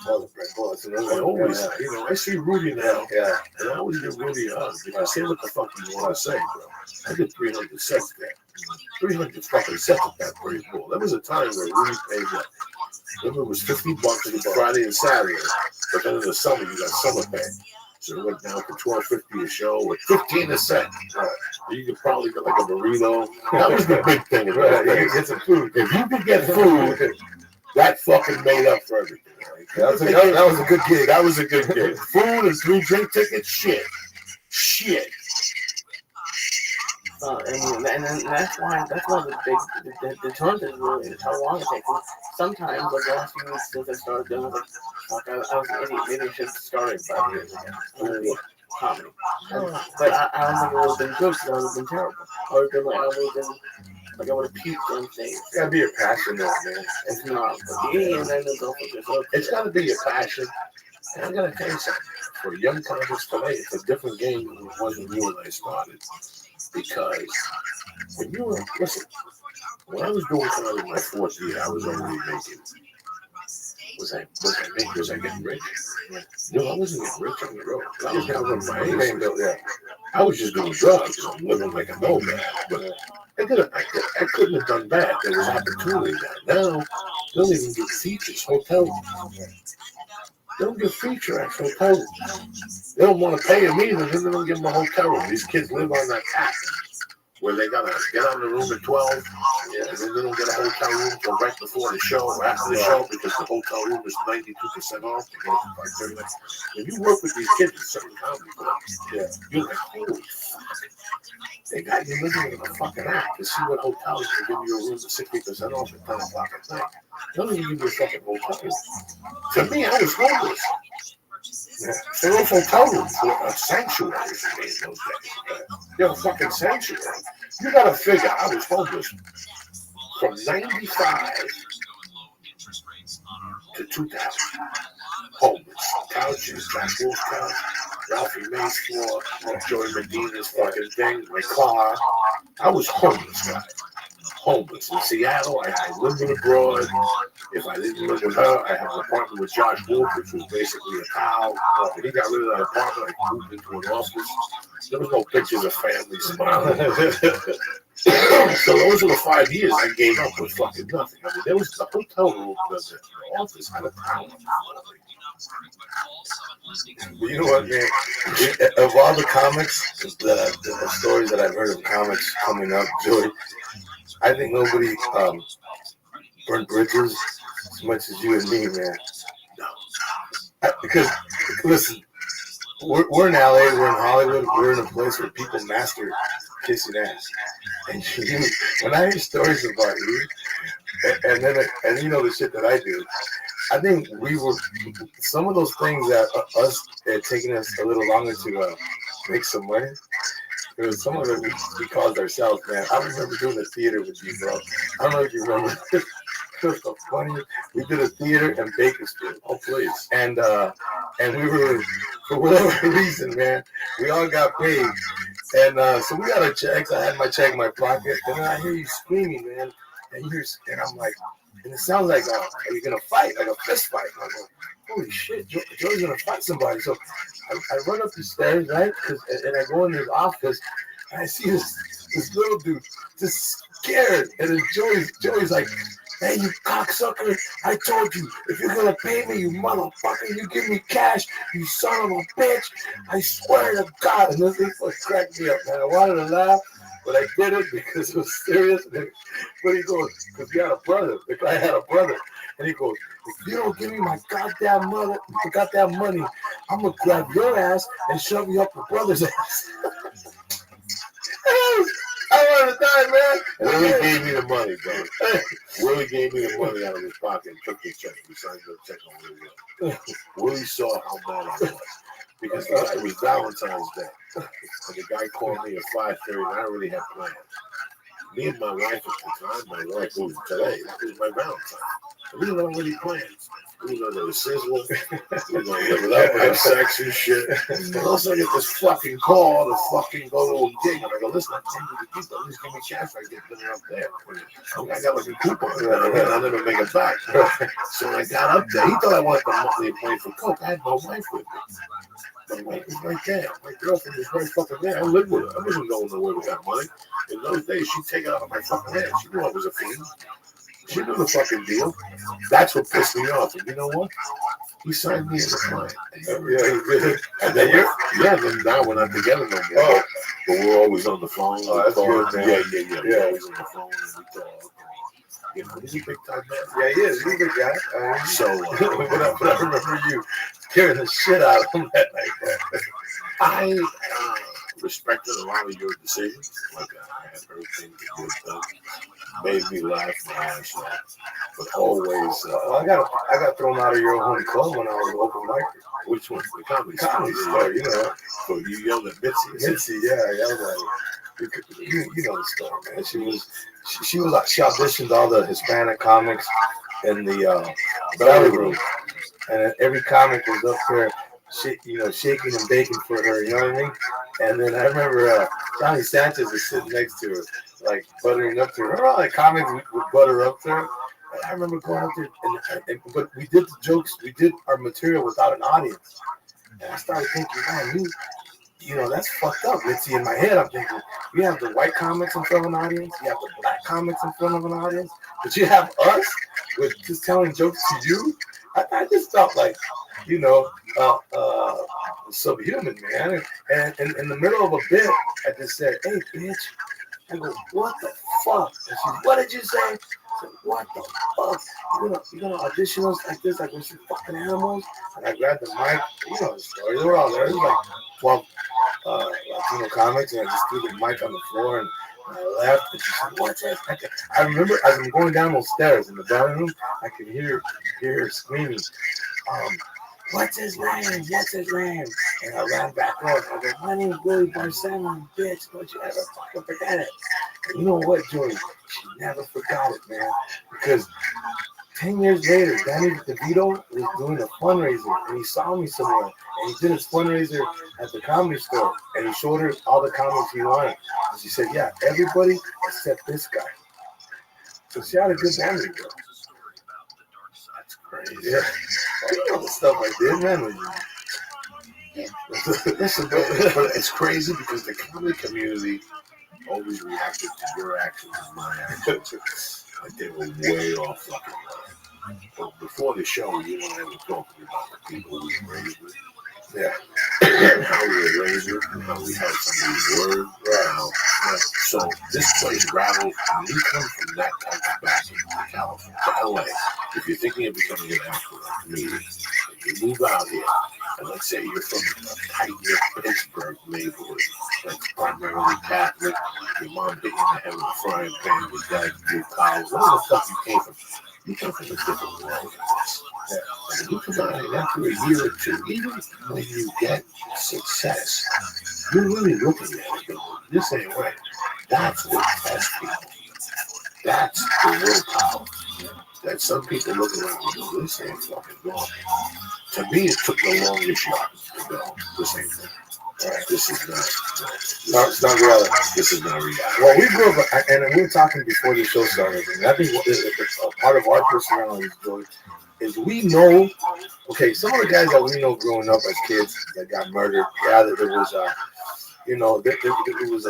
I always, you know, I see Rudy now, and I always give Rudy a hug because say what the fuck you want to say, bro. I did 300 sets there. 300 fucking sets at that Brave Bull. There was a time where Rudy paid what? Remember, it was $50 for Friday and Saturday, but then in the summer you got summer pay. So it went down to $12.50 a show with $15 a set. You could probably get like a burrito. That was the big thing. Right? You could get some food. If you could get food, that fucking made up for everything. That was a good gig. That was a good gig. Food and 3 drink tickets, shit. And then that's why the tons is really how long it takes. Sometimes, like the last few weeks since I started doing it, like, fuck, I was an idiot. Maybe I should have started 5 years ago. Comedy. But I don't think it would have been good because I would have been terrible. I would have puked on things. It's gotta be a passion, though, man. It's not. But and then there's also just it's gotta be a passion. And I'm gonna tell you something. For young comics today, it's a different game than it was when you and I started. Because when you were, listen, when I was doing comedy in my 4th year, I was already making. Was I getting rich? No, I wasn't getting rich on the road. I was down on my age. I was just doing drugs. I'm living like a nomad. But I couldn't have done bad. There was opportunity there. Now, they don't even get features, hotels. They don't get feature at hotels. They don't want to pay them either. Then they don't give them a hotel room. These kids live on that app where they gotta get on the room at 12, and then they don't get a hotel room until right before the show or after the show because the hotel room is 92% off. To go to 5:30. When you work with these kids in certain comedy clubs, you're like, holy fuck. They got you living in a fucking app to see what hotels can give you a room for 60% off at 10 o'clock at night. They don't even give you a fucking hotel room. To me, I was homeless. So those hotel rooms were a sanctuary for me in those days. They're a fucking sanctuary. You gotta figure, I was homeless from 95 to 2000. Homeless. Couches, Josh Wolf's couch, Ralphie May's floor, Joey Medina's fucking thing, my car. I was homeless, guys. Homeless. In Seattle, I lived abroad. If I didn't live with her, I had an apartment with Josh Wolf, which was basically a cow. When he got rid of that apartment, I moved into an office. There was no pictures of family smiling. So those were the 5 years I gave up with fucking nothing. I mean, there was the hotel room, the office had a power. You know what, man? Of all the comics, the stories that I've heard of comics coming up, Joey, I think nobody burned bridges as much as you and me, man. Because, listen, we're in LA, we're in Hollywood, we're in a place where people master kissing ass. And when I hear stories about you, and you know the shit that I do, I think some of those things that us had taken us a little longer to make some money. It was some of it we caused ourselves, man. I remember doing the theater with you, bro. I don't know if you remember. It was so funny. We did a theater in Bakersfield. Oh, please. And we were, for whatever reason, man, we all got paid. And so we got our checks. I had my check in my pocket. And then I hear you screaming, man. And I'm like, and it sounds like, are you going to fight? Like a fist fight. And I'm like, holy shit, Joey's going to fight somebody. So I run up the stairs, right? And I go in his office, and I see this little dude just scared. And then Joey's like, hey, you cocksucker, I told you, if you're going to pay me, you motherfucker, you give me cash, you son of a bitch. I swear to God. And this thing cracked me up, man. I wanted to laugh, but I did it because it was serious. But he goes, because he had a brother. The guy had a brother. And he goes, if you don't give me my goddamn money, I'm going to grab your ass and shove you up your brother's ass. I want to die, man. Willie gave me the money, bro. Willie gave me the money out of his pocket and took his check. We signed the check on Willie. Willie saw how bad I was. because it was Valentine's Day. And the guy called me at 5:30, and I already had plans. Me and my wife at the time, my wife who was today, that was my Valentine. We had already planned. We were going to sizzle. We were going to live it up, have sex and shit. And also I get this fucking call to fucking go to a gig. And I go, listen, I'm coming to the gig. At least give me cash. I get dinner up there. I got like a coupon. I'll never make it back. So when I got up there, he thought I wanted the money for coke. I had my wife with me. My wife was right there. My girlfriend was right fucking there. I lived with her. I wasn't going nowhere with that money. In those days, she'd take it out of my fucking head. She knew I was a fiend. She knew the fucking deal. That's what pissed me off. And you know what? He signed me as a client. Yeah, he did. And then then now we're not together no more. Oh. But we're always on the phone. Oh, that's good, man. Yeah. We're always on the phone and we talk. You know, he's a big time man. Yeah, he is. He's a good guy. So, but I remember you scaring the shit out of him that night. I respected a lot of your decisions. Like I had heard things that you had done. Made me laugh my ass off. But always, I got thrown out of your home club when I was open mic. Which one? The comedy store, you know. So you yelled at Mitzi? Mitzi, yeah, I yelled at her. You know the story, man. She auditioned all the Hispanic comics in the belly room, and every comic was up there, shaking and baking for her. You know what I mean? And then I remember Johnny Sanchez was sitting next to her, like buttering up to her. Remember all the comics would butter up to her? And I remember going up there, but we did the jokes, we did our material without an audience, and I started thinking, man, you know, that's fucked up. Mitzi, in my head, I'm thinking, you have the white comics in front of an audience, you have the black comics in front of an audience, but you have us with just telling jokes to you. I just felt like, you know, subhuman, man. And in the middle of a bit, I just said, hey, bitch. I go, what the fuck? And she, what did you say? I said, what the fuck? You're gonna audition us like this, like we're some fucking animals? And I grabbed the mic. You know the story. They were all there. It was like 12 Latino comics, and I just threw the mic on the floor and I left. And she said, what's this? I remember as I'm going down those stairs in the dining room, I could hear her screaming, what's his name? What's his name? And I ran back up. I go, my name is Willie Barcena, bitch. Don't you ever fucking forget it. And you know what, Joey? She never forgot it, man. Because 10 years later, Danny DeVito was doing a fundraiser, and he saw me somewhere. And he did his fundraiser at the Comedy Store, and he showed her all the comics he wanted. And she said, yeah, everybody except this guy. So she had a good memory, bro. Crazy. Yeah. You know the stuff I did, man. Listen, but it's crazy because the comedy community always reacted to your actions and my actions. Like they were way off fucking line. But before the show, you and I were talking about the people we were raised with. Yeah. And how we were raised with and how we had some of these words. Right. So this place rattled. When you come from that type of background to California, to LA, if you're thinking of becoming an actor like me, if you move out here, and let's say you're from a tight-knit Pittsburgh neighborhood that's primarily Catholic, your mom hit you in the head with a frying pan, your dad blue collars, where the fuck you came from? You come from a different world than this. And you come out here after a year or two, even when you get success, you're really looking at it going, this ain't right. That's what best people. That's the willpower. That some people look around and go, this ain't fucking going. To me, it took the longest shot to go, this ain't thing. Right. This is not reality. This is not reality. Well, we grew up, and we were talking before the show started, and I think it's a part of our personality, Joey, is we know, okay, some of the guys that we know growing up as kids that got murdered, yeah, there was, there was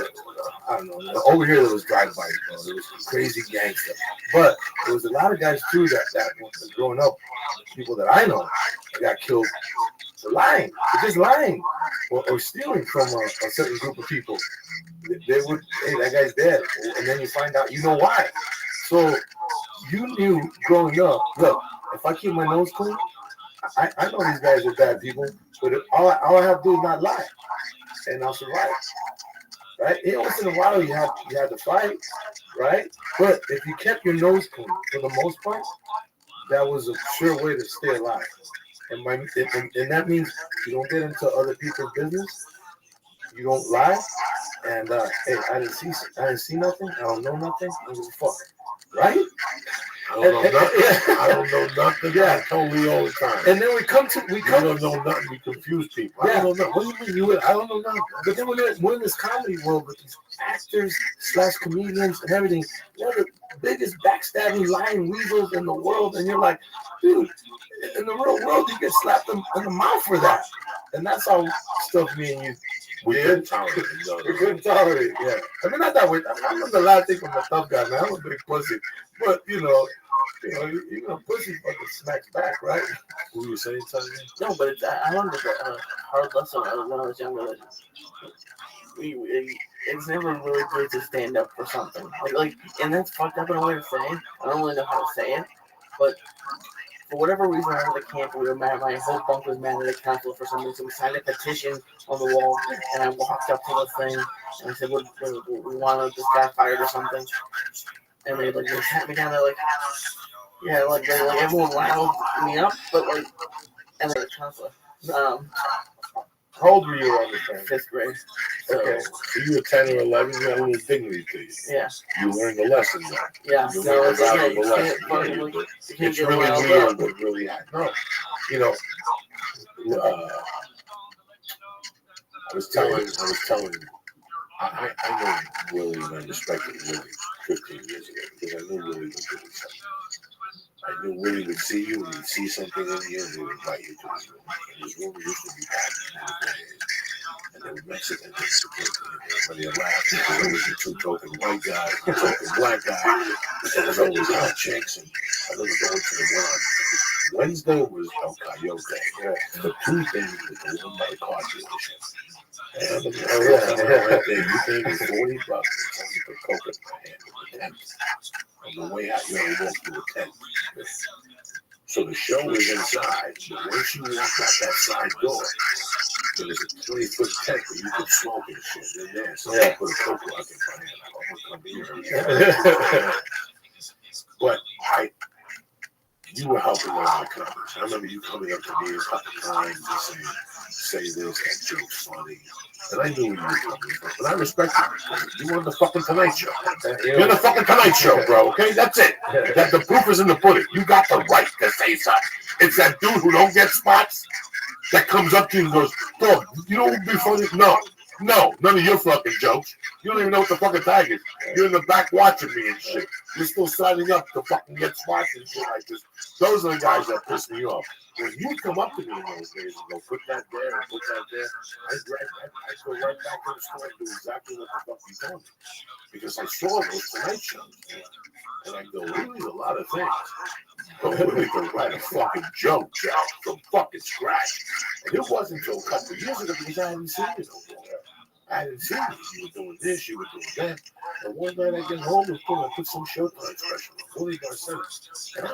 I don't know, over here there was drive-by, there was crazy gangster, but there was a lot of guys too that growing up, people that I know, that got killed for lying, for just lying, or stealing from a certain group of people. They would, hey, that guy's dead, and then you find out, you know why. So you knew growing up, look, if I keep my nose clean, I know these guys are bad people, but all I have to do is not lie, and I'll survive. Right? Once in a while you had to fight, right? But if you kept your nose clean, for the most part, that was a sure way to stay alive. And that means you don't get into other people's business. You don't lie. And hey, I didn't see nothing. I don't know nothing. I don't give a fuck. Right? I don't know nothing. I don't know nothing. Yeah, I told me all the time. And then we don't know nothing. You confuse people. Yeah. I don't know. What do you mean? I don't know nothing. But then we're in this comedy world with these actors / comedians and everything. They're the biggest backstabbing, lying weasels in the world. And you're like, dude, in the real world, you get slapped in the mouth for that. And that's how stuff me and you. We couldn't tolerate it. We couldn't tolerate it, yeah. I mean, not that way. I'm not the last thing from a tough guy, man. I'm a big pussy. But, you know, pussy fucking smacks back, right? What were you saying, something? No, but I learned a hard lesson when I was younger. It's never really good to stand up for something. Like, and that's fucked up in a way to say. I don't really know how to say it, but for whatever reason, I was at camp. We were mad. My whole bunk was mad at the council for something. So we signed a petition on the wall, and I walked up to the thing and I said, "We want this guy fired or something." And they sat me down. They're like, "Yeah, like everyone riled me up, but like," and then the counselor. How old were you on the thing? 5th grade. So, okay. So you were 10 or 11, you had a little dignity to you. Yeah. You learned a lesson though. Yeah. You learned a lesson. It's really weird what really happened. No. You know, I was telling I know Willie and I respected Willie 15 years ago because I knew Willie was doing something. I knew Willie would see you and he'd see something in you and he would invite you to his room. And his room used to be packed. And there were Mexicans and everybody laughed. There was the two token white guys, the token black guy. There was always hot chicks. And I remember going to the one. Wednesday was El Coyote. Yeah. So Tuesday was the one by the car dealership. And you paid me $40 for coke in my hand. On the way out, you only walked through a tent. So the show was inside, but once you walked out that side door, there was a 20-foot tent where you could smoke and shit in there. So I put a coke rock in my hand. I'm come here. But you were helping a lot of comics. I remember you coming up to me a couple times and saying, "Say this, that joke's funny." And I knew where you were coming from. But I respect you. You were on the fucking Tonight Show. You're on the fucking Tonight Show, bro, okay? That's it. That the proof is in the pudding. You got the right to say something. It's that dude who don't get spots that comes up to you and goes, "Dog, you know what would be funny?" No, none of your fucking jokes. You don't even know what the fucking tag is. You're in the back watching me and shit. You're still signing up to fucking get spots and shit like this. Those are the guys that piss me off. When you come up to me in those days and go, "Put that there and put that there," I go right back to the store and do exactly what the fuck you told me. Because I saw those Tonight shows. And I go, "Really, a lot of things. But really to write a fucking joke from fucking scratch." And it wasn't until a couple of years ago because I hadn't seen it no more. I hadn't seen it. You were doing this, you were doing that. And one night I get home and I put some Showtime special on Willie Garcia. And I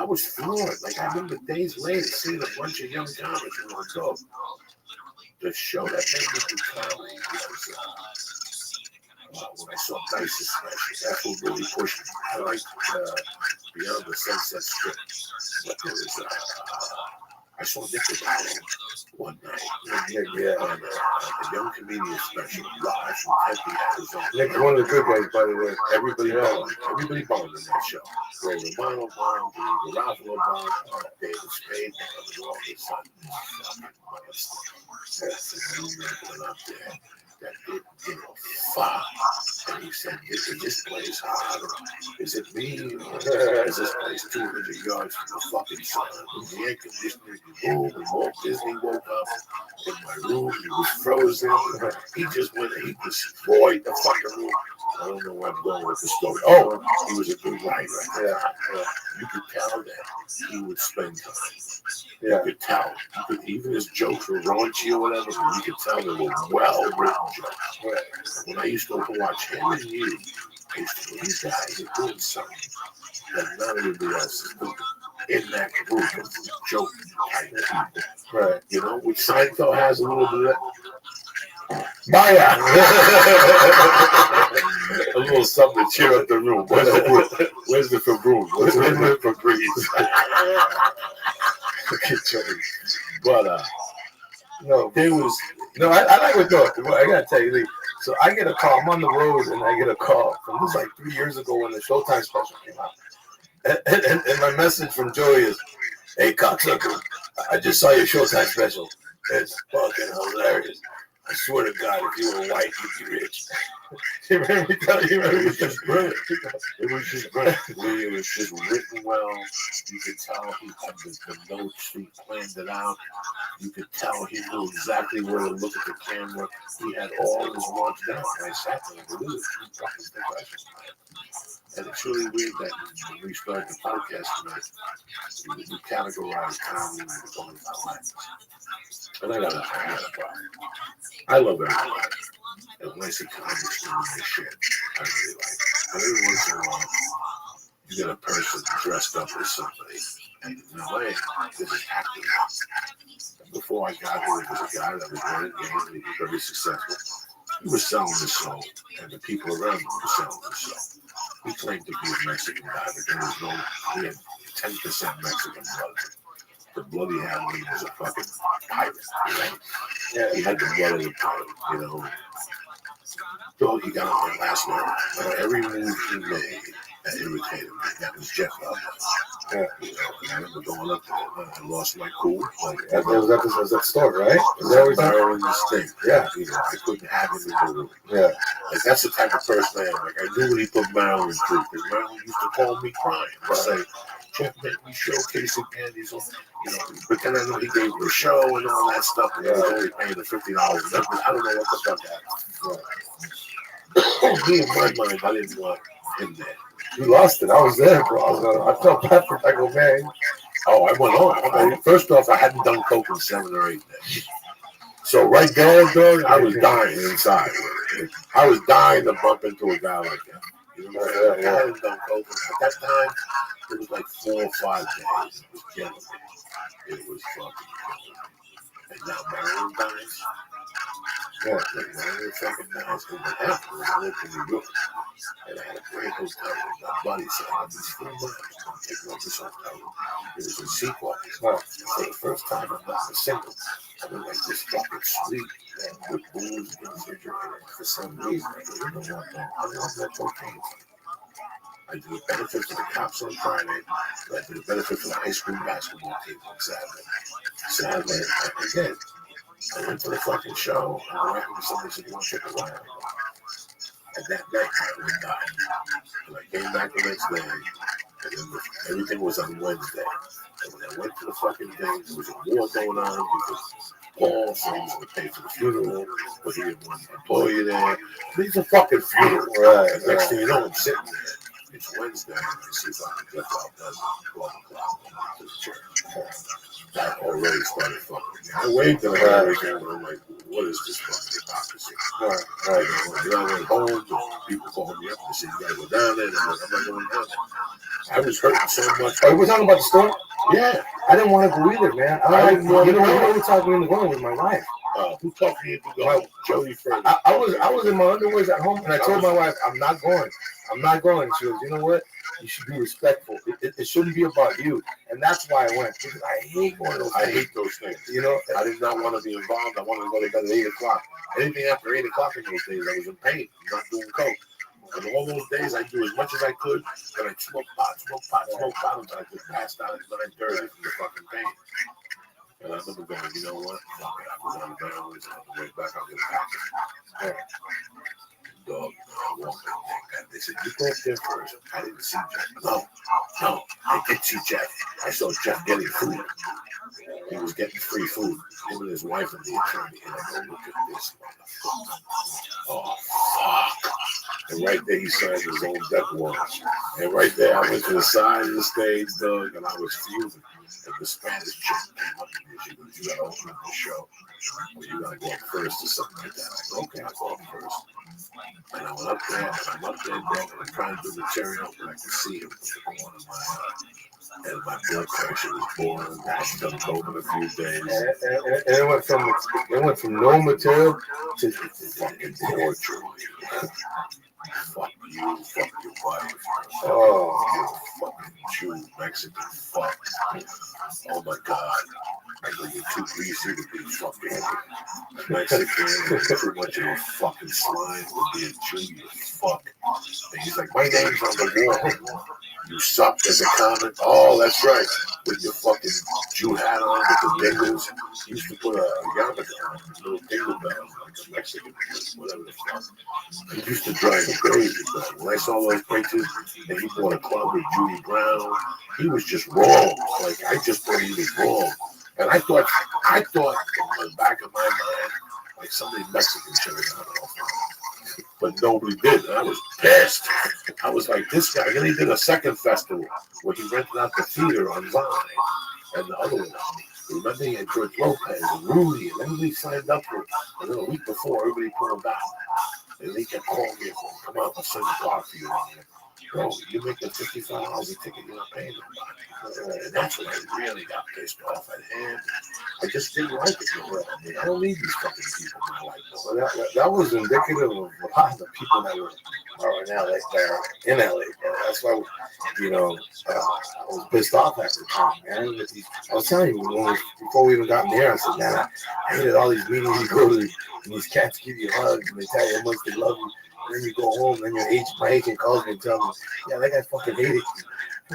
was floored. Like, I remember days later seeing a bunch of young comics and I go, the show that made me do comedy was when I saw Dice's special. That's what really pushed me. I liked Beyond the Sunset Strip. But there was, I saw Nick one night. On the Young Comedian special live from Tempe, Arizona. Nick's one of the good guys, by the way. Everybody bombed in that show. Ray Romano bombed, Rafael bombed, David Spade bombed, all this fucking monster. That's the new man up there that did, fuck. And he said, "Is this place hot? Is it me? Or is this place 200 yards from the fucking sun?" And the air conditioner moved, and Walt Disney woke up in my room. He was frozen. He just went, he destroyed the fucking room. I don't know where I'm going with the story. Oh, he was a good writer. Yeah. You could tell that he would spend time. You could tell. Even his jokes were raunchy or whatever, but you could tell they were well-written jokes. When I used to watch him and you, I used to go, these guys are doing something that none of anybody else is doing in that group of joke type people. Right. You know, which Seinfeld has a little bit of Maya! A little something to cheer up the room. Where's the Febreze? Where's the Febreze? Get Joey. But No, there was I like what though. I gotta tell you, Lee. So I get a call. I'm on the road, and I get a call from this like 3 years ago when the Showtime special came out. And my message from Joey is, "Hey, cocksucker, I just saw your Showtime special. It's fucking hilarious. I swear to God, if you were white, you'd be rich." You remember me telling you? It was just brilliant. It was just brilliant. It was just written well. You could tell he had the notes. He planned it out. You could tell he knew exactly where to look at the camera. He had all his work down. And I sat there and it was fucking professional. And it's really weird that when we started the podcast tonight, we categorized comedy as only 5 lines. And I got a problem. I love everybody. And when I see comedy doing this shit, I really like it. But every once in a while, you get a person dressed up as somebody. And in a way, this is acting. Before I got here, there was a guy that was running games and he was very successful. He was selling his soul, and the people around him were selling his soul. He claimed to be a Mexican guy, but there was no, he had 10% Mexican blood. The blood he had when he was a fucking pirate, you know? Yeah, he had the blood of the pirate, you know? So he got on my last night. Every move he made that irritated me. That was Jeff Love. Yeah, you know, and I remember going up there and I lost my cool. Like, That was that store, right? Is that what Maryland thing? Yeah. You know, I couldn't have him in the room. Yeah. Like, that's the type of person I am. Like, I knew when he put Maryland through, because Maryland used to call me crying and say, "Jeff, make me showcase again." He's all, you know, but then I know he gave me a show and all that stuff, and he was only paying the $50 an episode. I don't know what the fuck happened. Right. Me, in my mind, I didn't want him there. You lost it. I was there, bro. I felt bad for I go, man. Oh, I went on. First off, I hadn't done coke in 7 or 8 days. So right there, dog, I was dying inside. I was dying to bump into a guy like that. You know what I'm saying? I hadn't done coke. At that time, it was like 4 or 5 days. It was killing me. It was fucking killing me. And now Maryland dies. Yeah, like Maryland fucking dies. And what happened was I lived in New York. And I had a great hotel. My buddy said, "I'm still there. I'm taking over this hotel." It was in Sequoia. For the first time, I'm not a single. I was like this fucking suite with booze in the refrigerator. For some reason, I go, "You know what, man? I love that cocaine." I do a benefit for the cops on Friday. I do a benefit for the high school basketball team on Saturday. Saturday, again, I went to the fucking show. And I went with somebody said, "You want to check the wire?" And that night, I would die. And I came back the next day, and then everything was on Wednesday. And when I went to the fucking thing, there was a war going on because Paul said he was going to pay for the funeral, but he didn't want to employ you there. It's a fucking funeral. Right. And next thing you know, I'm sitting there. It's Wednesday, and I see fucking Jeff Lopez at 12 o'clock to the church. That already started fucking me. I waved at her again, and I'm like, what is this fucking hypocrisy? Right. And I went home, people called me up and said, "You gotta go down there," and I'm like, "I'm not going down there." I was hurting so much. Oh, we're talking about the store? Yeah. I didn't want to go either, man. I didn't want to go. Who talked me into going with my wife? Who talked me into going? Jody Freddy. I was in my underwears at home, and I told my wife, "I'm not going. I'm not going." She goes, "You know what? You should be respectful. It shouldn't be about you." And that's why I went. Because I hate going to those things. I hate those things. You know? I did not want to be involved. I wanted to go to bed at 8 o'clock. Anything after 8 o'clock in those days, I was in pain. I'm not doing coke. And all those days, I do as much as I could. And I'd smoke pot until I just passed out at 9:30 from the fucking pain. And I remember going, "You know what? Fuck it. I was on the ground. On the way back, I'll get a package." Dog, I walked in there. They said, "You go up there first." I didn't see Jeff. No, I did see Jeff. I saw Jeff getting food. He was getting free food. Him and his wife and the attorney. And I go, "Look at this motherfucker. Oh, fuck." And right there, he signed his own death warrant. And right there, I went to the side of the stage, dog, and I was fuming. And the Spanish chick came up to me. She goes, "You got to open up the show. Or you got to go up first," or something like that. I go, "Okay, I'll go up first." And I went up there, and I'm up there, bro, and I'm trying to do material, and I can see him from the corner of my eye. And my blood pressure was boiling. I hadn't done coke in a few days. And it went from no material to fucking torture. Fuck you, fuck your wife. Oh, you fucking Jew, Mexican fuck. Oh my God. I know you're too greasy to be fucking Mexican. You're too much of a fucking slime to be a Jew, you fuck. And he's like, my name's on the wall. You suck as a comment. Oh, that's right. With your fucking Jew hat on with the dingles. You used to put a yarmulke on, a little dingle bell, like a Mexican, whatever the fuck. It used to drive me crazy, but when I saw those pictures and he bought a club with Judy Brown, he was just wrong. Like, I just thought he was wrong. And I thought in the back of my mind, like somebody Mexican should have done it off. But nobody did. And I was pissed. I was like, this guy. Then he did a second festival where he rented out the theater on Vine and the other one. Remember, he had George Lopez and Rudy, and everybody signed up for it. And then a week before, everybody pulled out. And they kept calling me, come out, I'll send a car for you. Bro, you make the $55 a ticket, you're not paying nobody. And that's when I really got pissed off at him. I just didn't like it. I mean, I don't need these fucking people in my life. Well, that was indicative of a lot of the people that are in LA, that are in LA. Bro. That's why, I was pissed off at the time, man. I was telling you, before we even got in there, I said, man, I hated all these meetings you go to, and these cats give you hugs, and they tell you how much they love you. And then you go home, and my agent calls me and tells me, yeah, that guy fucking hated you.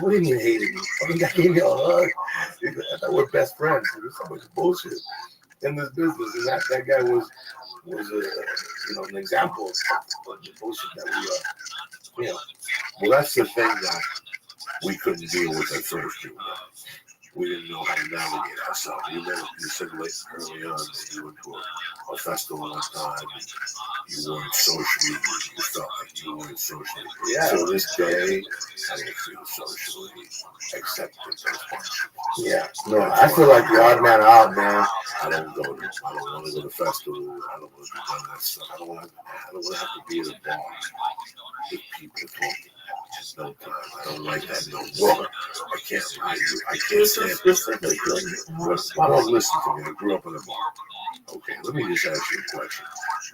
What do you mean hated me? Fucking guy gave me a hug. I thought we're best friends. There's so much bullshit in this business, and that guy was an example of the bullshit that we Well, that's the thing that we couldn't deal with at first, Junior. We didn't know how to navigate ourselves. You said early on that you went to a festival one time and you weren't socially, you felt like you weren't socially. Yeah. So this day, I don't feel socially accepted. Yeah. No, I feel like the odd man out, man. I don't want to go to festivals. I don't want to do that stuff. I don't want to have to be at a bar with people talking. Just no time. I don't like that no more. I can't lie to you. I can't stand it. I don't listen to me. I grew up in a bar. Okay, let me just ask you a question.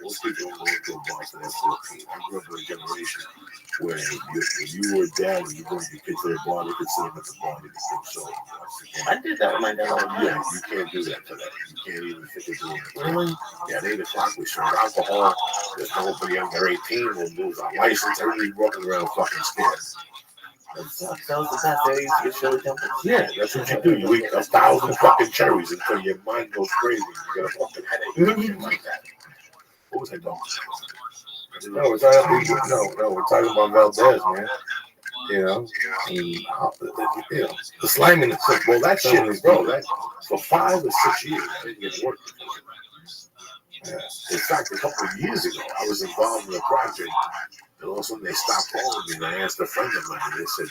Most people don't go to a bar till they're 14. I grew up in a generation where when you were a dad and you brought your kids to the bar, they could sit them at the bar and they could so. I did that with my dad all the time. Yeah, you can't do that today. You can't even think of doing it. Really? Yeah, at 8 o'clock we serve alcohol. There's nobody under 18 will lose our license. Everybody's walking around fucking scared. That was the best. They used to get Shirley Temple. Yeah, that's what you do. You eat 1,000 fucking cherries until your mind goes crazy. You get a fucking headache. Like that. What was I talking about? No, we're talking about Valdez, man. The sliminess. Well, that shit is, bro, that for 5 or 6 years, I didn't get work. In fact, a couple of years ago, I was involved in a project, and all of a sudden they stopped calling me, and I asked a friend of mine, and they said,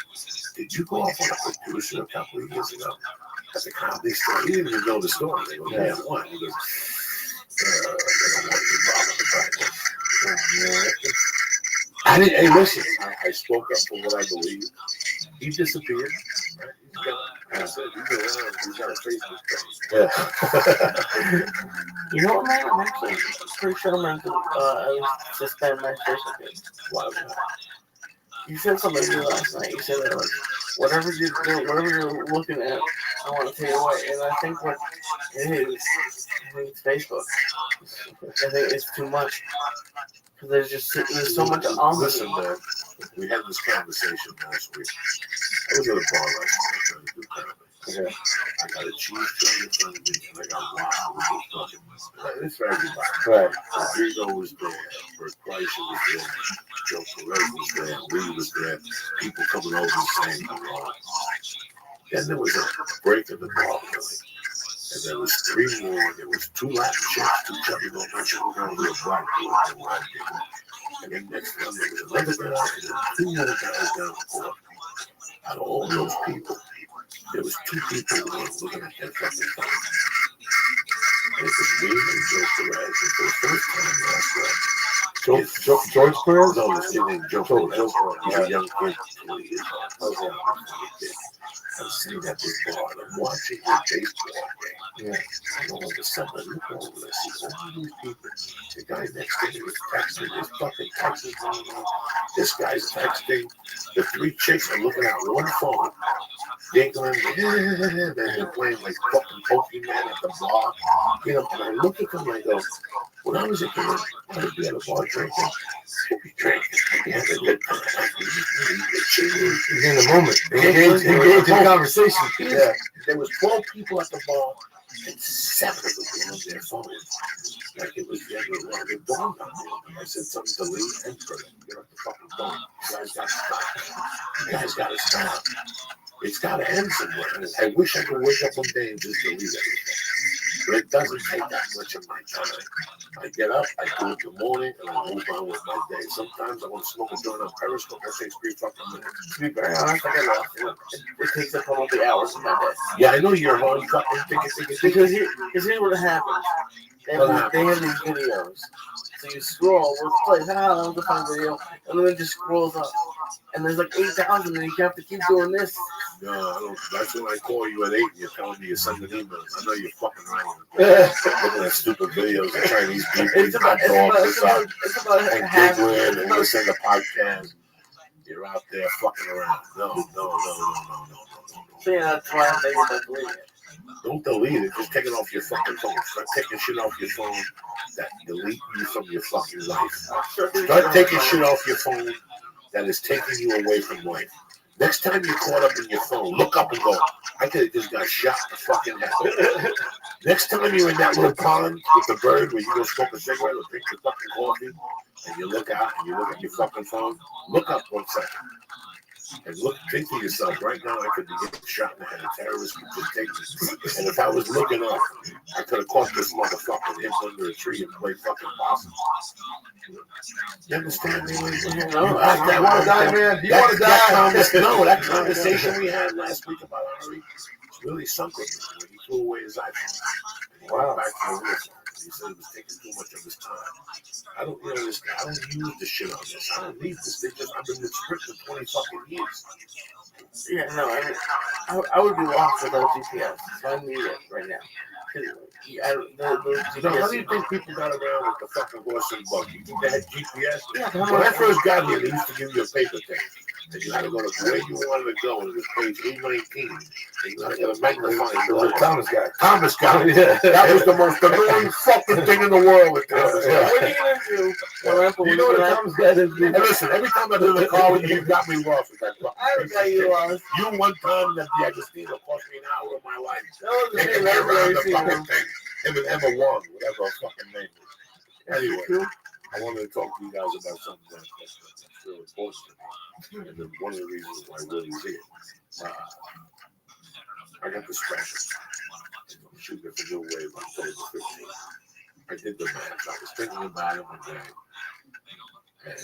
did you go off on a producer a couple of years ago at the comedy store? He didn't even know the story. They go, yeah, what? He goes, they don't want you involved in the project. Hey, listen, I spoke up for what I believe. He disappeared. I said, he's got a Facebook page. Yeah. You know what, man? I'm actually pretty sure I'm going to suspend my Facebook page. Why was that? You said something to me last night. You said that, like, whatever you're looking at, I want to take away. And I think what it is, I think it's Facebook. I think it's too much. Because there's so much on this. Listen, man, we had this conversation last week. I was at a bar last night trying to do comedy. Okay. I got a cheese curd in front of me, and I got waffles. It's for everybody. Right. Rodrigo was there. Bert Kreischer was there. Joe Perez was there. Lee was there. People coming over and saying hello. Then there was a break in the bar, really. And there was 3 more. There was 2 Latin chicks, 2 chubby little Mexican girls, and a black dude, and a white dude. And then next to them, there was another guy, and then 2 more guys down the court. Out of all those people, there was 2 people who were looking at that fucking thing. And it was me and Joe Perez. And for the first time last night, George Perez? No, this kid named Joe Perez. He's a young kid, 20 years old. I'm sitting at this bar and I'm watching this baseball game. Yeah. And all of a sudden I look over and I see all these people. The guy next to me is texting, this fucking texting going on. This guy's texting. The three chicks are looking at one phone. Giggling, and they're playing like fucking Pokemon at the bar. You know, and I look at them and I go, when I was a kid, I'd be at a bar drinking. I'd be drinking. I'd be having a good time. In the moment. Engage in conversation. Yeah. There was 12 people at the bar, and 7 of them were on their phones. Like it was never wrong. It dawned on me. I said something to Lee and Kurt. Get off the fucking phone. You guys got to stop. You guys got to stop. It's got to end somewhere. I wish I could wake up one day and just delete everything. But it doesn't take that much of my time. I get up, I do it in the morning, and I move on with my day. Sometimes I want to smoke a joint on Periscope. That takes 3 fucking minutes. To be very honest, I get lost. It takes up almost 3 hours of my day. Yeah, I know you're home fucking thinking. Because here's what happens. They have these videos. So you scroll, let's play, that was a fun video, and then it just scrolls up. And there's like 8,000, and you have to keep doing this. No, I don't. That's when I call you at 8 and you're telling me you're sending emails. I know you're fucking lying. Looking at stupid videos of Chinese people. It's about and giggling and listening to podcasts. You're out there fucking around. No. So yeah, that's why I'm thinking about deleting it. Don't delete it. Just take it off your fucking phone. Start taking shit off your phone that delete you from your fucking life. Start taking shit off your phone that is taking you away from life. Next time you're caught up in your phone, look up and go, I could have just got shot in the fucking head. Next time you're in that little pond with the bird where you go smoke a cigarette or drink your fucking coffee, and you look out and you look at your fucking phone, look up 1 second. And think to yourself, right now I could be getting shot in the head. A terrorist could just take me. And if I was looking up, I could have caught this motherfucker and hit under a tree and played fucking possum. You understand me? You want to die, man? You want to die? No, that conversation we had last week about Ari is really something. When he threw away his iPhone. Wow. Back to the list. He said it was taking too much of his time. I don't use the shit on this. I don't need this. I've been with Sprint for 20 fucking years. Yeah, no, I would be lost without GPS. So I need it right now. How do you think people got around with the fucking horse and buggy? You think they had GPS? Yeah, when I first got here, they used to give you a paper thing. And you had to go to where you wanted to go, and it was page 819. And you had to get a magnifying glass. Thomas guy. Yeah. That was the most annoying fucking thing in the world with this. What are you going to do? You know what a Thomas guy is? Hey, listen, every time I do the car with you, you got me lost with that fucking I got you lost. You one time that the Agostino cost me an hour of my life. That was the Taking me around the fucking thing. Him and Emma Wong, whatever her fucking name is. Anyway, I wanted to talk to you guys about something that's really important to me. And then one of the reasons why Willie's here. I got this special. I'm shooting it for New Wave October 15th. I did the math. I was thinking about it one day. And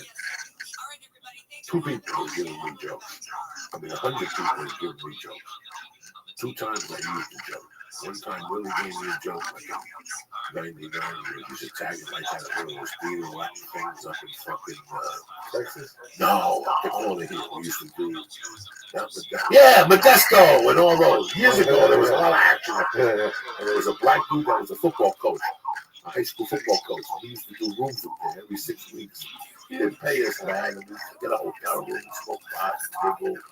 2 people were giving me jokes. 100 people were giving me jokes. 2 times I used the joke. One time Willie gave me a joke like 99 years. He's Italian like that. When it was speeding Latin things up in fucking Texas. No, up the corner here. We used to do Modesto and all those. Years ago, there was a lot of action up there. And there was a black dude that was a football coach, a high school football coach. He used to do rooms up there every 6 weeks. He didn't pay us, man. And we used to get a hotel room and smoke pot and giggle.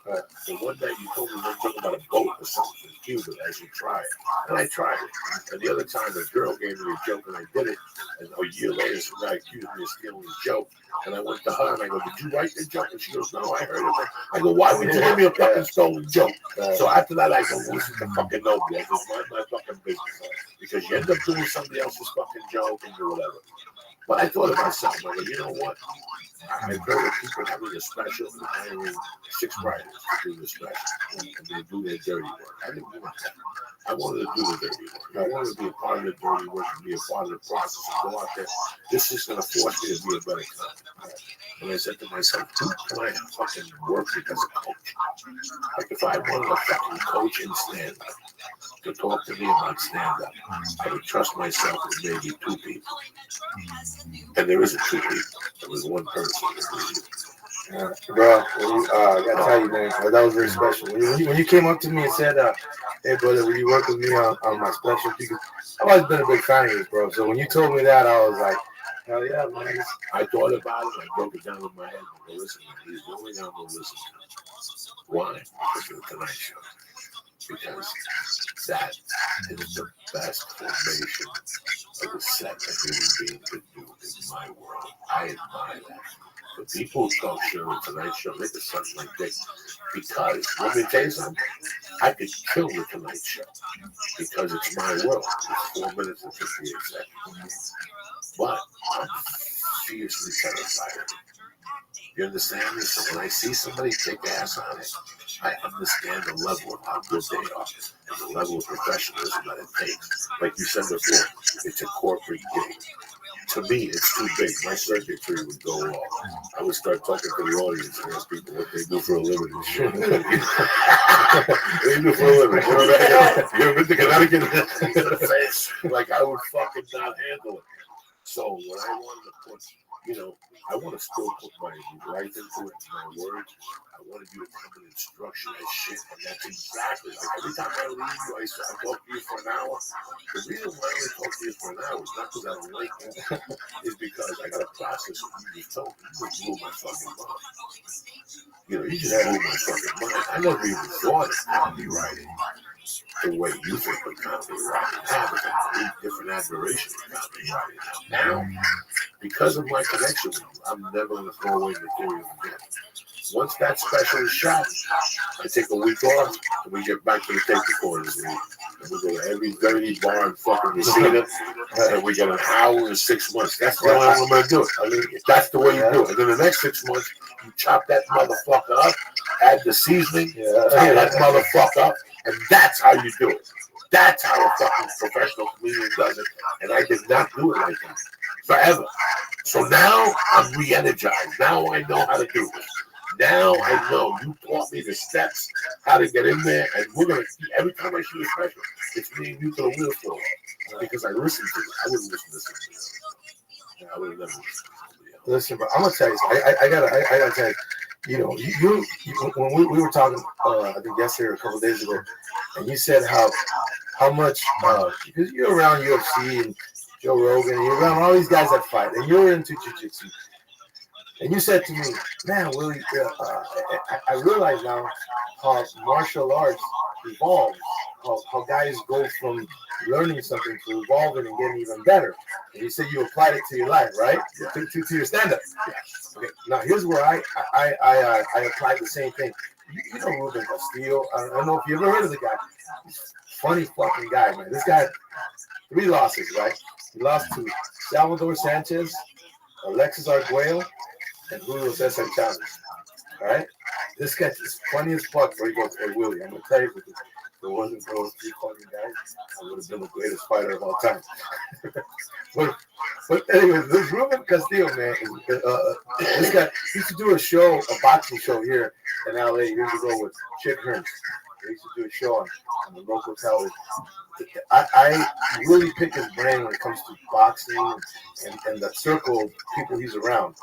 So one day you told me we were talking about a boat or something in Cuba. I should try it. And I tried it. And the other time, a girl gave me a joke and I did it. And a year later, some guy accused me of stealing his joke. And I went to her and I go, "Did you write the joke?" And she goes, "No, I heard it." I go, "Why would you give me a fucking stolen joke?" So after that, I go, "Listen to fucking nobody. I just mind my fucking business." Because you end up doing somebody else's fucking joke and do whatever. But I thought of myself, I go, you know what? I've heard of people having a special and hiring 6 writers to do the special and they do their dirty work. I didn't want that. I wanted to do the dirty work. I wanted to be a part of the dirty work and be a part of the process and go out there. This is going to force me to be a better coach. And I said to myself, who can I fucking work with as a coach? Like if I wanted a fucking coach in stand-up to talk to me about stand-up, I would trust myself with maybe 2 people. And there isn't 2 people. There was 1 person. Bro, I gotta tell you, man, that was very special. When you came up to me and said, "Hey, brother, will you work with me on my special?" Because I've always been a big fan of yours, bro. So when you told me that, I was like, "Hell yeah, man!" I thought about it. I broke it down in my head. I go, listen, he's the only guy I'm gonna listen to. Why? Because of the Tonight Show. Because that is the best formation of a set that human being could do in my world. I admire that. The people who talk shit on Tonight Show, they can suck my dick. Because, let me tell you something, I could kill the Tonight Show. Because it's my world. It's 4 minutes and 58 seconds. But I'm fiercely terrified. You understand me? So when I see somebody take ass on it, I understand the level of how good they are and the level of professionalism that it takes. Like you said before, it's a corporate gig. To me, it's too big. My circuitry would go off. I would start talking to the audience and ask people what they do for a living and shit. What they do for a living. You know what I mean? You ever been to Connecticut? In the face. Like, I would fucking not handle it. So when I wanted to put, I want to still put my life into it, my words. I wanted you to come in and structure that shit, and that's exactly like every time I leave you, I talk to you for an hour. The reason why I only talk to you for an hour is not because I don't like you, is because I got to process what you just told me. You just blew my fucking mind. You just blew my fucking mind. I never even thought of comedy writing the way you think of comedy writing. I have a complete different admiration for comedy writing now. Because of my connection with you, I'm never going to throw away material again. Once that special is shot, I take a week off, and we get back to the tape recorders. And we go to every dirty bar in fucking Messina, and we get an hour in 6 months. That's the way I'm going to do it. I mean, that's the way you do it. And then the next 6 months, you chop that motherfucker up, add the seasoning, chop that motherfucker up, and that's how you do it. That's how a fucking professional comedian does it. And I did not do it like that forever. So now I'm re-energized. Now I know how to do this. Now I know you taught me the steps, how to get in there, and we're gonna see every time I shoot a special, it's me and you to the wheel floor because I listened to it. I wouldn't listen to somebody else. I would have never listened to somebody else. Listen, bro, I'm gonna tell you. I gotta tell you. You when we were talking, I think yesterday or a couple of days ago, and you said how much because you're around UFC and Joe Rogan, and you're around all these guys that fight, and you're into jiu-jitsu. And you said to me, man, Willie, I realize now how martial arts evolves, how guys go from learning something to evolving and getting even better. And you said you applied it to your life, right? To your stand-up. Okay. Now here's where I applied the same thing. You know Ruben Castillo. I don't know if you ever heard of the guy. He's a funny fucking guy, man. This guy had 3 losses, right? He lost to Salvador Sanchez, Alexis Arguello, and Julio Cesar Chavez. All right? This guy is funny as fuck. Where he goes, hey, Willie, I'm going to tell you, if it wasn't for those 3 fucking guys, I would have been the greatest fighter of all time. but anyways, this Ruben Castillo, man, this guy used to do a boxing show here in LA years ago with Chick Hearns. They used to do a show on the local television. I really pick his brain when it comes to boxing and the circle of people he's around.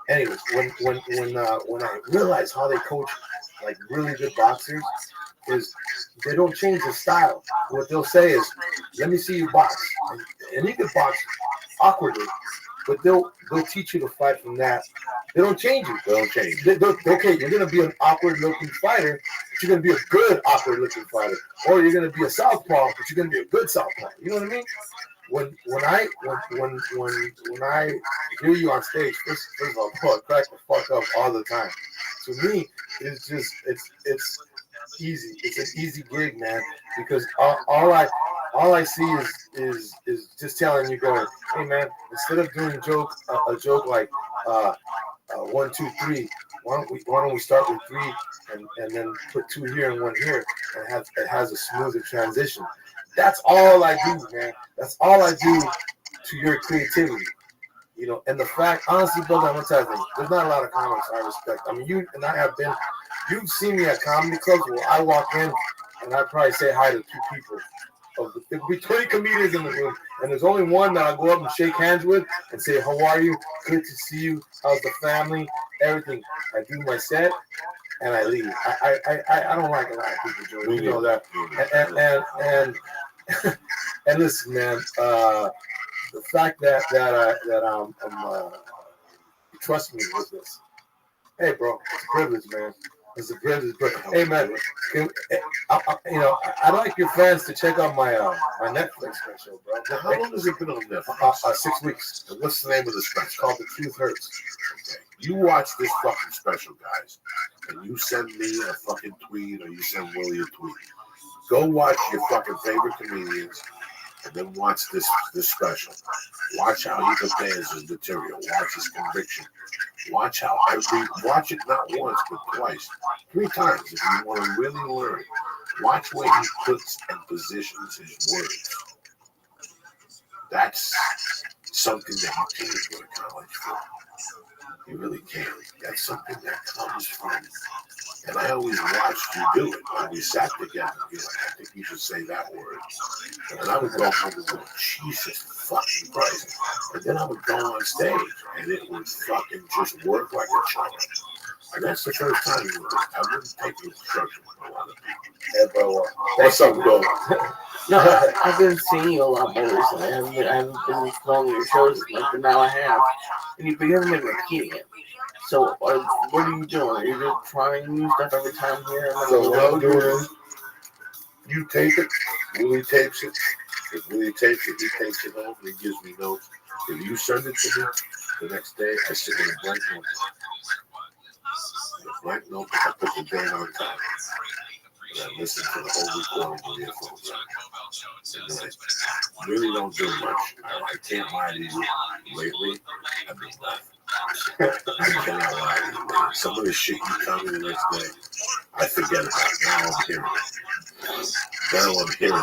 Anyways, when I realized how they coach like really good boxers, is they don't change the style. What they'll say is, "Let me see you box," and you can box awkwardly, but they'll teach you to fight from that. They don't change you. They don't change. Okay, you're gonna be an awkward-looking fighter, but you're gonna be a good awkward-looking fighter, or you're gonna be a southpaw, but you're gonna be a good southpaw. You know what I mean? When I hear you on stage, first of all, I crack the fuck up all the time. To me, it's just it's easy. It's an easy gig, man, because all I see is just telling you, going, hey man, instead of doing a joke like 1, 2, 3. Why don't we start with 3 and then put 2 here and 1 here, and it has a smoother transition. That's all I do, man. That's all I do to your creativity. And the fact, honestly, brother, I'm gonna tell you, there's not a lot of comics I respect. I mean, you and I have been. You've seen me at comedy clubs where I walk in and I probably say hi to 2 people, There'll be 20 comedians in the room, and there's only one that I go up and shake hands with and say, "How are you? Good to see you. How's the family? Everything." I do my set, and I leave. I don't like a lot of people, Joe. You know that. And and listen, man. The fact that I'm trust me with this. Hey, bro, it's a privilege, man. It's a privilege. But hey, man, I'd like your fans to check out my my Netflix special, bro. Now, how long has it been on Netflix? 6 weeks. And what's the name of the special? It's called The Truth Hurts. Okay. You watch this fucking special, guys, and you send me a fucking tweet or you send Willie a tweet. Go watch your fucking favorite comedians and then watch this special. Watch how he prepares his material. Watch his conviction. Watch it not once but twice, 3 times if you want to really learn. Watch where he puts and positions his words. That's something that you can't go to college for. You really can't. That's something that comes from. And I always watched you do it. When we sat together, you know, I think you should say that word. And I would go home and go, Jesus fucking Christ. And then I would go on stage, and it would fucking just work like a charm. And that's the first time I wouldn't take instruction from a lot of people. Hey, bro, what's up, bro? No, I've been seeing you a lot more recently. I haven't been going to your shows as much, but now I have. And you haven't been repeating it. So, what are you doing? Are you just trying new stuff every time here? So what I'm doing is, you tape it, Willie tapes it. If Willie tapes it, he takes it home and he gives me notes. If you send it to me, the next day I sit in a blank notebook. In a blank notebook, I put the date on top. And I listen to the whole recording with earphones on. And I really don't do much. I can't lie to you. Lately, I've been laughing. I cannot lie to you. Some of the shit you tell me the next day, I forget about it. Now I'm hearing it. Now I'm hearing it.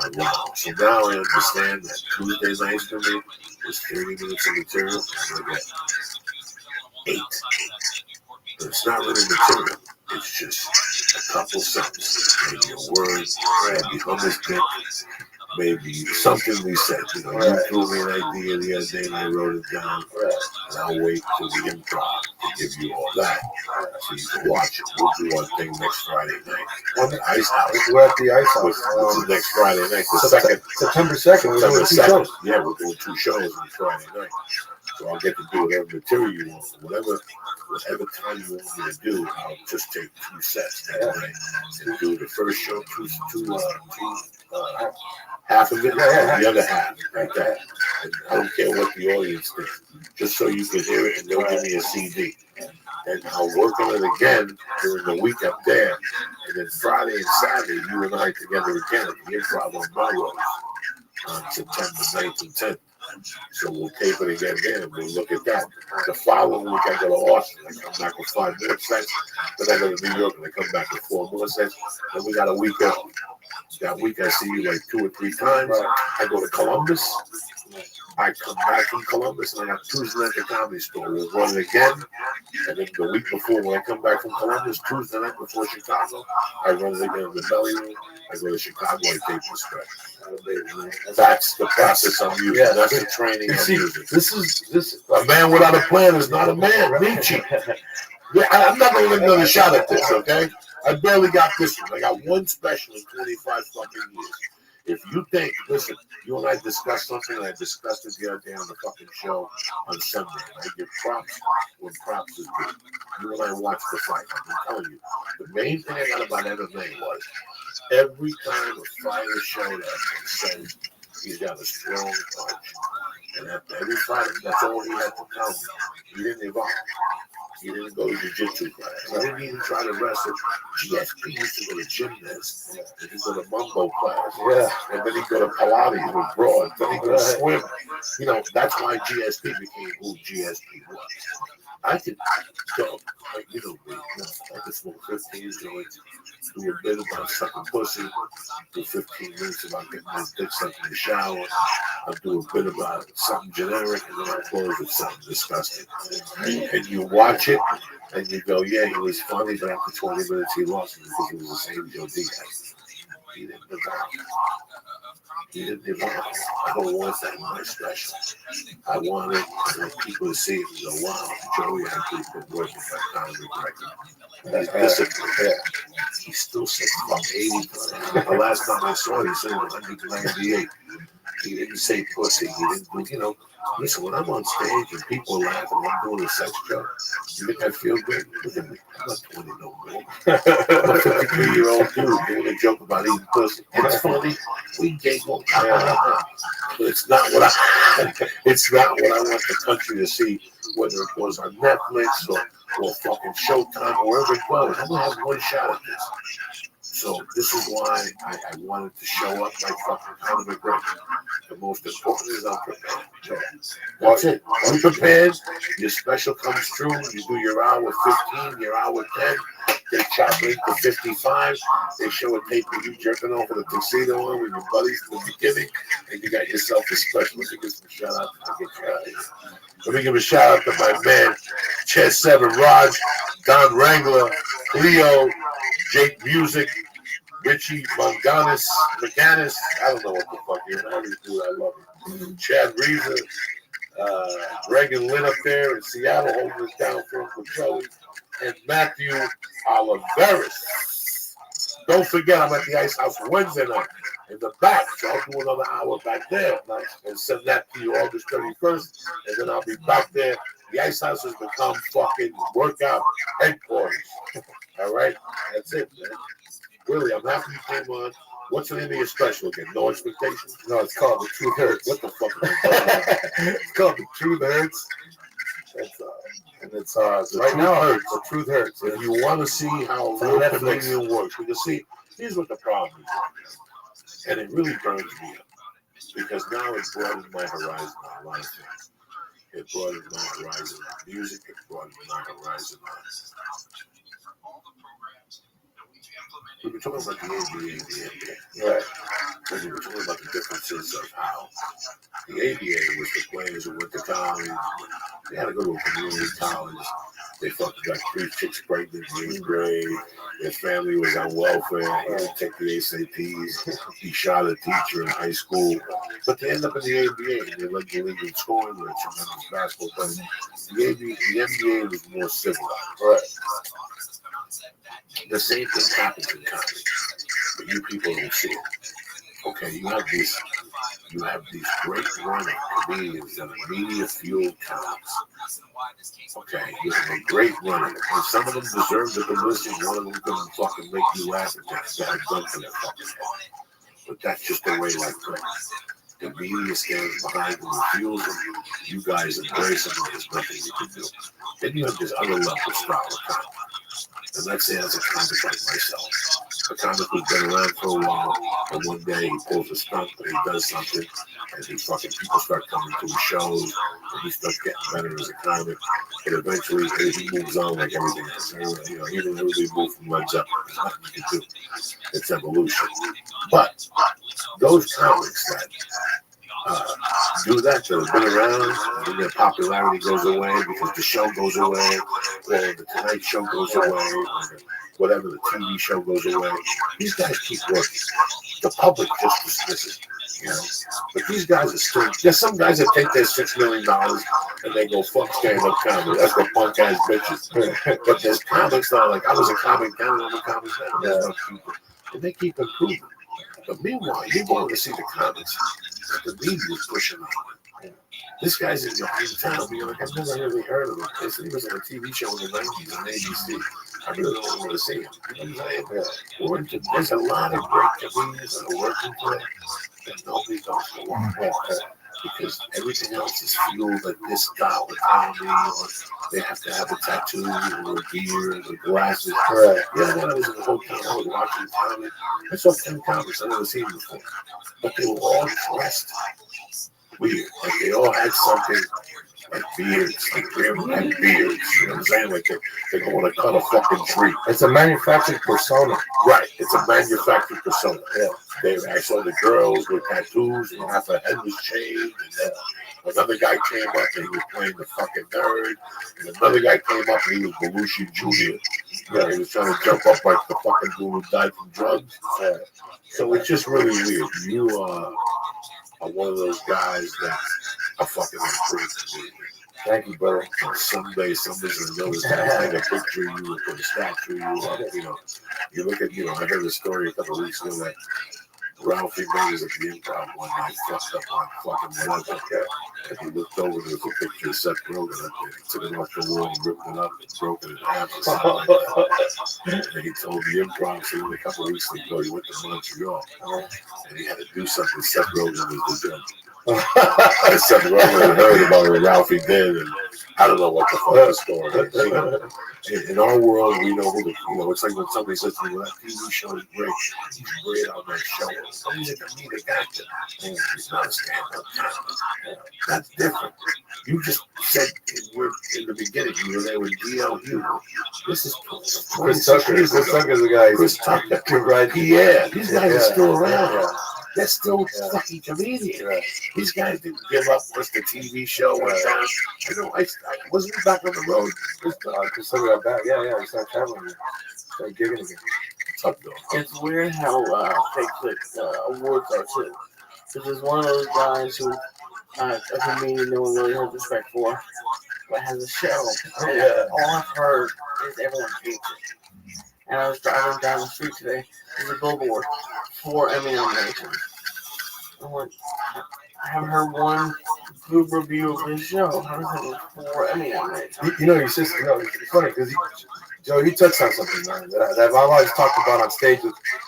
I'm going, wow. So now I understand that Tuesday nights for me is 30 minutes of material. I'm going to get 8. But it's not really material. It's just a couple sentences, maybe a word, maybe hummus bit, maybe something we said. You know, you threw me an idea the other day and I wrote it down. And I'll wait till the improv to give you all that. So you can watch it. We'll do our thing next Friday night. On the Ice House. We're at the Ice House. Which is next Friday night. September 2nd. We're doing 2 shows. Yeah, we're doing 2 shows on Friday night. So I'll get to do whatever material you want. Whatever time you want me to do, I'll just take 2 sets that night and do the first show, half of it, and the other half, like that. And I don't care what the audience thinks, just so you can hear it and they'll give me a CD. And I'll work on it again during the week up there. And then Friday and Saturday, you and I together again at the Improv on Melrose on September 9th and 10th. So we'll tape it again there and we'll look at that. The following week I go to Austin. I come back with 5 more sets. Then I go to New York and I come back with 4 more sets. Then we got a week off. That week I see you like 2 or 3 times. I go to Columbus. I come back from Columbus and I have Tuesday night at the Comedy Store. We'll run it again. And then the week before, when I come back from Columbus, Tuesday night before Chicago, I run it again in the belly room. I go to Chicago, I tape the special. That's the process I'm using. Yeah, that's the training I'm using. This a man without a plan is not a man. Nietzsche. I'm not going to get another shot at this, okay? I barely got this one. I got 1 special in 25 fucking years. If you think, listen, you and I discussed something, and I discussed it the other day on the fucking show on Sunday, and I give props when props is good. You and I watched the fight. I've been telling you. The main thing I got about MMA was every time a fighter showed up and said he's got a strong punch, and after every fight, that's all he had to tell me. He didn't evolve. He didn't go to jiu-jitsu class. He didn't even try to wrestle. GSP used to go to gymnast. And he'd go to Mumbo class. Yeah. And then he'd go to Pilates with Broad. Then he'd go to swim. You know, that's why GSP became who GSP was. I could go, like, you know, I could smoke 15 joints, do a bit about sucking pussy, do 15 minutes about getting my dick sucked in the shower. I'll do a bit about something generic, and then I'll close with something disgusting. And you watch it, and you go, yeah, he was funny, but after 20 minutes he lost it because he was the same Joe Diaz. He didn't develop. I don't want that my special. I wanted people to see it and go, wow, Joey actually been working for Conor McGregor. He's disciplined. Yeah. He still said fuck 80 times. The last time I saw it, he said 198. He didn't say pussy. He didn't do, you know. Listen, when I'm on stage and people are laughing, I'm doing a sex joke. You think I feel good? Look at me. I'm not 20 no more. I'm a 53-year-old dude doing a joke about eating pussy. It's funny. We giggle. But it's not what it's not what I want the country to see, whether it goes on Netflix or fucking Showtime or wherever it goes. I'm gonna have one shot at this. So this is why I wanted to show up like fucking Conor McGregor. The most important is I'm prepared. That's it. I'm prepared. Your special comes true. You do your hour 15, your hour 10. They chop it to 55. They show a tape of you jerking off with a tuxedo on with your buddies in the beginning, and you got yourself a special. Let me give some shout out to get you out of here. Let me give a shout out to my man, Chess 7 Raj, Don Wrangler, Leo, Jake Music, Richie McGannis, I don't know what the fuck he is. I really do. I love him. Chad Reeser, Reagan Lynn up there in Seattle holding us down for Joey, and Matthew Oliveris. Don't forget, I'm at the Ice House Wednesday night in the back, so I'll do another hour back there and send that to you August 31st, and then I'll be back there. The Ice House has become fucking workout headquarters. All right? That's it, man. Really, I'm happy you came on. What's the name of your special again? No Expectations? No, it's called The Truth Hurts. What the fuck is it? It's called The Truth Hurts. It's right now hurts. The truth hurts. If you want to see how real comedian works, because see, here's what the problem is, and it really burns me up because now it broadens my horizon on a lot of things. It broadens my horizon on music. It broadens my horizon on. We were talking about the ABA, the NBA. Right. And we were talking about the differences of how the ABA was the players who went to college. They had to go to a community college. They fucking got 3 chicks pregnant in 8th grade. Their family was on welfare. He didn't take the SATs. He shot a teacher in high school. But they end up in the ABA. And they let you live in scoring. They're a tremendous basketball player. The NBA was more civilized. Right. The same thing happens in comedy, but you people don't see it. Okay, you have these great running comedians that are media-fueled comics. Okay, you have a great running, and some of them deserve the publicity. One of them can fucking make you laugh at that got a gun to their fucking head. But that's just the way life goes. The media stands behind them and fuels them. You guys embrace them, and there's nothing you can do. Then you have this other level of style of comedy. And let's say as a comic like myself, a comic who's been around for a while, and one day he pulls a stunt and he does something, and he fucking people start coming to his shows, and he starts getting better as a comic, and eventually he moves on like everything else. You know, even everybody moved from Led Zeppelin, there's nothing you can do. It's evolution. But those comics that do that, that have been around, and their popularity goes away because the show goes away, or the Tonight Show goes away, or whatever the TV show goes away. These guys keep working. The public just dismisses it, you know. But these guys are still. There's some guys that take their $6 million and they go fuck stand-up comedy. That's what punk ass bitches. But there's comics that are like, I was a comic then, I'm a comic now. And they keep improving. But meanwhile, you're going to see the comics that the media is pushing on. This guy's in your hometown. You're like, I've never really heard of him. He was on a TV show in the 90s on ABC. I really don't want to see him. You know what I'm saying? There's a lot of great comedians that are working for it that nobody goes to watch. Because everything else is fueled like this style of comedy, or they have to have a tattoo, or a beard, or glasses. Right. Yeah, when I was in the hotel, I was watching comedy. I saw 10 comics I've never seen before. But they were all dressed weird. Like they all had something like beards. Like they all had beards. You know what I'm saying? Like they don't want to cut a fucking tree. It's a manufactured persona. Right. It's a manufactured persona. Yeah. I saw the girls with tattoos and half a head was shaved. And another guy came up and he was playing the fucking nerd. And another guy came up and he was Belushi Jr. Yeah, he was trying to jump up like the fucking dude who died from drugs. So it's just really weird. are one of those guys that are fucking improved. Thank you, brother. Someday somebody's gonna notice that, take a picture of you and put a statue of you up. You look at, I heard a story a couple of weeks ago that Ralphie made it at the Improv one night, fucked up on fucking whatever. And he looked over, there was a picture of Seth Rogen up there. He took it off the wall and ripped it up and broke it in half or something like that. And he told the Improv scene a couple of weeks ago, he went to Montreal and he had to do something. Seth Rogen was the judge. Seth Rogen had heard about what Ralphie did, and I don't know what the fuck the story is. In our world, we know who it's like when somebody says to me, well, that TV show is great. He's great on that show. He's a comedic actor. He's not a stand-up talent. That's different. You just said in the beginning, you were there with D.L. Hughes. This is Chris Tucker. Chris Tucker's the guy. Chris Tucker. Right. Yeah, these guys are still around. Yeah. They're still fucking comedians. Right. These guys didn't give up once the TV show went down. I wasn't back on the road. Chris Tucker got back. Yeah. He started traveling. Started gigging again. It's weird how awards are too. Because there's one of those guys who a comedian no one really has respect for, but has a show. And all I've heard is everyone hates it. And I was driving down the street today. There's a billboard, 4 Emmy nominations. I went, I haven't heard one good review of this show. How does it have 4 Emmy nominations? It's funny because Joe, you touched on something, man, that I've always talked about on stage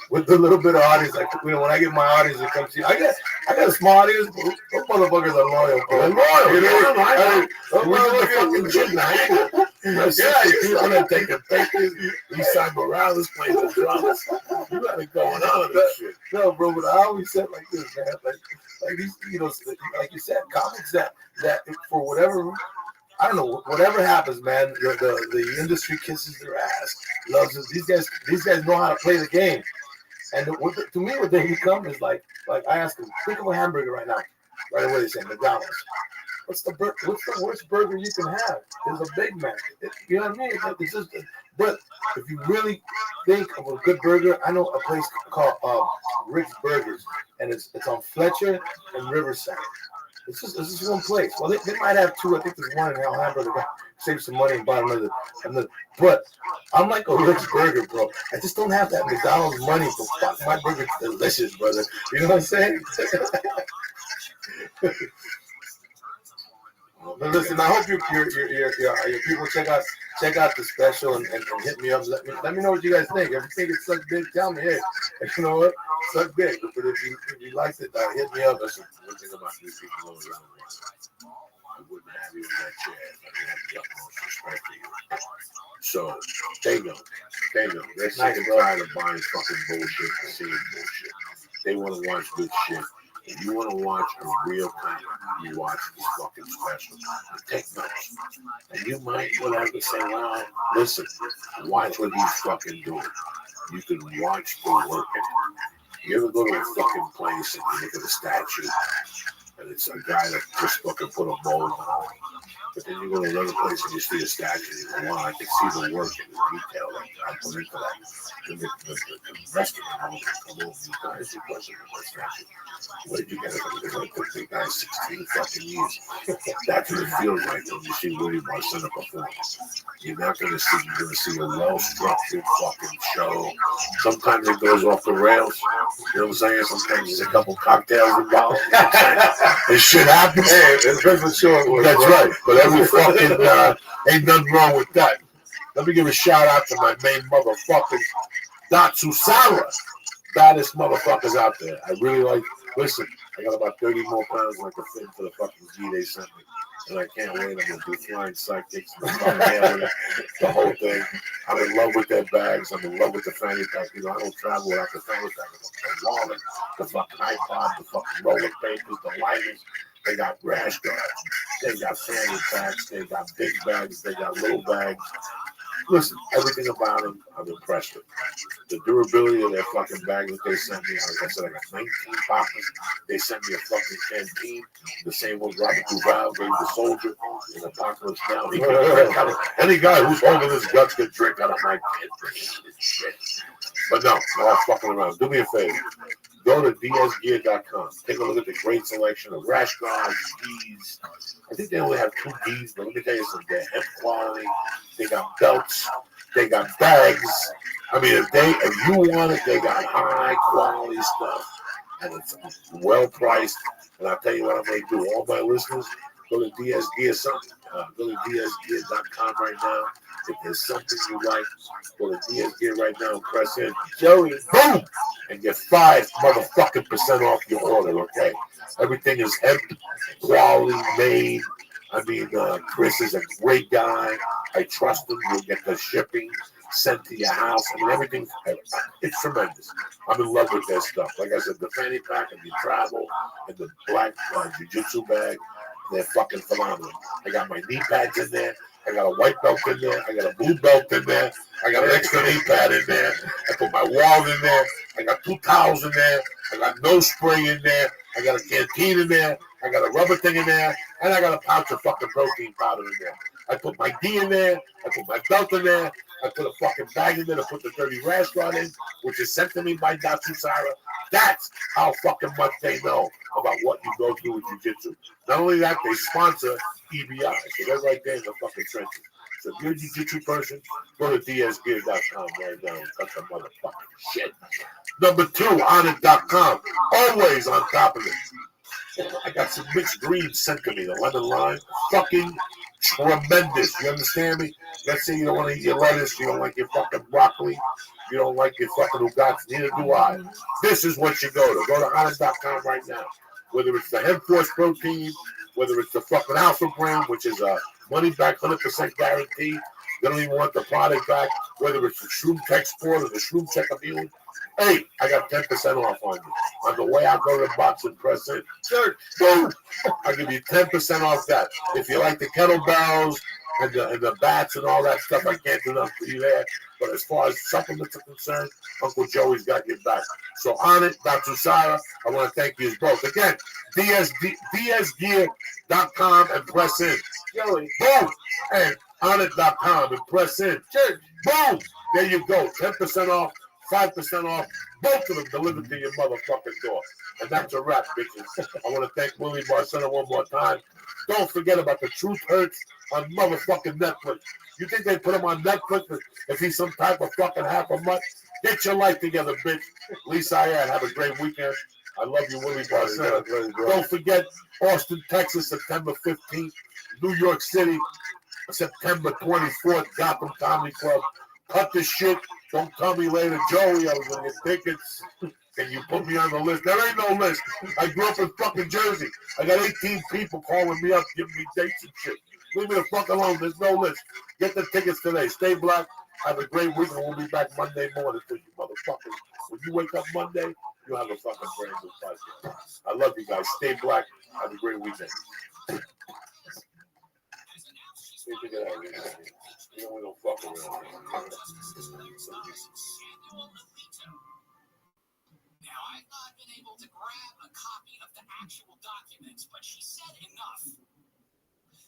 with the little bit of audience. Like, when I get my audience that comes to you, I got a small audience. Those motherfuckers are loyal, bro. They're loyal. Those motherfuckers. Yeah, people that take a picture. Eastside Morales playing the drums. You got it going on. No, bro, but I always said like this, man. Like these, like you said, comics that for whatever. I don't know. Whatever happens, man. The industry kisses their ass, loves it. These guys know how to play the game. And to me, what they become is like I ask them, think of a hamburger right now. Right away, they say McDonald's. What's the worst burger you can have? There's a Big Mac. You know what I mean? It's just, but if you really think of a good burger, I know a place called Rick's Burgers, and it's on Fletcher and Riverside. It's just one place. Well, they might have two. I think there's one in Alhambra. They got save some money and buy another. But I'm like a Rick's Burger, bro. I just don't have that McDonald's money for fuck. My burger's delicious, brother. You know what I'm saying? But listen, I hope your people check out the special and hit me up. Let me know what you guys think. If you think it sucks big, tell me. Hey, you know what? Suck big. But if you liked it, hit me up. Listen, one thing about these people over I wouldn't have you in that chair if I didn't have the utmost respect for you. So they know. They're sick and tired of buying fucking bullshit and seeing bullshit. They want to watch good shit. If you want to watch a real comic, you watch this fucking special. Take notes. And you might whatever say, well, listen, watch what he's fucking doing. You can watch the work. You ever go to a fucking place and you look at a statue and it's a guy that just fucking put a mold on it. But then you go to another place and you see a statue and you go, wow, I can see the work and the detail that I put into that. The rest of the home come over you guys. You question the statue. Where did you get it from? Because I took the guy 16 fucking years. That's what it feels like when you see Willie Barcena perform. You're not going to see, you're going to see a well-structured fucking show. Sometimes it goes off the rails. You know what I'm saying? Sometimes there's a couple cocktails involved. This shit happens. Hey, it's for sure. That's right. But every fucking, ain't nothing wrong with that. Let me give a shout out to my main motherfucking Datsu Sara. Baddest motherfuckers out there. I really like, listen, I got about 30 more pounds like a fit for the fucking G they sent me. And I can't wait. I'm going to do flying sidekicks. The whole thing. I'm in love with their bags. I'm in love with the fanny pack. I don't travel without the fanny pack. The wallet, the fucking iPod, the fucking roller papers, the lighters. They got rash guards. They got fanny packs. They got big bags. They got little bags. Listen, everything about them, I'm impressed with. The durability of their fucking bag that they sent me. Like I said, I got 19 pockets. They sent me a fucking canteen. The same one Robert Duval gave the soldier in Apocalypse Now. He can drink out of any guy who's holding his guts can drink out of my shit. But no, all fucking around. Do me a favor. Go to dsgear.com. Take a look at the great selection of rash guards, D's. I think they only have 2 D's, but let me tell you something. They're hemp quality. They got belts. They got bags. I mean, if you want it, they got high quality stuff. And it's well priced. And I'll tell you what I'm going to do. All my listeners, go to dsgear something. Go to dsgear.com right now. If there's something you like, go to DSGear right now and press in. Joey, boom! And get 5 motherfucking% off your order, okay? Everything is hemp quality made. I mean, Chris is a great guy. I trust him. You'll get the shipping sent to your house. I mean, everything, it's tremendous. I'm in love with their stuff. Like I said, the fanny pack and the travel and the black jiu-jitsu bag, they're fucking phenomenal. I got my knee pads in there. I got a white belt in there. I got a blue belt in there. I got an extra knee pad in there. I put my wall in there. I got 2 towels in there. I got nose spray in there. I got a canteen in there. I got a rubber thing in there. And I got a pouch of fucking protein powder in there. I put my D in there. I put my belt in there. I put a fucking bag in there to put the dirty rash guard in, which is sent to me by Dr. Sarah. That's how fucking much they know about what you go through with jiu-jitsu. Not only that, they sponsor EBI. So they're right there in the fucking trenches. So if you're a jiu-jitsu person, go to dsgear.com right now and cut the motherfucking shit. Number 2, onit.com. Always on top of it. I got some mixed greens sent to me. The lemon lime. Fucking tremendous. You understand me? Let's say you don't want to eat your lettuce. You don't like your fucking broccoli. You don't like your fucking ugats. Neither do I. This is what you go to. Go to onit.com right now. Whether it's the Hemp Force protein, whether it's the fucking Alpha Brand, which is a money back 100% guarantee. They don't even want the product back. Whether it's the Shroom Tech Sport or the Shroom Tech Immune. Hey, I got 10% off on you. On the way out, go to the box and press in. Sure, boom. I'll give you 10% off that. If you like the kettlebells and the bats and all that stuff, I can't do nothing for you there. But as far as supplements are concerned, Uncle Joey's got your back. So on it, Dr. Sarah, I want to thank you both. Again, dsgear.com and press in. Joey, boom. And onit.com and press in. Sure. Boom. There you go. 10% off. 5% off, both of them delivered to your motherfucking door. And that's a wrap, bitches. I want to thank Willie Barcena one more time. Don't forget about The Truth Hurts on motherfucking Netflix. You think they put him on Netflix if he's some type of fucking half a month? Get your life together, bitch. Lisa, have a great weekend. I love you, Willie Barcena. Don't forget, Austin, Texas, September 15th. New York City, September 24th, Gotham Comedy Club. Cut the shit. Don't tell me later, Joey, I was going to get tickets. Can you put me on the list? There ain't no list. I grew up in fucking Jersey. I got 18 people calling me up, giving me dates and shit. Leave me the fuck alone. There's no list. Get the tickets today. Stay black. Have a great week, and we'll be back Monday morning for you motherfuckers. When you wake up Monday, you'll have a fucking brand new podcast. I love you guys. Stay black. Have a great weekend. You know we don't fuck around. Now, I've not been able to grab a copy of the actual documents, but she said enough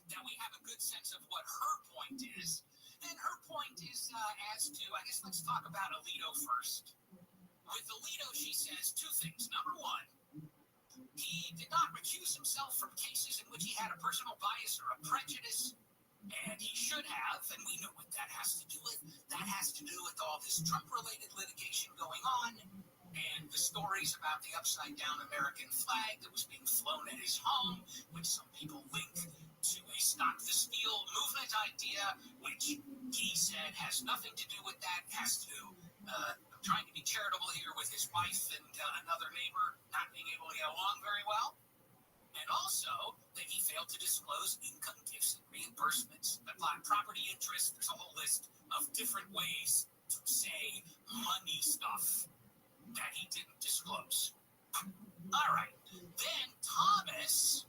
that we have a good sense of what her point is. And her point is as to, I guess let's talk about Alito first. With Alito, she says 2 things. Number 1, he did not recuse himself from cases in which he had a personal bias or a prejudice. And he should have, and we know what that has to do with. That has to do with all this Trump-related litigation going on, and the stories about the upside-down American flag that was being flown at his home, which some people link to a Stop the Steal movement idea, which he said has nothing to do with that. It has to do, trying to be charitable here with his wife and another neighbor not being able to get along very well. And also that he failed to disclose income gifts and reimbursements, but property interest. There's a whole list of different ways to say money stuff that he didn't disclose. All right. Then Thomas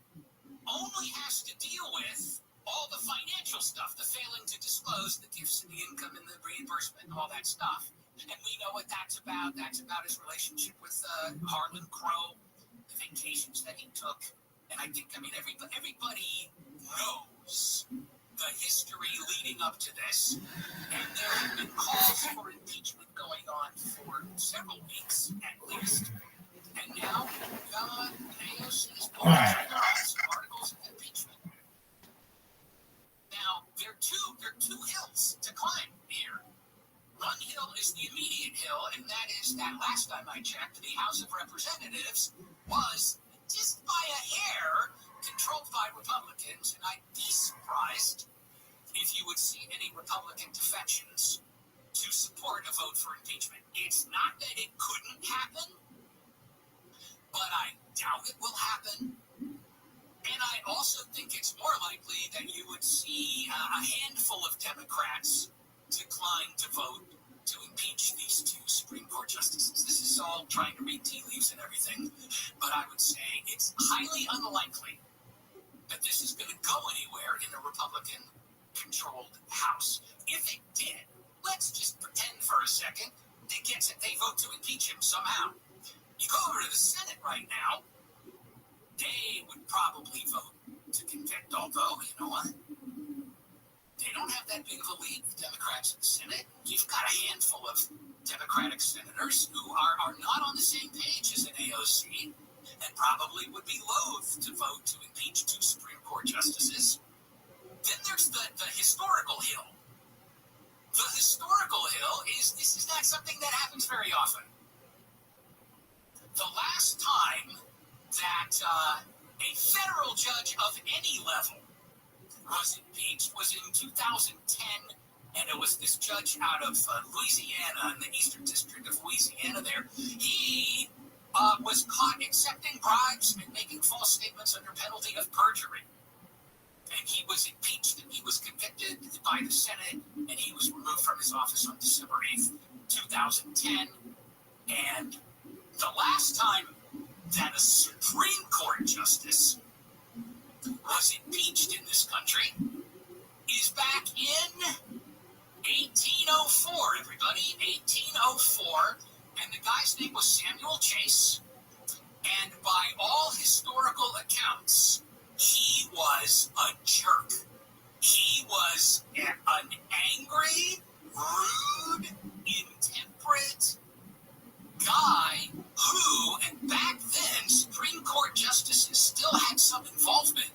only has to deal with all the financial stuff, the failing to disclose the gifts and the income and the reimbursement and all that stuff. And we know what that's about. That's about his relationship with Harlan Crow, the vacations that he took. And I think, everybody knows the history leading up to this. And there have been calls for impeachment going on for several weeks at least. And now, AOC is pulling some articles of impeachment. Now, there are two hills to climb here. One hill is the immediate hill, and that is that last time I checked, the House of Representatives was, just by a hair, controlled by Republicans, and I'd be surprised if you would see any Republican defections to support a vote for impeachment. It's not that it couldn't happen, but I doubt it will happen. And I also think it's more likely that you would see a handful of Democrats decline to vote to impeach these two Supreme Court justices. This is all trying to read tea leaves and everything, but I would say it's highly unlikely that this is going to go anywhere in a Republican-controlled House. If it did, let's just pretend for a second that they vote to impeach him somehow. You go over to the Senate right now, they would probably vote to convict, although, you know what? They don't have that big of a lead, the Democrats in the Senate. You've got a handful of Democratic senators who are not on the same page as an AOC and probably would be loath to vote to impeach two Supreme Court justices. Then there's the historical hill. The historical hill is not something that happens very often. The last time that a federal judge of any level was impeached was in 2010, and it was this judge out of Louisiana, in the Eastern District of Louisiana there. He was caught accepting bribes and making false statements under penalty of perjury. And he was impeached, and he was convicted by the Senate, and he was removed from his office on December 8th, 2010. And the last time that a Supreme Court justice was impeached in this country is back in 1804, everybody, 1804, and the guy's name was Samuel Chase, and by all historical accounts, he was a jerk. He was an angry, rude, intemperate guy who, and back then, Supreme Court justices still had some involvement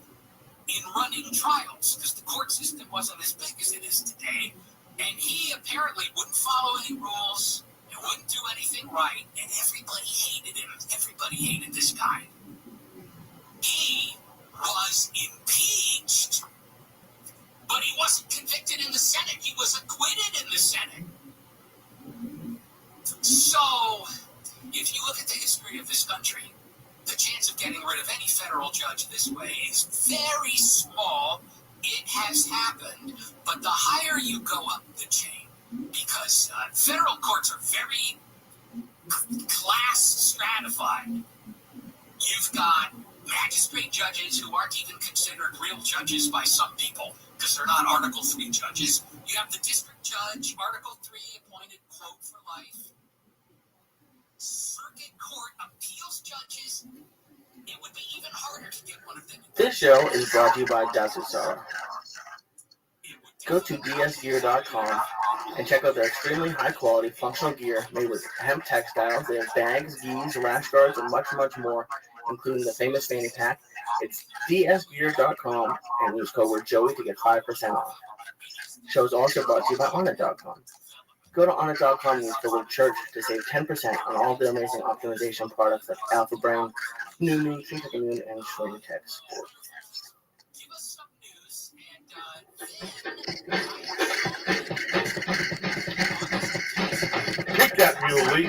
in running trials because the court system wasn't as big as it is today, and he apparently wouldn't follow any rules and wouldn't do anything right, and everybody hated him. Everybody hated this guy. He was impeached, but he wasn't convicted in the Senate. He was acquitted in the Senate. So, if you look at the history of this country, the chance of getting rid of any federal judge this way is very small. It has happened, but the higher you go up the chain, because federal courts are very class stratified. You've got magistrate judges who aren't even considered real judges by some people because they're not Article 3 judges. You have the district judge, Article 3 appointed, quote, for life. Circuit Court appeals judges, it would be even harder to get one of them. This show is brought to you by Dr. Sarah. Go to dsgear.com and check out their extremely high quality functional gear made with hemp textiles. They have bags, gis, rash guards, and much, much more, including the famous fanny pack. It's dsgear.com and use code word Joey to get 5% off. The show is also brought to you by Onnit.com. Go to Onnit.com and use the word church to save 10% on all the amazing optimization products like Alpha Brain, New Moon, Sync Immune, and Shorty Tech Sport. Give us some news, and Kick that muley.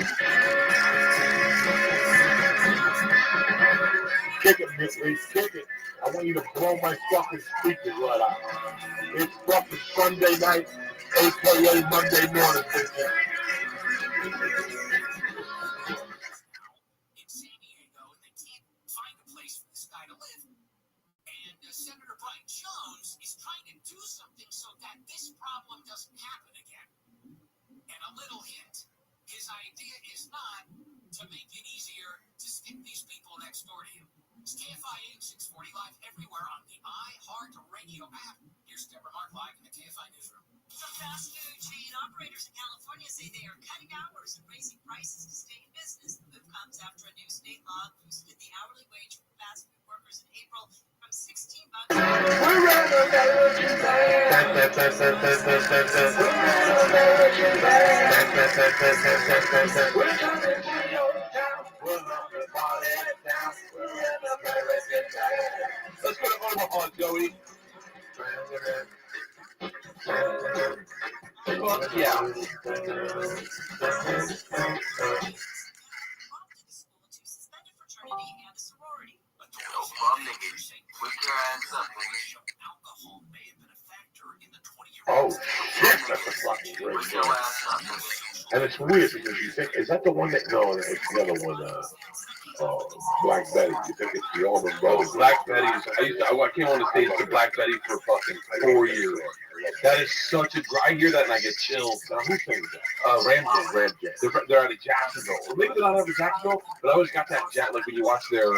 Kick it, muley. Kick it. I want you to blow my fucking speakers right out. It's fucking Sunday night, a.k.a. Monday morning, bitch. in San Diego, and they can't find a place for this guy to live. And Senator Brian Jones is trying to do something so that this problem doesn't happen again. And a little hint, his idea is not to make it easier to stick these people next door to him. It's KFI AM 640 live everywhere on the iHeartRadio app. Here's Deborah Mark live in the KFI newsroom. Some fast food chain operators in California say they are cutting hours and raising prices to stay in business. The move comes after a new state law boosted the hourly wage for fast food workers in April from $16. Let's put it on, Joey. Yeah. Oh shit, that's a fucking great show. And it's weird because you think, is that the one that, no, it's the other one, Black Betty. You think it's the Allman Brothers. Black Betty's, I came on the stage to Black Betty for fucking 4 years. That is such a, I hear that and I get chills. Now, who sings that? Ramjet. They're out of Jacksonville. Or maybe they're not out of Jacksonville, but I always got that, like when you watch their,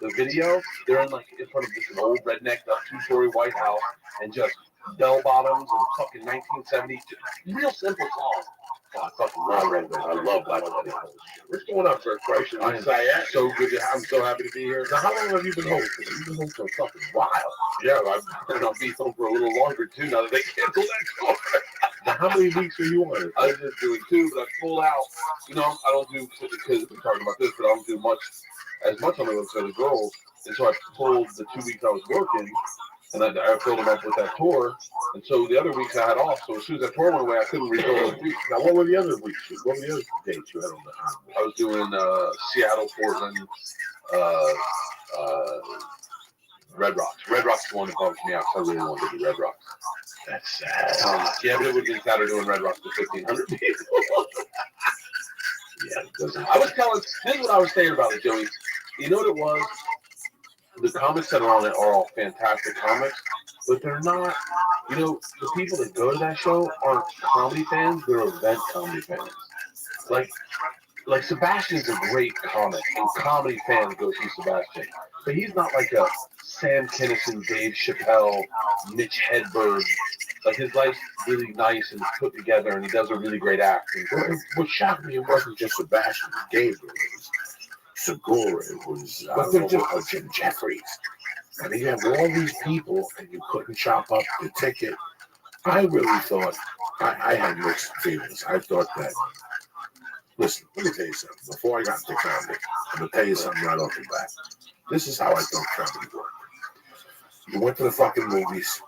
the video, they're in like in front of just an old redneck, two-story White House, and just bell bottoms and fucking 1970s, real simple song. Oh, I fucking love Red Bell. I love Black Betty. What's going on, sir? Christ, I'm so good. I'm so happy to be here. Now, how long have you been home? You've been home for a fucking while. Yeah, I'll be home for a little longer too now that they canceled that tour. Now, how many weeks are you on it? I was just doing 2, but I pulled out. You know, I don't do, because we're talking about this, but I don't do as much on the website as girls. And so I pulled the 2 weeks I was working, and I filled them up with that tour. And so the other weeks I had off. So as soon as that tour went away, I couldn't refill those weeks. Now, what were the other weeks? What were the other dates you had on the I was doing Seattle, Portland, Red Rocks. Red Rocks is the one that bumps me out. So I really wanted to do Red Rocks. That's sad. Yeah, but it would have been sadder doing Red Rocks with 1,500 people. Yeah, it doesn't. I was telling, this is what I was saying about it, Joey. You know what it was? The comics that are on it are all fantastic comics, but they're not, you know, the people that go to that show aren't comedy fans, they're event comedy fans. Like Sebastian's a great comic, and comedy fans go see Sebastian. But he's not like a Sam Kinison, Dave Chappelle, Mitch Hedberg. Like, his life's really nice and put together, and he does a really great acting. What shocked me, it wasn't just Sebastian Gabriel. It was Segura, it was Jim Jeffries. I mean, you have all these people, and you couldn't chop up the ticket. I really thought, I had mixed feelings. I thought that, listen, let me tell you something. Before I got into comedy, I'm going to tell you something right off the bat. This is how I thought comedy worked. You went to the fucking movies.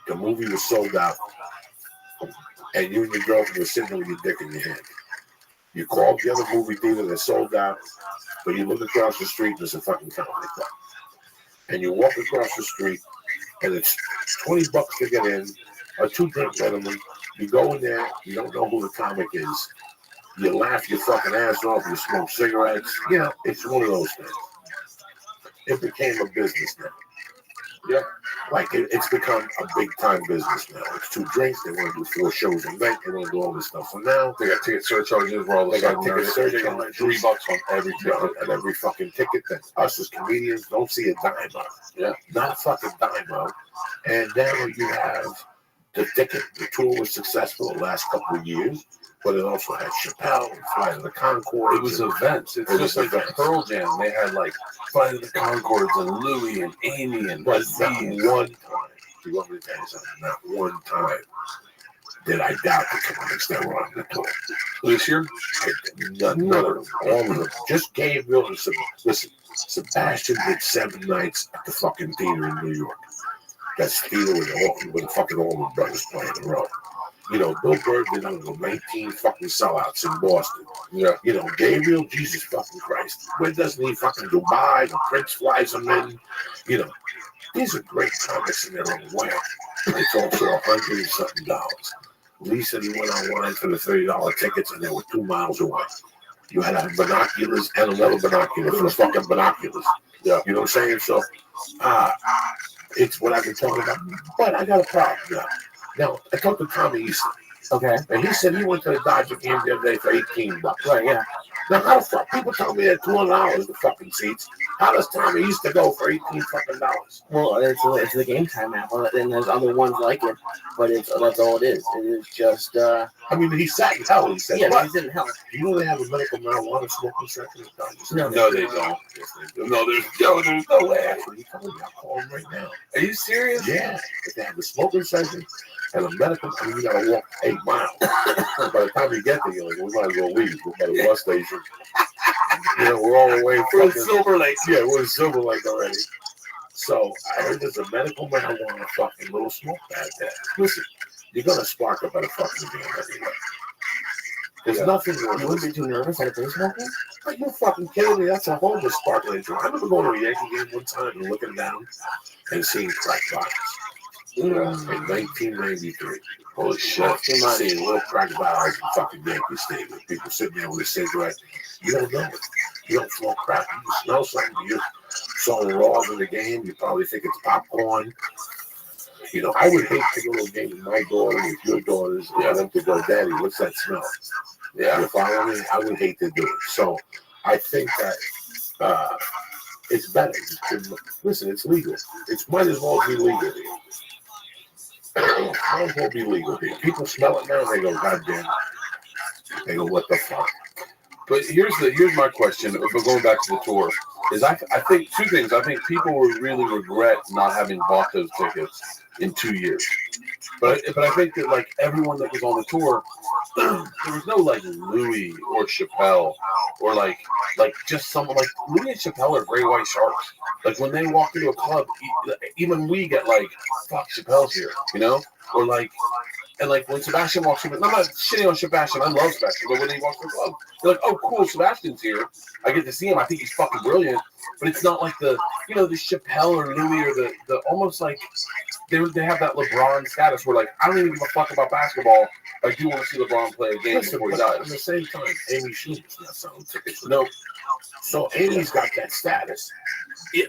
The movie was sold out. And you and your girlfriend were sitting there with your dick in your hand. You called the other movie theater that sold out, but you look across the street, there's a fucking comedy club. And you walk across the street, and it's $20 to get in, or 2 drink minimum. You go in there, you don't know who the comic is. You laugh your fucking ass off, you smoke cigarettes. You know, it's one of those things. It became a business now. Yeah, like it's become a big time business now. It's 2 drinks. They want to do 4 shows a night. They want to do all this stuff. So now they got ticket surcharges for all the stuff. They got ticket surcharges. $3 on every ticket. And every fucking ticket that us as comedians don't see a dime of. Yeah, not a fucking dime of. And now you have the ticket. The tour was successful the last couple of years, but it also had Chappelle and Flight of the Conchords. It was events. It's just like a Pearl Jam. They had like Flight of the Conchords and Louie and Amy and but not one time. You want me to tell you something? Not one time did I doubt the comics that were on the tour. This year? None of them. All of them. Just Gabriel and listen, Sebastian did 7 nights at the fucking theater in New York. That's theater with the fucking Allman Brothers playing the role. You know, Bill Burr did 19 fucking sellouts in Boston. Yeah. You know, Gabriel, Jesus fucking Christ. Where doesn't he fucking Dubai? The Prince flies him in. You know, these are great comics in their own way. It's also $100 and something. Lee said he went online for the $30 tickets and they were 2 miles away. you had to have binoculars and another binocular for the fucking binoculars. Yeah. You know what I'm saying? So, it's what I've been talking about. But I got a problem now. Now, I talked to Tommy Easton. Okay. And he said he went to the Dodger game the other day for $18. Right, yeah. Now, how the fuck? People tell me they're $200 the fucking seats. How does Tommy Easton go for $18 fucking dollars? Well, it's the Game Time app, and there's other ones like it, but that's all it is. It is just. I mean, he sat in hell. He said, yeah, what? he's in hell. You know they have a medical marijuana smoking section at Dodger? No, they don't. Yes, they do. No, there's no way. Actually, I'll call him right now. Are you serious? Yeah, if they have a smoking section and a medical, I mean, you gotta walk 8 miles. By the time you get there, you're like, we might as well leave. We're by the bus station. You know, we're all the way. We're in Silver Lake. Yeah, we're in Silver Lake already. So I heard there's a medical marijuana fucking little smoke pad there. Listen, you're gonna spark up at a fucking game anyway. There's nothing wrong. You wouldn't be too nervous at a baseball game? Are you fucking kidding me? That's a whole sparkling joint. I remember going to a Yankee game one time and looking down and seeing crack bottles. In 1993. Holy shit. Seeing little crack bottles in fucking Yankee Stadium. People sitting there with a cigarette. You don't know it. You don't smoke crack. You smell something. You saw raws in the game. You probably think it's popcorn. You know, I would hate to go to a game with my daughter, with your daughters, and them to go, Daddy, what's that smell? Yeah, you follow me? I would hate to do it. So I think that it's better. Listen, it's legal. It might as well be legal here. Might as well be legal here. People smell it now, they go, God damn. They go, what the fuck? But here's my question. But going back to the tour, is I think two things. I think people would really regret not having bought those tickets in 2 years. But I think that like everyone that was on the tour, there was no like Louis or Chappelle or like just someone like Louis and Chappelle are Great White Sharks. Like when they walk into a club, even we get like, fuck, Chappelle's here, you know? Or like, and like when Sebastian walks in, I'm not shitting on Sebastian, I love Sebastian, but when he walks in the club, they're like, oh cool, Sebastian's here. I get to see him, I think he's fucking brilliant. But it's not like the Chappelle or Louis or the almost like they have that LeBron status where like I don't even give a fuck about basketball. I do want to see LeBron play a game before he dies. At the same time, Amy Schumer's not selling tickets. No. So Amy's got that status. Yeah,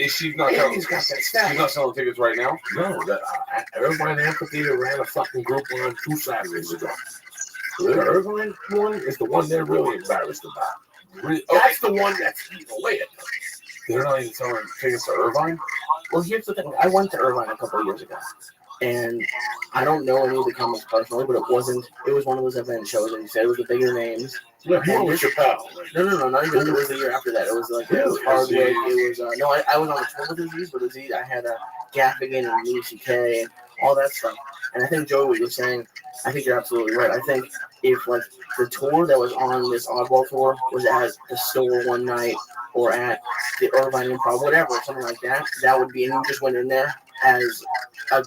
she's not Amy's got that status. She's not selling tickets right now? No. Irvine Amphitheater ran a fucking group on 2 Saturdays ago. The Irvine one is the one they're really embarrassed about. Really? That's the one that's eating away at them. They're not even selling tickets to Irvine? Well, here's the thing. I went to Irvine a couple of years ago, and I don't know any of the comics personally, but it was one of those event shows, and you said it was the bigger names. Yeah, you were Chappelle. No, not even. It was the year after that. It was like it was Hardwick. It was no, I was on the tour with these, but it was I had a Gaffigan and Louis C.K. and all that stuff. And I think, Joey, what you're saying, I think you're absolutely right. I think if like the tour that was on this Oddball tour was at the Store one night or at the Irvine Improv, whatever, something like that, that would be, and you just went in there as a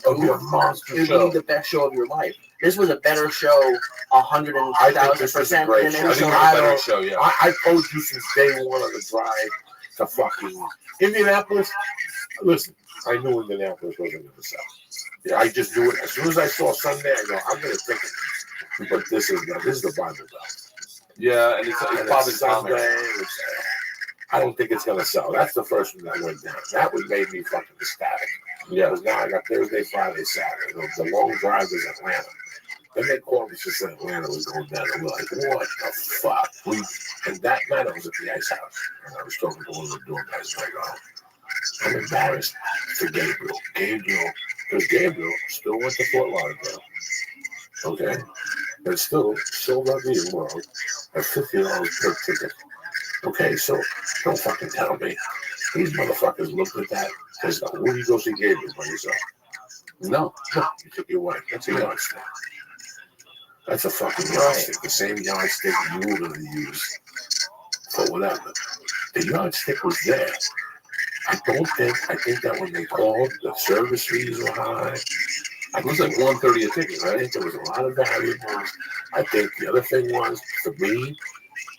monster show. It would be the best show of your life. This was a better show, 100,000% than any show. I told you since day one of the drive to fucking Indianapolis. Listen, I knew Indianapolis wasn't going to sell. Yeah, I just knew it. As soon as I saw Sunday, I go, I'm going to take it. But this is the Bible Belt. Yeah, and it's probably Sunday. I don't think it's going to sell. That's the first one that went down. That one made me fucking ecstatic. Yeah, because now I got Thursday, Friday, Saturday. The long drive is Atlanta. Then they called me to say Atlanta was going down. And we're like, what the fuck? And that night I was at the Ice House. And I was talking to one of the door guys. Like, I'm embarrassed for Gabriel. Because Gabriel still went to Fort Lauderdale. Okay? And still sold out the world at $50 per ticket. Okay, so don't fucking tell me. These motherfuckers looked at that and said, where do you go see Gabriel by yourself? No, you took your wife. That's a yardstick. That's a fucking yardstick. The same yardstick you were going to use for whatever. The yardstick was there. I think that when they called, the service fees were high. It was like $130 a ticket, right? I think there was a lot of variables. I think the other thing was, for me,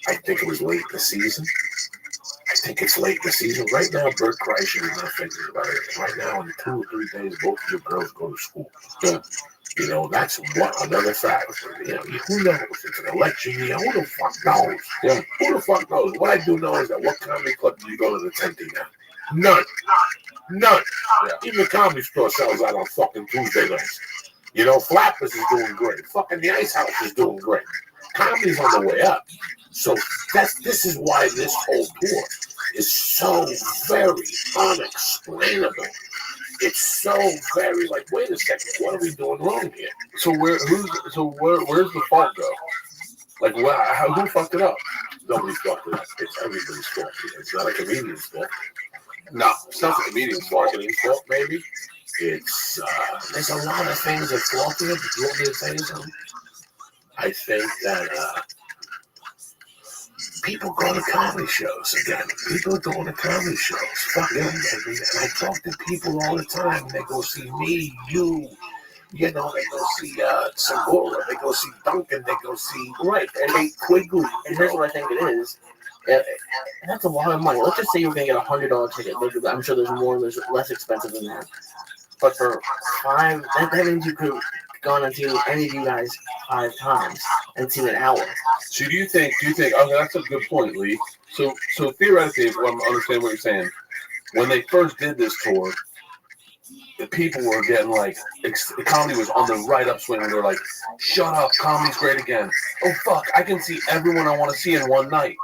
I think it was late in the season. I think it's late in the season. Right now, Bert Kreischer is not thinking about it. Right now, in 2 or 3 days, both of your girls go to school. Yeah. You know, that's another fact. You know, who knows? It's an election year. Who the fuck knows? Yeah. Who the fuck knows? What I do know is that what comedy club do you go to the 10th now? None. None. Yeah. Even the comedy store sells out on fucking Tuesday nights. You know, Flappers is doing great. Fucking the Ice House is doing great. Comedy's on the way up. So this is why this whole tour is so very unexplainable. It's so very like, wait a second, what are we doing wrong here? So where's the fault go? Like, who fucked it up? Nobody fucked it up. It's everybody's fault. It's not a comedian's fault. No, it's not the comedian's fault. Marketing's fault, maybe. It's there's a lot of things that's faulty. But you want me to say something? I think that people go to comedy shows again. People are going to comedy shows. Fuck them. And I talk to people all the time. They go see me, you. You know, they go see Segura. They go see Duncan. They go see Kate Quigley. And here's what I think it is. That's a lot of money. Let's just say you're going to get $100 ticket. I'm sure there's more, there's less expensive than that. But for $5, that means you could have gone and seen any of you guys 5 times and seen an hour. So do you think, oh, that's a good point, Lee. So theoretically, if I'm understanding what you're saying, when they first did this tour, the people were getting like, comedy was on the right upswing, and they're like, shut up, comedy's great again. Oh, fuck, I can see everyone I want to see in one night.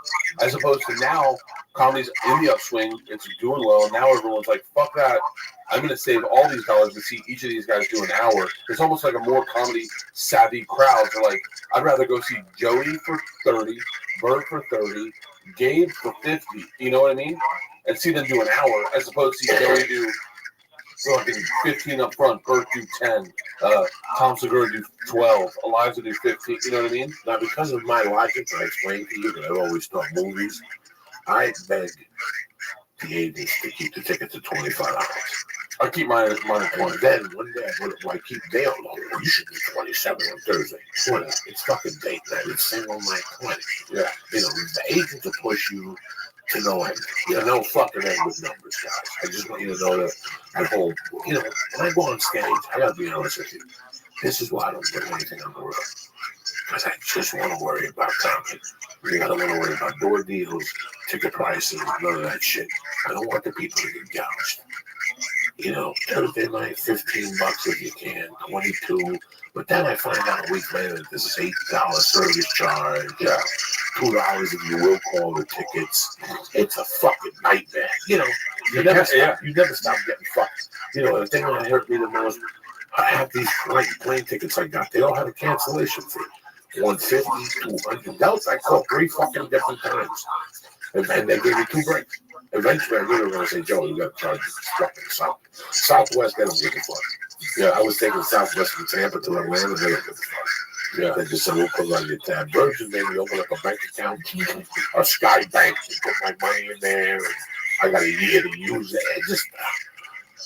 As opposed to now, comedy's in the upswing, it's doing well, and now everyone's like, fuck that. I'm going to save all these dollars to see each of these guys do an hour. It's almost like a more comedy-savvy crowd. So, like, I'd rather go see Joey for 30, Bert for 30, Gabe for 50, you know what I mean? And see them do an hour, as opposed to see Joey do fucking 15 up front, Bert do 10, Tom Segura do 12, Eliza do 15, you know what I mean? Now, because of my logic that I explained to you that I always thought movies, I beg the agents to keep the ticket to $25. I'll keep mine at 20. Then one day I keep Dale on. You should be 27 on Thursday. 20. It's fucking date night. It's single night 20. Yeah. You know, the agent will push you to no end. You know, fucking end with numbers, guys. I just want you to know that at home, you know, when I go on stage, I gotta be honest with you. This is why I don't do anything on the road. Because I just want to worry about comedy. I don't want to worry about door deals, ticket prices, none of that shit. I don't want the people to get gouged. You know, Thursday night, $15 if you can, 22. But then I find out a week later that this is $8 service charge. Yeah, $2 if you will call the tickets. It's a fucking nightmare. You know, you never stop getting fucked. You know, the thing that hurt me the most, I have these plane tickets I got. They all have a cancellation fee. 150, 200. Delta, I called 3 fucking different times. And they gave me 2 breaks. Eventually, I really want to say, Joe, you got to charge fucking Southwest. They don't give a fuck. Yeah, I was taking Southwest from Tampa to Atlanta. They don't give a fuck. Yeah, they just said, we'll put it on your tab. Virgin made me open up a bank account, or Sky Bank, and put my money in there. And I got a year to use it.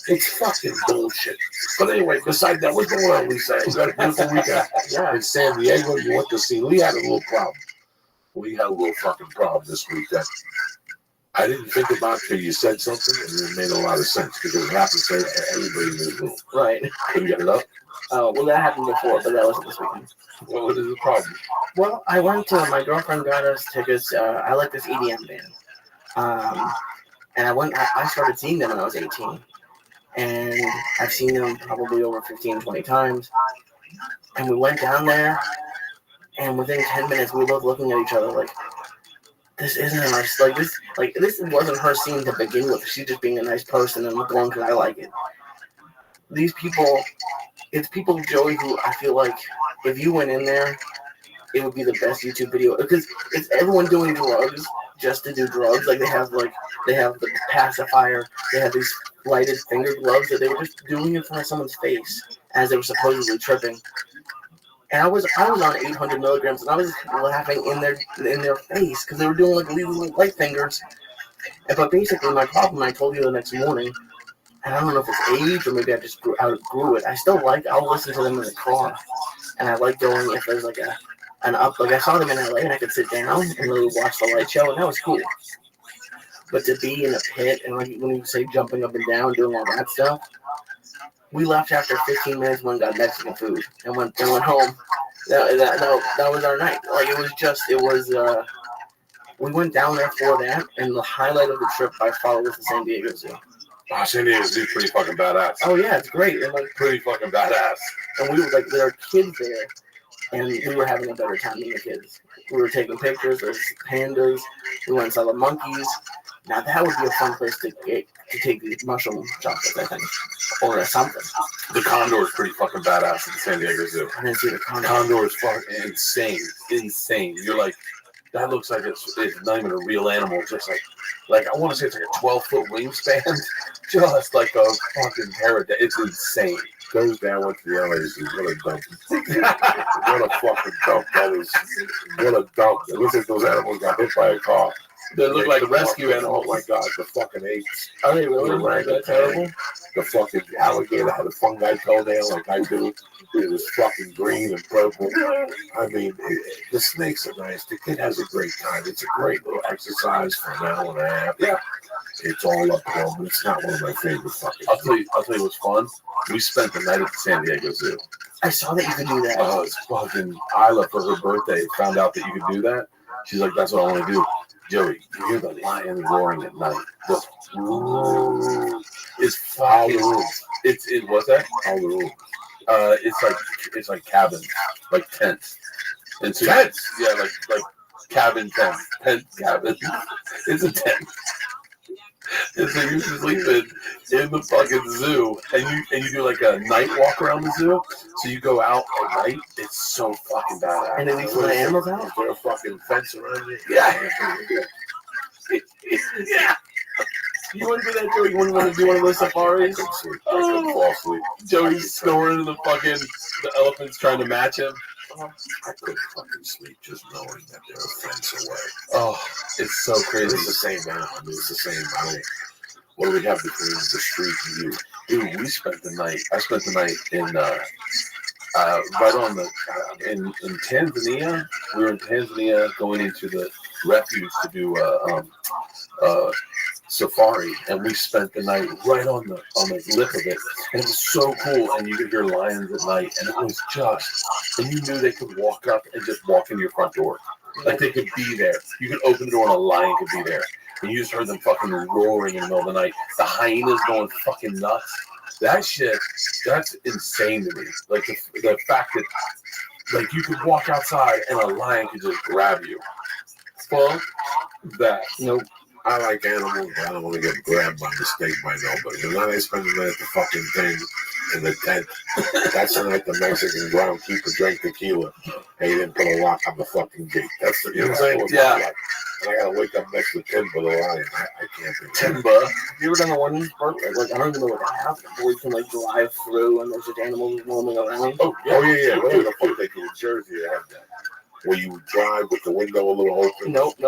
It's fucking bullshit. But anyway, besides that, what's going on, Lisa? You got a beautiful weekend. Yeah, in San Diego, you went to see. Lee had a little problem. We had a little fucking problem this weekend. I didn't think about it till you said something, and it made a lot of sense because it happened to everybody in this room. Right. Can you get it up? Well, that happened before, but that wasn't this weekend. Well, what is the problem? Well, I went to, my girlfriend got us tickets. I like this EDM band. And I started seeing them when I was 18. And I've seen them probably over 15, 20 times. And we went down there, and within 10 minutes, we were both looking at each other like, this isn't our, this wasn't her scene to begin with. She's just being a nice person, and I'm going because I like it. These people, it's people, Joey, who I feel like if you went in there, it would be the best YouTube video, because it's everyone doing drugs just to do drugs. Like they have the pacifier, they have these lighted finger gloves that they were just doing in front of someone's face as they were supposedly tripping. And I was on 800 milligrams, and I was laughing in their face because they were doing like little light fingers. But basically, my problem, I told you the next morning, and I don't know if it's age or maybe I just outgrew it. I'll listen to them in the car, and I like going if there's like an up. Like I saw them in LA, and I could sit down and really watch the light show, and that was cool. But to be in a pit and like when you say jumping up and down, doing all that stuff, we left after 15 minutes when we got Mexican food and went home. That was our night. Like we went down there for that, and the highlight of the trip by far was the San Diego Zoo. Oh, San Diego Zoo pretty fucking badass. Oh yeah, it's great. And like pretty fucking badass. And we were like, there are kids there, and we were having a better time than the kids. We were taking pictures. There's pandas. We went and saw the monkeys. Now that would be a fun place to take these mushroom chocolates, I think, or something. The condor is pretty fucking badass at the San Diego Zoo. I didn't see the condor. Condor is fucking insane. You're like, that looks like it's not even a real animal. Just like I want to say it's like a 12-foot wingspan, just like a fucking parrot. It's insane. Goes down with the LA Zoo. What a dump. What a fucking dump that is. What a dump. It looks like those animals got hit by a car. They look like rescue animals. Oh my god, the fucking apes. Are they really that terrible? The fucking alligator had a fungi toenail like I do. It was fucking green and purple. I mean, the snakes are nice. The kid has a great time. It's a great little exercise for an hour and a half. Yeah. It's all uphill, but it's not one of my favorite fucking. I'll tell you what's fun. We spent the night at the San Diego Zoo. I saw that you could do that. Oh, it's fucking Isla for her birthday found out that you could do that. She's like, that's what I want to do. Joey, you hear the lion roaring at night. It's fucking. It's what's that? All the rules. It's like cabins, like tents. And so tents? Yeah, like cabin tent cabin. It's a tent. And so you sleep in the fucking zoo, and you do like a night walk around the zoo. So you go out at night. It's so fucking badass. And then we put the animals out. Is there a fucking fence around you? Yeah. Yeah. You want to do that, Joey? You want to do one of those safaris? I can fall asleep. Joey's snoring and the elephant's trying to match him. I couldn't fucking sleep just knowing that they're a fence away. Oh, it's so crazy. It's the same now. I mean, it's the same. I mean, what do we have between the street and you? Dude, I spent the night in right on the in Tanzania. We were in Tanzania going into the refuge to do safari, and we spent the night right on the lip of it, and it was so cool. And you could hear lions at night, and it was and you knew they could walk up and just walk into your front door, like they could be there. You could open the door and a lion could be there, and you just heard them fucking roaring in the middle of the night. The hyenas going fucking nuts. That shit, that's insane to me. Like the fact that like you could walk outside and a lion could just grab you. Fuck that. Nope. I like animals, but I don't want to get grabbed by mistake by nobody. And then I spend the night at the fucking thing in the tent. That's the night the Mexican groundkeeper drank tequila. And he didn't put a lock on the fucking gate. That's the, you know what I'm saying? Yeah. And I gotta wake up next to Timba the lion. I can't do that. Timba. Have you ever done the one park? Like I don't even know what they have, but we can like drive through and there's just animals roaming around. Oh yeah. Where the fuck they do in Jersey? They have that. Where you drive with the window a little open. Nope.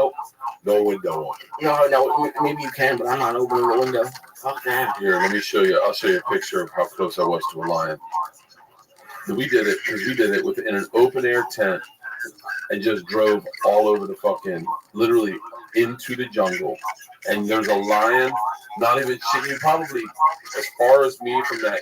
No window on it. No, maybe you can, but I'm not opening the window. Fuck that. Here, let me show you. I'll show you a picture of how close I was to a lion. We did it within an open air tent and just drove all over the fucking, literally into the jungle. And there's a lion, not even shitting, probably as far as me from that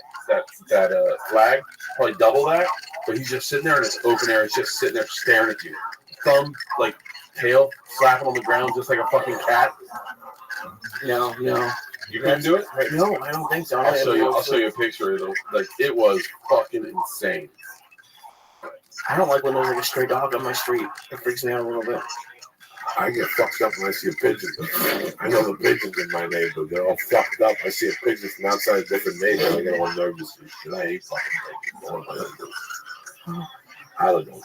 flag, probably double that. But he's just sitting there in it's open air. He's just sitting there staring at you. Thumb, like, tail, slapping on the ground just like a fucking cat. No. You couldn't do it? No, I don't think so. I'll show you a picture of it. Like, it was fucking insane. I don't like when there's like a stray dog on my street. It freaks me out a little bit. I get fucked up when I see a pigeon. I know the pigeons in my neighborhood. They're all fucked up. I see a pigeon from outside a different neighborhood. I get all nervous and shit. I hate fucking pigeons. What am I gonna do? I don't know.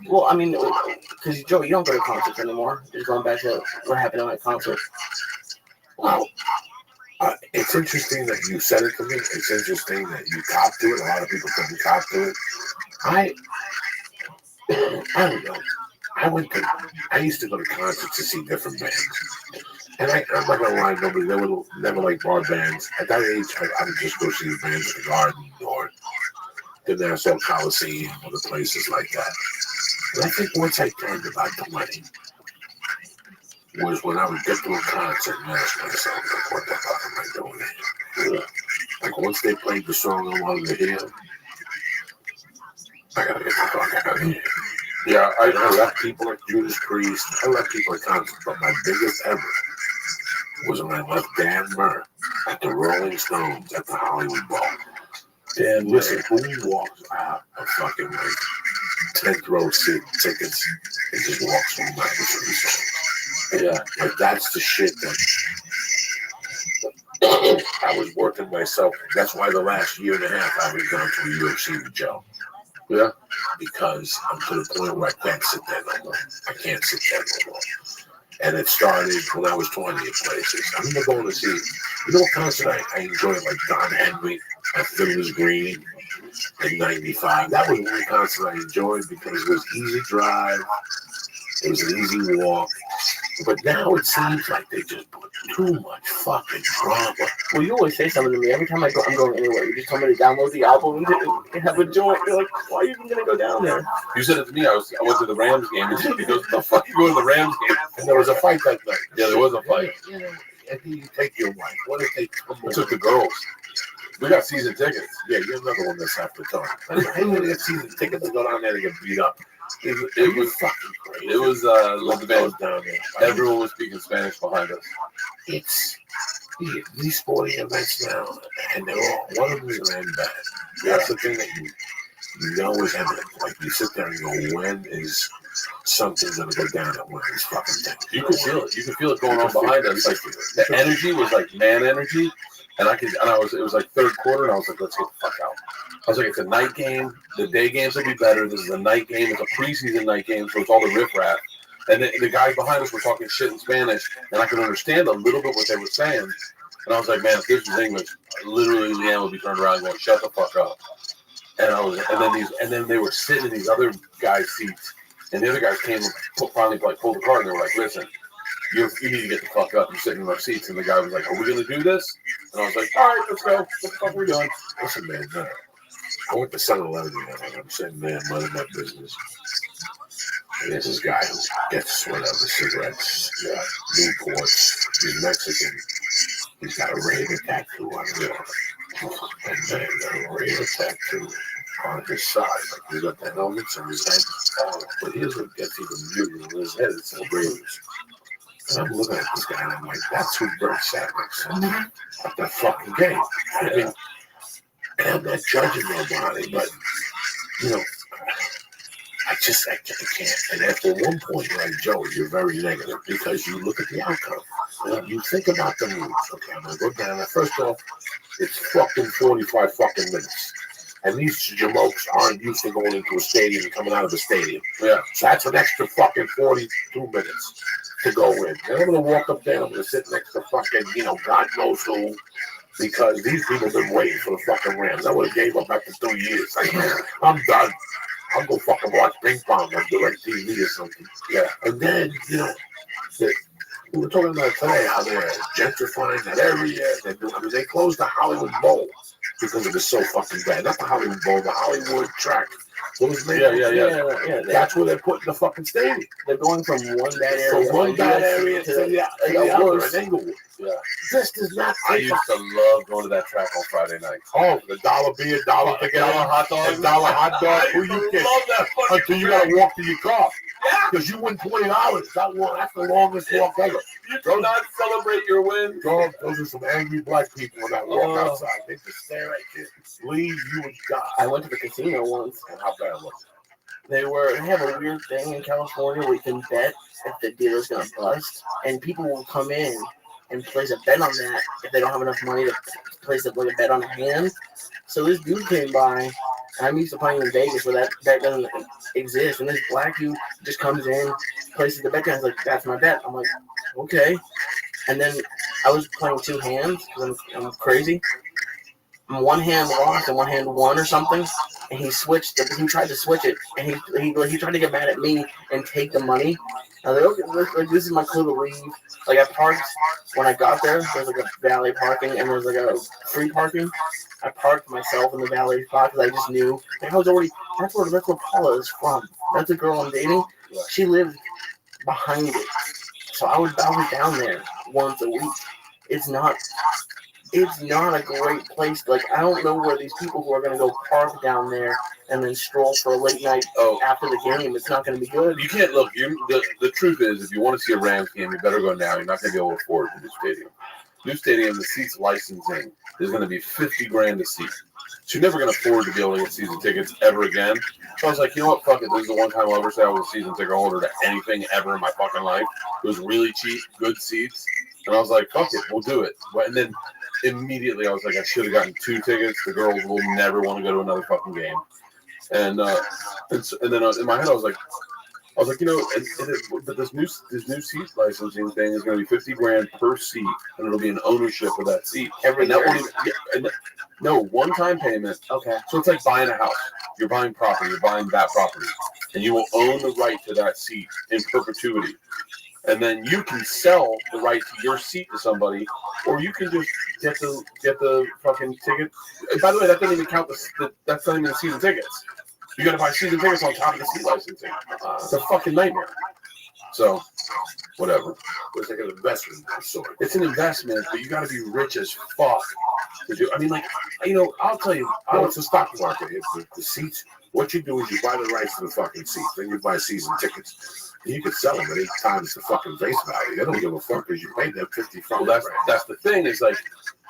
Well, I mean, because Joe, you don't go to concerts anymore. You're going back to what happened at my concert. Wow. It's interesting that you said it to me. It's interesting that you copped to it. A lot of people couldn't cop to it. I don't know. I used to go to concerts to see different bands. And I'm not gonna lie, nobody, they were never like bar bands. At that age, I would just go see the bands at the Garden or the Nassau Coliseum or the places like that. And I think once I turned about 20, was when I would get to a concert and ask myself, like, what the fuck am I doing here? Yeah. Like, once they played the song I wanted to hear, I gotta get the fuck out of here. Yeah, I left people at Judas Priest. I left people at concerts, but my biggest ever was when I left Dan Murr at the Rolling Stones at the Hollywood Bowl. Dan, listen, who walks out of fucking like 10th row seat tickets and just walks from my songs? Yeah, like that's the shit that I was working myself. That's why the last year and a half I was gone to a UFC with Joe. Yeah, because I'm to the point where I can't sit there no more. I can't sit there no more. And it started when I was 20 at places. I remember going to see, you know what concert I enjoyed, like Don Henry at Fiddler's Green in 95. That was one concert I enjoyed because it was easy drive, it was an easy walk. But now it seems like they just put too much fucking drama. Well, you always say something to me every time I'm going anywhere. You just tell me to download the album and have a joint. You're like, why are you even gonna go down there? You said it to me. I went to the Rams game. He goes, "The fuck you go to the Rams game?" And there was a fight that night. Yeah, there was a fight. Yeah. And you take your wife. What if they come I took the girls. We got season tickets. Yeah, you're another one that's after dark. I didn't get season tickets to go down there to get beat up. It was fucking crazy. It was like the band down there. Everyone was speaking Spanish behind us. It's these sporting events now, and they're all one of them is going to end bad. That's the thing that you know is evident. Like you sit there and you go, when is something going to go down at one of these fucking things? You could feel it. You could feel it going on behind us. Like the energy was like man energy. And it was like third quarter, and I was like, let's get the fuck out. I was like, it's a night game. The day games will be better. This is a night game. It's a preseason night game, so it's all the riffraff. And the guys behind us were talking shit in Spanish, and I could understand a little bit what they were saying. And I was like, man, if this was English, literally Leanne would be turned around going, shut the fuck up. And then they were sitting in these other guys' seats, and the other guys came and finally pulled the card, and they were like, listen, you need to get the fuck up. You're sitting in our seats. And the guy was like, are we going to do this? And I was like, all right, let's go. What the fuck are we doing? Listen, man, I went to 7-Eleven and I'm sitting there minding my business. And there's this guy who gets whatever, cigarettes, Newports. He's Mexican. He's got a Raider tattoo on his arm. And then a Raider tattoo on his side. Like he's got the helmets on his head. But here's what gets even weirder. On his head, it says Raiders. And I'm looking at this guy and I'm like, that's who Bert Sackler at that fucking game. I mean, and I'm not judging nobody, but, you know, I can't. And after one point, you're like, Joe, you're very negative because you look at the outcome. And you think about the moves. Okay, I'm going to go down. And first off, it's fucking 45 fucking minutes. And these jamokes aren't used to going into a stadium and coming out of the stadium. Yeah. So that's an extra fucking 42 minutes to go in. And I'm going to walk up there. I'm going to sit next to fucking, God knows who. Because these people have been waiting for the fucking Rams. I would have gave up after 2 years. I'm done. I'll go fucking watch ping pong on direct TV or something. Yeah. And then, we were talking about today how they're gentrifying that area. They closed the Hollywood Bowl because it was so fucking bad. Not the Hollywood Bowl, the Hollywood track. What was the name? Yeah. That's where they're putting the fucking stadium. They're going from one bad area, to the other in Inglewood. Yeah. This does not. I used to love going to that track on Friday night. Oh, the dollar beer, dollar ticket, hot dog. Who you kidding? Until you gotta walk to your car. Because you win $20. That's the longest walk ever. You do not celebrate your win. Those are some angry black people when I walk outside. They just stare at you, leave you and die. I went to the casino once. And how bad was it? They have a weird thing in California where you can bet if the dealer's gonna bust, and people will come in and place a bet on that if they don't have enough money to place a bet on a hand. So this dude came by. I'm used to playing in Vegas where that bet doesn't exist. And this black dude just comes in, places the bet down. He's like, that's my bet. I'm like, okay. And then I was playing two hands because I'm crazy. One hand lost and one hand won or something. And he switched. He tried to switch it. And he tried to get mad at me and take the money. I was like, okay, this is my clue to leave. Like I parked when I got there. There's like a valet parking and there's like a free parking. I parked myself in the valet spot because I just knew. Like I was already. That's where Paula is from. That's the girl I'm dating. She lived behind it. So I was down there once a week. It's not a great place. Like, I don't know where these people who are going to go park down there and then stroll for a late night after the game, it's not going to be good. You can't look. The truth is, if you want to see a Rams game, you better go now. You're not going to be able to afford the new stadium. New stadium, the seats licensing is going to be $50,000 a seat. So you're never going to afford to be able to get season tickets ever again. So I was like, you know what, fuck it. This is the one time I'll ever say I was a season ticket holder to anything ever in my fucking life. It was really cheap, good seats. And I was like, fuck it, we'll do it. And then immediately I was like, I should have gotten 2 tickets. The girls will never want to go to another fucking game. And then in my head I was like, you know, but this new seat licensing thing is going to be $50,000 per seat, and it'll be an ownership of that seat every year. No, one-time payment. Okay. So it's like buying a house. You're buying property. You're buying that property, and you will own the right to that seat in perpetuity. And then you can sell the right to your seat to somebody, or you can just get the fucking ticket. And by the way, that doesn't even count that's not even the season tickets. You got to buy season tickets on top of the seat licensing. It's a fucking nightmare. So, whatever. It's like an investment of sorts. It's an investment, but you got to be rich as fuck to do. I mean, like, you know, I'll tell you. It's a stock market. It's the seats. What you do is you buy the rights to the fucking seats. Then you buy season tickets. And you can sell them at 8 times the fucking face value. They don't give a fuck because you paid them $50. Well, that's the thing. Is like,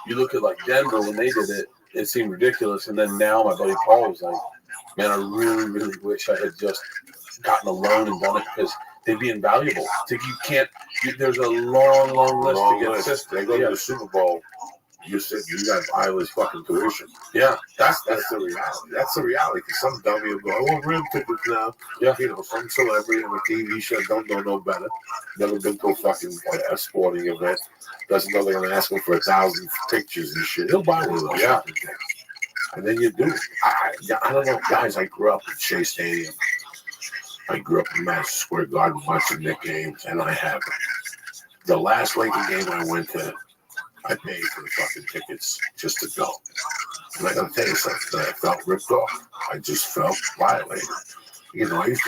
you look at like Denver when they did it. It seemed ridiculous, and then now my buddy Paul was like, man, I really, really wish I had just gotten a loan and done it because they'd be invaluable. There's a long, long list to get assisted. They go to the Super Bowl. You got Iowa's fucking tuition. Yeah, that's the reality. That's the reality. Because some dummy will go, I want rim tickets now. Yeah, you know, some celebrity on a TV show don't know no better. Never been to a fucking sporting event. Doesn't know they're gonna ask him for 1,000 pictures and shit. He'll buy one of those. Yeah. And then you do it. I don't know, guys. I grew up in Shea Stadium. I grew up in Madison Square Garden watching their games, and I have the last Laker game I went to. I paid for the fucking tickets just to go. And I gotta tell you something. I felt ripped off. I just felt violated. You know, I used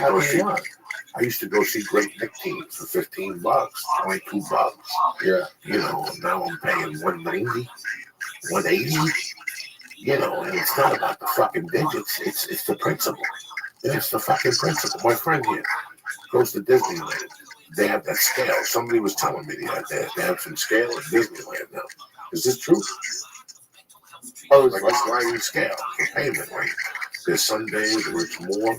to go see great Knick teams for $15, $22. Yeah. You know, and now I'm paying $190, $180. You know, and it's not about the fucking digits. It's the principle. It's the fucking principle. My friend here goes to Disneyland. They have that scale. Somebody was telling me the other day they have some scale at Disneyland now. Is this true? Oh, it's like a sliding scale for payment. Right? There's some days where it's more.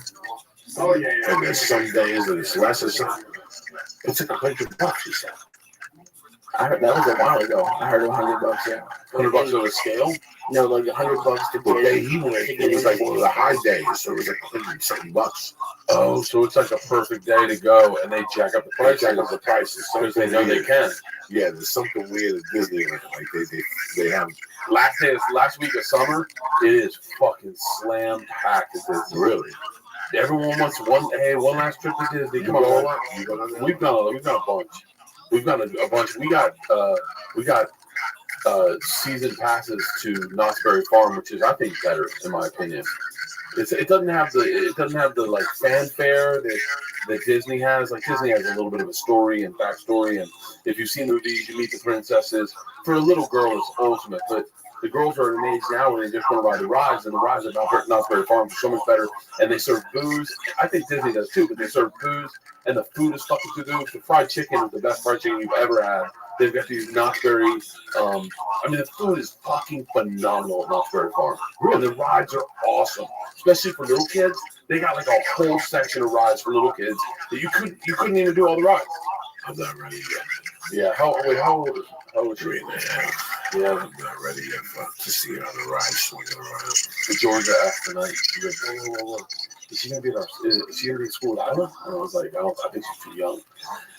Oh yeah. And there's some days that it's less or something. It's like $100. He said. I heard that was a while ago. I heard $100. Yeah. $100 on a scale? No, like $100 to The get day in. he went, it was like one of the high days, so it was like $100-something. Oh, so it's like a perfect day to go, and they jack up the price. Jack up the prices Because they know they can. Yeah, there's something weird at Disneyland. Like they have. Last week of summer, it is fucking slam packed at Disney. Really? Everyone wants one last trip to Disney. Come on, we've done a bunch. We've done a bunch. We got season passes to Knott's Berry Farm, which is, I think, better in my opinion. It doesn't have the like fanfare that Disney has. Like, Disney has a little bit of a story and backstory, and if you've seen the movies, you meet the princesses. For a little girl, it's ultimate, but the girls are at an age now where they just want to ride the rides, and the rides at Knott's Berry Farm are so much better, and they serve booze. I think Disney does too, but they serve booze, and the food is fucking good. The fried chicken is the best fried chicken you've ever had. They've got these Knott's Berry. The food is fucking phenomenal at Knott's Berry Farm, and the rides are awesome, especially for little kids. They got like a whole section of rides for little kids that you couldn't even do all the rides. I'm not ready yet. Yeah. How old is 3.5. Yeah. I'm not ready yet to see how the ride swinging around. The Georgia asked tonight. She goes, whoa. Is she gonna be in school with Isla? And I was like, I think she's too young.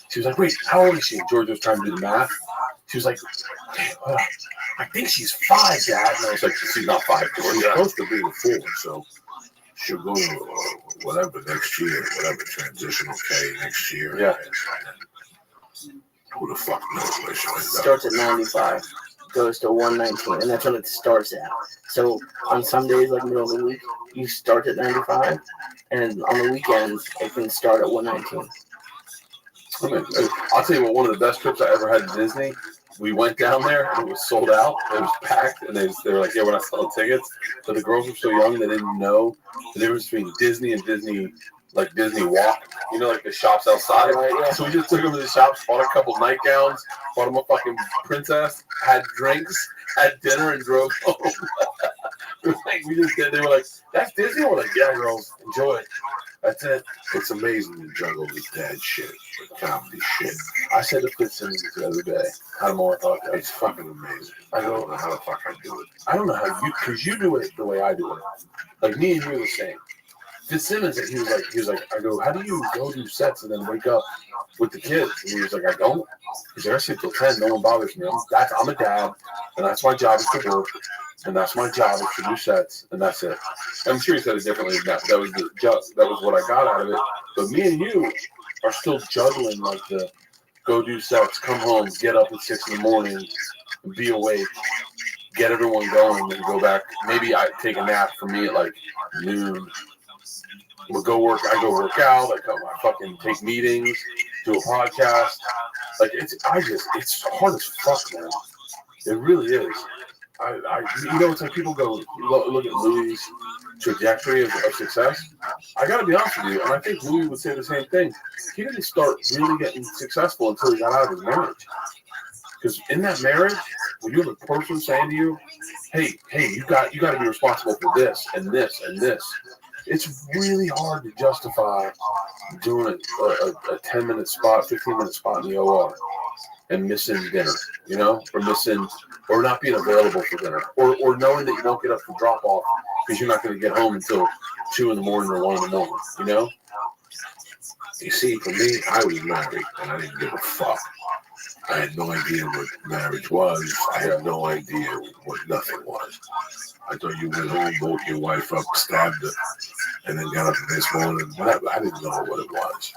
She was like, wait, how old is she? And Georgia was trying to do the math. She was like, I think she's 5, Dad. And I was like, she's not 5. She's supposed to be the 4, so she'll go whatever next year, whatever transitional K next year. Yeah. Who the fuck knows where she'll end up? Starts at 95, goes to 119, and that's when it starts at. So on some days, like middle of the week, you start at 95, and on the weekends, it can start at 119. I mean, I'll tell you what, one of the best trips I ever had to Disney, we went down there and it was sold out. It was packed, and they were like, yeah, we're not selling tickets. But the girls were so young, they didn't know the difference between Disney and Disney, like Disney Walk, you know, like the shops outside. Right, yeah. So we just took them to the shops, bought a couple nightgowns, bought them a fucking princess, had drinks, had dinner, and drove home. We just did. They were like, that's Disney? We're like, yeah, girls, enjoy it. That's it. It's amazing to juggle this dad shit with comedy shit. I said to Fitzsimmons the other day, I don't know what I thought. It's fucking amazing. I don't know how the fuck I do it. I don't know how you, because you do it the way I do it. Like me and you are the same. Fitzsimmons, he was like, I go, how do you go do sets and then wake up with the kids? And he was like, I don't. He's like, I sleep till 10. No one bothers me. I'm a dad, and that's my job is to work, and that's my job is to do sets, and that's it. I'm sure he said it differently than that. That was what I got out of it. But me and you are still juggling like the go do sets, come home, get up at 6 in the morning, be awake, get everyone going, and go back. Maybe I take a nap for me at like noon. We'll go work. I go work out. I fucking take meetings, do a podcast. Like it's hard as fuck, man. It really is. It's like people go look at Louis' trajectory of success. I got to be honest with you, and I think Louis would say the same thing. He didn't start really getting successful until he got out of his marriage. Because in that marriage, when you have a person saying to you, "Hey, you got to be responsible for this and this and this," it's really hard to justify doing a 10-minute spot, 15-minute spot in the OR and missing dinner, or not being available for dinner, or knowing that you won't get up for drop off because you're not going to get home until 2 in the morning or 1 in the morning, You see, for me, I was married and I didn't give a fuck. I had no idea what marriage was. I had no idea what nothing was. I thought you went home, woke your wife up, stabbed her, and then got up the next morning. Whatever. I didn't know what it was.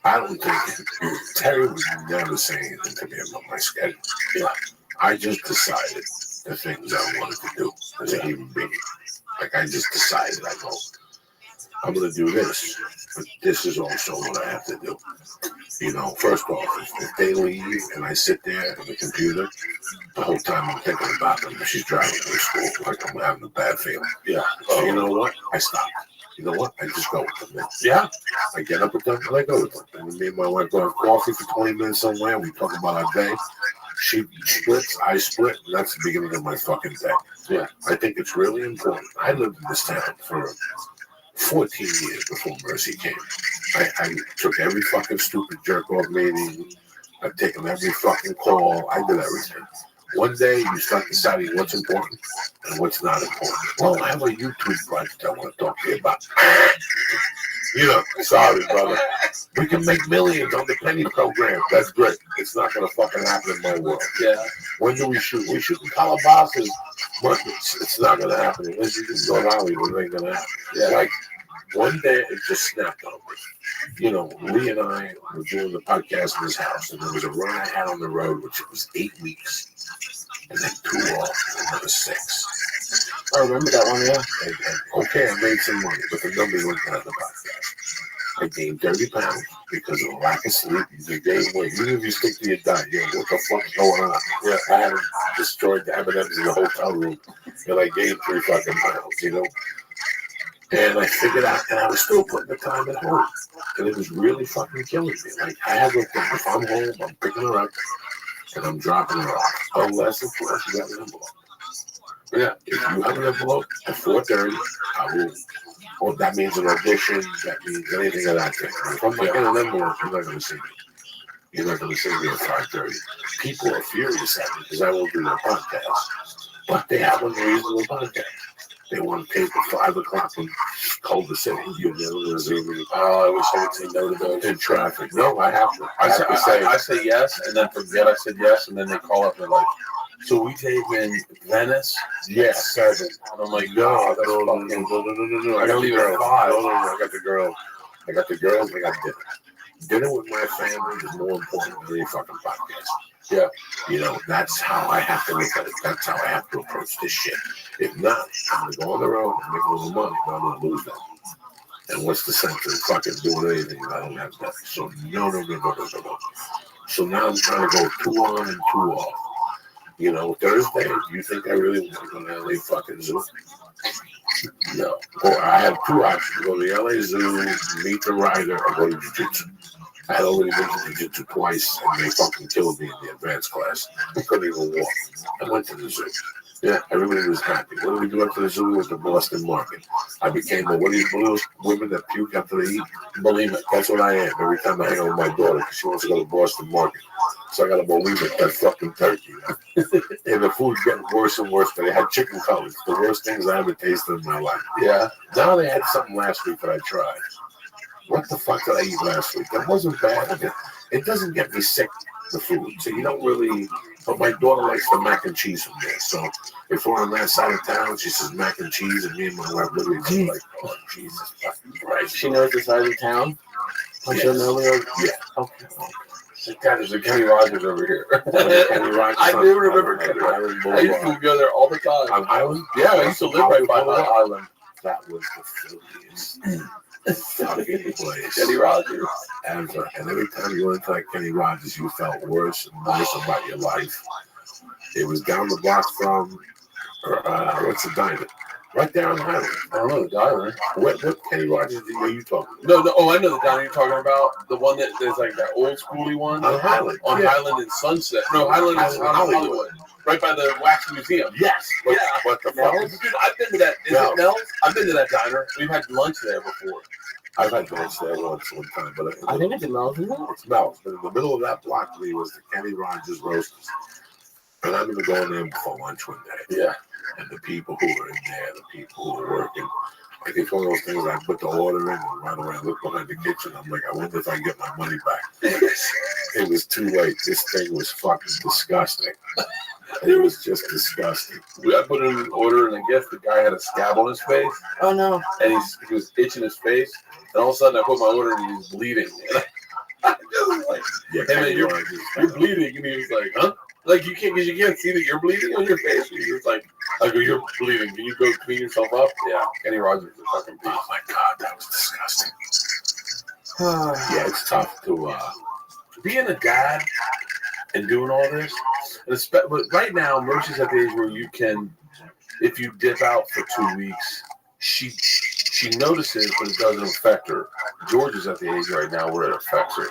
I don't think Terry would never say anything to me about my schedule. Yeah. I just decided the things I wanted to do as a human being. Like I just decided, I'm going to do this, but this is also what I have to do. First off, if they leave and I sit there at the computer, the whole time I'm thinking about them. She's driving me to school, like I'm having a bad feeling. Yeah. So you know what? I stop. You know what? I just go with them. Yeah. I get up with them and I go with them. And me and my wife go have coffee for 20 minutes somewhere. We talk about our day. She splits, I split. And that's the beginning of my fucking day. Yeah. I think it's really important. I lived in this town for 14 years before Mercy came. I took every fucking stupid jerk-off meeting. I've taken every fucking call. I did everything. One day, you start deciding what's important and what's not important. Well, I have a YouTube project I want to talk to you about. Sorry, brother. We can make millions on the penny program. That's great. It's not going to fucking happen in my world. Yeah. When do we shoot? We shoot in Calabasas. It's not going to happen. Unless you can go to Hollywood, it ain't going to happen. Yeah. Like, one day, it just snapped on me. Lee and I were doing the podcast in his house, and there was a run I had on the road, which was 8 weeks, and then 2 off, and another 6. I remember that one, yeah. And okay, I made some money, but the numbers weren't down the podcast. I gained 30 pounds because of a lack of sleep. You gain weight. Even if you stick to your diet, what the fuck's going on? Yeah, I haven't destroyed the M&M's in the hotel room, and I gained 3 fucking pounds, And I figured out, and I was still putting the time at home. And it was really fucking killing me. Like, I have a thing. If I'm home, I'm picking her up, and I'm dropping her off. Unless, of course, you got an envelope. Yeah, if you have an envelope at 4:30, I will. Or that means an audition, that means anything of that thing. If I'm not getting an envelope, you're not going to see me. You're not going to see me at 5:30. People are furious at me because I won't do their podcast. But they have a reasonable podcast. They want to pay for 5 o'clock in Culver City. You never zoom. Oh, I wish I would say no to those. In traffic. No, I have to. I say yes, and then forget I said yes, and then they call up and they're like, so we tape in Venice? Yes, 7. And I'm like, no, that's no. I got to leave at 5. No, I got the girls. I got dinner. Dinner with my family is more important than any fucking podcast. Yeah. That's how I have to look at it. That's how I have to approach this shit. If not, I'm going to go on the road and make a little money, but I'm going to lose that. And what's the sense of fucking doing anything if I don't have that? So no. So now I'm trying to go 2 on and 2 off. You know, Thursday, do you think I really want to go to LA fucking Zoo? No. Or I have 2 options. Go to the LA Zoo, meet the rider, or go to Jiu-Jitsu. I had already been to Jiu-Jitsu twice, and they fucking killed me in the advanced class. I couldn't even walk. I went to the Zoo. Yeah, everybody was happy. What did we do after the Zoo? Was the Boston Market. I became one of these women that puke after they eat. Believe it, that's what I am. Every time I hang out with my daughter, because she wants to go to Boston Market. So I got to believe it, that fucking turkey. And the food's getting worse and worse. They had chicken cutlets, the worst things I ever tasted in my life. Yeah. Now they had something last week that I tried. What the fuck did I eat last week? That wasn't bad. It doesn't get me sick, the food. So you don't really... But my daughter likes the mac and cheese from there. So if we're on that side of town, she says mac and cheese, and me and my wife look at each other like, oh, Jesus fucking Christ. She knows the side of town? Yes. Yeah. Okay. God, there's a Kenny Rogers over here. Kenny Rogers. I do remember Kenny Rogers. I used to go there all the time. On Island? Yeah, I used to live right by that island. That was the filthiest fucking place. Kenny Rogers. Ever. And every time you went to like Kenny Rogers, you felt worse and worse about your life. It was down the block from, what's the diner? Right there on Highland. I don't know the diner. What Kenny Rogers are you talking about? No, oh, I know the diner you're talking about. The one that there's like that old schooly one. On Highland. On Highland and Sunset. No, Highland is on Hollywood. Right by the Wax Museum. Yes. What the fuck? Dude, I've been to that. Is it Nell's? I've been to that diner. We've had lunch there before. I've had lunch there one time, but I think it's in Mel's, isn't it? It's Mel's. But in the middle of that block to me was the Kenny Rogers Roasters. And I'm going to go in there for lunch one day. Yeah. And the people who were in there, the people who were working, like it's one of those things I put the order in and run around, look behind the kitchen. I'm like, I wonder if I can get my money back. It was too late. This thing was fucking disgusting. It was just disgusting. I put in an order, and I guess the guy had a scab on his face. Oh, no. And he was itching his face. And all of a sudden, I put my order in, and he was bleeding. And I just was like, hey, man, you're bleeding. And he was like, huh? Like, you can't, because you can't see that you're bleeding on your face. And you're like, I go, you're bleeding. Can you go clean yourself up? Yeah. Kenny Rogers is a fucking piece. Oh, my God. That was disgusting. Yeah, it's tough to, being a dad and doing all this, but right now, Mercy's at the age where you can, if you dip out for 2 weeks, she notices, but it doesn't affect her. George is at the age right now where it affects her,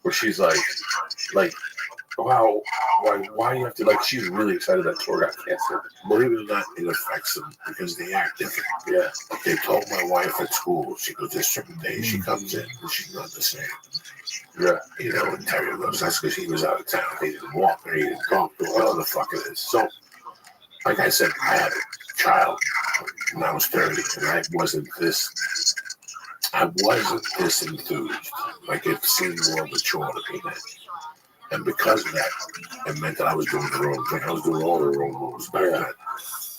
where she's like, wow, why you have to, like, she's really excited that Tor got cancer. Believe it or not, it affects them because they act different. Yeah. They told my wife at school, she goes, there's certain days she comes in and she's not the same. Yeah. You know, and Terry goes, that's because he was out of town. He didn't walk or he didn't talk to whatever the fuck it is. So, like I said, I had a child when I was 30 and I wasn't this enthused. Like, it seemed more of a chore to me then. And because of that, it meant that I was doing the wrong thing. I was doing all the wrong moves back then.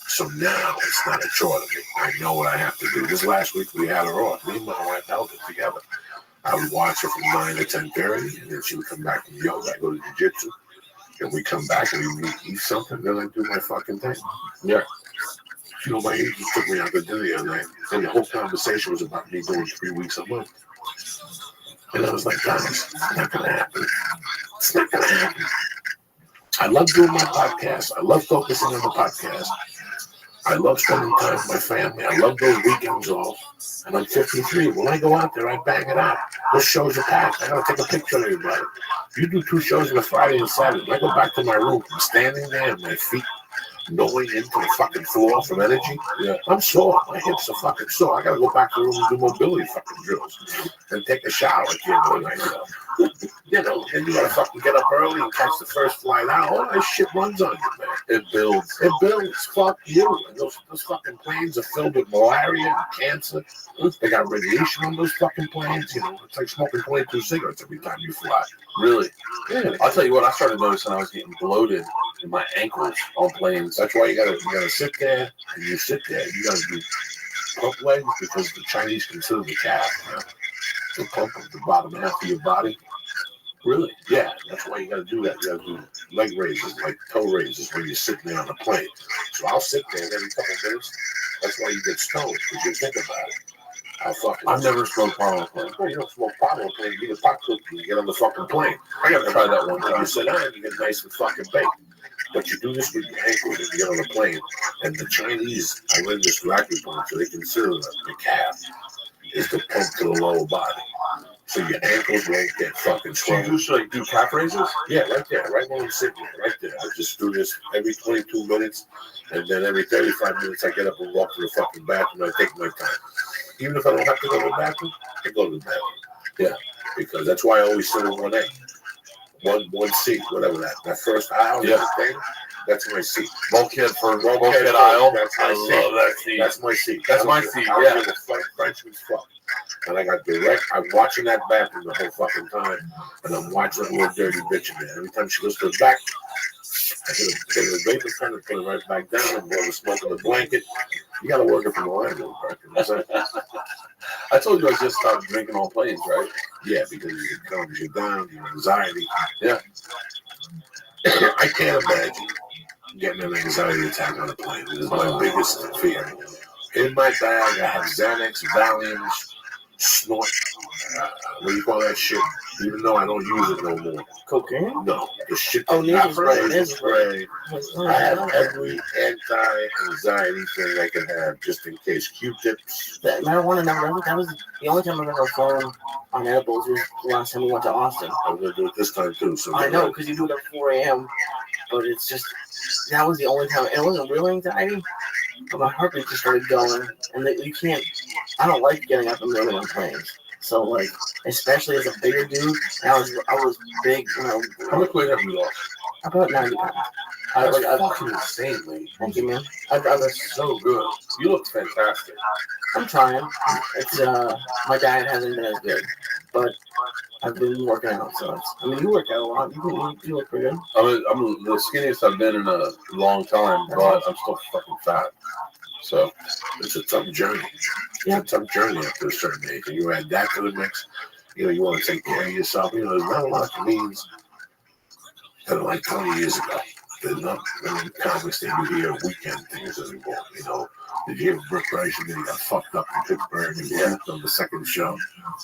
So now it's not a chore to me. I know what I have to do. This last week we had her off. Me and my wife held it together. I would watch her from 9 to 10:30, and then she would come back from yoga. I go to jiu-jitsu, and we come back and we eat something. Then I do my fucking thing. Yeah. You know, my agent took me out to dinner the other night, and the whole conversation was about me doing 3 weeks a month. And I was like, guys, it's not going to happen. It's not going to happen. I love doing my podcast. I love focusing on the podcast. I love spending time with my family. I love those weekends off. And I'm 53. When I go out there, I bang it out. Those shows are packed. I got to take a picture of everybody. You do 2 shows on a Friday and Saturday. When I go back to my room, I'm standing there and my feet going into the fucking floor from energy. Yeah. I'm sore. My hips are fucking sore. I got to go back to the room and do mobility fucking drills. And take a shower at the end of the night. You know, and you got to fucking get up early and catch the first flight out. All that shit runs on you, man. It builds. It builds. Fuck you. And those fucking planes are filled with malaria and cancer. They got radiation on those fucking planes. You know, it's like smoking 22 cigarettes every time you fly. Really? Yeah. I'll tell you what, I started noticing I was getting bloated in my ankles on planes. That's why you gotta sit there and you sit there. You gotta do pump legs because the Chinese consider the calf, you know, the pump of the bottom half of your body. Really? Yeah, that's why you gotta do that. You gotta do leg raises, like toe raises when you're sitting there on the plane. So I'll sit there every couple of minutes. That's why you get stoned, because you think about it. How fucking. I've never smoked pot on a plane. Well, you don't smoke pot on a plane. You get a pot cookie. You get on the fucking plane. I gotta try that one When time. you sit down, you get nice and fucking baked. But you do this with your ankles when you get on a plane. And the Chinese, I read this acupuncture, they consider the calf is the pump to the lower body. So your ankles won't get fucking So you swollen. just like do calf raises? Yeah, right there, right when I'm sitting there, right there. I just do this every 22 minutes, and then every 35 minutes I get up and walk to the fucking bathroom. I take my time. Even if I don't have to go to the bathroom, I go to the bathroom. Yeah, because that's why I always sit in 1A. One seat, whatever that first aisle, Yeah. thing, that's my seat. Bulkhead Bulkhead aisle. That's my I seat. love that seat. That's my seat. That's my I don't seat, give- I yeah. don't give a Frenchman's fuck. And I got direct. I'm watching that bathroom the whole fucking time, and I'm watching that little dirty bitch in there. Every time she goes to the back, I get a vapor pen and put it right back down and blow the smoke on the blanket. You got to work it from the line, though, bro. I told you I just stopped drinking on planes, right? Yeah, because it calms you down, your anxiety. Yeah. I can't imagine getting an anxiety attack on a plane. It is my biggest fear. In my bag, I have Xanax, Valiums, snort. What do you call that shit? Even though I don't use it no more. Cocaine? No, the shit. Oh, nasal spray. Nasal spray. I have every anti-anxiety thing I can have, just in case. Q-tips. That marijuana never. That was the only time I've ever flown on edibles was the last time we went to Austin. I'm gonna do it this time too. So I know, because you do it at 4 a.m. But it's just that was the only time. And it wasn't real anxiety. But my heartbeat just started going, and you can't. I don't like getting up and moving on planes. So like, especially as a bigger dude, I was big. You know, how much weight have you lost? About 90 pounds. That's fucking insane, man. Thank you, man. That's so good. You look fantastic. I'm trying. It's my diet hasn't been as good, but I've been working out. So I mean, you work out a lot. You look pretty good. I'm the skinniest I've been in a long time, but I'm still fucking fat. So it's a tough journey. Yeah. It's a tough journey after a certain age. And you add that to the mix. You know, you want to take care of yourself. You know, there's not a lot of comedians that are like 20 years ago. There's not many comics that you hear weekend things anymore. You know, did you hear Brick Rice and then he got fucked up in Pittsburgh and left on the second show?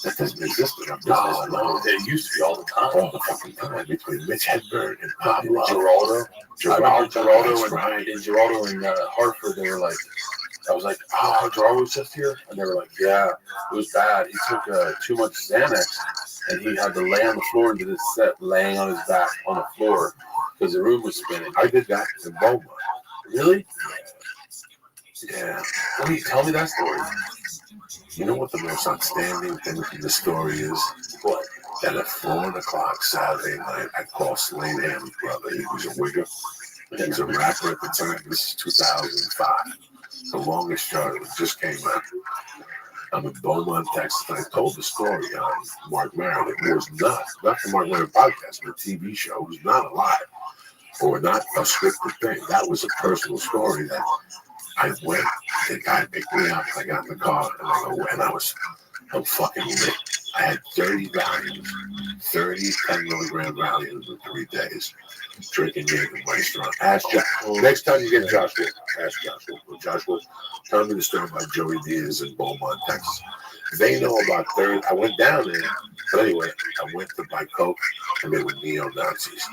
That doesn't exist in our business. No, it used to be all the time. All the fucking time between Mitch Hedberg and Pablo. Geraldo Right. and Hartford, they were like, I was like, oh, Geraldo was just here? And they were like, yeah, it was bad. He took too much Xanax, and he had to lay on the floor and did his set laying on his back on the floor because the room was spinning. I did that in Beaumont. Really? Yeah. Why don't you tell me that story? You know what the most outstanding thing in the story is? What? That at 4 o'clock Saturday night, I called Slade Ham's brother. He was a wigger. He was a rapper at the time. This is 2005. The longest chart just came out. I'm in Beaumont, Texas, and I told the story on Mark Maron. It was not the Mark Maron podcast, but a TV show. It was not alive or not a scripted thing. That was a personal story that I went, the guy picked me up, I got in the car, and I go, and I'm fucking lit. I had 30 Valiums, 30 10-milligram Valiums in 3 days, drinking Jägermeister. Ask Josh. Next time you get Josh Wolf, ask Josh Wolf. Josh Wolf, tell me the story about Joey Diaz in Beaumont, Texas. They know about 30. I went down there, but anyway, I went to buy Coke, and they were neo-Nazis.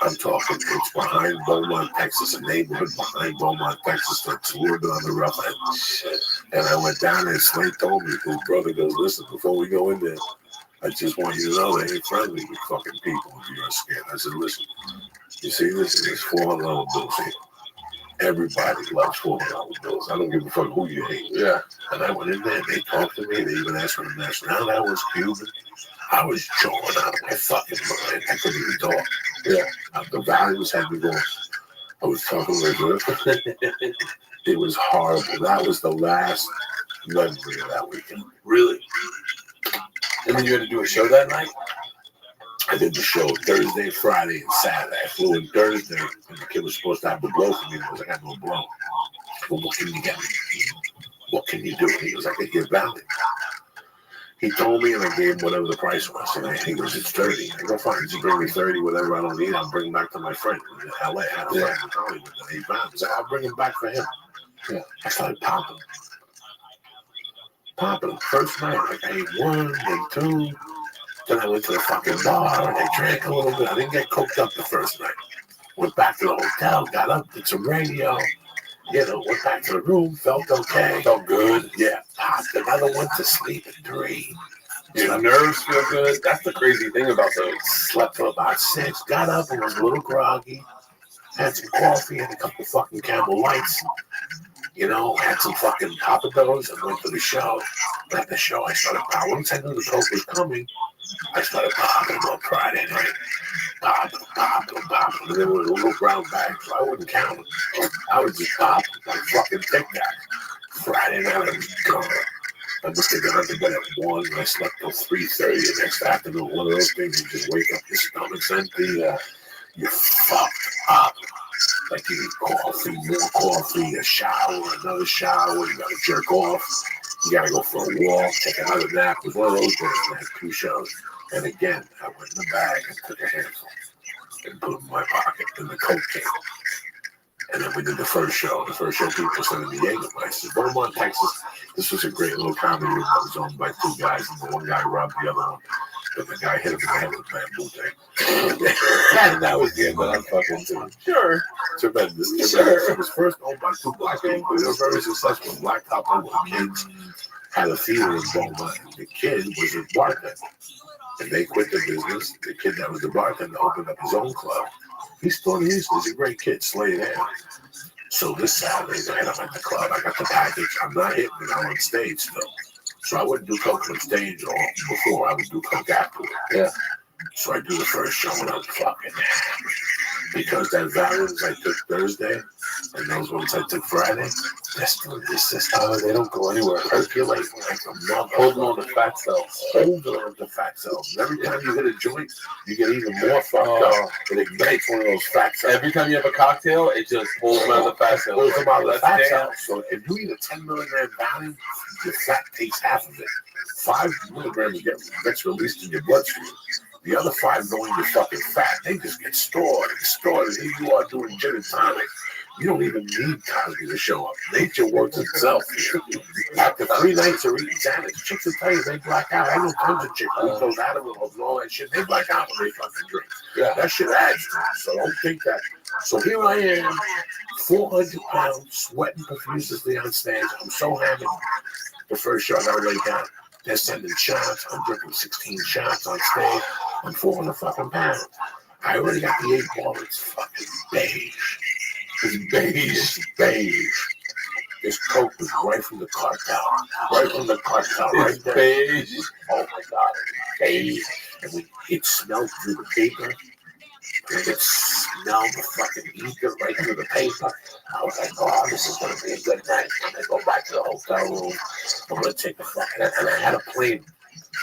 I'm talking, it's behind Beaumont, Texas, a neighborhood behind Beaumont, Texas, that's a little bit on the rough end. And I went down there, and Slade told me, his brother goes, listen, before we go in there, I just want you to know they ain't friendly with fucking people if you're scared. I said, listen, you see this? There's $400 bills here. Everybody loves $400 bills. I don't give a fuck who you hate. Yeah. And I went in there, and they talked to me, they even asked for the nationality. I was Cuban. I was jawing out of my fucking mind. I couldn't even talk. Yeah. The values had me going. I was talking like this. It was horrible. That was the last memory of that weekend. Really? And then you had to do a show that night? I did the show Thursday, Friday, and Saturday. I flew in Thursday, and the kid was supposed to have the blow for me. I was like, I got no blow. Well, what can you get me? What can you do? He was like, I get valid. He told me, and I gave him whatever the price was. And he goes, it's 30. I go, fine. Just bring me 30, whatever I don't need. I'll bring back to my friend in LA. I had a friend in Hollywood that he found. He's like, I'll bring him back for him. Yeah. I started popping. Popping. First night, like I ate one, then two. Then I went to the fucking bar and I drank a little bit. I didn't get coked up the first night. Went back to the hotel, got up, did some radio. You know, went back to the room, felt okay. Felt good. Yeah, popped another one to sleep at 3. Your nerves feel good. That's the crazy thing about those. Slept till about 6, got up and was a little groggy. Had some coffee, had a couple fucking Camel Lights. You know, had some fucking Papados and went to the show. At the show, I started popping. Once I knew the coke was coming, I started popping on Friday night. Popping. And they were little brown bags, so I wouldn't count them. I would just pop like fucking Tic Tac. Friday night, I was gone. I must have gone to bed at 1 and I slept till 3:30 the next afternoon. One of those things you just wake up, your stomach's empty, you're fucked up. Like you need coffee, more coffee, a shower, another shower, you gotta jerk off, you gotta go for a walk, take another nap. It was one of those days when I had 2 shows. And again, I went in the bag and took a handful and put it in my pocket, and the coke came. And then we did the first show. The first show people were sending me Jägermeister. Beaumont, Texas. This was a great little comedy room that was owned by 2 guys. And the one guy robbed the other one. And the guy hit him in the head with a bamboo thing. And that was the end of that fucking thing. Sure. Tremendous. Sure. It was first owned by 2 black people. They were very successful. Blacktop owned kids. Had a theater in Beaumont. And the kid was a bartender. And they quit the business. The kid that was the bartender opened up his own club. He's still in Houston. He's a great kid, Slade Ham. So this Saturday night, I'm at the club. I got the package. I'm not hitting it. I'm on stage still. So I wouldn't do coke on stage or before. I would do coke afterward. Yeah. So I do the first show and I'm fucking hammered. Because that Valens I took Thursday and those ones I took Friday, they're still in your system. They don't go anywhere. Percolate like a mother. Holding on to fat cells. Holding on to fat cells. And every time you hit a joint, you get even more fucked up. It ignites one of those fat cells. Every time you have a cocktail, it just pulls them out of the fat cells. Pulls them out of the fat cells. So if you eat a 10 milligram Valium, your fat takes half of it. 5 milligrams gets released in your bloodstream. The other 5 go in your fucking fat. They just get stored. And here you are doing gin and tonic. You don't even need Cosby to show up. Nature works itself. After 3 nights of eating sandwich, chicks will tell you they black out. I know tons of chicks who eat those Adderall and all that shit. They black out when they fucking drink. Yeah, that shit adds to it. So don't think that. So here I am, 400 pounds, sweating profusely on stage. I'm so hammered. The first show I gotta lay down. They're sending shots. I'm drinking 16 shots on stage. I'm 400 fucking pounds. I already got the 8 ball. It's fucking beige. It's beige. It's beige. This coke was right from the cartel. Right from the cartel. Right there. Beige. Oh my God. It's beige. And it smelled through the paper. And it smelled the fucking ether right through the paper. I was like, oh, this is going to be a good night. I'm going to go back to the hotel room. I'm going to take the fucking... And I had a plane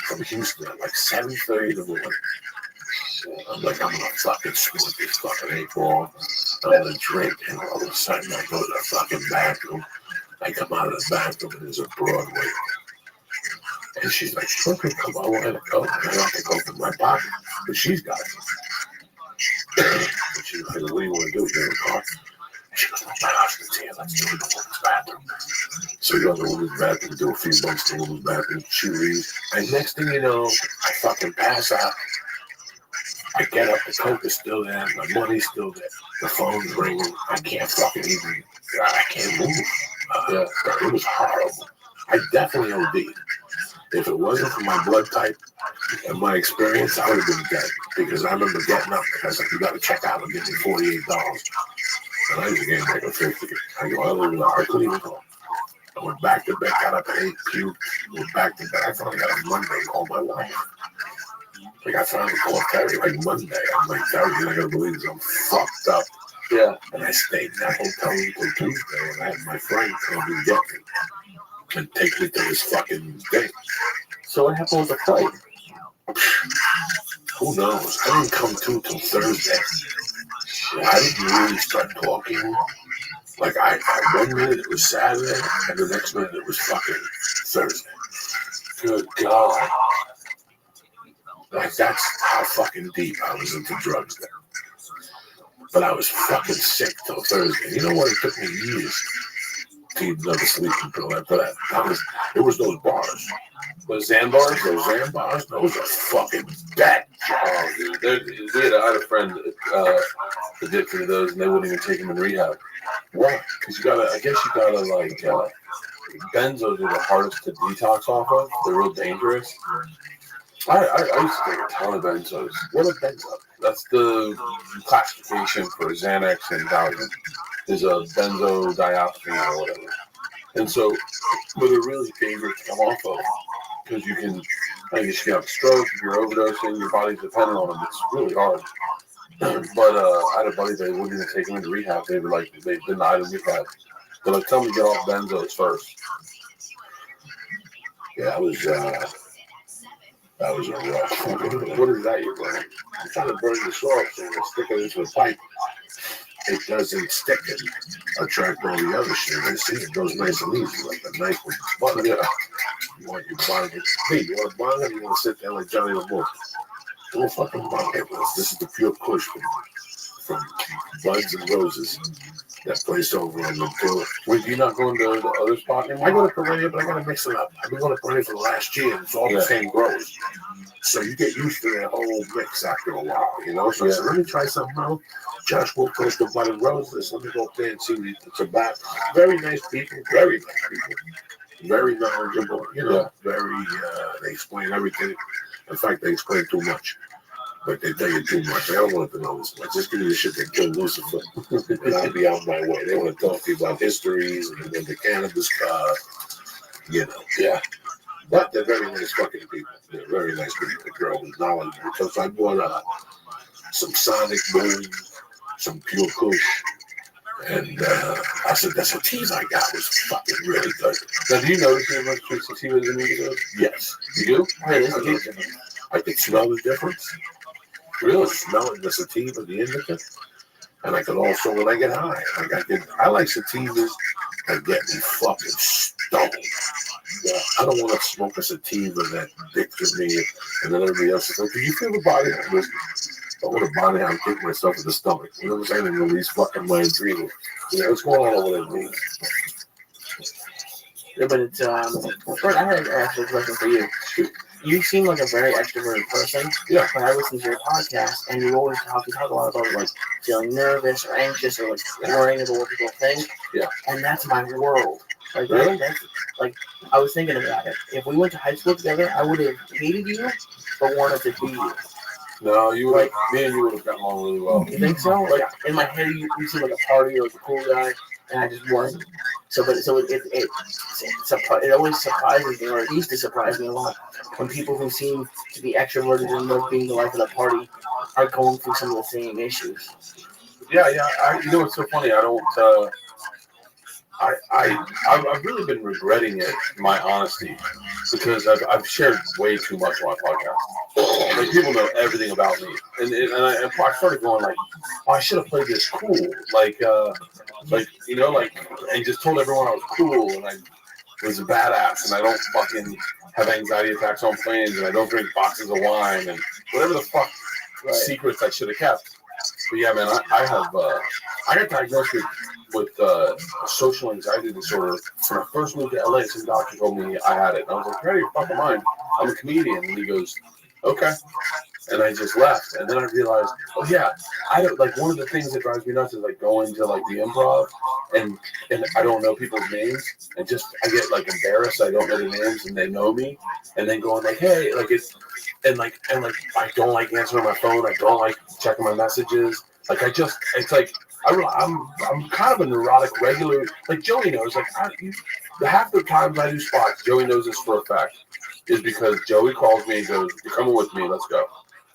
from Houston at like 7:30 in the morning. I'm like, I'm going to fucking snort this fucking 8 ball. I'm going to drink. And all of a sudden, I go to the fucking bathroom. I come out of the bathroom and there's a Broadway. And she's like, okay, come on, I want to go. I have to go to my pocket. But she's got it. And she's like, what do you want to do? Get in the car? And she goes, well, my husband's here. Let's do it in the woman's bathroom. So we go to the woman's bathroom, do a few bumps in the woman's bathroom. She leaves. And next thing you know, I fucking pass out. I get up, the coke is still there, my money's still there, the phone's ringing, I can't fucking even, I can't move. It was horrible. I definitely OD'd. If it wasn't for my blood type and my experience, I would have been dead. Because I remember getting up and I was like, you got to check out and give me $48. And I was getting like a 50. I go, I couldn't even go. I went back to bed, got up at 8, puked, went back to bed. I finally got up Monday and called my wife. Like I finally called Terry like Monday. I'm like, Terry, you're not going to believe this. I'm fucked up. Yeah. And I stayed in that hotel until Tuesday and I had my friend come and get me and take me to this fucking thing. So what happened with the flight? Who knows? I didn't come to till Thursday. I didn't really start talking. Like one minute it was Saturday and the next minute it was fucking Thursday. Good God. Like that's how fucking deep I was into drugs then. But I was fucking sick till Thursday. You know what? It took me years Teams never sleep until after that. It was those bars. Those Zan bars? Those Zan bars, those are fucking dead. Oh, dude. I had a friend addicted to those, and they wouldn't even take him in rehab. Why? Because I guess you gotta, like, benzos are the hardest to detox off of. They're real dangerous. I used to take a ton of benzos. What a benzo? That's the classification for Xanax and Valium. There's a benzodiazepine or whatever. And so, but they're really dangerous to come off of because you can, I guess you have a stroke, if you're overdosing, your body's dependent on them. It's really hard. But I had a buddy, they wouldn't even take him into rehab. They denied him rehab. They're like, tell me to get off benzos first. Yeah, that was a rough. What is that you're burning? I'm trying to burn the soil so you stick it into the pipe. It doesn't stick and attract all the other shit. I see it goes nice and easy, like a knife with butter. Yeah. You want your bong? Hey, you want a bong or you want to sit there like Johnny the Bull? Do a fucking bong. This is the pure push from Buds and Roses. That place over on the door. Wait, you're not going to the other spot anymore? I go to Perennia, but I gotta mix it up. I've been going to Perennia for the last year, and it's all the same grows. So you get used to that whole mix after a while, you know? So I said, let me try something out. Josh Wolf goes to Bud and Roses. Let me go up there and see what it's about. Very nice people, very nice people. Very knowledgeable, you know, very, they explain everything. In fact, they explain too much. But they tell you too much. I don't want to know this much. Just give me the shit that killed Lucifer, and I'll be out my way. They want to talk to you about histories and then the cannabis, you know. Yeah. But they're very nice fucking people. They're very nice people. The girl is knowledgeable. So I bought some Sonic Boom, some Pure Kush, and I said, that's what teas I got was fucking really good. Now, do you notice how much sativa is in these? Yes. You do? I can smell the difference. Really smell it, the sativa, the indica. And I can also, when I get high, I like sativas that get me fucking stoned. Yeah, I don't want to smoke a sativa that addicts me, and then everybody else is like, do you feel the body? I want a body I'm kicking myself in the stomach. You know what I'm saying? And release fucking my adrenal. You know, what's going on over there, man? Yeah, but it's, Fred, I had actually a question for you. You seem like a very extroverted person. Yeah. When I listen to your podcast, and you always talk a lot about, like, feeling nervous or anxious or, like, worrying about what people think. Yeah. And that's my world. Like, really? that's, like, I was thinking about it. If we went to high school together, I would have hated you, but wanted to be you. No, you would. Me and you would have gotten along really well. You think so? Like, in my head, you seem like a party, like a cool guy, and I just wasn't. So it always surprises me, or it used to surprise me a lot, when people who seem to be extroverted and love being the life of the party are going through some of the same issues. Yeah. You know what's so funny? I don't. I've really been regretting it, my honesty, because I've shared way too much on my podcast. Like, people know everything about me, and I started going like, oh, I should have played this cool, like you know, like, and just told everyone I was cool and I was a badass, and I don't fucking have anxiety attacks on planes, and I don't drink boxes of wine, and whatever the fuck secrets I should have kept. But yeah, man, I got diagnosed with social anxiety disorder when I first moved to LA. Some doctor told me I had it. And I was like, "Hey, fucking mind. I'm a comedian." And he goes, "Okay." And I just left. And then I realized, oh yeah, I don't like, one of the things that drives me nuts is like going to like the improv and I don't know people's names, and just I get like embarrassed. I don't know the names and they know me, and then going like, hey, like it's and like I don't like answering my phone. I don't like checking my messages. Like it's like I'm kind of a neurotic regular. Like Joey knows. Like half the times I do spots, Joey knows this for a fact, is because Joey calls me and goes, "You're coming with me. Let's go."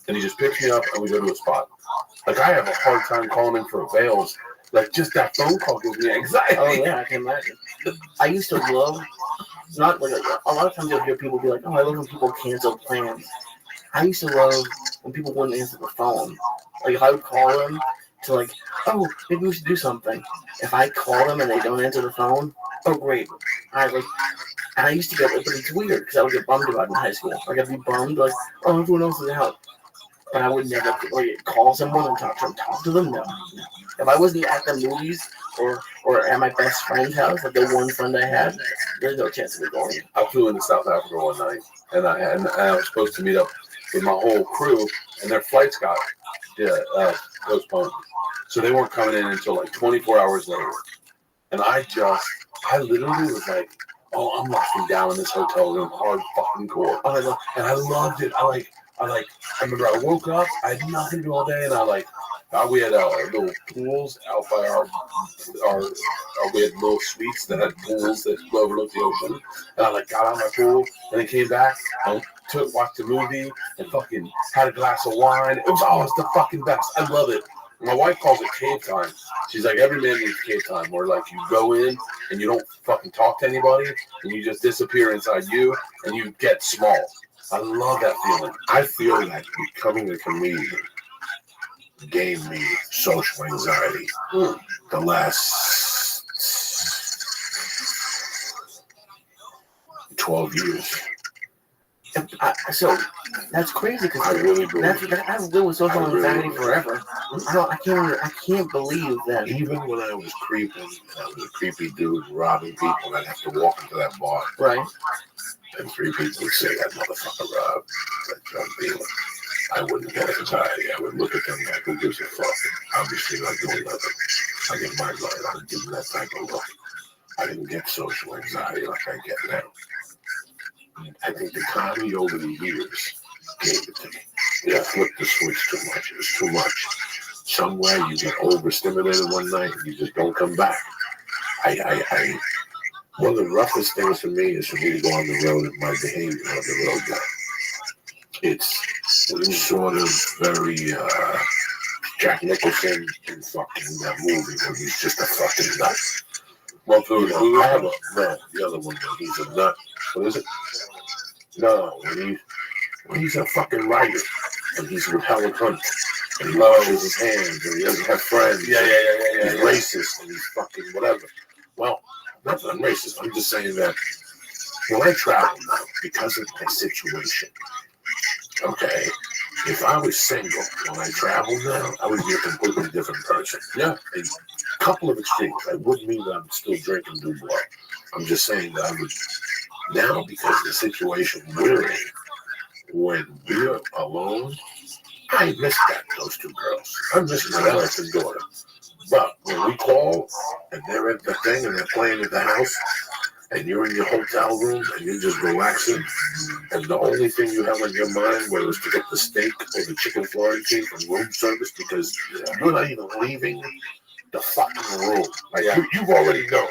And he just picks me up and we go to a spot. Like I have a hard time calling in for avails. Like just that phone call gives me anxiety. Oh yeah, I can imagine. I used to love, not like a lot of times you'll hear people be like, "Oh, I love when people cancel plans." I used to love when people wouldn't answer the phone. Like if I would call them to like, "Oh, maybe we should do something." If I call them and they don't answer the phone, oh great. And I used to get, but it's weird because I would get bummed about it in high school. Like I'd be bummed, like, "Oh, everyone else is out." and I would never call someone and talk to them. No. If I wasn't at the movies or at my best friend's house, like the one friend I had, there's no chance of me going. I flew into South Africa one night, and I was supposed to meet up with my whole crew, and their flights got postponed, so they weren't coming in until like 24 hours later. And I literally was like, oh, I'm locking down in this hotel room hard fucking core. And I loved it. I remember I woke up, I had nothing to do all day, and we had little pools out by we had little suites that had pools that overlooked the ocean. And I got on my pool and then came back and watched a movie and fucking had a glass of wine. It's the fucking best. I love it. My wife calls it cave time. She's like, every man needs cave time, where like you go in and you don't fucking talk to anybody and you just disappear inside you and you get small. I love that feeling. I feel like becoming a comedian gave me social anxiety the last 12 years. So that's crazy because I really believe I've lived with social anxiety forever. I can't believe that. Even when I was creeping, and I was a creepy dude robbing people, and I'd have to walk into that bar. Right. And 3 people would say, that motherfucker robbed that drug dealer. I wouldn't get anxiety. I would look at them like, who gives a fuck? Obviously not doing nothing. I get my mind. I would give them that type of look. I didn't get social anxiety like I get now. I think the comedy over the years gave it to me. Yeah, I flipped the switch too much. It was too much. Somewhere you get overstimulated one night and you just don't come back. One of the roughest things for me is for me to go on the road and my behavior on the road now. It's sort of very Jack Nicholson in fucking that movie where he's just a fucking nut. Well, I have the other one, he's a nut. What is it? No, when he's a fucking writer and he's with Helen Hunt and he washes his hands and he doesn't have friends. He's racist and he's fucking whatever. Well, not that I'm racist. I'm just saying that when I travel now, because of my situation, okay, if I was single when I travel now, I would be a completely different person. Yeah, a couple of extremes. I wouldn't mean that I'm still drinking Dubois. I'm just saying that I would now, because of the situation we're in, when we're alone, I miss those 2 girls. I miss my wife and daughter. But when we call and they're at the thing and they're playing at the house and you're in your hotel room and you're just relaxing and the only thing you have on your mind was to get the steak or the chicken Florentine from room service because you're not even leaving the fucking room. Like you've already known.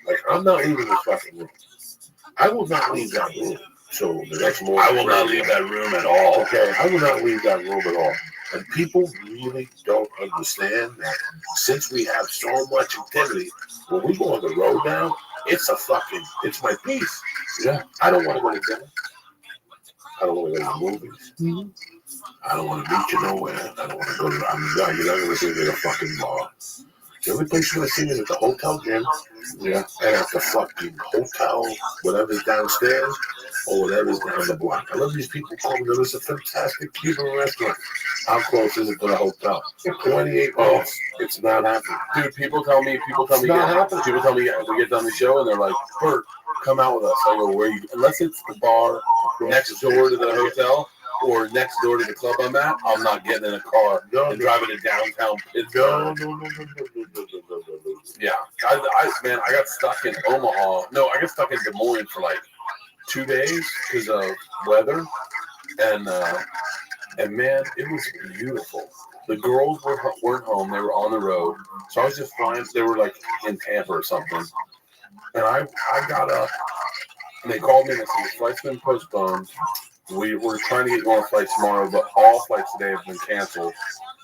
Like I'm not leaving the fucking room. I will not leave that room. So the next morning, I will not leave that room at all. Okay, I will not leave that room at all. And people really don't understand that since we have so much activity, when we go on the road now, it's my peace. Yeah, I don't want to go to dinner. I don't want to go to the movies. Mm-hmm. I don't want to meet you nowhere. I don't want to go to. You're not going to see me at a fucking bar. The only place you're going to see me is at the hotel gym. Yeah, and at the fucking hotel, whatever's downstairs or whatever's down the block. I love these people coming to this. It's a fantastic Cuban restaurant. How close is it to the hotel? 28 minutes. It's not happening. Dude, people tell me, people tell me we get done the show and they're like, Bert, come out with us. I go, where you? Unless it's the bar next door to the hotel or next door to the club I'm at, I'm not getting in a car and driving to downtown Pittsburgh. No. Yeah, I got stuck in Omaha. No, I got stuck in Des Moines for like 2 days because of weather, and man, it was beautiful. The girls weren't home; they were on the road, so I was just flying. They were like in Tampa or something, and I got up, and they called me and they said the flight's been postponed. We were trying to get you on a flight tomorrow, but all flights today have been canceled.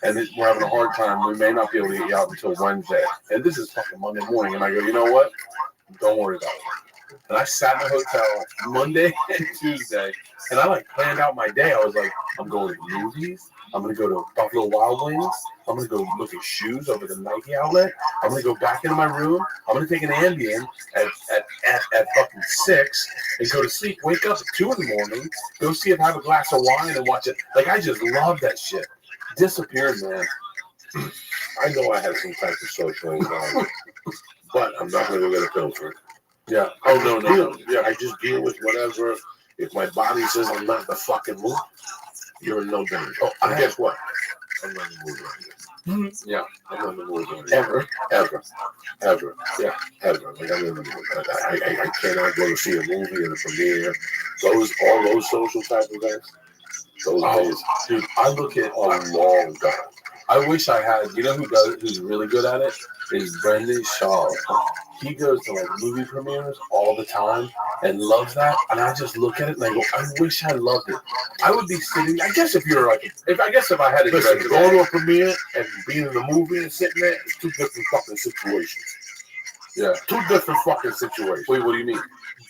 And we're having a hard time. We may not be able to get you out until Wednesday. And this is fucking Monday morning. And I go, you know what? Don't worry about it. And I sat in the hotel Monday and Tuesday. And I planned out my day. I was like, I'm going to movies. I'm going to go to Buffalo Wild Wings. I'm going to go look at shoes over the Nike outlet. I'm going to go back into my room. I'm going to take an Ambien at at fucking 6 and go to sleep. Wake up at 2 in the morning, go see it, have a glass of wine, and watch it. Like, I just love that shit. Disappeared, man. I know I have some type of social anxiety, but I'm not going to get a pill for it. Yeah. No. Yeah, I just deal with whatever. If my body says I'm not in the fucking mood, you're in no danger. Oh, and guess what? I'm not in the mood right here. Yeah. I'm not in the mood right here. Ever. Yeah, ever. Like, I'm in the mood. I cannot go to see a movie or a premiere. All those social type events. Those days. Dude, I look at a long time. I wish I had, you know who's really good at it? Is Brendan Shaw. He goes to like movie premieres all the time and loves that. And I just look at it and I go, I wish I loved it. I would be sitting, I guess if I had a Listen, going to a premiere and being in the movie and sitting there, it's two different fucking situations. Yeah. Two different fucking situations. Wait, what do you mean?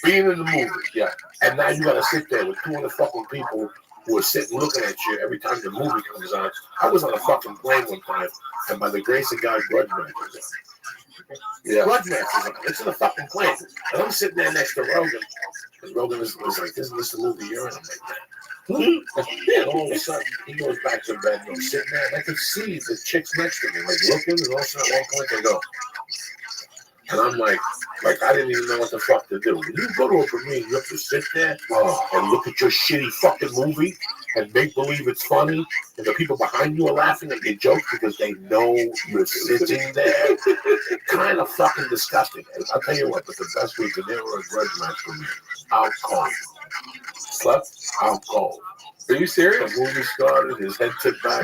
Being in the movie. Yeah. And now you gotta sit there with 200 fucking people who are sitting looking at you every time the movie comes on. I was on a fucking plane one time, and by the grace of God, Grudge Match was on. Yeah. Grudge Match was on. It's in a fucking plane. And I'm sitting there next to Rogan, and Rogan was like, isn't this the movie you're in? I'm like, and all of a sudden, he goes back to bed, and I'm sitting there, and I could see the chicks next to me, like looking, and all of a sudden, at one point, they go. And I'm like I didn't even know what the fuck to do. When you go to a premiere, you have to sit there and look at your shitty fucking movie and make believe it's funny, and the people behind you are laughing at your jokes because they know you're sitting there. Kind of fucking disgusting. And I'll tell you what, but the best week in ever a Grudge Match for me. Out cold. Slept? Out cold. Are you serious? The movie started, his head tipped back,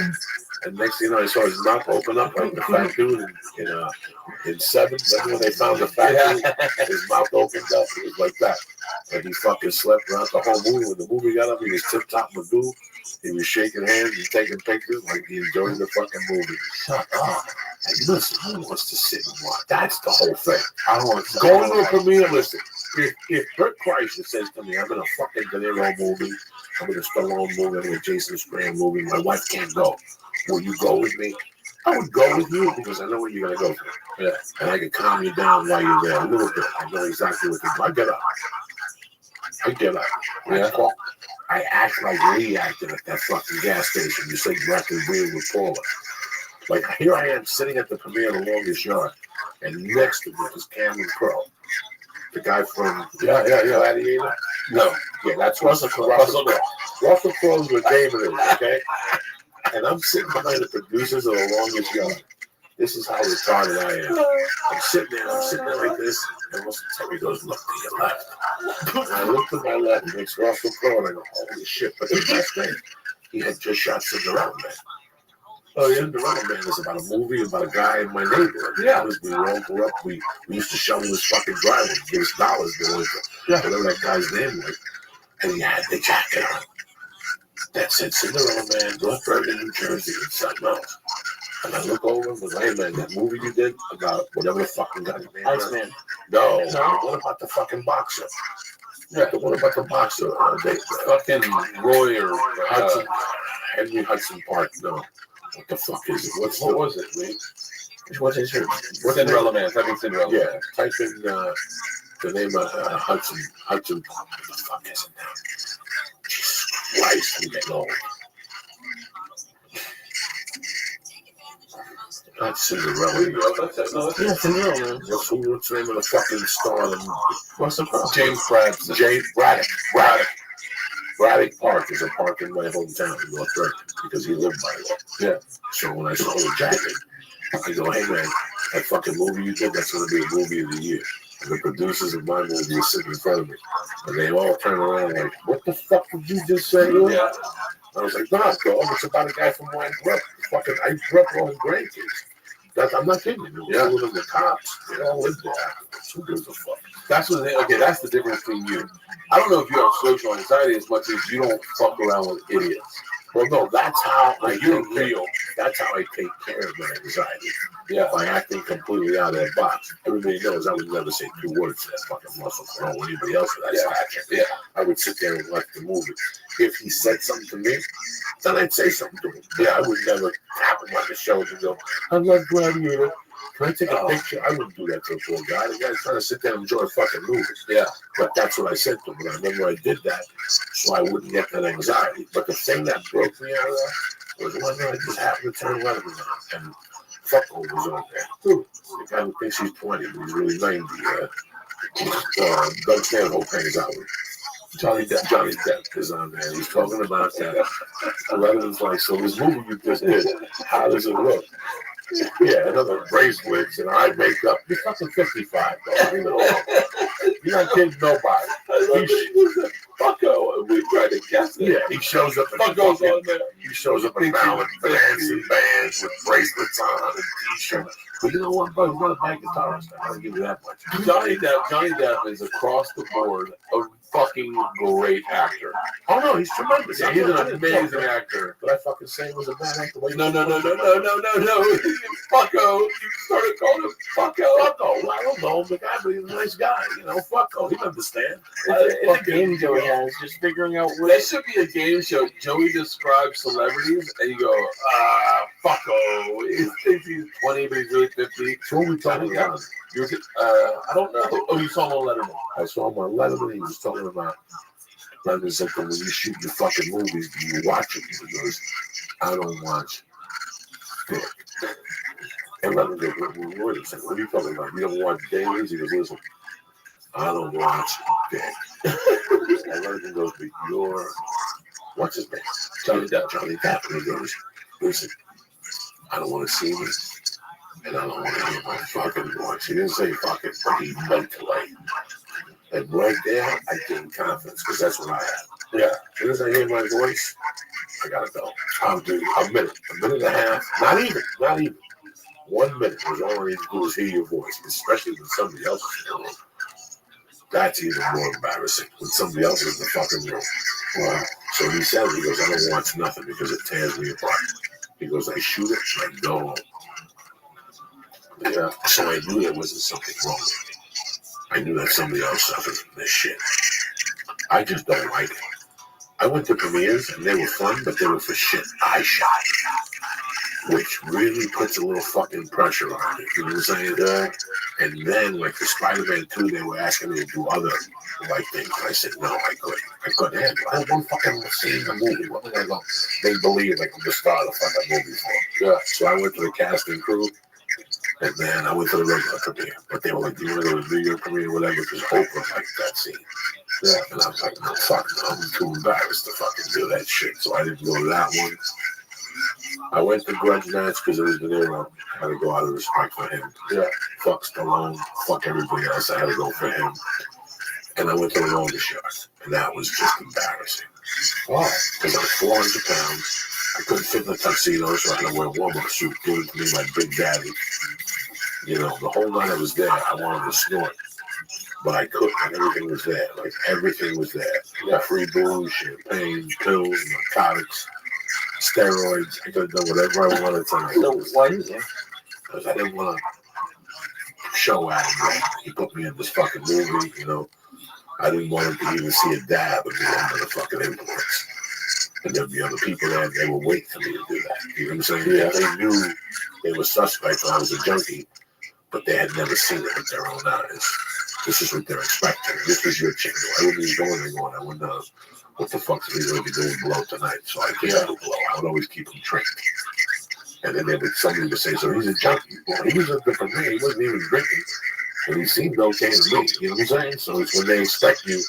and next thing you know, I saw his mouth open up like the fat dude in Seven. Then when they found the fat dude, his mouth opened up. It was like that. And he fucking slept throughout the whole movie. When the movie got up, he was tip-top Magoo. He was shaking hands and taking pictures like he enjoyed the fucking movie. Shut up. And listen, who wants to sit and watch? That's the whole thing. I don't want to go to a premiere. Listen, if Bert Kreischer says to me, I'm in a fucking De Niro movie, I'm in a Stallone movie, I'm in a Jason Statham movie, my wife can't go. Will you go with me? I would go with you because I know what you're going to go for. Yeah. And I can calm you down while you're there a little bit. I know exactly what to do. I get up. Yeah. I act like we acted at that fucking gas station. You said you're acting weird with Paula. Like, here I am sitting at the premiere of The Longest Yard, and next to me is Cameron Crowe. The guy from Gladiator? No. Yeah, that's Russell Crowe. Russell Crowe's where David is, okay? And I'm sitting behind the producers of The Longest Yard. This is how retarded I am. I'm sitting there like this, and Terry goes, look to your left. And I look to my left, and it's Russell Crowe, and I go, holy shit, but the best thing, he had just shot Cinderella Man. Oh, yeah. Cinderella Man is about a movie about a guy in my neighborhood. Yeah. We all grew up, we used to shovel his fucking driveway, give us dollars going for whatever that guy's name was. And he had the jacket on. That said Cinderella Man, North Bergen, New Jersey, and something else. And I look over and go, hey man, that movie you did about whatever the fucking guy's name is. Iceman. No, what about the fucking boxer? Yeah, the one about the boxer. Fucking Roy or Hudson. Henry Hudson Park. No. What the fuck is it? What was it, man? What's his name? Cinderella Man. Type in Cinderella Man. Yeah, type in the name of Hudson. Hudson Park. What the fuck is it now? Jesus Christ, I'm getting old. Not Cinderella. Yeah, Cinderella Man. What's the name of the fucking star? What's the problem? James Braddock. James Braddock. Braddock Park is a park in my hometown in North Bergen because he lived by it. Yeah. So when I saw the jacket, I go, hey man, that fucking movie you did, that's going to be a movie of the year. And the producers of my movie were sitting in front of me. And they all turned around like, what the fuck did you just say? Yeah. I was like, nah, dog, it's about a guy from where I grew up. I grew up on grandkids. I'm not kidding you. Yeah, with the cops. They all lived there. Who gives a fuck? That's the difference between you. I don't know if you have social anxiety as much as you don't fuck around with idiots. Well, no, that's how you're real. That's how I take care of my anxiety. Yeah, by acting completely out of that box. Everybody knows I would never say 2 words to that fucking Russell Crowe or anybody else for that stature. Yeah, I would sit there and watch the movie. If he said something to me, then I'd say something to him. Yeah, I would never tap him on the shoulder and go, I love Gladiator. Can I take a picture? I wouldn't do that to a poor guy. The guy's trying to sit there and enjoy a fucking movie. Yeah. But that's what I said to him. And I remember I did that so I wouldn't get that anxiety. But the thing that broke me out of that was one night I just happened to turn Letterman on. And Fucko was on there. The guy who thinks he's 20, but he's really 90. Doug Stanhope hangs out with. Johnny Depp is on there. He's talking about that. Letterman's like, so this movie you just did, how does it look? Yeah, another bracelets and eye makeup. You're fucking 55, though. Leave it alone. You're not kidding nobody. Fucko, and we try to guess it. Yeah, he shows up in Fucko's on there. He shows up in balance bands with bracelets on and t-shirts. But you know what, bro? He's not a bad guitarist. I'm gonna give you that much. Johnny Depp is across the board a fucking great actor. Oh no, he's tremendous. Yeah, he's an amazing actor. But I fucking say he was a bad actor. No. Fucko. You started calling him Fucko. Fucko. Well, I don't know the guy, but he's a nice guy. You know, Fucko. He understand. It's a game Joey has, just figuring out what. That should be a game show. Joey describes celebrities, and you go, Fucko. He thinks he's 20, but he's really 50. So what we talking about? I don't know. Oh, you saw him on Letterman. I saw him on Letterman. He was talking about Letterman said, when you shoot your fucking movies, do you watch it? He goes, I don't watch dick. And Letterman goes, what are you talking about? You don't watch dailies? He goes, listen, I don't watch dick. And Letterman goes, but you're, what's his name? Johnny Depp. And he goes, listen, I don't want to see this. And I don't want to hear my fucking voice. He didn't say fucking, but he meant to like. And right there, I gained confidence because that's what I had. Yeah. As soon as I hear my voice, I gotta go. I'll do a minute and a half. Not even. 1 minute was all I need to do is hear your voice, especially when somebody else is in the room. That's even more embarrassing when somebody else is in the fucking room. Wow. So he said, he goes, I don't watch nothing because it tears me apart. He goes, I shoot it and I go home. Yeah, so I knew there wasn't something wrong with me. I knew that somebody else suffered from this shit. I just don't like it. I went to premieres and they were fun, but they were for shit I shot. Which really puts a little fucking pressure on it. You know what I'm saying? And then, like for Spider-Man 2, they were asking me to do other like things. And I said, no, I couldn't handle it. I had one fucking scene in the movie. What did I go? They believe like I'm the star of the fucking movie for. Yeah. So I went to the casting crew. And then I went to the regular premiere. But they were like, do you want to go to the video premiere or whatever? Because Oprah liked that scene. Yeah. And I was like, no, fuck no. I'm too embarrassed to fucking do that shit. So I didn't go to that one. I went to Grudge Match because it was De Niro. I had to go out of respect for him. Yeah. Fuck Stallone. Fuck everybody else. I had to go for him. And I went to the longest shot. And that was just embarrassing. Why? Because I was 400 pounds. I couldn't fit in the tuxedo, so I had to wear a warm-up suit, given to me by Big Daddy. You know, the whole night I was there, I wanted to snort. But I couldn't, and everything was there. Like, everything was there. You got free booze, champagne, pills, narcotics, steroids. I could have done whatever I wanted tonight. So why didn't you? Because I didn't want to show out. He put me in this fucking movie, you know. I didn't want him to even see a dab of me under the fucking influence. And there'd be other people there, and they would wait for me to do that. You know what I'm saying? Yeah. They knew they were suspects I was a junkie, but they had never seen it with their own eyes. This is what they're expecting. This was your channel. I wouldn't be going anywhere. I wouldn't know what the fuck is he going to be doing blow tonight. So I can't do blow. I would always keep him trained. And then somebody would say, so he's a junkie. Well, he was a different man. He wasn't even drinking. And he seemed okay to me. You know what I'm saying? So it's when they expect you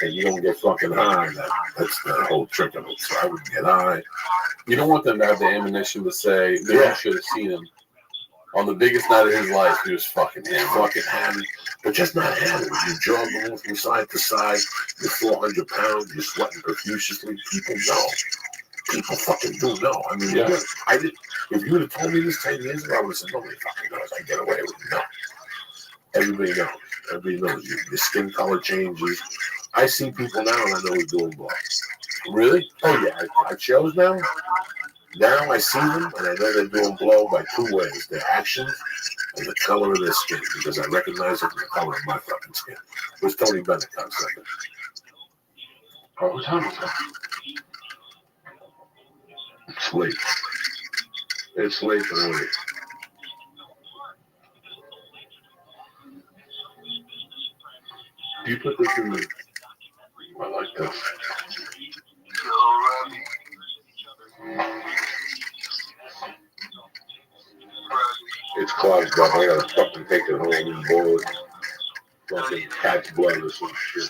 and you don't get fucking high, that's the whole trick of it. So I would get high. You don't want them to have the ammunition to say, maybe I should have seen him. On the biggest night of his life, he was fucking hammered. But just not hammered. You jog along from side to side. You're 400 pounds. You're sweating profusely. People know. People fucking do know. I mean, yeah. If you would have told me this 10 years ago, I would have said, nobody fucking knows. I get away with it. No. Everybody knows. Everybody knows. Your skin color changes. I see people now and I know who's doing blow. Really? Oh, yeah. I chose now. Now I see them and I know they're doing blow by two ways. Their actions and the color of their skin. Because I recognize it from the color of my fucking skin. Where's Tony Bennett on second? Oh, what time is it? It's late. It's late for me. You put this in the. I like this. It's clogged up. I gotta fucking take it home and boil it. Fucking cat's blood or some shit.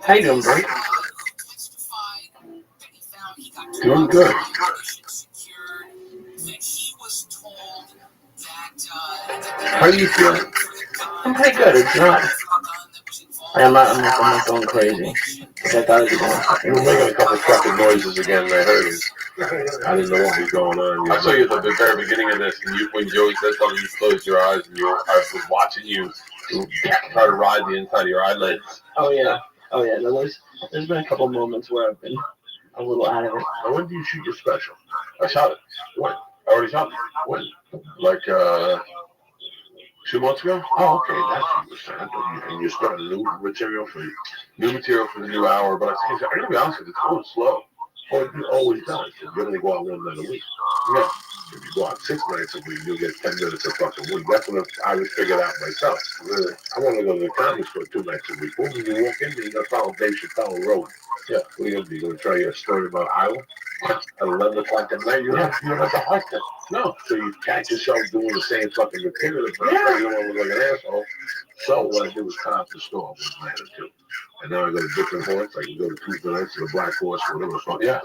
How you doing, Bert? Doing good. How you feeling? I'm pretty good. It's not. I'm not going crazy. Which I thought it was going. You were making a couple fucking noises again, and I heard it. I didn't know what was going on. I saw you at the very beginning of this, and when Joey said something, you closed your eyes, and I was watching you try to ride the inside of your eyelids. Oh yeah. No, there's been a couple moments where I've been a little out of it. Now, when do you shoot your special? I shot it. When? I already shot it. When? Like 2 months ago. Oh, okay. That's what you were saying. I thought and you're starting new material for you. New material for the new hour, but I'm gonna be honest with you, it's going slow. Oh, it always does. You only go out one night a week. Yeah. If you go out 6 nights a week, you'll get 10 minutes a fucking week. That's what I would figure out myself. Really. I want to go to the comedy store 2 nights a week. When you walk in, you're going to follow Dave Chappelle Road. Yeah. What are you going to do? You're going to try your story about Iowa? At 11 o'clock at night, you don't have to hike that. No. So you catch yourself doing the same fucking material, but you don't look like an asshole. So what I did was cut out the store one night or two. And now I go to different haunts. I can go to Tuesday nights to the Black Horse, whatever the fuck. Yeah.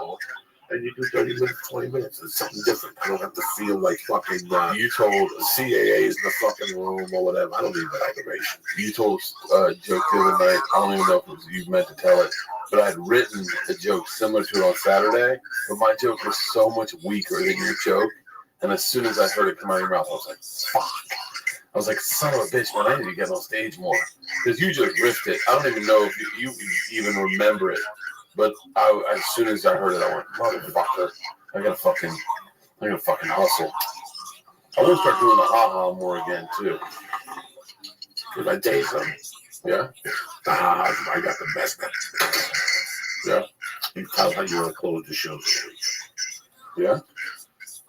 And you do 30 minutes, 20 minutes. It's something different. I don't have to feel like fucking you told CAA is in the fucking room or whatever. I don't need that aggravation. You told a joke the other night. I don't even know if it was you meant to tell it, but I had written a joke similar to it on Saturday, but my joke was so much weaker than your joke. And as soon as I heard it come out of your mouth, I was like, fuck. I was like, son of a bitch, man, I need to get on stage more. Because you just riffed it. I don't even know if you even remember it. But as soon as I heard it, I went, motherfucker, I gotta fucking hustle. I want to start doing the ha-ha more again, too. Because I tell you something. Yeah? The ha-ha, I got the best. Yeah? You tell how you want to close the show. Yeah?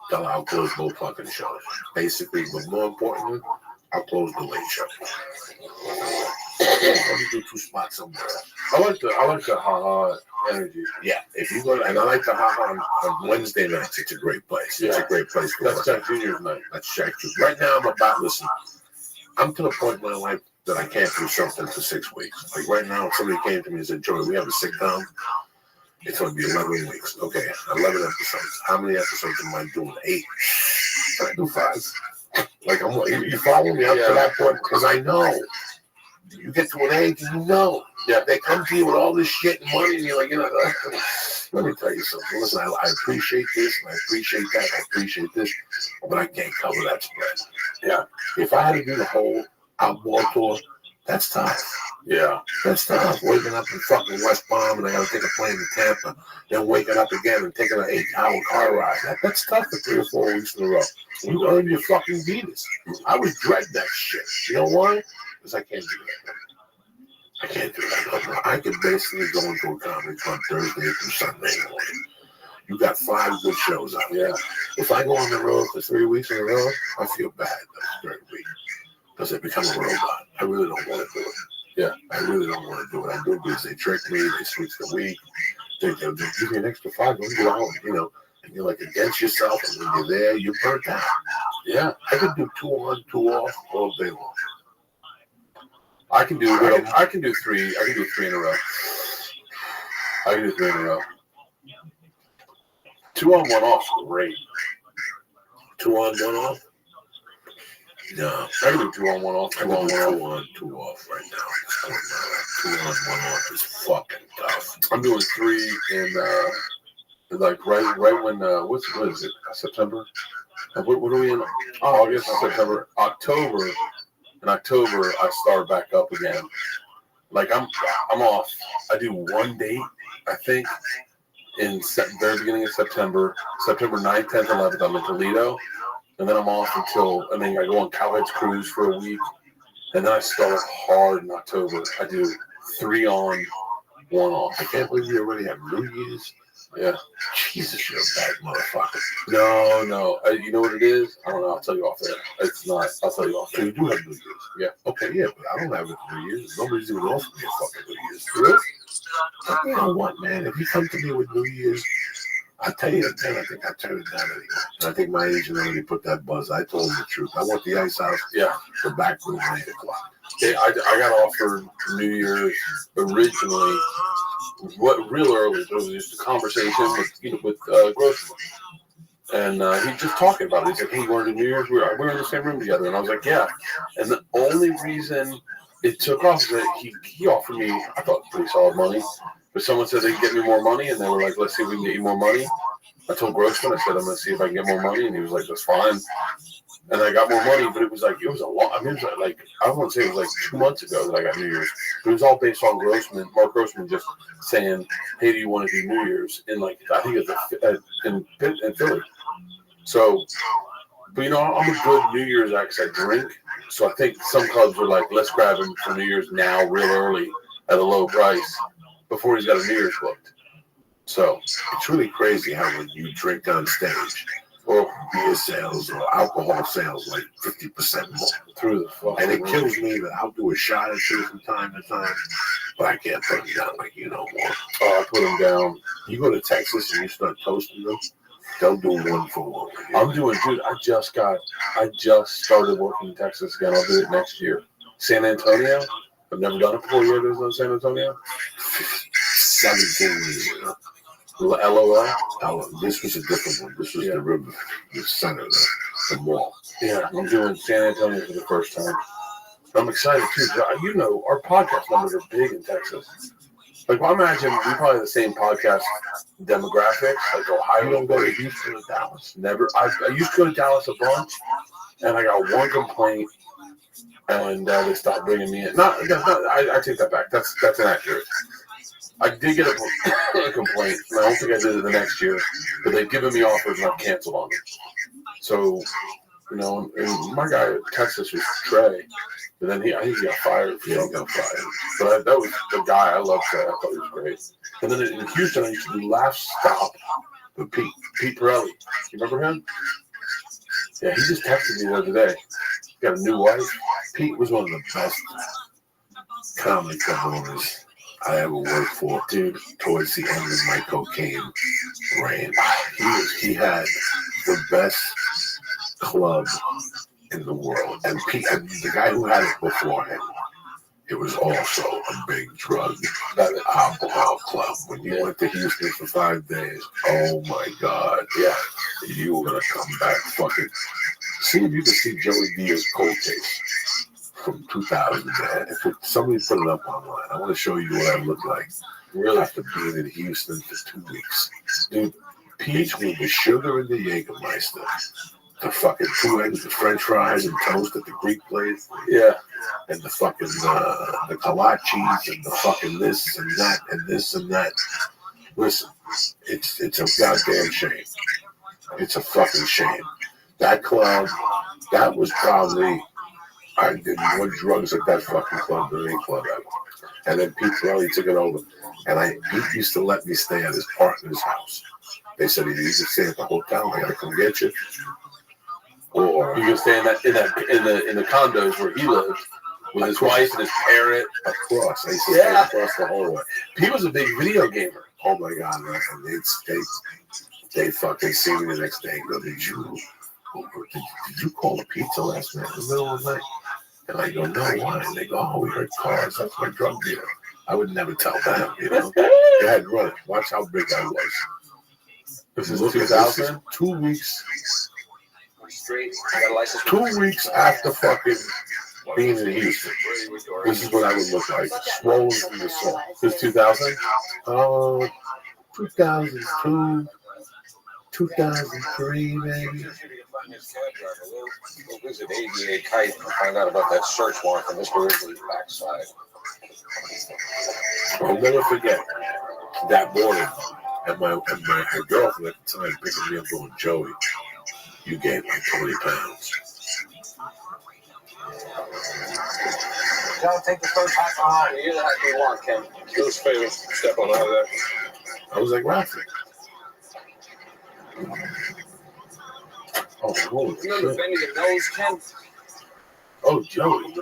Tell how I'll close both fucking shows. Basically, but more importantly, I'll close the late show. Let me do 2 spots somewhere. I like the ha-ha energy. Yeah, if you go, and I like the ha-ha on Wednesday nights. It's a great place. It's a great place. That's Jack Jr.'s night. That's Jack Jr. Right now, I'm to the point in my life that I can't do something for 6 weeks. Like right now, if somebody came to me and said, Joey, we have a sitcom. It's going to be 11 weeks. Okay, 11 episodes. How many episodes am I doing? 8. Can I do 5? Like, you follow me up to that point? Because I know. You get to an age and you know. Yeah, they come to you with all this shit and money, and you're like, let me tell you something. Listen, I appreciate this, and I appreciate that, I appreciate this, but I can't cover that spread. Yeah. If I had to do the whole outboard tour, that's tough. Yeah. That's tough. Waking up in fucking West Palm, and I got to take a plane to Tampa, then waking up again and taking an 8-hour car ride. That's tough for 3 or 4 weeks in a row. You earn your fucking Guinness. I was dreading that shit. You know why? Because I can't do that. I can't do that. I can basically go into a comedy club Thursday through Sunday morning. You got 5 good shows out there. If I go on the road for 3 weeks in a row, I feel bad the 3rd week. Because I become a robot. I really don't want to do it. Yeah, I really don't want to do it. I do it because they trick me, they switch the week. They give me an extra 5, don't go out, and you're like against yourself, and when you're there, you're burnt out. Yeah, I can do 2 on, 2 off all day long. I can do 3. I can do 3 in a row. I can do 3 in a row. 2 on, 1 off, great. 2 on, 1 off? No, I can do 2 on, 1 off. 2 on, 1 on, 2 off right now. 2 on, 1 off is fucking tough. I'm doing 3 in like right when what is it? September? What are we in? August, September, October. In October, I start back up again. Like I'm off. I do 1 date, I think, in very beginning of September 9th, 10th, 11th. I'm in Toledo, and then I'm off and then I go on Cowhead's cruise for a week, and then I start hard in October. I do 3 on, 1 off. I can't believe you already have New Year's. Yeah. Jesus, you're a bad motherfucker. No. You know what it is? I don't know. I'll tell you off there. It's not. I'll tell you off there. So you do have New Year's. Yeah. Okay, yeah, but I don't have it New Year's. Nobody's even offered me a fucking New Year's. Really? But you know what, man? If you come to me with New Year's, I'll tell you the thing. I think I turned it down anyway. And I think my agent already put that buzz. I told him the truth. I want the ice house. Yeah. The back room at 8 o'clock. Yeah, I got offered New Year's originally. Real early, there was just a conversation with Grossman, and he's just talking about it. He's like, "Hey, you want to do New Year's?" We were in the same room together, and I was like, "Yeah." And the only reason it took off is that he offered me, I thought, pretty solid money, but someone said they could get me more money, and they were like, "Let's see if we can get you more money." I told Grossman, I said, "I'm going to see if I can get more money," and he was like, "That's fine." And I got more money, but it was a lot. I mean, it was like, I don't want to say it was like 2 months ago that I got New Year's. It was all based on Mark Grossman just saying, "Hey, do you want to do New Year's?" In I think it's in Philly. So, but I'm a good New Year's guy because I drink. So I think some clubs were like, "Let's grab him for New Year's now, real early, at a low price, before he's got a New Year's booked." So it's really crazy how when you drink on stage, or beer sales or alcohol sales like 50% more through the fucking and it kills me that I'll do a shot or two from time to time, but I can't put them down like you know more. Oh, I put them down. You go to Texas and you start toasting them, they'll do 1 for 1. I'm doing, dude. I just started working in Texas again. I'll do it next year. San Antonio. I've never done it before. You ever done San Antonio? 17 years ago. LOL. This was a different one. This was the river, the center, the mall. Yeah, I'm doing San Antonio for the first time. I'm excited too. Our podcast numbers are big in Texas. Like, well, imagine we probably have the same podcast demographics, like Ohio. You don't go to Houston or Dallas? Never. I used to go to Dallas a bunch, and I got 1 complaint, and they stopped bringing me in. I take that back. That's inaccurate. I did get a complaint, and I don't think I did it the next year, but they've given me offers and I've canceled on them. So, and my guy at Texas was Trey, but then I think he got fired. But that was the guy. I loved Trey. I thought he was great. And then in Houston, I used to do Laugh Stop with Pete Pirelli. You remember him? Yeah, he just texted me the other day. He got a new wife. Pete was one of the best comedy club owners I ever worked for, dude. Towards the end of my cocaine reign, he had the best club in the world, and the guy who had it before him, it was also a big drug alcohol club. When you went to Houston for 5 days, oh my God, yeah, you were gonna come back fucking. See if you can see Joey Diaz's cold case from 2000. If somebody put it up online, I want to show you what I look like. Really, after being in Houston for 2 weeks, dude. Peach with the sugar and the Jägermeister, the fucking 2 eggs, the French fries and toast at the Greek place, yeah, and the fucking the kolaches and the fucking this and that and this and that. Listen, it's a goddamn shame. It's a fucking shame. That club, that was probably. I did more drugs at that fucking club than any club ever. And then Pete Pirelli took it over. And Pete used to let me stay at his partner's house. They said, "You can stay at the hotel. I gotta come get you." Or you can stay in the condos where he lived with his wife and his parrot across. I used to stay across the hallway. Pete was a big video gamer. Oh my God, man! And they fucking see me the next day and go, "Did you call a pizza last night in the middle of the night?" And I go, "No, why?" And they go, "Oh, we heard cars. That's my drug dealer." I would never tell them, Go ahead, run it. Watch how big I was. This is 2000? 2 weeks. 2 weeks after fucking being in Houston. This is what I would look like. Swollen from the salt. This is 2000? 2002, 2003, maybe. We'll visit ADA Kite and find out about that search warrant for Mr. Ridley's backside. I'll never forget that morning And my girlfriend at the time picking me up going, Joey, you gained like 20 pounds. John, take the first half behind. You're the half you want, Ken. Do us a favor, step on out of there. I was like, Rafi. Oh, holy Remember shit. bending your nose, Ken? Oh, Joey.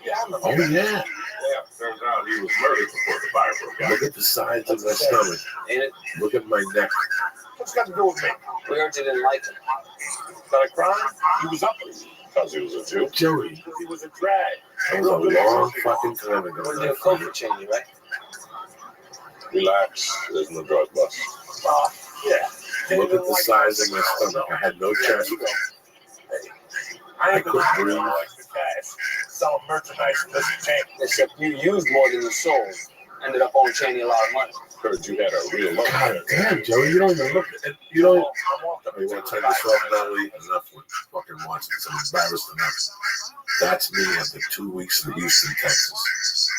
Yeah, I remember. Oh, yeah. Yeah, turns out he was murdered before the fire broke out. Look at the sides of my stomach. Ain't it? Look at my neck. What's got to do with me? We heard you didn't like him. Got a crime? He was up because he was a Jew. Joey. He was a drag. That was a long fucking time ago. Wasn't your coat for changing, right? Relax. There's no drug bust. Yeah. Look at the size of my stomach. I had no chest. I couldn't breathe. Selling merchandise in this chain. Except you used more than you sold. Ended up owing Cheney a lot of money. Heard you had a real love. God damn, Joey, you don't even look at you don't. You want to turn this off, Natalie? Enough with fucking watching some embarrassed enough. That's me after 2 weeks in Houston, Texas.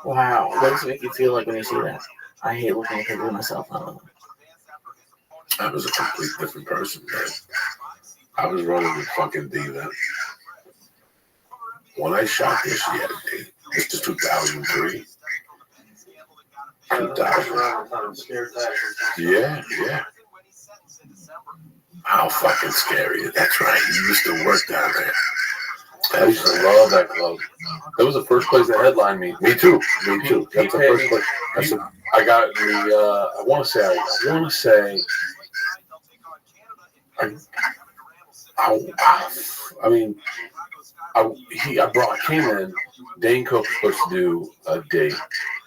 Wow. What does it make you feel like when you see that? I hate looking at pictures of myself. I don't know. I was a complete different person, man. I was running with fucking diva. When I shot this, she had a date. This is 2003. 2000. Yeah. How fucking scary. That's right. You used to work down there. I used to love that club. That was the first place that headlined me. Me too. That's the first place. I got it in the, I want to say, I came in, Dane Cook was supposed to do a date,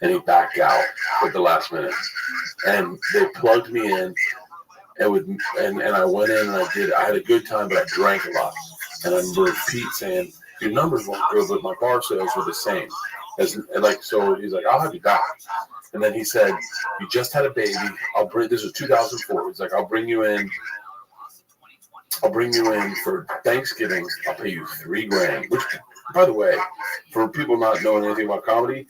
and he backed out at the last minute. And they plugged me in, and I went in and I had a good time, but I drank a lot. And I remember Pete saying, your numbers weren't good, but my bar sales were the same. So he's like, I'll have you back. And then he said, you just had a baby. This was 2004. He's like, I'll bring you in for Thanksgiving. I'll pay you $3,000. Which, by the way, for people not knowing anything about comedy,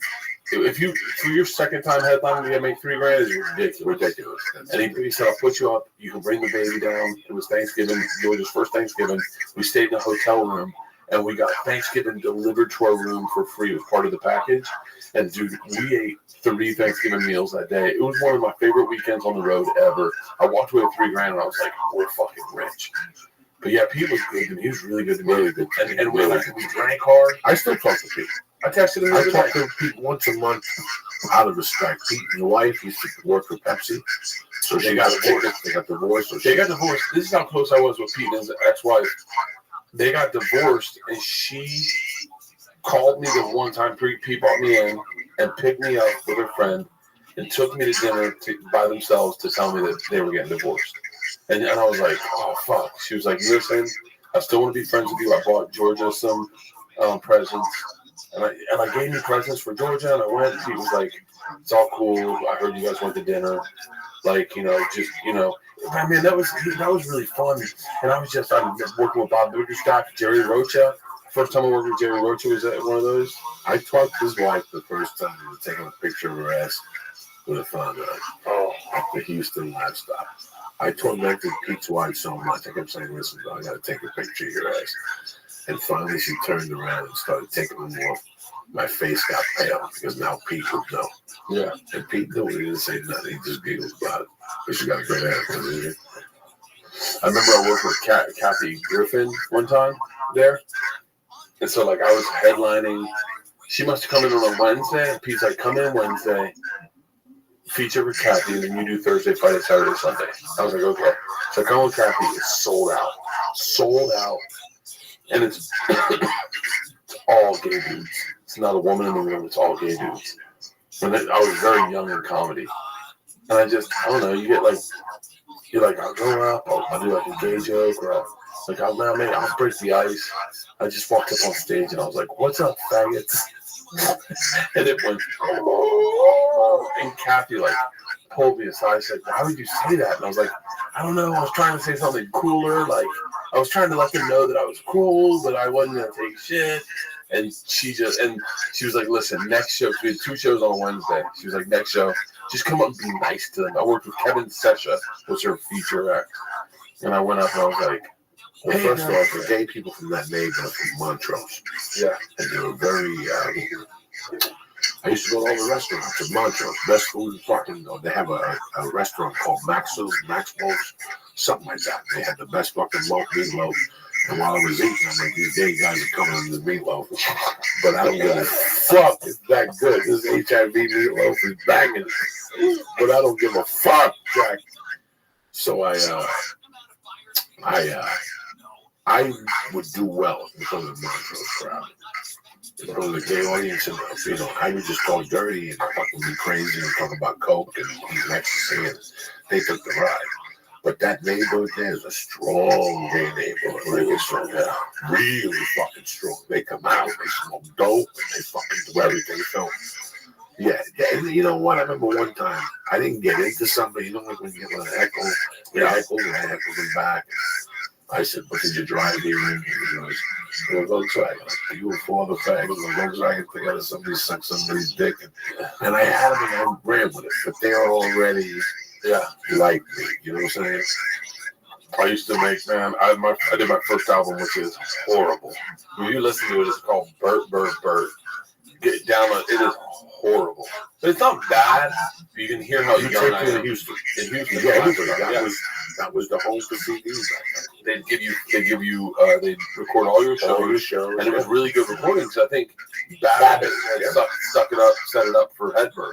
if you for your second time headlining, you gotta make $3,000 is ridiculous. And he said, I'll put you up. You can bring the baby down. It was Thanksgiving, George's first Thanksgiving. We stayed in a hotel room, and we got Thanksgiving delivered to our room for free. It was part of the package. And dude, we ate 3 Thanksgiving meals that day. It was one of my favorite weekends on the road ever. I walked away with $3,000, and I was like, we're fucking rich. But yeah, Pete was good to me. He was really good to me. Really good. And we drank hard. I still talk to Pete. I texted him. I talk to Pete once a month out of respect. Pete and your wife used to work for Pepsi. So they got divorced. They got divorced. This is how close I was with Pete and his ex-wife. They got divorced, and she called me the one time Pete brought me in and picked me up with her friend and took me to dinner by themselves to tell me that they were getting divorced. And I was like, oh, fuck. She was like, listen, I still want to be friends with you. I bought Georgia some presents. And I gave me presents for Georgia, and I went. She was like, it's all cool. I heard you guys went to dinner. Like, I mean, that was really fun. And I was working with Bob Bickerstaff, Jerry Rocha. First time I worked with Jerry Rocha was at one of those. I talked to his wife the first time we were taking a picture of her ass with a phone at the Houston livestock. I told back to Pete's wife so much. I kept saying, listen, I got to take a picture of your ass. And finally she turned around and started taking them off. My face got pale because now Pete would know. Yeah. And Pete knew. He didn't say nothing. He just giggled about it. But she got a great ass. I remember I worked with Kathy Griffin one time there. And so, I was headlining. She must have come in on a Wednesday. And Pete's like, come in Wednesday, feature with Kathy, and then you do Thursday, Friday, Saturday, Sunday. I was like, okay. So I come with Kathy. It's sold out. And it's all gay dudes. It's not a woman in the room. It's all gay dudes. And I was very young in comedy. And I don't know, you get you're like, I'll go up, I'll do a gay joke, or I'll break the ice. I just walked up on stage and I was like, what's up, faggots? And it went, oh, and Kathy pulled me aside. She said, why would you say that? And I was like, I don't know. I was trying to say something cooler. I was trying to let them know that I was cool, but I wasn't going to take shit. And she was like, listen, next show, we had 2 shows on Wednesday. She was like, next show, just come up and be nice to them. I worked with Kevin Sesha, was her feature act. And I went up and I was like, well, hey, first off, the gay people from that neighborhood from Montrose. Yeah. And they were very, I used to go to all the restaurants in Montrose. Best food in fucking, they have a restaurant called Maxwell's, something like that. They had the best fucking meatloaf. And while I was eating, I'm like, these gay guys are coming in the meatloaf. But I don't give a fuck. It's that good. This HIV meatloaf is banging. But I don't give a fuck, Jack. So I would do well in front of the Montrose crowd. In front of the gay audience, and I would just go dirty and fucking be crazy and talk about coke and ecstasy, and they took the ride. But that neighborhood there is a strong gay neighborhood. Really strong, yeah. Really fucking strong. They come out, they smoke dope, and they fucking do everything. So, yeah. And you know what? I remember one time, I didn't get into somebody, like when you get an heckle, I heckled him back. I said, what did you drive here in? He goes, Volkswagen. You were for the fags, and Volkswagen together, somebody sucked somebody's dick. And I had them and I ran with it, but they're already... Yeah, like me, you know what I'm saying? I used to make, man, I did my first album, which is horrible. When you listen to it, it's called Burt. Get down on it is horrible. But it's not bad. You can hear how young I am. In Houston. Yeah, that was the home for CDs. They'd record all your shows, and it was really good recordings. I think Babbitt had suck it up, set it up for Hedberg.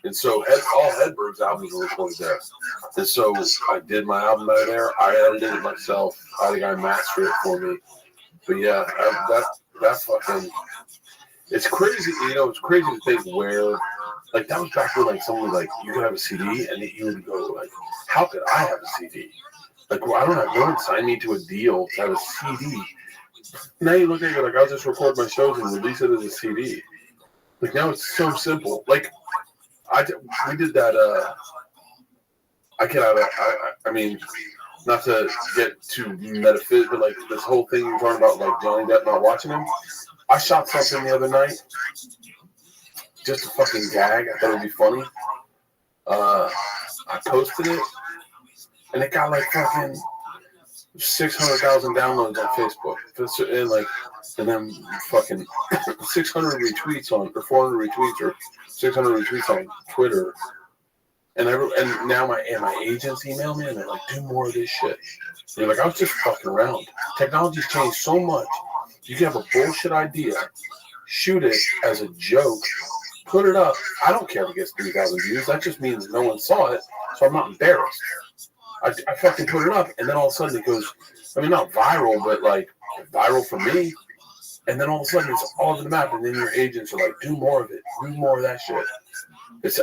And so all Hedberg's albums were recorded there. And so I did my album out of there. I edited it myself. I had a guy master it for me. But yeah, that fucking, it's crazy. It's crazy to think where, like, that was back when, like, someone was like, you could have a CD, and you would go, like, how could I have a CD? Like, well, I don't have no one signed me to a deal to have a CD. Now you look at it like, I'll just record my shows and release it as a CD. Like, now it's so simple. Like, we did that, I mean, not to get too metaphysical, but like this whole thing you're talking about, like Johnny Depp not watching him. I shot something the other night, just a fucking gag. I thought it would be funny. I posted it, and it got like fucking 600,000 downloads on Facebook, and then fucking 600 retweets or 400 retweets or 600 retweets on Twitter. And now my agents email me and they're like, do more of this shit. They're like, I was just fucking around. Technology's changed so much. You can have a bullshit idea, shoot it as a joke, put it up. I don't care if it gets 3,000 views. That just means no one saw it, so I'm not embarrassed. I fucking put it up, and then all of a sudden it goes, I mean, not viral, but like viral for me. And then all of a sudden it's all over the map, and then your agents are like, do more of it, do more of that shit.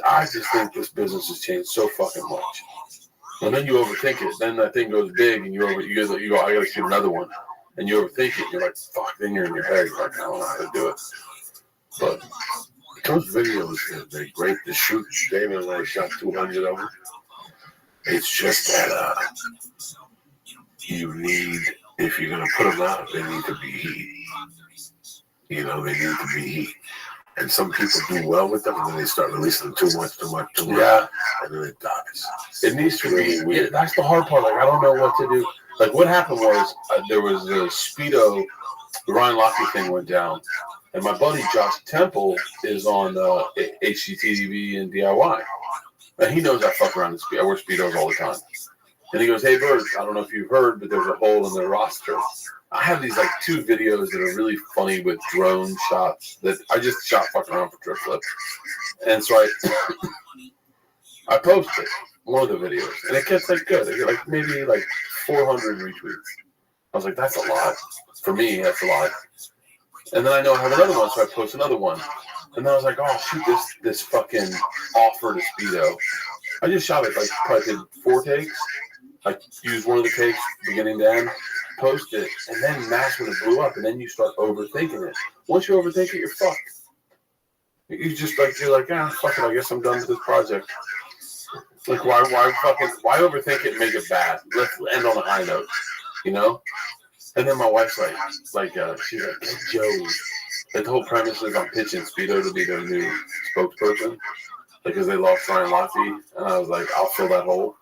I just think this business has changed so fucking much. And then you overthink it. Then that thing goes big, and you go, I gotta shoot another one. And you overthink it. You're like, fuck. Then you're in your head. You're like, I don't know how to do it. But those videos, they're great to shoot. David and I shot 200 of them. It's just that you need, if you're gonna put them out, they need to be heat. They need to be heat. And some people do well with them, and then they start releasing too much. Yeah. And then it dies. It needs to be. Yeah, that's the hard part. Like, I don't know what to do. Like, what happened was there was a Speedo, the Ryan Lochte thing went down, and my buddy Josh Temple is on HGTV and DIY, and he knows I fuck around in Speedo. I wear Speedos all the time. And he goes, hey, Bert, I don't know if you've heard, but there's a hole in their roster. I have these, like, 2 videos that are really funny with drone shots that I just shot fucking around for Trip Flip. And so I posted one of the videos, and it gets, like, good. It gets, like, maybe, like, 400 retweets. I was like, that's a lot. For me, that's a lot. And then I know I have another one, so I post another one. And then I was like, oh, shoot, this fucking offer to Speedo. I just shot it, like, probably did 4 takes. I used one of the takes, beginning to end, post it, and then that's when it blew up, and then you start overthinking it. Once you overthink it, you're fucked. You're like, fuck it, I guess I'm done with this project. Like, why overthink it and make it bad? Let's end on a high note, And then my wife's like, she's like, hey, Joey, Like the whole premise is I'm pitching Speedo to be their new spokesperson because they lost Ryan Lochte, and I was like, I'll fill that hole.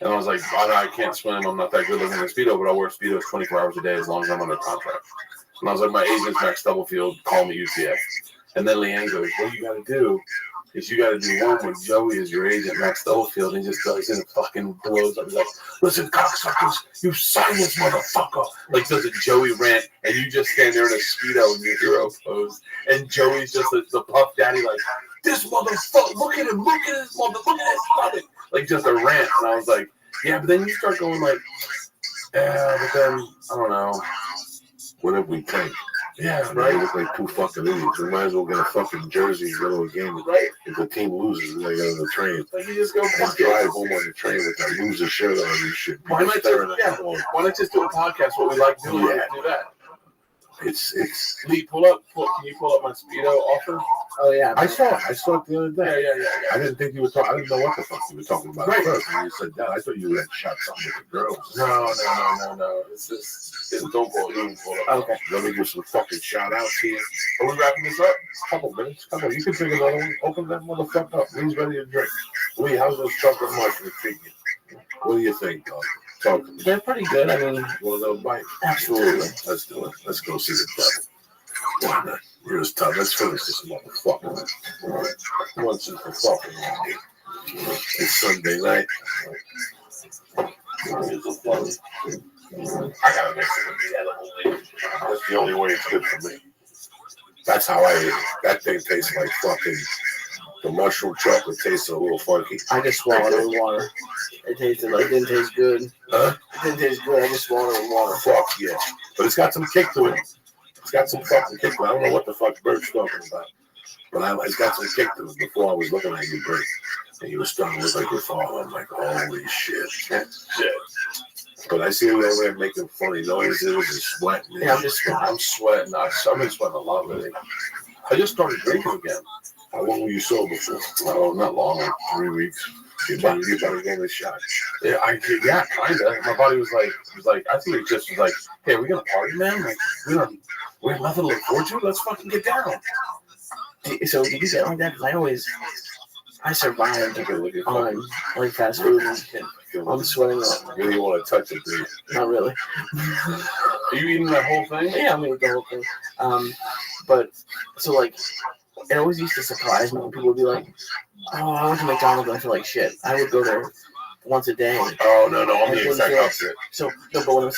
And I was like, I can't swim. I'm not that good looking in Speedo, but I'll wear Speedos 24 hours a day as long as I'm under contract. And I was like, my agent's Max Stubblefield. Call me UTF. And then Leanne goes, what you got to do is you got to do one with Joey as your agent, Max Stubblefield. And he just goes in and fucking blows up. He's like, listen, cocksuckers, you signed this motherfucker. Like, does a Joey rant, and you just stand there in a Speedo in your hero pose. And Joey's just the puff daddy, like, this motherfucker, look at him, look at this mother, look at this mother. Like, just a rant. And I was like, yeah, but then you start going like, yeah, but then, I don't know. What if we tank? Yeah, Right? right. We look like two fucking idiots. We might as well get a fucking jersey and go to a game. Right. If the team loses, they go to the train. Like, you just go And drive home on the train with that loser shirt on and shit. Why not just do a podcast? What we like doing, Yeah. do that. It's Lee, can you pull up my Speedo offer? Oh yeah. I saw it the other day. Yeah. I didn't think you were talking. I didn't know what the fuck you were talking about Right. first. When you said that, I thought you had shot something with the girls. No. It's just, don't pull it. Okay. Let me give some fucking shout outs here. Are we wrapping this up? Couple minutes. Come on, you can drink another one. Open that motherfucker up. Lee's ready to drink. Lee, how's those chocolate mushrooms treating you? What do you think, dog? Talk to me. They're pretty good. I mean, One of those bites? absolutely. Let's do it. Let's go see the devil. Why not? Here's tough. Let's finish this motherfucker. Once and for fucking all. It's Sunday night. I gotta make it be edible. That's the only way it's good for me. That's how I eat it. That thing tastes like fucking. The mushroom chocolate tastes a little funky. I just swallowed it with water. It didn't taste good. Huh? It didn't taste good. I just swallowed it with water. Fuck yeah. But it's got some kick to it. It's got some fucking kick to it. I don't know what the fuck Bert's talking about. But it's got some kick to it. Before I was looking at you, Bert. And you were starting to look like your father. I'm like, holy shit. Shit. But I see you over there making funny noises and sweating. Yeah, I'm sweating. I've been sweating a lot lately. I just started drinking again. How long were you sober for? Oh, not long, like 3 weeks. You better give it a shot. Yeah, kinda. My body was like, I think it just was like, hey, are we gonna party, man? Like, we have nothing to look forward to. Let's fucking get down. So did you get like that? Because I survived on like fast food and shit. I'm sweating up. You really want to touch it, dude? Not really. Are you eating that whole thing? Yeah, I'm gonna eat the whole thing. But so like, it always used to surprise me when people would be like, "Oh, I went to McDonald's and I feel like shit." I would go there once a day. Oh no, I'm the exact opposite. So no, but when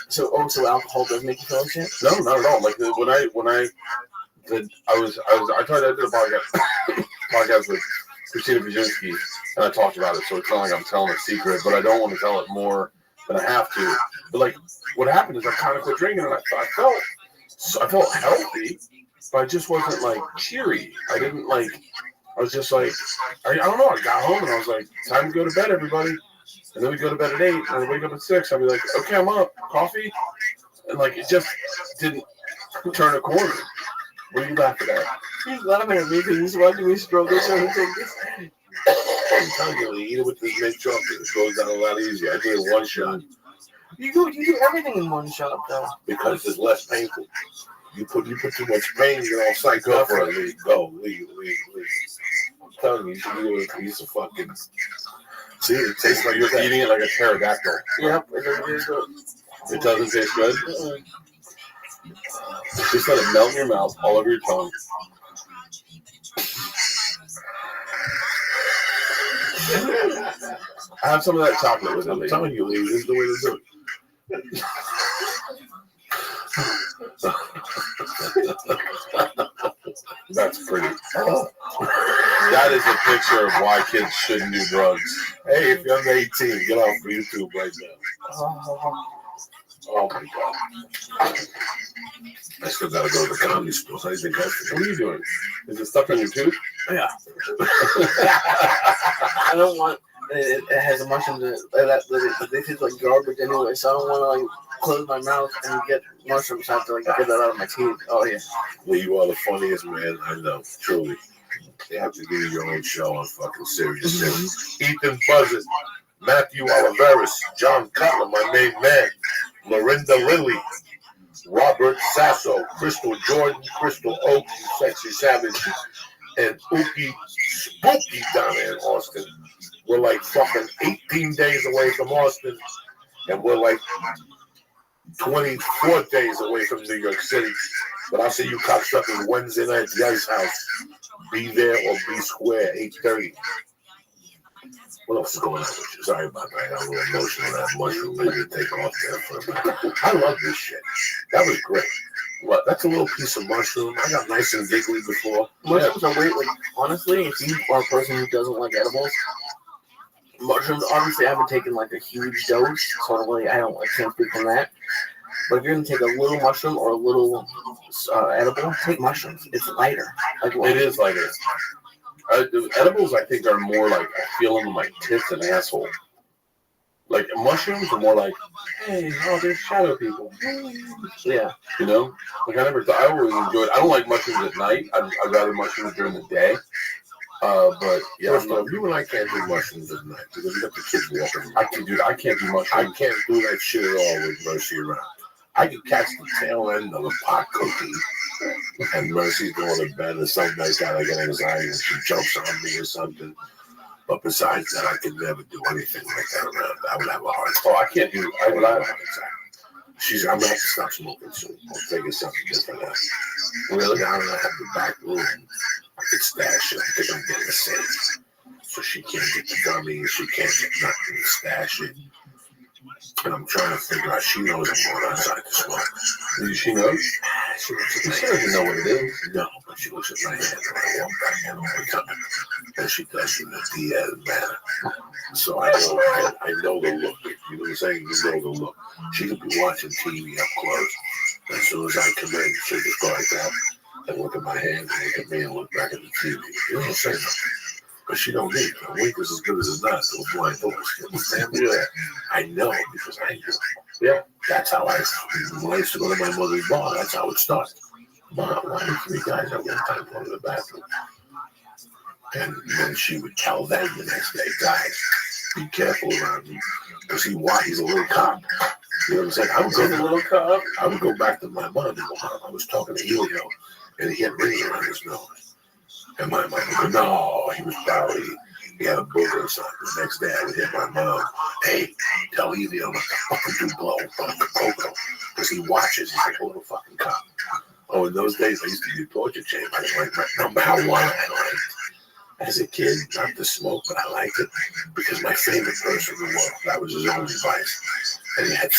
so alcohol does make you feel like shit? No, not at all. Like I did a podcast with Christina Brzezinski, and I talked about it, so it's not like I'm telling a secret, but I don't want to tell it more than I have to. But like, what happened is I kind of quit drinking, and I felt healthy, but I just wasn't like cheery. I was just like, I don't know. I got home and I was like, time to go to bed, everybody. And then we go to bed at 8, and I wake up at 6. I'd be like, okay, I'm up. Coffee, and like it just didn't turn a corner. What are you laughing at? He's laughing at me because he's watching me struggle trying to take this. I'm telling you, eat it with this mint chocolate. It goes down a lot easier. I did it one shot. You do everything in one shot, though. Because it's less painful. You put too much pain, you're all psyched up for it. Leave. I'm telling you, you should do a piece of fucking. See, it tastes like you're eating it like a pterodactyl. Yep, it doesn't taste good. It doesn't taste good? Just let it melt in your mouth, all over your tongue. I have some of that chocolate with it. I'm telling you, Lee, this is the way to do it. That's pretty. That is a picture of why kids shouldn't do drugs. Hey, if you're under 18, get off YouTube right now. Oh my God. I still gotta go to the comedy store. How do you think I feel? What are you doing? Is it stuck on your tooth? Yeah. I don't want. It has mushrooms in it. They taste like garbage anyway, so I don't want to like close my mouth and get mushrooms. I have to like get that out of my teeth. Oh yeah. Well, you are the funniest man I know. Truly. They have to give you your own show on fucking Sirius. Ethan Buzzard, Matthew Oliveris, John Cutler, my main man, Lorinda Lilly, Robert Sasso, Crystal Jordan, Crystal Oak, Sexy Savage, and Ookie Spooky down there in Austin. We're like fucking 18 days away from Austin, and we're like 24 days away from New York City. But I'll see you cocksuckers Wednesday night at the Ice House. Be there or be square, 8:30. What else is going on with you? Sorry about that. I got a little emotional. That mushroom made me take off there for a minute. I love this shit. That was great. What? That's a little piece of mushroom. I got nice and wiggly before. Mushrooms are weird. Like, honestly, if you are a person who doesn't like edibles, mushrooms, obviously I haven't taken like a huge dose, so really I can't speak on that. But if you're gonna take a little mushroom or a little edible, take mushrooms. It's lighter. Like, it is lighter. Edibles, I think, are more like I feel them in my tits and asshole. Like mushrooms are more like, hey, oh, there's shadow people. Yeah, you know. Like I always enjoyed. I don't like mushrooms at night. I'd rather mushrooms during the day. But yeah, First off, you and I can't do mushrooms at night because we got the kids walking. I can do mushrooms. I can't do that shit at all with Mercy around. I can catch the tail end of a pot cookie, and Mercy's going to bed or something like that. I get anxiety and she jumps on me or something. But besides that, I could never do anything like that around. I would have a heart attack. Oh, I can't do. I would have a heart attack. I'm gonna have to stop smoking soon. I'll figure something different out. Really, now that I have the back room, I could stash it. I think I'm getting a safe, so she can't get the gummies. She can't get nothing to stash it. And I'm trying to figure out. She knows I'm going outside to smoke. She knows? She looks at She doesn't know what it is. No, but she looks at my hand and I walk back in all the time. And she does in a Diaz manner. So I know the look. You know what I'm saying? You know the look. She could be watching TV up close. As soon as I come in, she'll just go like that and look at my hand and look at me and look back at the TV. You don't say nothing. Because she don't need it. A wink is as good as a nut to a blind horse. You understand? Yeah. I know because I know. Yeah. That's how when I used to go to my mother's bar, that's how it started. Mom, why do 3 guys at one time go to the bathroom? And then she would tell them the next day, guys, be careful around me. Because he's a little cop. You know what I'm saying? I would go back to my mom and go, Mom, I was talking to Helio, and he had rings around his nose. And my mom would go, no, he was probably, he had a booger or something. The next day I would hit my mom, hey, tell Helio not to fucking do blow from the cocoa. Because he watches, he's like a little fucking cop. Oh, in those days I used to do torture chamber. I didn't like no matter what I liked. As a kid, not to smoke, but I liked it because my favorite person in the world, that was his only vice. And he had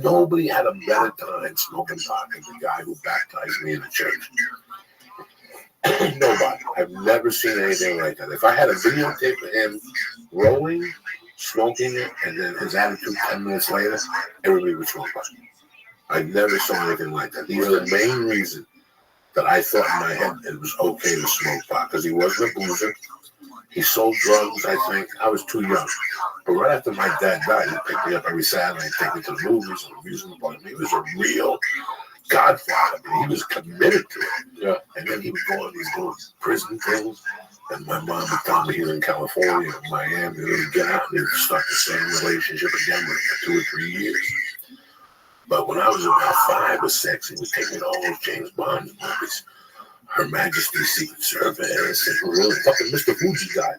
nobody had a better time smoking pot than the guy who baptized me in the church. Nobody. I've never seen anything like that. If I had a videotape of him rolling, smoking it, and then his attitude 10 minutes later, everybody would smoke pot. I never saw anything like that. He was the main reason that I thought in my head it was okay to smoke pot because he wasn't a boozer. He sold drugs, I think. I was too young. But right after my dad died, he picked me up every Saturday and take me to the movies and amusement park. He was a real godfather. I mean, he was committed to it. Yeah. And then he would go on these little prison things. And my mom would tell me here in California, Miami, they would get out and they would start the same relationship again for 2 or 3 years. But when I was about 5 or 6, he would take me to all those James Bond movies. Her Majesty's Secret Service, and really fucking Mr. Fuji guy.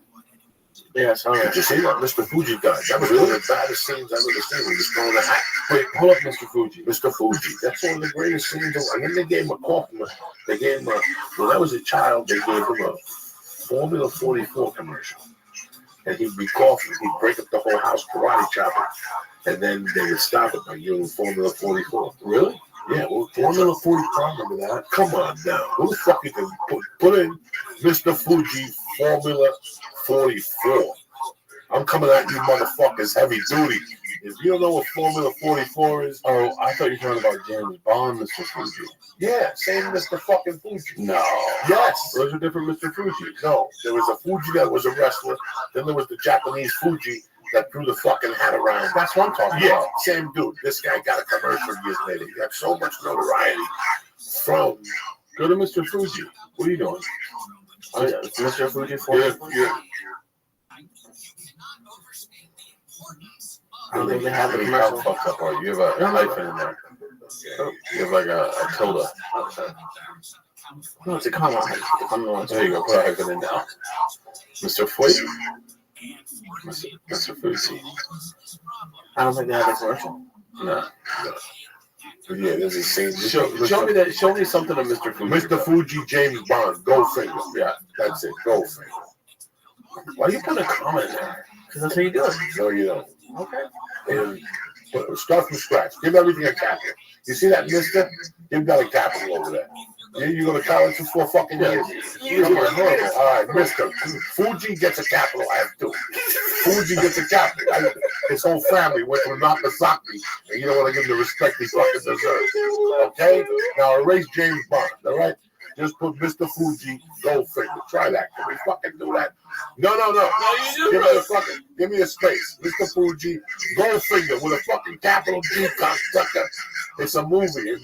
Yeah, sorry. Did you see that? Mr. Fuji guy. That was one of the baddest scenes I've ever seen. He was throwing a hat. Wait, hold up, Mr. Fuji. Mr. Fuji. That's one of the greatest scenes. And then they gave him a coffin. They gave him when I was a child, they gave him a Formula 44 commercial. And he'd be coughing. He'd break up the whole house, karate chopping. And then they would stop it by giving Formula 44. Really? Yeah, well, Formula 44, I remember that. Come on now. Who the fuck you can put in Mr. Fuji Formula 44? I'm coming at you motherfuckers heavy duty. If you don't know what Formula 44 is, oh, I thought you were talking about James Bond, Mr. Fuji. Yeah, same Mr. fucking Fuji. No. Yes. There's a different Mr. Fuji. No, there was a Fuji that was a wrestler. Then there was the Japanese Fuji that threw the fucking hat around. That's what I'm talking about. Same dude. This guy got a commercial years later. He got so much notoriety from. Go to Mr. Fuji. What are you doing? Oh, yeah, it's Mr. Fuji. Yeah. I don't think they have the You commercial. fucked up, or you have a hyphen in there. You have like a tilde. No, it's a comma. There you go. Put a hyphen in now. Mr. Foy? Mr. Fuji. I don't think they have a commercial. No. Yeah, there's a scene. Show me that. Show me something of Mr. Fuji. Mr. Fuji, James Bond, Goldfinger. Yeah, that's it. Goldfinger. Why are you putting a comma in there? Because that's how you do it. No, you don't. Okay. And start from scratch. Give everything a capital. You see that, mister? Give that a capital over there. You go to college for 4 fucking years. Come on, horrible. All right, mister. Fuji gets a capital. I have 2. Fuji gets a capital. His whole family went to Nagasaki, and you don't want to give them the respect he fucking deserves. Okay? Now erase James Bond, all right? Just put Mr. Fuji, Goldfinger. Try that. Can we fucking do that? No. Give me a space. Mr. Fuji, Goldfinger with a fucking capital G, cocksucker. It's a movie. It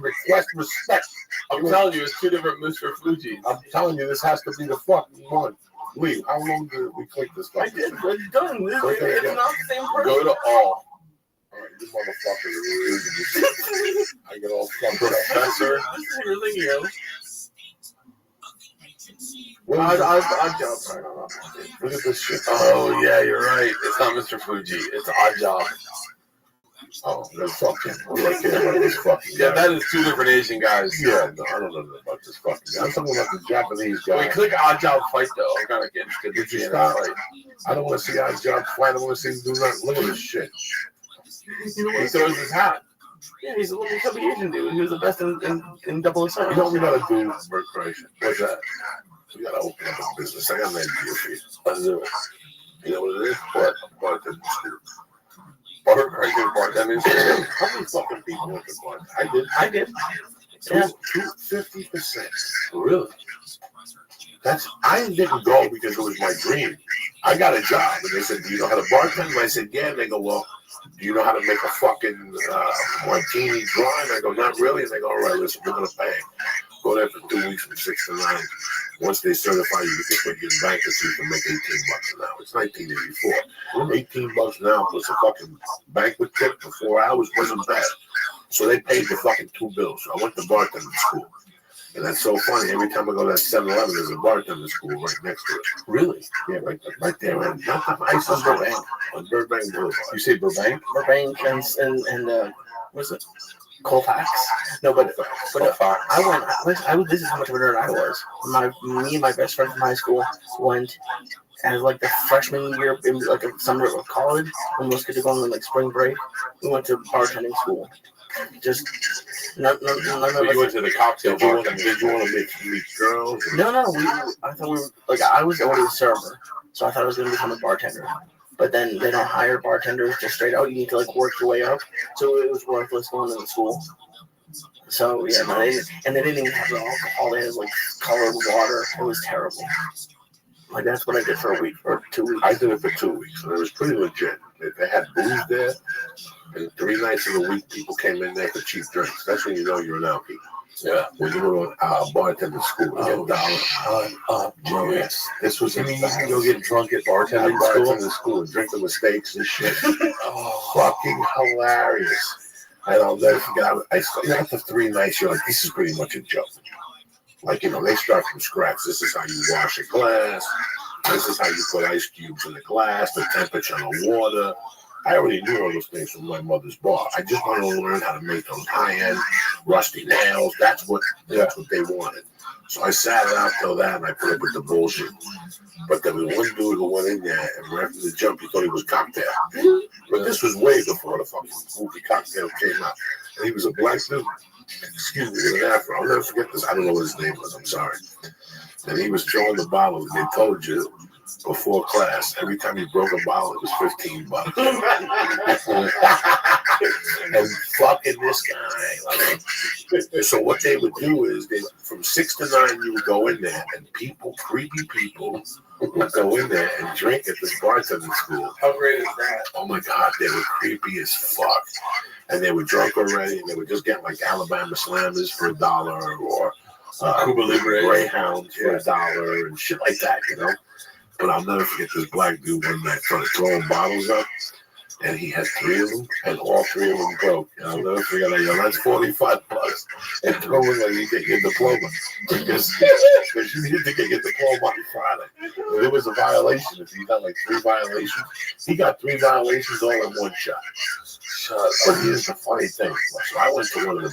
requests respect. I'm telling you, it's 2 different Mr. Fujis. I'm telling you, this has to be the fucking one. Lee, how long did we click this? I did. It's done. It's not the same person. Go to all. All right, you motherfuckers. I get all fucked up. Professor. This is your thing, yo. Odd job. Look at this shit. Oh, yeah, you're right. It's not Mr. Fuji. It's Odd Job. Oh, that's fucking. What do I care about this fucking guy? Yeah, that is 2 different Asian guys. Yeah, no, I don't know about this fucking guy. I'm talking about the Japanese guy. Wait, click Odd Job fight, though. I'm kind of getting interested. Did you stop? I don't want to see Odd Job fight. I don't want to see him do nothing. Look at this shit. He throws his hat. Yeah, he's a little chubby Asian dude. He was the best in 007. You know what we gotta do, Bert Creation? What's that? We gotta open up a business. I got an idea for you. Let's do it. You know what it is? What? Bartending school. Bartending school. How many fucking people went to bartending? I did. Yeah. 50%. Really? I didn't go because it was my dream. I got a job, and they said, "Do you know how to bartend?" And I said, "Yeah." And they go, "Well, do you know how to make a fucking martini dry?" And I go, "Not really." And they go, "All right, listen, we're gonna pay. Go there for 2 weeks from 6 to 9. Once they certify you, you can put you in bankruptcy. You can make $18 an hour. It's 1984. $18 an hour plus a fucking banquet tip for 4 hours wasn't bad. So they paid the fucking 2 bills. So I went to bartending school. And that's so funny. Every time I go to that 7-Eleven, there's a bartender school right next to it. Really? Yeah, right there. Not the ice on Burbank. On Burbank Boulevard. You say Burbank? Burbank and what's it? Colfax? No, but this is how much of a nerd I was. Me and my best friend from high school went as like the freshman year in like a summer of college when most kids are going on like spring break. We went to bartending school. Just none of you went to the cocktail bar. Did you want to meet girls? No. I thought we were like I was already a server, so I thought I was going to become a bartender. But then they don't hire bartenders just straight out. You need to like work your way up. So it was worthless going to the school. So yeah, and they didn't even have the alcohol. They had like colored water. It was terrible. Like that's what I did for a week or 2 weeks. I did it for 2 weeks, and it was pretty legit. They had booze there, and 3 nights of the week people came in there for cheap drinks. That's when you know you're an alky. Yeah, when you go to bartending school, you get $1. Yes, this was. You can go get drunk at bartending school and drink the mistakes and shit. Fucking hilarious! And I'll never forget. After 3 nights, you're like, this is pretty much a joke. Like, they start from scratch. This is how you wash a glass. This is how you put ice cubes in the glass, the temperature on the water. I already knew all those things from my mother's bar. I just wanted to learn how to make those high-end rusty nails. That's what they wanted. So I sat it out till that, and I put up with the bullshit. But there was one dude who went in there, and right from the jump, he thought he was cocktail. But this was way before the fucking movie Cocktail came out. And he was a black dude. Excuse me, with an afro. I'll never forget this. I don't know what his name was. I'm sorry. And he was throwing the bottles. They told you before class, every time you broke a bottle, it was $15. And fucking this guy. So what they would do is, from 6 to 9, you would go in there, and creepy people, would go in there and drink at this bartending school. How great is that? Oh my God, they were creepy as fuck. And they were drunk already, and they would just get like Alabama Slammers for $1 or Cuba Libre Greyhounds for $1 and shit like that, But I'll never forget this black dude one night started throwing bottles up. And he had 3 of them, and all 3 of them broke. And I'll never forget that. That's $45. And throw in like you get your diploma. Because you needed to get your diploma on Friday. And it was a violation. If you got like 3 violations, he got 3 violations all in one shot. But here's the funny thing. So I went to one of the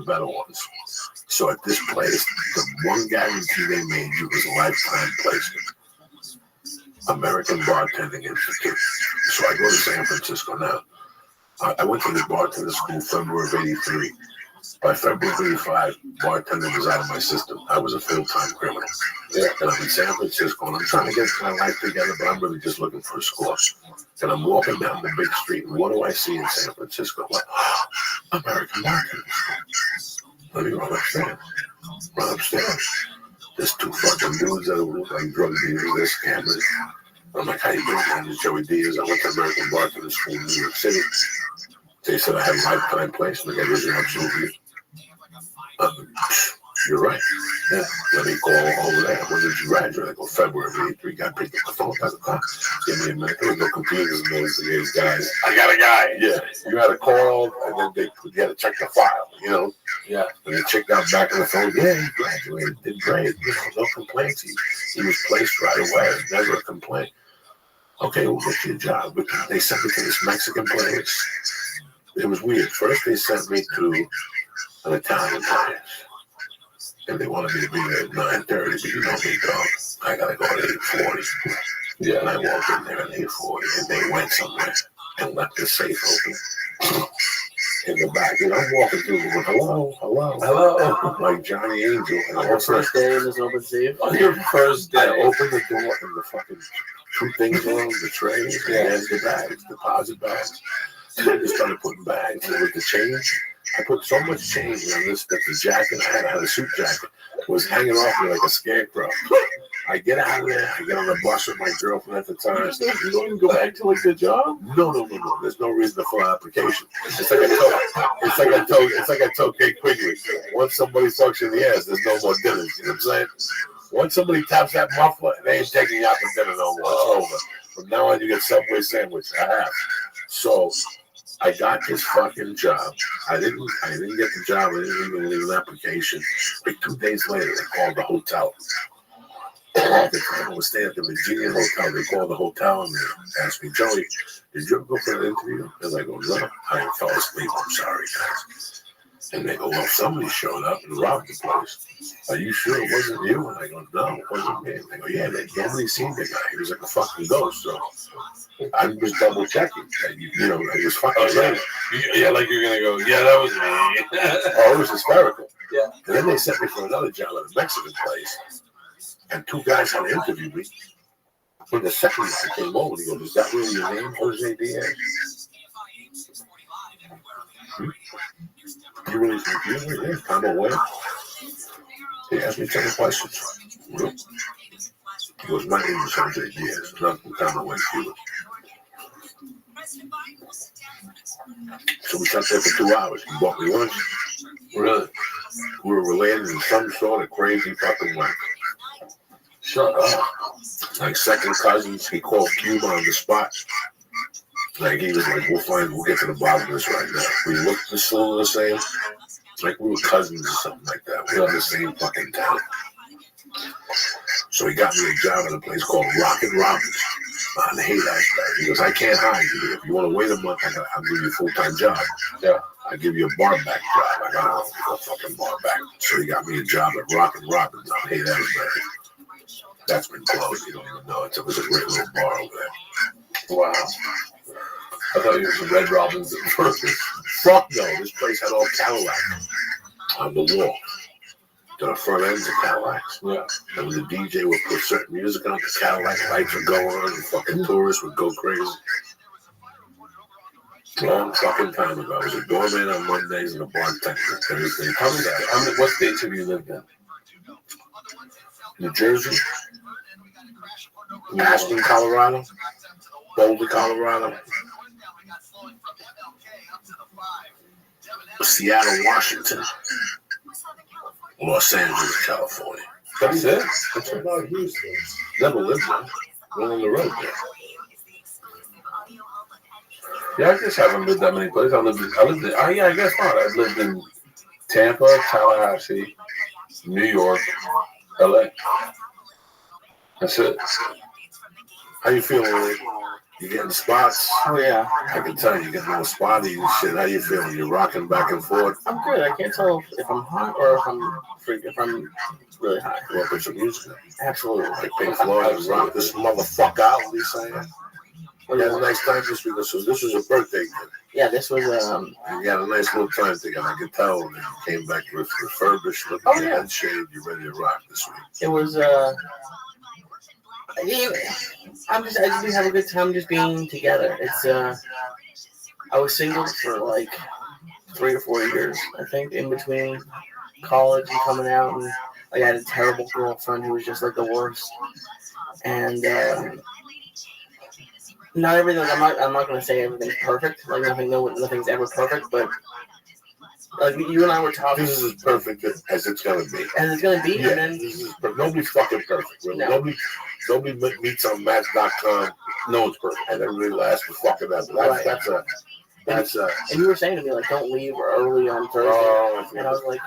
better ones. So at this place, the one guarantee they made you was a lifetime placement. American Bartending Institute. So I go to San Francisco now. I went to the bartender school February of '83. By February of '85, bartending was out of my system. I was a full-time criminal. Yeah. And I'm in San Francisco, and I'm trying to get my life together, but I'm really just looking for a score. And I'm walking down the big street, and what do I see in San Francisco? I'm like, American Bartending School. Let me run upstairs. There's 2 fucking dudes that look like drug dealers, they're scammers. I'm like, how you doing, man? This is Joey Diaz. I went to American Bartending School in New York City. They said I had a lifetime placement. I guess you're absolutely. You're right. Yeah. Let me call over there. When did you graduate? I go, February of '83. Got picked up the phone. Give me a minute. There was no computers in those guys. I got a guy. Yeah. You had a call, and then you had to check the file, you know? Yeah. And the chick got back on the phone. Yeah, he graduated. Did great. You know, no complaints. He was placed right away. Never a complaint. Okay, we'll get you a job. But they sent me to this Mexican place. It was weird. First, they sent me to an Italian place. And they wanted me to be there at 9:30, but you know me, dog. I gotta go at 8:40. Yeah. And I walked in there at 8:40, and they went somewhere and left the safe open in the back. And I'm walking through going, hello, like Johnny Angel. And on your first day in this open safe? On your first day. I opened the door, and the fucking 2 things on the trays, and there's the bags, deposit bags. And I just started putting bags, and with the change, I put so much change on this that the jacket I had a suit jacket, was hanging off me like a scarecrow. I get out of there, I get on the bus with my girlfriend at the time. You don't even go back to like the job? No. There's no reason to fill an application. It's like I told Kate Quigley. Once somebody fucks you in the ass, there's no more dinners. You know what I'm saying? Once somebody taps that muffler, they ain't taking you out for dinner no more. It's over. From now on, you get Subway sandwich. I have. So I got this fucking job. I didn't get the job. I didn't even leave an application. Like 2 days later, they called the hotel. At the time, I was staying at the Virginia Hotel. They called the hotel and they asked me, Joey, did you ever go for an interview? And I go, no, I fell asleep. I'm sorry, guys. And they go, well, somebody showed up and robbed the place. Are you sure it wasn't you? And I go, no, it wasn't me. And they go, yeah, nobody seen the guy. He was like a fucking ghost. So I'm just double checking. You know, I was fucking ready. Yeah, like you're going to go, yeah, that was me. Oh, it was hysterical. Yeah. And then they sent me for another job at a Mexican place. And 2 guys had interviewed me. When the second guy came over, he goes, is that really your name, Jose Diaz? You really confused me? Yeah, I'm aware. He asked me 10 questions. He goes, my name is Jose Diaz. I'm aware Cuba. So we sat there for 2 hours. He bought me lunch. Really? We were related in some sort of crazy fucking way. Shut up. Like second cousins, he called Cuba on the spot. Like he was like, we'll get to the bottom of this right now. We looked the same. Like we were cousins or something like that. We were in the same fucking town. So he got me a job at a place called Rocket Robbins on Haight-Ashbury. He goes, I can't hire you. If you want to wait a month, I'll give you a full-time job. Yeah. I'll give you a bar back job. I got a fucking bar back. So he got me a job at Rocket Robbins on Haight-Ashbury. That's been closed. You don't even know it. It was a great little bar over there. Wow. I thought you were Red Robins at first. Fuck no. This place had all Cadillac on the wall. The front ends of Cadillacs. Yeah. And when the DJ would put certain music on, the Cadillac lights would go on, and fucking tourists would go crazy. Long fucking time ago. I was a doorman on Mondays and a bartender Thursday. What states have you lived in? New Jersey, Aspen, Colorado, Boulder, Colorado, Seattle, Washington, Los Angeles, California. That's it? That's right. Never lived there. Went on the road there. Yeah, I guess I haven't lived that many places. I lived in, I guess not. I've lived in Tampa, Tallahassee, New York, LA. That's it. How you feeling, Lee? You getting spots? Oh yeah. I can tell you getting little spotty and shit. How you feeling? You're rocking back and forth. I'm good. I can't tell if I'm hot or if I'm really high. You want to put some music on? Absolutely. Like Pink Floyd, rock this motherfucker out, Lisa. You had a nice time this week. So this was a birthday gift. Yeah, this was You had a nice little time together. I could tell when you came back refurbished, looking good and shaved. You're ready to rock this week. It was I just have a good time just being together. It's I was single for like 3 or 4 years, I think, in between college and coming out, and like, I had a terrible girlfriend who was just like the worst. And not everything. I'm not going to say everything's perfect. Like nothing's ever perfect, but like you and I were talking. This is as perfect as it's gonna be. And it's gonna be. Yeah, And then this is perfect. Nobody's fucking perfect. Really. No. Nobody meets on Match.com. No one's perfect. And everybody lasts for fucking ever. That's And you were saying to me like, don't leave early on Thursday. And I was like,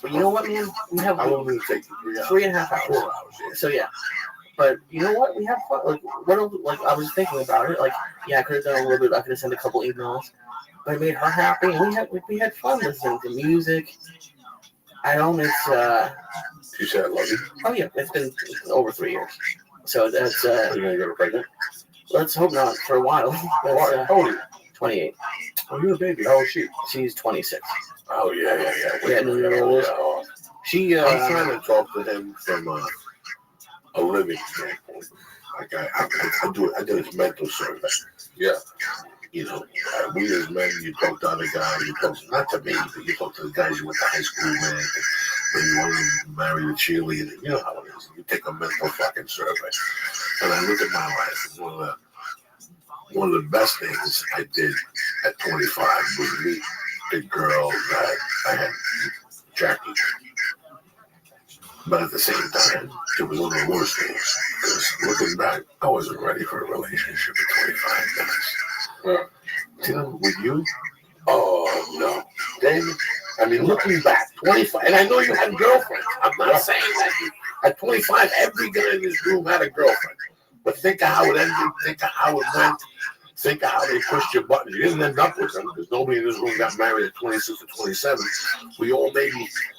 but you know what, man? We have. How long did it take you? 3.5 hours. 4 hours. Yeah. So yeah. But you know what? We have fun. Like what else, like I was thinking about it. Like yeah, I could have done a little bit. I could have sent a couple emails. But it made her happy, and we had fun listening to music. I don't. It's You said I love you. oh yeah, it's been over 3 years. So that's Are you gonna get her pregnant? let's hope not for a while. How old are you? 28. Oh, you're a baby. How old is she? She's 26. Oh yeah. Yeah, no. She. I'm trying to talk to him from a living standpoint. Like I do his mental survey. Yeah. You know, we as men, you talk to other guys, you talk not to me, but you talk to the guys you went to high school with, when you want to marry the cheerleader. You know how it is. You take a mental fucking survey. And I look at my life. One of the best things I did at 25 was meet the girl that I had Jackie. But at the same time, it was one of the worst things. Because looking back, I wasn't ready for a relationship at 25 minutes. You know, with you? Oh, no. David, I mean, looking back, 25, and I know you had girlfriends. I'm not saying that at 25, every guy in this room had a girlfriend. But think of how it ended, think of how it went, think of how they pushed your buttons. You didn't end up with them because nobody in this room got married at 26 or 27. We all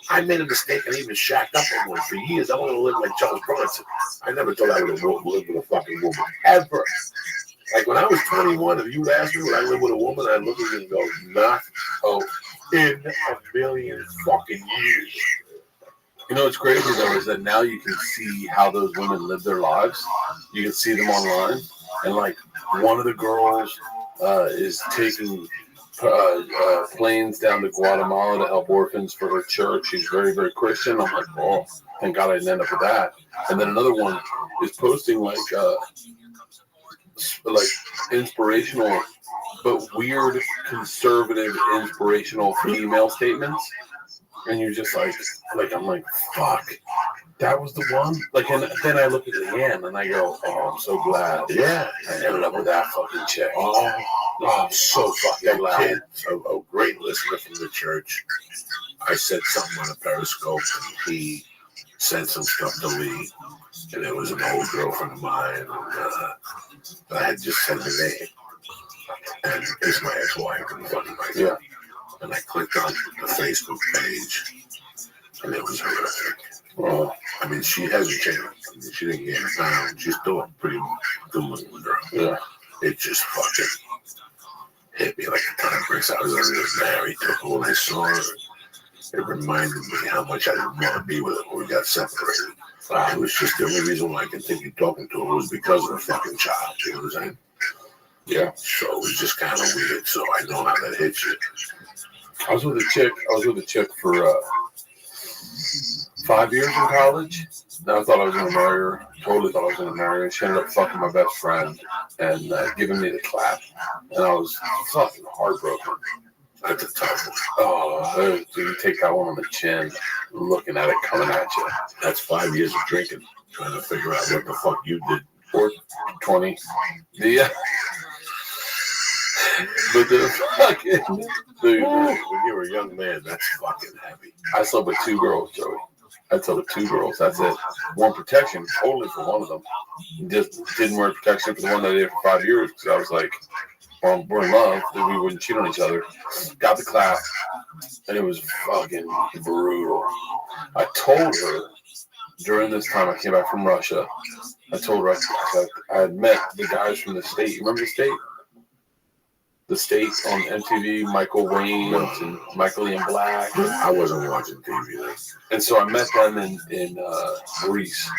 I made a mistake and even shacked up with one for years. I want to live like Charles Bronson. I never thought I would have lived with a fucking woman, ever. Like when I was 21, if you would ask me would I live with a woman, I'd look at you and go, not in a million fucking years. You know what's crazy though is that now you can see how those women live their lives. You can see them online, and like one of the girls is taking planes down to Guatemala to help orphans for her church. She's very, very Christian. I'm like, oh, thank God I didn't end up with that. And then another one is posting like inspirational but weird conservative inspirational female statements, and you're just like I'm like, fuck, that was the one. Like, and then I look at Leanne and I go, oh, I'm so glad. Yeah, I ended up with that fucking chick. Oh, I'm so fucking glad. A great listener from the church. I said something on a Periscope, and he said some stuff to me, and it was an old girlfriend of mine, and I had just said the name, and it's my ex-wife, yeah. And I clicked on the Facebook page, and it was horrific. Well, I mean, she hasn't changed. I mean, she didn't get it down. She's still a pretty good-looking girl. Yeah. It just fucking hit me like a ton of bricks. I was already married to her when I saw her. It reminded me how much I didn't want to be with her when we got separated. It was just the only reason why I continued talking to her was because of the fucking child. You know what I'm saying? Yeah. So it was just kind of weird. So I know how that hits you. I was with a chick for 5 years in college. And I thought I was going to marry her. Totally thought I was going to marry her. She ended up fucking my best friend and giving me the clap. And I was fucking heartbroken. That's a tough one. Oh, you take that one on the chin, looking at it coming at you. That's 5 years of drinking, trying to figure out what the fuck you did. Or 20. Yeah. But the fucking dude, when you were a young man, that's fucking heavy. I slept with 2 girls, Joey. I slept with 2 girls. That's it. Wore protection totally for one of them. Just didn't wear protection for the one that I did for 5 years because I was like, well, we're in love, that we wouldn't cheat on each other. Got the clap, and it was fucking brutal. I told her during this time I came back from Russia. I told her I had met the guys from the state. You remember the state? The state on MTV, Michael Wayne and Michael Ian Black. I wasn't watching TV then. And so I met them in Greece.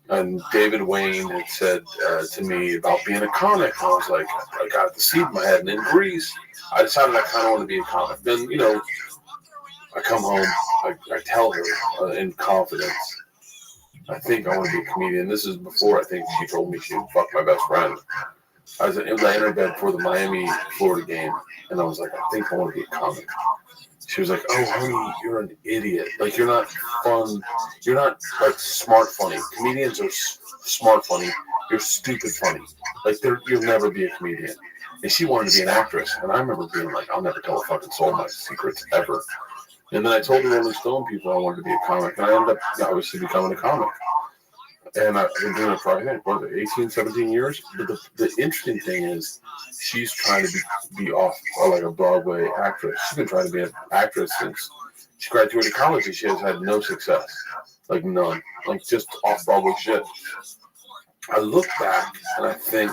And David Wayne had said to me about being a comic. I was like, I got the seed in my head. And in Greece, I decided I kind of want to be a comic. Then, you know, I come home, I tell her in confidence, I think I want to be a comedian. This is before I think she told me she would fuck my best friend. I was in her bed for the Miami-Florida game. And I was like, I think I want to be a comic. She was like, oh, honey, you're an idiot. Like, you're not fun. You're not, like, smart funny. Comedians are smart funny. You're stupid funny. Like, you'll never be a comedian. And she wanted to be an actress. And I remember being like, I'll never tell a fucking soul my secrets ever. And then I told the Rolling Stone people I wanted to be a comic. And I ended up, obviously, becoming a comic. And I've been doing it for, I think, 18, 17 years. But the interesting thing is, she's trying to be off like a Broadway actress. She's been trying to be an actress since she graduated college, and she has had no success. Like, none. Like, just off-Broadway shit. I look back, and I think,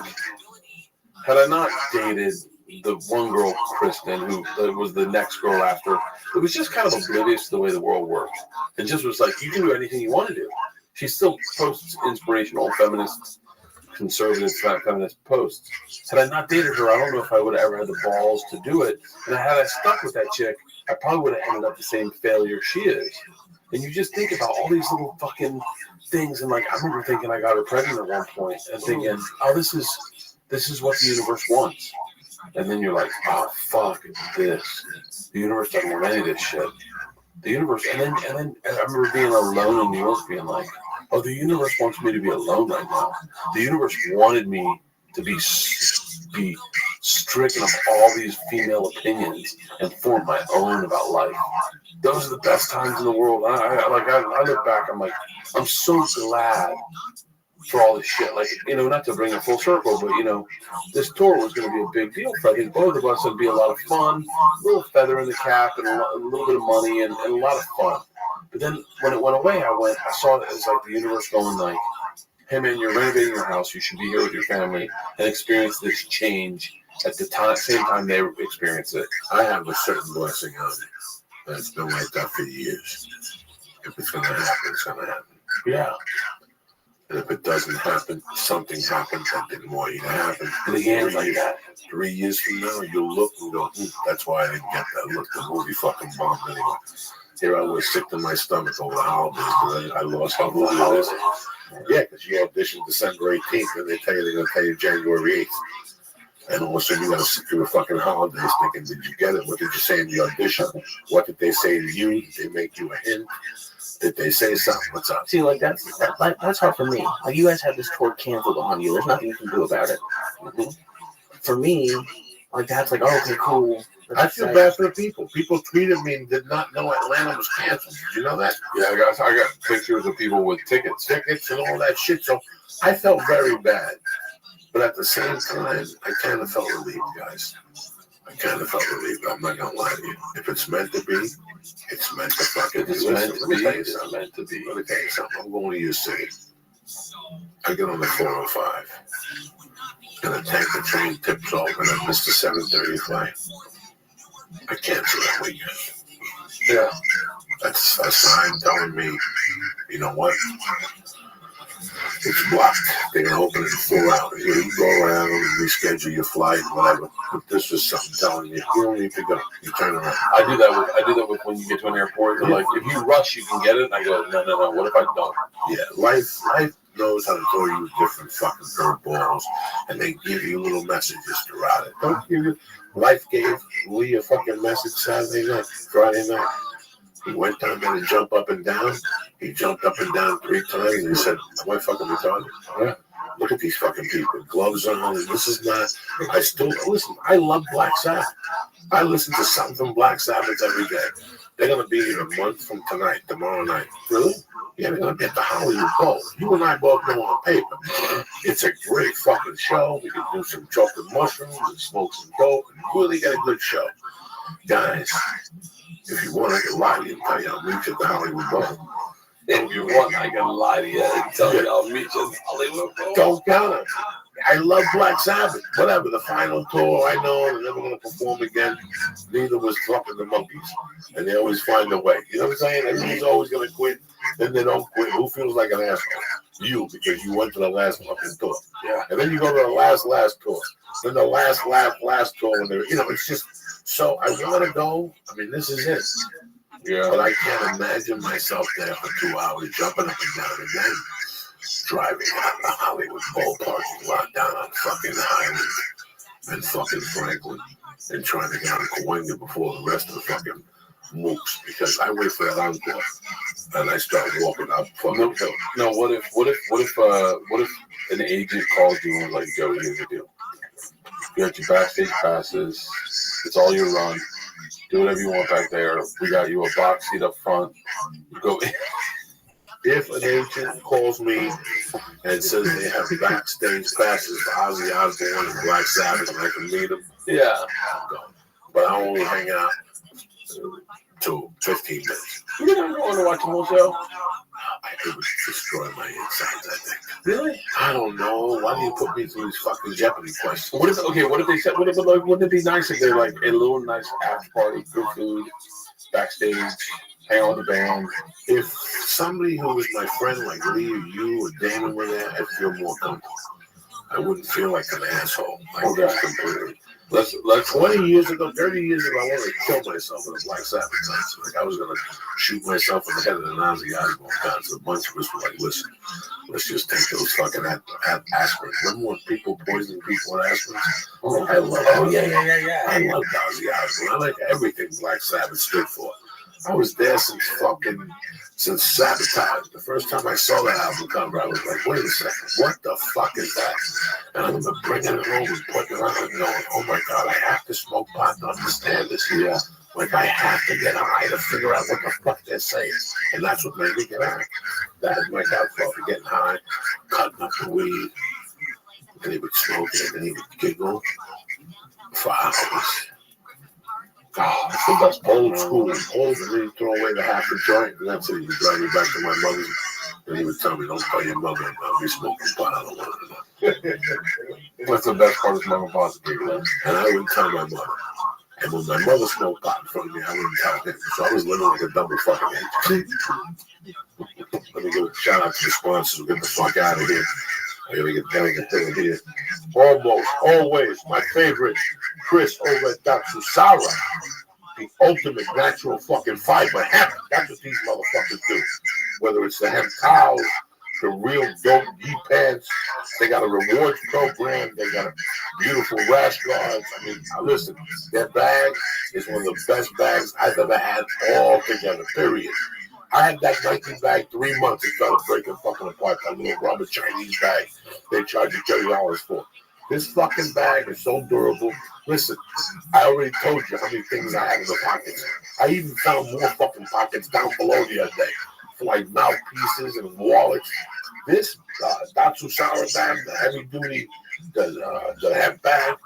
had I not dated the one girl, Kristen, who was the next girl after, it was just kind of oblivious to the way the world worked. It just was like, you can do anything you want to do. She still posts inspirational feminist, conservative feminist posts. Had I not dated her, I don't know if I would have ever had the balls to do it. And had I stuck with that chick, I probably would have ended up the same failure she is. And you just think about all these little fucking things. And like, I remember thinking I got her pregnant at one point and thinking, oh, this is what the universe wants. And then you're like, oh, fuck this. The universe doesn't want any of this shit. The universe, and then I remember being alone in New York, being like, oh, the universe wants me to be alone right now. The universe wanted me to be stricken of all these female opinions and form my own about life. Those are the best times in the world. I look back, I'm like, I'm so glad for all this shit. Like, you know, not to bring it full circle, but, you know, this tour was going to be a big deal for, I think, both of us. It'd be a lot of fun, a little feather in the cap, and a little bit of money, and a lot of fun. But then when it went away, I saw it as like the universe going like, hey man, you're renovating your house. You should be here with your family and experience this change at the same time they experience it. I have a certain blessing on it that's been like that for years. If it's going to happen, it's going to happen. Yeah. And if it doesn't happen, something happens that didn't want you to happen. And again, like that. 3 years from now, you'll look and go, that's why I didn't get that. Look, the movie fucking bombed anyway. Here I was sick to my stomach over the holidays because I lost my movie list. Yeah, because you auditioned December 18th and they're going to tell you January 8th. And all of a sudden you got to sit through the fucking holidays thinking, did you get it? What did you say in the audition? What did they say to you? Did they make you a hint? Did they say something? What's up? See, like that's hard for me. Like, you guys have this tour canceled on you. There's nothing you can do about it. Mm-hmm. For me, like, that's like, oh, okay, cool. I feel bad for the people. People tweeted me and did not know Atlanta was canceled. Did you know that? Yeah, I got pictures of people with tickets and all that shit. So I felt very bad. But at the same time, I kind of felt relieved, guys. I kind of felt relieved. I'm not going to lie to you. If it's meant to be, it's meant to fucking be. Let me tell you something. Let me tell you something. I'm going to your city. I get on the 405. And the tanker train tips off and I missed the 7:30 flight. I cancel that weekend. Yeah. That's a sign telling me, you know what? It's blocked. They're going to open it in 4 hours. You can go around and reschedule your flight, whatever. But this was something telling you, you don't need to go. You turn around. I do that with when you get to an airport. They're like, if you rush, you can get it. And I go, no. What if I don't? Yeah, life knows how to throw you different fucking curveballs, and they give you little messages throughout it. Don't give you. Life gave Lee a fucking message Saturday night, Friday night. He went down there to jump up and down. He jumped up and down 3 times, and he said, "Am I fucking retarded?" Yeah. Look at these fucking people. Gloves on. And this is not. I still listen. I love Black Sabbath. I listen to something from Black Sabbath every day. They're gonna be here a month from tonight, tomorrow night. Really? Yeah, they're gonna be at the Hollywood Bowl. You and I both know on paper. It's a great fucking show. We can do some chocolate mushrooms and smoke some dope and really get a good show. Guys, if you want, I can lie to you and tell you I'll meet you at the Hollywood Bowl. If you want, I can lie to you and tell you I'll meet you at the Hollywood Bowl. Don't count it. I love Black Sabbath. Whatever, the final tour, I know they're never going to perform again. Neither was fucking the Monkees. And they always find a way. You know what I'm saying? Everyone's always going to quit. Then they don't quit. Who feels like an asshole? You, because you went to the last fucking tour. Yeah. And then you go to the last tour. Then the last tour. And it's just, so I want to go. I mean, this is it. Yeah. But I can't imagine myself there for 2 hours jumping up and down and then driving out the Hollywood Bowl parking lot down on fucking Highland and fucking Franklin and trying to get out of Cahuenga before the rest of the fucking mooks, because I wait for that encore and I start walking up fucking hill. No, what if an agent calls you and was like, Joe, here's the deal. You got your backstage passes. It's all your run. Do whatever you want back there. We got you a box seat up front. You go in. If an agent calls me and says they have backstage passes for Ozzy Osbourne and Black Sabbath and I can meet them, yeah, I'll go. But I only hang out till 15 minutes. You never want to watch a whole show? It would destroy my insides, I think. Really? I don't know. Why do you put me through these fucking Jeopardy questions? What if they said, wouldn't it be nice if they're like a little nice after party, good food, backstage, hang out with the band? If somebody who was my friend, like Lee or you or Damon were there, I'd feel more comfortable. I wouldn't feel like an asshole. Like that completely. Let's 20 years ago, 30 years ago, I wanted to kill myself in a Black Sabbath concert. Like I was gonna shoot myself in the head of an Ozzy Osbourne concert. A bunch of us were like, listen, let's just take those fucking aspirin. Remember when people poison people with aspirin? Oh, I love yeah. I love Ozzy Osbourne. I like everything Black Sabbath stood for. I was there since Sabotage. The first time I saw that album cover, I was like, wait a second, what the fuck is that? And I remember bringing it home and putting it on and going, oh my God, I have to smoke pot to understand this. Yeah. Like, I have to get high to figure out what the fuck they're saying. And that's what made me get high. That is my downfall for getting high, cutting up the weed. And he would smoke it and he would giggle for hours. Oh, that's the best. Old school. Old, and then he'd throw away the half a joint, and that's it. He would drive me back to my mother's, and he would tell me, don't tell your mother about me smoking pot. I don't want to know. What's the best part of smoking pot? And I wouldn't tell my mother. And when my mother smoked pot in front of me, I wouldn't tell him. So I was living like a double fucking agent. Let me give a shout out to the sponsors. Get the fuck out of here. I gotta get through here. Almost, always, my favorite, Chris over at Dr. Sarah. The ultimate natural fucking fiber hemp. That's what these motherfuckers do. Whether it's the hemp towels, the real dope pants, they got a rewards program, they got beautiful rash guards. I mean, listen, their bag is one of the best bags I've ever had all together, period. I had that Nike bag 3 months. It started breaking fucking apart. That little rubber Chinese bag they charge you $30 for. This fucking bag is so durable. Listen, I already told you how many things I have in the pockets. I even found more fucking pockets down below the other day for like mouthpieces and wallets. This Datsu Sour bag, the heavy duty, the hemp bag,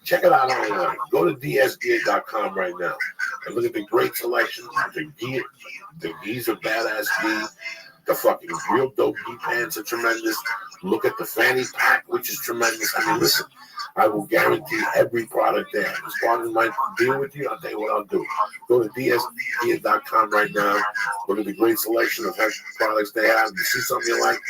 check it out online. Go to dsgear.com right now and look at the great selection. The gear, the geese are badass geese. The fucking real dope gear pants are tremendous. Look at the fanny pack, which is tremendous. I mean, listen, I will guarantee every product there. As far as my deal with you, I'll tell you what I'll do. Go to dsgear.com right now. Look at the great selection of hemp products they have. You see something you like,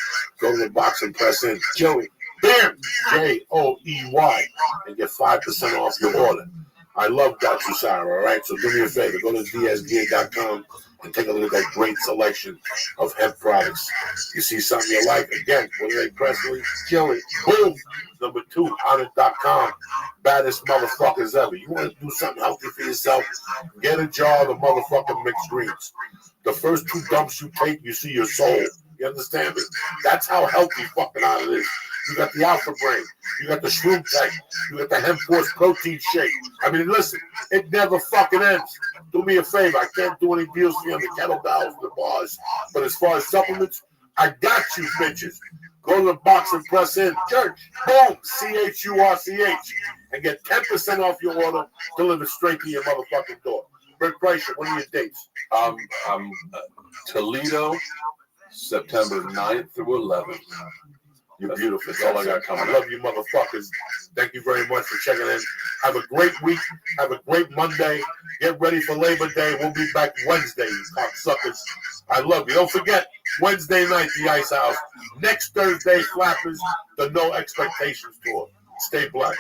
go to the box and press in Joey. Bam! Joey, and get 5% off your order. I love Dr. Sarah, all right? So do me a favor. Go to dsgear.com and take a look at that great selection of hemp products. You see something you like, again, what do they Presley? Joey. Boom! Number 2, Honest.com. Baddest motherfuckers ever. You want to do something healthy for yourself? Get a jar of the motherfucking mixed greens. The first 2 dumps you take, you see your soul. You understand me? That's how healthy fucking out it is. You got the Alpha Brain. You got the Shroom Tank. You got the Hemp Force Protein Shake. I mean, listen, it never fucking ends. Do me a favor. I can't do any deals for you on the kettlebells, the bars. But as far as supplements, I got you, bitches. Go to the box and press in. Church. Boom. CHURCH. And get 10% off your order delivered straight to your motherfucking door. Rick Kreischer, what are your dates? Toledo, September 9th through 11th. You're beautiful. That's all I got coming. I love you, motherfuckers. Thank you very much for checking in. Have a great week. Have a great Monday. Get ready for Labor Day. We'll be back Wednesday, you cocksuckers. I love you. Don't forget, Wednesday night, the Ice House. Next Thursday, Flappers, the No Expectations Tour. Stay black.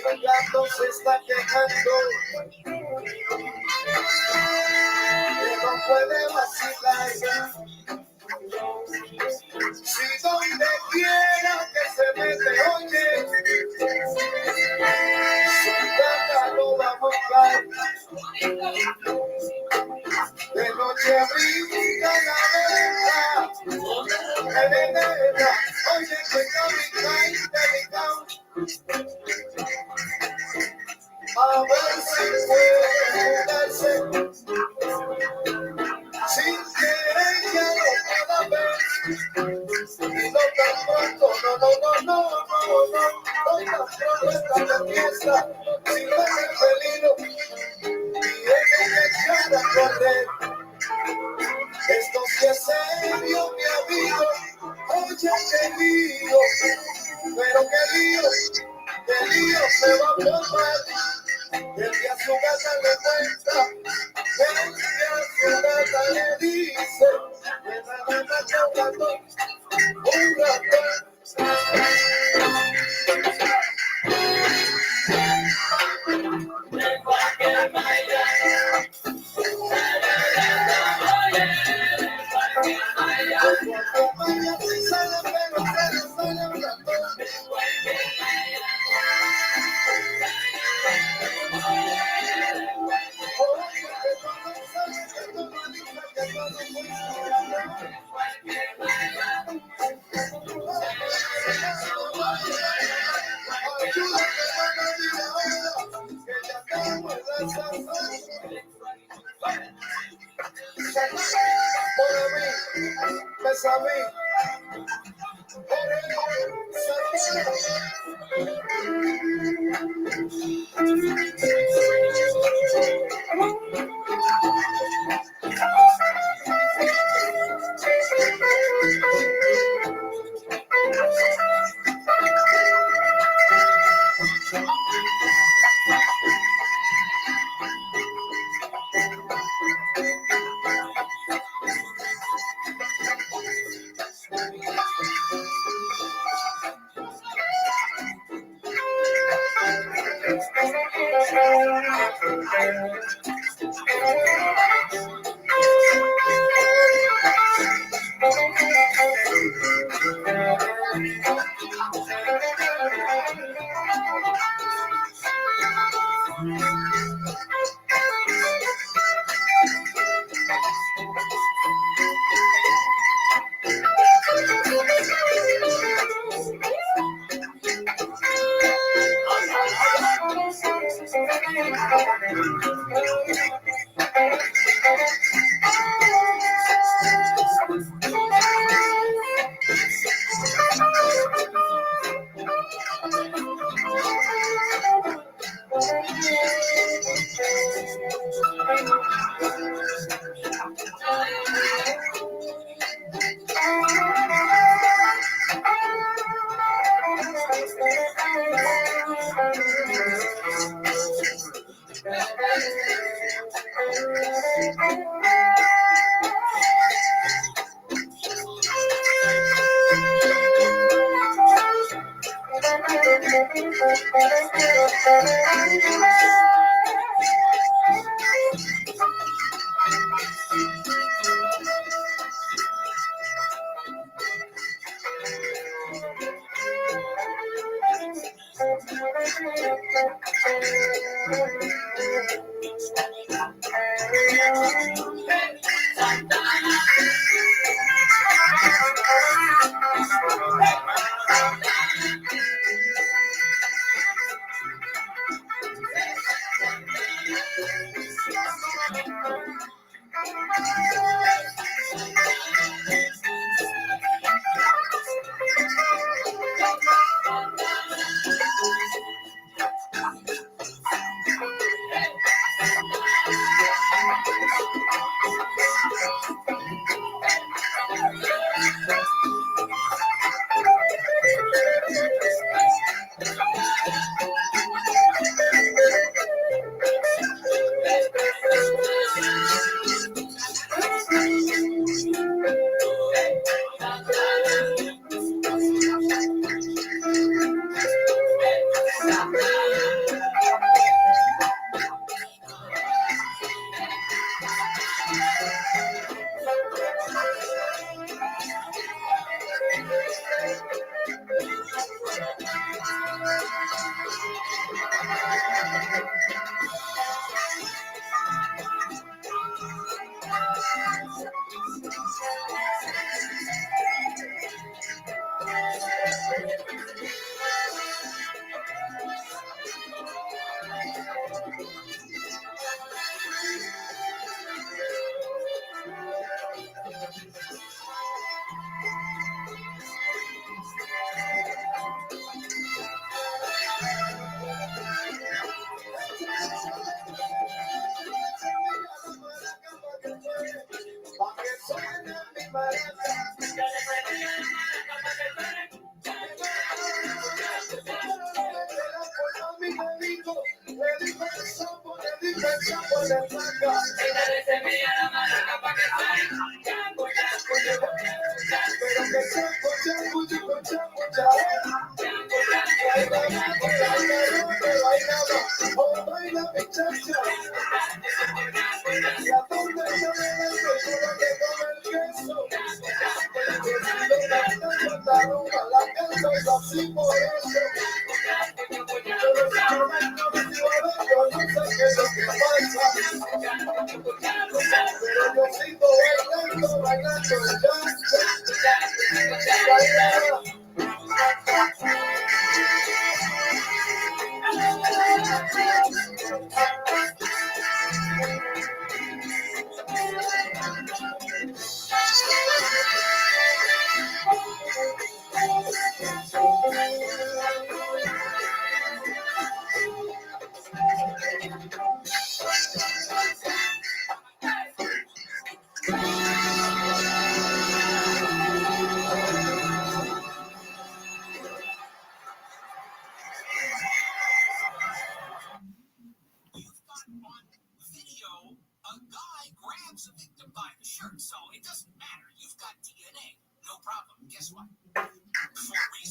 El gato se está quejando que no puede vacilar. Si donde quiera que se mete, oye, su gata lo va a buscar. De noche brinca la venta, oye, que camina delicado. A ver si puede jugarse sin querer ya lo pueda ver. Y no tan pronto, no tan pronto está la fiesta, si no es el peligro y ella que echada a correr. Esto sí es serio, mi amigo, oye qué lío, pero qué lío se va a formar. El que a su gata le cuenta, el que a su gata le dice, que la gata está hablando un ratón. De cualquier manera, si sale pero sale un ratón.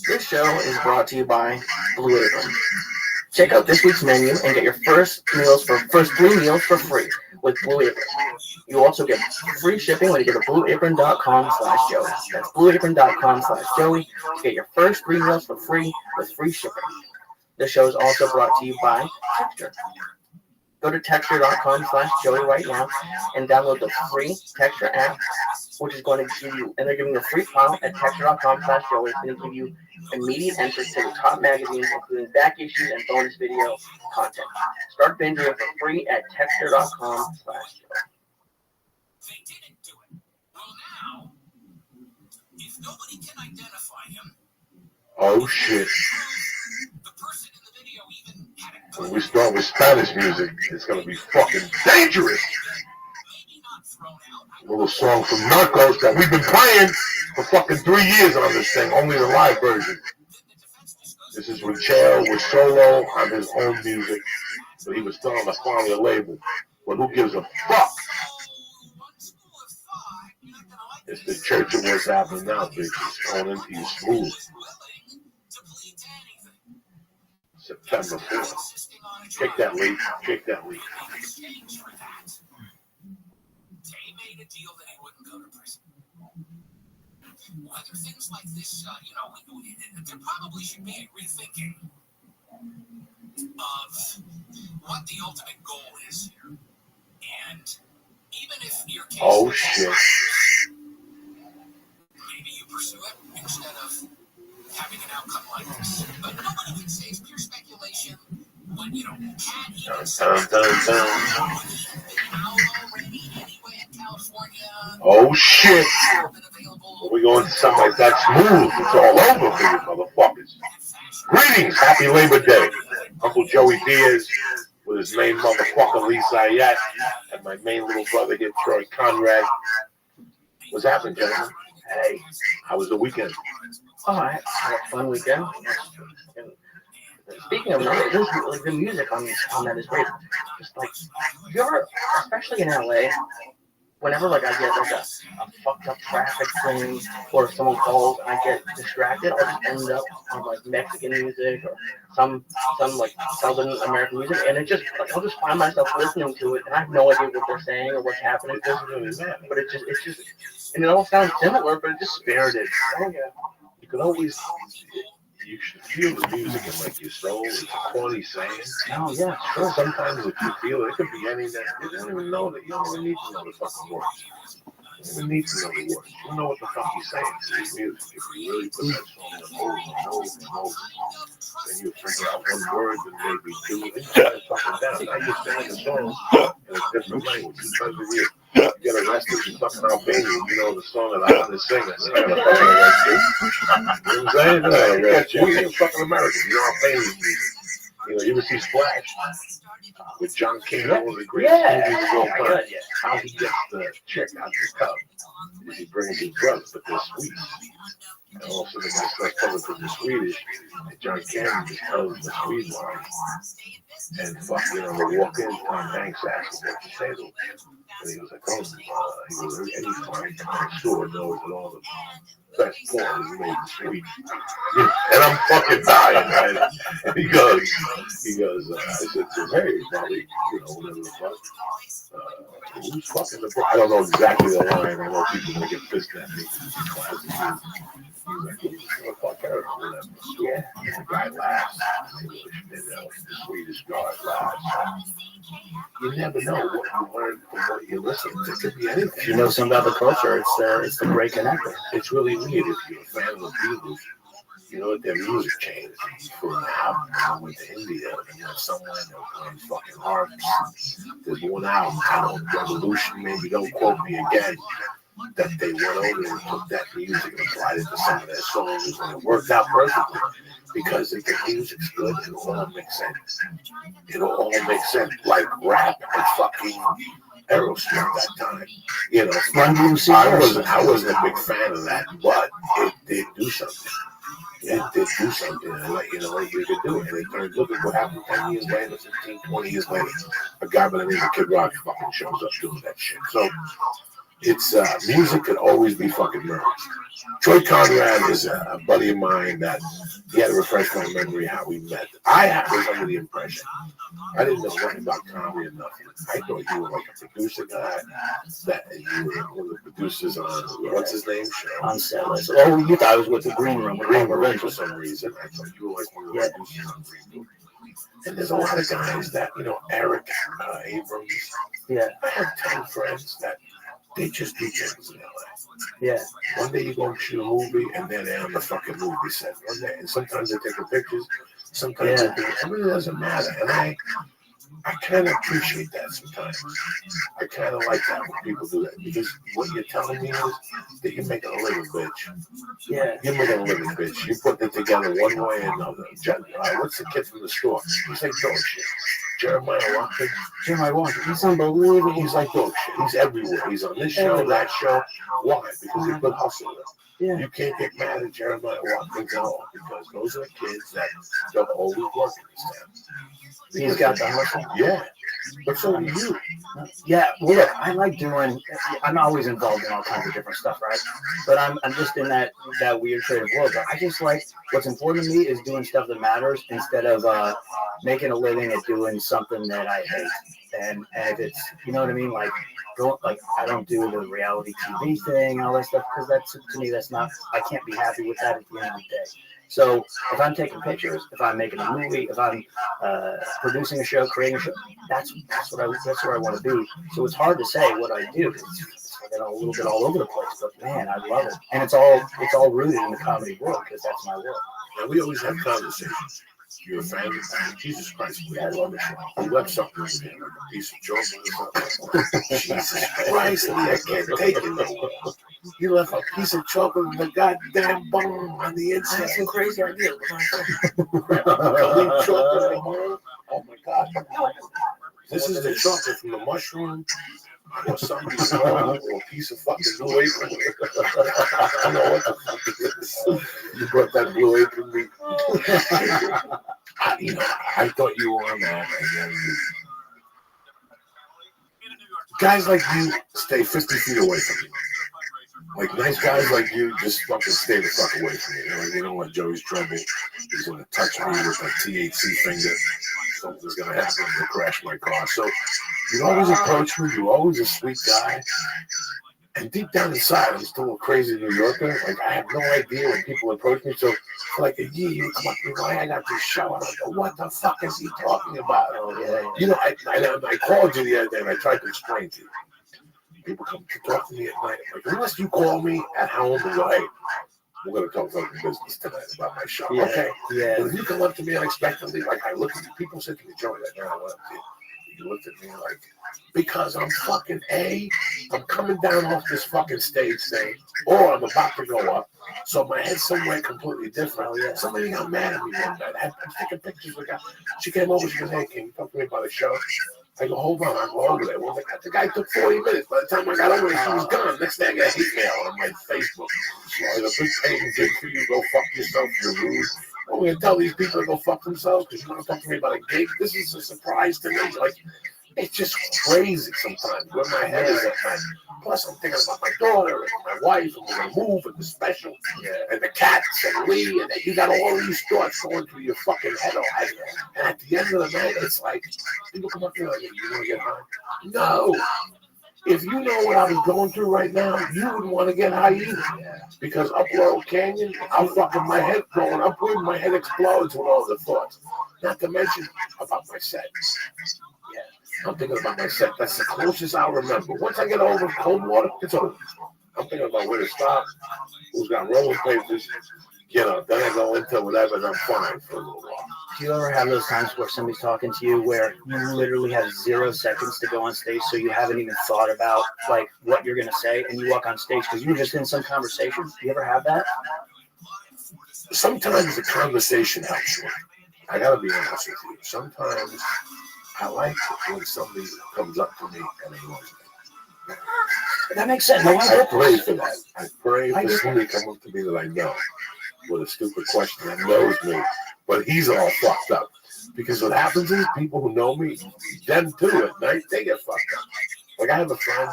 This show is brought to you by Blue Apron. Check out this week's menu and get your first 3 meals for free with Blue Apron. You also get free shipping when you go to blueapron.com/Joey. That's blueapron.com/Joey to get your first 3 meals for free with free shipping. This show is also brought to you by Texture. Go to texture.com/Joey right now and download the free Texture app, which is going to give you, and they're giving you a free trial at texture.com/Joey. It's going to give you immediate entry to the top magazines, including back issues and bonus video content. Start binging for free at texture.com/Joey. They didn't do it. Well, now, if nobody can identify him, Oh shit. the person in the video even had a When we start with Spanish music, it's gonna be fucking dangerous. A little song from Narcos that we've been playing for fucking 3 years on this thing, only the live version. This is Richelle with solo on his own music, but he was still on the Qualia label. But who gives a fuck? It's the church of what's happening now, bitch. It's going into you smooth. September 4th. Shake that leaf. Shake that leaf. In exchange for that, they made a deal that he wouldn't go to prison. Whether things like this, there probably should be a rethinking of what the ultimate goal is here. And even if your case maybe you pursue it instead of having an outcome like this. But nobody can say it's pure speculation when, can't even say out already anyway in California. Oh shit! We're going to something like that smooth. It's all over for you motherfuckers. Greetings! Happy Labor Day. Uncle Joey Diaz with his main motherfucker Lisa Ayat and my main little brother here, Troy Conrad. What's happening, gentlemen? Hey, how was the weekend? All right, had a fun weekend. Speaking of that, there's like the music on that is great. Just like you ever, especially in LA, whenever like I get like a fucked up traffic thing or if someone calls and I get distracted, I'll just end up on like Mexican music or some like Southern American music, and it just like I'll just find myself listening to it and I have no idea what they're saying or what's happening. It doesn't really matter. But it's just and it all sounds similar, but it's just spirited. Oh yeah. You can always you should feel the music in like your soul. It's a corny saying. Oh yeah, sure. Sometimes if you feel it, it could be anything that you don't even know that you don't even need to know the fucking words. You don't even need to know the words. You know what the fuck he's saying to his music. If you really put that song on over and over and over, then you figure out one word and maybe two and shut it fucking down. Now you're singing the song in a different language. Because of you. You get arrested in fucking Albania, you know the song that I want to sing. I'm not gonna fucking arrest you. You know what I'm saying? No, you're fucking American. You're Albanian music. You ever see Splash with John King, one of the greatest movies of all time? How he gets the chick out of the tub is he brings his drugs, but they're sweet. And also the guy starts coming from the Swedish, and John Cannon just tells him the Swede line. And they walk in, Tom Hanks asks him what to say to him. And he was like, any fine connoisseur knows that all the best porn is made in Sweden. And I'm fucking dying, right? And he goes, I said to him, hey, Bobby, whatever the fuck. Who's fucking the I don't know exactly the line. I know people are going to get pissed at me. He's like, who's the fuck out or whatever. Yeah. And the guy laughs. The Swedish guy laughs. You never know what you learn from what you listen to. It could be anything. If you know something about the culture, it's the great connector. It's really weird if you're a fan of the Beatles. You know what their music changed for an album. I went to India and there's someone that playing fucking harps. There's one album, I don't know, Revolution, maybe don't quote me again, that they went over and took that music and applied it to some of their songs and it worked out perfectly because if the music's good, it'll all make sense. It'll all make sense. Like rap and fucking Aerosmith that time. I wasn't a big fan of that, but it did do something. It did do something and let you know what you could do. And it turned, look at what happened 10 years later, 15, 20 years later. A guy by the name of Kid Rock fucking shows up doing that shit. So it's music could always be fucking murder. Troy Conrad is a buddy of mine that he had to refresh my memory how we met. I was under the impression I didn't know nothing about comedy or nothing. I thought you were like a producer guy that you were one of the producers on what's his name show on Sellers. Oh, you thought I was with the Green Room for some reason. I thought you were like one of the producers on Green Room. And there's a lot of guys that Eric Abrams. Yeah, I have 10 friends that. They just do things in LA. Yeah. One day you go and shoot a movie, and then they're on the fucking movie set. One day, and sometimes they're taking pictures. Sometimes it really doesn't matter. And I kind of appreciate that sometimes. I kind of like that when people do that because what you're telling me is that you're making a living, bitch. Yeah. You're making a living, bitch. You put it together one way or another. What's the kid from the store? He's like dog shit. Jeremiah Watkins. He's unbelievable. He's like dog shit. He's everywhere. He's on this show, that show. Why? Because he's a good hustler. Yeah. You can't get mad at Jeremiah Watkins at all because those are the kids that don't always work in this town. He's got the hustle. Yeah. But so do you. Yeah, well, look, I like doing. I'm always involved in all kinds of different stuff, right? But I'm just in that weird creative world. But I just like what's important to me is doing stuff that matters instead of making a living at doing something that I hate. And if it's, you know what I mean, like I don't do the reality TV thing and all that stuff because that's, to me, that's not. I can't be happy with that at the end of the day. So if I'm taking pictures, if I'm making a movie, if I'm producing a show, creating a show, that's where I want to be. So it's hard to say what I do. It's a little bit all over the place, but man, I love it, and it's all rooted in the comedy world because that's my world. And we always have conversations. You're a fan of Jesus Christ. I love it. You left something in there, like a piece of chocolate. Jesus Christ, I can't take it. You left a piece of chocolate with a goddamn bone on the inside. That's a crazy idea. Chocolate tomorrow. Oh my God. This is the chocolate from the mushroom. Or something small, or a piece of fucking blue apron. I don't know what the fuck it is. You brought that blue apron meat. I thought you were on that. And then guys like you stay 50 feet away from me. Like nice guys like you just fucking stay the fuck away from me. You know, they don't want Joey's trouble. He's gonna touch me with that THC finger. Something's gonna happen to crash my car. So you always approach me. You're always a sweet guy. And deep down inside, I'm still a crazy New Yorker. Like I have no idea when people approach me. So for like a year, you come up to me, why I got this show, and I go, what the fuck is he talking about? Oh, yeah. You know, I called you the other day and I tried to explain to you. People come to talk to me at night. Like, unless you call me at home and go, hey, we're going to talk fucking business tonight about my show. Yeah, okay. Yeah. But if you come up to me unexpectedly, like I look at you, people said to me, Joey, that girl went up to you. You looked at me like, because I'm fucking I'm coming down off this fucking stage thing, or I'm about to go up. So my head's somewhere completely different. Oh, yeah. Somebody got mad at me one night. I'm taking pictures with her. She came over, she goes, hey, can you talk to me about a show? I go, hold on, I'll go over there. Well, the guy took 40 minutes. By the time I got over there, she was gone. Next day, I got hate mail on my Facebook. So a big paying gig for you. Go fuck yourself. You're rude. I'm going to tell these people to go fuck themselves because you want to talk to me about a gig. This is a surprise to me. Like, it's just crazy sometimes where my head is at night. Plus, I'm thinking about my daughter and my wife, and we're going to move, and the special, and the cats, and Lee, and you got all these thoughts going through your fucking head. And at the end of the night, it's like, people come up to me like, you want to get high? No. If you know what I was going through right now, you wouldn't want to get high either. Because up Laurel Canyon, I'm fucking my head going upward, my head explodes with all the thoughts. Not to mention about my set. I'm thinking about my set. That's the closest I'll remember. Once I get over cold water, it's over. I'm thinking about where to stop, who's got rolling papers, then I go into whatever, and I'm fine for a little while. Do you ever have those times where somebody's talking to you where you literally have 0 seconds to go on stage, so you haven't even thought about like what you're going to say, and you walk on stage because you were just in some conversation? Do you ever have that? Sometimes the conversation helps me. I got to be honest with you. Sometimes I like it when somebody comes up to me and they want me. That makes sense. I pray for that. I pray for somebody to come up to me that I know with a stupid question that knows me, but he's all fucked up. Because what happens is people who know me, them too at night, they get fucked up. Like I have a friend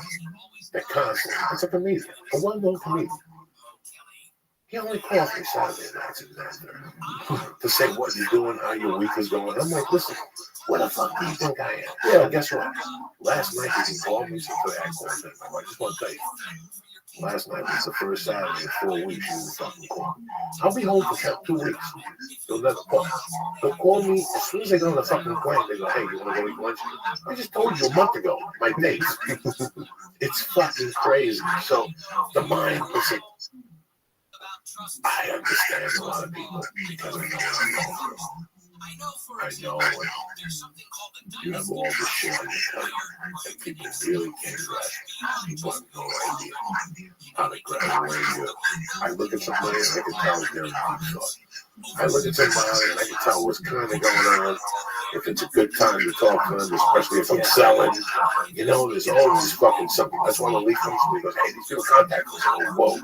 that constantly, it's a comedian, a well-known comedian. He only calls me Saturday nights and after to say what you're doing, how your week is going. I'm like, listen, what the fuck do you think I am? Yeah, guess what? Last night he called me, so today I called him. I just want to tell you, last night was the first Saturday in 4 weeks you were fucking calling. I'll be home for 2 weeks. They'll never call me. They'll call me as soon as they get on the fucking plane. They go, hey, you want to go eat lunch? I just told you a month ago, my dates. It's fucking crazy. So the mind, listen, I understand a lot of people because I know what I'm going through. I know when you have all this shit on your tongue and people really can't grasp it. People have no idea how to grab away. I look at somebody and I can tell they're in deep thought. I look at somebody and I can tell what's kind of going on. If it's a good time to talk to them, especially if I'm selling, you know, there's always fucking something. That's why when Lee comes to me and goes, hey, these people contact us. I go, whoa,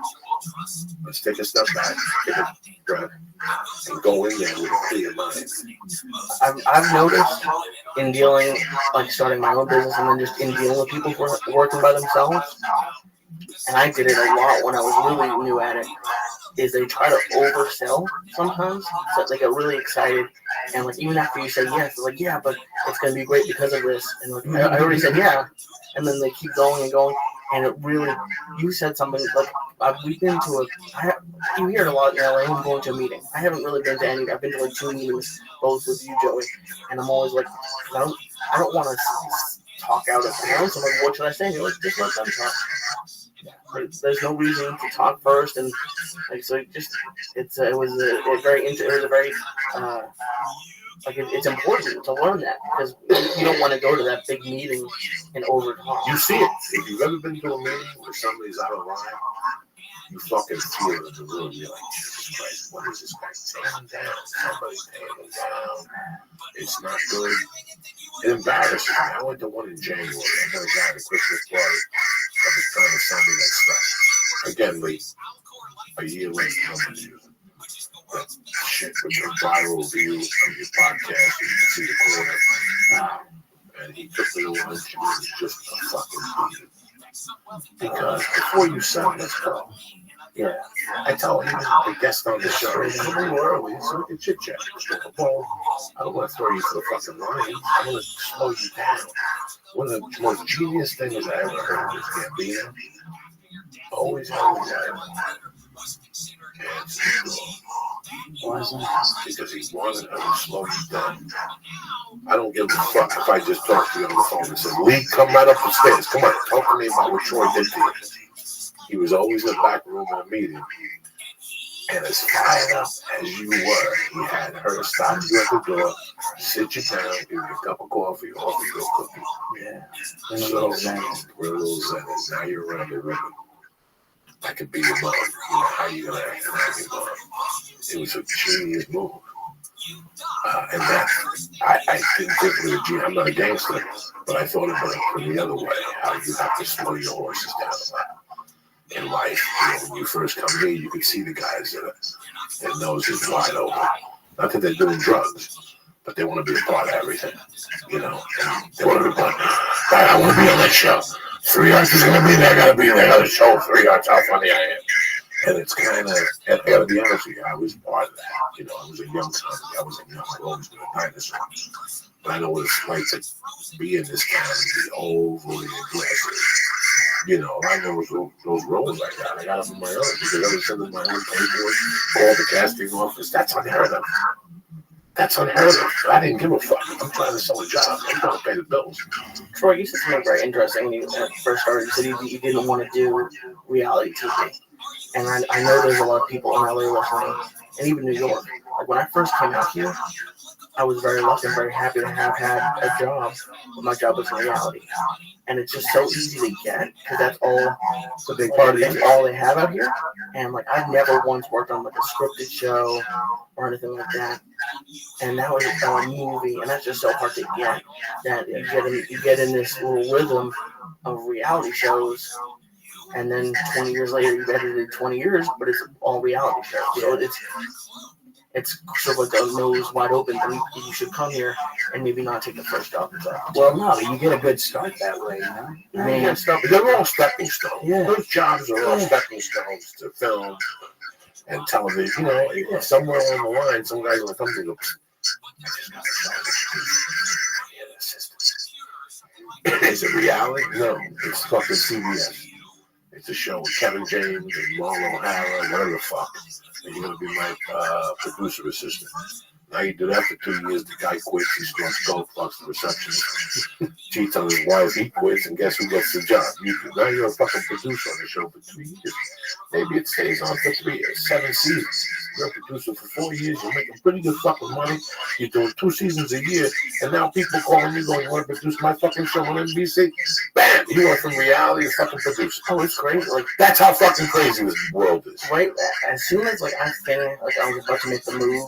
let's take a step back, take a breath, and go in there with a clear mind. I've noticed in dealing, like starting my own business and then just in dealing with people for working by themselves, and I did it a lot when I was really new at it, is they try to oversell sometimes, so they get really excited, and like even after you say yes, they're like, yeah, but it's going to be great because of this, and like, I already said yeah, and then they keep going and going, and it really, you said something, like, we've been to you hear it a lot in LA when you go into a meeting. I haven't really been to any, I've been to like 2 meetings, both with you, Joey, and I'm always like, I don't want to talk out of bounds. I'm like, what should I say? And you're like, just let them talk. There's no reason to talk first, and like, so just it's it's important to learn that, because you don't want to go to that big meeting and over talk. You see it. If you've ever been to a meeting where somebody's out of line, you fucking feel it in the room. You're like, Jesus Christ, what is this guy saying down? Somebody's taking him down. It's not good. It embarrasses me. I went to one in January. I met a guy at a Christmas party that was trying to sell me that stuff. Again, late. A year late, nobody knew. That shit with your viral view on your podcast, you can see the corner. And he took me over and she was just a fucking beating. Because before you sell, let's go. Yeah. I tell even the guest on the show, come a little early so we can chit chat. I don't want to throw you to the fucking line. I want to slow you down. One of the most genius things I ever heard was Gambino. Always had a guy. Why is that? Because he wanted to slow you down. I don't give a fuck if I just talk to you on the phone and say, Lee, come right up the stairs. Come on, talk to me about what Troy did to you. He was always in the back room in a meeting. And as fired up as you were, he had her stop you at the door, sit you down, give you a cup of coffee, offer you a cookie. Yeah. So, we're a little zen. Now you're around the room. I could be your mom. You know, how you gonna act like your mom? It was a genius move. And that, I didn't think it was a genius. I'm not a gangster, but I thought about it from the other way, how you have to slow your horses down a lot. In life, when you first come here, you can see the guys that their nose is wide open. Not that they're doing drugs, but they want to be a part of everything. You know, they want to be part. I want to be on that show. 3 Arts is going to be there. I got to be there. I got to show 3 Arts how funny I am. And it's kind of, I got to be honest with you, I was part of that. You know, I was a young son. I was a young, I've always been a dinosaur. But I know what it's like to be in this town and be overly aggressive. You know, I know those roles I got. I got them on my own because I was sending my own paperwork, call the casting office. That's unheard of. That's unheard of. I didn't give a fuck. I'm trying to sell a job. I'm trying to pay the bills. Troy, you said something very interesting when you first started. You said you didn't want to do reality TV. And I know there's a lot of people in LA listening, and even New York. Like when I first came out here, I was very lucky and very happy to have had a job. But my job was in reality. And it's just so easy to get because that's all the big part of it. All they have out here. And like I've never once worked on like a scripted show or anything like that. And now it's a movie, and that's just so hard to get. That you get in this little rhythm of reality shows, and then 20 years later you've edited 20 years, but it's all reality shows. So it's sort of like a nose wide open. And you should come here and maybe not take the first job. Well, no, you get a good start that way, you know? I mean, they're all stepping stones. Yeah. Those jobs are all stepping stones to film and television. You know, somewhere along the line, some guy's going to come to you. I just got to show the Is it reality? No, it's fucking CBS. It's a show with Kevin James and Marlon O'Hara and whatever the fuck. And you're going to be my producer assistant. Now you do that for 2 years, the guy quits, he starts golf, fucks the receptionist, cheats on his wife, he quits, and guess who gets the job? You do. Now you're a fucking producer on the show for 3 years. Maybe it stays on for 3 years, 7 seasons. You're a producer for 4 years, you're making pretty good fucking money, you're doing 2 seasons a year, and now people calling you going, you want to produce my fucking show on NBC? Bam! You went from reality to fucking producer. Oh, it's crazy. Like, that's how fucking crazy this world is. Right? As soon as like I finished, like I was about to make the move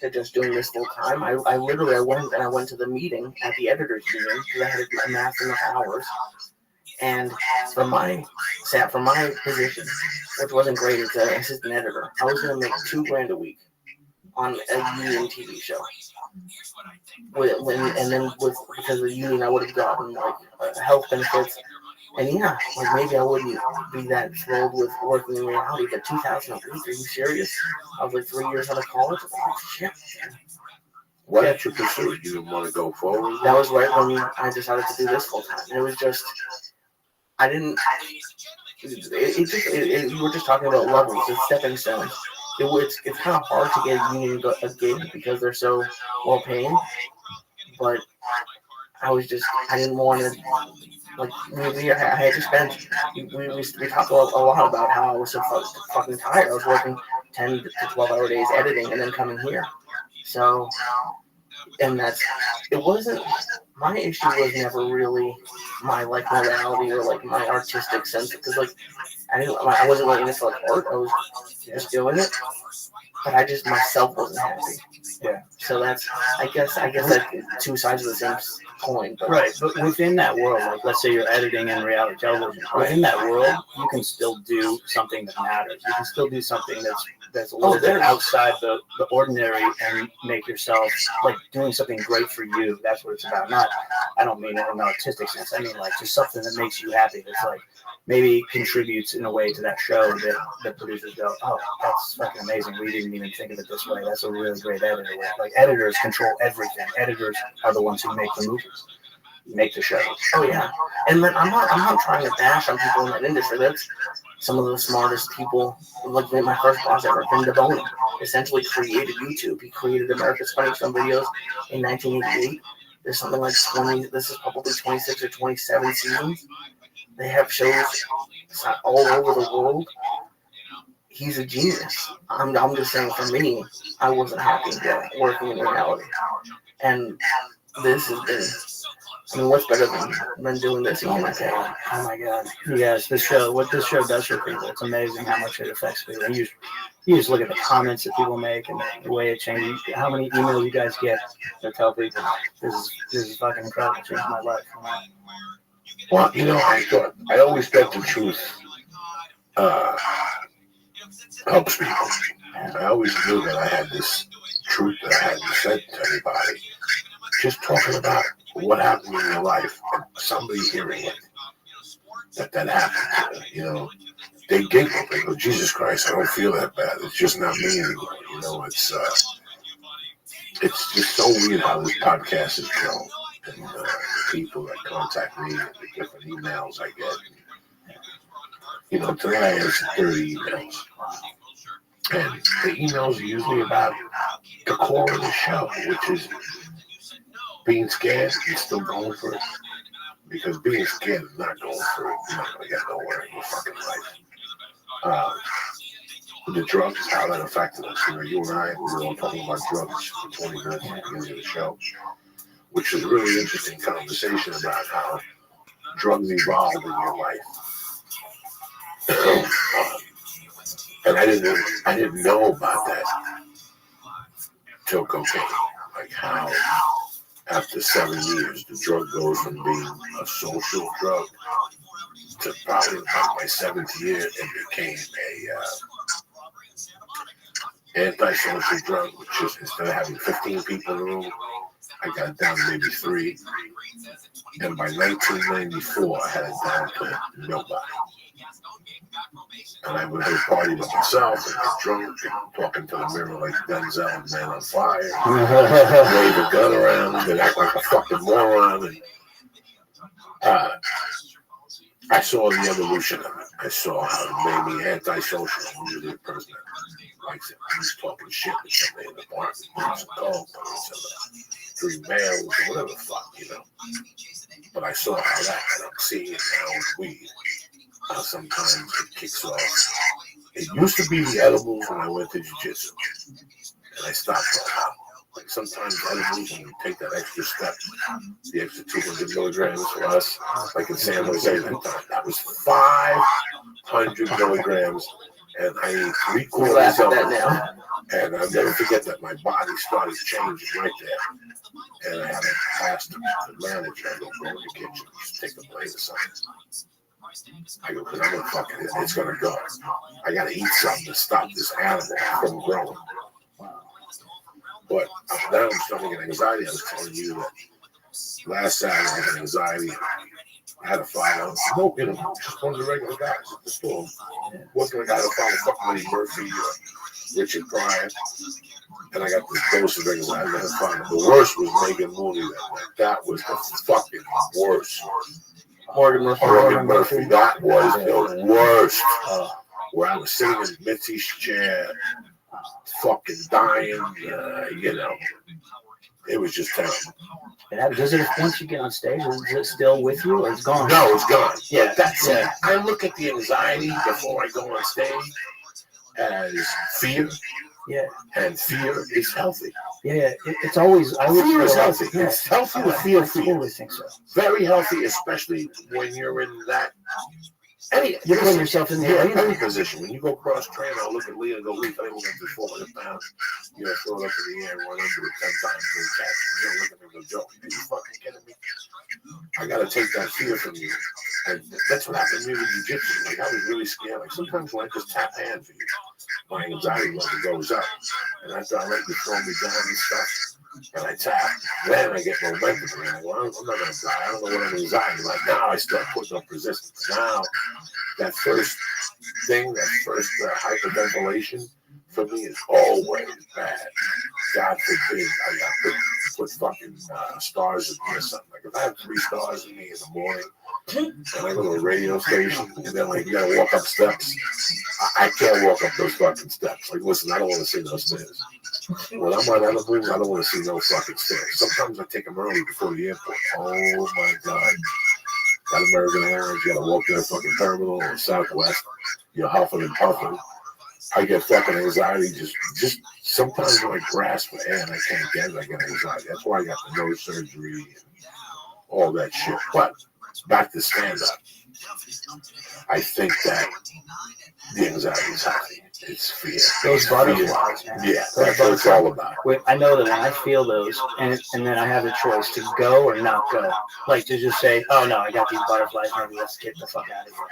to just doing this full time, I went to the meeting at the editor's meeting because I had amassed enough hours. And for my position, which wasn't great as an assistant editor, I was going to make $2,000 a week. on a union TV show. Because of the union, I would have gotten like health benefits, and yeah, like maybe I wouldn't be that thrilled with working in reality. But 2008, are you serious? I was like 3 years out of college. I was like, shit. Why didn't you pursue it? You didn't want to go forward? That was right when I decided to do this full time. It was just, I didn't. You were just talking about levels. It's stepping stones. It's kind of hard to get a union a gig because they're so well paying. But I didn't want to, like, I had to spend, we talked a lot about how I was so fucking tired. I was working 10 to 12 hour days editing and then coming here. So, and it wasn't, my issue was never really my, like, morality or, like, my artistic sense, because, like, I wasn't really into, like, art. I was just doing it. But I just myself wasn't happy. Yeah. So I guess like two sides of the same coin. But right. But within that world, like let's say you're editing in reality television, within that world, you can still do something that matters. You can still do something that's a little bit outside the ordinary and make yourself like doing something great for you. That's what it's about. I don't mean it in an artistic sense. I mean like just something that makes you happy. That's like maybe contributes in a way to that show that the producers go, oh, that's fucking amazing. We didn't even think of it this way. That's a really great editor. Like editors control everything. Editors are the ones who make the movies, make the shows. Oh yeah, and then I'm not trying to bash on people in that industry. That's some of the smartest people. Like my first boss ever, Tim DeBoni, essentially created YouTube. He created America's Funniest Home Videos in 1988. There's something like 20. This is probably 26 or 27 seasons. They have shows all over the world. He's a genius. I'm just saying, for me, I wasn't happy working in reality. And this has been, I mean, what's better than doing this? Oh my God. Yes, what this show does for people, it's amazing how much it affects people. And you just look at the comments that people make and the way it changes. How many emails you guys get that tell people, this is fucking incredible, it changed my life. Well, I always thought the truth helps people. And I always knew that I had this truth that I hadn't said to anybody. Just talking about what happened in your life and somebody hearing it, that happened to them, They giggle. They go, Jesus Christ, I don't feel that bad. It's just not me anymore. It's just so weird how this podcast has grown. And the people that contact me and the different emails I get. Today I answered 30 emails. And the emails are usually about the core of the show, which is being scared and still going for it. Because being scared and not going for it, you're not going to get nowhere in your fucking life. The drugs, how that affected us. You and I, we were all talking about drugs for 20 minutes at the beginning of the show, which was a really interesting conversation about how drugs evolved in your life. And I didn't know about that till cocaine. Like how after 7 years, the drug goes from being a social drug to probably about my 7th year, it became a antisocial drug, which is instead of having 15 people in the room, I got it down to maybe 3. And by 1994, I had it down to nobody. And I would have a party with myself and get drunk and talking to the mirror like Denzel and Man on Fire. Wave a gun around and act like a fucking moron. And, I saw the evolution of it. I saw how it made me antisocial. I'm usually a person that likes it. He's talking shit with somebody in the apartment. He's a dog, three males, or whatever the fuck, But I saw how that, and I'm seeing it now with weed. Sometimes it kicks off. It used to be the edibles when I went to jiu-jitsu. And I stopped that. Like sometimes edibles, when you take that extra step, the extra 200 milligrams for us, like in San Jose, that was 500 milligrams, and I ate 3/4 of it now. And I'll never forget that my body started changing right there. And I had to ask the manager, I go in the kitchen, just take a plate of something. I go, because I'm going to fucking, it's going to go. I got to eat something to stop this animal from growing. But now I'm starting to get anxiety. I was telling you that last Saturday I had anxiety. I had a follow. No, just one of the regular guys at the store. Wasn't a guy to follow fucking Eddie Murphy or Richard Pryor. And I got this dose of anxiety. I had fun. The worst was Megan Mooney that night. That was the fucking worst. Morgan Murphy. That was the worst. Where I was sitting in Mitzi's chair, fucking dying, It was just terrible. And does it, once you get on stage, is it still with you or it's gone? No, it's gone. Yeah, that's it. I look at the anxiety before I go on stage as fear. Yeah. And fear is healthy. Yeah, it's always. Fear is healthy. Yeah. It's healthy to feel fear. I totally think so. Very healthy, especially when you're in that. You're putting yourself in the any position. When you go cross train, I'll look at Lee and go, Lee, I want to do 400 pounds. Throw it up in the air and run under it 10 times. Look at me and go, Joe, are you fucking kidding me? I got to take that fear from you. And that's what happened to me with jiu-jitsu. Like, I was really scared. Like, sometimes when I just tap hands for you, my anxiety level goes up. And after I let you throw me down and stuff, and I tap, then I get momentum. And I go, I'm not going to die. I don't know what I'm anxiety. Like, now I start putting up resistance. Now, that first thing, that first hyperventilation, for me is always bad. God forbid I got to put fucking stars in me or something. Like, if I have 3 stars in me in the morning, and I go to a radio station, and then, like, you gotta walk up steps, I can't walk up those fucking steps. Like, listen, I don't want to see those stairs. When I'm on edibles, I don't want to see no fucking stairs. Sometimes I take them early before the airport. Oh, my God. Got American Airlines, you gotta walk to the fucking terminal or Southwest. You're huffing and puffing. I get fucking anxiety just sometimes when I grasp for air and I can't get it, I get anxiety. That's why I got the nose surgery and all that shit. But back to stand up. I think that the anxiety is healthy. It's fear. Those butterflies, man. Yeah, that's what it's all about. I know that when I feel those, and then I have the choice to go or not go. Like to just say, oh no, I got these butterflies, maybe let's get the fuck out of here.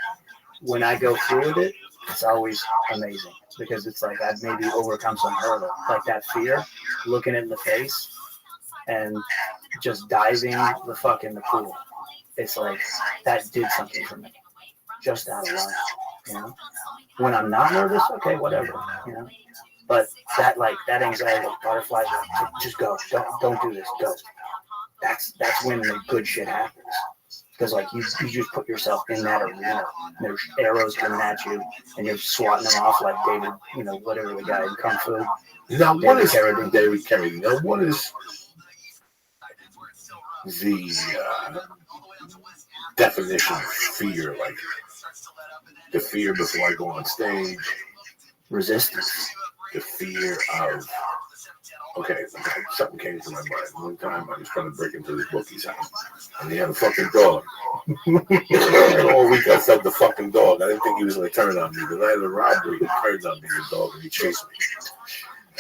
When I go through with it, it's always amazing because it's like I've maybe overcome some hurdle. Like that fear, looking it in the face and just diving the fuck in the pool. It's like that did something for me. Just out of love, When I'm not nervous, okay, whatever, But that anxiety, like butterflies, just go. Don't do this. Go. That's when the good shit happens. Because like you just put yourself in that arena. There's arrows coming at you, and you're swatting them off like David, whatever the guy in Kung Fu. Now what is David Carradine? Now what is the definition of fear? Like the fear before I go on stage, resistance, the fear of. Okay, something came to my mind. One time I was trying to break into this bookie's house, and he had a fucking dog. All week I fed the fucking dog. I didn't think he was going to turn on me. The night of the robbery, he turned on me, the dog, and he chased me.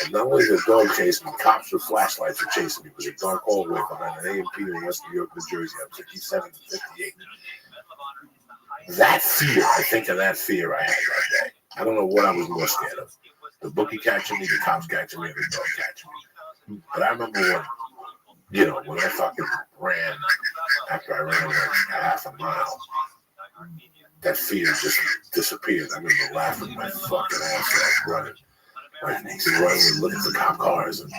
And not only did the dog chase me, cops with flashlights were chasing me. It was a dark hallway behind an A&P in West New York, New Jersey. I'm 57 and 58. That fear, I think of that fear I had that day. I don't know what I was more scared of. The bookie catching me, the cops catching me, and the dog catching me. But I remember when I fucking ran, after I ran like half a mile, that fear just disappeared. I remember laughing my fucking ass off running. Running and looking for cop cars, and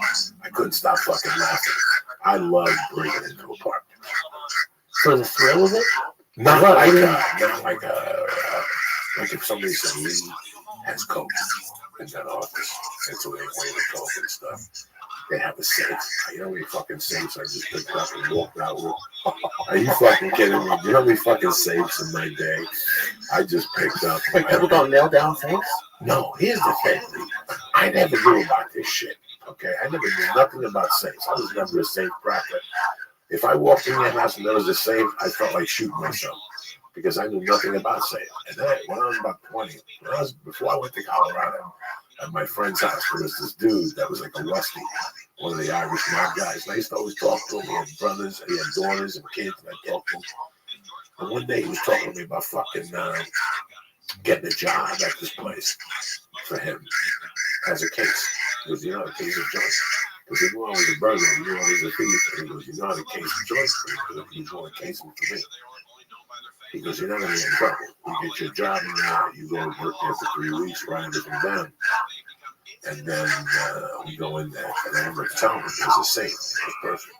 I couldn't stop fucking laughing. I love breaking into apartments. For the thrill of it? Not like if somebody said Lee has coke in that office, and so they wait to talk and stuff. They have a safe. You know how many fucking safes I just picked up and walked out with? Are you fucking kidding me? You know how many fucking safes in my day I just picked up? Wait, people don't nail down safes? No, here's the thing. I never knew about this shit, okay? I never knew nothing about safes. I was never a safe cracker. If I walked in your house and there was a safe, I felt like shooting myself because I knew nothing about safe. And then when I was about 20, before I went to Colorado, at my friend's house, there was this dude that was like a Rusty, one of the Irish mob guys. And I used to always talk to him. He had brothers, he had daughters and kids, and I talked to him. And one day he was talking to me about fucking getting a job at this place for him as a case. Because, a case of joints. I said, "Well, I was a burglar. You know, I was a thief." And he goes, "You know how to case a joint for me, because you want to case them for me." He goes, "You're not going to get in trouble. You get your job in there. You go and work there for 3 weeks, write everything down. And then we go in there, and I remember telling him there's a safe. It was perfect.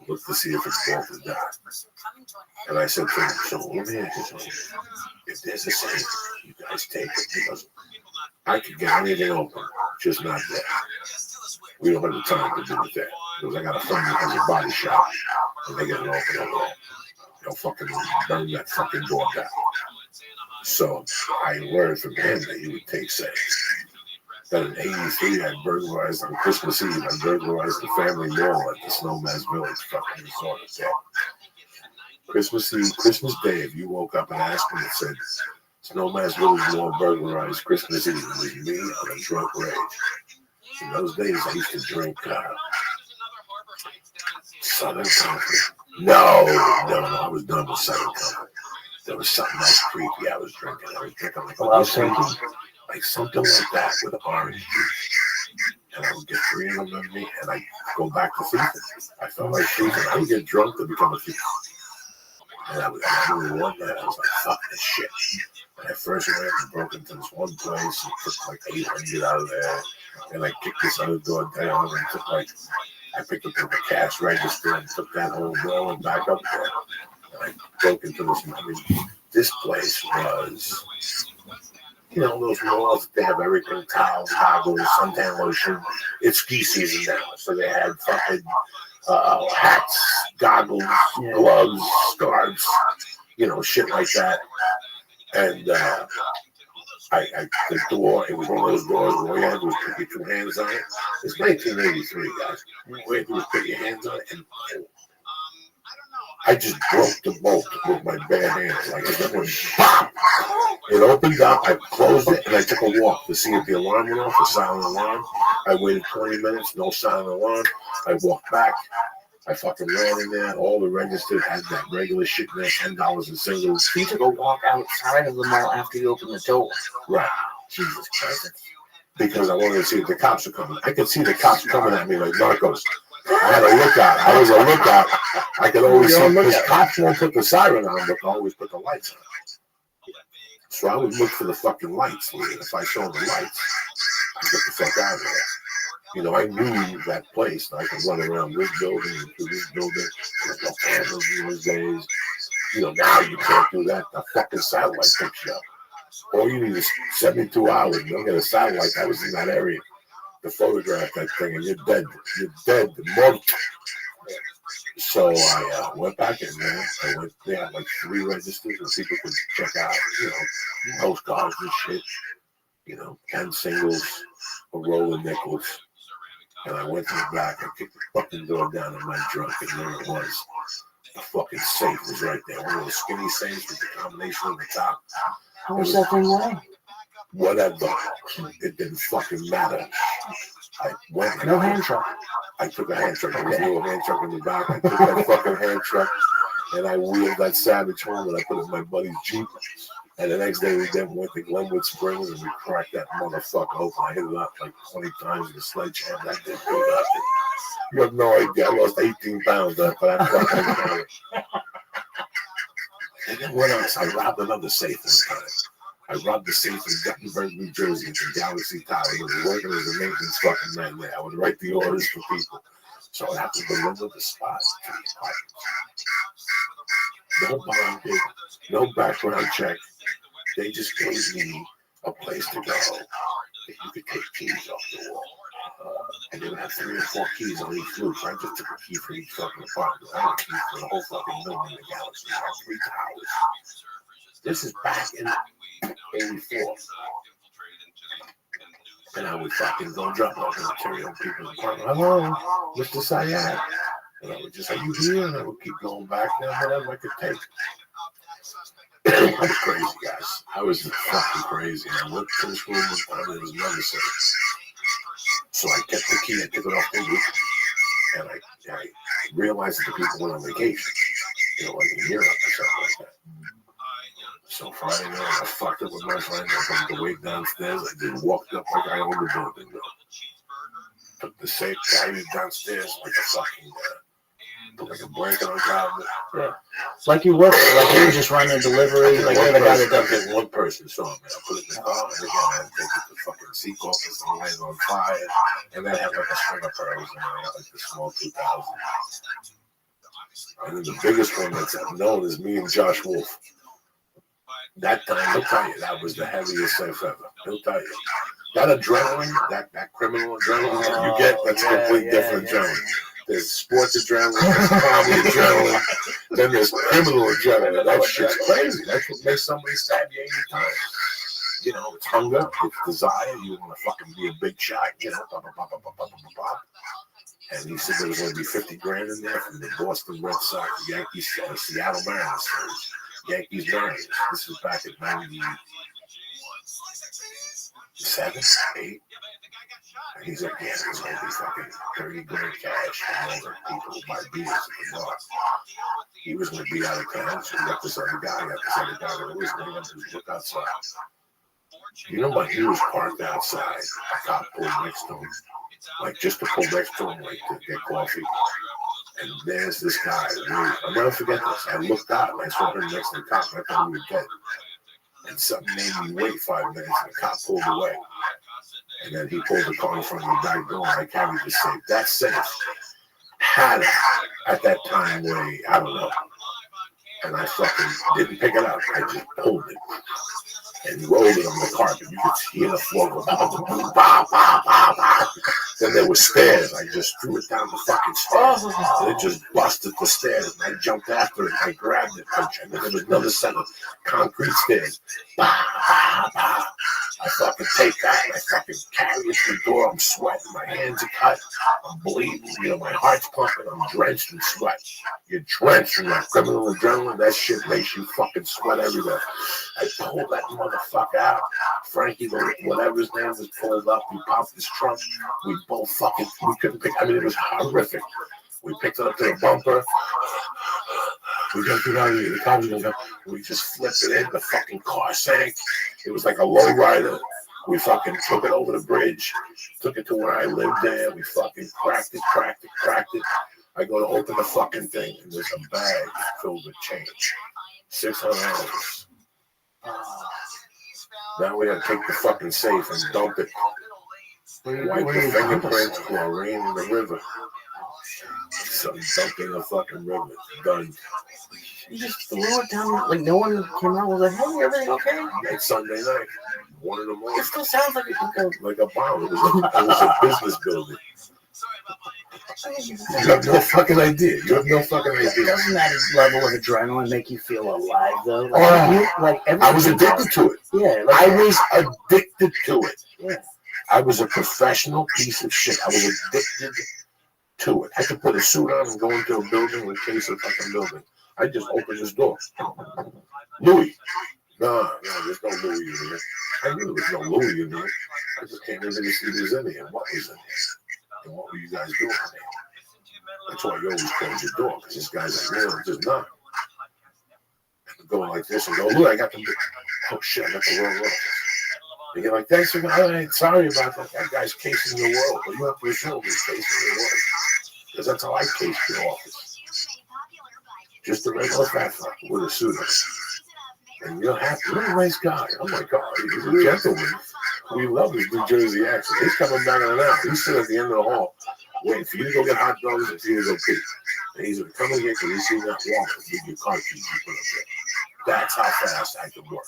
Look to see if it's bolted down. And I said to him, "So let me ask you something. If there's a safe, you guys take it." He goes, "I could get anything open, just not there. We don't have the time to do it there." Because I got a friend that has a body shop, and they get it open over there. They'll fucking burn that fucking door down. So I learned from him that he would take safes. Then in '83, I burglarized on Christmas Eve. I burglarized the family mall at the Snowmass Village fucking resort hotel. Christmas Eve, Christmas Day, if you woke up and asked me and said, "Snowmass Village Mall burglarized Christmas Eve," it was me on a drunk rage. In those days, I used to drink Southern Comfort. No, I was done with Southern Comfort. There was something else creepy I was drinking. I was drinking like like something like that with orange juice. And I would get 3 of them in me, and I'd go back to thieving. I felt like thieving. I would get drunk to become a thief. And I remember one night, I was like, "Fuck this shit." And I first went and broke into this one place and took like 800 out of there. And I kicked this other door down and took I picked up the cash register and took that whole door and back up there. And I broke into this place was, you know, those malls, they have everything, towels, goggles, suntan lotion. It's ski season now, so they had fucking hats, goggles, gloves, scarves, you know, shit like that. And the door, it was one of those doors where all you had to do was put your 2 hands on it. It's 1983, guys. All you had to do was put your hands on it, and I just broke the bolt with my bare hands. Like it went pop. It opened up, I closed it, and I took a walk to see if the alarm went off, the silent alarm. I waited 20 minutes, no silent alarm. I walked back. I fucking ran in there. All the registers had that regular shit in there, $10 in singles. You took a walk outside of the mall after you opened the door. Right. Jesus Christ. Because I wanted to see if the cops were coming. I could see the cops coming at me like narcos. I had a lookout. I was a lookout. I could always see, because cops won't put the siren on, but they always put the lights on. So I would look for the fucking lights. If I saw the lights, I'd get the fuck out of there. You know, I knew that place. I could run around this building and through this building. There's no cameras in those days. You know, now you can't do that. The fucking satellite picks you up. All you need is 72 hours. You don't get a satellite that was in that area to photograph that thing, and you're dead. You're dead. So I went back in there. They had like 3 registers where people could check out, you know, postcards and shit. You know, 10 singles, a roll of nickels. And I went to the back, I kicked the fucking door down in my trunk, and there it was. The fucking safe was right there. One of those skinny safes with the combination on the top. How was that thing like? Whatever. It didn't fucking matter. I went. No hand truck. I took a hand truck. There was a little hand truck in the back. I took that fucking hand truck, and I wheeled that Savage home, and I put it in my buddy's Jeep. And the next day we then went to Glenwood Springs and we cracked that motherfucker open. I hit it up like 20 times with a sledgehammer. That didn't do nothing. You have no idea. I lost 18 pounds after that fucking time. And then what else? I robbed another safe one time. I robbed the safe in Guttenberg, New Jersey, from Galaxy Tower. I was working as a maintenance fucking man there. I would write the orders for people. So I have to deliver the spot to the apartment. No bonding, no background check. They just gave me a place to go that you could take keys off the wall. And they would have 3 or 4 keys on each roof. I just took a key for each fucking apartment. I had a key for the whole fucking building in the Galaxy. I had 3 towers. This is back in '84. And I would fucking go drop off the material in people's apartment. "Hello, Mr. Syed." And I would just say, "Are you here?" And I would keep going back there, whatever I could take. I was crazy, guys. I was fucking crazy. I went to this room one time, there was another safe. So I kept the key, I took it off the roof, and I realized that the people went on vacation. You know, like in Europe or something like that. So Friday night, I fucked up with my friend. I come to wait downstairs. I just walked up like I owned the building. took the safe, carried it downstairs like a fucking, put like a blanket on top of it. Yeah. Like you work, like you were just running a delivery, like you're the guy that does it. One person saw me. I put it in the car, and again, I had to take it to fucking Seacoast and light it on fire. And then have like a string of pearls, and I got like the small 2000. And then the biggest one that's known is me and Josh Wolf. That time, he'll tell you, that was the heaviest safe ever. He'll tell you. That adrenaline, that criminal adrenaline that you get, that's completely different adrenaline. There's sports adrenaline, there's comedy adrenaline, then there's criminal adrenaline. That shit's crazy. That's what makes somebody stab you 80 times. You know, it's hunger, it's desire. You want to fucking be a big shot, you know, blah, blah, blah, blah, blah, blah, blah, blah. And he said there was going to be 50 grand in there from the Boston Red Sox, Yankees, Seattle Mariners, Yankees Mariners. This was back in 97, 8. And he's like, yeah, there's going to be fucking 30 grand cash from all the people who buy beers at the bar. He was going to be out of town, so we got this other guy that was going to look outside. You know, he was parked outside. A cop pulled next to him, like just to pull next to him, like to get coffee. And there's this guy. I'll never forget this. I looked out and I saw him next to the cop. I thought he was dead. And something made me wait 5 minutes, and the cop pulled away. And then he pulled the car in front of the back door, and I carried the safe. That safe had it at that time weigh, I don't know. And I fucking didn't pick it up. I just pulled it and rolled it on the carpet. You could hear the floor go, bah, bah, bah, bah. Then there were stairs. I just threw it down the fucking stairs. And it just busted the stairs. And I jumped after it. I grabbed it. And then there was another set of concrete stairs. Bah, bah, bah. I fucking take that and I fucking carry it to the door. I'm sweating. My hands are cut. I'm bleeding. You know, my heart's pumping. I'm drenched in sweat. You're drenched in that criminal adrenaline. That shit makes you fucking sweat everywhere. I pulled that motherfucker out. Frankie, whatever his name was, pulled up. We popped his trunk. We both fucking, we couldn't pick, I mean, it was horrific. We picked it up to the bumper. We got to get out of here. The cops are going to come. We just flipped it in. The fucking car sank. It was like a lowrider. We fucking took it over the bridge. Took it to where I lived there. We fucking cracked it. I go to open the fucking thing, and there's a bag filled with change. $600. Now we gotta take the fucking safe and dump it. Wipe the fingerprints, chlorine in the river. Something dumped in the fucking river. Done. You just threw it down, like no one came out and was like, hey, everything okay? It's Sunday night. 1 in the morning. It still sounds like a bomb. It was a business building. You have no fucking idea. Doesn't that level of adrenaline make you feel alive, though? I was addicted to it. Yeah. I was addicted to it. Yeah. I was a professional piece of shit. I was addicted to it. I could put a suit on and go into a building and chase a fucking building. I just opened this door. Louis. No, there's no Louis in here. I knew there was no Louis in here. I just came in to see who was in here and what was in here. And what were you guys doing in there? That's why you always close your door, because this guy's like, no, just not. Going like this and go, look, I got the, oh shit, I got the wrong office. And you're like, thanks for going, sorry about that. That guy's casing your world. But you have to assume he's casing your world. Because that's how I case your office. Just a regular fat fuck with a suit on. And you're happy. What a nice guy. Oh my God, he's a gentleman. We love his New Jersey accent. He's coming back in an hour. He's sitting at the end of the hall waiting for you to go get hot dogs and for you to go pee. And he's going to come again because he's seen that walk and leave your car keys you put up there. That's how fast I can work.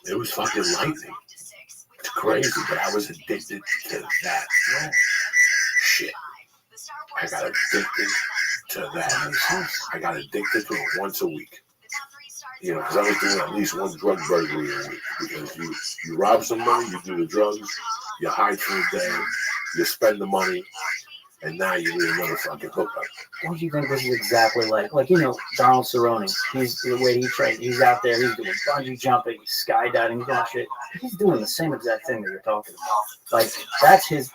It was fucking lightning. It's crazy, but I was addicted to that shit. I got addicted to that. I got addicted to it once a week. You know, because I was doing at least one drug burglary a week. Because you rob somebody, you do the drugs, you hide for a day, you spend the money, and now you need another fucking hookup. Don't you think this is exactly like Donald Cerrone? He's the way he trained. He's out there. He's doing bungee jumping, skydiving, doing shit. He's doing the same exact thing that you're talking about. Like that's his.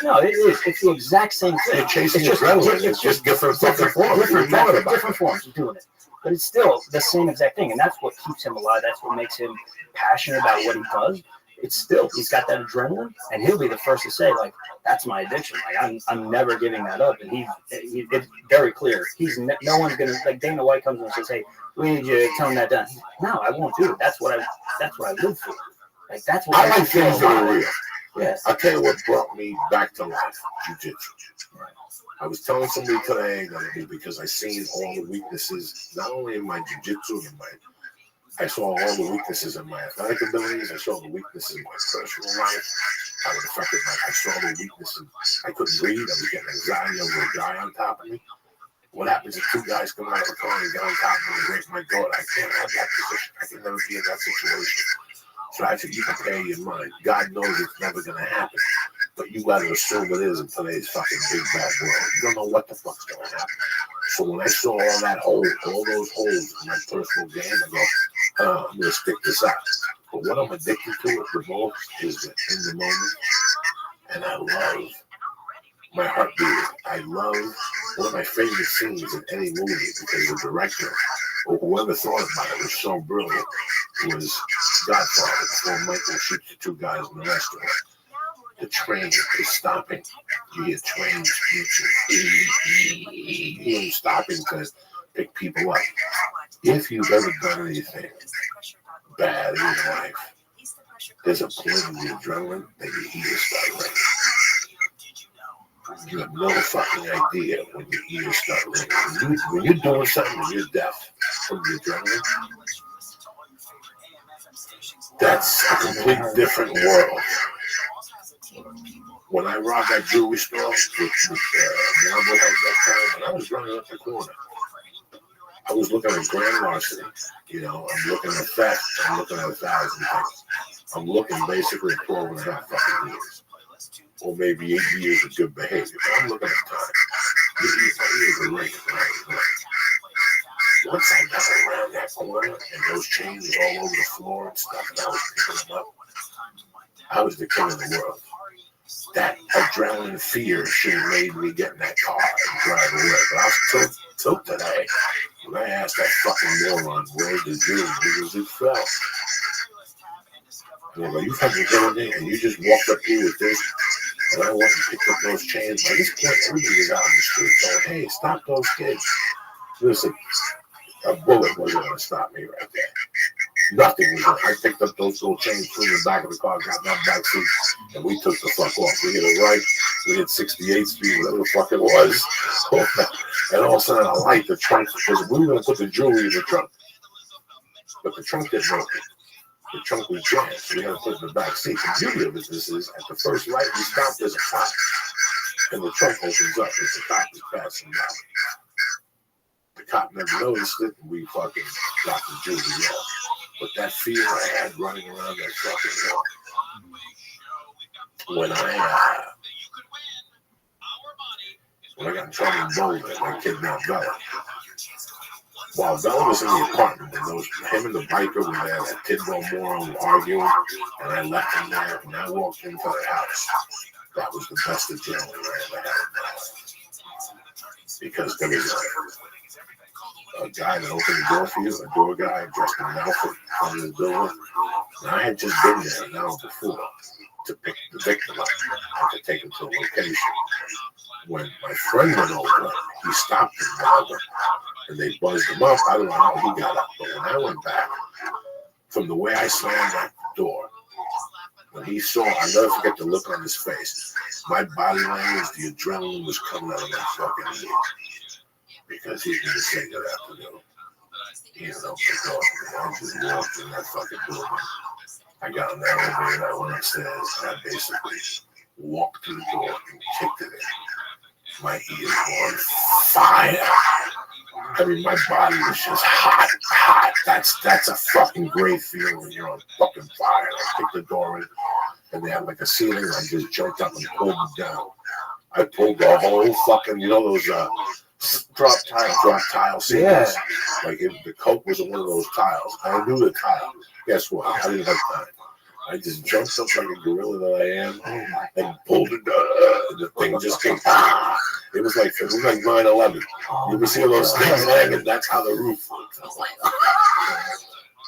No, it is. It's the exact same thing. You're chasing adrenaline. It's just different fucking forms. Different forms of doing it. But it's still the same exact thing, and that's what keeps him alive. That's what makes him passionate about what he does. it's still, he's got that adrenaline, and he'll be the first to say, like, that's my addiction. Like, I'm never giving that up. And it's very clear. No one's gonna, like, Dana White comes and says, hey, we need you to tone that down. No, I won't do it. That's what I live for. Like, that's what I like things that are real. Yes. I'll tell you what brought me back to life: jiu-jitsu. I was telling somebody today that it was because I seen all the weaknesses, not only in my jiu-jitsu, I saw all the weaknesses in my athletic abilities. I saw the weaknesses in my personal life. How it affected I saw the weaknesses. I couldn't breathe. I was getting anxiety over a guy on top of me. What happens if two guys come out of the car and get on top of me and break my goat? I can't have that position. I can never be in that situation. So I said, you prepare your mind. God knows it's never going to happen. But you got to assume it is in today's fucking big bad world. You don't know what the fuck's going to happen. So when I saw all those holes in my personal game, I go, I'm going to stick this out. But what I'm addicted to the most is the in the moment. And I love my heartbeat. I love one of my favorite scenes in any movie because the director or whoever thought about it was so brilliant. Was Godfather before Michael shoots the two guys in the restaurant. The train is stopping. You hear trains he ain't stopping to pick people up. If you've ever done anything bad in your life, there's a point in the adrenaline that your ears start ringing. You have no fucking idea when your ears start ringing. When you're doing something and you're deaf from the adrenaline, that's a complete different world. When I robbed that jewelry store with Marble Head that time, when I was running up the corner, I was looking at grand larceny. You know, I'm looking at theft. I'm looking at 1,000 things. I'm looking basically at 12 and a half fucking years. Or maybe 8 years of good behavior. But I'm looking at time. My ears are ringing. Once I got around that corner and those chains were all over the floor and stuff, and I was picking them up, I was the king of the world. That adrenaline fear should have made me get in that car and drive away. But I was till today, when I asked that fucking moron where the jewelry because it fell. And I go, you fucking kidding me? And you just walked up here with this, and I went and picked up those chains. By this point, everybody was out on the street going, hey, stop those kids. Listen, a bullet wasn't going to stop me right there. Nothing was going to. I picked up those little chains, threw in the back of the car, got that back seat, and we took the fuck off. We hit a right, we hit 68th Street, whatever the fuck it was. And all of a sudden, I light the trunk because we were going to put the jewelry in the trunk. But the trunk didn't open. The trunk was jammed, so we had to put it in the back seat. The beauty of it is at the first light, we stopped, there's a cop. And the trunk opens up, and the cop is passing by. The cop never noticed it, and we fucking got the jewelry off. But that fear I had running around that fucking wall. When I got in trouble in Boulder, I kidnapped Bella. While Bella was in the apartment, and him and the biker were there, that Tidwell moron were arguing, and I left him there, and I walked into the house. That was the best adrenaline I ever had in my life. Because there was a guy that opened the door for you, a door guy dressed in an outfit on the door. And I had just been there an hour before to pick the victim up and to take him to a location. When my friend went over, he stopped him over, and they buzzed him up. I don't know how he got up, but when I went back, from the way I slammed that door, when he saw, I'll never forget the look on his face. My body language, the adrenaline was coming out of my fucking ears. Because he didn't say good afternoon. He ended up the door. I just walked in that fucking building. I got in the elevator and I went upstairs and I basically walked through the door and kicked it in. My ears were on fire. I mean, my body was just hot. That's a fucking great feeling when you're on fucking fire. I kicked the door in and they had like a ceiling. I just jumped up and pulled it down. I pulled the whole fucking, you know those drop tile ceilings. Yeah. Like if the coke was on one of those tiles. I knew the tile. Guess what? I didn't have time. I just jumped up like a gorilla that I am and pulled it down. The thing just came. It was like 9/11. You ever see those things hanging? That's how the roof looked.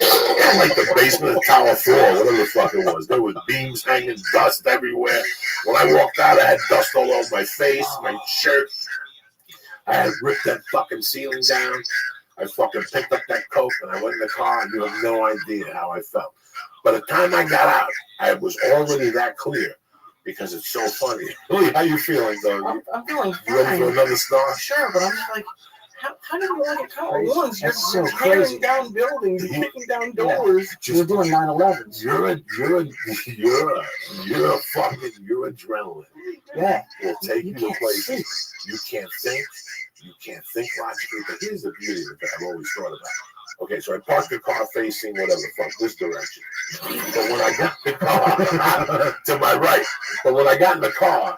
like the basement of Tower 4, whatever the fuck it was. There was beams hanging, dust everywhere. When I walked out, I had dust all over my face, my shirt. I had ripped that fucking ceiling down. I fucking picked up that coke and I went in the car and you have no idea how I felt. By the time I got out, I was already that clear because it's so funny. Really, how you feeling, though? I'm feeling You ready for fine. another star? Sure, but I'm just like, how do you want to call once? You're That's so tearing crazy. down buildings, you're kicking down doors. You're doing 9/11s. Your adrenaline. Yeah. Will take you to can't places think. you can't think. You can't think logically. But here's the beauty of it that I've always thought about. Okay, so I parked the car facing whatever the fuck, this direction. But when I got the car to my right, but when I got in the car,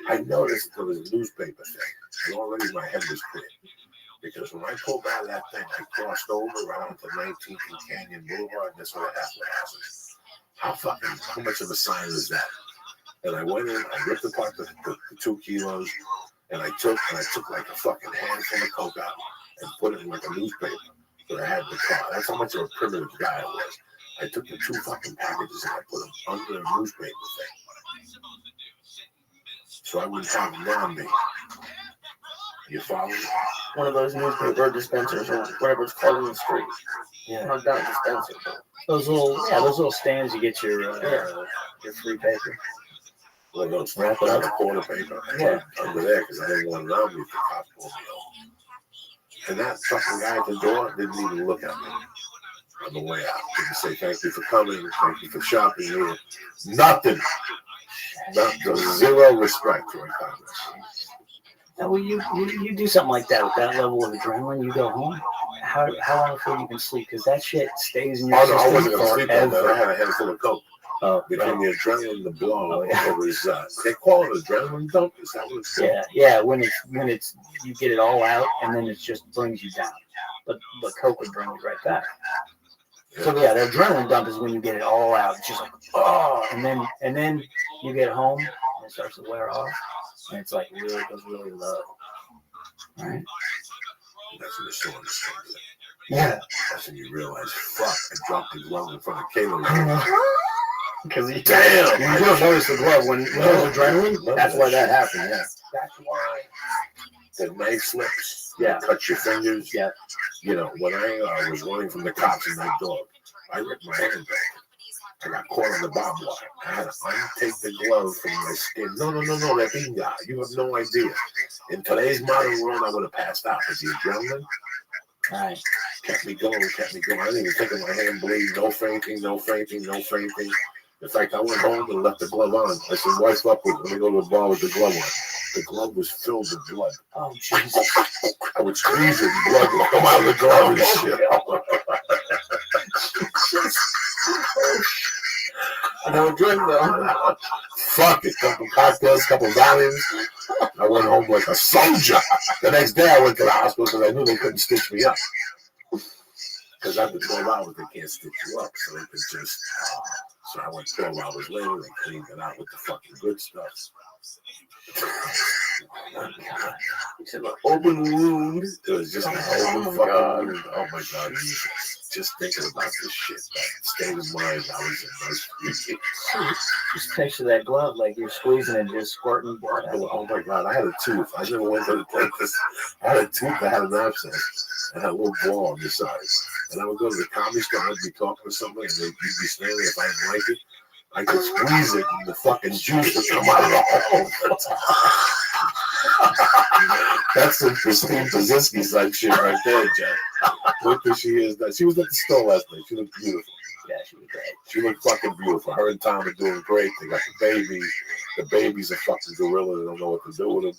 I noticed there was a newspaper thing. And already my head was clear. Because when I pulled out of that thing, I crossed over right onto 19th and Canyon Boulevard, and that's what I have to ask. How much of a sign is that? And I went in, I ripped apart the 2 kilos, and I took like a fucking handful of coke out and put it in like a newspaper that I had in the car. That's how much of a primitive guy I was. I took the 2 fucking packages and I put them under a newspaper thing. So I wouldn't have them around me. You follow me? One of those newspaper dispensers or whatever it's called in the street. Yeah. Not a dispenser, but Those little stands you get your free paper. Well, no, it's wrapped out the corner paper. I put it under there because I didn't want to around me if the cops pulled me over. And that fucking guy at the door didn't even look at me on the way out. Didn't say thank you for coming, thank you for shopping here. Nothing. Zero respect for my comments. Now, when you do something like that with that level of adrenaline, you go home. How long before you can sleep? Because that shit stays in your system. Oh no, I wasn't gonna sleep on that. forever. I had a handful of coke. Between the adrenaline, the blow, it was they call it adrenaline dump. Is that what it's called? Yeah. When it's you get it all out, and then it just brings you down. But coke would bring you right back. So yeah, the adrenaline dump is when you get it all out. It's just like and then you get home and it starts to wear off, and it's like really goes really low. All right. That's when the storm started. Yeah. That's when you realize, fuck, I dropped the glove in front of Caleb. Because you Damn! don't notice the glove when there's adrenaline. That's why that happened. Yeah. That's why the knife slips. Yeah. Cut your fingers. Yeah. You know, when I was running from the cops in that dog, I ripped my hand back. I got caught on the barbed wire. I had to untake the glove from my skin. No, that thing guy. You have no idea. In today's modern world, I would have passed out. But the adrenaline kept me going. I didn't even think of my hand bleed. No fainting. In fact, I went home and left the glove on. I said, "Wife's up with. Let me go to the bar with the glove on." The glove was filled with blood. Oh Jesus! I would squeeze it, and blood would come out of the glove and shit. I don't drink though. Fuck it, couple cocktails, couple volumes. I went home like a soldier. The next day I went to the hospital because I knew they couldn't stitch me up. Because after 12 hours they can't stitch you up, so they could just. So I went 12 hours later and cleaned it out with the fucking good stuff. It's an open wound. It was just an open fucking wound. Oh my god. Just thinking about this shit, that state of mind I was in. Just picture that glove like you're squeezing it, just squirting blood out. Oh my god, I had a tooth. I never went to the dentist. I had a tooth that had an abscess. I had a little ball on the side. And I would go to the comedy store, I'd be talking to somebody, and they'd be staring. If I didn't like it, I could squeeze it, and the fucking juice would come out of the hole. That's some Christine Pazinski type shit right there, Jack. Look who she is. She was at the store last night. She looked beautiful. Yeah, she was great. She looked fucking beautiful. Her and Tom are doing great. They got the baby. The baby's a fucking gorilla. They don't know what to do with him.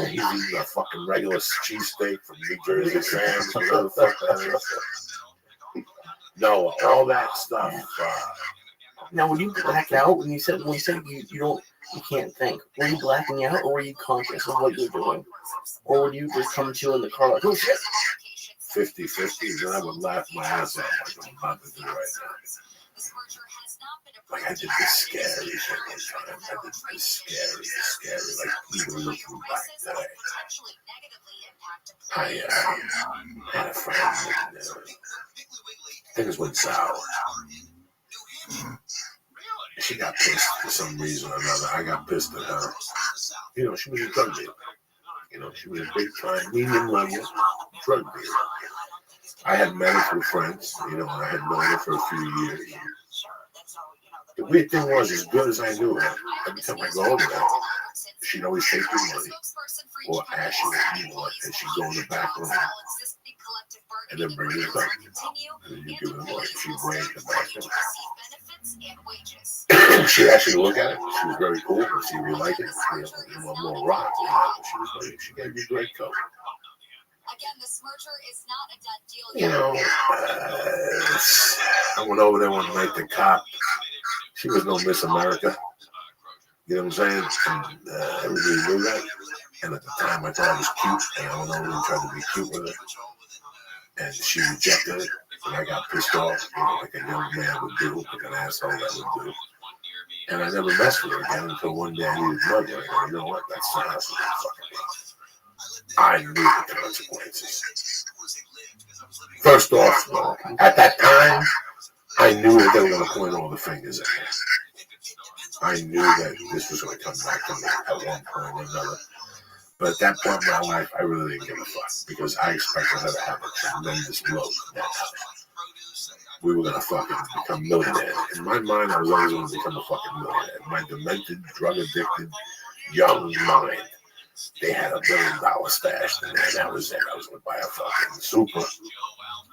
He's eating a fucking regular cheesesteak from New Jersey Sam's. Whatever the fuck that is. No, all that stuff. Now, when you blacked out, when you said you can't think, were you blacking out or were you conscious of what you were doing? Or would you just come to in the car like, oh shit? 50-50, then I would laugh my ass off like I'm about to do right now. Like I did this scary shit one time. I did this scary, like even looking back today. I had a friend living there. Things went sour. She got pissed for some reason or another. I got pissed at her. You know, she was a drug dealer. You know, she was a big time, medium level drug dealer. I had met her through friends, you know, and I had known her for a few years. The weird thing was, as good as I knew her, every time I go over there, she'd always take your money or ask you what you want, and she'd go in the back room and then bring it back. And then you give her the money. She'd bring it back. She'd actually look at it. She was very cool. She really liked it. You want more rock? She was great. She gave you a great coat. You know, I went over there one night to cop. She was no Miss America. You know what I'm saying? And everybody knew that. And at the time, I thought I was cute. And I went over and tried to be cute with her. And she rejected it. And I got pissed off, you know, like a young man would do, like an asshole that would do. And I never messed with her again until one day I needed money. I go, you know what? That's the house of the fucking life. I knew the consequences. First off, though, at that time, I knew that they were going to point all the fingers at me. I knew that this was going to come back to me at one point or another. But at that point in my life, I really didn't give a fuck because I expected her to have a tremendous blow in that house. We were going to fucking become millionaires. In my mind, I was always going to become a fucking millionaire. My demented, drug-addicted, young mind. They had $1 billion stashed in there. That was it. I was going to buy a fucking super.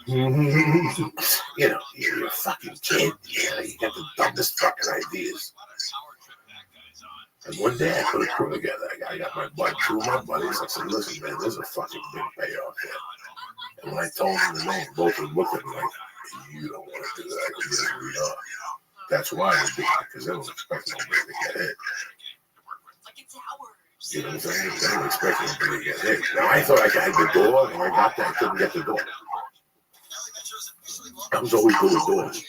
You know, you're a fucking kid. You know, you got the dumbest fucking ideas. And one day I put a crew together. I got two of my buddies. I said, listen, man, there's a fucking big payoff here. And when I told them the name, both of them looked at me like, you don't want to do that. Yes, we are. That's why we do it, because they don't expect nobody to get hit. You know what I'm saying? They don't expect nobody to get hit. Now, I thought I could have the door, and I got there, I couldn't get the door. I was always good with doors.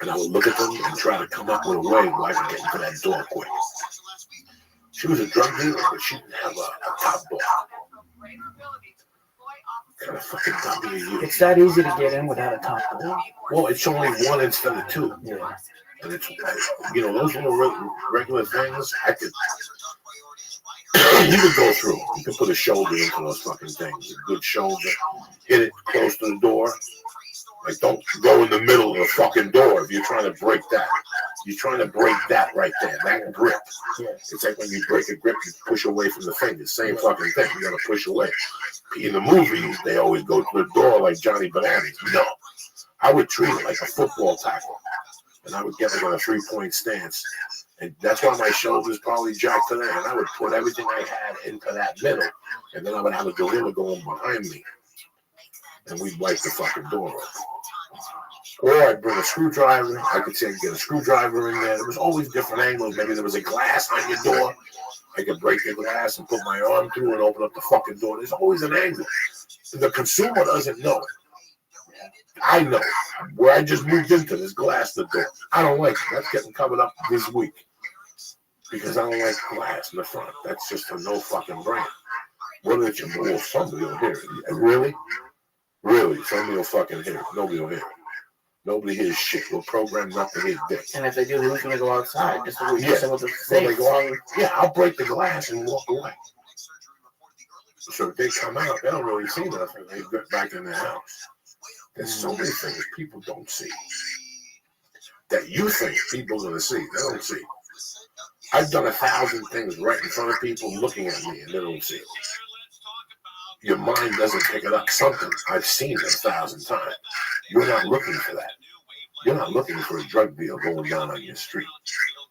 And I would look at them and try to come up with a way where I could get into that door quick. She was a drug dealer, but she didn't have a top door. Kind of fucking dumb are you? It's that easy to get in without a top door. Well, it's only one instead of two. Yeah. And it's, you know, those little regular things, I could, you could go through. You could put a shoulder into those fucking things. A good shoulder, hit it close to the door. Like, don't go in the middle of the fucking door if you're trying to break that. You're trying to break that right there, that grip. It's like when you break a grip, you push away from the fingers. Same fucking thing. You gotta push away. In the movies, they always go to the door like Johnny Bananas. No. I would treat it like a football tackle. And I would get like on a 3-point stance. And that's why my shoulders probably jacked today. And I would put everything I had into that middle. And then I would have a gorilla going behind me. And we'd wipe the fucking door off. Or I'd bring a screwdriver. I could say I could get a screwdriver in there. There was always different angles. Maybe there was a glass on your door. I could break the glass and put my arm through and open up the fucking door. There's always an angle. The consumer doesn't know it. I know. Where I just moved into this glass the door. I don't like it. That's getting covered up this week. Because I don't like glass in the front. That's just a no fucking brand. What did you move? Somebody will hear it. Really? Really? Somebody will fucking hear it. Nobody will hear it. Nobody hears shit. We're programmed not to hear dick. And if they do, who's going to go outside? Just to listen with the they go out, yeah, I'll break the glass and walk away. So if they come out, they don't really see nothing. They get back in their house. There's so many things people don't see that you think people are going to see. They don't see. I've done 1,000 things right in front of people looking at me and they don't see it. Your mind doesn't pick it up. Something I've seen it 1,000 times. You're not looking for that. You're not looking for a drug deal going down on your street.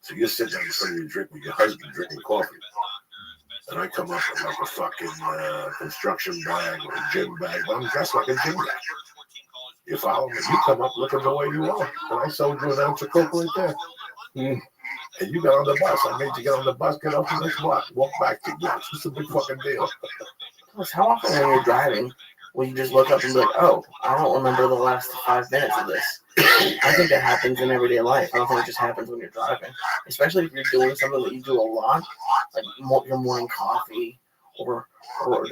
So you're sitting there in front of your drink with your husband drinking coffee. And I come up with like a fucking construction bag or a gym bag. But I'm dressed like a gym bag. You follow me? You come up looking the way you are. And I sold you an ounce of coke right there. And you got on the bus. I made you get on the bus, get off the next block, walk back to you. It's just a big fucking deal. Plus, how often when you're driving will you just look up and be like, oh, I don't remember the last 5 minutes of this? I think that happens in everyday life. I don't think it just happens when you're driving. Especially if you're doing something that you do a lot, like your morning coffee or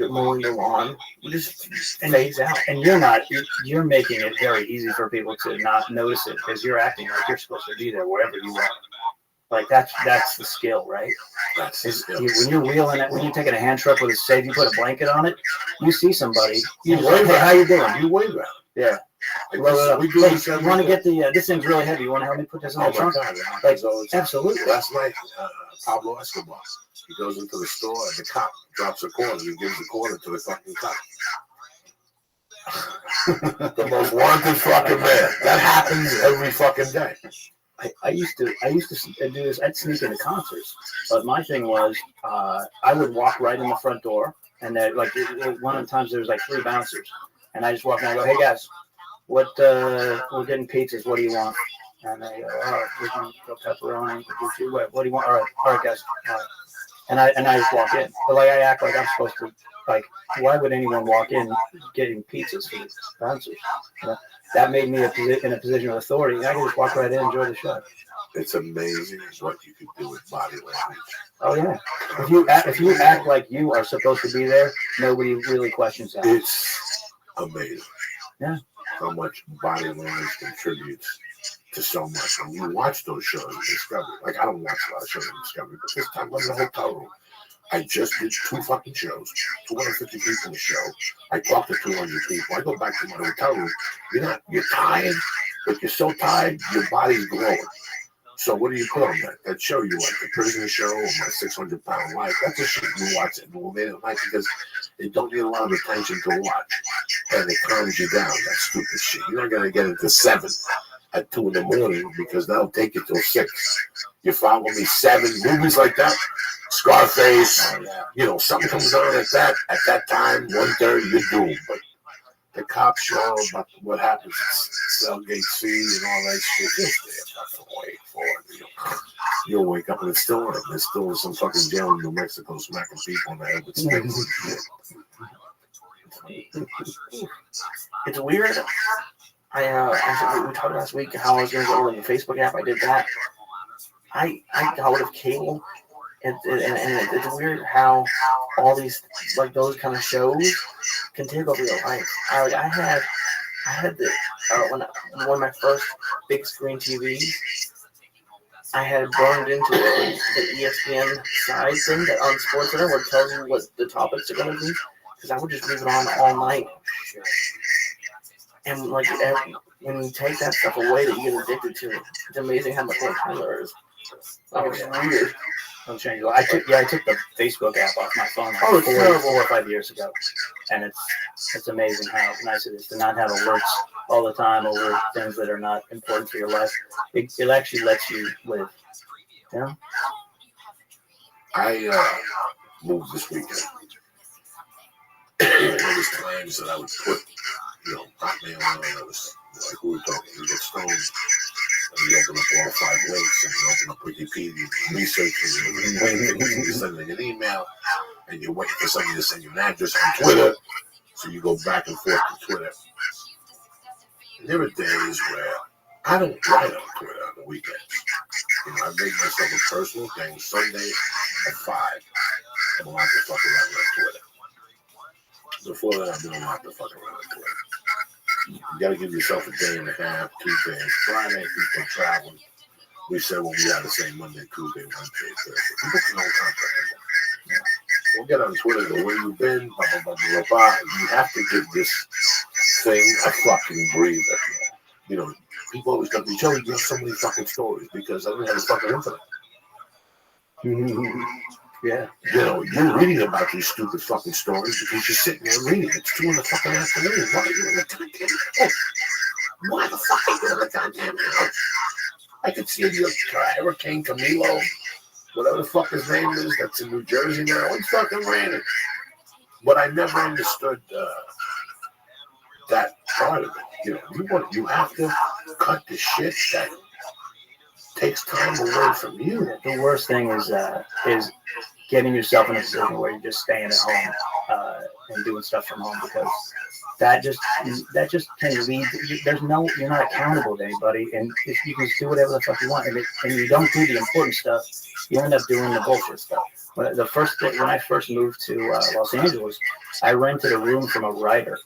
mowing the lawn. You just And- fades out. And you're making it very easy for people to not notice it because you're acting like you're supposed to be there wherever you are. Like that's the skill, right? When you're wheeling it, when you're taking a hand truck with a safe, you put a blanket on it, you see somebody, you wave, hey, how you doing? You wave at Yeah. We You do this every want to day. get the this thing's really heavy. You want to help me put this in Oh the my trunk? God, Like, absolutely. absolutely. Last night, Pablo Escobar, he goes into the store and the cop drops a quarter. He gives the quarter to the fucking cop. The most wanted fucking man. That happens every fucking day. I used to do this. I'd sneak into concerts, but my thing was I would walk right in the front door, and then one of the times there was like 3 bouncers, and I just walk in and I go, "Hey guys, we're getting pizzas. What do you want?" And they go, "Oh, we can go pepperoni. What do you want?" All right, guys. All right. And I just walk in, but like I act like I'm supposed to. Like, why would anyone walk in getting pizzas for the bouncers? You know, that made me in a position of authority. I can just walk right in and enjoy the show. It's amazing what you can do with body language. Oh yeah. If you act like you are supposed to be there, nobody really questions that. It's amazing. Yeah. How much body language contributes to so much. When you watch those shows in Discovery, like I don't watch a lot of shows in Discovery, but this time I'm in the hotel room. I just did 2 fucking shows, 250 people in the show. I talked to 200 people. I go back to my hotel room. You're tired, but you're so tired, your body's glowing. So what do you put on that? That show you like, the prison show or my 600-pound life. That's a shit you watch at late at night because it don't need a lot of attention to watch. And it calms you down, that stupid shit. You're not going to get into 7 at 2 in the morning because that'll take you till 6. You follow me? 7 movies like that. Scarface, something comes on at that time, 1:30, you're doomed. But the cop show about what happens at Cellgate C and all that shit, just fucking wait for it. You'll wake up and it's still on. There's still in some fucking jail in New Mexico smacking people in the head with sticks. It's weird. Actually, we talked last week how I was going to get rid of the Facebook app. I did that. I got rid of cable. And it's weird how all these, like those kind of shows can take over your life. I had one of my first big screen TVs. I had burned into the ESPN side thing that on SportsCenter where it tells you what the topics are going to be. Because I would just leave it on all night. And like when you take that stuff away that you get addicted to, it's amazing how much more time there is. Like, it's weird. I'll change it. I took the Facebook app off my phone like 4 or 5 years ago, and it's amazing how nice it is to not have alerts all the time over things that are not important for your life. It actually lets you live. You know? I moved this weekend. There was times that I would put, hot mail on. I was like we were talking, you get stoned. And you open up all 5 links and you open up Wikipedia, you research it, you're sending an email, and you're waiting for somebody to send you an address on Twitter. So you go back and forth to Twitter. And there are days where I don't write on Twitter on the weekends. I make myself a personal thing. Sunday at 5, I'm allowed to fuck around on Twitter. Before that, I've been allowed to fuck around on Twitter. You gotta give yourself a day and a half, 2 days. Friday, people are traveling. We said we had to say Monday, Tuesday, Wednesday, Thursday. People can all comprehend. We'll get on Twitter, go, where you been, blah, blah, blah, blah, blah. You have to give this thing a fucking breather. People always come to Joey, you have so many fucking stories because I didn't have a fucking infinite. Yeah. You're reading about these stupid fucking stories because you're sitting there reading. It's 2 in the fucking afternoon. Why are you in the goddamn house? Why the fuck are you in the goddamn house? I could see your Hurricane Camilo, whatever the fuck his name is, that's in New Jersey now. It's fucking raining. But I never understood that part of it. You have to cut the shit that takes time away from you. The worst thing is getting yourself in a position where you're just staying at home and doing stuff from home because that just can lead. You're not accountable to anybody, and if you can do whatever the fuck you want, and you don't do the important stuff, you end up doing the bullshit stuff. when I first moved to Los Angeles, I rented a room from a writer,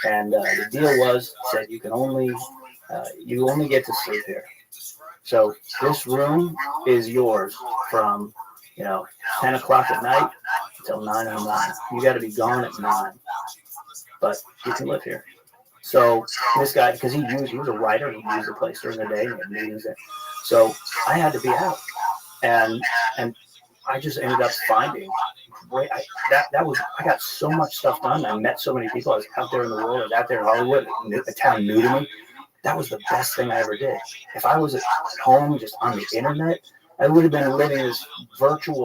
and the deal was said you only get to sleep here. So this room is yours from 10 o'clock at night until 9 in the morning. You got to be gone at 9, but you can live here. So this guy, because he was a writer, he used the place during the day, and he had meetings there. So I had to be out, and I just ended up finding great. I got so much stuff done. I met so many people. I was out there in the world. I was out there in Hollywood. The town knew to me. That was the best thing I ever did. If I was at home just on the internet, I would have been living this virtual